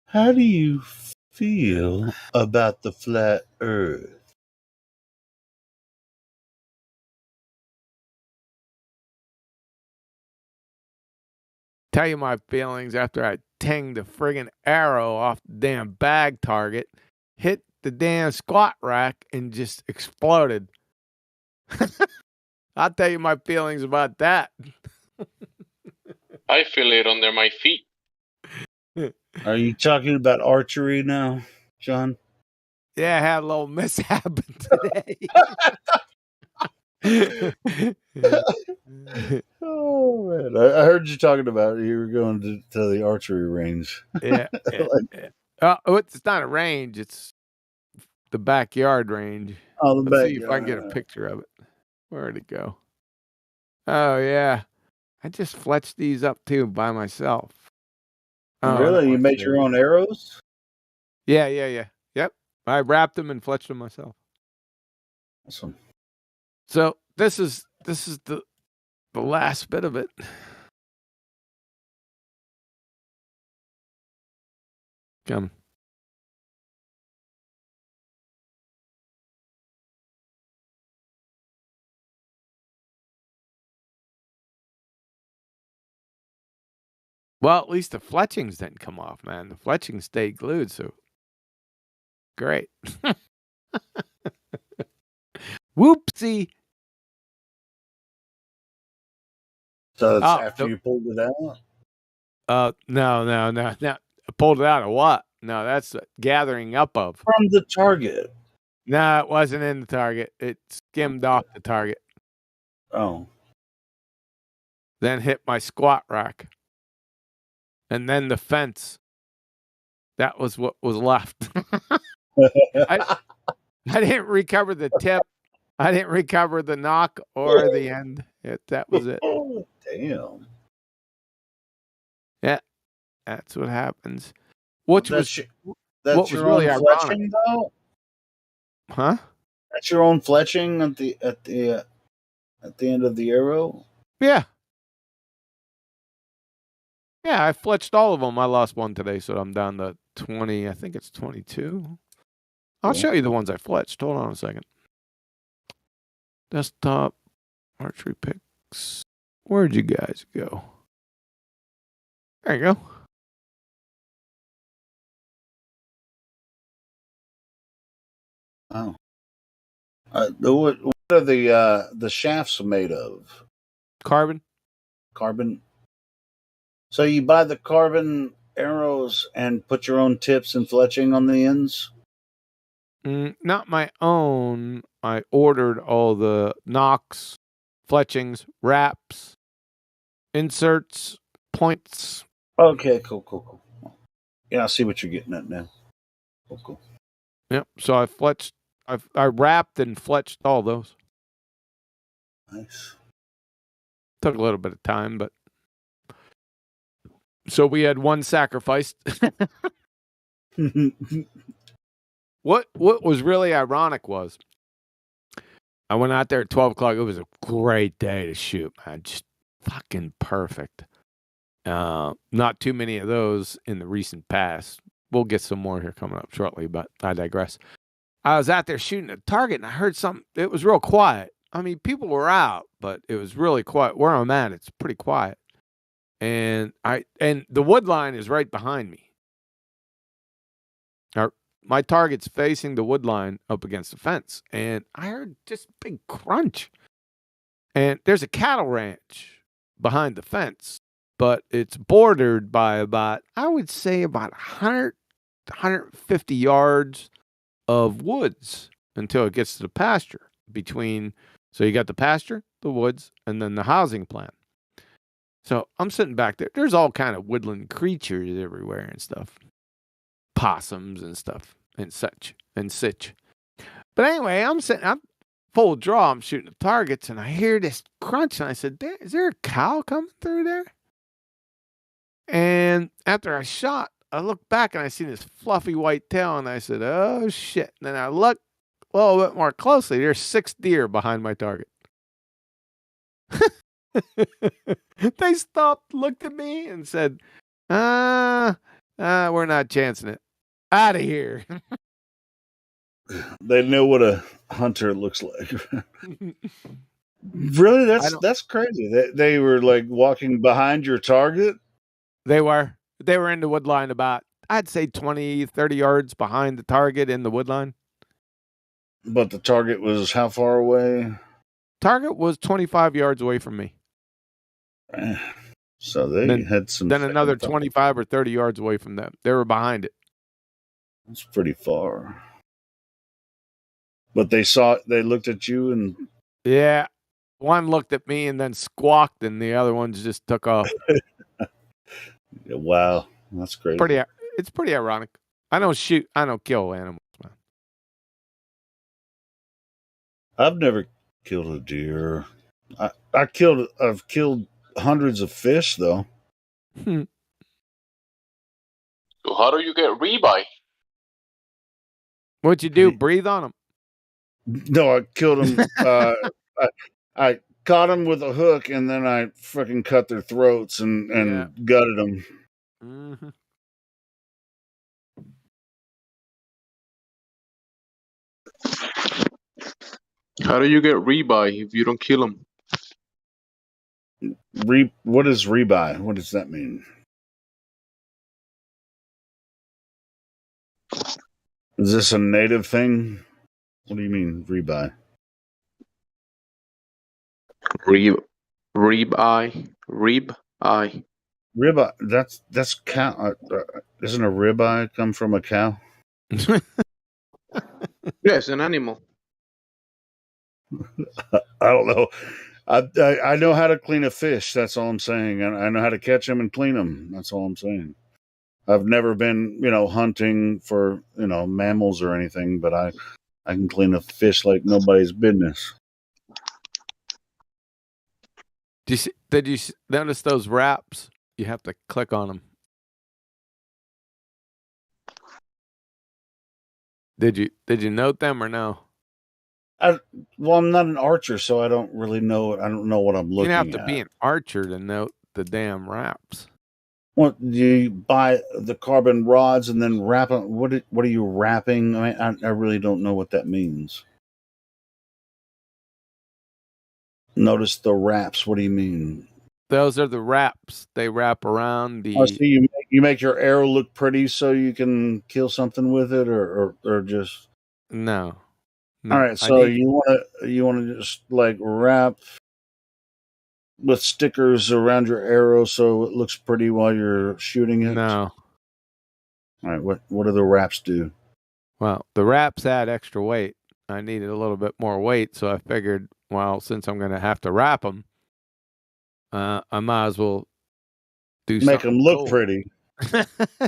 How do you feel about the flat earth? Tell you my feelings after I tinged the friggin' arrow off the damn bag target, hit the damn squat rack, and just exploded. I'll tell you my feelings about that. I feel it under my feet. Are you talking about archery now, John? Yeah, I had a little mishap today. Oh man, I heard you talking about it. You were going to the archery range. Yeah. It's not a range. It's the backyard range. Oh, the Let's see if I can backyard. get a picture of it. Where'd it go? Oh, yeah. I just fletched these up, too, by myself. Oh, Really? You made your own arrows? Yeah. Yep. I wrapped them and fletched them myself. Awesome. So this is the last bit of it. Come. Well, at least the fletchings didn't come off, man. The fletchings stayed glued, so great. Whoopsie. So that's after you pulled it out? No. I pulled it out of what? No, that's gathering up of. From the target. No, it wasn't in the target. It skimmed off the target. Oh. Then hit my squat rack. And then the fence. That was what was left. I didn't recover the tip. I didn't recover the knock or the end. That was it. Oh, damn. Yeah, that's what happens. Which That's was that's your really own ironic. fletching, though? Huh? That's your own fletching at the end of the arrow? Yeah. Yeah, I fletched all of them. I lost one today, so I'm down to 20. I think it's 22. I'll show you the ones I fletched. Hold on a second. Desktop, archery picks. Where'd you guys go? There you go. Oh. What are the shafts made of? Carbon. Carbon. So you buy the carbon arrows and put your own tips and fletching on the ends? Not my own. I ordered all the knocks, fletchings, wraps, inserts, points. Okay, cool. Yeah, I see what you're getting at now. Cool. Yep. So I fletched. I wrapped and fletched all those. Nice. Took a little bit of time, but so we had one sacrificed. What was really ironic was I went out there at 12 o'clock. It was a great day to shoot, man. Just fucking perfect. Not too many of those in the recent past. We'll get some more here coming up shortly, but I digress. I was out there shooting a target and I heard something. It was real quiet. I mean, people were out, but it was really quiet. Where I'm at, it's pretty quiet. And the wood line is right behind me. My target's facing the wood line up against the fence, and I heard just big crunch. And there's a cattle ranch behind the fence, but it's bordered by about 100, 150 yards of woods until it gets to the pasture so you got the pasture, the woods, and then the housing plant. So I'm sitting back there. There's all kind of woodland creatures everywhere and stuff. Possums and stuff and such. But anyway, I'm full draw. I'm shooting the targets and I hear this crunch and I said, is there a cow coming through there? And after I shot, I looked back and I seen this fluffy white tail and I said, oh shit. And then I looked a little bit more closely. There's 6 deer behind my target. They stopped, looked at me and said, we're not chancing it. Out of here. They know what a hunter looks like. Really? That's crazy. They were like walking behind your target? They were in the wood line about, I'd say 20, 30 yards behind the target in the wood line. But the target was how far away? Target was 25 yards away from me. So they had some. Then another 25 or 30 yards away from them. They were behind it. That's pretty far. But they looked at you and. Yeah. One looked at me and then squawked, and the other ones just took off. Wow. That's crazy. It's pretty ironic. I don't kill animals, man. I've never killed a deer. I've killed hundreds of fish though. So how do you get rebuy? What'd you do? Breathe on them? No, I killed them. I caught them with a hook and then I freaking cut their throats and gutted them. Mm-hmm. How do you get rebuy if you don't kill them? What is rebuy? What does that mean? Is this a native thing? What do you mean rebuy? Ribeye. Ribeye. That's cow. Isn't a ribeye come from a cow? Yes, an animal. I don't know. I know how to clean a fish. That's all I'm saying. I know how to catch them and clean them. That's all I'm saying. I've never been, hunting for, mammals or anything, but I can clean a fish like nobody's business. Did you notice those wraps? You have to click on them. Did you note them or no? I'm not an archer, so I don't really know. I don't know what I'm looking at. You have to be an archer to note the damn wraps. What, do you buy the carbon rods and then wrap them? What are you wrapping? I mean, I really don't know what that means. Notice the wraps. What do you mean? Those are the wraps. They wrap around the. Oh, so you make your arrow look pretty so you can kill something with it, or just no. All right, so you want to just like wrap with stickers around your arrow so it looks pretty while you're shooting it? No. All right, what do the wraps do? Well, the wraps had extra weight. I needed a little bit more weight, so I figured, well, since I'm going to have to wrap them, I might as well do Make something them look cool. pretty.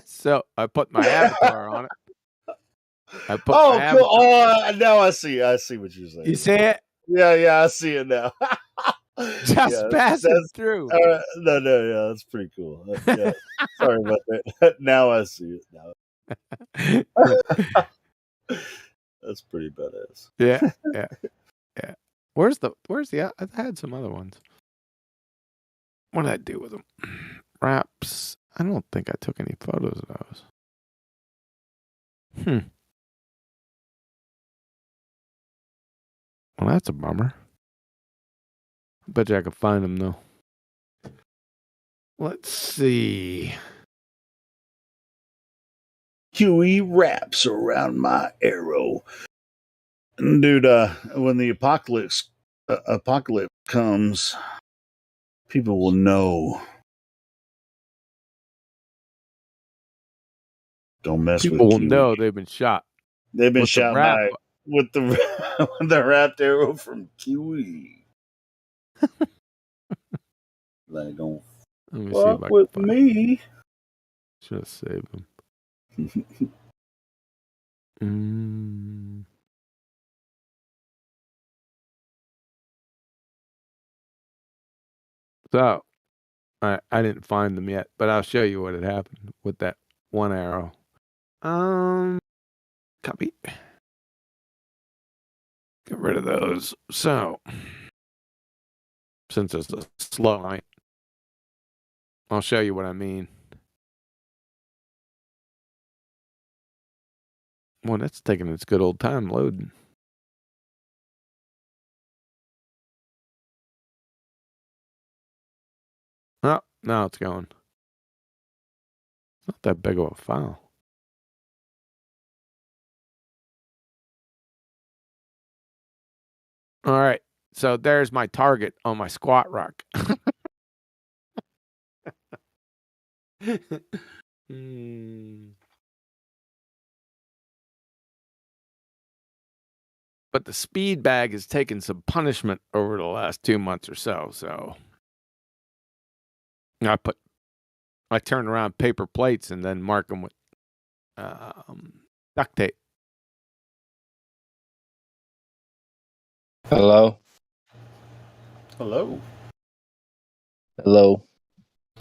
So I put my avatar on it. I put my Oh, cool. avatar. Oh, now I see. I see what you're saying. You see it? Yeah, I see it now. Just passing that's through. no, yeah, that's pretty cool. Yeah, sorry about that. Now I see it. Now that's pretty badass. Yeah. Where's the? I had some other ones. What did I do with them? Wraps. I don't think I took any photos of those. Well, that's a bummer. I bet you I could find them though. Let's see. QE wraps around my arrow. Dude, when the apocalypse comes, people will know. Don't mess with People will QE. know they've been shot. They've been with the shot wrap. by with the with the wrapped arrow from QE. They don't Let me see if fuck I with can find me. Should have saved them. So, I didn't find them yet, but I'll show you what had happened with that one arrow. Copy. Get rid of those. So, since it's a slow night, I'll show you what I mean. Well, that's taking its good old time loading. Oh, now it's going. It's not that big of a file. All right. So there's my target on my squat rock. But the speed bag has taken some punishment over the last 2 months or so. So I turn around paper plates and then mark them with duct tape. Hello. Hello. Hello.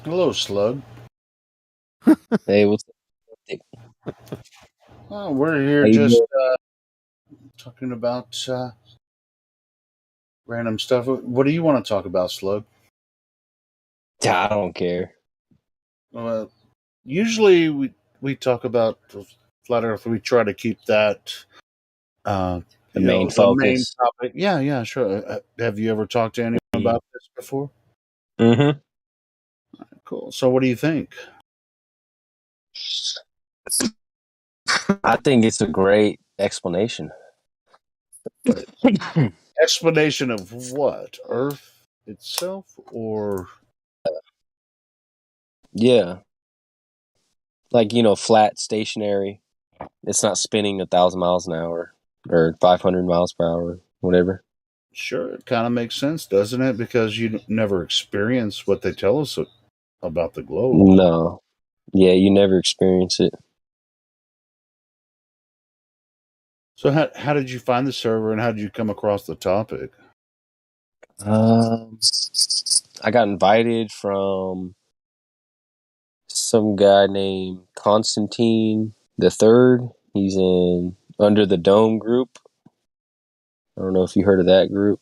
Hello, Slug. Hey, what's up? Oh, we're here How you just doing? talking about random stuff. What do you want to talk about, Slug? I don't care. Well, usually we talk about flat Earth. We try to keep that The main the main focus. topic. Yeah, sure. Have you ever talked to anyone about this before? Mm-hmm. Cool. So, what do you think? I think it's a great explanation. Explanation of what? Earth itself, or Yeah. Like, flat, stationary. It's not spinning 1,000 miles an hour or 500 miles per hour, whatever. sure, it kind of makes sense, doesn't it? Because you never experience what they tell us about the globe. No. Yeah, you never experience it. So, how did you find the server, and how did you come across the topic? I got invited from some guy named Constantine the Third. He's in Under the Dome group. I don't know if you heard of that group.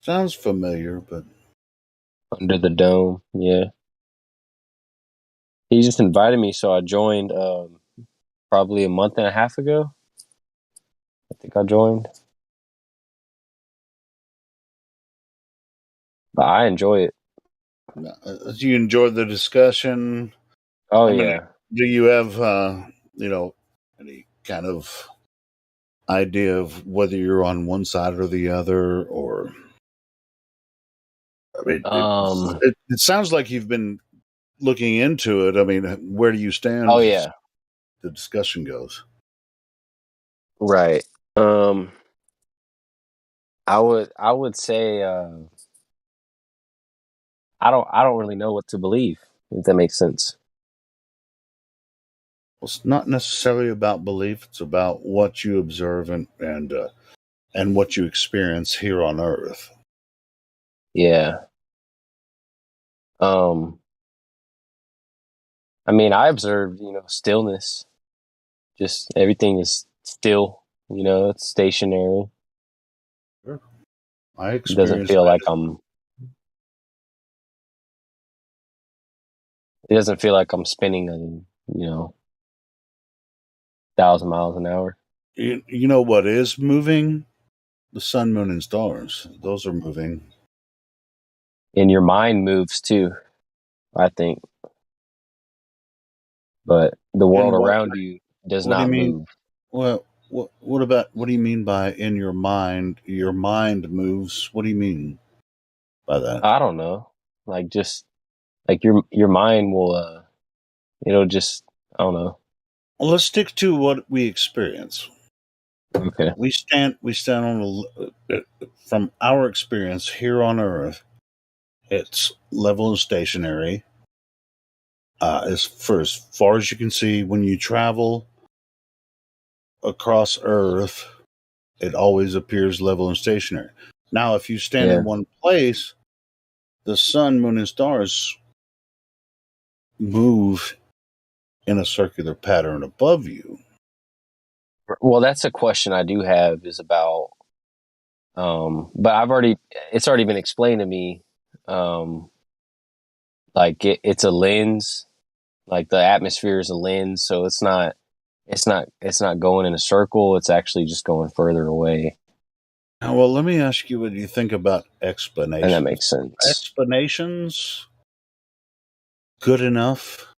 Sounds familiar, but Under the Dome, yeah. He just invited me, so I joined probably a month and a half ago. I think I joined. But I enjoy it. do you enjoy the discussion? Oh, I mean, yeah. do you have any kind of idea of whether you're on one side or the other, or I mean, it sounds like you've been looking into it. I mean, where do you stand? Oh, yeah. The discussion goes. Right. I would say I don't really know what to believe, if that makes sense. Well, it's not necessarily about belief. It's about what you observe and what you experience here on Earth. Yeah. I mean, I observed, stillness. Just everything is still, it's stationary. Sure. I It doesn't experienced feel that. like I'm it doesn't feel like I'm spinning a, 1,000 miles an hour. You know what is moving? The sun, moon, and stars. Those are moving. And your mind moves too, I think. But the world In what around way? you does What do you not mean? move. Well, what do you mean by in your mind? Your mind moves. What do you mean by that? I don't know. Like just like your mind will it'll just I don't know. Well, let's stick to what we experience. Okay. We stand on from our experience here on Earth. It's level and stationary. As far as you can see, when you travel across Earth, it always appears level and stationary. Now, if you stand Yeah. in one place, the sun, moon, and stars move in a circular pattern above you. Well, that's a question I do have is about but it's already been explained to me. Like it's a lens, like the atmosphere is a lens, so it's not going in a circle, it's actually just going further away. Now, well, let me ask you what you think about And that explanations. makes sense. Explanations good enough?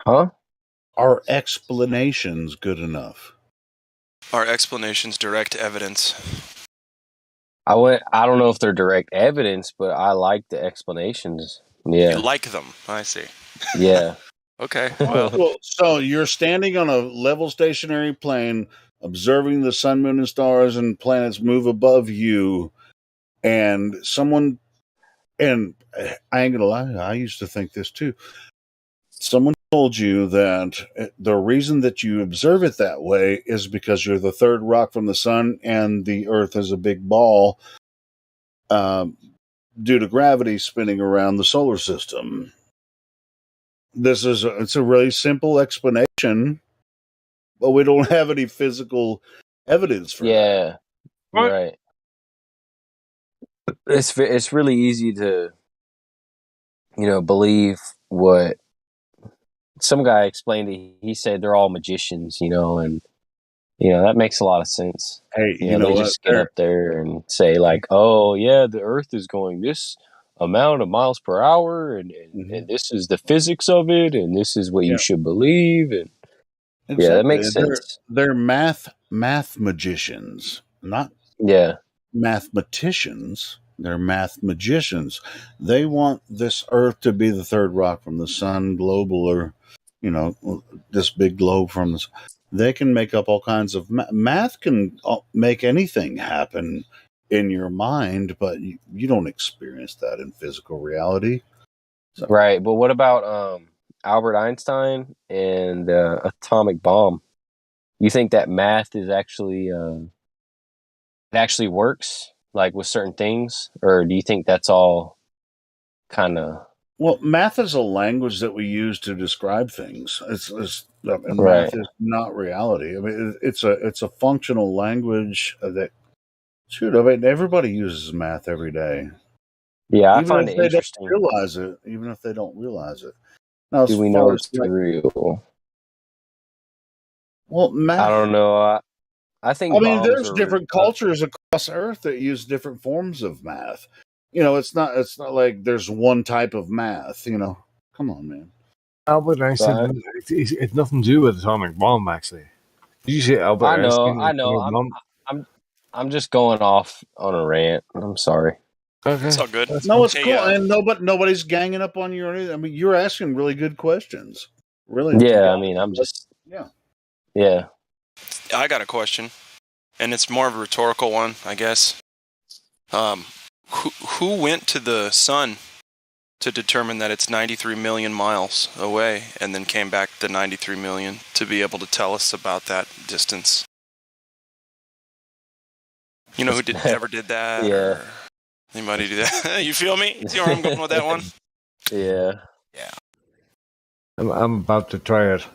Huh? Are explanations good enough? Are explanations direct evidence? I don't know if they're direct evidence, but I like the explanations. Yeah. You like them. I see. Yeah. Okay. Well, Well, so you're standing on a level stationary plane, observing the sun, moon, and stars and planets move above you, and I ain't gonna lie, I used to think this too. Someone told you that the reason that you observe it that way is because you're the third rock from the sun and the Earth is a big ball due to gravity spinning around the solar system. It's a really simple explanation, but we don't have any physical evidence for that. Yeah. Right. It's really easy to believe what some guy explained it. He said they're all magicians, and that makes a lot of sense. Hey, you know They what? just get up there and say like, "Oh yeah, the Earth is going this amount of miles per hour, and this is the physics of it, and this is what you Yeah. should believe." And yeah, that Exactly. makes sense. They're math magicians, not Yeah. mathematicians. They're math magicians. They want this Earth to be the third rock from the sun, global, or this big globe from the sun. They can make up all kinds of math. Can make anything happen in your mind, but you don't experience that in physical reality. So. Right, but what about Albert Einstein and atomic bomb? You think that math is actually it actually works like with certain things, or do you think that's all kind of? Well, math is a language that we use to describe things. And Right. math is not reality. I mean, it's a functional language that. Shoot, I mean, everybody uses math every day. Yeah, I Even find if it they don't interesting. realize it. Even if they don't realize it. Now, as Do we far know as it's real? well, math. I don't know. I think. I mean, bombs there's are. different cultures across Earth that use different forms of math. It's not like there's one type of math. Come on, man. Albert Einstein, it's nothing to do with atomic bomb, actually. Did you say Albert Einstein? I know. I'm just going off on a rant. I'm sorry. Okay. It's all good. No, it's cool, and nobody's ganging up on you or anything. I mean, you're asking really good questions. Really. Yeah, I mean, I'm just. Yeah. Yeah. I got a question, and it's more of a rhetorical one, I guess. Who went to the sun to determine that it's 93 million miles away, and then came back to 93 million to be able to tell us about that distance? You know who ever did that? Yeah. Or anybody do that? You feel me? See where I'm going with that one? Yeah. Yeah. I'm about to try it.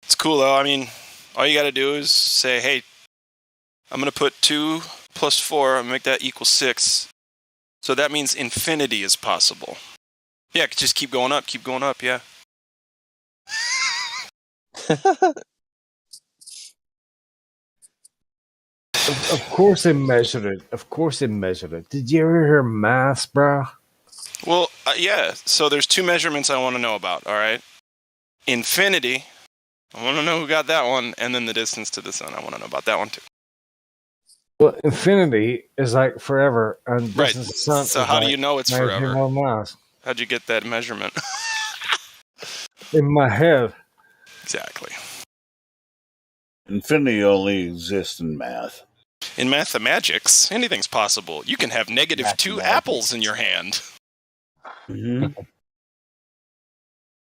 It's cool though. I mean, all you got to do is say, "Hey, I'm gonna put 2 plus 4 and make that equal 6." So that means infinity is possible. Yeah, just keep going up, yeah. Of course they measured it. Did you ever hear maths, bro? Well, yeah, so there's 2 measurements I want to know about, all right? Infinity, I want to know who got that one, and then the distance to the sun, I want to know about that one too. Well, infinity is like forever, and Right, distance to the sun so is how do like you know it's 19 forever? miles. How'd you get that measurement? In my head. Exactly. Infinity only exists in math. In mathemagics, anything's possible. You can have -2 apples in your hand. Mm-hmm.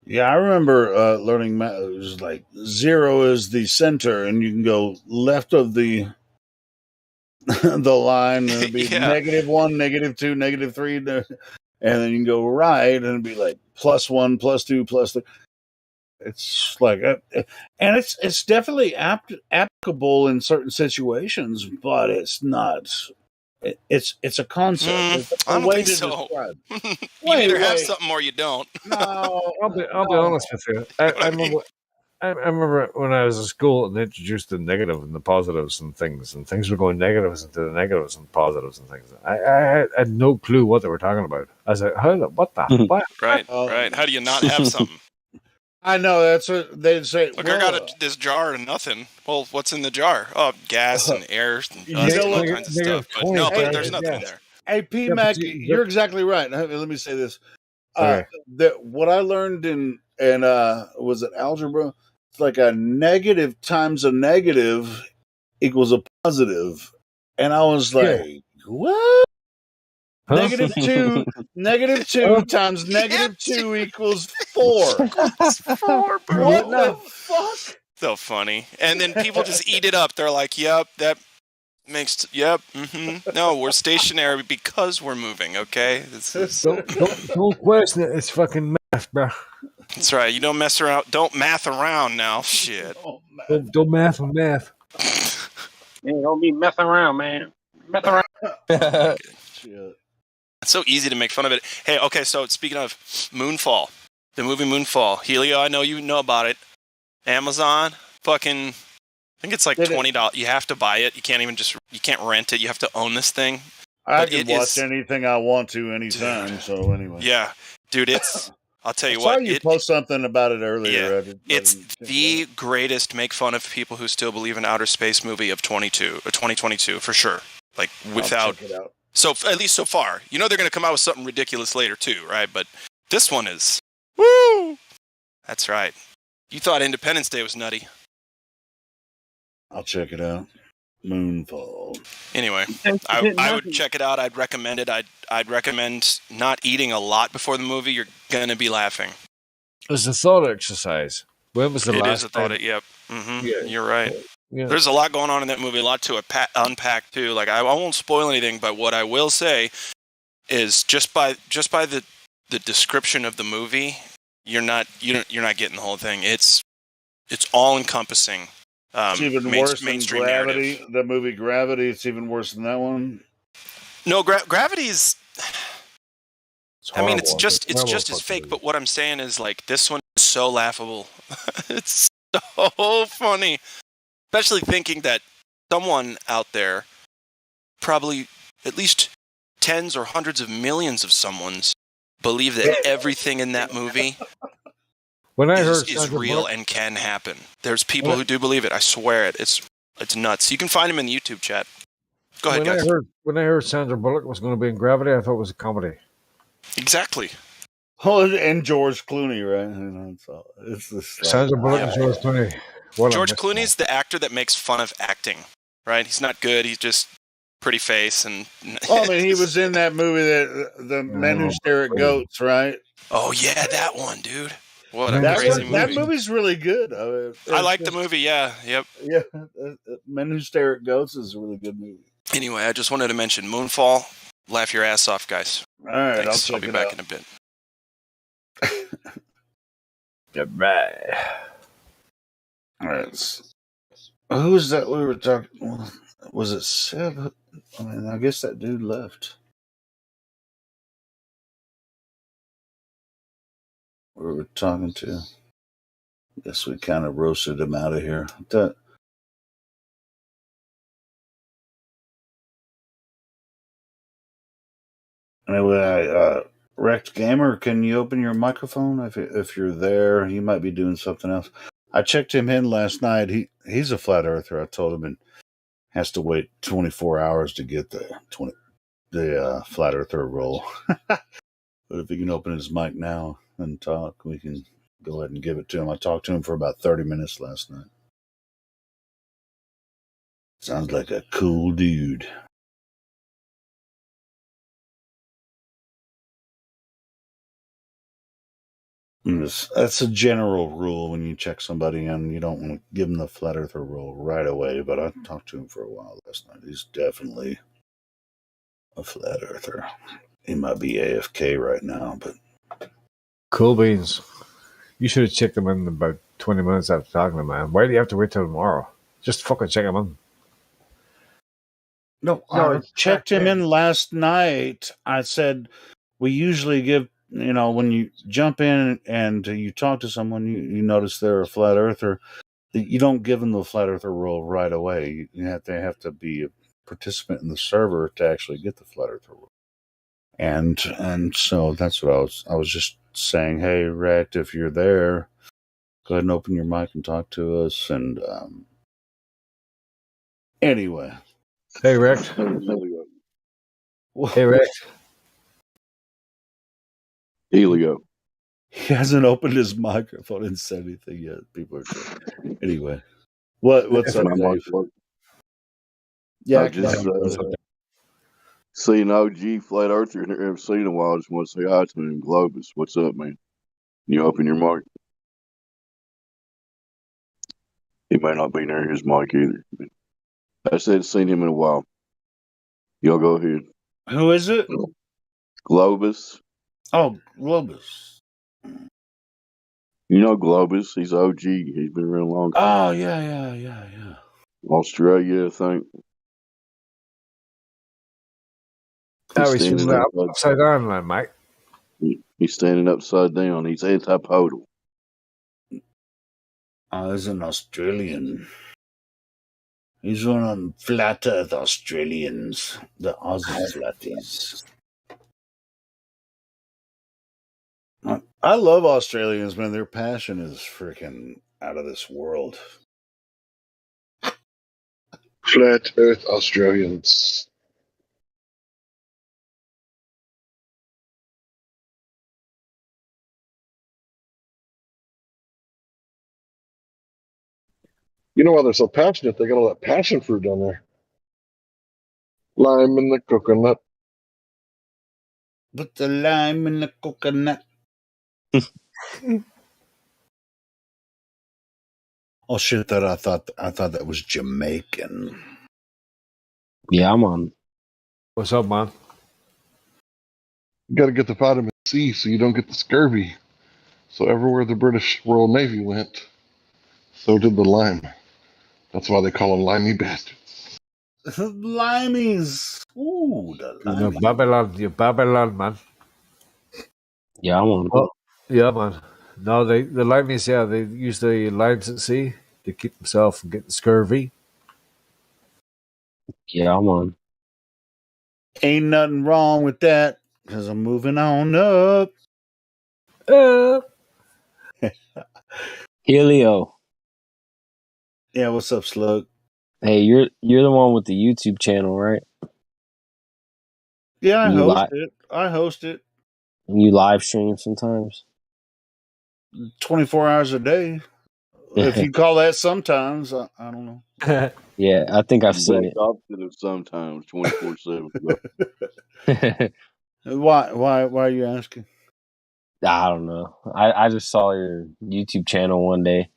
Yeah, I remember learning math. It was like 0 is the center, and you can go left of the the line, and it'd be Yeah. -1, -2, -3, and then you can go right, and it'd be like +1, +2, +3. It's like, and it's definitely applicable in certain situations, but it's not. It's a concept. It's I a don't way think to so. describe. You either have something or you don't. No, I'll be honest with you. I remember when I was in school and they introduced the negative and the positives and things were going negatives into the negatives and positives and things. I had no clue what they were talking about. I was like, what the? What? Right, right. How do you not have something? I know, that's what they'd say. Look, I got this jar of nothing. Well, what's in the jar? Oh, gas and air and dust and all kinds of stuff. But no, but there's nothing in there. Hey, P. Mac, you're exactly right. Let me say this. Okay. That what I learned in was it algebra? It's like a negative times a negative equals a positive, and I was like, what? Huh? -2 times -2 equals 4. 4, bro. What the fuck? So funny. And then people just eat it up. They're like, yep, that makes, yep, No, we're stationary because we're moving, okay? This is... Don't question it. It's fucking math, bro. That's right. You don't mess around. Don't math around now. Shit. Don't math with math. Yeah, don't be messing around, man. Mess around. Shit. It's so easy to make fun of it. Hey, okay, so speaking of Moonfall, the movie Moonfall, Helio, I know you know about it. Amazon, fucking, I think it's like $20. You have to buy it. You can't even you can't rent it. You have to own this thing. I can watch anything I want to anytime. So anyway, yeah, dude, I'll tell you I saw what. you post something about it earlier. Yeah, it's the greatest make fun of people who still believe in outer space movie of 2022 for sure. Like without. Check it out. So at least so far, you know they're going to come out with something ridiculous later too, right? But this one is, woo! That's right. You thought Independence Day was nutty. I'll check it out. Moonfall. Anyway, I would check it out. I'd recommend it. I'd recommend not eating a lot before the movie. You're going to be laughing. It was a thought exercise. When was the last It is a thought. time? Yep. Yeah. You're right. Yeah. There's a lot going on in that movie, a lot to unpack too. Like I won't spoil anything, but what I will say is just by the description of the movie, you're not getting the whole thing. It's all encompassing. It's even worse than Gravity. Narrative. The movie Gravity. It's even worse than that one. No, Gravity is. I mean, it's just horrible as fake. But what I'm saying is, like, this one is so laughable. It's so funny. Especially thinking that someone out there, probably at least tens or hundreds of millions of someones, believe that everything in that movie is real and can happen. There's people who do believe it. I swear it. It's nuts. You can find them in the YouTube chat. Go ahead, guys. When I heard Sandra Bullock was going to be in Gravity, I thought it was a comedy. Exactly. Oh, and George Clooney, right? It's just Sandra Bullock and George Clooney. What George Clooney's the actor that makes fun of acting, right? He's not good. He's just pretty face and. Oh, I mean, he was in that movie that the Men Who Stare at Goats, right? Oh yeah, that one, dude. What a crazy movie. That movie's really good. I like the movie. Yeah. Yep. Yeah, Men Who Stare at Goats is a really good movie. Anyway, I just wanted to mention Moonfall. Laugh your ass off, guys. All right, Thanks. I'll be back out. in a bit. Goodbye. All right. Who's that we were talking? Was it Seb? I mean, I guess that dude left. We were talking to. I guess we kind of roasted him out of here. Anyway, Wrecked Gamer, can you open your microphone if you're there? You might be doing something else. I checked him in last night. He's a flat earther. I told him, and has to wait 24 hours to get the flat earther role. But if he can open his mic now and talk, we can go ahead and give it to him. I talked to him for about 30 minutes last night. Sounds like a cool dude. That's a general rule when you check somebody in. You don't want to give them the flat earther role right away, but I talked to him for a while last night. He's definitely a flat earther. He might be AFK right now, but... Cool beans. You should have checked him in about 20 minutes after talking to him, man. Why do you have to wait till tomorrow? Just fucking check him in. No, I checked him in last night. I said, we usually give... when you jump in and you talk to someone, you notice they're a flat earther, you don't give them the flat earther role right away. They have to be a participant in the server to actually get the flat earther role. And so that's what I was just saying, hey, Rect, if you're there, go ahead and open your mic and talk to us. And anyway. Hey, Rect. Hey, Rect. Helio. He hasn't opened his microphone and said anything yet. People are saying. Anyway. What's up, Dave? Yeah, I just see an OG flat earther in there. I've seen in a while. I just want to say hi to him. Globus, what's up, man? You open your mic. He may not be near his mic either. I said seen him in a while. Y'all go ahead. Who is it? Globus. Oh, Globus. You know Globus. He's OG. He's been around long. Oh, yeah. Australia, I think. He's standing upside down, man, mate. He's standing upside down. He's antipodal. He's an Australian. He's one of them flat earth Australians. The Aussie flatties. I love Australians, man. Their passion is freaking out of this world. Flat Earth Australians. You know why they're so passionate? They got all that passion fruit down there. Lime in the coconut. Put the lime in the coconut. Oh shit! I thought that was Jamaican. Yeah, I'm on. What's up, man? You got to get the vitamin C so you don't get the scurvy. So everywhere the British Royal Navy went, so did the lime. That's why they call them limey bastards. Limeys. Ooh, the lime. You're Babylon, man. Yeah, I'm on. Oh, yeah, man. No, the limeys, they use the limes at sea to keep themselves from getting scurvy. Yeah, I'm on. Ain't nothing wrong with that, because I'm moving on up. Helio. Yeah, what's up, Slug? Hey, you're the one with the YouTube channel, right? Yeah, I You host it. You live stream sometimes? 24 hours a day. if you call that sometimes, I don't know. Yeah, I think I've seen Exact it. opposite of sometimes 24/7. Why are you asking? I don't know. I just saw your YouTube channel one day.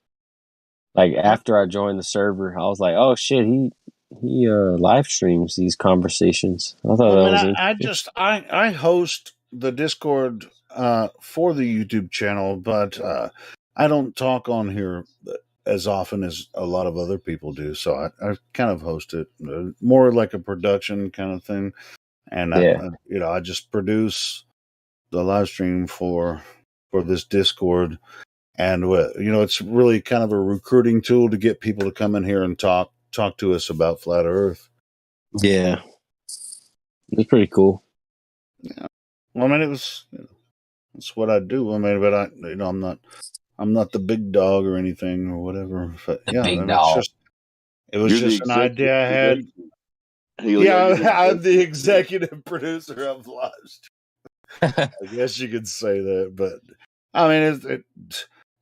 Like after I joined the server, I was like, "Oh shit, he live streams these conversations." I thought Well, that man, was I interesting. just I host the Discord for the YouTube channel, but I don't talk on here as often as a lot of other people do. So I kind of host it more like a production kind of thing, and Yeah. I just produce the live stream for this Discord, and it's really kind of a recruiting tool to get people to come in here and talk to us about flat Earth. Yeah. It's pretty cool. Yeah. Well, I mean, it's what I do. I mean, but I'm not the big dog or anything or whatever. But The yeah, I big mean, dog. it was You're the just an executive idea I had. producer. Helio, Yeah, you're the I'm the executive executive producer of Livestream. I guess you could say that, but I mean,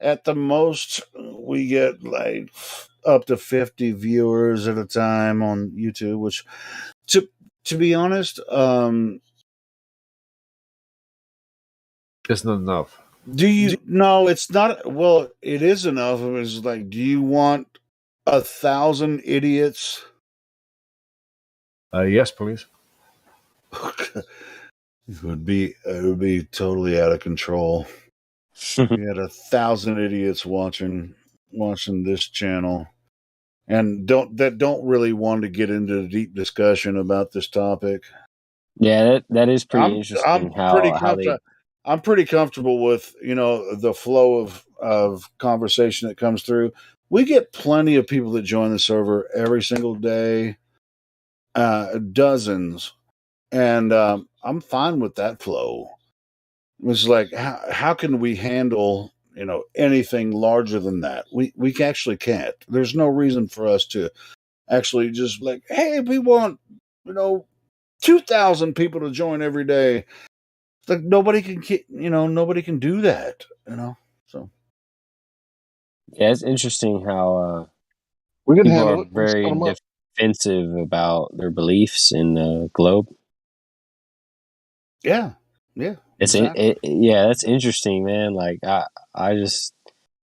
at the most we get like up to 50 viewers at a time on YouTube, which to be honest, It's not enough. no, it's not. Well, it is enough. It's like, do you want 1,000 idiots? Yes, please. It would be totally out of control. We had 1,000 idiots watching this channel, and don't really want to get into a deep discussion about this topic. Yeah, that is pretty I'm interesting pretty how they. comfortable. I'm pretty comfortable with the flow of conversation that comes through. We get plenty of people that join the server every single day, dozens, and I'm fine with that flow. It's like how can we handle anything larger than that? We actually can't. There's no reason for us to actually just like, hey, we want 2,000 people to join every day. Like nobody can do that. So Yeah, it's interesting how We can people handle are it. We'll set very them up. defensive about their beliefs in the globe. yeah, It's exactly. yeah, that's interesting, man. Like I just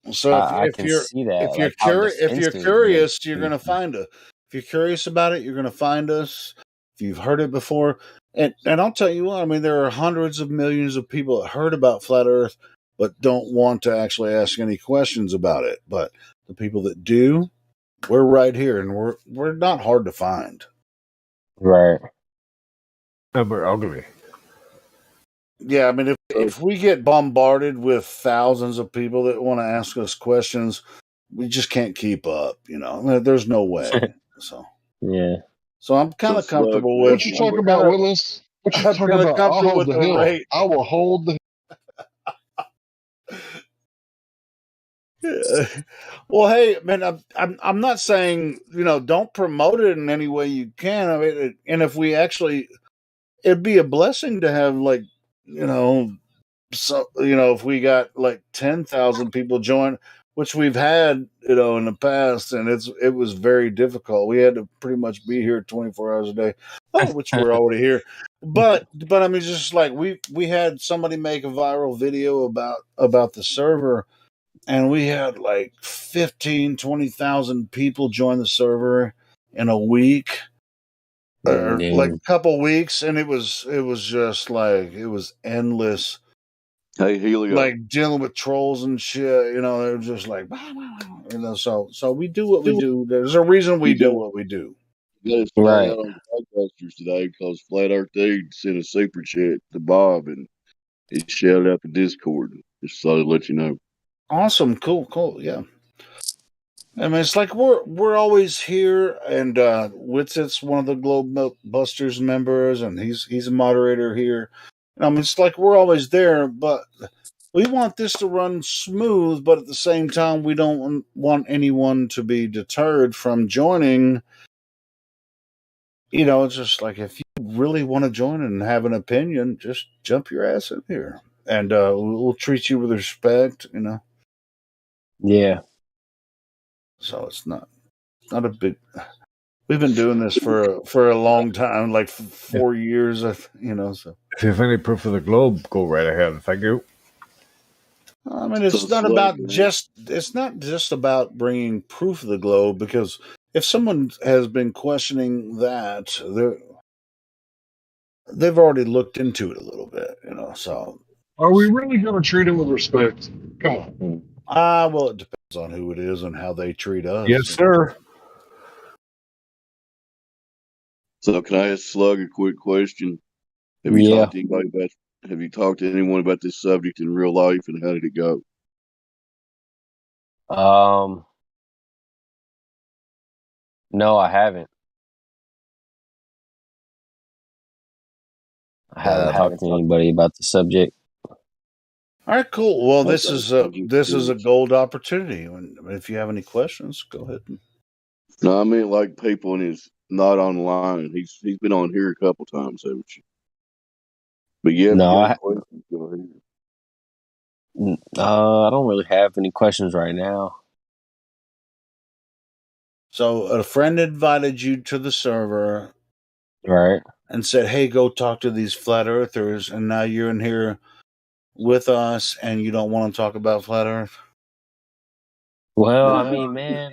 So I if can you're see that, like how if you're defensive they curious, you're can gonna be. find us. If you're curious about it, you're gonna find us. If you've heard it before, and I'll tell you what, I mean, there are hundreds of millions of people that heard about flat Earth, but don't want to actually ask any questions about it. But the people that do, we're right here, and we're not hard to find. Right. And we're ugly. Yeah, I mean, if we get bombarded with thousands of people that want to ask us questions, we just can't keep up. I mean, there's no way. So Yeah. So I'm kind The of slug comfortable man. with. What you talking about, Willis? What you I'm talking kind of about? I'll comfortable hold with the the hill. rate. I will hold the. Well, hey, man, I'm not saying don't promote it in any way you can. I mean, and if we actually, it'd be a blessing to have like so if we got like 10,000 people join, which we've had in the past, and it was very difficult. We had to pretty much be here 24 hours a day. Oh, which we're already here. But I mean, just like we had somebody make a viral video about the server, and we had like 20,000 people join the server in a week, or like a couple weeks, and it was just like it was endless. Hey, Helio. Like dealing with trolls and shit, they're just like, so we do what we do. There's a reason we do what we do. You got to shout out on Podcasters today because Flat Earth Dude sent a super chat to Bob and he shouted out the Discord. Just thought I'd let you know. Awesome, cool, yeah. I mean, it's like we're always here, and Witsit's one of the Globe Busters members, and he's a moderator here. I mean, it's like we're always there, but we want this to run smooth. But at the same time, we don't want anyone to be deterred from joining. It's just like if you really want to join and have an opinion, just jump your ass in here, and we'll treat you with respect. Yeah. So it's not a big. We've been doing this for a long time, like 4 years. So If you have any proof of the globe, go right ahead. Thank you. I mean, it's not just about bringing proof of the globe, because if someone has been questioning that, they've already looked into it a little bit, So, Are we really going to treat him with respect? Come on. Well, it depends on who it is and how they treat us. Yes, sir. So can I ask Slug a quick question? Have you talked to anybody about? Have you talked to anyone about this subject in real life, and how did it go? No, I haven't. I haven't talked to anybody about the subject. All right, cool. Well, this Okay. is a gold opportunity. If you have any questions, go ahead. No, I mean like people in his not online. He's been on here a couple times, haven't you? But yeah, if you got any questions, go ahead. I don't really have any questions right now. So a friend invited you to the server, right? And said, "Hey, go talk to these flat earthers." And now you're in here with us, and you don't want to talk about flat Earth. Well, I mean, man,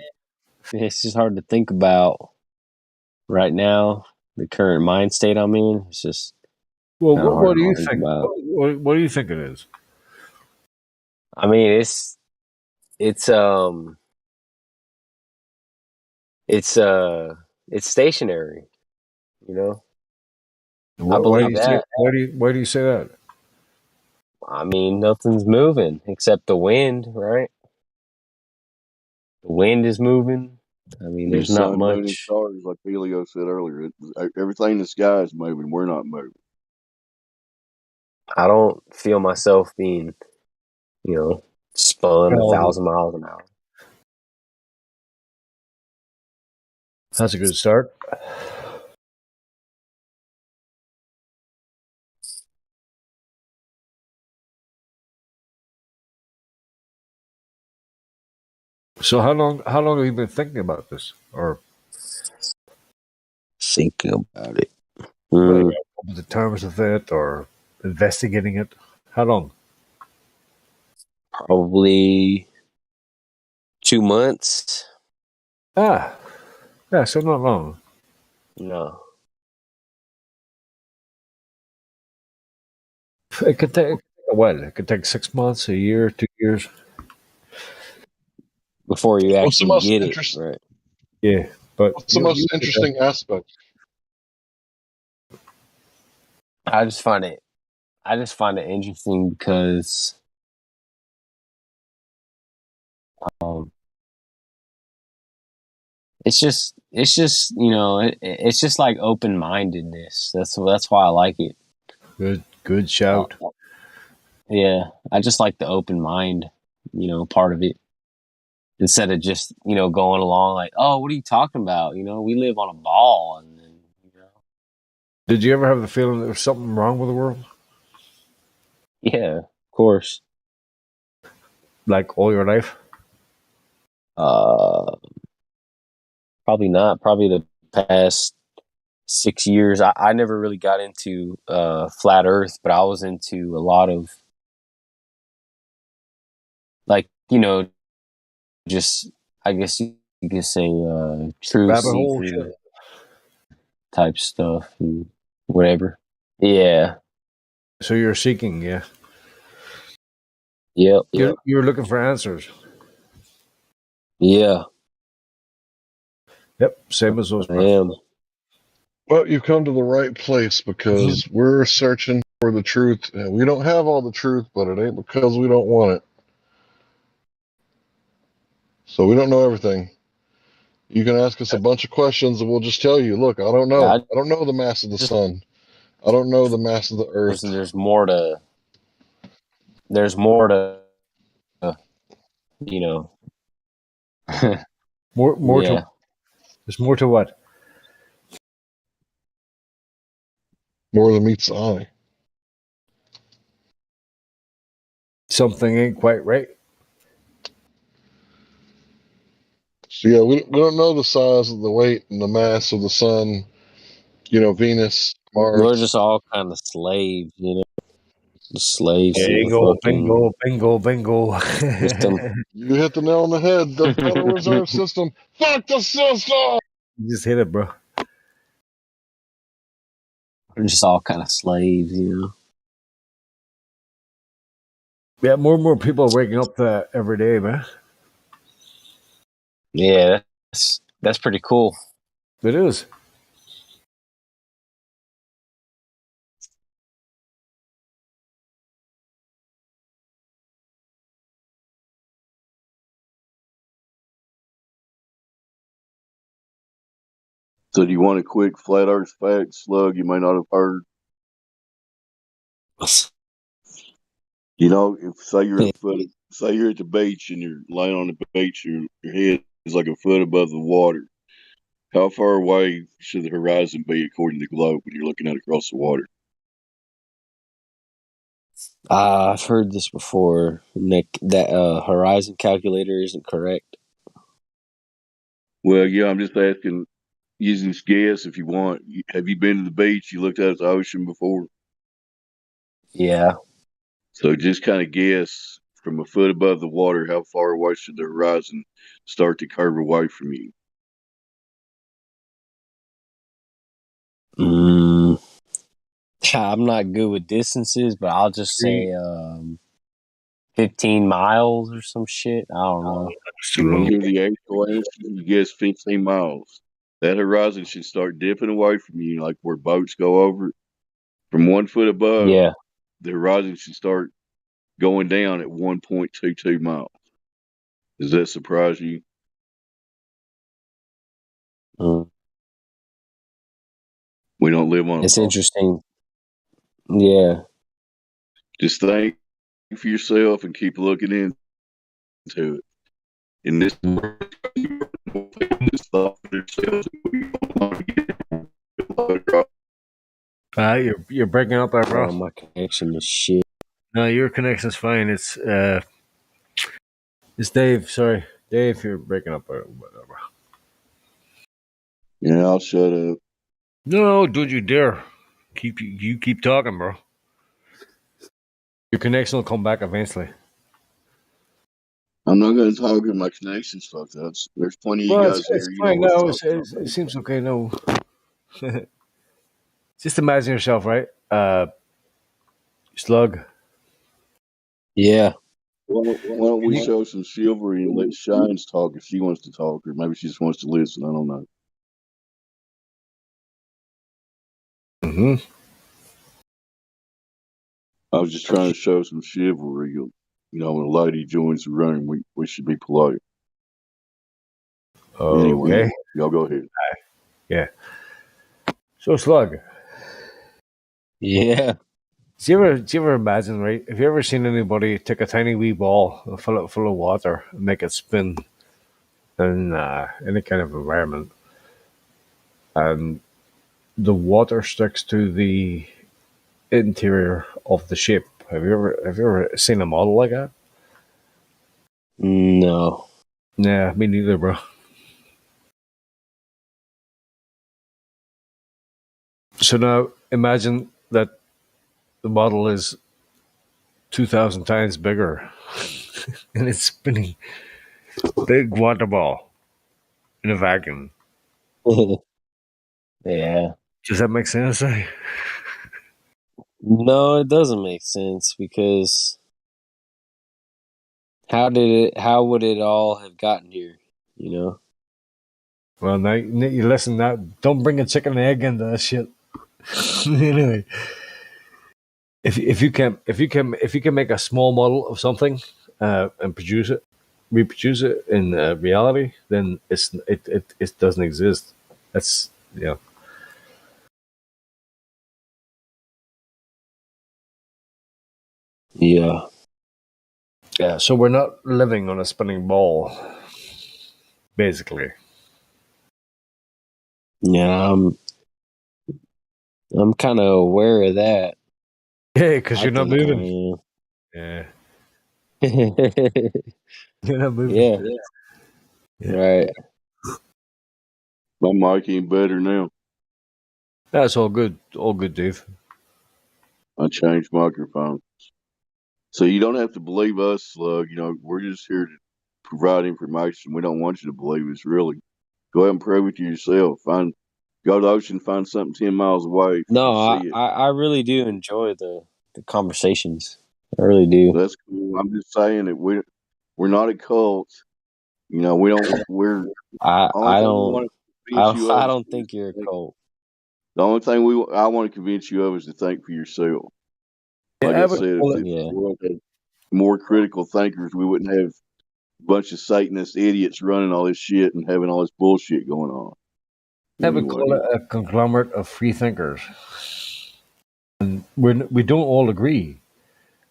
it's just hard to think about right now. The current mind state I'm in, it's just Well, kinda what hard do to you think think? about. What do you think it is? I mean, it's stationary, I believe that. Why do you say that? I mean, nothing's moving except the wind, right? The wind is moving. I mean, The there's not sun, moon, and much. stars, like Helio said earlier. Everything in the sky is moving. We're not moving. I don't feel myself being, spun 1,000 miles an hour. That's a good start. So how long have you been thinking about this, or thinking about it? The terms of it, or investigating it? How long? Probably 2 months. Yeah, so not long. No. It could take what? It could take 6 months, a year, 2 years before you What's the actually most get it, interesting? right? Yeah, but What's the most interesting aspect? I just find it interesting because it's just it's just like open-mindedness. That's why I like it. Good shout. Yeah, I just like the open mind, part of it. Instead of just, going along like, oh, what are you talking about? We live on a ball. And then, Did you ever have the feeling there was something wrong with the world? Yeah, of course. Like all your life? Probably not. Probably the past 6 years. I never really got into flat Earth, but I was into a lot of like, just I guess you could say truth Rabbit hole seeking type stuff and whatever. Yeah. So you're seeking, yeah. Yep. You're looking for answers. Yeah. Yep. Same as those. I am. Well, you've come to the right place because we're searching for the truth. And we don't have all the truth, but it ain't because we don't want it. So we don't know everything. You can ask us a bunch of questions and we'll just tell you, look, I don't know. I don't know the mass of the sun. I don't know the mass of the earth. There's more to more, more yeah. to there's more to what? More than meets the eye. Something ain't quite right. So yeah, we don't know the size of the weight and the mass of the sun. Venus, Mars. We're just all kind of slaves, Just slaves to the Bingo, fucking bingo. system. You hit the nail on the head. The Federal Reserve System. Fuck the system. You just hit it, bro. We're just all kind of slaves, Yeah, more and more people are waking up every day, man. Yeah, that's pretty cool. It is. So do you want a quick flat Earth fact, Slug? You may not have heard. If say you're at the beach and you're laying on the beach, your head is like a foot above the water. How far away should the horizon be according to the globe when you're looking at across the water? I've heard this before, Nick. That horizon calculator isn't correct. Well, yeah, I'm just asking, using this guess if you want. Have you been to the beach? You looked at the ocean before? Yeah. So just kind of guess from a foot above the water, how far away should the horizon start to curve away from you? I'm not good with distances, but I'll just say 15 miles or some shit. I don't know. You want to hear the actual answer? You guess 15 miles. That horizon should start dipping away from you, like where boats go over it. From 1 foot above, Yeah. the horizon should start going down at 1.22 miles. Does that surprise you? We don't live on a It's boat. interesting. Yeah. Just think for yourself and keep looking into it. In this thought for yourselves. You're breaking up there, bro. Oh, my connection is shit. No, your connection's fine. It's Dave. Sorry, Dave, you're breaking up or whatever. Yeah, I'll shut up. No, don't you dare. You keep talking, bro. Your connection will come back eventually. I'm not going to talk if my connection's fucked up. There's plenty of you Well, guys it's here. You fine know now. what I'm talking It seems okay now. Just imagine yourself, right? Slug. Yeah. Why don't we show some chivalry and let Shines talk if she wants to talk, or maybe she just wants to listen. I don't know. Mm-hmm. I was just trying to show some chivalry. When a lady joins the room, we should be polite. Okay. Anyway, y'all go ahead. Yeah. So, Slug. Yeah. Do you ever imagine, right? Have you ever seen anybody take a tiny wee ball full of water and make it spin in any kind of environment, and the water sticks to the interior of the ship? Have you ever seen a model like that? No. Yeah, me neither, bro. So now imagine that the model is 2,000 times bigger and it's spinning big water ball in a vacuum. Yeah. Does that make sense? No, it doesn't make sense because how would it all have gotten here? Well, now you listen. Now, don't bring a chicken and egg into that shit. Anyway, if you can make a small model of something and reproduce it in reality, then it doesn't exist. That's Yeah. Yeah. So we're not living on a spinning ball, basically. Yeah, I'm kind of aware of that. Yeah, because I you're not think I moving. am. Yeah. You're not moving. Yeah. Right. My mic ain't better now. That's all good. All good, Dave. I changed microphones. So you don't have to believe us, Slug. You know, we're just here to provide information. We don't want you to believe us, really. Go ahead and prove it to yourself. Go to the ocean, find something 10 miles away if you No, can see it. I really do enjoy the conversations. I really do. That's cool. I'm just saying that we're not a cult. You know, we're only I thing we don't want to convince you of I is don't think you're a cult. the only thing I want to convince you of is to think for yourself. Like Yeah, I I would said, call if it. the world had more critical thinkers, we wouldn't have a bunch of Satanist idiots running all this shit and having all this bullshit going on. I would Anyway, call it a conglomerate of free thinkers, and we don't all agree.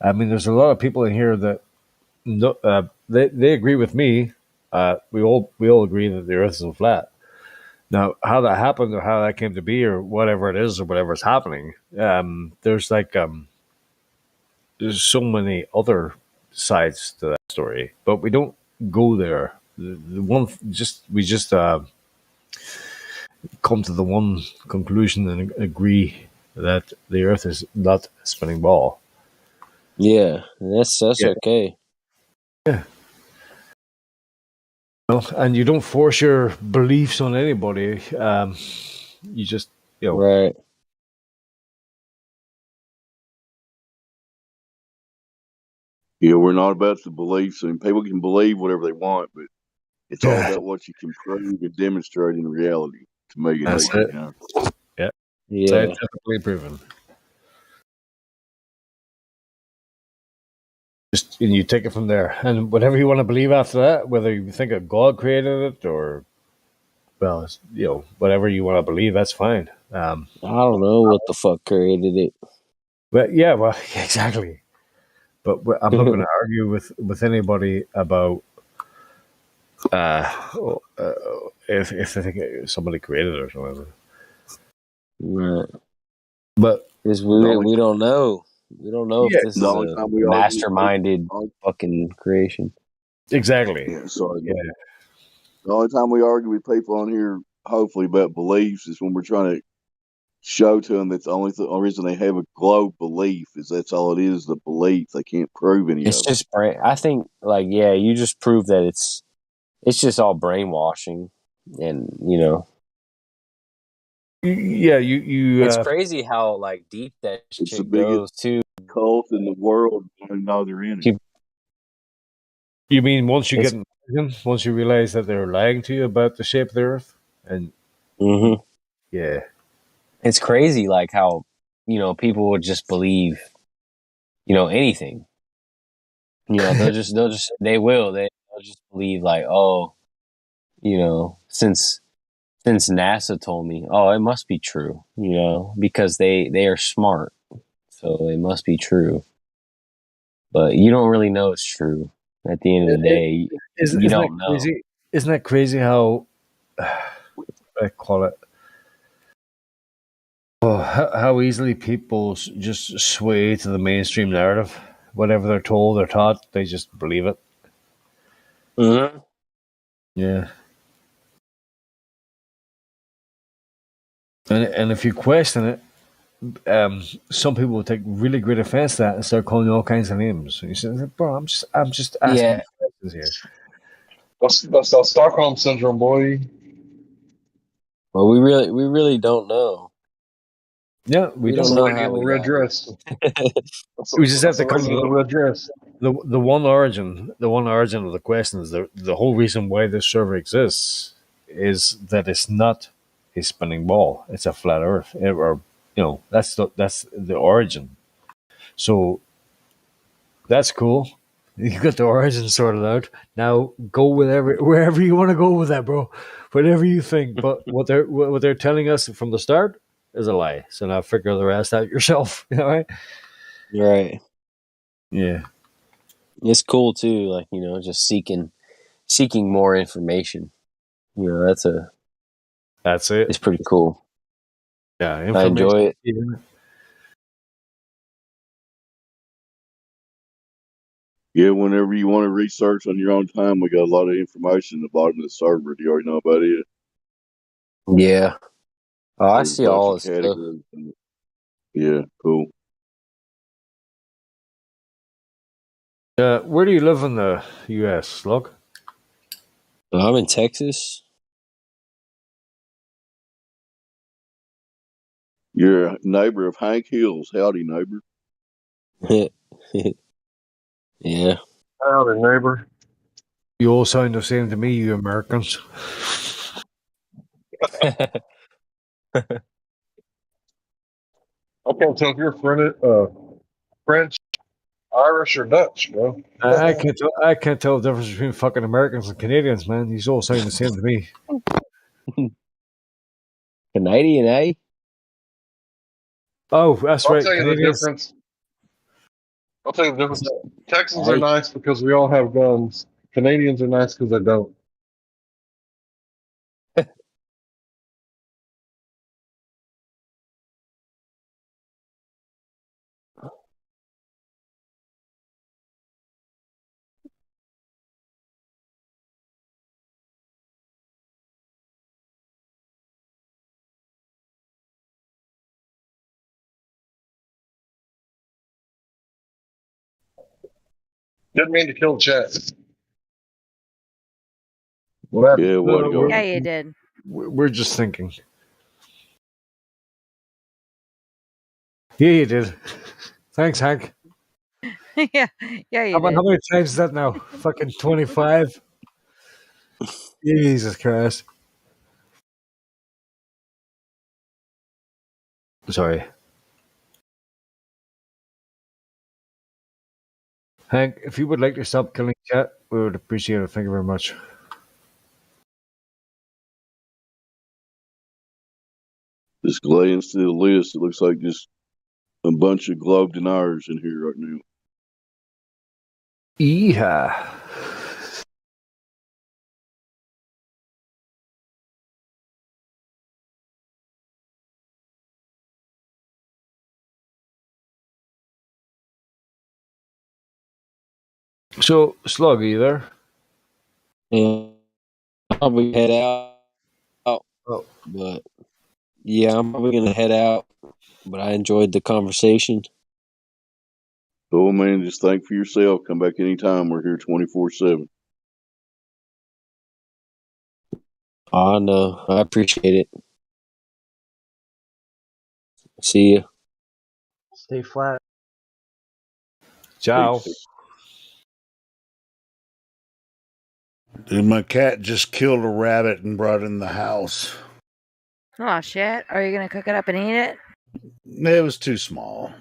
I mean, there's a lot of people in here that they agree with me. We all agree that the Earth isn't flat. Now, how that happened, or how that came to be, or whatever it is, or whatever's happening, there's there's so many other sides to that story, but we don't go there. The one we just come to the one conclusion and agree that the Earth is not a spinning ball. Yeah, that's Yeah. okay. Yeah. Well, and you don't force your beliefs on anybody. You just, Right. yeah, we're not about the beliefs. I mean, people can believe whatever they want, but it's all Yeah. about what you can prove and demonstrate in reality to make it That's happen. it. You know? Yeah. Yeah. Scientifically proven. Just and you take it from there, and whatever you want to believe after that, whether you think that God created it or, well, it's, whatever you want to believe, that's fine. I don't know what the fuck created it. But yeah, well, exactly. But I'm not going to argue with anybody about if they think somebody created it or something. Right. But Because The only we don't know. We don't know Yeah. if this the is only a time we argue with masterminded people, fucking creation. Exactly. yeah, sorry. Yeah. The only time we argue with people on here, hopefully, about beliefs is when we're trying to show to them that the only reason they have a globe belief is that's all it is, the belief. They can't prove any It's of it. just I think you just prove that it's just all brainwashing, and Yeah, you it's crazy how deep that It's the shit biggest goes too. cult in the world. I know they're in it. You mean once you It's- get once you realize that they're lying to you about the shape of the Earth, and Mhm. yeah, It's crazy how people would just believe anything. They'll just they'll just believe since NASA told me, oh, it must be true, because they are smart, so it must be true. But you don't really know it's true. At the end of the day, you don't know. crazy? Isn't that crazy how I call it? Oh, how easily people just sway to the mainstream narrative. Whatever they're told or taught, they just believe it. Mm-hmm. Yeah. And if you question it, some people will take really great offense to that and start calling you all kinds of names. And you say, "Bro, I'm just asking Yeah. questions here." That's that Stockholm syndrome, boy. Well, we really don't know. Yeah, we We don't don't know. know Lady how in the we red got here. dress. We just have That's to the come lady in the to red dress. the one origin. The one origin of the question is the whole reason why this server exists is that it's not a spinning ball; it's a flat Earth. Or that's the origin. So that's cool. You got the origin sorted out. Now go wherever you want to go with that, bro. Whatever you think. But what they're telling us from the start is a lie. So now figure the rest out yourself. All right? Right. Yeah. It's cool too, just seeking more information. That's it. It's pretty cool. Yeah, I enjoy it. Yeah, whenever you want to research on your own time, we got a lot of information at the bottom of the server. Do you already know about it? Yeah. Oh, I There's a see bunch all of this stuff. categories. Yeah, cool. Where do you live in the U.S., Slug? I'm in Texas. You're a neighbor of Hank Hills. Howdy, neighbor. Yeah. Howdy, neighbor. You all sound the same to me, you Americans. I can't tell if you're French, Irish, or Dutch, bro. I can't tell the difference between fucking Americans and Canadians, man. These all sound the same to me. Canadian, eh? Oh, that's I'll right. tell you the Canadians. difference. I'll tell you the difference. Texans are Hey. nice because we all have guns. Canadians are nice because they don't. Didn't mean to kill the chat. What happened? Yeah, way to go. Yeah, you did. We're just thinking. Yeah, you did. Thanks, Hank. yeah, yeah, you How did. many times is that now? Fucking 25? Jesus Christ. Sorry. Hank, if you would like to stop killing chat, we would appreciate it. Thank you very much. Just glanced through the list. It looks like just a bunch of globe deniers in here right now. Yeehaw. So, Slug, are you there? Yeah. I'll probably head out. Oh. But yeah, I'm probably gonna head out. But I enjoyed the conversation. Cool, man. Just think for yourself. Come back anytime. We're here 24/7. I know. I appreciate it. See ya. Stay flat. Ciao. Dude, my cat just killed a rabbit and brought it in the house. Oh shit! Are you gonna cook it up and eat it? It was too small.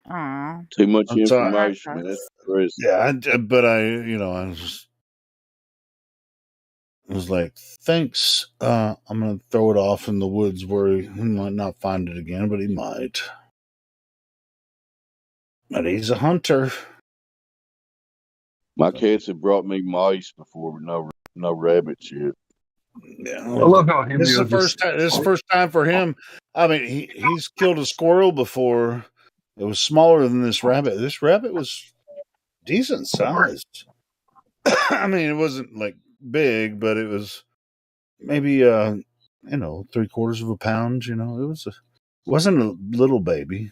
Aw. Too much I'm sorry. information, man. That's crazy. Yeah, but I was like, thanks. I'm gonna throw it off in the woods where he might not find it again, but he might. But he's a hunter. My cats have brought me mice before, but no rabbits yet. Yeah, I love how this is the first time. This is the first time for him. I mean, he's killed a squirrel before. It was smaller than this rabbit. This rabbit was decent sized. I mean, it wasn't like big, but it was maybe 3/4 of a pound. You know, wasn't a little baby.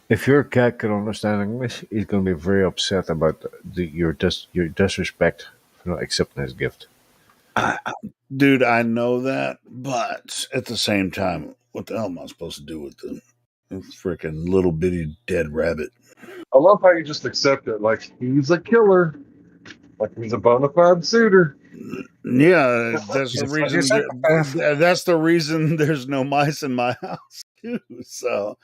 If your cat could understand English, he's going to be very upset about your disrespect for not accepting his gift. Dude, I know that, but at the same time, what the hell am I supposed to do with the freaking little bitty dead rabbit? I love how you just accept it. Like, he's a killer. Like, he's a bona fide suitor. Yeah, that's the He's a reason. psychopath. That's the reason there's no mice in my house too. So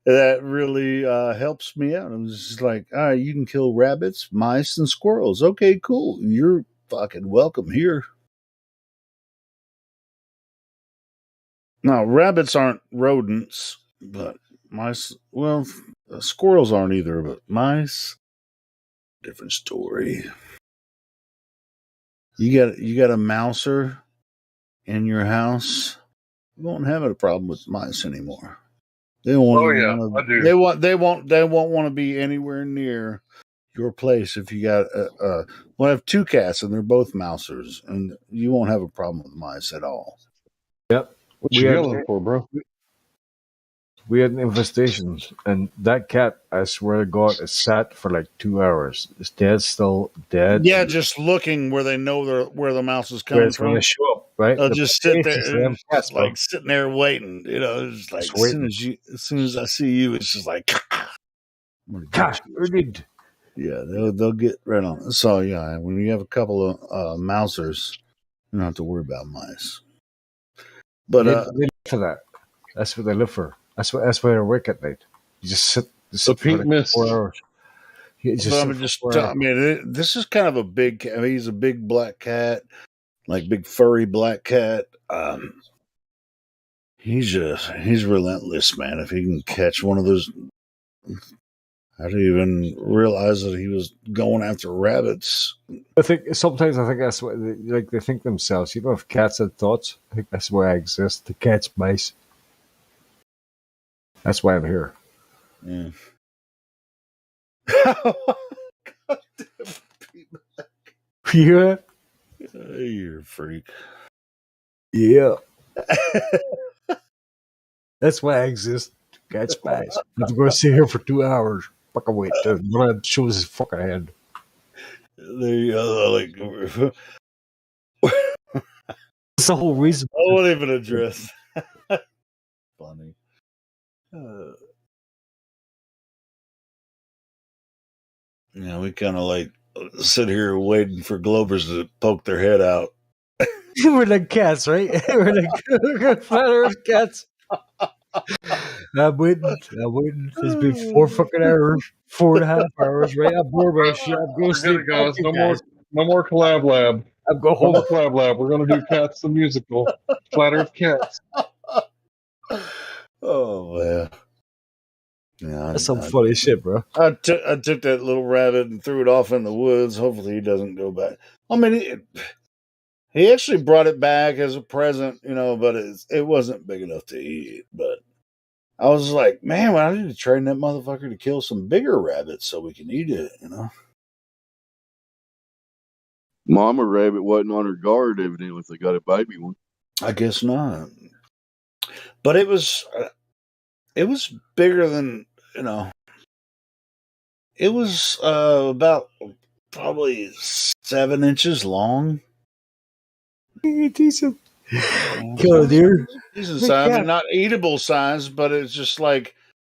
that really helps me out. I'm just like, all right, you can kill rabbits, mice, and squirrels. Okay, cool. You're fucking welcome here. Now, rabbits aren't rodents, but mice. Well, squirrels aren't either, but mice. Different story. You got a mouser in your house. You won't have a problem with mice anymore. They won't Oh, even yeah, want I to. do. They won't want to be anywhere near your place if you got. Well, I have two cats and they're both mousers, and you won't have a problem with mice at all. Yep. What We you had yelling for, bro? we had an infestation, and that cat, I swear to God, is sat for like 2 hours. It's dead, still dead. Yeah, just looking where they know where the mouse is Where coming it's going to from. show up, right? They'll The just sit patience of there, them cats, bro. like sitting there waiting. You know, it's like Just as waiting. soon as I see you, it's just like, I'm gonna get you. Urged. Yeah, they'll get right on it. So yeah, when you have a couple of mousers, you don't have to worry about mice. But They live for that. That's what they live for. That's why they're awake at night. You just sit The for pink like mist. 4 hours. You but just I'm sit for just, 4 hours. I mean, this is kind of a big cat. I mean, he's a big black cat, like big furry black cat. He's relentless, man. If he can catch one of those, I didn't even realize that he was going after rabbits. I think that's what they think themselves. You know, if cats had thoughts, I think that's why I exist. To catch mice. That's why I'm here. Yeah. Yeah. You're a freak. Yeah. That's why I exist. To catch mice. I'm going to sit here for 2 hours. Fucking wait. One shows his fucking head. They like. That's the whole reason. I won't even address. Funny. Yeah, we kind of like sit here waiting for Glovers to poke their head out. We're like cats, right? We're like flat earth cats. I'm waiting. It's been 4 fucking hours, 4.5 hours, right? I'm bored by shit. I'm going to Forget sleep. it, guys. Fuck you No more collab lab. I'm going No home. more collab lab. We're gonna do Cats the musical. Flat Earth Cats. Oh man. Yeah, That's some funny shit, bro. I took that little rabbit and threw it off in the woods. Hopefully he doesn't go back. I mean, he actually brought it back as a present, you know, but it wasn't big enough to eat. But I was like, man, well, I need to train that motherfucker to kill some bigger rabbits so we can eat it, you know. Mama rabbit wasn't on her guard, evidently, if they got a baby one. I guess not. But it was bigger than, you know. It was about probably 7 inches long. Decent. Kill a deer. Decent size. I mean, not eatable size, but it's just like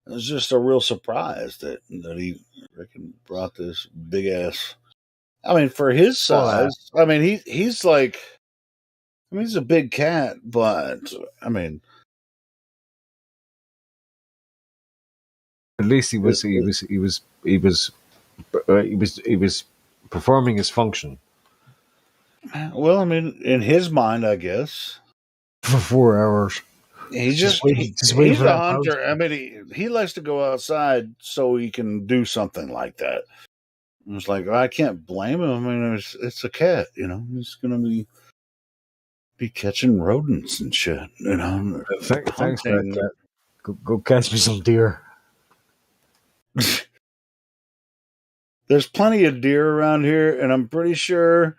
it was just a real surprise that he freaking brought this big ass. I mean, for his size, I mean he's like, I mean he's a big cat, but I mean, at least he was performing his function well, I mean, in his mind, I guess for 4 hours. he's waiting he's for a that hunter. I mean, he likes to go outside so he can do something like that. It's like I can't blame him. I mean, it's a cat, you know. He's gonna be catching rodents and shit, you know. Thanks for that, cat. Go catch me some deer. There's plenty of deer around here, and I'm pretty sure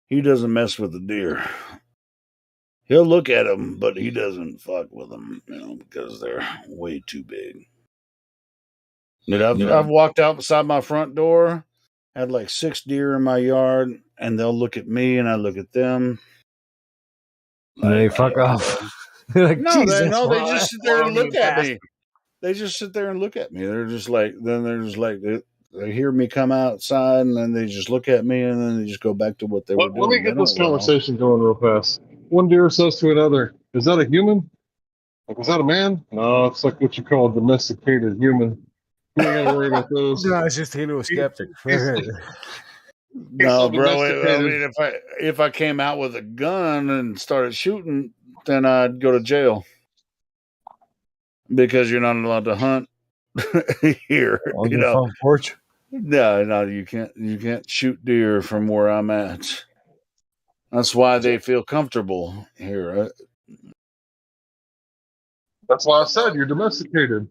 he doesn't mess with the deer. He'll look at them, but he doesn't fuck with them, you know, because they're way too big. And I've walked out beside my front door, had like 6 deer in my yard, and they'll look at me, and I look at them. And they fuck off. Like, No, Jesus, they just sit there and look at me. They just sit there and look at me. They're just like, they hear me come outside, and then they just look at me, and then they just go back to what they were doing. Let me get this conversation going real fast. One deer says to another, "Is that a human? Like, is that a man?" No, it's like what you call a domesticated human. You ain't gotta worry about those. No, it's just Halo Skeptic. No, bro. I mean, if I came out with a gun and started shooting, then I'd go to jail because you're not allowed to hunt here. On you your know, front porch. no, you can't shoot deer from where I'm at. That's why they feel comfortable here. That's why I said you're domesticated.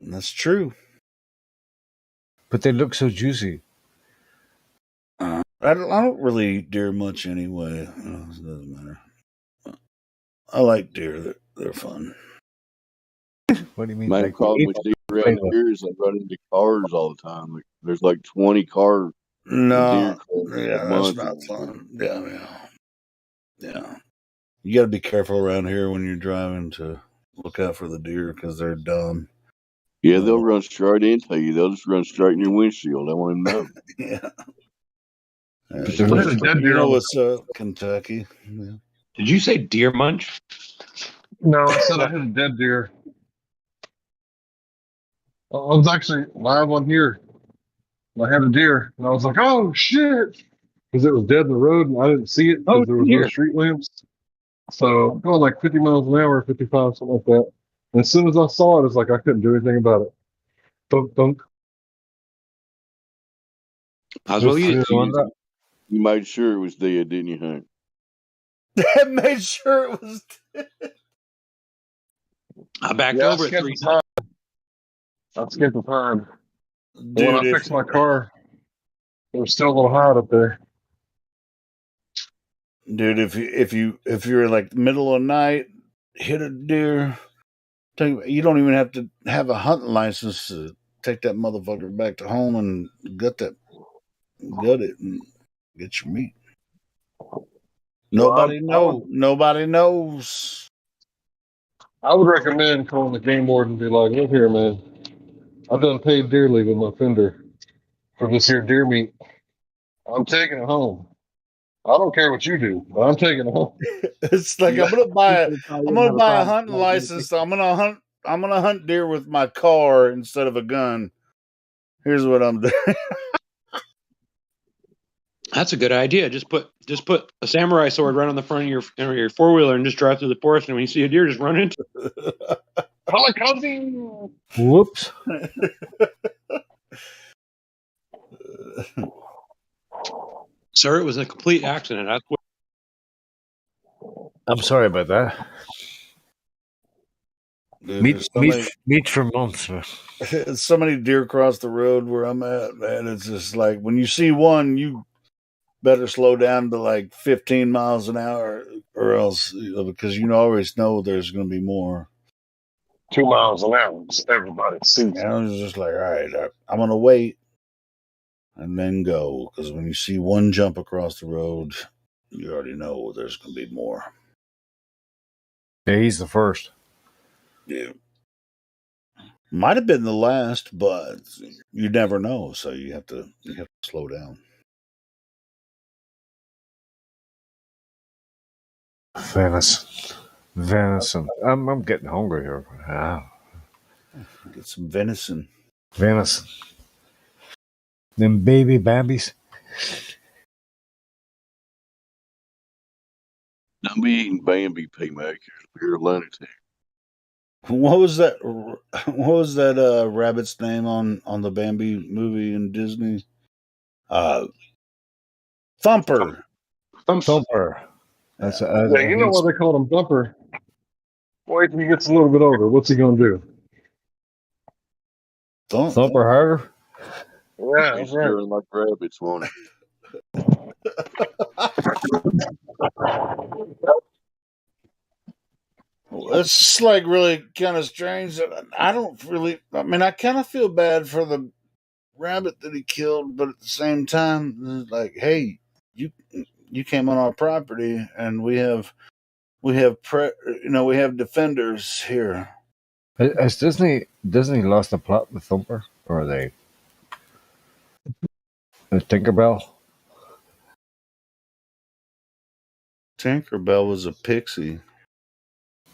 That's true. But they look so juicy. I don't really eat deer much anyway. It doesn't matter. I like deer. They're fun. What do you mean? My Like problem with deer around here is I run into cars all the time. Like, there's like 20 car deer No, calls a yeah, that's month. not fun. Yeah. You got to be careful around here when you're driving to look out for the deer because they're dumb. Yeah, they'll run straight into you. They'll just run straight in your windshield. I want to know. Yeah. Deer on what's Kentucky. Yeah. Did you say deer munch? No, I said I hit a dead deer. I was actually live on here. I had a deer, and I was like, "Oh shit!" Because it was dead in the road, and I didn't see it because there was no street lamps. So I'm going like 50 miles an hour, 55, something like that. And as soon as I saw it, it's like I couldn't do anything about it. Thunk, thunk. I was you made sure it was dead, didn't you, Hank? I made sure it was dead. I backed over it 3 times. I skipped the time. Dude, when I fixed my car, there was still a little hot up there. Dude, if you're like middle of the night, hit a deer, you don't even have to have a hunting license to take that motherfucker back to home and gut it and get your meat. Nobody knows. I would recommend calling the game warden and be like, "Look here, man. I've done paid dearly with my fender for this here deer meat. I'm taking it home. I don't care what you do, but I'm taking it home." It's like I'm gonna buy a hunting license. I'm gonna hunt deer with my car instead of a gun. Here's what I'm doing. That's a good idea. Just put a samurai sword right on the front of your 4-wheeler and just drive through the forest. And when you see a deer, just run into it. Kamikaze! Whoops. Sir, it was a complete accident. I'm sorry about that. Dude, meat for months. So many deer across the road where I'm at, man. It's just like when you see one, you better slow down to like 15 miles an hour, or else because you always know there's going to be more. 2 miles an hour, everybody sees. And I was just like, all right, I'm going to wait and then go, because when you see one jump across the road, you already know there's going to be more. Yeah, he's the first. Yeah. Might have been the last, but you never know, so you have to slow down. Venison. I'm getting hungry here. Get some venison. Them baby Bambies. Don't be eating Bambi, P-Mac. You're a lunatic. What was that? What was that rabbit's name on the Bambi movie in Disney? Thumper. Thumper. That's you know why they called him Thumper. Wait till he gets a little bit older. What's he gonna do? Thumper harder. Yeah, that's right. Like rabbits, won't it? It's just like really kind of strange. I don't really. I mean, I kind of feel bad for the rabbit that he killed, but at the same time, it's like, hey, you came on our property, and we have defenders here. Has Disney lost the plot with Thumper, or are they? Tinkerbell. Tinkerbell was a pixie.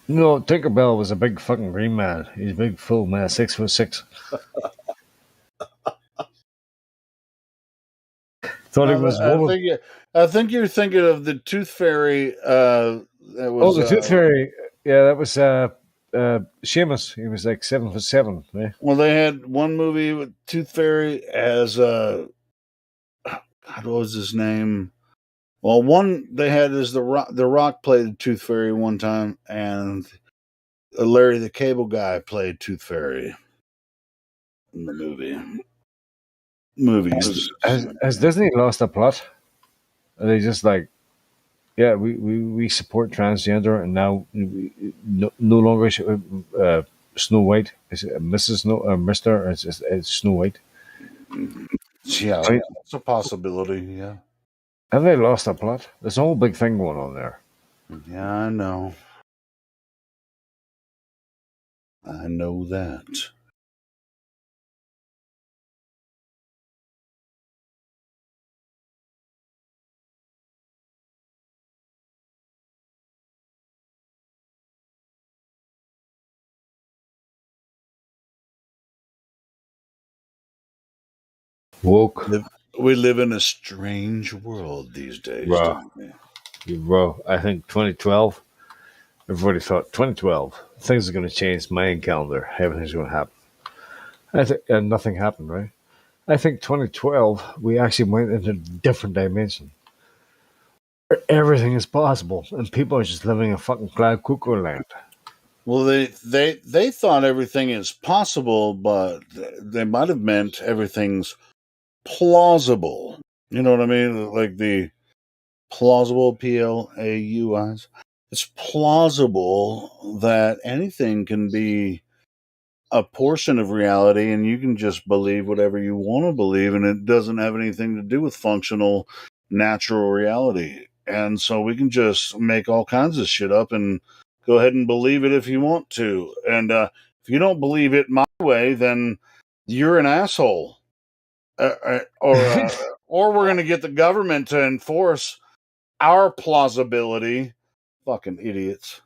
No, Tinkerbell was a big fucking green man. He's a big full man, 6'6". Thought he was woman. I think you're thinking of the Tooth Fairy. That was, the Tooth Fairy. Yeah, that was Seamus. He was like 7'7". Yeah. Well, they had one movie with Tooth Fairy as God, what was his name? Well, one they had is the Rock played Tooth Fairy one time, and Larry the Cable Guy played Tooth Fairy. in the movies. Has Disney lost the plot? Are they just like, yeah, we support transgender, and now no longer Snow White is it Mrs. Snow or Mister? Or it's Snow White. Yeah, Right? it's a possibility. Yeah, Have they lost the plot? There's a whole big thing going on there. yeah, I know. I know that. Woke. We live in a strange world these days, Bro, don't we? bro, I think 2012. Everybody thought 2012 things are going to change. Mayan calendar, everything's going to happen. I think and nothing happened, right? I think 2012 we actually went into a different dimension. Everything is possible, and people are just living in fucking cloud cuckoo land. Well, they thought everything is possible, but they might have meant everything's plausible. You know what I mean? Like the plausible, PLAUIs. It's plausible that anything can be a portion of reality, and you can just believe whatever you want to believe, and it doesn't have anything to do with functional, natural reality. And so we can just make all kinds of shit up and go ahead and believe it if you want to. And if you don't believe it my way, then you're an asshole. Or we're going to get the government to enforce our plausibility. Fucking idiots.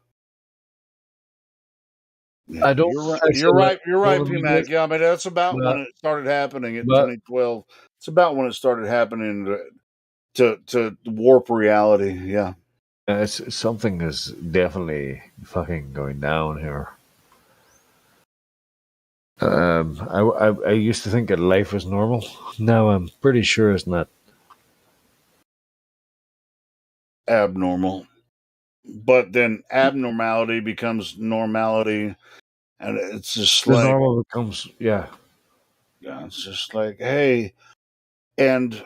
Yeah, I don't. you're right. I You're still like right. You're right, all the PMAC. media, Yeah, I mean that's about when but, it started happening in but 2012. It's about when it started happening to warp reality. Yeah. it's something is definitely fucking going down here. I used to think that life was normal. Now I'm pretty sure it's not. Abnormal. But then abnormality becomes normality, and it's just The like, normal becomes yeah, it's just like, hey, and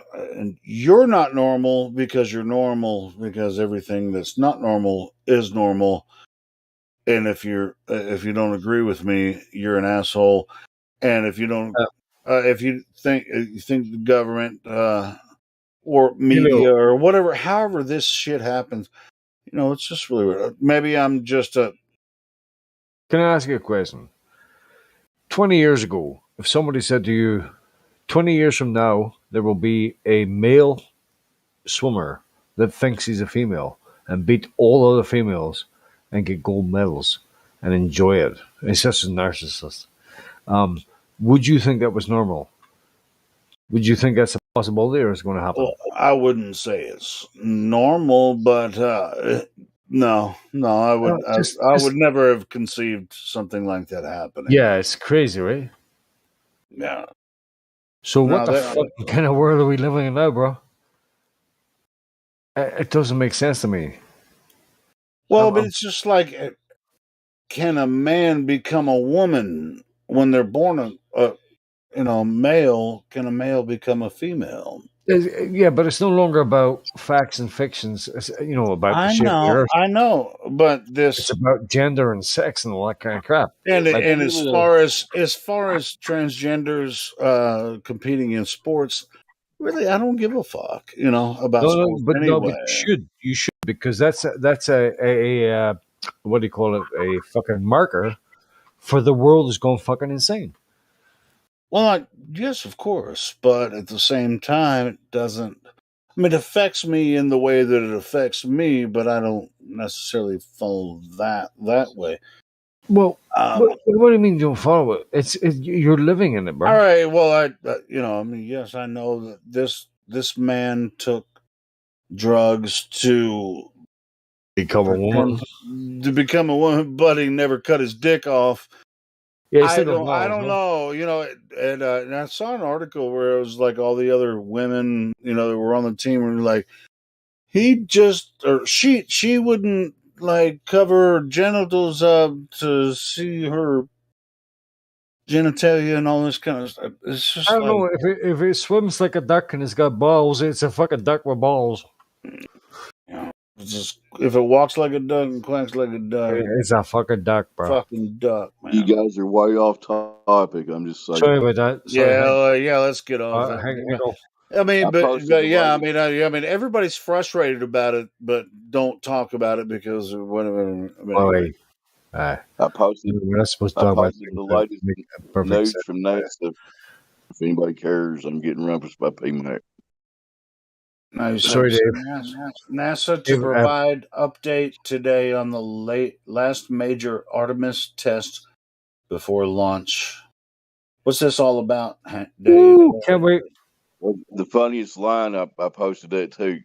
you're not normal because you're normal because everything that's not normal is normal. And if you don't agree with me, you're an asshole. And if you don't, if you think the government or You know, media or whatever, however this shit happens, it's just really weird. Maybe I'm just a can I ask you a question? 20 years ago, if somebody said to you, 20 years from now, there will be a male swimmer that thinks he's a female and beat all other females and get gold medals and enjoy it. He's such a narcissist. Um, would you think that was normal? Would you think that's a possibility or is going to happen? well, I wouldn't say it's normal, but no, I would never have conceived something like that happening. Yeah, it's crazy, right? Yeah. So what No, the fucking kind of world are we living in now, bro? It doesn't make sense to me. Well, but it's just like, can a man become a woman when they're born male? Can a male become a female? Yeah, but it's no longer about facts and fictions. It's, about the shape of the earth. I know, but It's about gender and sex and all that kind of crap. And Like, and as far as transgenders competing in sports, really, I don't give a fuck, about sports anyway. but you should because that's a what do you call it? A fucking marker for the world is going fucking insane. Well, yes, of course, but at the same time, it doesn't. I mean, it affects me in the way that it affects me, but I don't necessarily follow that way. Well, what do you mean you don't follow it? You're living in it, bro. All right. Well, I mean, yes, I know that this man took drugs to become a woman. To become a woman, but he never cut his dick off. Yeah, I don't know. And I saw an article where it was like all the other women, that were on the team were like, she wouldn't like cover her genitals up to see her genitalia and all this kind of stuff. It's just I don't like, know if it swims like a duck and it's got balls. It's a fucking duck with balls. it's just, if it walks like a duck and quacks like a duck, It's a fucking duck, bro. fucking duck, man. You guys are way off topic. I'm just saying. Sorry about that. Sorry, Yeah, let's get off that. hang on. I mean, I posted but the yeah, latest- I mean, everybody's frustrated about it, but don't talk about it because of whatever. I mean, Oh, wait. I posted. We're not supposed to I talk about posted things the that latest make perfect news sense. from NASA. If anybody cares, I'm getting rumpus by PMAC. Nice. Sorry, Dave. NASA to Dave, provide update today on the last major Artemis test before launch. What's this all about, Dave? Ooh, can't wait. Well, the funniest line, I posted that too.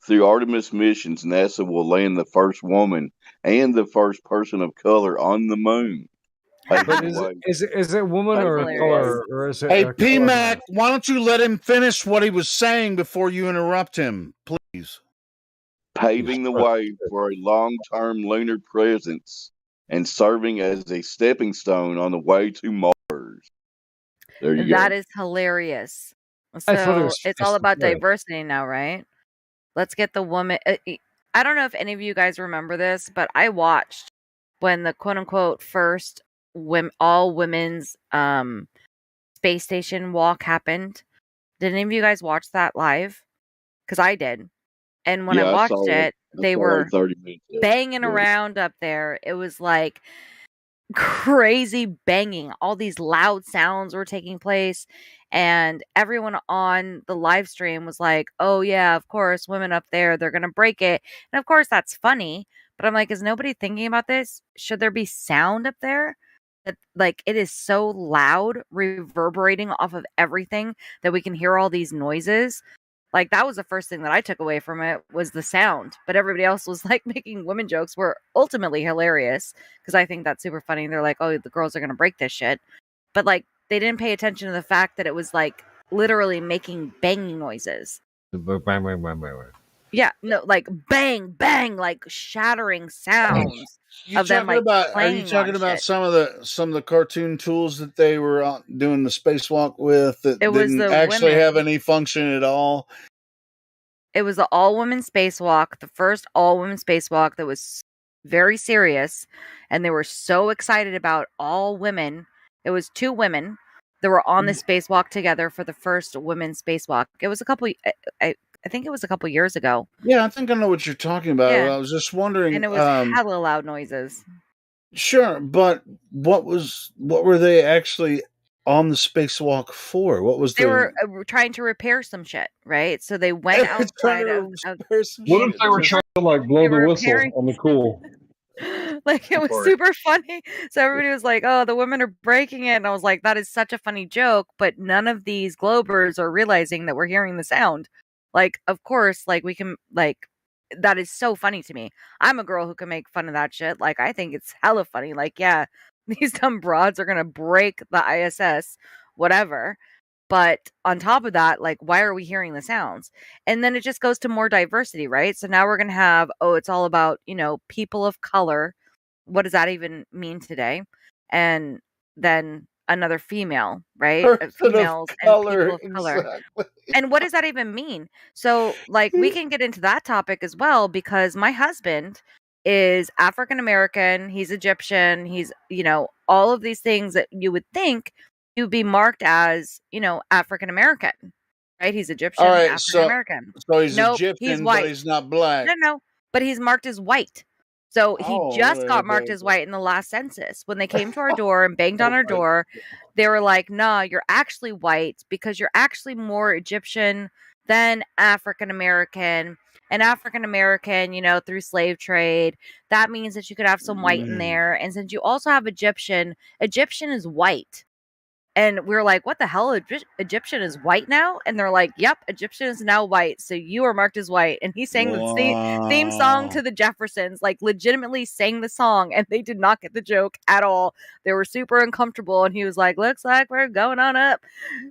Through Artemis missions, NASA will land the first woman and the first person of color on the moon. But Paving the way. is it a woman That's or a hilarious. color, or is it Hey, a color PMAC, man? why don't you let him finish what he was saying before you interrupt him, please? Paving the way for a long-term lunar presence and serving as a stepping stone on the way to Mars. There you That go. is hilarious. I thought it So was it's all about yeah. diversity now, right? Let's get the woman. I don't know if any of you guys remember this, but I watched when the quote unquote first all women's space station walk happened. Did any of you guys watch that live? Because I did. And when I Yeah, I watched saw it, they saw were like 30 minutes of it. banging Yeah. around up there. It was like crazy banging. All these loud sounds were taking place, and everyone on the live stream was like, "Oh yeah, of course, women up there, they're going to break it." And of course that's funny, but I'm like, is nobody thinking about this? Should there be sound up there? That like it is so loud, reverberating off of everything that we can hear all these noises. Like that was the first thing that I took away from it was the sound, but everybody else was like making women jokes were ultimately hilarious because I think that's super funny. They're like, "Oh, the girls are gonna break this shit," but like they didn't pay attention to the fact that it was like literally making banging noises. Bang, bang, bang, bang, bang. Yeah, no, like bang, bang, like shattering sounds of them like Are you playing talking on about shit. some of the cartoon tools that they were out doing the spacewalk with that It was didn't the actually women. have any function at all? It was the all women spacewalk, the first all women spacewalk that was very serious, and they were so excited about all women. It was 2 women that were on the spacewalk together for the first women's spacewalk. It was a couple. I think it was a couple years ago. Yeah, I think I know what you're talking about. Yeah. I was just wondering. And it was hella loud noises. Sure, but what were they actually on the spacewalk for? What was They the? were trying to repair some shit, right? So they went outside of What if they were trying to like blow They the were whistle repairing on the cool? like it was Sorry. super funny. So everybody was like, "Oh, the women are breaking it," and I was like, "That is such a funny joke." But none of these Globers are realizing that we're hearing the sound. Like, of course, like we can like that is so funny to me. I'm a girl who can make fun of that shit. Like, I think it's hella funny. Like, yeah, these dumb broads are gonna break the ISS, whatever. But on top of that, like, why are we hearing the sounds? And then it just goes to more diversity, right? So now we're going to have, oh, it's all about, people of color. What does that even mean today? And then another female, right? Females and people of color. Exactly. And what does that even mean? So, like, we can get into that topic as well because my husband is African American. He's Egyptian. He's, all of these things that you would think he would be marked as, African American, right? He's Egyptian, All right, African American. so he's Nope, he's Egyptian, white. but he's not black. No, but he's marked as white. So he just got marked okay. as white in the last census. When they came to our door and banged on our door, they were like, "Nah, you're actually white because you're actually more Egyptian than African American." And African American, through slave trade, that means that you could have some white in there. And since you also have Egyptian is white. And we were like, what the hell? Egyptian is white now? And they're like, yep, Egyptian is now white. So you are marked as white. And he sang the theme song to the Jeffersons, like legitimately sang the song. And they did not get the joke at all. They were super uncomfortable. And he was like, looks like we're going on up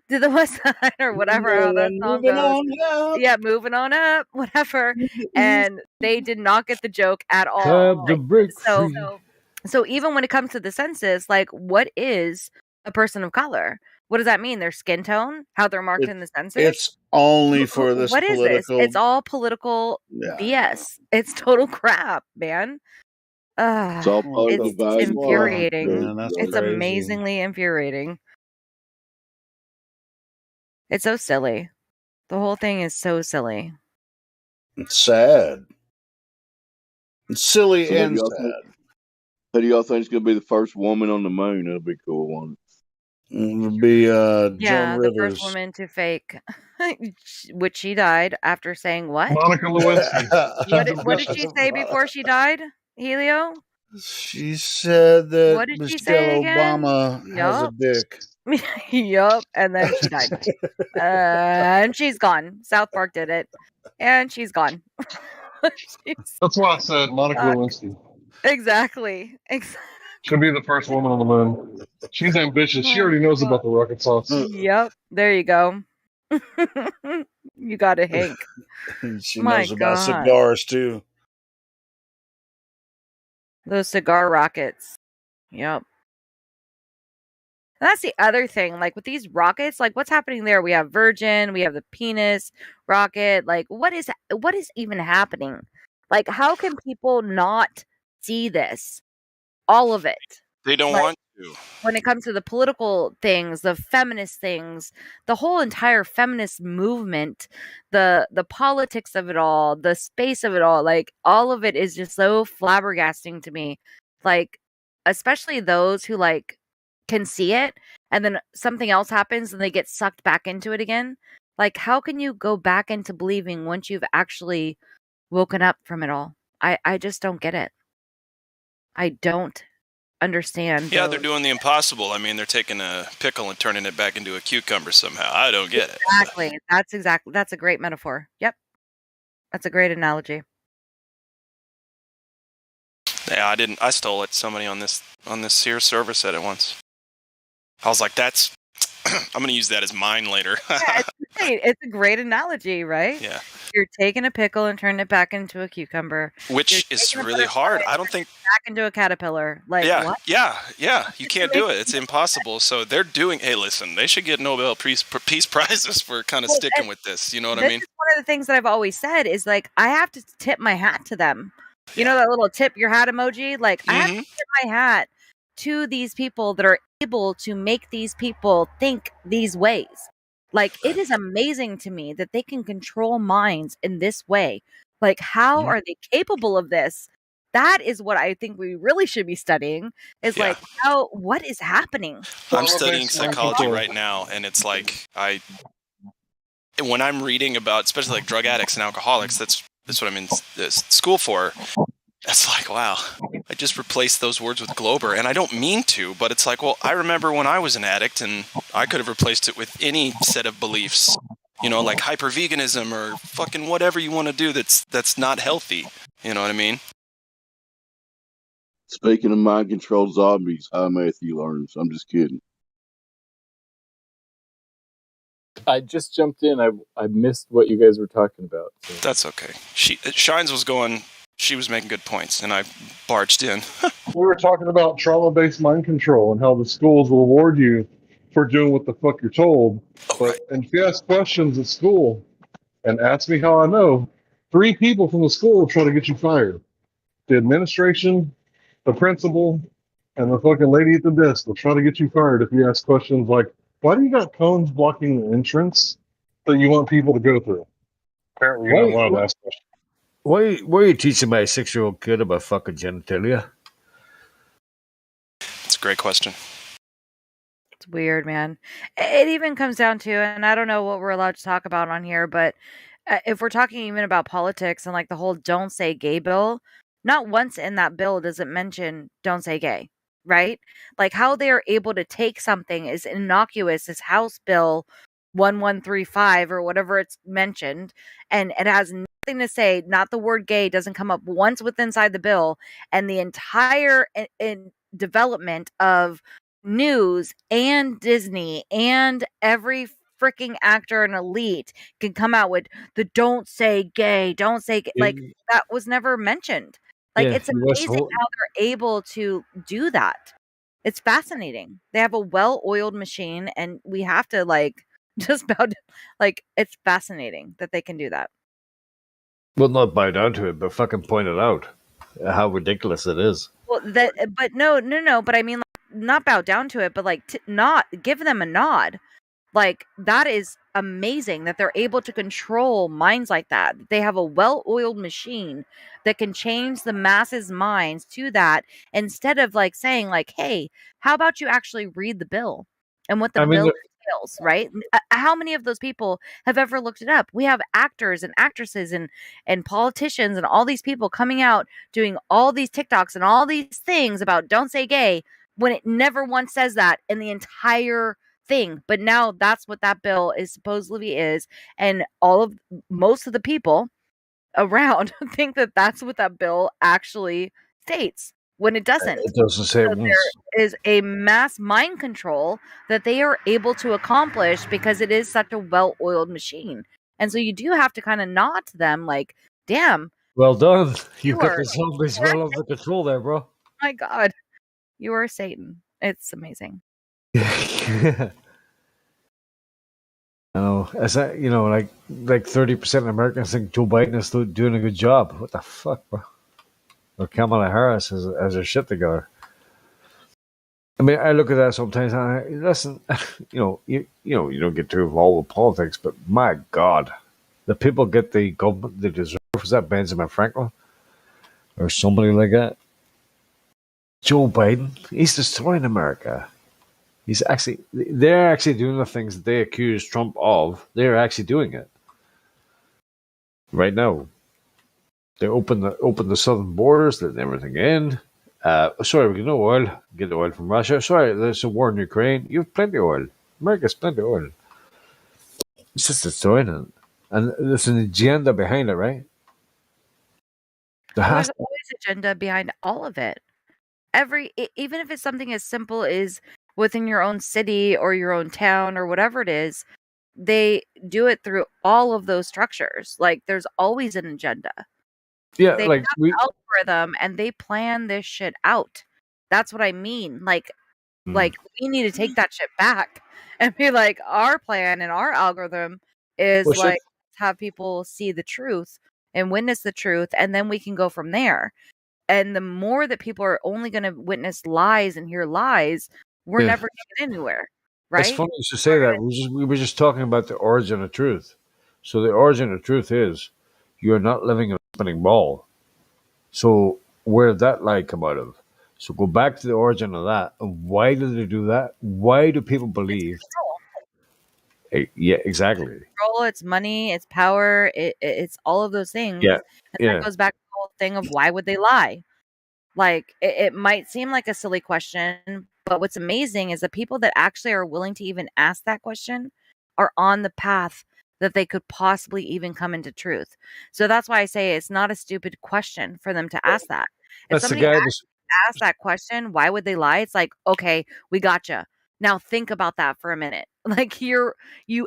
to the west side or whatever how that song goes. Yeah, moving on up, whatever. And they did not get the joke at all. The break free. So even when it comes to the census, like what is a person of color. What does that mean? Their skin tone, how they're marked in the census? It's only for this What is this? political. It's all political BS. It's total crap, man. It's all political It's value. infuriating. Man, that's It's crazy. amazingly infuriating. It's so silly. The whole thing is so silly. It's sad. It's silly So who do and y'all sad. think? Who do y'all think is going to be the first woman on the moon? That'll be a cool one. It would be Yeah, Joan the first Rivers. woman to fake, which she died after saying what? Monica Lewinsky. What did she say before she died, Helio? She said that What did she Michelle say again? Obama has a Yup. dick. Yup. And then she died. And she's gone. South Park did it. And she's gone. That's why I said Monica Lewinsky. Exactly. Should be the first woman on the moon. She's ambitious. She already knows about the rocket sauce. Yep. There you go. You got it, Hank. She My knows about God. cigars too. Those cigar rockets. Yep. And that's the other thing. Like with these rockets, like what's happening there? We have Virgin, we have the penis rocket. Like what is even happening? Like how can people not see this? All of it. They don't Like, want to. when it comes to the political things, the feminist things, the whole entire feminist movement, the politics of it all, the space of it all, like all of it is just so flabbergasting to me. Like especially those who like can see it and then something else happens and they get sucked back into it again. Like how can you go back into believing once you've actually woken up from it all? I just don't get it. I don't understand. Yeah, they're doing the impossible. I mean, they're taking a pickle and turning it back into a cucumber somehow. I don't get it. Exactly. That's a great metaphor. Yep. That's a great analogy. Yeah, I stole it. Somebody on this Sears server said it once. I was like, that's I'm gonna use that as mine later. Yeah, it's a great analogy, right? Yeah. You're taking a pickle and turning it back into a cucumber. Which is really hard. I don't think back into a caterpillar. Like what? Yeah. You can't do it. It's impossible. So they're doing. Hey, listen, they should get Nobel Peace Prizes for kind of sticking with this. You know what I mean? This is one of the things that I've always said is like I have to tip my hat to them. You know that little tip your hat emoji? Like I have to tip my hat to these people that are able to make these people think these ways. Like it is amazing to me that they can control minds in this way. Like how are they capable of this? That is what I think we really should be studying is like what is happening? I'm studying psychology right now, and it's like when I'm reading about, especially like drug addicts and alcoholics, that's what I'm in school for. It's like, wow, I just replaced those words with Glober, and I don't mean to, but it's like, well, I remember when I was an addict, and I could have replaced it with any set of beliefs, you know, like hyper-veganism or fucking whatever you want to do that's not healthy. You know what I mean? Speaking of mind-controlled zombies, how Matthew learns. I'm just kidding. I just jumped in. I missed what you guys were talking about. So. That's okay. Shines was going... She was making good points, and I barged in. We were talking about trauma-based mind control and how the schools reward you for doing what the fuck you're told. And if you ask questions at school and ask me how I know, 3 people from the school will try to get you fired. The administration, the principal, and the fucking lady at the desk will try to get you fired if you ask questions like, why do you got cones blocking the entrance that you want people to go through? Apparently you're not allowed to ask questions. Why are you teaching my 6-year-old kid about fucking genitalia? It's a great question. It's weird, man. It even comes down to, and I don't know what we're allowed to talk about on here, but if we're talking even about politics and like the whole don't say gay bill, not once in that bill does it mention don't say gay, right? Like how they're able to take something as innocuous as House Bill 1135 or whatever it's mentioned, and it has nothing to say, not the word gay doesn't come up once with inside the bill, and the entire in development of news and Disney and every freaking actor and elite can come out with the don't say gay, don't say gay. Like that was never mentioned. Like it's amazing how they're able to do that. It's fascinating. They have a well-oiled machine, and we have to like just bow down. Like, it's fascinating that they can do that. Well, not bow down to it, but fucking point it out how ridiculous it is. Well, but no. But I mean, like, not bow down to it, but like not give them a nod. Like, that is amazing that they're able to control minds like that. They have a well-oiled machine that can change the masses' minds to that, instead of like saying like, "Hey, how about you actually read the bill and what the I mean, bill look- entails?" Right? How many of those people have ever looked it up? We have actors and actresses and politicians and all these people coming out doing all these TikToks and all these things about don't say gay, when it never once says that in the entire thing. But now that's what that bill is supposedly is, and most of the people around think that that's what that bill actually states, when it doesn't. It doesn't say it So once. there is a mass mind control that they are able to accomplish because it is such a well-oiled machine. And so you do have to kind of nod to them, like, damn, Well done. you You've got are, the zombies you are well under control there, bro. my God, you are Satan. It's amazing. As that, like 30% of Americans think Joe Biden is still doing a good job. What the fuck, bro? Or Kamala Harris has her shit together. I mean, I look at that sometimes and I listen. You don't get too involved with politics, but my God, the people get the government they deserve. Was that Benjamin Franklin or somebody like that? Joe Biden, he's destroying America. They're actually doing the things that they accuse Trump of. They're actually doing it right now. They open the southern borders, letting everything in. Sorry, we get no oil. Get the oil from Russia. Sorry, there's a war in Ukraine. You have plenty of oil. America's plenty of oil. It's just destroying it, and there's an agenda behind it, right? There's always agenda behind all of it. Even if it's something as simple as within your own city or your own town or whatever it is, they do it through all of those structures. Like, there's always an agenda. Yeah, They like have an algorithm and they plan this shit out. That's what I mean. Like we need to take that shit back and be like, our plan and our algorithm is Well, shit. like have people see the truth and witness the truth, and then we can go from there. And the more that people are only going to witness lies and hear lies, we're Yeah. never going to get anywhere, right? It's funny you should say that. We were just talking about the origin of truth. So the origin of truth is you're not living in a spinning ball. So where did that lie come out of? So go back to the origin of that. And why did they do that? Why do people believe? Yeah, exactly. Control, it's money, it's power, it's all of those things. Yeah, And that goes back to the whole thing of why would they lie? Like, it might seem like a silly question, but what's amazing is the people that actually are willing to even ask that question are on the path that they could possibly even come into truth. So that's why I say it's not a stupid question for them to ask that. If That's the somebody guy. asks that question, why would they lie? It's like, okay, we gotcha. Now think about that for a minute. Like, you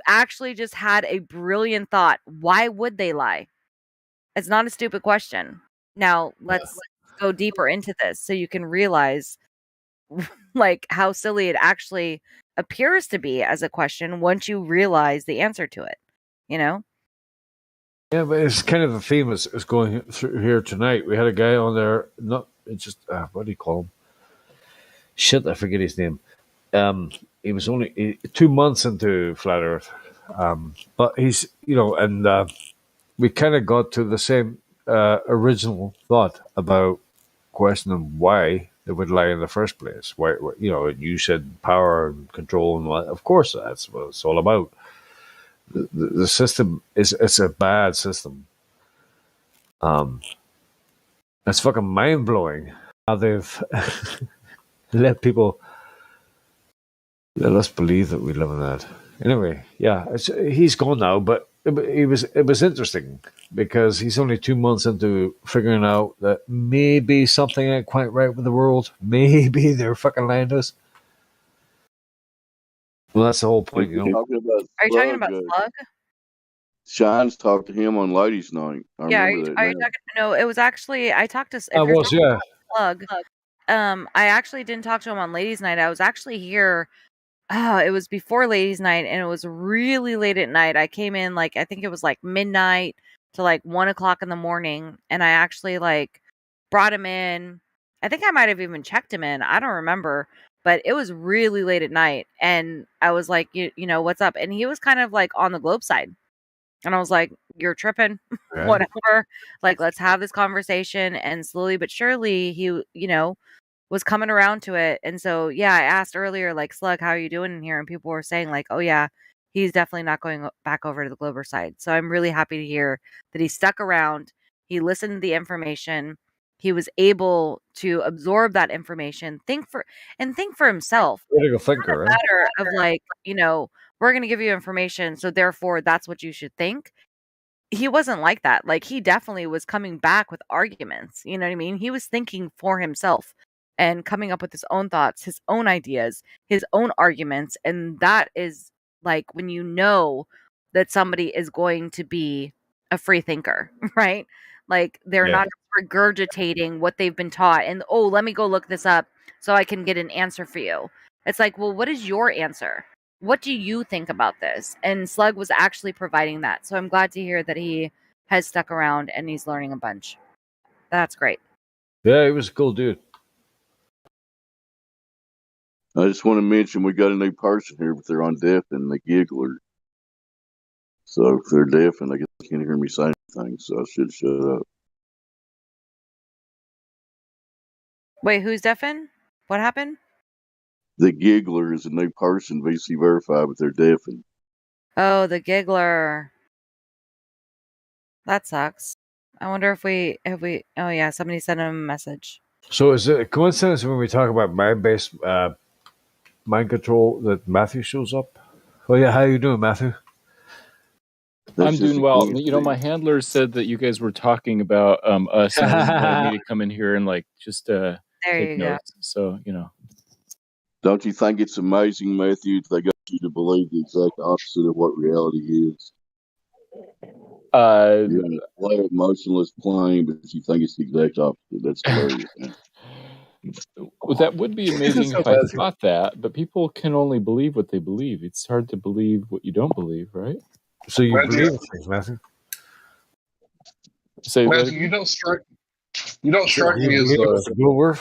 actually just had a brilliant thought. Why would they lie? It's not a stupid question. Now let's go deeper into this so you can realize like how silly it actually appears to be as a question once you realize the answer to it, you know? Yeah, but it's kind of a theme is going through here tonight. We had a guy on there. It's just what do you call him? Shit, I forget his name. He was only 2 months into flat Earth, but he's and we kind of got to the same original thought about questioning why they would lie in the first place. Why you said power and control and what? Of course, that's what it's all about. The system it's a bad system. It's fucking mind blowing how they've let us believe that we live in that. Anyway, yeah, he's gone now, but it was interesting because he's only 2 months into figuring out that maybe something ain't quite right with the world. Maybe they're fucking lying to us. Well, that's the whole point, you know. Talking about Are you talking about Slug, Slug? Shines talked to him on Ladies' Night. I Yeah, remember that. are you now. talking? No, it was actually I talked to. If I you're was, talking yeah. about Slug, I actually didn't talk to him on ladies' night. I was actually here. It was before ladies' night, and it was really late at night. I came in like I think it was like midnight to like 1 o'clock in the morning, and I actually like brought him in. I think I might have even checked him in. I don't remember, but it was really late at night, and I was like, you know, what's up? And he was kind of like on the globe side. And I was like, "You're tripping, Right. whatever. Like, let's have this conversation." And slowly but surely, he, was coming around to it. And so, yeah, I asked earlier, like, Slug, how are you doing in here? And people were saying, like, oh, yeah, he's definitely not going back over to the Glober side. So I'm really happy to hear that he stuck around. He listened to the information. He was able to absorb that information, think for himself. Critical It's not thinker, a right? matter of like, we're going to give you information. So therefore, that's what you should think. He wasn't like that. Like, he definitely was coming back with arguments. You know what I mean? He was thinking for himself and coming up with his own thoughts, his own ideas, his own arguments. And that is like when you know that somebody is going to be a free thinker, right? Like, they're Yeah. not regurgitating what they've been taught and, oh, let me go look this up so I can get an answer for you. It's like, well, what is your answer? What do you think about this? And Slug was actually providing that. So I'm glad to hear that he has stuck around and he's learning a bunch. That's great. Yeah, he was a cool dude. I just want to mention we got a new person here, but they're on deaf and the giggler. So if they're deaf and they can't hear me say anything, so I should shut up. Wait, who's deafened? What happened? The giggler is a new person, VC verified, but they're deafened. Oh, the giggler. That sucks. I wonder if we oh yeah, somebody sent him a message. So is it a coincidence when we talk about mind-based mind control that Matthew shows up? Oh yeah, how you doing, Matthew? I'm doing well. You know, my handler said that you guys were talking about us and wanted me to come in here and like just There take you go. notes. So, you know. Don't you think it's amazing, Matthew, they got you to believe the exact opposite of what reality is? You're in a flat, motionless plane, but you think it's the exact opposite. That's hilarious, man. Well, that would be amazing if I thought that, but people can only believe what they believe. It's hard to believe what you don't believe, right? So you Matthew, believe things, Matthew? Say that Matthew, again? you don't strike Do you me as believe it's a globe?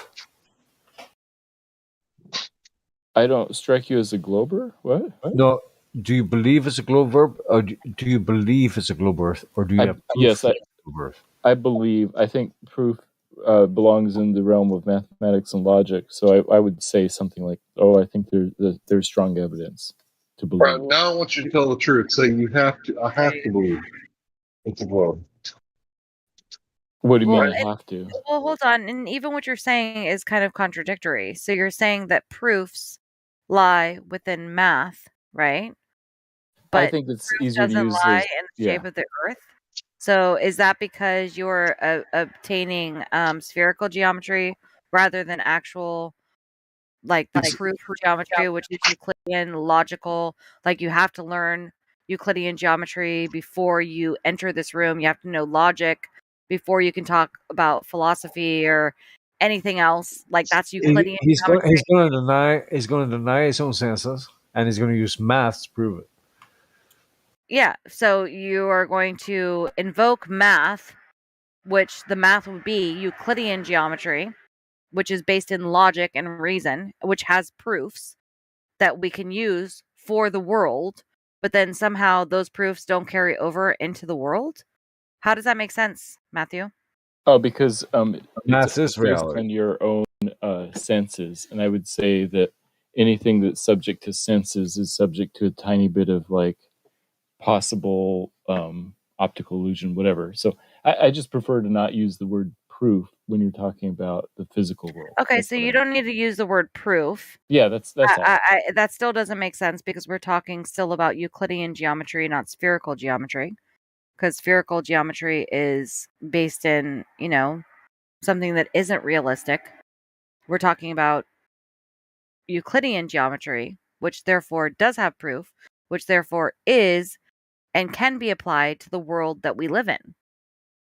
I don't strike you as a glober? What? No. Do you believe it's a globe verb, or do you believe it's a globe earth, or do you have proof Yes, that it's a globe earth? I believe. I think proof belongs in the realm of mathematics and logic. So I would say something like, "Oh, I think there's strong evidence to believe." Right, now I want you to tell the truth. Say I have to believe it's a globe. What do you Well, mean I have to? well, hold on. And even what you're saying is kind of contradictory. So you're saying that proofs lie within math, right? I But think it's proof easier to doesn't use lie as in the shape of the earth. So is that because you're obtaining spherical geometry rather than actual like the proof geometry, which is Euclidean, logical? Like, you have to learn Euclidean geometry before you enter this room. You have to know logic before you can talk about philosophy or anything else. Like, that's Euclidean geometry. He's going to deny his own senses, and he's going to use math to prove it. Yeah, so you are going to invoke math, which the math would be Euclidean geometry, which is based in logic and reason, which has proofs that we can use for the world, but then somehow those proofs don't carry over into the world? How does that make sense, Matthew? Oh, because Math it's is based reality. on your own senses, and I would say that anything that's subject to senses is subject to a tiny bit of like possible optical illusion, whatever. So I just prefer to not use the word proof when you're talking about the physical world. Okay, That's so what I you mean. don't need to use the word proof. Yeah, that's all. That still doesn't make sense because we're talking still about Euclidean geometry, not spherical geometry. Because spherical geometry is based in, something that isn't realistic. We're talking about Euclidean geometry, which therefore does have proof, which therefore is and can be applied to the world that we live in.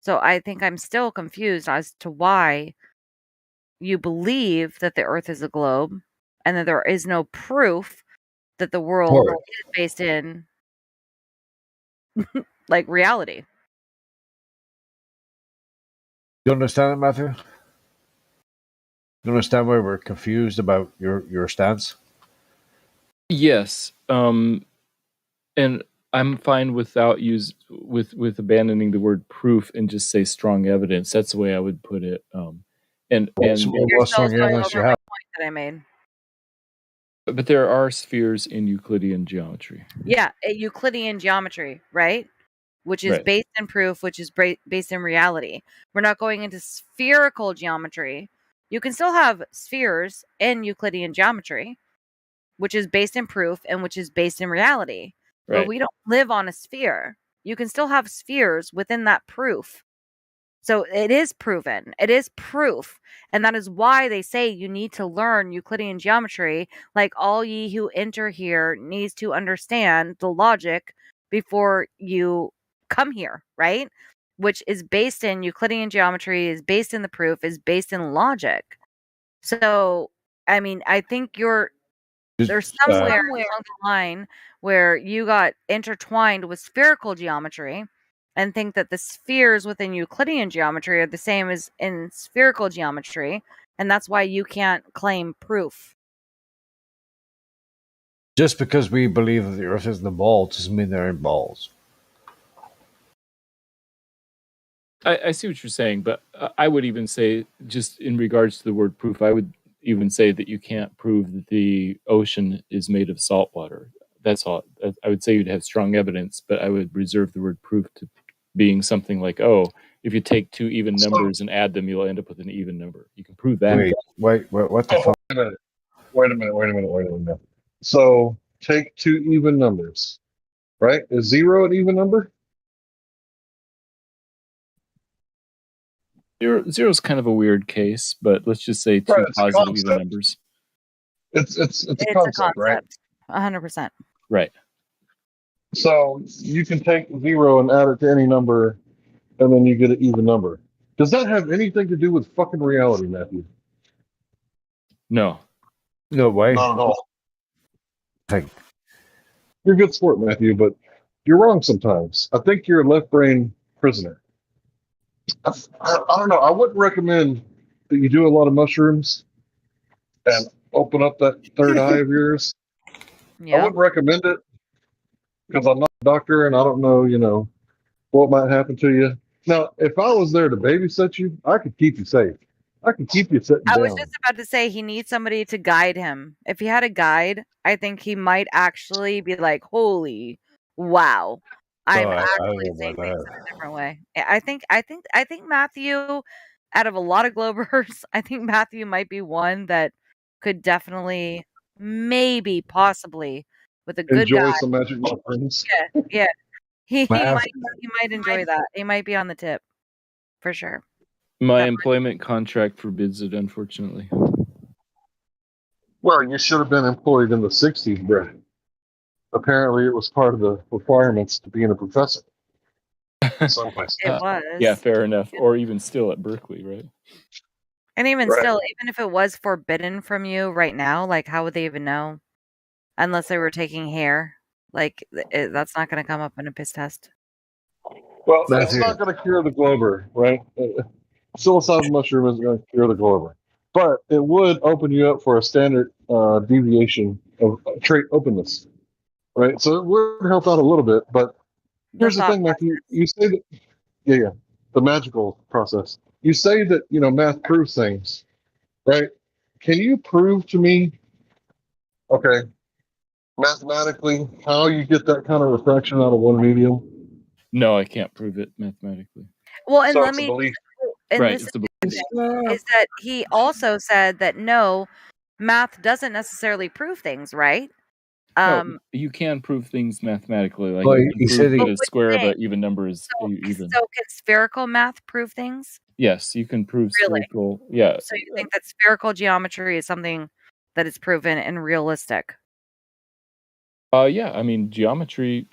So I think I'm still confused as to why you believe that the Earth is a globe, and that there is no proof that the world Right. is based in like reality. You understand it, Matthew? You understand why we're confused about your stance? Yes, and I'm fine without with abandoning the word proof and just say strong evidence. That's the way I would put it. And You're still going over my point that I made. but there are spheres in Euclidean geometry. Yeah, Euclidean geometry, right? Which is Right. based in proof, which is based in reality. We're not going into spherical geometry. You can still have spheres in Euclidean geometry, which is based in proof and which is based in reality. But Right. we don't live on a sphere. You can still have spheres within that proof. So it is proven. It is proof. And that is why they say you need to learn Euclidean geometry. Like, all ye who enter here needs to understand the logic before you come here, right? Which is based in Euclidean geometry, is based in the proof, is based in logic. So, I mean, I think there's somewhere along the line where you got intertwined with spherical geometry and think that the spheres within Euclidean geometry are the same as in spherical geometry, and that's why you can't claim proof. Just because we believe that the Earth isn't a ball doesn't mean there aren't balls. I see what you're saying, but I would even say, just in regards to the word proof, I would even say that you can't prove that the ocean is made of salt water. That's all. I would say you'd have strong evidence, but I would reserve the word proof to being something like, oh, if you take two even numbers and add them, you'll end up with an even number. You can prove that. Wait, what the fuck? Wait a minute. So take two even numbers, right? Is 0 an even number? Zero is kind of a weird case, but let's just say two Right, it's a positive concept. even numbers. It's a concept, right? 100%. Right. So you can take 0 and add it to any number, and then you get an even number. Does that have anything to do with fucking reality, Matthew? No. No way. Not at all. You're a good sport, Matthew, but you're wrong sometimes. I think you're a left brain prisoner. I don't know. I wouldn't recommend that you do a lot of mushrooms and open up that third eye of yours. I wouldn't recommend it because I'm not a doctor and I don't know, what might happen to you. Now, if I was there to babysit you, I could keep you safe. I could keep you sitting I down. was just about to say he needs somebody to guide him. If he had a guide, I think he might actually be like, holy wow. I'm I actually don't know seeing about things that. in a different way. I think Matthew, out of a lot of Globers, I think Matthew might be one that could definitely, maybe, possibly, with a good Enjoy guide. some magic mushrooms. Yeah. He Math- might enjoy that. He might be on the tip. For sure. My employment contract forbids it, unfortunately. Well, you should have been employed in the 60s, Brett. Apparently, it was part of the requirements to being a professor. Some places. It was. Yeah, fair enough. Or even still at Berkeley, right? And even Right. still, even if it was forbidden from you right now, like, how would they even know? Unless they were taking hair. Like, that's not going to come up in a piss test. Well, That's it's it. not going to cure the glober, right? Psilocybin mushroom isn't going to cure the glober, but it would open you up for a standard deviation of trait openness, right? So it would help out a little bit. But here's the thing, Matthew. You say that, yeah, the magical process. You say that math proves things, right? Can you prove to me, okay, mathematically, how you get that kind of refraction out of one medium? No, I can't prove it mathematically. Well, and So let it's a me. belief. And Right, this it's is a the thing, is that he also said that no, math doesn't necessarily prove things, right? No, you can prove things mathematically. Like Well, you he can said prove he- that a square of an even number is even. So can spherical math prove things? Yes, you can prove Really? spherical. Yeah. So you think that spherical geometry is something that is proven and realistic? Yeah. I mean, geometry.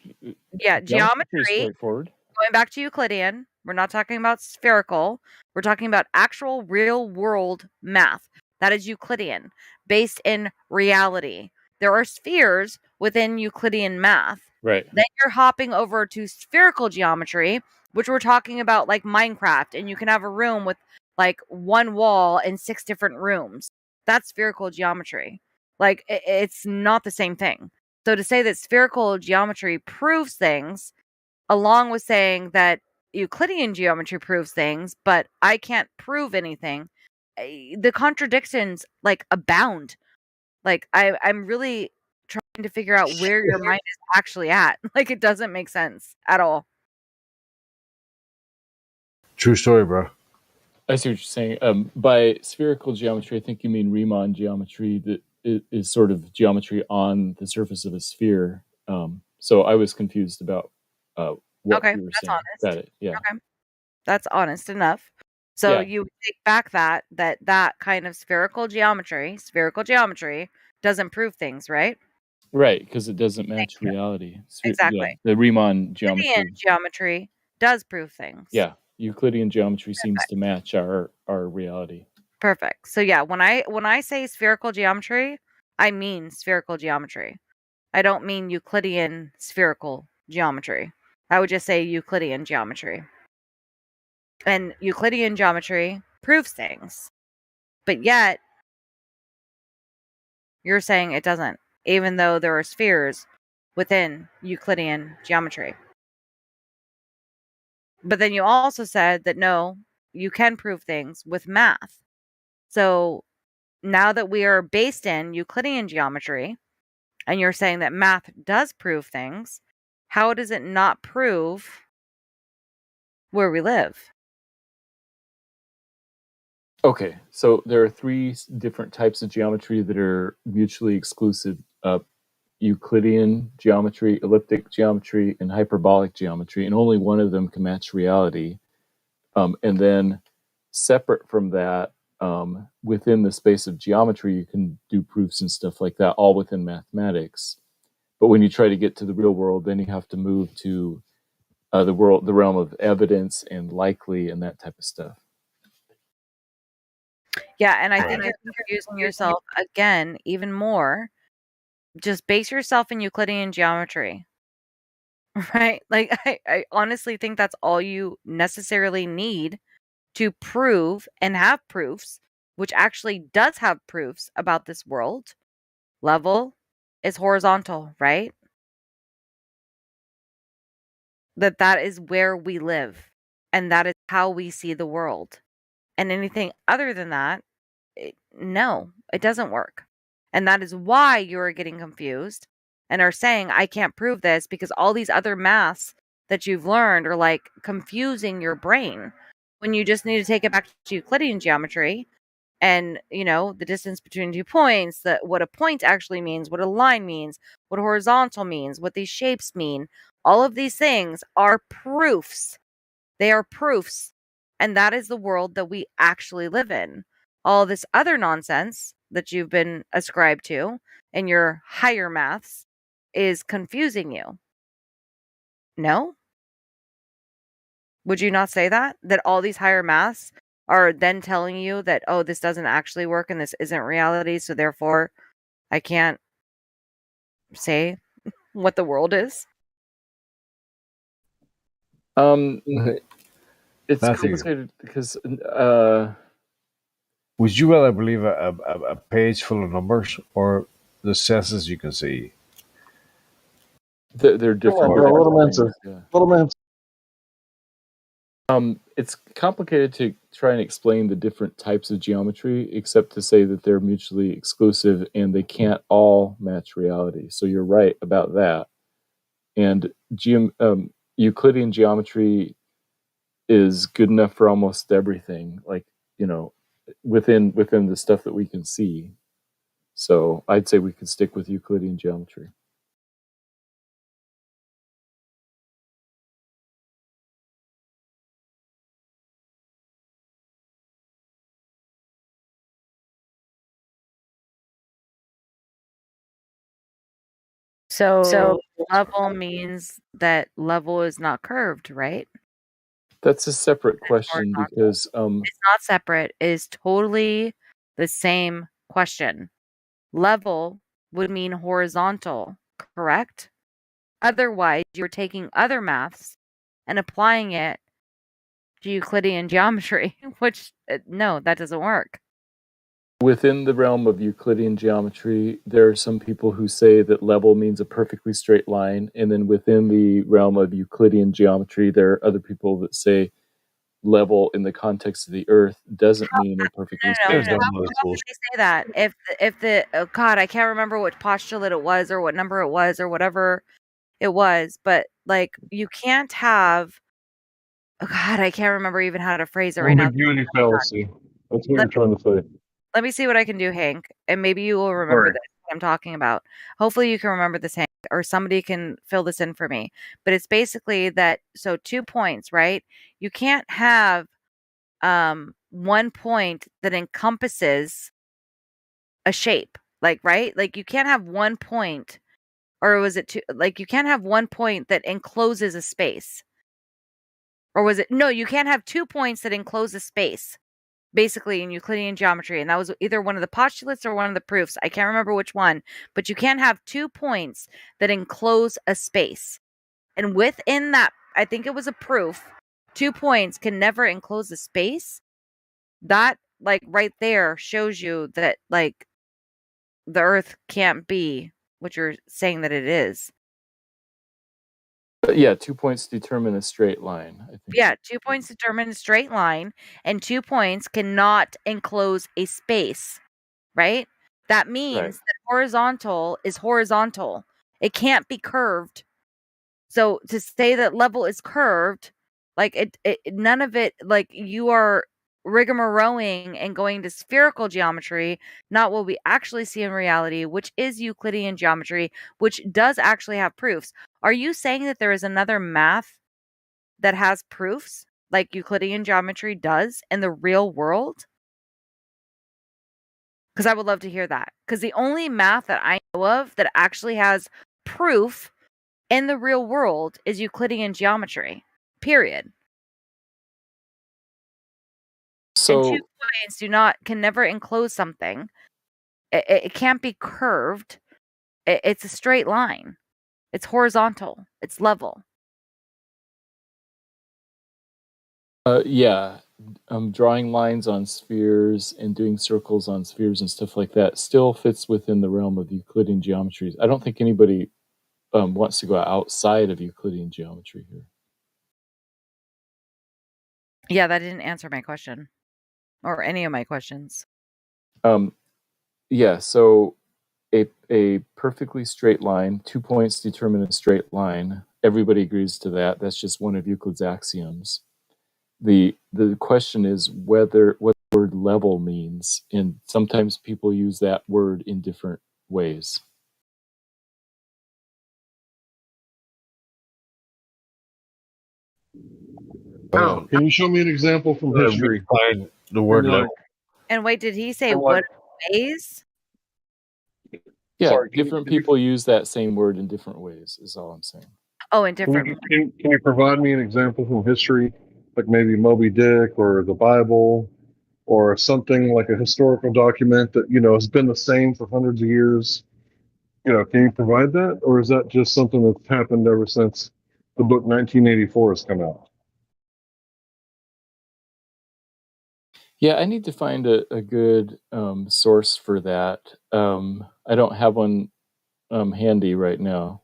Yeah, Geometry is geometry. straightforward. Going back to Euclidean, We're not talking about spherical. We're talking about actual real world math. That is Euclidean, based in reality. There are spheres within Euclidean math. Right. Then you're hopping over to spherical geometry, which we're talking about like Minecraft, and you can have a room with like one wall and 6 different rooms. That's spherical geometry. Like it's not the same thing. So to say that spherical geometry proves things, along with saying that Euclidean geometry proves things, but I can't prove anything, the contradictions like abound. Like I'm really trying to figure out where your mind is actually at. Like it doesn't make sense at all. True story, bro. I see what you're saying. By spherical geometry, I think you mean Riemann geometry, that is sort of geometry on the surface of a sphere. So I was confused about what Okay, you were that's saying. honest. Got it. Yeah. Okay. That's honest enough. So Yeah. you take back that kind of spherical geometry doesn't prove things, right? Right, because it doesn't match reality. Exactly. Yeah, the Riemann Euclidean geometry. geometry does prove things. Yeah, Euclidean geometry seems to match our reality. Perfect. So yeah, when I say spherical geometry, I mean spherical geometry. I don't mean Euclidean spherical geometry. I would just say Euclidean geometry. And Euclidean geometry proves things. But yet you're saying it doesn't, even though there are spheres within Euclidean geometry. But then you also said that no, you can prove things with math. So now that we are based in Euclidean geometry, and you're saying that math does prove things, how does it not prove where we live? Okay, so there are 3 different types of geometry that are mutually exclusive: Euclidean geometry, elliptic geometry, and hyperbolic geometry, and only one of them can match reality. And then, separate from that, within the space of geometry, you can do proofs and stuff like that, all within mathematics. But when you try to get to the real world, then you have to move to the realm of evidence and likely and that type of stuff. Yeah, and I think you're confusing yourself again even more. Just base yourself in Euclidean geometry. Right? Like I honestly think that's all you necessarily need to prove and have proofs, which actually does have proofs about this world. Level is horizontal, right? That is where we live, and that is how we see the world. And anything other than that, no, it doesn't work. And that is why you're getting confused and are saying, I can't prove this because all these other maths that you've learned are like confusing your brain when you just need to take it back to Euclidean geometry and, the distance between 2 points, what a point actually means, what a line means, what horizontal means, what these shapes mean. All of these things are proofs. They are proofs. And that is the world that we actually live in. All this other nonsense that you've been ascribed to in your higher maths is confusing you. No? Would you not say that? That all these higher maths are then telling you that, oh, this doesn't actually work and this isn't reality, so therefore I can't say what the world is? It's That's complicated because would you rather believe a page full of numbers or the senses you can see? they're different. Bro, let him things, answer. yeah. Let him answer. It's complicated to try and explain the different types of geometry, except to say that they're mutually exclusive and they can't all match reality. So you're right about that. And Euclidean geometry is good enough for almost everything, like, within the stuff that we can see. So I'd say we could stick with Euclidean geometry. So level means that level is not curved, right? That's a separate question because It's not separate. It is totally the same question. Level would mean horizontal, correct? Otherwise, you're taking other maths and applying it to Euclidean geometry, which, no, that doesn't work. within the realm of Euclidean geometry, there are some people who say that level means a perfectly straight line, and then within the realm of Euclidean geometry, there are other people that say level in the context of the Earth doesn't mean a perfectly straight line. How could they say that? If the oh God, I can't remember what postulate it was or what number it was or whatever it was, but like you can't have. Oh God, I can't remember even how to phrase it right now. Ambiguity fallacy. That's what you're trying to say. Let me see what I can do, Hank, and maybe you will remember Sorry. this what I'm talking about. Hopefully you can remember this, Hank, or somebody can fill this in for me. But it's basically that, so 2 points, right? You can't have 1 point that encompasses a shape, like, right? Like you can't have 1 point, or was it two? Like you can't have 1 point that encloses a space. Or was it, no, you can't have 2 points that enclose a space. Basically in Euclidean geometry, and that was either one of the postulates or one of the proofs. I can't remember which one, but you can't have 2 points that enclose a space. And within that, I think it was a proof, 2 points can never enclose a space. That, like, right there shows you that, like, the Earth can't be what you're saying that it is. But yeah, 2 points determine a straight line, I think. Yeah, 2 points determine a straight line, and 2 points cannot enclose a space, right? That means that horizontal is horizontal. It can't be curved. So to say that level is curved, like it none of it, like you are rigmaroling and going to spherical geometry, not what we actually see in reality, which is Euclidean geometry, which does actually have proofs. Are you saying that there is another math that has proofs like Euclidean geometry does in the real world? Because I would love to hear that. Because the only math that I know of that actually has proof in the real world is Euclidean geometry, period. So, and 2 points can never enclose something. It can't be curved. It's a straight line. It's horizontal. It's level. yeah, drawing lines on spheres and doing circles on spheres and stuff like that still fits within the realm of Euclidean geometries. I don't think anybody wants to go outside of Euclidean geometry here. Yeah, that didn't answer my question or any of my questions. Yeah, so a perfectly straight line, 2 points determine a straight line. Everybody agrees to that. That's just one of Euclid's axioms. The question is what the word level means, and sometimes people use that word in different ways. Oh, can you show me an example from history? The word Like, level. And wait, did he say I'm what like- ways? Yeah, Sorry, different people use that same word in different ways, is all I'm saying. Oh, in different. Can you provide me an example from history, like maybe Moby Dick or the Bible, or something like a historical document that has been the same for hundreds of years? Can you provide that, or is that just something that's happened ever since the book 1984 has come out? Yeah, I need to find a good source for that. I don't have one handy right now.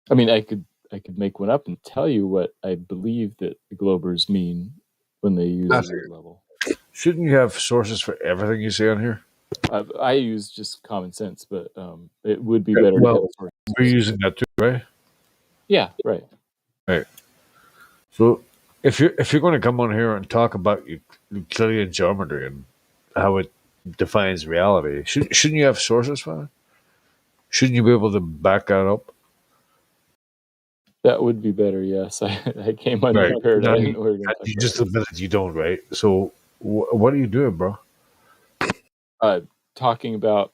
I mean, I could make one up and tell you what I believe that the Globers mean when they use the word level. Shouldn't you have sources for everything you say on here? I use just common sense, but it would be better to have sources. We're using that too, right? Yeah, right. Right. So if you're going to come on here and talk about Euclidean geometry and how it defines reality, shouldn't you have sources for it? Shouldn't you be able to back that up? That would be better, yes. I came unprepared. Right. I didn't know we were going to You just admitted you don't, right? So what are you doing, bro? Talking about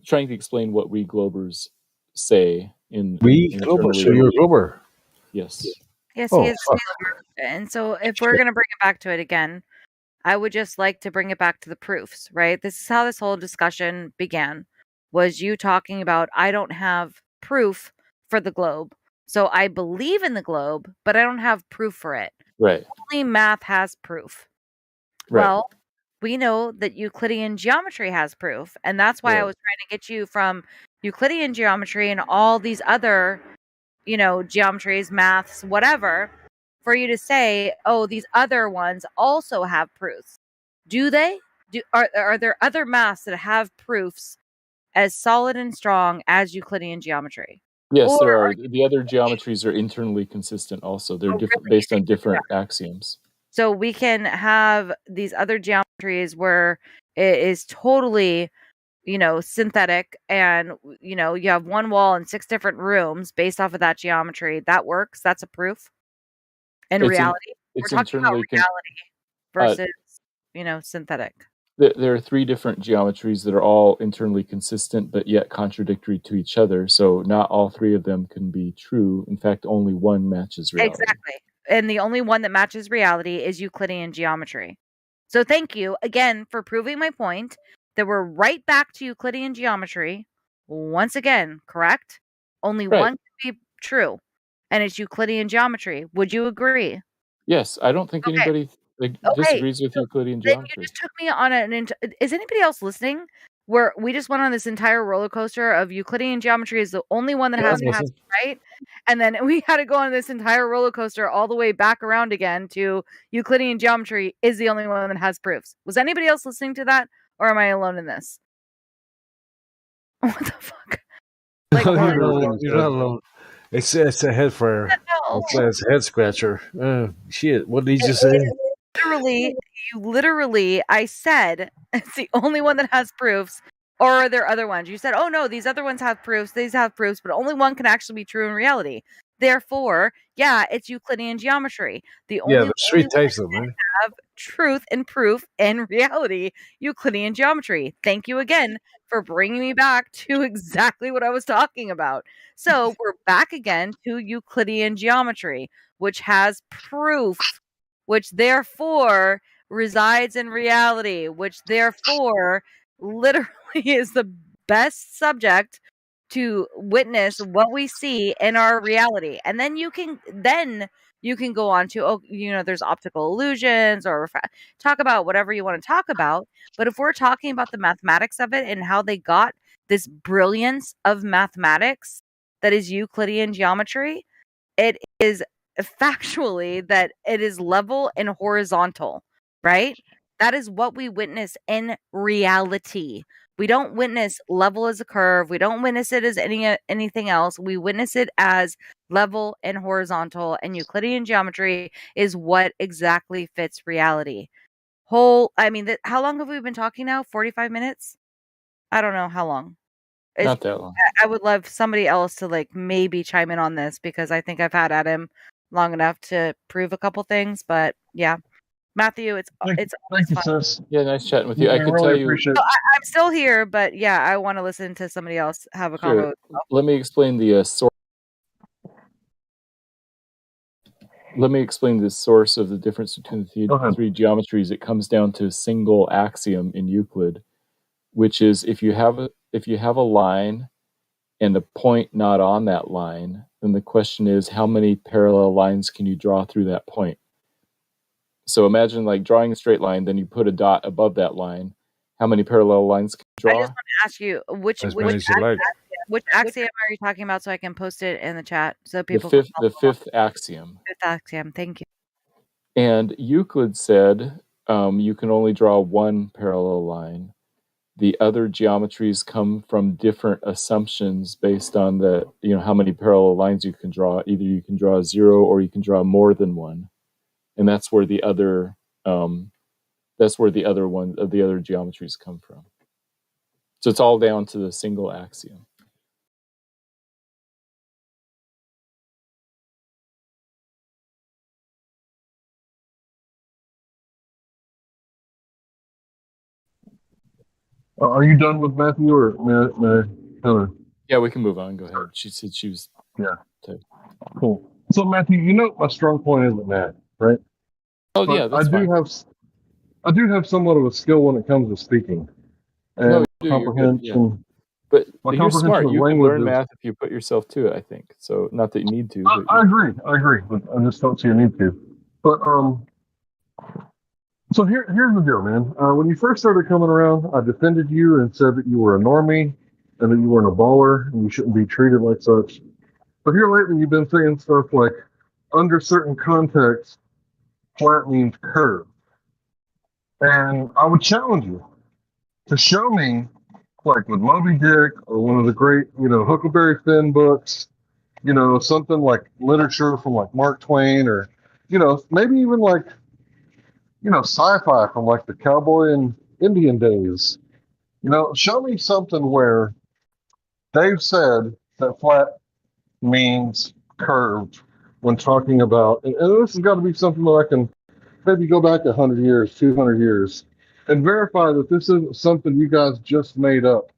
trying to explain what we Globers say in Glober, so internally. you're Glober. Yes. Yes, Oh, he is. fuck. And so if we're going to bring it back to it again, I would just like to bring it back to the proofs, right? This is how this whole discussion began. Was you talking about I don't have proof for the globe. So I believe in the globe, but I don't have proof for it. Right. Only math has proof. Right. Well, we know that Euclidean geometry has proof, and that's why I Right. was trying to get you from Euclidean geometry and all these other, geometries, maths, whatever, for you to say, oh, these other ones also have proofs. Do they? Are there other maths that have proofs as solid and strong as Euclidean geometry? Yes, Or there are. The other geometries are internally consistent also. They're different based on different axioms. so we can have these other geometries where it is totally, synthetic, and you have one wall and 6 different rooms based off of that geometry. That works. That's a proof. In reality, It's we're talking about internally reality versus, synthetic. There are 3 different geometries that are all internally consistent, but yet contradictory to each other. So not all 3 of them can be true. In fact, only one matches reality. Exactly. And the only one that matches reality is Euclidean geometry. So thank you again for proving my point that we're right back to Euclidean geometry once again, correct? Only Right. one can be true, and it's Euclidean geometry. Would you agree? Yes, I don't think Okay. anybody Okay. disagrees with So Euclidean then you geometry. just took me on is anybody else listening? Where we just went on this entire roller coaster of Euclidean geometry is the only one that Yeah, has I'm paths, listening. right? And then we had to go on this entire roller coaster all the way back around again to Euclidean geometry is the only one that has proofs. Was anybody else listening to that, or am I alone in this? What the fuck? Like, No, what? you're not alone. It's a head fryer. hell? It's a head scratcher. Shit, what did you just say? Literally, I said it's the only one that has proofs. Or are there other ones? You said, oh no, these other ones have proofs, these have proofs, but only one can actually be true in reality. Therefore, yeah, it's Euclidean geometry. The Yeah, only there's 3 types of them, right? have truth and proof in reality, Euclidean geometry. Thank you again for bringing me back to exactly what I was talking about. So we're back again to Euclidean geometry, which has proof, which therefore resides in reality, which therefore literally is the best subject to witness what we see in our reality. And then you can go on to, there's optical illusions or talk about whatever you want to talk about. But if we're talking about the mathematics of it and how they got this brilliance of mathematics that is Euclidean geometry, it is factually that it is level and horizontal, right? That is what we witness in reality. We don't witness level as a curve. We don't witness it as anything else. We witness it as level and horizontal, and Euclidean geometry is what exactly fits reality. How long have we been talking now? 45 minutes? I don't know how long. Not that long. I would love somebody else to maybe chime in on this, because I think I've had at him long enough to prove a couple things. But yeah, Matthew, it's Thank you, fun. sis. Yeah, nice chatting with you. I I can really tell you. appreciate So it. I'm still here, but yeah, I want to listen to somebody else have a Sure. convo. Let me explain the source. Let me explain the source of the difference between the 3 geometries. It comes down to a single axiom in Euclid, which is if you have a line and a point not on that line, then the question is how many parallel lines can you draw through that point? So imagine drawing a straight line, then you put a dot above that line. How many parallel lines can you I draw? just want to ask you which axiom are you talking about, so I can post it in the chat so people can The fifth axiom. Fifth axiom. Thank you. And Euclid said you can only draw one parallel line. The other geometries come from different assumptions based on how many parallel lines you can draw. Either you can draw 0 or you can draw more than one, and that's where the other geometries come from. So it's all down to the single axiom. Are you done with Matthew or Heather? Yeah, we can move on. Go ahead. She said she was. Yeah. Cool. So Matthew, you know my strong point isn't math, right? Oh But yeah, that's fine. I do have somewhat of a skill when it comes to speaking No, and you do. You're good. Yeah. comprehension. But My you're comprehension smart. of You can language learn is. math if you put yourself to it, I think. So not that you need to, but I agree, but I just don't see a need to. But so here's the deal, man. When you first started coming around, I defended you and said that you were a normie and that you weren't a baller and you shouldn't be treated like such. But here lately, you've been saying stuff like, under certain contexts, flat means curve. And I would challenge you to show me, like with Moby Dick or one of the great, Huckleberry Finn books, something like literature from like Mark Twain or, maybe even like, sci-fi from like the cowboy and Indian days. Show me something where they've said that flat means curved when talking about, and this has got to be something that I can maybe go back 100 years, 200 years, and verify that this isn't something you guys just made up.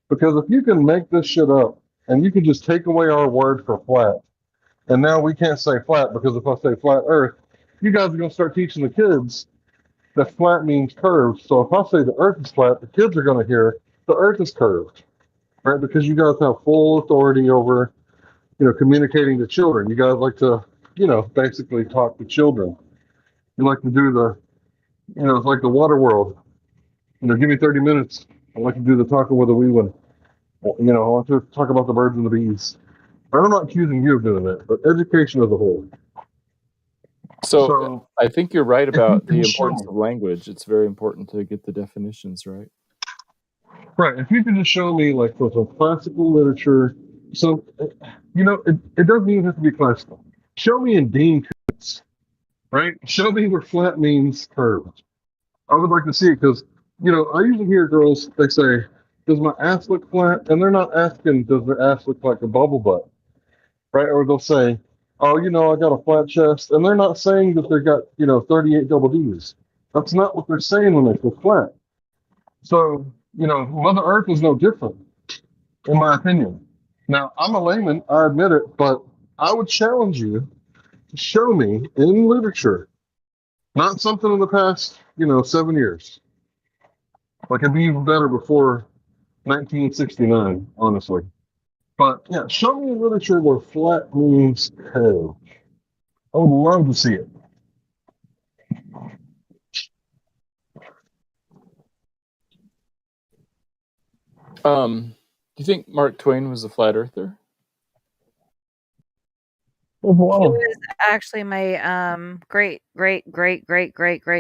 Because if you can make this shit up and you can just take away our word for flat, and now we can't say flat because if I say flat earth, you guys are going to start teaching the kids that flat means curved. So if I say the earth is flat, the kids are going to hear the earth is curved, right? Because you guys have full authority over, communicating to children. You guys like to, basically talk to children. You like to do the, it's like the water world. Give me 30 minutes. I like to do the talking with a wee one. I want to talk about the birds and the bees. I'm not accusing you of doing that, but education as a whole. So I think you're right about the can importance show of language. It's very important to get the definitions right. Right. If you could just show me, like, for some classical literature, so, it doesn't even have to be classical. Show me in Dean Koontz, right? Show me where flat means curved. I would like to see it because, I usually hear girls, they say, does my ass look flat? And they're not asking, does their ass look like a bubble butt, right? Or they'll say, oh, I got a flat chest. And they're not saying that they got, 38 double D's. That's not what they're saying when they say flat. So, Mother Earth is no different, in my opinion. Now, I'm a layman, I admit it, but I would challenge you to show me in literature, not something in the past, 7 years. Like, it'd be even better before 1969, honestly. But, yeah, show me in literature where flat means curve. I would love to see it. Do you think Mark Twain was a flat earther? He was actually my great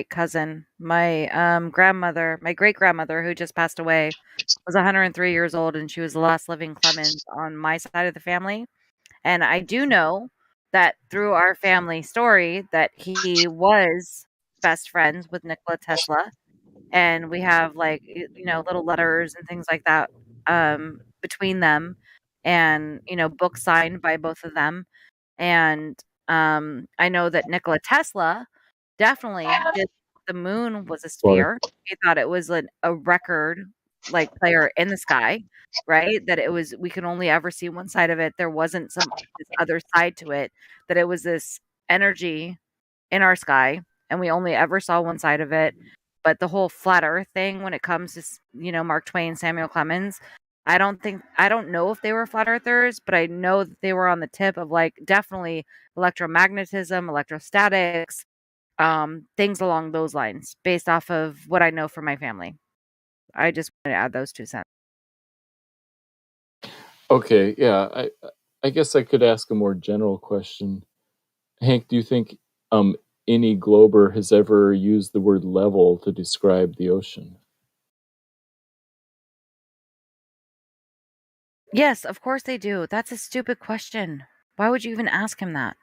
cousin. My grandmother, my great grandmother, who just passed away, was 103 years old, and she was the last living Clemens on my side of the family. And I do know that through our family story that he was best friends with Nikola Tesla, and we have like little letters and things like that between them, and books signed by both of them. And I know that Nikola Tesla definitely did the moon was a Sorry. sphere. He thought it was a record like player in the sky, right? That it was we could only ever see one side of it. There wasn't this other side to it, that it was this energy in our sky and we only ever saw one side of it. But the whole flat earth thing when it comes to Mark Twain, Samuel Clemens, I don't know if they were flat earthers, but I know that they were on the tip of like definitely electromagnetism, electrostatics, things along those lines based off of what I know from my family. I just wanted to add those 2 cents. Okay, yeah. I guess I could ask a more general question. Hank, do you think any glober has ever used the word level to describe the ocean? Yes, of course they do. That's a stupid question. Why would you even ask him that?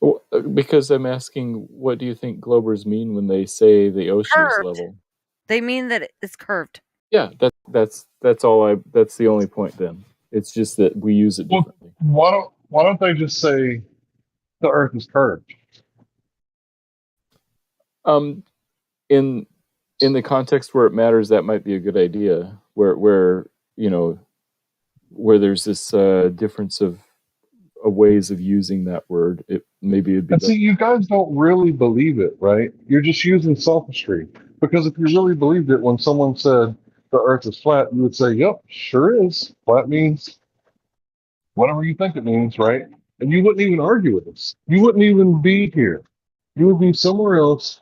Well, because I'm asking, what do you think globers mean when they say the ocean is Curved. level? They mean that it's curved. Yeah, that's all. That's the only point. Then it's just that we use it differently. Why don't they just say the Earth is curved? In the context where it matters, that might be a good idea. Where where there's this difference of ways of using that word, maybe it'd be And see, you guys don't really believe it, right? You're just using sophistry. Because if you really believed it, when someone said the Earth is flat, you would say, "Yep, sure is. Flat means whatever you think it means, right?" And you wouldn't even argue with us. You wouldn't even be here. You would be somewhere else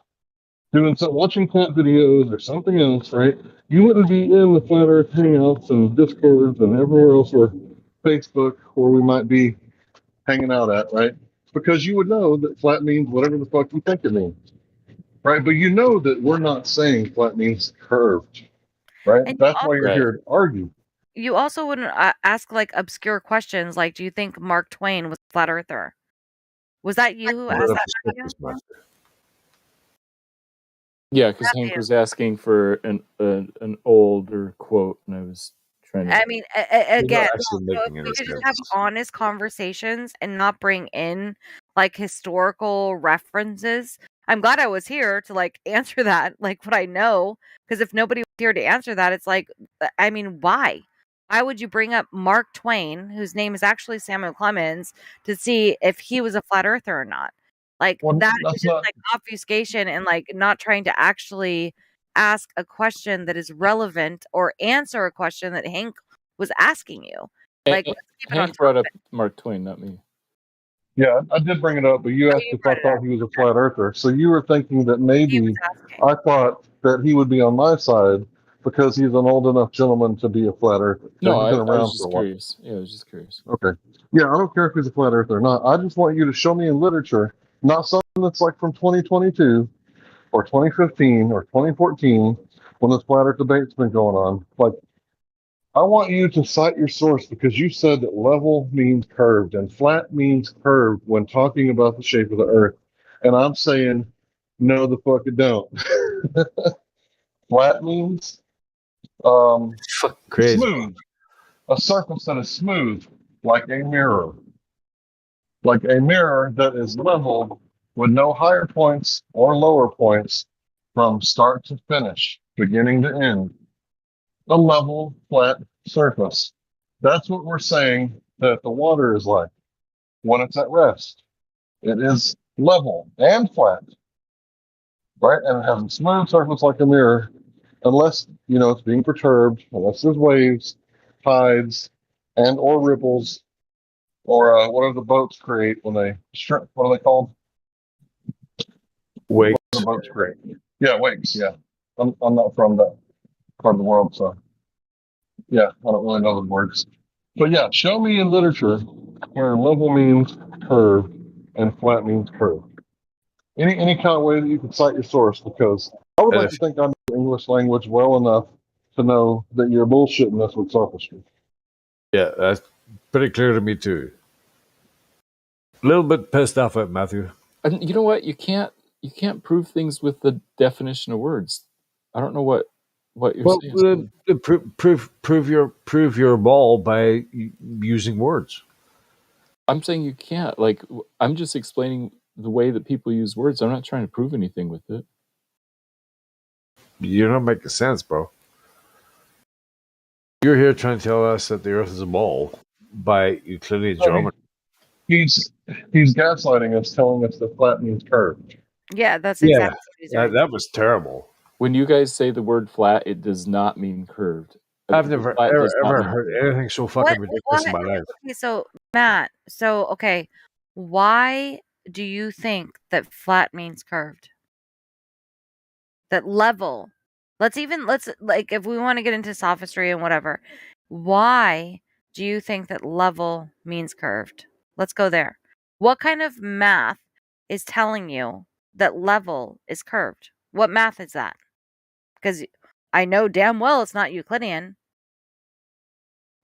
doing some watching cat videos or something else, right? You wouldn't be in the flat Earth hangouts and Discords and everywhere else, or Facebook, where we might be hanging out at, right? Because you would know that flat means whatever the fuck you think it means, right? But you know that we're not saying flat means curved, right? And That's why you're Right. here to argue. you also wouldn't ask like obscure questions like, do you think Mark Twain was a flat earther? Was that you who asked that? Matthew? Yeah, because Hank Matthew. was asking for an older quote, and I was trying to. I mean, again, actually so if making we any could just have sense. honest conversations and not bring in like historical references. I'm glad I was here to like answer that, like what I know. Because if nobody was here to answer that, it's like, I mean, why? Why would you bring up Mark Twain, whose name is actually Samuel Clemens, to see if he was a flat earther or not? Like Well, that is that's just not. like obfuscation and like not trying to actually ask a question that is relevant or answer a question that Hank was asking you. Like, let's keep it on Hank brought up topic. Mark Twain, not me. Yeah, I did bring it up, but you Oh, asked you if I brought it thought up. he was a flat earther. So you were thinking that He was maybe asking. I thought that he would be on my side because he's an old enough gentleman to be a flat earther. No, He's I been was around for a just while. curious. Yeah, I was just curious. Okay. Yeah, I don't care if he's a flat earther or not. I just want you to show me in literature, not something that's like from 2022 or 2015 or 2014 when this flat earth debate's been going on. Like, I want you to cite your source because you said that level means curved and flat means curved when talking about the shape of the earth. And I'm saying, no, the fuck it don't. Flat means Crazy. smooth, a surface that is smooth, like a mirror. Like a mirror that is level with no higher points or lower points from start to finish, beginning to end. A level, flat surface. That's what we're saying that the water is like when it's at rest. It is level and flat, right? And it has a smooth surface like a mirror, unless, it's being perturbed, unless there's waves, tides, and or ripples, or what do the boats create when they strip? What are they called? Wakes. What do the boats create? Yeah, wakes, yeah. I'm not from that part of the world, so yeah, I don't really know the words. But yeah, show me in literature where level means curve and flat means curve. Any kind of way that you can cite your source, because I would like to think I know the English language well enough to know that you're bullshitting us with sophistry. Yeah, that's pretty clear to me too. A little bit pissed off at Matthew. And you know what? You can't prove things with the definition of words. I don't know what you're saying. Prove your ball by using words. I'm saying you can't. Like, I'm just explaining the way that people use words. I'm not trying to prove anything with it. You're not making sense, bro. You're here trying to tell us that the Earth is a ball by Euclidean geometry. He's gaslighting us, telling us that flat means curved. Yeah, that's exactly what he's doing. That was terrible. When you guys say the word flat, it does not mean curved. I've never ever heard anything so fucking ridiculous in my life. Okay, so Matt, okay, why do you think that flat means curved? That level. Let's like if we want to get into sophistry and whatever, why do you think that level means curved? Let's go there. What kind of math is telling you that level is curved? What math is that? Because I know damn well it's not Euclidean.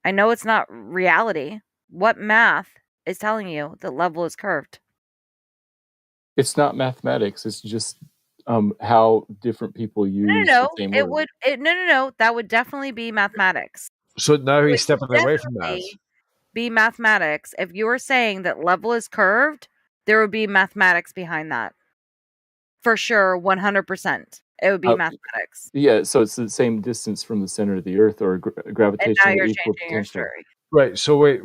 I know it's not reality. What math is telling you that level is curved? It's not mathematics. It's just how different people use the same word. No. That would definitely be mathematics. So now he's stepping away from that. Be mathematics. If you were saying that level is curved, there would be mathematics behind that. For sure, 100%. It would be mathematics. Yeah, so it's the same distance from the center of the Earth, or gravitational you're equal changing your potential. story. Right. So wait.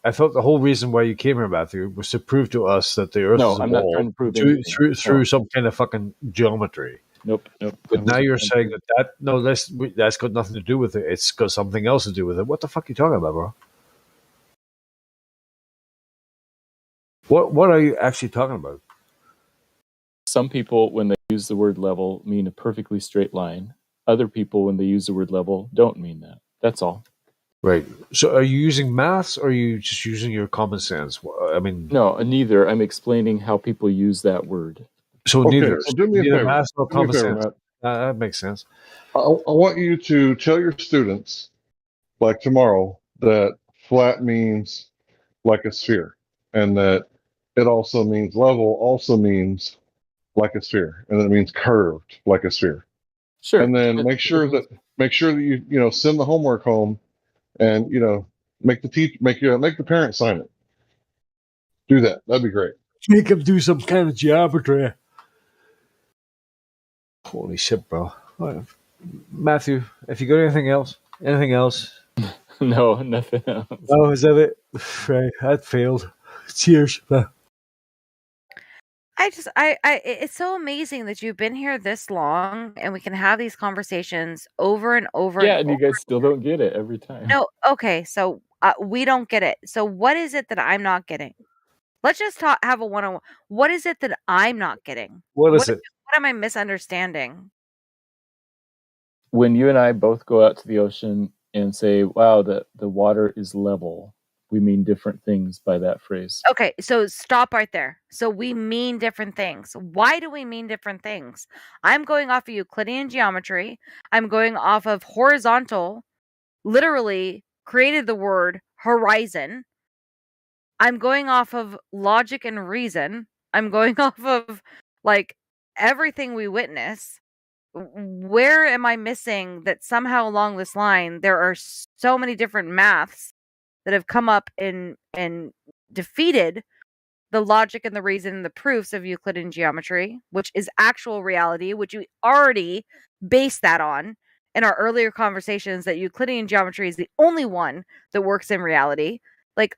I thought the whole reason why you came here, Matthew, was to prove to us that the Earth No, is a I'm not ball trying to prove through anything. through No. some kind of fucking geometry. Nope. I But now wasn't you're trying saying to- that's got nothing to do with it. It's got something else to do with it. What the fuck are you talking about, bro? What are you actually talking about? Some people, when they use the word level, mean a perfectly straight line. Other people, when they use the word level, don't mean that. That's all. Right. So are you using maths or are you just using your common sense? I mean, No, neither. I'm explaining how people use that word. so Okay, neither. so do me a Neither favor. maths nor Do me a common favor, sense. Matt. That makes sense. I want you to tell your students, like tomorrow, that flat means like a sphere, and that it also means level, also means like a sphere, and it means curved like a sphere. Sure. And then make sure that you send the homework home, and make the parents sign it. Do that. That'd be great. Make him do some kind of geometry. Holy shit, bro. Matthew, if you got anything else? No, nothing else. Oh, is that it? Right, that failed. Cheers. It's so amazing that you've been here this long and we can have these conversations over and over Yeah, and and you over. guys still don't get it every time. No, okay, so we don't get it. So what is it that I'm not getting? Let's just have a one-on-one. What is it that I'm not getting? What is it? What am I misunderstanding? When you and I both go out to the ocean and say, wow, the water is level, we mean different things by that phrase. Okay, so stop right there. So we mean different things. Why do we mean different things? I'm going off of Euclidean geometry. I'm going off of horizontal, literally created the word horizon. I'm going off of logic and reason. I'm going off of like everything we witness. Where am I missing that somehow along this line there are so many different maths that have come up and defeated the logic and the reason and the proofs of Euclidean geometry, which is actual reality, which we already based that on in our earlier conversations, that Euclidean geometry is the only one that works in reality. Like,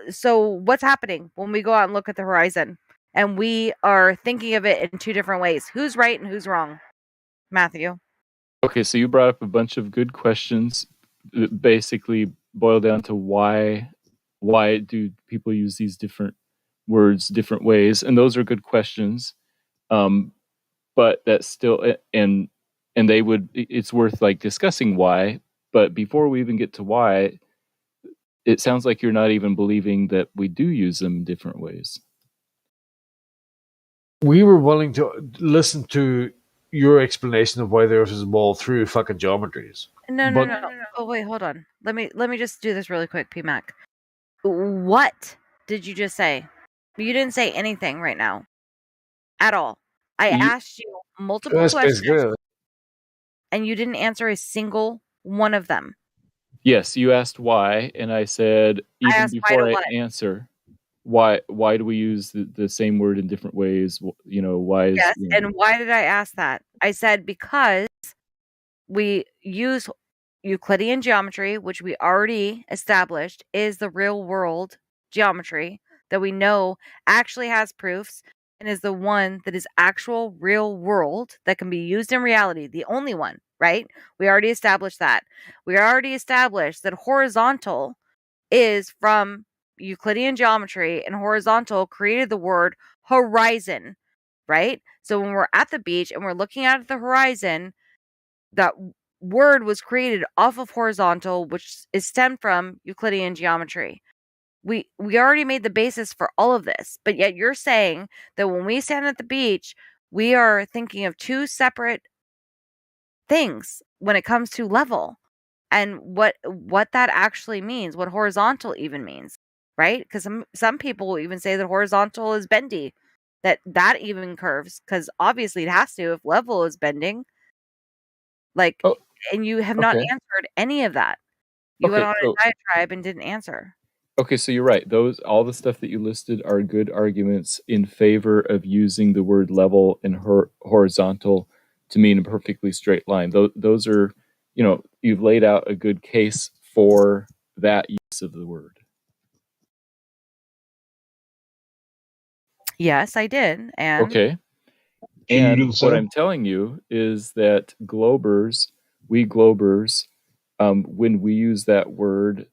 so what's happening when we go out and look at the horizon and we are thinking of it in two different ways? Who's right and who's wrong? Matthew. Okay, so you brought up a bunch of good questions that basically boil down to why do people use these different words different ways, and those are good questions. But that's still, and they would, it's worth like discussing why. But before we even get to why, it sounds like you're not even believing that we do use them different ways. We were willing to listen to your explanation of why the Earth is a ball through fucking geometries. No. Oh wait, hold on. Let me just do this really quick, PMAC. What did you just say? You didn't say anything right now. At all. I asked you multiple questions and you didn't answer a single one of them. Yes, you asked why, and I said even before I answer, why do we use the same word in different ways? You know, why is Yes, and why did I ask that? I said because we use Euclidean geometry, which we already established is the real world geometry that we know actually has proofs and is the one that is actual real world that can be used in reality, the only one, right? We already established that. We already established that horizontal is from Euclidean geometry, and horizontal created the word horizon, right? So when we're at the beach and we're looking at the horizon, that word was created off of horizontal, which is stemmed from Euclidean geometry. We already made the basis for all of this, but yet you're saying that when we stand at the beach, we are thinking of two separate things when it comes to level and what that actually means, what horizontal even means, right? Because some people will even say that horizontal is bendy, that even curves, because obviously it has to if level is bending. Like, and you have not answered any of that. You went on a diatribe and didn't answer. Okay, so you're right. All the stuff that you listed are good arguments in favor of using the word level and horizontal to mean a perfectly straight line. Those are, you've laid out a good case for that use of the word. Yes, I did. And Okay. Can you do And the what same? I'm telling you is that we globers, when we use that word,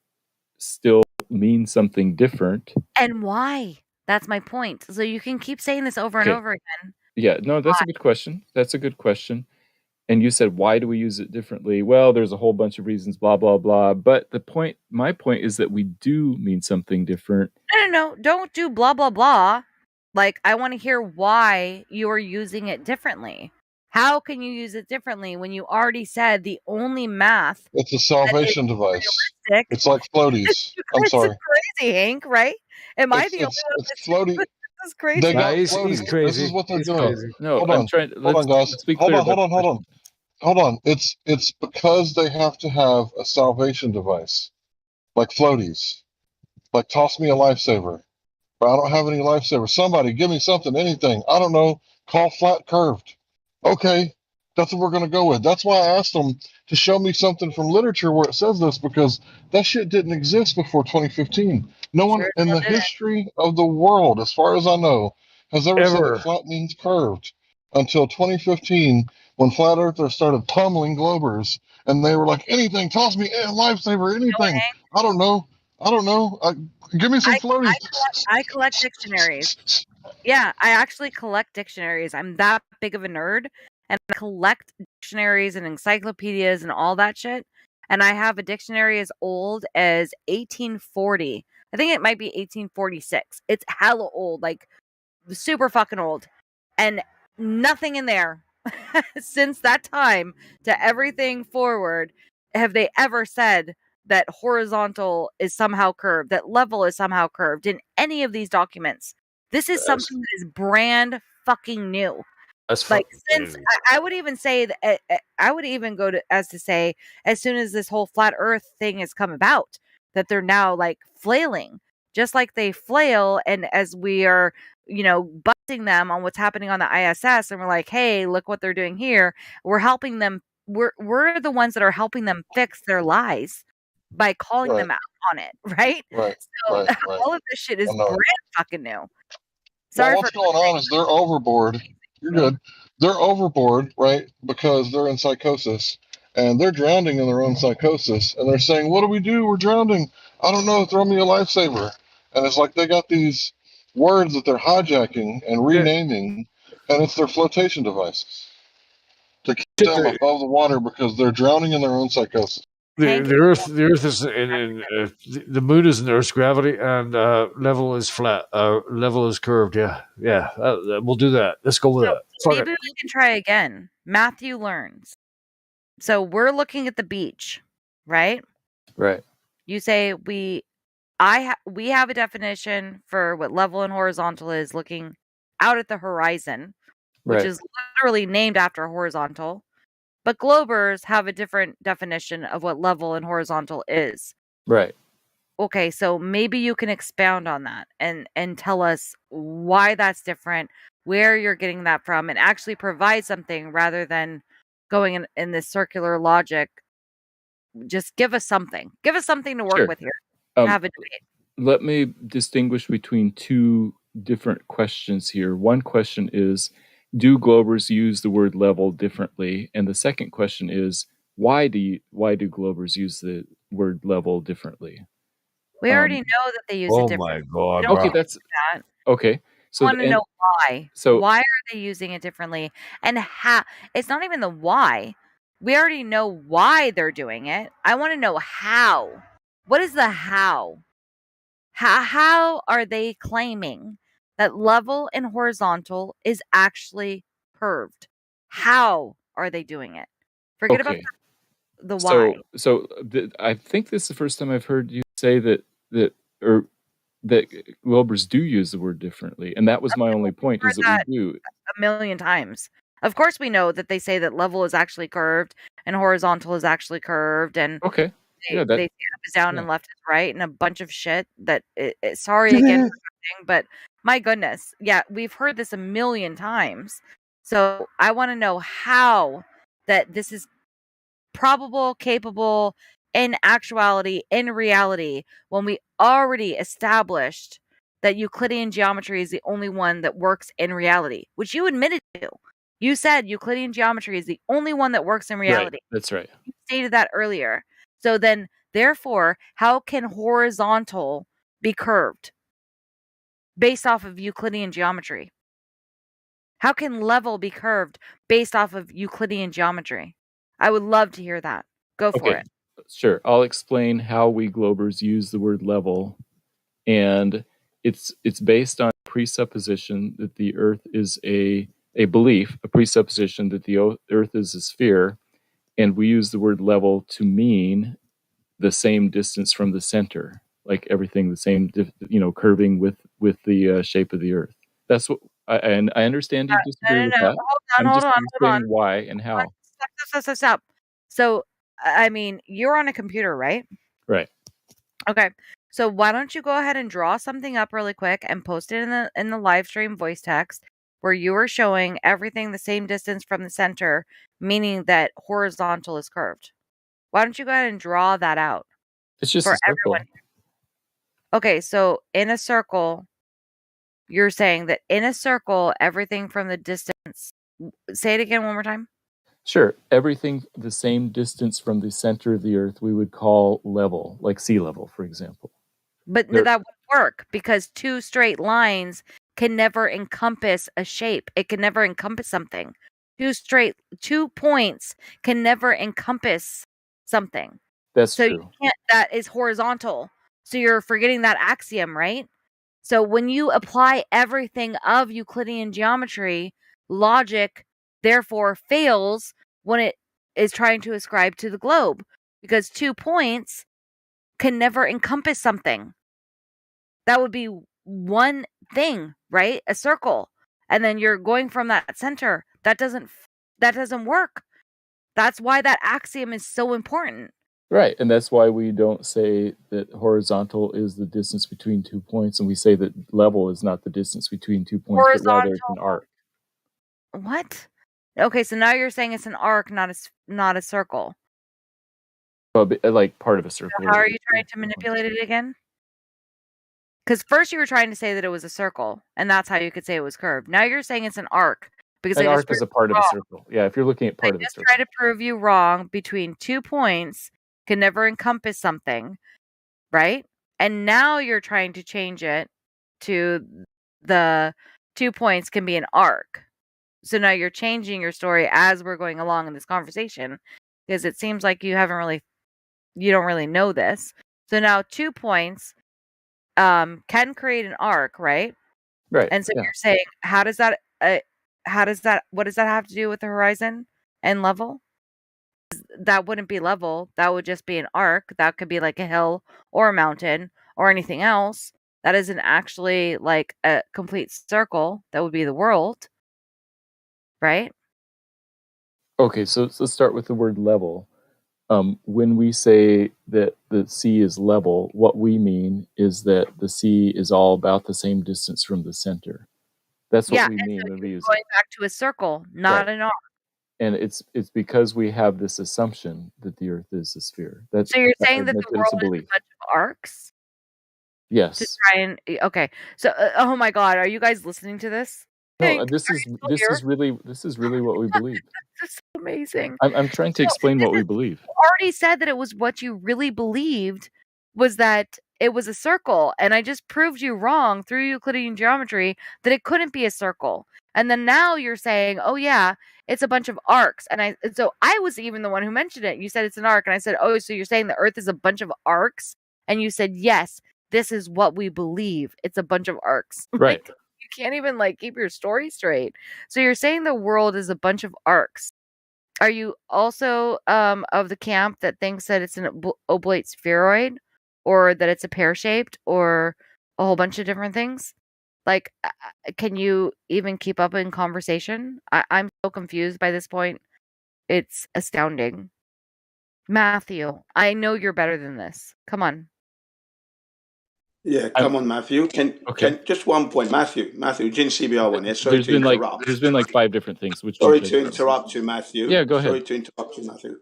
still mean something different. And why? That's my point. So you can keep saying this over and Okay. over again. Yeah, no, that's a good question. That's a good question. And you said, why do we use it differently? Well, there's a whole bunch of reasons, blah, blah, blah. But my point is that we do mean something different. No. Don't do blah, blah, blah. Like, I want to hear why you are using it differently. How can you use it differently when you already said the only math It's a that is salvation device. realistic? It's like floaties. You I'm guys are sorry. crazy, Hank, right? Am I the only one It's that's floaty. this is crazy? They got He's floaties. This crazy. is what they're He's doing. crazy. No, Hold I'm on. trying. Hold on, guys. Let's be Hold clear on. about Hold on. the Hold on. question. Hold on. It's because they have to have a salvation device, like floaties. Like toss me a lifesaver. But I don't have any lifesavers. Somebody give me something, anything. I don't know. Call flat curved. Okay, that's what we're going to go with. That's why I asked them to show me something from literature where it says this, because that shit didn't exist before 2015. No one Sure in still the didn't. history of the world, as far as I know, has ever said that Ever. flat means curved until 2015 when flat earthers started pummeling globers and they were like, anything, toss me a lifesaver, You know what, anything. Hank? I don't know. I don't know. Give me some floaties. I collect dictionaries. Yeah, I actually collect dictionaries. I'm that big of a nerd, and I collect dictionaries and encyclopedias and all that shit. And I have a dictionary as old as 1840. I think it might be 1846. It's hella old, like super fucking old. And nothing in there since that time to everything forward have they ever said that horizontal is somehow curved, that level is somehow curved in any of these documents. This is something that is brand fucking new. That's Like, fucking since crazy. I would even say that I would even go to as to say, as soon as this whole flat Earth thing has come about, that they're now like flailing, just like they flail, and as we are, busting them on what's happening on the ISS, and we're like, hey, look what they're doing here. We're helping them. We're the ones that are helping them fix their lies by calling Right, them out on it, right? right, So right, right. all of this shit I is know. brand fucking new. Well, Sorry what's for going on is they're overboard. You're good. They're overboard, right? Because they're in psychosis and they're drowning in their own psychosis. And they're saying, what do we do? We're drowning. I don't know. Throw me a lifesaver. And it's like they got these words that they're hijacking and renaming, and it's their flotation devices to keep them above the water because they're drowning in their own psychosis. The Earth is the moon is in Earth's gravity, and level is flat. Level is curved. Yeah, we'll do that. Let's go with So that. Fuck maybe it. we can try again. Matthew learns. So we're looking at the beach, right? Right. You say we have a definition for what level and horizontal is, looking out at the horizon, which Right. is literally named after horizontal. But globers have a different definition of what level and horizontal is. Right. Okay, so maybe you can expound on that and tell us why that's different, where you're getting that from, and actually provide something rather than going in this circular logic. Just give us something. Give us something to work Sure. with here. Um, Have a debate. Let me distinguish between two different questions here. One question is, do globers use the word level differently? And the second question is, why do globers use the word level differently? We already know that they use it Oh differently. my god! We don't Okay, need to that's do that. okay. I So want to know why. So Why are they using it differently? And how? It's not even the why. We already know why they're doing it. I want to know how. What is the how? How are they claiming that level and horizontal is actually curved? How are they doing it? Forget about okay. the why. I think this is the first time I've heard you say that globers do use the word differently, and that was my only point. Is Heard that that we do. a million times. Of course, we know that they say that level is actually curved and horizontal is actually curved, and Okay. Yeah. they say up is down and left is right, and a bunch of shit. That sorry again for something, but my goodness, yeah, we've heard this a million times. So I want to know how that this is probable, capable, in actuality, in reality, when we already established that Euclidean geometry is the only one that works in reality, which you admitted to. You said Euclidean geometry is the only one that works in reality. Right. That's right. You stated that earlier. So then, therefore, how can horizontal be curved based off of Euclidean geometry? How can level be curved based off of Euclidean geometry? I would love to hear that. Go for it. Sure. I'll explain how we Globers use the word level, and it's based on presupposition that the Earth is a presupposition that the Earth is a sphere, and we use the word level to mean the same distance from the center, like everything the same, curving with the shape of the Earth. That's what, and I understand you disagree with that. Hold on. Explaining why and how. Stop. So, I mean, you're on a computer, right? Right. Okay. So why don't you go ahead and draw something up really quick and post it in the live stream voice text where you are showing everything the same distance from the center, meaning that horizontal is curved. Why don't you go ahead and draw that out? It's just for a circle. everyone. Okay, so in a circle, you're saying that in a circle, everything from the distance. Say it again one more time. Sure. Everything the same distance from the center of the Earth we would call level, like sea level, for example. But that would work because two straight lines can never encompass a shape. It can never encompass something. Two points can never encompass something. That's so true. That is horizontal. So you're forgetting that axiom, right? So when you apply everything of Euclidean geometry, logic therefore fails when it is trying to ascribe to the globe because 2 points can never encompass something. That would be one thing, right? A circle. And then you're going from that center. That doesn't work. That's why that axiom is so important. Right, and that's why we don't say that horizontal is the distance between 2 points, and we say that level is not the distance between 2 points, but rather it's an arc. What? Okay, so now you're saying it's an arc, not a circle. Well, like part of a circle. So how are you trying to manipulate it again? Because first you were trying to say that it was a circle, and that's how you could say it was curved. Now you're saying it's an arc. Because an arc is a part of a circle. Yeah, if you're looking at part of a circle. I just try to prove you wrong. Between 2 points can never encompass something, right? And now you're trying to change it to the 2 points can be an arc. So now you're changing your story as we're going along in this conversation because it seems like you don't really know this. So now 2 points can create an arc, right? Right. And so you're saying what does that have to do with the horizon and level? That wouldn't be level. That would just be an arc. That could be like a hill or a mountain or anything else. That isn't actually like a complete circle. That would be the world. Right? Okay, so let's start with the word level. When we say that the sea is level, what we mean is that the sea is all about the same distance from the center. That's what we mean when we use going back to a circle, not an arc. And it's because we have this assumption that the Earth is a sphere. So you're saying that the world is a bunch of arcs? Yes. To try and okay. So oh my God, are you guys listening to this? No, this is really what we believe. This is so amazing. I'm trying to explain what we believe. You already said that it was what you really believed was that it was a circle, and I just proved you wrong through Euclidean geometry that it couldn't be a circle. And then now you're saying, oh yeah, it's a bunch of arcs. And so I was even the one who mentioned it. You said it's an arc, and I said, oh, so you're saying the Earth is a bunch of arcs? And you said, yes, this is what we believe. It's a bunch of arcs. Right. You can't even keep your story straight. So you're saying the world is a bunch of arcs. Are you also of the camp that thinks that it's an oblate spheroid, or that it's a pear-shaped, or a whole bunch of different things? Can you even keep up in conversation? I'm so confused by this point. It's astounding. Matthew, I know you're better than this. Come on. Yeah, come on, Matthew. Can just 1 point, Matthew, Jin CBR one here. Sorry to interrupt. There's been 5 different things. Sorry to interrupt you, Matthew. Yeah, go ahead. Sorry to interrupt you, Matthew.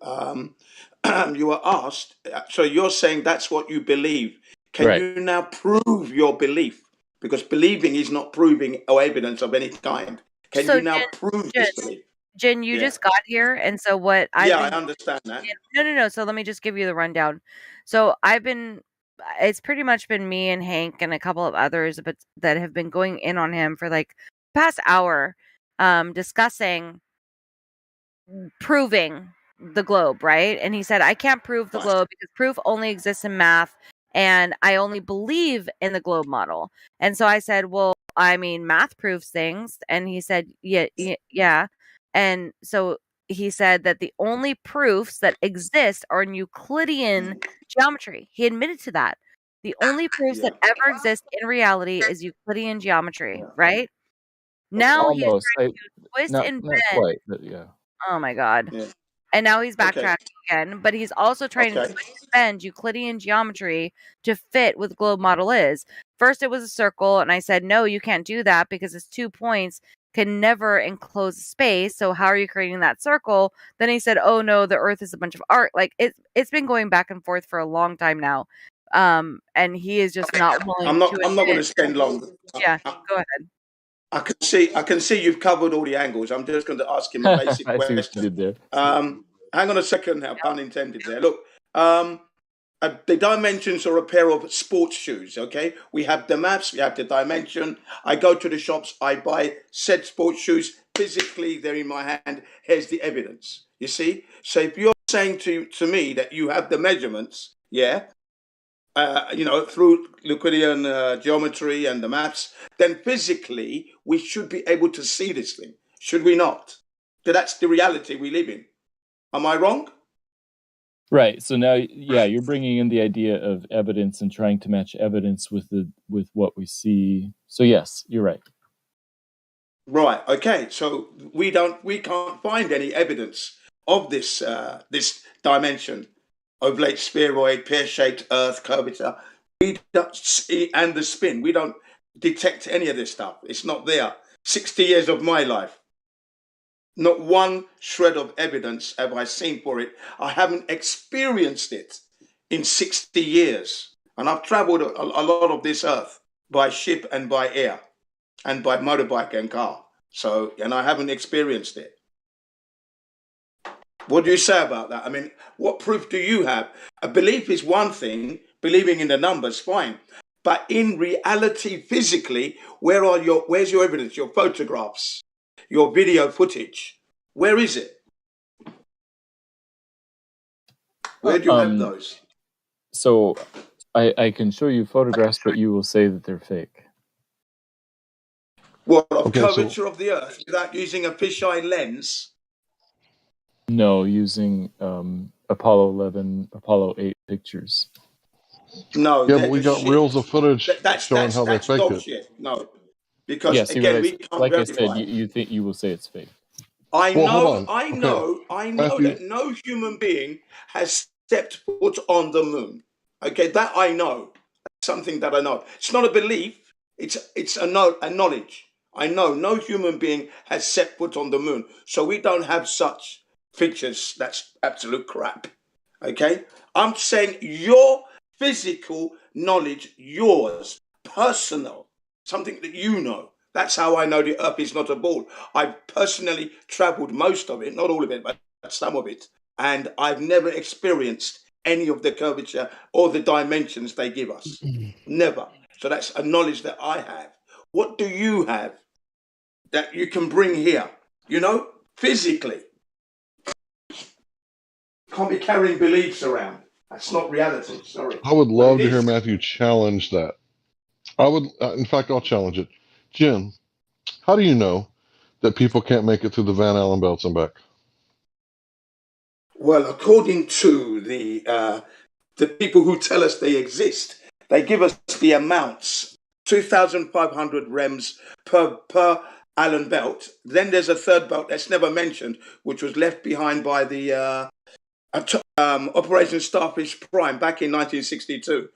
you were asked. So you're saying that's what you believe. Can Right. you now prove your belief? Because believing is not proving or evidence of any kind. Can So you now prove this belief? Jen, you Yeah. just got here, and so what I've Yeah, I been understand that. no. So let me just give you the rundown. So it's pretty much been me and Hank and a couple of others, but that have been going in on him for like past hour, discussing proving the globe, right? And he said, I can't prove the globe because proof only exists in math, and I only believe in the globe model. And so I said, well, I mean, math proves things. And he said, yeah. And so he said that the only proofs that exist are in Euclidean geometry. He admitted to that. The only proofs that ever exist in reality is Euclidean geometry, right? Now he's Almost. trying to twist Not and not bend. quite, but yeah. Oh my God. Yeah. And now he's Okay. backtracking again, but he's also trying to Okay. twist and bend Euclidean geometry to fit what the globe model is. First, it was a circle, and I said, no, you can't do that because it's 2 points can never enclose a space. So how are you creating that circle? Then he said, oh no, the Earth is a bunch of art. Like it's been going back and forth for a long time now, and he is just not willing I'm not to going to admit. spend long. Yeah, go ahead. I can see you've covered all the angles. I'm just going to ask him a basic I see what you question. did there. Hang on a second, pun intended there. Look, the dimensions are a pair of sports shoes, okay? We have the maps, we have the dimension. I go to the shops, I buy said sports shoes. Physically, they're in my hand. Here's the evidence, you see? So if you're saying to me that you have the measurements, yeah, through Euclidean geometry and the maps, then physically we should be able to see this thing, should we not? So that's the reality we live in. Am I wrong? Right. So now, yeah, you're bringing in the idea of evidence and trying to match evidence with what we see. So yes, you're right. Right. Okay. So we can't find any evidence of this this dimension, oblate spheroid, pear-shaped Earth, curvature. We don't see, and the spin. We don't detect any of this stuff. It's not there. 60 years of my life. Not one shred of evidence have I seen for it. I haven't experienced it in 60 years. And I've traveled a lot of this earth by ship and by air and by motorbike and car. So, and I haven't experienced it. What do you say about that? I mean, what proof do you have? A belief is one thing, believing in the numbers, fine. But in reality, physically, where's your evidence, your photographs, your video footage? Where is it? Where do you have those? So I can show you photographs, but you will say that they're fake. What, of curvature of the Earth without using a fisheye lens? No, using Apollo 11, Apollo 8 pictures. No, yeah, but we got reels of footage showing how they that's faked dog it. shit. No, because Yes, again, we can't like verify. I said, you think you will say it's fake. I Well, hold know on. Okay. Matthew. that no human being has stepped foot on the moon. Okay, that I know. That's something that I know. It's not a belief. It's a knowledge. I know no human being has set foot on the moon, so we don't have such pictures. That's absolute crap. Okay, I'm saying your physical knowledge, yours, personal, something that you know. That's how I know the Earth is not a ball. I've personally traveled most of it, not all of it, but some of it, and I've never experienced any of the curvature or the dimensions they give us. Never. So that's a knowledge that I have. What do you have that you can bring here? Physically. Can't be carrying beliefs around. That's not reality. Sorry. I would love to hear Matthew challenge that. I would, in fact, I'll challenge it. Jim, how do you know that people can't make it through the Van Allen belts and back? Well, according to the people who tell us they exist, they give us the amounts, 2,500 rems per Allen belt. Then there's a third belt that's never mentioned, which was left behind by the Operation Starfish Prime back in 1962.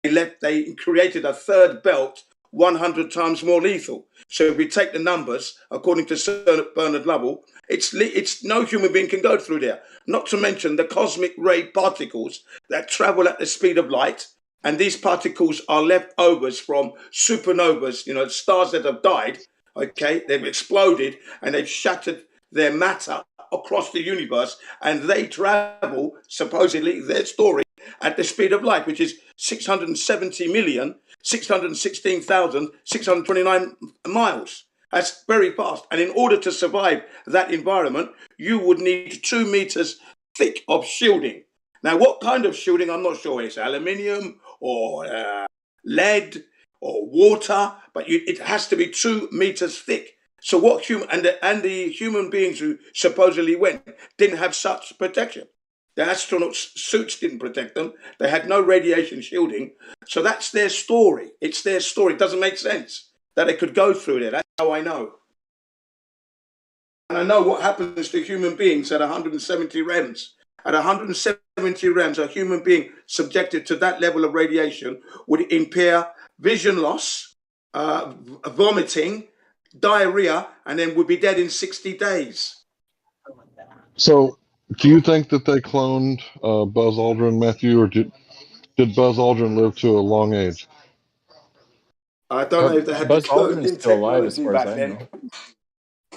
They created a third belt, 100 times more lethal. So if we take the numbers, according to Sir Bernard Lovell, it's no human being can go through there. Not to mention the cosmic ray particles that travel at the speed of light. And these particles are leftovers from supernovas, stars that have died. Okay, they've exploded and they've shattered their matter across the universe, and they travel, supposedly, their story, at the speed of light, which is 670,616,629 miles. That's very fast. And in order to survive that environment, you would need 2 meters thick of shielding. Now, what kind of shielding? I'm not sure. It's aluminium or lead or water, but it has to be 2 meters thick. So what the human beings who supposedly went didn't have such protection. The astronaut suits didn't protect them. They had no radiation shielding. So that's their story. It's their story. It doesn't make sense that they could go through there. That's how I know. And I know what happens to human beings at 170 rems. At 170 rems, a human being subjected to that level of radiation would impair vision loss, vomiting, diarrhea, and then would be dead in 60 days. So, do you think that they cloned Buzz Aldrin, Matthew, or did Buzz Aldrin live to a long age? I don't know if they had Buzz the Aldrin is cloning still alive, as technology far as back I then. know.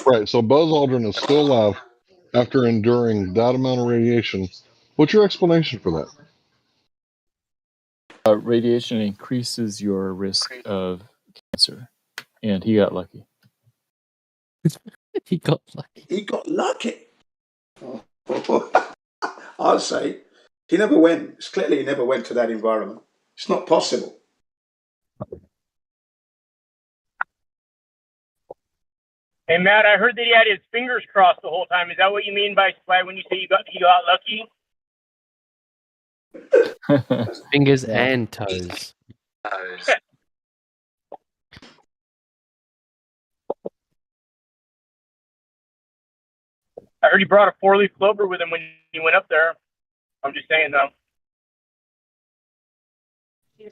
Right. So Buzz Aldrin is still alive after enduring that amount of radiation. What's your explanation for that? Radiation increases your risk of cancer, and he got lucky. He got lucky. He got lucky. I'll say he never went. It's clearly he never went to that environment. It's not possible. Hey Matt, I heard that he had his fingers crossed the whole time. Is that what you mean by when you say he got lucky? Fingers and toes. I heard he brought a 4-leaf clover with him when he went up there. I'm just saying though.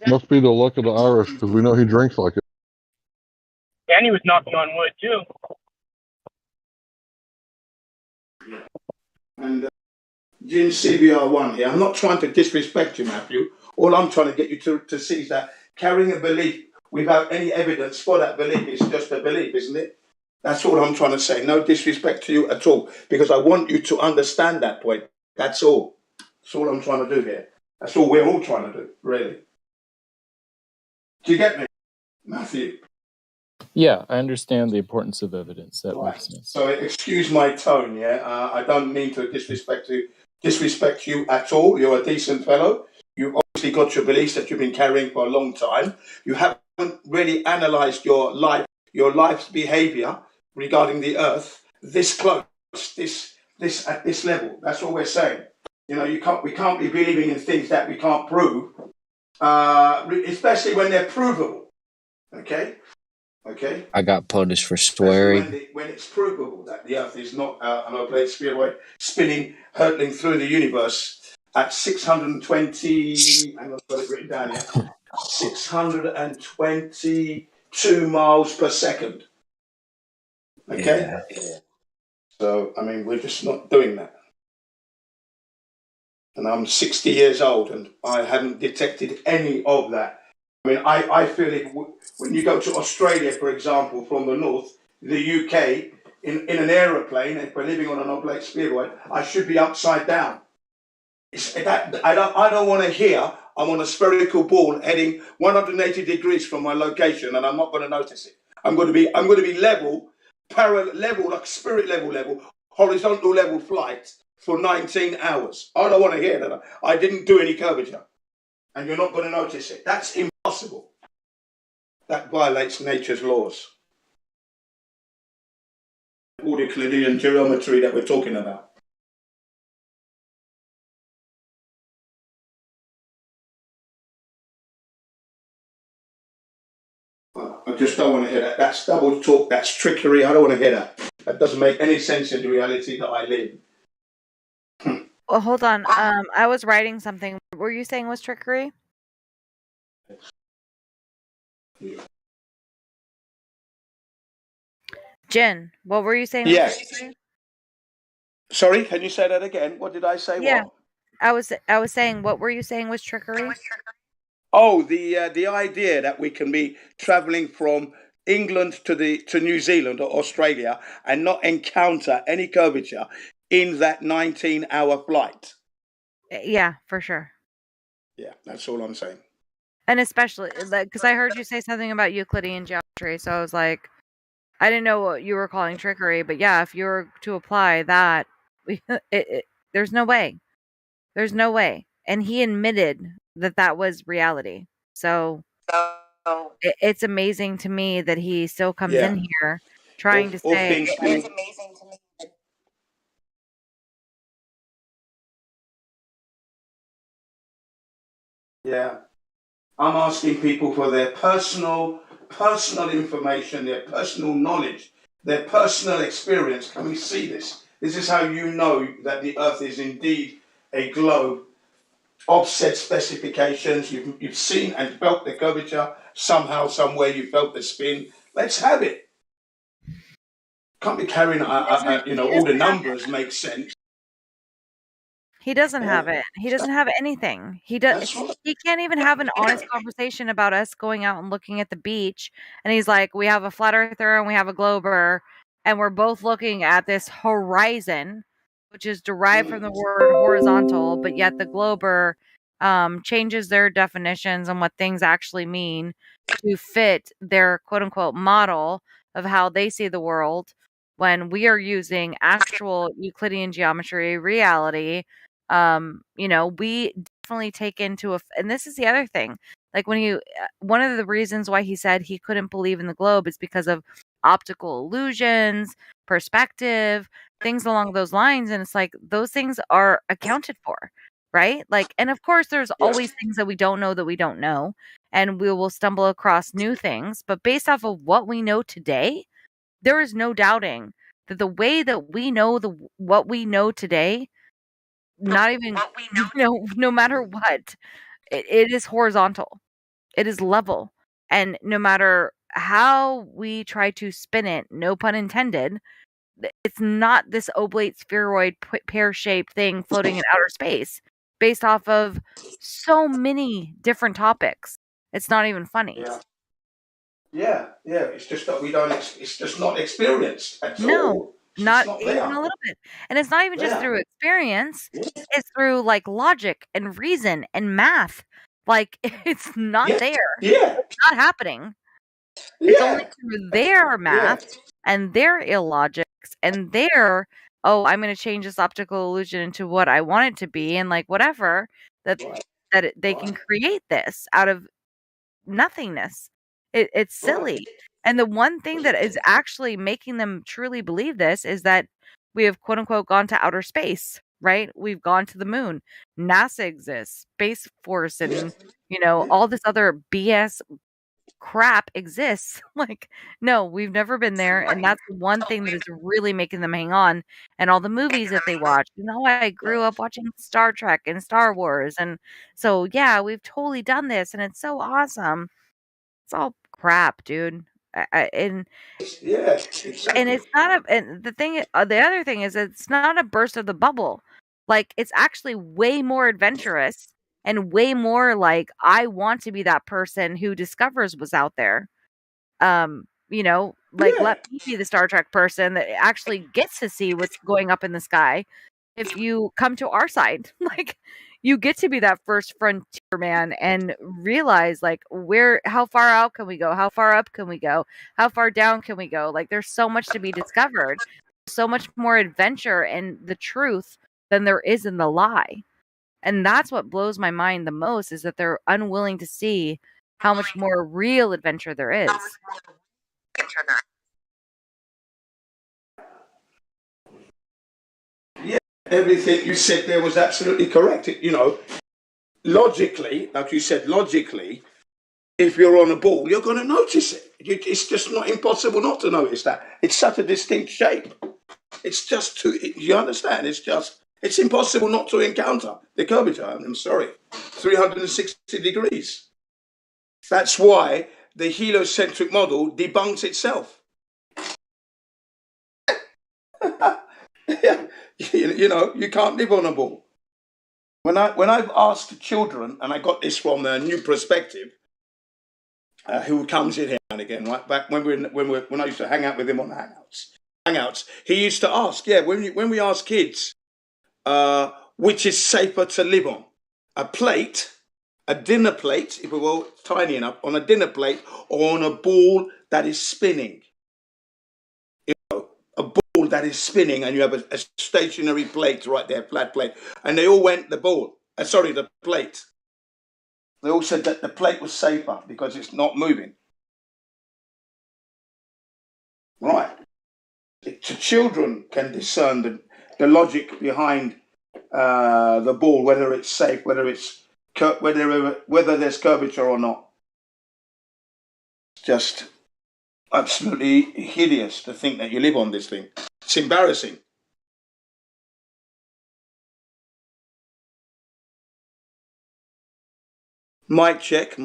Must be the luck of the Irish, because we know he drinks like it. And he was knocking on wood too. And Jim CBR1 here. I'm not trying to disrespect you, Matthew. All I'm trying to get you to see is that carrying a belief without any evidence for that belief is just a belief, isn't it? That's all I'm trying to say. No disrespect to you at all, because I want you to understand that point. That's all. That's all I'm trying to do here. That's all we're all trying to do, really. Do you get me, Matthew? Yeah, I understand the importance of evidence. That Right. makes sense. So excuse my tone, yeah? I don't mean to disrespect you at all. You're a decent fellow. You've obviously got your beliefs that you've been carrying for a long time. You haven't really analysed your life's behaviour regarding the earth this close, this at this level. That's what we're saying. We can't be believing in things that we can't prove, especially when they're provable. Okay. I got punished for Especially swearing. when it's provable that the Earth is not an oblate spheroid spinning, hurtling through the universe at 620. Hang on, I've got it written down here. 622 miles per second. Okay. Yeah. So we're just not doing that. And I'm 60 years old, and I haven't detected any of that. I feel it when you go to Australia, for example, from the north, the UK, in an aeroplane, if we're living on an oblate spheroid, I should be upside down. I don't want to hear I'm on a spherical ball heading 180 degrees from my location, and I'm not going to notice it. I'm going to be level, parallel level, like spirit level, horizontal level flight for 19 hours. I don't want to hear that. I didn't do any curvature. And you're not going to notice it. That's impossible. That violates nature's laws. All the Euclidean geometry that we're talking about. I just don't want to hear that. That's double talk. That's trickery. I don't want to hear that. That doesn't make any sense in the reality that I live. Well, hold on. I was writing something. What were you saying was trickery? Jen, what were you saying? Yes. Sorry, can you say that again? What did I say? Yeah. What? I was saying, what were you saying was trickery? Oh, the idea that we can be traveling from England to New Zealand or Australia and not encounter any curvature in that 19-hour flight. Yeah, for sure. Yeah, that's all I'm saying. And especially because I heard you say something about Euclidean geometry, so I was like, I didn't know what you were calling trickery, but yeah, if you were to apply that, there's no way. There's no way. And he admitted that that was reality. So it's amazing to me that he still comes in Yeah. here trying to All say. things being. Amazing to me. Yeah. I'm asking people for their personal information, their personal knowledge, their personal experience. Can we see this? This is how you know that the Earth is indeed a globe of said specifications. You've seen and felt the curvature. Somehow, somewhere you felt the spin. Let's have it. Can't be carrying, all the numbers make sense. He doesn't Yeah. have it. He doesn't have anything. He does. He can't even have an honest conversation about us going out and looking at the beach. And he's like, "We have a flat earther and we have a glober, and we're both looking at this horizon, which is derived from the word horizontal, but yet the glober changes their definitions on what things actually mean to fit their quote unquote model of how they see the world." When we are using actual Euclidean geometry, reality, we definitely take into and this is the other thing. Like one of the reasons why he said he couldn't believe in the globe is because of optical illusions, perspective, things along those lines. And it's like those things are accounted for, right? Like, and of course, there's always things that we don't know, and we will stumble across new things. But based off of what we know today, there is no doubting that the way that we know what we know today, not even no matter what, it is horizontal. It is level. And no matter how we try to spin it, no pun intended, it's not this oblate spheroid pear-shaped thing floating in outer space based off of so many different topics. It's not even funny. Yeah. It's just that we don't. It's just not experienced at No, all. It's not not even there. a little bit. And it's not even just Yeah. through experience, it's through like logic and reason and math. Like it's not there. Yeah. It's not happening. It's only through their math and their illogics and their, oh, I'm going to change this optical illusion into what I want it to be, and like whatever they can create this out of nothingness. It's silly. And the one thing that is actually making them truly believe this is that we have quote unquote gone to outer space, right? We've gone to the moon. NASA exists, Space Force, and all this other BS crap exists. Like, no, we've never been there. And that's the one thing that is really making them hang on. And all the movies that they watch. I grew up watching Star Trek and Star Wars. And so, yeah, we've totally done this. And it's so awesome. It's all crap, dude. And it's not and the other thing is it's not a burst of the bubble. Like it's actually way more adventurous and way more like I want to be that person who discovers what's out there. Let me be the Star Trek person that actually gets to see what's going up in the sky. If you come to our side, like you get to be that first frontier man and realize like how far out can we go? How far up can we go? How far down can we go? Like there's so much to be discovered, so much more adventure in the truth than there is in the lie. And that's what blows my mind the most is that they're unwilling to see how much more real adventure there is. Yeah, everything you said there was absolutely correct. Logically, like you said, if you're on a ball, you're going to notice it. It's just not impossible not to notice that. It's such a distinct shape. It's just you understand? It's impossible not to encounter the curvature. I'm sorry, 360 degrees. That's why the heliocentric model debunks itself. You know, you can't live on a ball. When I've asked children, and I got this from a New Perspective, who comes in here and again, right back when I used to hang out with him on Hangouts, he used to ask, when we ask kids, which is safer to live on, a plate, a dinner plate, if we will, tiny enough, on a dinner plate, or on a ball that is spinning. A ball that is spinning, and you have a stationary plate right there, flat plate, and they all went the plate. They all said that the plate was safer because it's not moving. Right. Children can discern the logic behind the ball, whether it's safe, whether there's curvature or not. It's just absolutely hideous to think that you live on this thing. It's embarrassing. Mic check.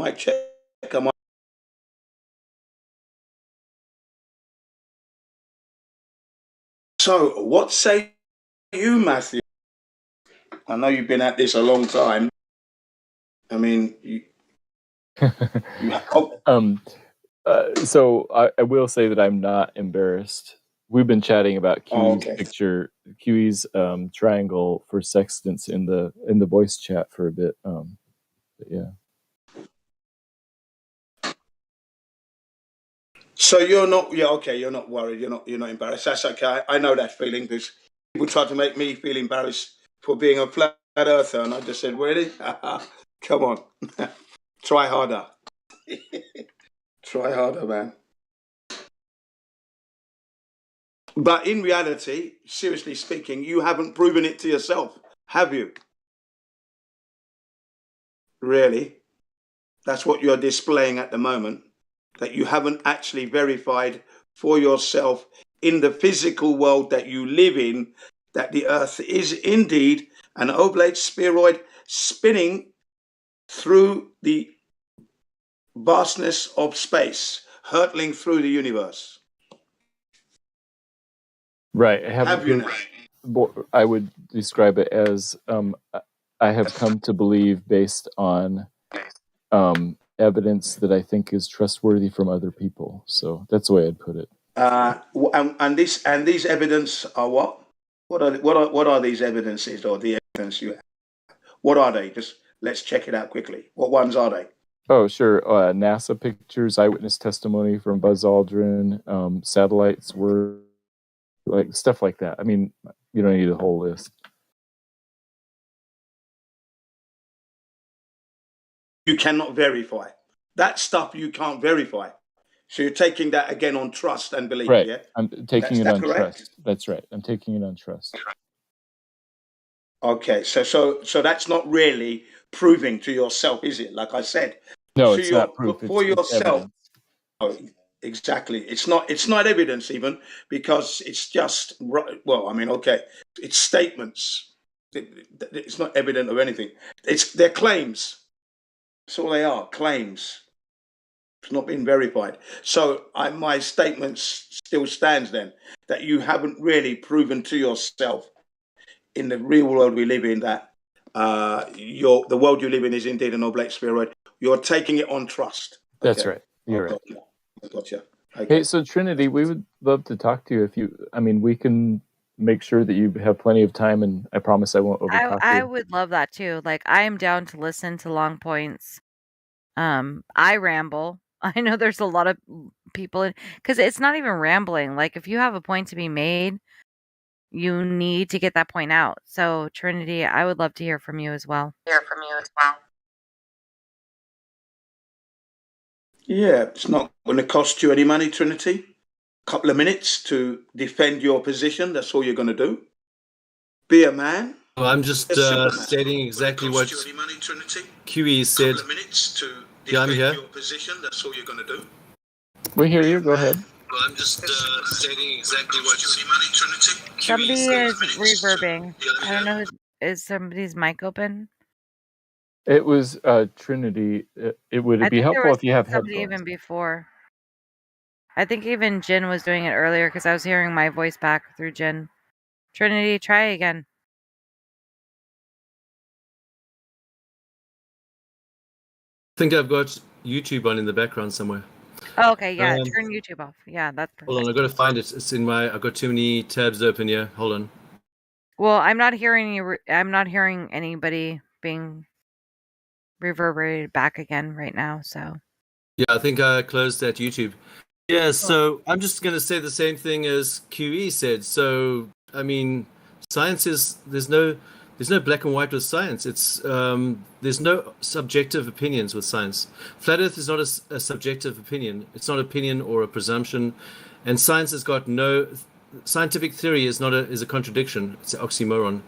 So, what say you, Matthew? I know you've been at this a long time. I mean, So I will say that I'm not embarrassed. We've been chatting about QE's picture, QE's triangle for sextants in the voice chat for a bit. But yeah. So you're not, you're not worried. You're not embarrassed. That's okay. I know that feeling because people tried to make me feel embarrassed for being a flat earther, and I just said, really? Come on, try harder. Try harder, man. But in reality, seriously speaking, you haven't proven it to yourself, have you? Really? That's what you're displaying at the moment, that you haven't actually verified for yourself in the physical world that you live in, that the Earth is indeed an oblate spheroid spinning through the vastness of space, hurtling through the universe. Right. Have you now? I would describe it as I have come to believe based on evidence that I think is trustworthy from other people. So that's the way I'd put it. And these evidence are what? What are these evidences, or the evidence you have? What are they? Just let's check it out quickly. What ones are they? Oh, sure. NASA pictures, eyewitness testimony from Buzz Aldrin, satellites were like stuff like that. I mean, you don't need a whole list. You cannot verify that stuff. You can't verify. So you're taking that again on trust and belief, right. Yeah. I'm taking it on trust. That's right. I'm taking it on trust. Okay, so that's not really proving to yourself, is it? Like I said, no, it's not proof. For yourself. It's Exactly. It's not evidence even, because it's just, well, I mean, okay, it's statements. It's not evident of anything. They're claims. That's all they are, claims. It's not been verified. So my statement still stands then, that you haven't really proven to yourself in the real world we live in that the world you live in is indeed an oblate spheroid. You're taking it on trust. That's right. You're right. Gotcha. Okay. Hey, so Trinity, we would love to talk to you. We can make sure that you have plenty of time, and I promise I won't overtalk you. I would love that too. Like, I am down to listen to long points. I ramble. I know there's a lot of people because it's not even rambling. Like, if you have a point to be made, you need to get that point out. So, Trinity, I would love to hear from you as well. Yeah, it's not going to cost you any money, Trinity. A couple of minutes to defend your position. That's all you're going to do. Be a man. Well, I'm just stating exactly what QE said. Yeah, I'm here. That's all you're going to do. We hear you. Go ahead. Well, I'm just stating exactly what Somebody is reverbing. I don't know. Is somebody's mic open? It was Trinity. Would it be helpful if you have somebody headphones? Even before. I think even Jen was doing it earlier because I was hearing my voice back through Jen. Trinity, try again. I think I've got YouTube on in the background somewhere. Oh, okay, yeah, turn YouTube off. Yeah, that's perfect. Hold on, I've got to find it. It's in my. I've got too many tabs open here. Hold on. Well, I'm not hearing you. I'm not hearing anybody being reverberated back again right now. So. Yeah, I think I closed that YouTube. Yeah, so I'm just going to say the same thing as QE said. So, I mean, science is there's no black and white with science. It's there's no subjective opinions with science. Flat Earth is not a subjective opinion. It's not opinion or a presumption, and science has got no scientific theory is a contradiction. It's an oxymoron.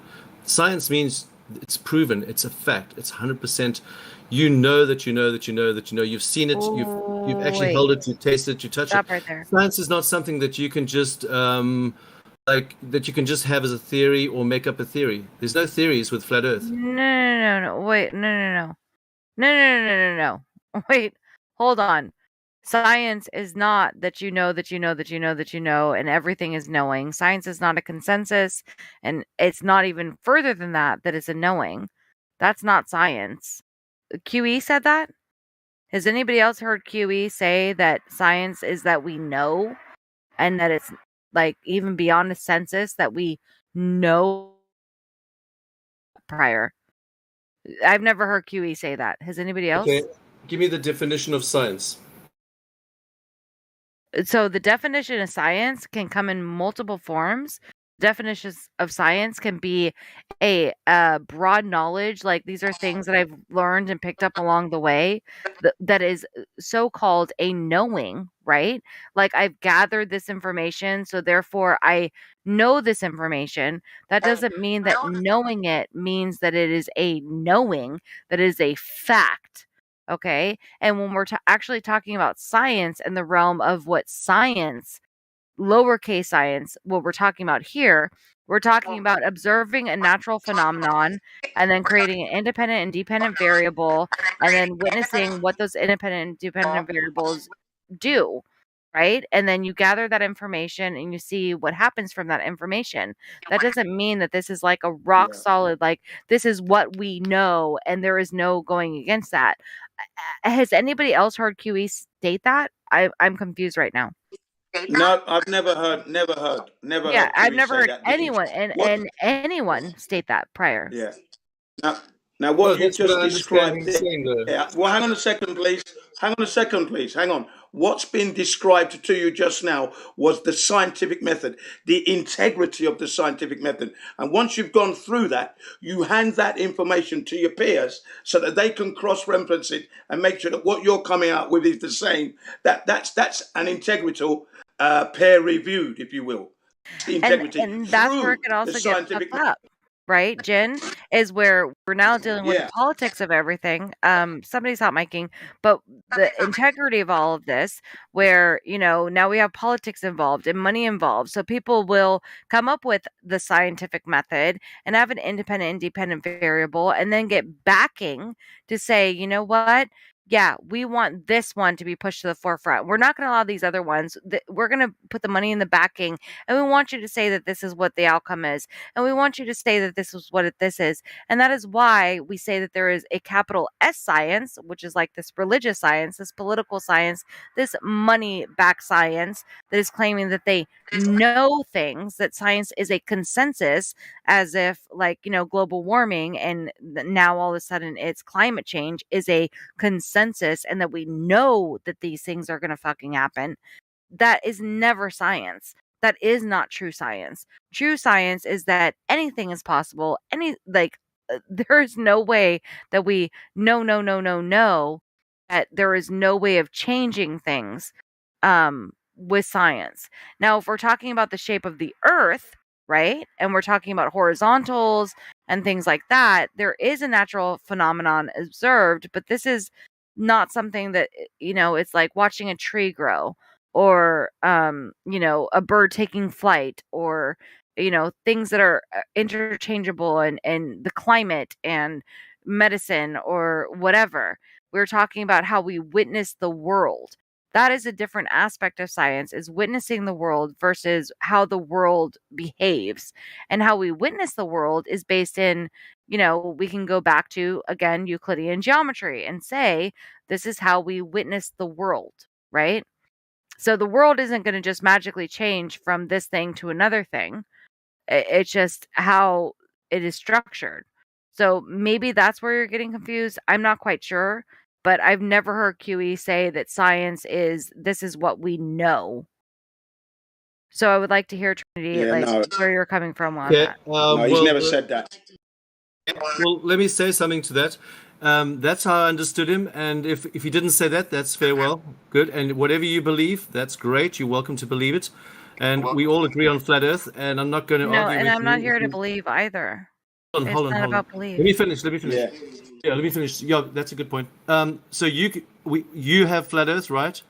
Science means it's proven. It's a fact. It's 100%. You know that you know that you know that you know. You've seen it. You've actually held it. You taste it. You touch Stop it. right there. Science is not something that you can just that you can just have as a theory or make up a theory. There's no theories with flat Earth. No. Wait, no. Wait, hold on. Science is not that you know that you know that you know that you know, and everything is knowing. Science is not a consensus, and it's not even further than that it's a knowing. That's not science. QE said that? Has anybody else heard QE say that science is that we know, and that it's like even beyond a census that we know prior? I've never heard QE say that. Has anybody else? Okay, give me the definition of science. So the definition of science can come in multiple forms. Definitions of science can be a broad knowledge, like these are things that I've learned and picked up along the way, that is so-called a knowing, right? Like I've gathered this information, so therefore I know this information. That doesn't mean that knowing it means that it is a knowing, that is a fact. Okay. And when we're actually talking about science in the realm of what science, lowercase science, what we're talking about here, we're talking about observing a natural phenomenon and then creating an independent and dependent variable and then witnessing what those independent and dependent variables do. Right. And then you gather that information and you see what happens from that information. That doesn't mean that this is like a rock solid, like this is what we know and there is no going against that. Has anybody else heard QE state that? I'm confused right now. No, I've never heard Yeah, I've QE never say heard that. anyone and anyone state that prior. Yeah. Now what you that's what just I understand described he's saying, though. there. Well, hang on a second, please. Hang on. What's been described to you just now was the scientific method, the integrity of the scientific method. And once you've gone through that, you hand that information to your peers so that they can cross-reference it and make sure that what you're coming out with is the same. That's an integral, peer-reviewed, if you will. The integrity And that's where it through could the also get scientific fucked up. Right, Jen, is where we're now dealing with the Yeah. politics of everything. Somebody's hot miking, but the integrity of all of this, where, now we have politics involved and money involved. So people will come up with the scientific method and have an independent and dependent variable and then get backing to say, you know what? Yeah, we want this one to be pushed to the forefront. We're not going to allow these other ones. We're going to put the money in the backing, and we want you to say that this is what the outcome is. And we want you to say that this is what this is. And that is why we say that there is a capital S science, which is like this religious science, this political science, this money-backed science that is claiming that they know things, that science is a consensus, as if like, global warming and now all of a sudden it's climate change is a consensus and that we know that these things are going to fucking happen. That is never science. That is not true science. True science is that anything is possible. There is no way that we no that there is no way of changing things with science. Now, if we're talking about the shape of the earth, right? And we're talking about horizontals and things like that, there is a natural phenomenon observed, but this is not something that, it's like watching a tree grow or a bird taking flight or things that are interchangeable and the climate and medicine or whatever. We're talking about how we witness the world. That is a different aspect of science, is witnessing the world versus how the world behaves. And how we witness the world is based in, we can go back to, again, Euclidean geometry and say, this is how we witness the world, right? So the world isn't going to just magically change from this thing to another thing. It's just how it is structured. So maybe that's where you're getting confused. I'm not quite sure, but I've never heard QE say that science is this is what we know. So I would like to hear Trinity, where you're coming from on that. No, he's never said that. Well, let me say something to that. That's how I understood him. And if he didn't say that, that's fair. Well, good. And whatever you believe, that's great. You're welcome to believe it. And we all agree on flat Earth. And I'm not going to No, argue and with I'm not here to believe either. Hold on. It's not about belief. Let me finish. Yeah. Yeah, let me finish. Yeah, that's a good point. So you have flat Earth, right?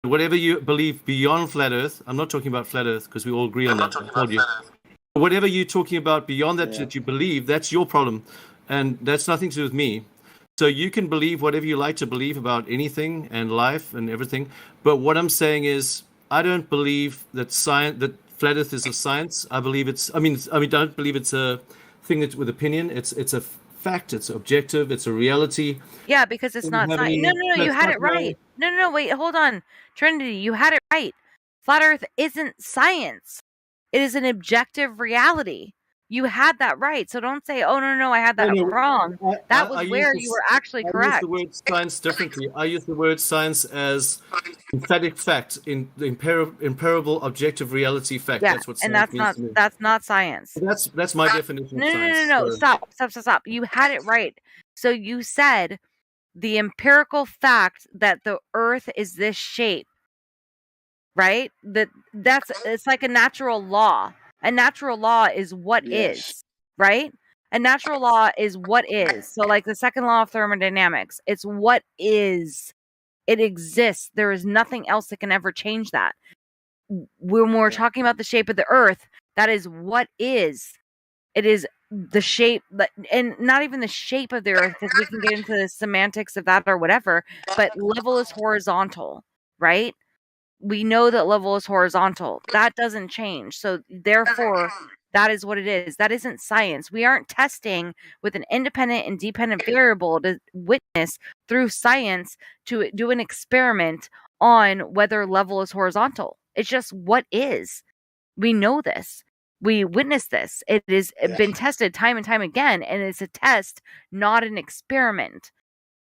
Whatever you believe beyond flat Earth, I'm not talking about flat Earth because we all agree on that. I told you. Whatever you're talking about beyond that that you believe, that's your problem, and that's nothing to do with me. So you can believe whatever you like to believe about anything and life and everything. But what I'm saying is, I don't believe that that flat Earth is a science. I believe it's. I mean, don't believe it's a thing that's with opinion. It's a fact. It's objective. It's a reality. Yeah, because it's not science. No, you had it right. No, wait, hold on. Trinity, you had it right. Flat Earth isn't science. It is an objective reality. You had that right. So don't say, oh, no, I had that wrong. That was where you were actually correct. I use the word science differently. I use the word science as emphatic fact, in the imperable objective reality fact. Yeah, that's what and science means to me. that's not science. That's my definition of science. No. Stop. You had it right. So you said the empirical fact that the Earth is this shape, right? It's like a natural law. A natural law is what is, right? A natural law is what is. So like the second law of thermodynamics, it's what is. It exists. There is nothing else that can ever change that. When we're talking about the shape of the Earth, that is what is. It is the shape, and not even the shape of the Earth, because we can get into the semantics of that or whatever, but level is horizontal, right? We know that level is horizontal. That doesn't change. So therefore, that is what it is. That isn't science. We aren't testing with an independent and dependent variable to witness through science to do an experiment on whether level is horizontal. It's just what is. We know this. We witness this. It has been tested time and time again, and it's a test, not an experiment.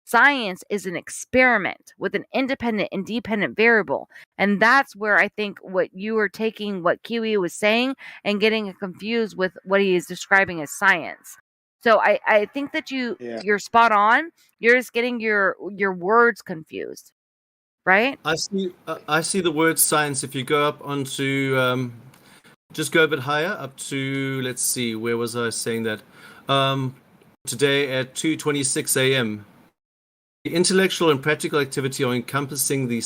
Science is an experiment with an independent and dependent variable. And that's where I think what you were taking what Kiwi was saying and getting confused with what he is describing as science. So I think that you're spot on. You're just getting your words confused, right? I see the word science. If you go up onto just go a bit higher, up to, let's see, where was I saying that? Today at 2:26 a.m. The intellectual and practical activity are encompassing the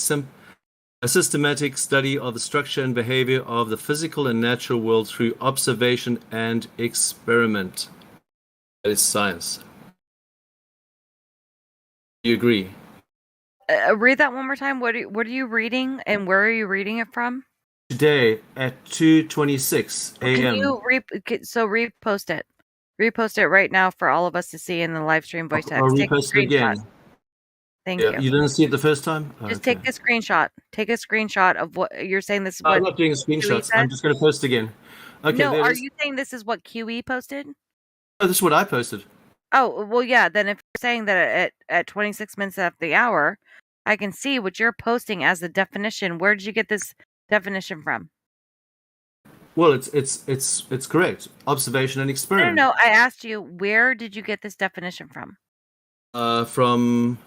a systematic study of the structure and behavior of the physical and natural world through observation and experiment. That is science. Do you agree? Read that one more time. What are you reading, and where are you reading it from? Today at 2:26 a.m. Can you repost it? Repost it right now for all of us to see in the live stream voice text. I'll Take a repost it again. screenshot. Thank you. You didn't see it the first time? Just take a screenshot. Take a screenshot of what you're saying. This is what I'm not doing screenshots. I'm just going to post again. Okay. No, are you saying this is what QE posted? No, this is what I posted. Oh, well, yeah. Then if you're saying that at 26 minutes after the hour, I can see what you're posting as the definition. Where did you get this definition from? Well, it's correct. Observation and experiment. No. I asked you, where did you get this definition from? From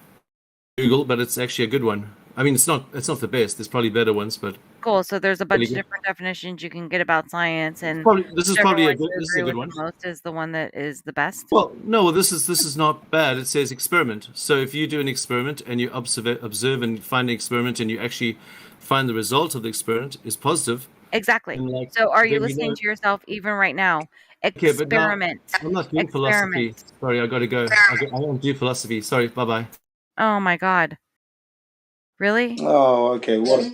Google, but it's actually a good one. I mean, it's not the best. There's probably better ones, but cool. So there's a bunch of different definitions you can get about science, and this is probably a good one. Most is the one that is the best. Well, no, this is not bad. It says experiment. So if you do an experiment and you observe and find an experiment, and you actually find the result of the experiment is positive. Exactly. So are you listening to yourself even right now? Experiment. Okay, I'm not doing philosophy. Sorry, I got to go. I don't do philosophy. Sorry. Bye bye. Oh my God. Really? Oh, okay. What?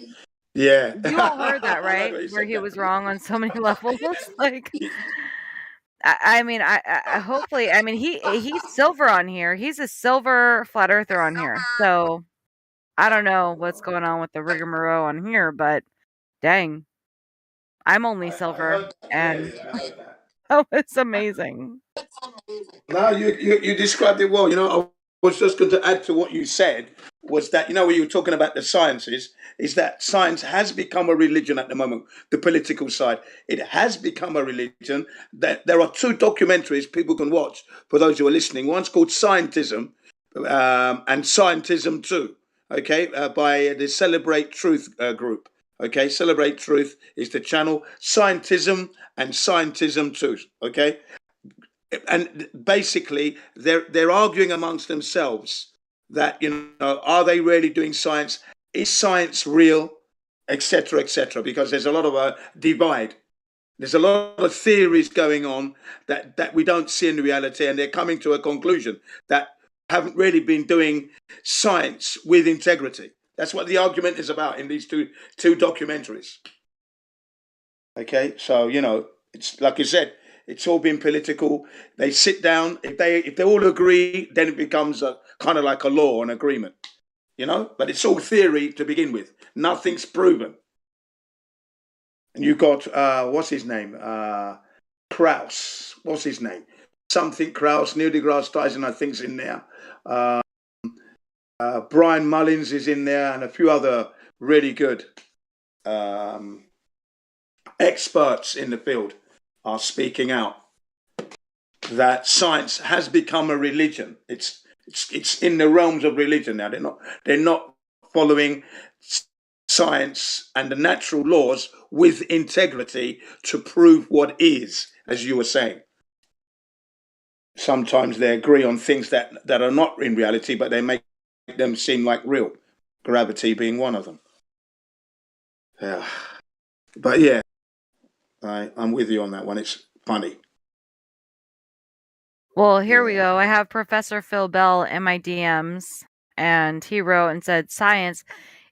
Yeah. You all heard that, I like right? what you Where said he that. was wrong on so many levels. Like, I mean, I hopefully, I mean, he's silver on here. He's a silver flat earther on here. So I don't know what's going on with the rigmarole on here, but dang, I'm only silver, and I heard that. that was amazing. No, you described it well. I was just going to add to what you said was that, when you were talking about the sciences, is that science has become a religion at the moment, the political side. It has become a religion. That there are two documentaries people can watch for those who are listening. One's called Scientism, and Scientism 2, okay, by the Celebrate Truth group. Okay, Celebrate Truth is the channel. Scientism and Scientism 2, okay? And basically they're arguing amongst themselves that, are they really doing science, is science real, etc., because there's a lot of a divide. There's a lot of theories going on that we don't see in reality, and they're coming to a conclusion that haven't really been doing science with integrity. That's what the argument is about in these two documentaries. Okay, so it's like you said, it's all been political. They sit down. If they all agree, then it becomes a kind of like a law, an agreement. But it's all theory to begin with. Nothing's proven. And you got what's his name? Krauss. What's his name? Something Krauss. Neil deGrasse Tyson, I think's in there. Brian Mullins is in there, and a few other really good experts in the field are speaking out that science has become a religion. It's in the realms of religion now. They're not following science and the natural laws with integrity to prove what is, as you were saying. Sometimes they agree on things that are not in reality, but they make them seem like real. Gravity being one of them. Yeah. But yeah, I'm with you on that one. It's funny. Well, here we go. I have Professor Phil Bell in my DMs, and he wrote and said, "Science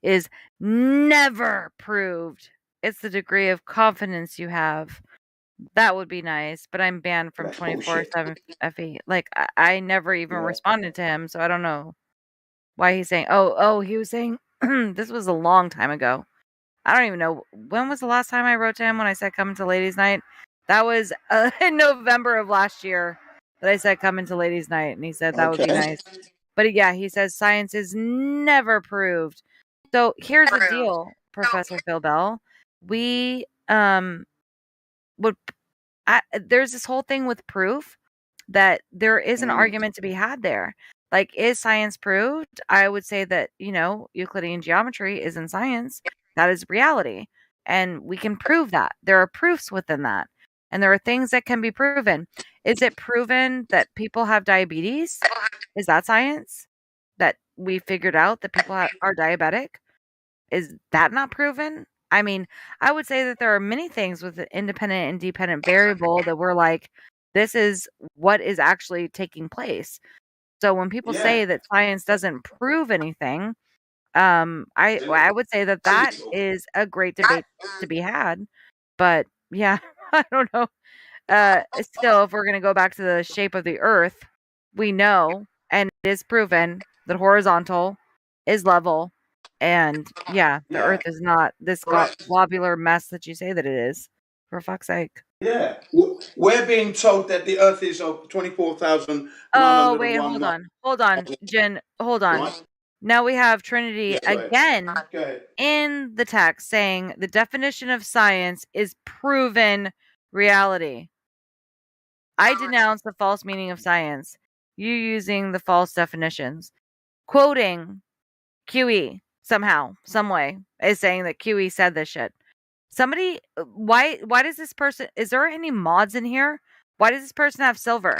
is never proved. It's the degree of confidence you have." That would be nice, but I'm banned from 24/7 FE. Like, I never even responded to him, so I don't know why he's saying. Oh, he was saying this was a long time ago. I don't even know when was the last time I wrote to him when I said come to Ladies' Night. That was in November of last year that I said come into Ladies' Night, and he said that would be nice. But yeah, he says science is never proved. So here's the deal, Professor Phil Bell. We there's this whole thing with proof that there is an argument to be had there. Like, is science proved? I would say that, Euclidean geometry is in science. That is reality. And we can prove that. There are proofs within that. And there are things that can be proven. Is it proven that people have diabetes? Is that science? That we figured out that people are diabetic? Is that not proven? I mean, I would say that there are many things with the independent and dependent variable that we're like, this is what is actually taking place. So when people say that science doesn't prove anything, I would say that is a great debate to be had. But yeah, I don't know. Still, if we're going to go back to the shape of the Earth, we know, and it is proven, that horizontal is level. And yeah, the Earth is not this globular mess that you say that it is. For fuck's sake. Yeah. We're being told that the Earth is of 24,901. Oh, wait, hold on, Jen, hold on. Right. Now we have Trinity Yeah, go ahead. again Go ahead. in the text saying the definition of science is proven reality. I denounce the false meaning of science. You using the false definitions. Quoting QE somehow, some way, is saying that QE said this shit. Somebody, why does this person, is there any mods in here? Why does this person have silver?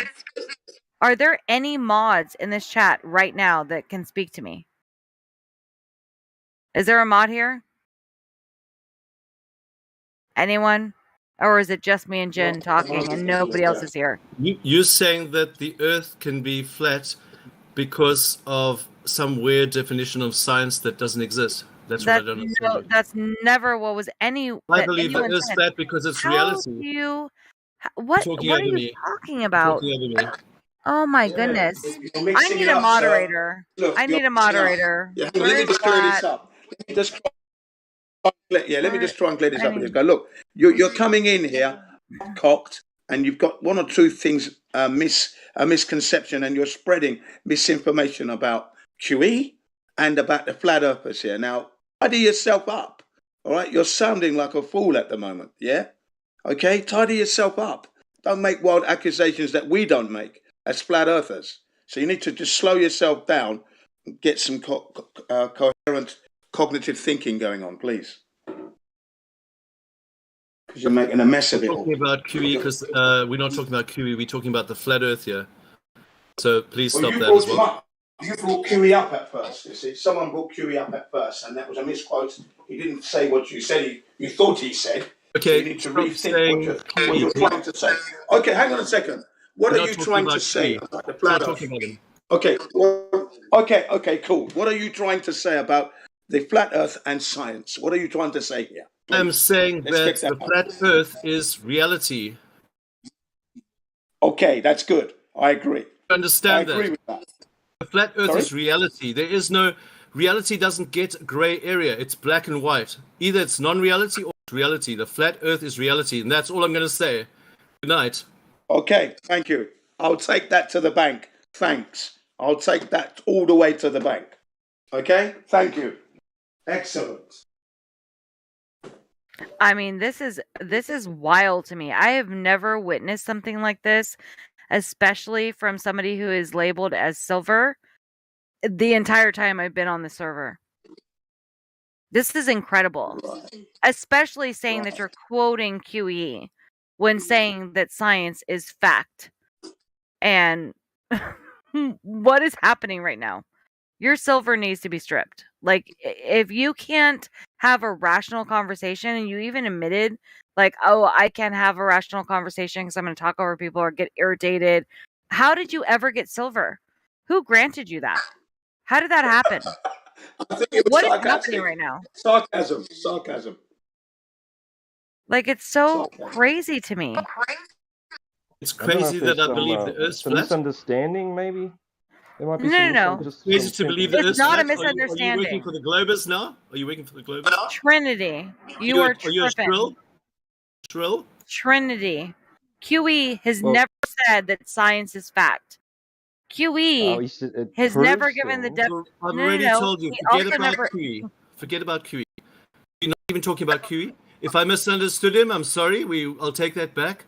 Are there any mods in this chat right now that can speak to me? Is there a mod here? Anyone? Or is it just me and Jen talking and nobody else is here? You're saying that the Earth can be flat because of some weird definition of science that doesn't exist. That's what I don't understand. That's never what was any. I that believe anyone it is said. flat because it's How reality. do you? What talking are over you me. talking about? Talking over me. Oh my goodness! You're I mixing need it a up, moderator. sir. Look, I you're need a mixing it up. moderator. Yeah, Where let me is just clear this that? up. Let me just let me just try and clear this I up. need- Go, look, you're coming in here cocked, and you've got one or two things a misconception, and you're spreading misinformation about QE and about the flat earthers here. Now, tidy yourself up. All right, you're sounding like a fool at the moment. Yeah, okay, tidy yourself up. Don't make wild accusations that we don't make as flat earthers. So you need to just slow yourself down and get some coherent cognitive thinking going on, please. Because you're making a mess of it We're all. talking about QE because we're not talking about QE. We're talking about the flat Earth here. So please stop that as well. You brought QE up at first. You see, someone brought QE up at first, and that was a misquote. He didn't say what you said. You thought he said. Okay, so you need to rethink what you're trying to say. Okay, hang on a second. What are you trying to say about the flat Earth? Okay, okay, cool. What are you trying to say about the flat Earth and science? What are you trying to say here? I'm saying that the flat Earth is reality. Okay, that's good. I agree. Understand I agree with that. The flat Earth is reality. There is no reality. Doesn't get grey area. It's black and white. Either it's non-reality or it's reality. The flat Earth is reality, and that's all I'm going to say. Good night. Okay, thank you. I'll take that to the bank. Thanks. I'll take that all the way to the bank. Okay, thank you. Excellent. I mean, this is wild to me. I have never witnessed something like this, especially from somebody who is labeled as silver the entire time I've been on the server. This is incredible. Especially saying that you're quoting QE when saying that science is fact. And what is happening right now? Your silver needs to be stripped. Like, if you can't have a rational conversation, and you even admitted, like, oh, I can't have a rational conversation because I'm going to talk over people or get irritated. How did you ever get silver? Who granted you that? How did that happen? I think it was What is sarcastic. happening right now? Sarcasm. Like, it's so crazy to me. It's crazy that I believe the Earth's some flat. misunderstanding, maybe. There might be No. It's crazy to believe the It's Earth's not flat. a misunderstanding. Are you working for the Globers now? Are you working for the Globers? Trinity. You are you a tripping. Shrill? Trinity. QE has never said that science is fact. QE has never given the depth. I've already told you. Forget about QE. Forget about QE. You're not even talking about QE. If I misunderstood him, I'm sorry. I'll take that back.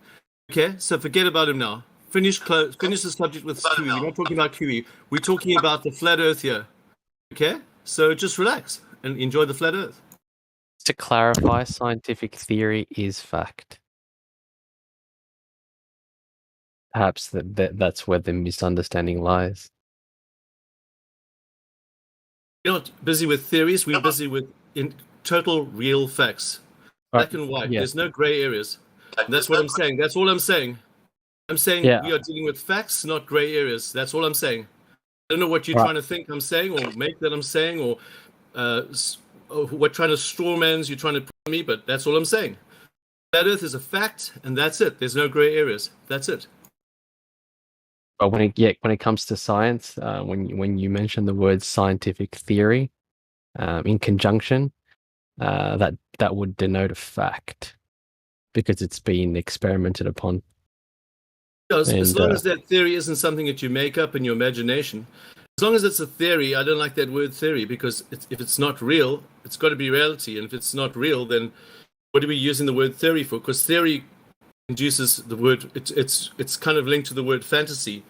Okay, so forget about him now. Finish the subject with QE. We're not talking about QE. We're talking about the flat Earth here. Okay, so just relax and enjoy the flat Earth. To clarify, scientific theory is fact. Perhaps that's where the misunderstanding lies. We're not busy with theories. We're busy with total real facts. Black and white. Yeah. There's no gray areas. And that's what I'm saying. That's all I'm saying. I'm saying we are dealing with facts, not gray areas. That's all I'm saying. I don't know what you're trying to think I'm saying or make that I'm saying or what trying to straw man's you're trying to put on me, but that's all I'm saying. That Earth is a fact, and that's it. There's no gray areas. That's it. But when it comes to science, when you mention the word scientific theory in conjunction, that would denote a fact because it's been experimented upon. As long as that theory isn't something that you make up in your imagination, as long as it's a theory, I don't like that word theory because if it's not real, it's got to be reality. And if it's not real, then what are we using the word theory for? Because theory induces the word, it's kind of linked to the word fantasy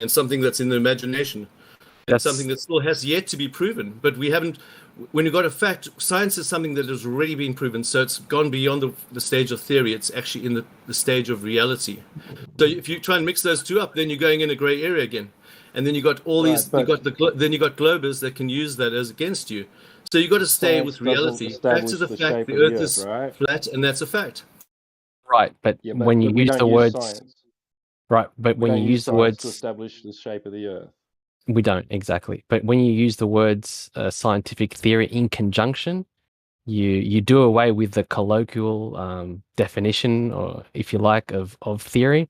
and something that's in the imagination. That's something that still has yet to be proven. But we haven't, when you've got a fact, science is something that has already been proven. So it's gone beyond the stage of theory. It's actually in the stage of reality. So if you try and mix those two up, then you're going in a gray area again. And then you got all these, then you got globers that can use that as against you. So you got to stay with reality. Fact is a fact. The Earth is flat, and that's a fact. Right, but when you use the words, science. right, but when you use the words to establish the shape of the Earth. We don't, exactly. But when you use the words scientific theory in conjunction, you do away with the colloquial definition, or if you like, of theory.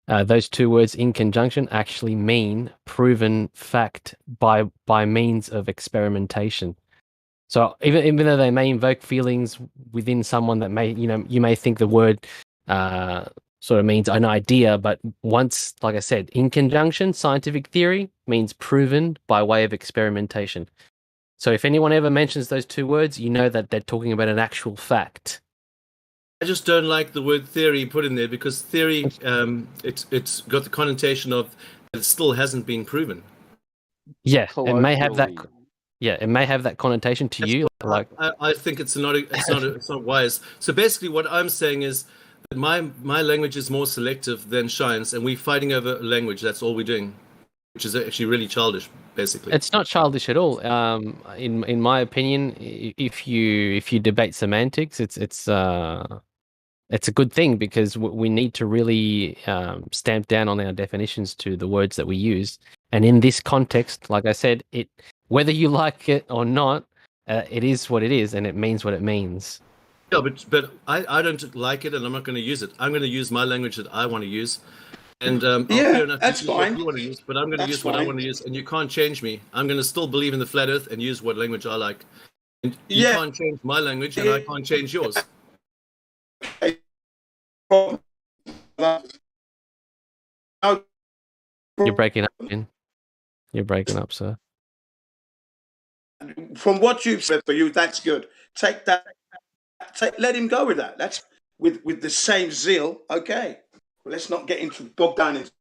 Those two words in conjunction actually mean proven fact by means of experimentation. So even though they may invoke feelings within someone that may, you may think the word sort of means an idea, but once, like I said, in conjunction, scientific theory means proven by way of experimentation. So if anyone ever mentions those two words, you know that they're talking about an actual fact. I just don't like the word theory put in there, because theory, it's got the connotation of it still hasn't been proven. Yeah, it may have that. Yeah, it may have that connotation to you. Like, I think it's not wise. So basically, what I'm saying is that my language is more selective than Shine's, and we're fighting over language. That's all we're doing, which is actually really childish. Basically, it's not childish at all. In my opinion, if you debate semantics, it's a good thing, because we need to really stamp down on our definitions to the words that we use. And in this context, like I said, whether you like it or not, it is what it is, and it means what it means. Yeah, but I don't like it, and I'm not going to use it. I'm going to use my language that I want to use. And fair enough, that's fine. What you want to use, but I'm going to use what I want to use, and you can't change me. I'm going to still believe in the flat Earth and use what language I like. And you can't change my language, and I can't change yours. You're breaking up, Jin. You're breaking up, sir. From what you've said for you, that's good. Take that. Let him go with that. That's with the same zeal. Okay. Let's not get bogged down into.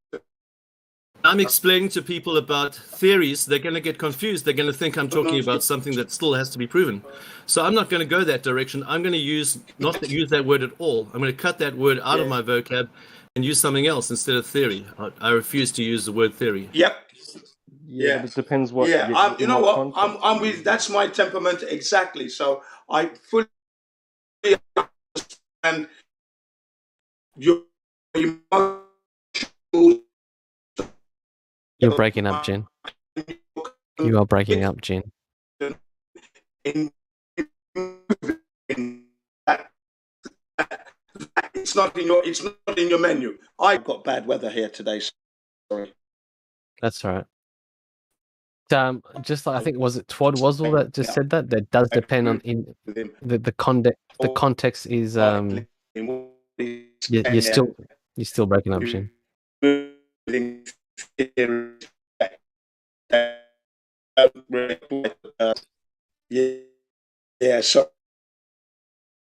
I'm explaining to people about theories. They're going to get confused. They're going to think I'm talking about something that still has to be proven. So I'm not going to go that direction. I'm going to not use that word at all. I'm going to cut that word out of my vocab and use something else instead of theory. I refuse to use the word theory. Yep. Yeah, but it depends what. You know what? I'm with. That's my temperament exactly. So I fully understand your emotional. You're breaking up, Jin. You are breaking up, Jin. It's not in your menu. I've got bad weather here today. Sorry. That's all right. Just like, I think, was it Twad Wazzle that just said that? That does depend on the context. The context is you're still breaking up, Jin. So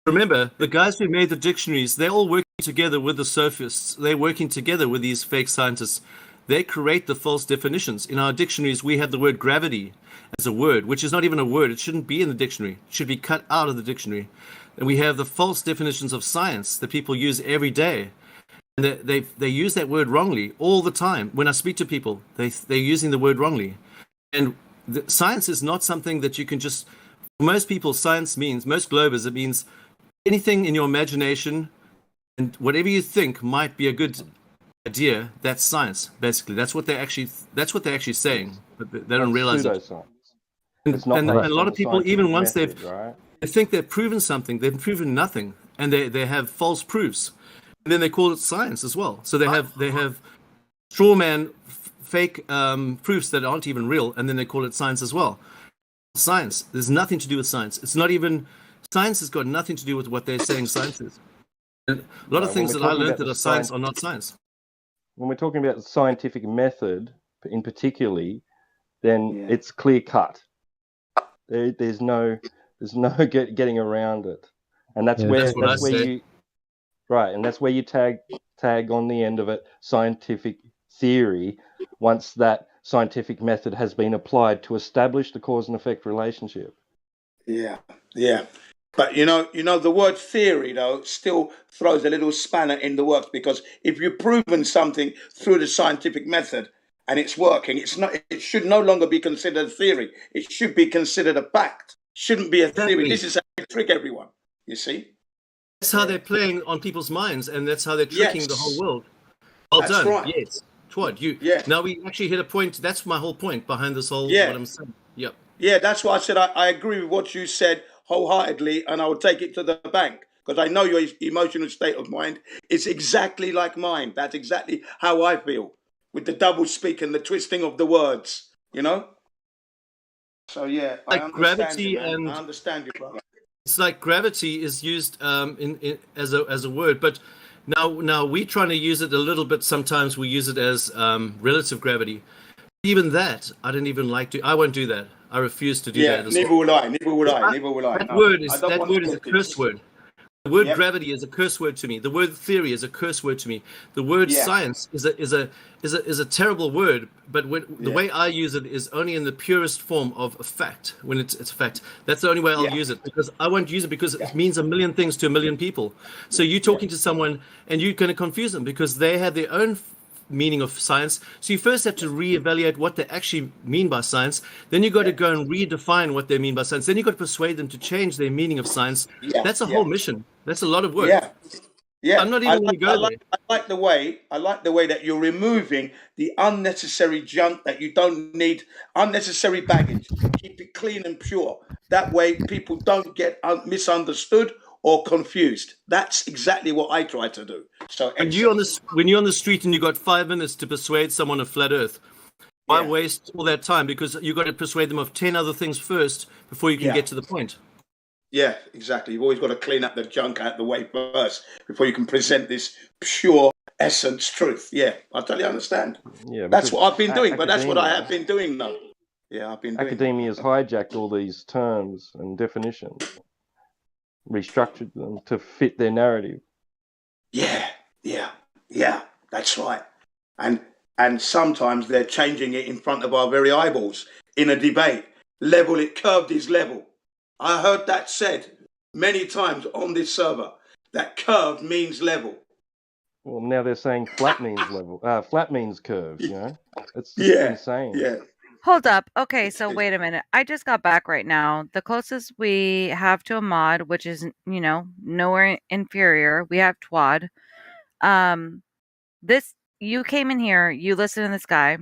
remember, the guys who made the dictionaries, they're all working together with the sophists. They're working together with these fake scientists. They create the false definitions. In our dictionaries, we have the word gravity as a word, which is not even a word. It shouldn't be in the dictionary. It should be cut out of the dictionary. And we have the false definitions of science that people use every day. And they use that word wrongly all the time. When I speak to people, they're using the word wrongly. And science is not something that you can just... For most people, science means, most globers, it means anything in your imagination and whatever you think might be a good idea. That's science, basically. That's what they're actually saying. But they don't realize it. And a lot of people, even once they think they've proven something, they've proven nothing, and they have false proofs, and then they call it science as well. So they have straw man, fake proofs that aren't even real, and then they call it science as well. Science. There's nothing to do with science. It's not even... Science has got nothing to do with what they're saying science is. And a lot of things that I learned that are science are not science. When we're talking about the scientific method, in particularly, then it's clear cut. There's no getting around it, and that's where you tag on the end of it scientific theory. Once that scientific method has been applied to establish the cause and effect relationship. Yeah. But you know, the word theory though still throws a little spanner in the works, because if you've proven something through the scientific method and it's working, it should no longer be considered theory. It should be considered a fact. Shouldn't be a theory. This is how they trick everyone. You see? That's how they're playing on people's minds, and that's how they're tricking the whole world. Well That's done. right. Yes. Twad. Yeah. Now we actually hit a point. That's my whole point behind this whole Yeah. what I'm saying. Yep. Yeah, that's why I said I agree with what you said wholeheartedly, and I will take it to the bank because I know your emotional state of mind is exactly like mine. That's exactly how I feel with the double speak and the twisting of the words, you know? So, yeah, I Like understand gravity you, man. and I understand you, brother. it's like gravity is used in as a word, but now we're trying to use it a little bit. Sometimes we use it as relative gravity. Even that, I don't even like to. I won't do that. I refuse to do that. Neither will I. Neither will I. Neither will I. That No, word I is don't want a curse word. The word gravity is a curse word to me. The word theory is a curse word to me. The word science is a terrible word. But the way I use it is only in the purest form of a fact. When it's a fact, that's the only way I'll use it, because I won't use it because it means a million things to a million people. So you're talking to someone and you're going to confuse them because they have their own meaning of science. So you first have to reevaluate what they actually mean by science. Then you got to go and redefine what they mean by science. Then you got to persuade them to change their meaning of science. That's a whole mission. That's a lot of work. Yeah, I'm not even going to go there. I like the way that you're removing the unnecessary junk that you don't need, unnecessary baggage. Keep it clean and pure. That way, people don't get misunderstood or confused. That's exactly what I try to do. So when you're on the street and you got 5 minutes to persuade someone of flat Earth, why waste all that time? Because you got to persuade them of 10 other things first before you can get to the point. Yeah, exactly. You've always got to clean up the junk out the way first before you can present this pure essence truth. Yeah, I totally understand. Yeah, that's what I've been doing, but that's what I academia- have been doing now. Yeah, I've been doing. Academia has hijacked all these terms and definitions, restructured them to fit their narrative. Yeah, that's right. And sometimes they're changing it in front of our very eyeballs in a debate. Level it, curved is level. I heard that said many times on this server, that curved means level. Well, now they're saying flat means level. Flat means curved, you know? It's just insane. Yeah. Hold up. Okay, so wait a minute. I just got back right now. The closest we have to a mod, which is, nowhere inferior, we have Twad. You came in here, you listen to this guy.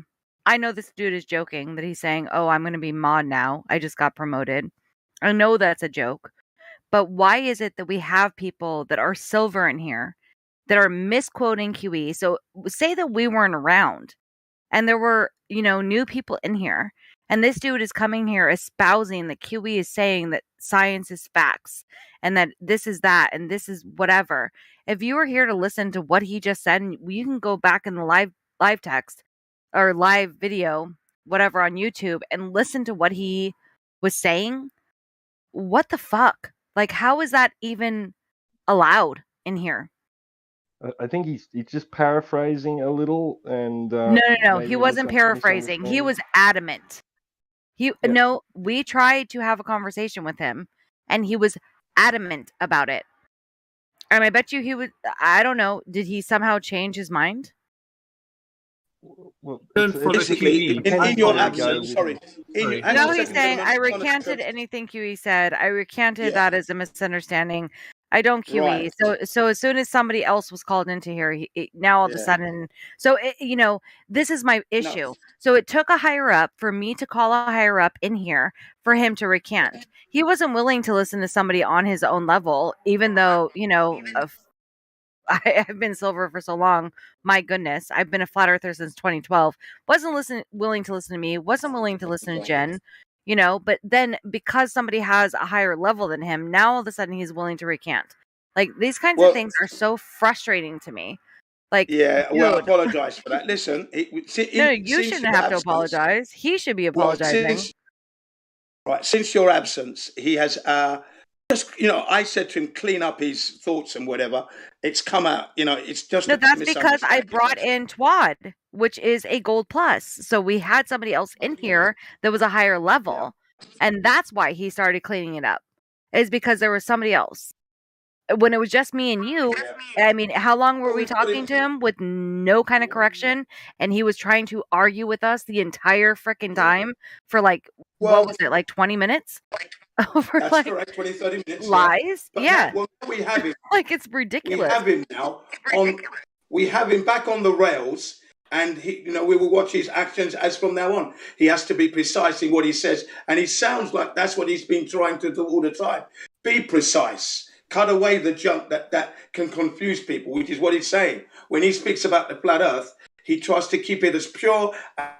I know this dude is joking that he's saying, "Oh, I'm going to be mod now. I just got promoted." I know that's a joke. But why is it that we have people that are silver in here that are misquoting QE? So say that we weren't around and there were, new people in here. And this dude is coming here espousing that QE is saying that science is facts and that this is that and this is whatever. If you were here to listen to what he just said, and you can go back in the live text or live video, whatever, on YouTube and listen to what he was saying. What the fuck? Like, how is that even allowed in here? I think he's just paraphrasing a little, and No. He wasn't paraphrasing. He was adamant. No, we tried to have a conversation with him, and he was adamant about it. And I bet you he would. I don't know. Did he somehow change his mind? Well, basically, in your absence, No, he's saying I recanted anything QE said. I recanted that as a misunderstanding. I don't QE. Right. So as soon as somebody else was called into here, now all of a sudden, this is my issue. So it took a higher up for me to call a higher up in here for him to recant. He wasn't willing to listen to somebody on his own level, even though, I've been silver for so long. My goodness, I've been a flat earther since 2012. Wasn't willing to listen to me. Wasn't willing to listen to Jen. But then because somebody has a higher level than him, now all of a sudden he's willing to recant. Like, these kinds of things are so frustrating to me. Like, I dude. apologize for that. Listen, No, you shouldn't have to apologize. He should be apologizing. Since your absence, he has just, I said to him, clean up his thoughts and whatever. It's come out, it's just. No, that's because I brought in Twad, which is a gold plus. So we had somebody else in here that was a higher level. And that's why he started cleaning it up, is because there was somebody else. When it was just me and you, I mean, how long were we talking to him with no kind of correction? And he was trying to argue with us the entire freaking time for what was it, 20 minutes? Over That's correct, 20, 30 minutes. Lies? Yeah. But now, we have him. It's ridiculous. We have him now. We have him back on the rails. And we will watch his actions as from now on. He has to be precise in what he says, and it sounds like that's what he's been trying to do all the time. Be precise. Cut away the junk that can confuse people, which is what he's saying. When he speaks about the flat earth, he tries to keep it as pure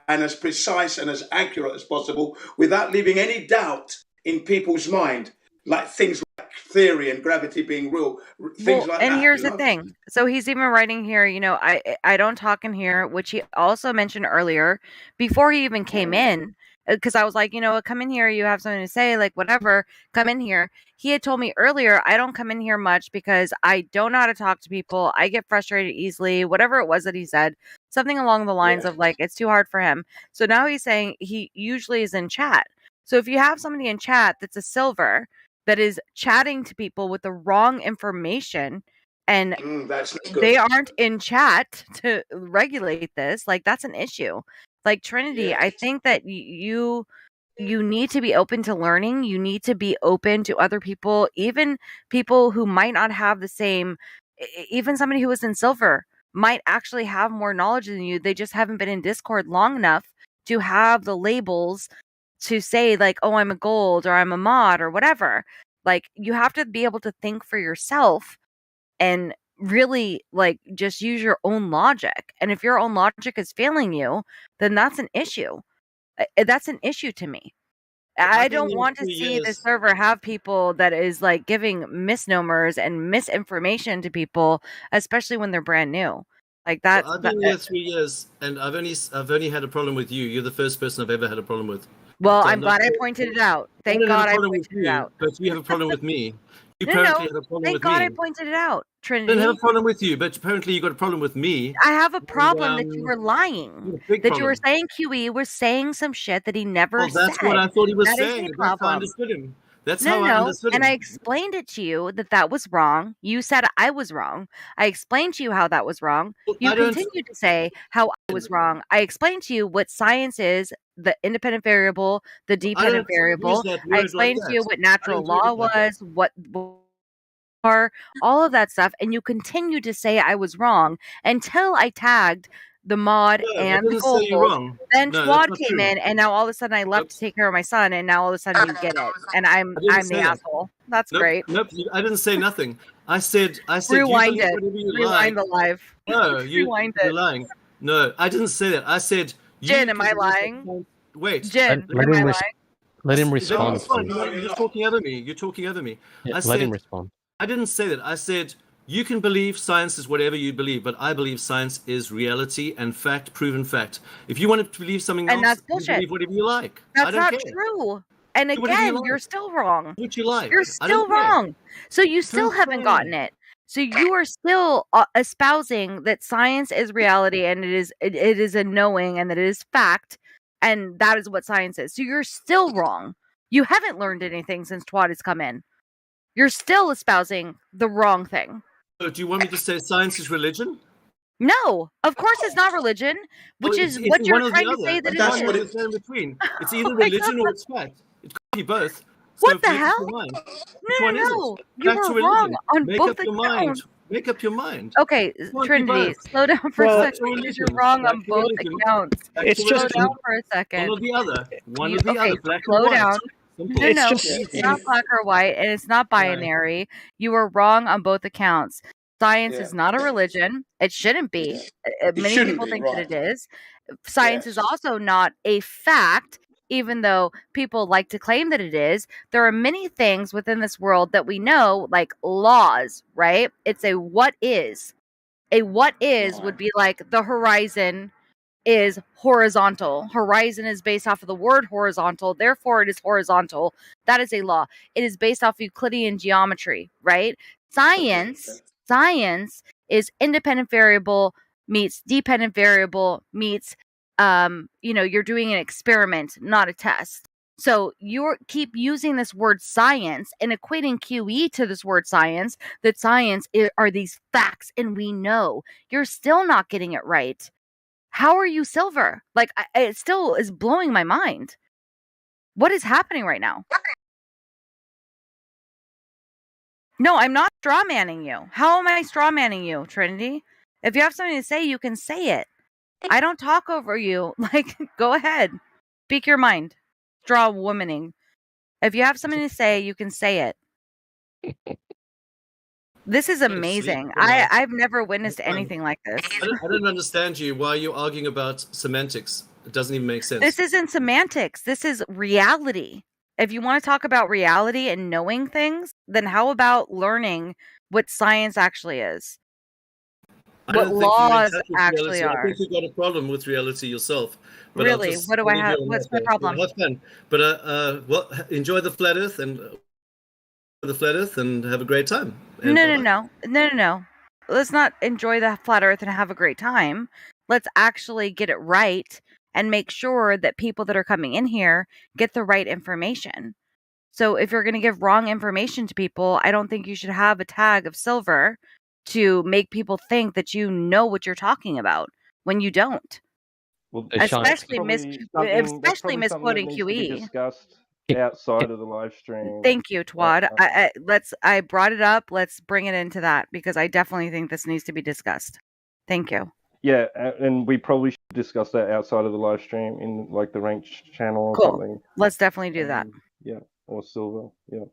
and as precise and as accurate as possible without leaving any doubt in people's mind, like things like theory and gravity being real, things like and that. here's the thing. So he's even writing here, I don't talk in here, which he also mentioned earlier before he even came in. Because I was like, come in here, you have something to say, like whatever, come in here. He had told me earlier, I don't come in here much because I don't know how to talk to people. I get frustrated easily, whatever it was that he said, something along the lines of like, it's too hard for him. So now he's saying he usually is in chat. So if you have somebody in chat that's a silver that is chatting to people with the wrong information and that's not good. they aren't in chat to regulate this, like that's an issue. Like Trinity, I think that you need to be open to learning. You need to be open to other people, even people who might not have the same, even somebody who is in silver might actually have more knowledge than you. They just haven't been in Discord long enough to have the labels to say like, oh, I'm a gold or I'm a mod or whatever. Like you have to be able to think for yourself and really like just use your own logic. And if your own logic is failing you, then that's an issue. That's an issue to me. I don't want to see the server have people that is like giving misnomers and misinformation to people, especially when they're brand new. Like that. I've been here 3 years, and I've only had a problem with you. You're the first person I've ever had a problem with. Well, So I'm glad I pointed it out. Thank I God have a I problem pointed with you, it out. but you have a problem with me. You No, apparently have a problem thank with God me. I pointed it out, I Trinity. don't have a problem with you, but apparently you got a problem with me. I have a problem that you were lying. Big That you were problem. saying QE was saying some shit that he never Well, said. that's what I thought he was That is saying. a That's how I problem. understood him. That's No, how I understood and him. I explained it to you that was wrong. You said I was wrong. I explained to you how that was wrong. You I don't- continued to say how I was wrong. I explained to you what science is, the independent variable, the dependent variable. use that I word explained like to you that. what I natural don't use law it like that. was, what are, all of that stuff, and you continue to say I was wrong until I tagged the mod No, I and the didn't say you're gold. wrong. Then No, that's Twad not came true. in, and now all of a sudden I left to take care of my son, and now all of a sudden you get it, and I'm I didn't the say that. asshole. That's Nope, great. nope. I didn't say nothing. I said you Rewind believe it. whatever you Rewind like. the live. No, Rewind you're it. lying. No, I didn't say that. I said Jin, am I lying? Wait. Jin, Let am I him lying? let him Let me respond, respond. please. You're talking over me. You're talking over me. Yeah, I let said him respond. I didn't say that. I said you can believe science is whatever you believe, but I believe science is reality and fact, proven fact. If you want to believe something And else, that's you bullshit. believe whatever you like. I That's don't not care. true. And Do whatever you again, you're like. still wrong. Do what you like. You're I don't still care. wrong. So you That's what still I'm haven't gotten saying. it. So you are still espousing that science is reality and it is a knowing and that it is fact and that is what science is. So you're still wrong. You haven't learned anything since Twad has come in. You're still espousing the wrong thing. So do you want me to say science is religion? No, of course it's not religion, which Well, is it's what you're one or the trying to other. say that It's it one or is. the in between. It's either Oh my religion or God. it's fact. It could be both. So What the make up hell? your mind. Which No, one is it? no. You Fact were or wrong religion? on Make both up your mind. accounts. Make up your mind. Okay, It can't be Trinity, both. slow down for a Fact second or because religion? you're wrong Fact on or both religion? accounts. Fact or Slow religion? down for a One second. or the other. One or the Okay, other. Black slow and white. down. Simple. No, no, it's not black or white, and it's not Right. binary. You were wrong on both accounts. Science Yeah. is not a religion. It shouldn't be. Many shouldn't people be, think right. that it is. Science is also not a fact, even though people like to claim that it is. There are many things within this world that we know, like laws, right? It's a what is. A what is would be like the horizon is horizontal. Horizon is based off of the word horizontal, therefore it is horizontal. That is a law. It is based off Euclidean geometry, right? Science is independent variable meets dependent variable meets you're doing an experiment, not a test. So you keep using this word science and equating QE to this word science, that science are these facts and we know. You're still not getting it right. How are you silver? Like, it still is blowing my mind. What is happening right now? No, I'm not straw manning you. How am I straw manning you, Trinity? If you have something to say, you can say it. I don't talk over you. Like, go ahead. Speak your mind. Straw womaning. If you have something to say, you can say it. This is amazing. I've never witnessed anything like this. I don't understand you. Why are you arguing about semantics? It doesn't even make sense. This isn't semantics. This is reality. If you want to talk about reality and knowing things, then how about learning what science actually is? What laws actually I are. think you've got a problem with reality yourself. But Really? What do I have? What's my problem? Have fun. But well, enjoy the flat Earth and have a great time. And No. Let's not enjoy the flat Earth and have a great time. Let's actually get it right and make sure that people that are coming in here get the right information. So if you're going to give wrong information to people, I don't think you should have a tag of silver to make people think that you know what you're talking about when you don't. Well, especially that's probably something that misquoting needs to be QE. discussed outside of the live stream. Thank you, Twad. I brought it up. Let's bring it into that because I definitely think this needs to be discussed. Thank you. Yeah, and we probably should discuss that outside of the live stream in like the ranked channel or something. Let's definitely do that. Yeah, or silver. Yeah,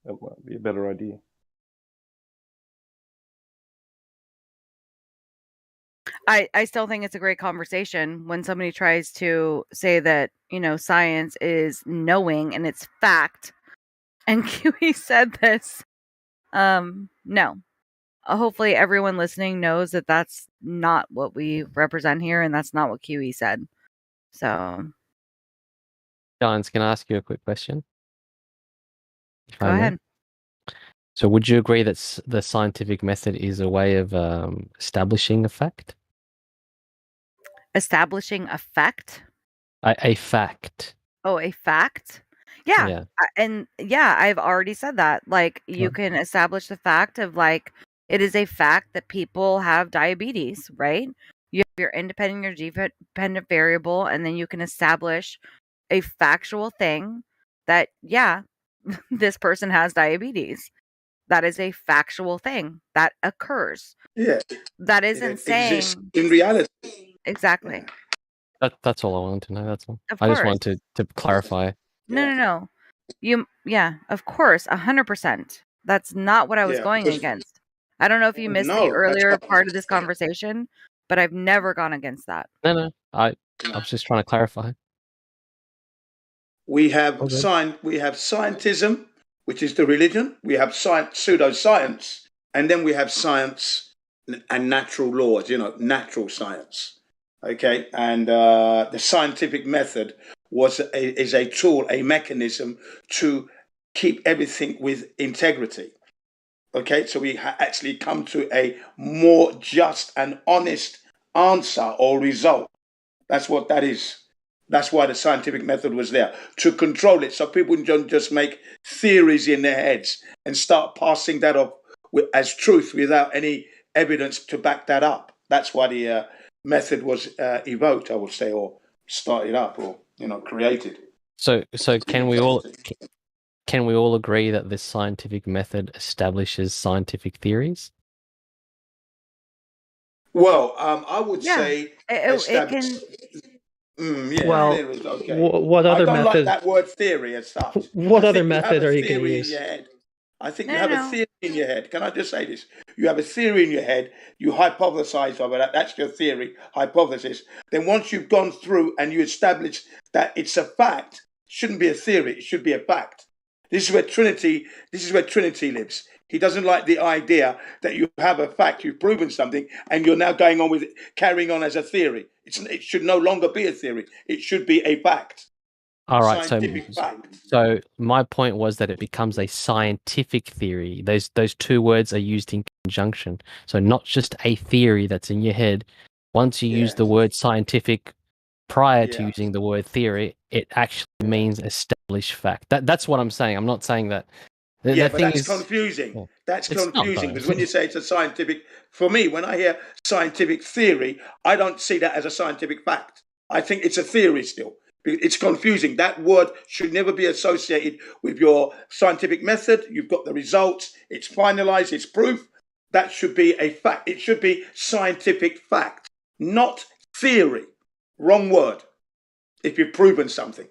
that might be a better idea. I still think it's a great conversation when somebody tries to say that, science is knowing and it's fact. And QE said this. No. Hopefully everyone listening knows that that's not what we represent here and that's not what QE said. So. Giants, can I ask you a quick question? Go ahead. So would you agree that the scientific method is a way of establishing a fact? Establishing a fact? A fact. Oh, a fact? Yeah. And I've already said that. Like, you can establish the fact of, like, it is a fact that people have diabetes, right? You have your independent, your dependent variable, and then you can establish a factual thing that, this person has diabetes. That is a factual thing that occurs. Yeah. That isn't saying exists in reality. Exactly. That's all I wanted to know. That's all. Of I just course. wanted to clarify. No. Of course, 100%. That's not what I was going against. I don't know if you missed the earlier part of this conversation, but I've never gone against that. No. I was just trying to clarify. We have scientism, which is the religion. We have pseudoscience, and then we have science and natural laws. Natural science. Okay, and the scientific method is a tool, a mechanism to keep everything with integrity. Okay, so we actually come to a more just and honest answer or result. That's what that is. That's why the scientific method was there, to control it, so people don't just make theories in their heads and start passing that off as truth without any evidence to back that up. That's why the method was evoked, I would say, or started up, or created. So can we all agree that this scientific method establishes scientific theories? Well, I would say it can. Well, okay. What other I don't method? like that word theory as such. What other method are you going to theory use? in your head. I think you have a theory in your head. Can I just say this? You have a theory in your head. You hypothesize over that. That's your theory, hypothesis. Then once you've gone through and you establish that it's a fact, it shouldn't be a theory. It should be a fact. This is where Trinity lives. He doesn't like the idea that you have a fact, you've proven something, and you're now going on with it, carrying on as a theory. It should no longer be a theory. It should be a fact. All right. Fact. So my point was that it becomes a scientific theory. Those two words are used in conjunction. So not just a theory that's in your head. Once you use the word scientific prior to using the word theory, it actually means established fact. That's what I'm saying. I'm not saying that. But that's confusing. Yeah. That's confusing because when you say it's a scientific, for me, when I hear scientific theory, I don't see that as a scientific fact. I think it's a theory still. It's confusing. That word should never be associated with your scientific method. You've got the results. It's finalized. It's proof. That should be a fact. It should be scientific fact. not theory. Wrong word. If you've proven something,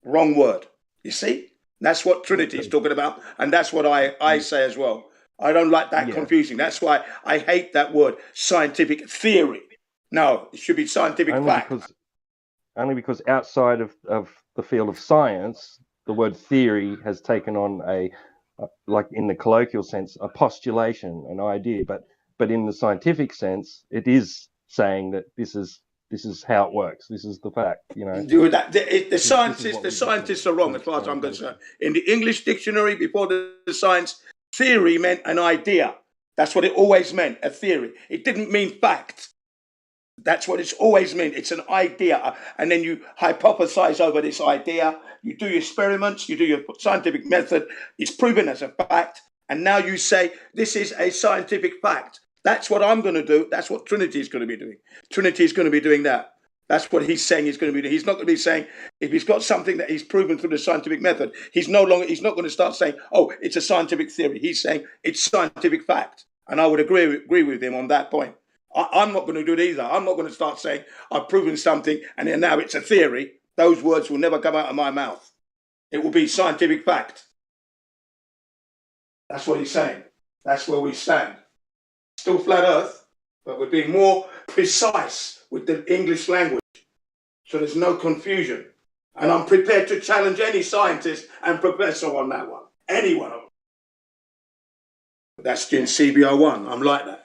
wrong word. You see? That's what Trinity is talking about, and that's what I say as well. I don't like that confusing. That's why I hate that word, scientific theory. No, it should be scientific fact. Only because outside of the field of science, the word theory has taken on like in the colloquial sense, a postulation, an idea. But in the scientific sense, it is saying that this is how it works. This is the fact, you know. The scientists are wrong as far as I'm concerned. In the English dictionary, before the science, theory meant an idea. That's what it always meant, a theory. It didn't mean fact. That's what it's always meant. It's an idea. And then you hypothesize over this idea. You do your experiments. You do your scientific method. It's proven as a fact. And now you say, this is a scientific fact. That's what I'm going to do. That's what Trinity is going to be doing. Trinity is going to be doing that. That's what he's saying he's going to be doing. He's not going to be saying, if he's got something that he's proven through the scientific method, he's not going to start saying, oh, it's a scientific theory. He's saying it's scientific fact. And I would agree with him on that point. I'm not going to do it either. I'm not going to start saying I've proven something and then now it's a theory. Those words will never come out of my mouth. It will be scientific fact. That's what he's saying. That's where we stand. Still flat earth, but we're being more precise with the English language. So there's no confusion. And I'm prepared to challenge any scientist and professor on that one. Any one of them. That's in CBR1. I'm like that.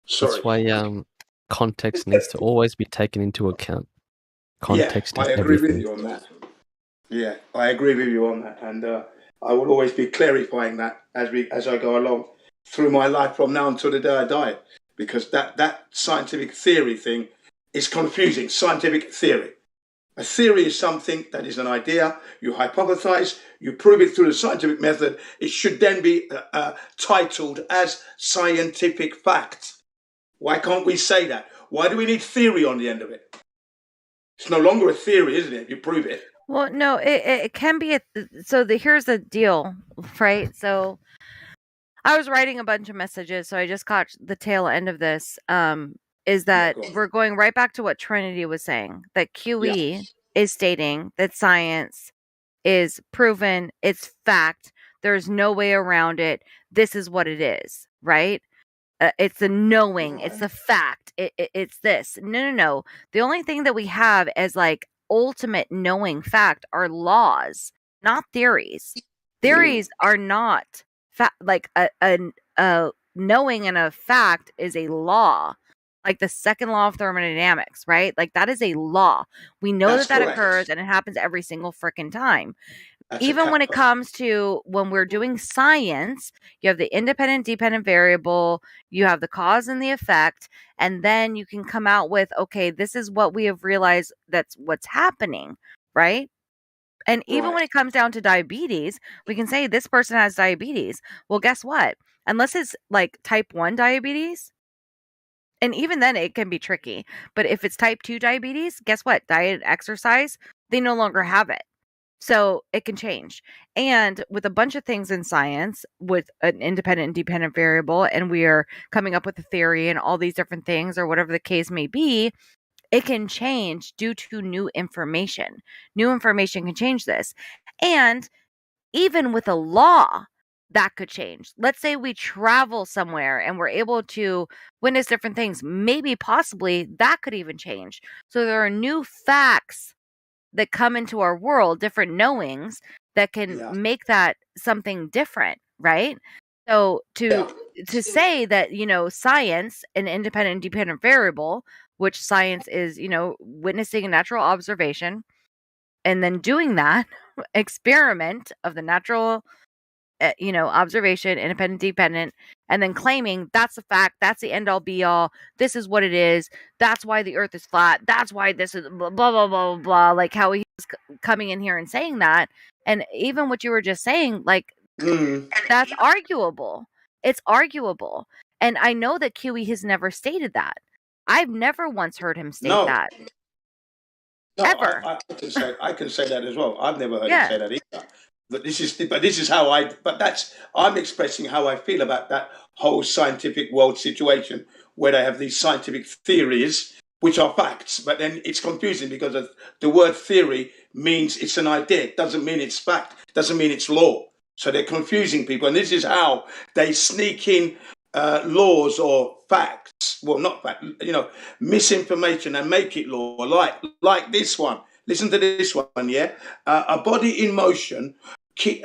Sorry. That's why context needs to always be taken into account. Context is everything. I agree with you on that. Yeah, I agree with you on that. And I will always be clarifying that as I go along through my life from now until the day I die. Because that scientific theory thing is confusing. Scientific theory. A theory is something that is an idea. You hypothesize, you prove it through the scientific method. It should then be titled as scientific fact. Why can't we say that? Why do we need theory on the end of it? It's no longer a theory, isn't it? You prove it. Well, no, it can be. Here's the deal, right? So I was writing a bunch of messages, so I just caught the tail end of this. Is that we're going right back to what Trinity was saying, that QE is stating that science is proven, it's fact, there's no way around it, this is what it is, right? It's the knowing, it's the fact, it's this. No. The only thing that we have as like ultimate knowing fact are laws, not theories. Theories are not like a knowing and a fact is a law. Like the second law of thermodynamics, right? Like that is a law. We know that occurs and it happens every single freaking time. Even when it comes to when we're doing science, you have the independent, dependent variable, you have the cause and the effect, and then you can come out with, okay, this is what we have realized that's what's happening, right? And even when it comes down to diabetes, we can say this person has diabetes. Well, guess what? Unless it's like type 1 diabetes, and even then it can be tricky. But if it's type 2 diabetes, guess what? Diet and exercise, they no longer have it. So it can change. And with a bunch of things in science, with an independent and dependent variable, and we are coming up with a theory and all these different things or whatever the case may be, it can change due to new information. New information can change this. And even with a law, that could change. Let's say we travel somewhere and we're able to witness different things. Maybe, possibly, that could even change. So there are new facts that come into our world, different knowings that can make that something different, right? So to say that, science, an independent and dependent variable, which science is, witnessing a natural observation and then doing that experiment of the natural observation, independent, dependent, and then claiming that's the fact, that's the end all be all, this is what it is, that's why the earth is flat, that's why this is blah, blah, blah, blah, blah, like how he was coming in here and saying that. And even what you were just saying, like, that's arguable. It's arguable. And I know that QE has never stated that. I've never once heard him state that. No, ever. I can say that as well. I've never heard him say that either. But this is how I'm expressing how I feel about that whole scientific world situation where they have these scientific theories which are facts. But then it's confusing because of the word theory means it's an idea. It doesn't mean it's fact. It doesn't mean it's law. So they're confusing people. And this is how they sneak in laws or facts. Well, not fact, misinformation and make it law. Like this one. Listen to this one, yeah? A body in motion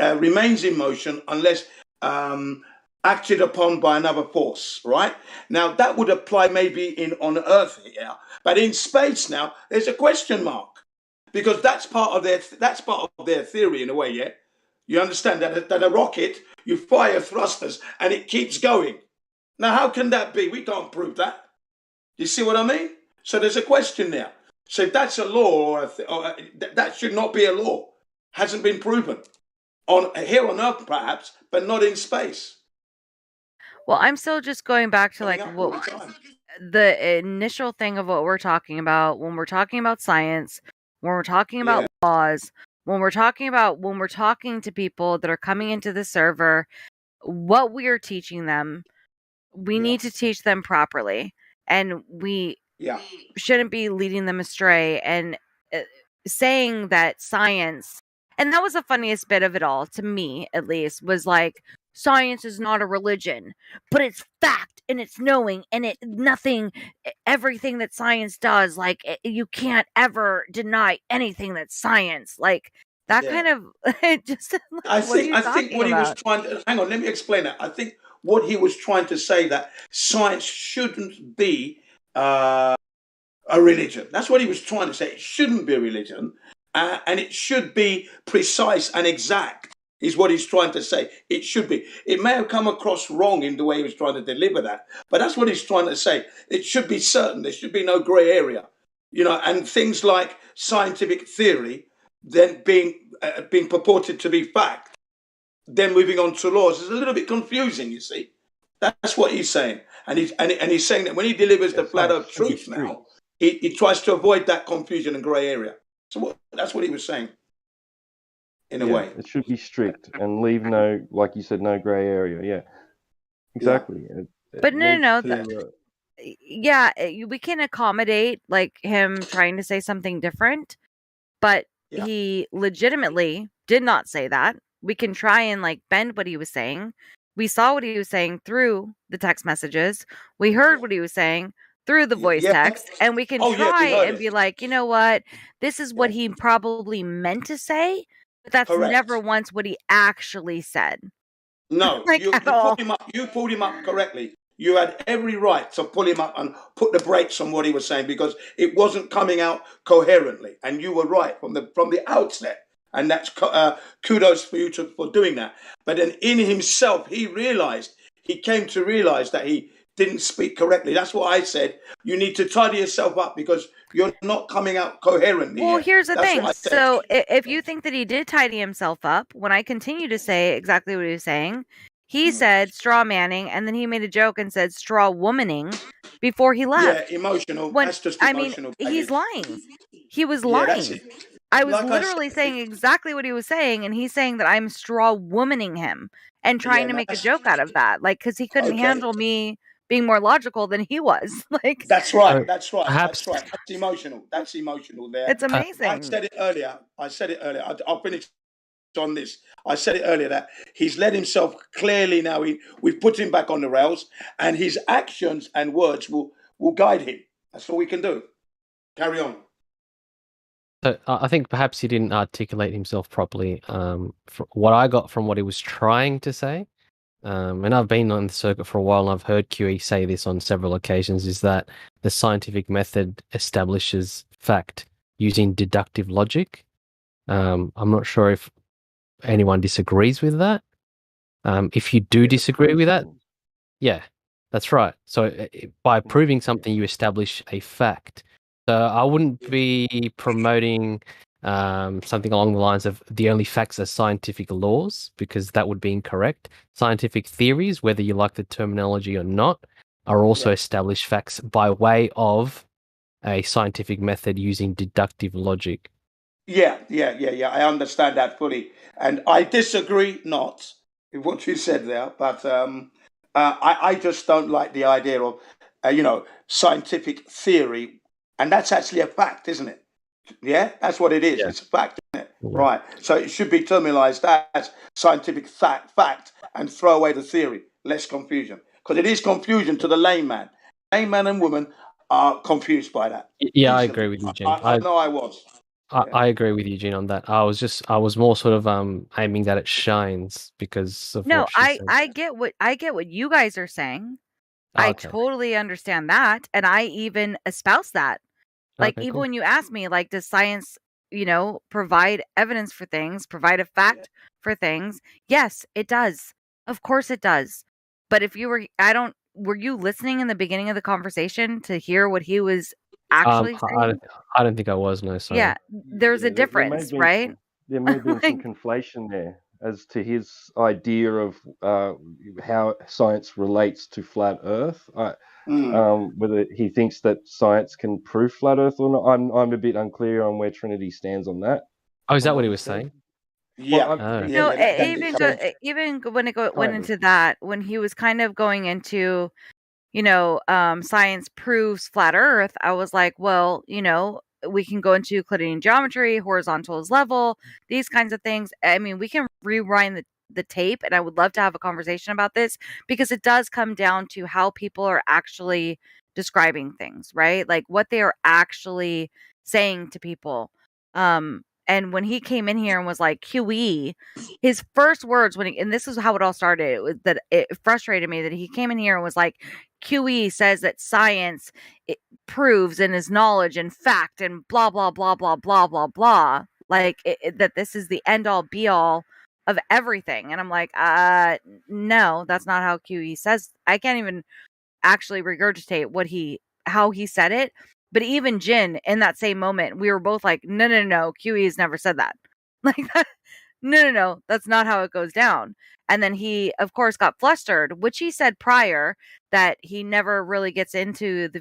remains in motion unless acted upon by another force, right? Now, that would apply maybe on Earth here, but in space now, there's a question mark because that's part of their theory in a way, yeah? You understand that a rocket, you fire thrusters and it keeps going. Now, how can that be? We can't prove that. You see what I mean? So there's a question there. So if that's a law, that should not be a law. Hasn't been proven. Here on Earth, perhaps, but not in space. Well, I'm still just going back to like the initial thing of what we're talking about when we're talking about science, when we're talking about laws, when we're talking to people that are coming into the server, what we are teaching them, we need to teach them properly, and we shouldn't be leading them astray and saying that science. And that was the funniest bit of it all, to me at least, was like, science is not a religion, but it's fact and it's knowing and everything that science does, like you can't ever deny anything that's science. Like that kind of just. I think what he was trying to hang on. Let me explain that. I think what he was trying to say that science shouldn't be a religion. That's what he was trying to say. It shouldn't be a religion. And it should be precise and exact, is what he's trying to say. It should be. It may have come across wrong in the way he was trying to deliver that, but that's what he's trying to say. It should be certain. There should be no grey area, and things like scientific theory then being purported to be fact, then moving on to laws is a little bit confusing, you see. That's what he's saying. And he's saying that when he delivers the flat earth truth now, he tries to avoid that confusion and grey area. So that's what he was saying, in a way. It should be strict and leave like you said, no grey area. Yeah, exactly. But no. We can accommodate like him trying to say something different, but he legitimately did not say that. We can try and like bend what he was saying. We saw what he was saying through the text messages. We heard what he was saying through the voice text, and we can try and be like, you know what, this is what he probably meant to say, but that's never once what he actually said. No, you pulled him up correctly. You had every right to pull him up and put the brakes on what he was saying because it wasn't coming out coherently, and you were right from the outset. And that's kudos for you for doing that. But then in himself, he came to realize that he didn't speak correctly. That's what I said. You need to tidy yourself up because you're not coming out coherently. Well, here's the thing. So if you think that he did tidy himself up, when I continue to say exactly what he was saying, he said straw manning, and then he made a joke and said straw womaning before he left. Yeah, emotional. That's just emotional. He's lying. He was lying. I was literally saying exactly what he was saying, and he's saying that I'm straw womaning him and trying to make a joke out of that, like because he couldn't handle me being more logical than he was. Like that's right. That's emotional. That's emotional there. It's amazing. I said it earlier. I'll finish on this. I said it earlier that he's led himself clearly now. We've put him back on the rails, and his actions and words will guide him. That's all we can do. Carry on. So I think perhaps he didn't articulate himself properly. What I got from what he was trying to say, and I've been on the circuit for a while, and I've heard QE say this on several occasions, is that the scientific method establishes fact using deductive logic. I'm not sure if anyone disagrees with that. If you do disagree with that, yeah, that's right. So by proving something, you establish a fact. So I wouldn't be promoting something along the lines of the only facts are scientific laws, because that would be incorrect. Scientific theories, whether you like the terminology or not, are also established facts by way of a scientific method using deductive logic. Yeah. I understand that fully. And I disagree not with what you said there, but I just don't like the idea of, scientific theory And that's actually a fact, isn't it? Yeah, that's what it is. Yeah. It's a fact, isn't it? Yeah. Right. So it should be terminalized as scientific fact and throw away the theory. Less confusion. Because it is confusion to the layman. Layman and woman are confused by that. Yeah, I Easily. agree with you, Gene. I know I was. I agree with Eugene on that. I was more sort of aiming that it shines because of No, what she said. I get what you guys are saying. I Okay. totally understand that, and I even espouse that. Like, Okay, even cool. when you ask me, like, does science, provide evidence for things, provide a fact for things? Yes, it does. Of course it does. But if you were, were you listening in the beginning of the conversation to hear what he was actually saying? I don't think I was. No, sorry. Yeah, there's a There may difference, have been right? there may have been some conflation there as to his idea of how science relates to flat Earth. Whether he thinks that science can prove flat Earth or not, I'm a bit unclear on where Trinity stands on that. Oh, is that what he was saying? Yeah. Well, No, even when it went into that, when he was kind of going into, science proves flat Earth, I was like, well, we can go into Euclidean geometry, horizontal is level, these kinds of things. I mean, we can rewind the tape, and I would love to have a conversation about this because it does come down to how people are actually describing things, right? Like what they are actually saying to people. And when he came in here and was like QE, his first words and this is how it all started, it was that it frustrated me that he came in here and was like, QE says that science proves and is knowledge and fact and blah blah blah blah blah blah blah, like that this is the end all be all of everything. And I'm like, no, that's not how QE says. I can't even actually regurgitate how he said it. But even Jin, in that same moment, we were both like, no, QE has never said that. Like, no, that's not how it goes down. And then he, of course, got flustered, which he said prior that he never really gets into the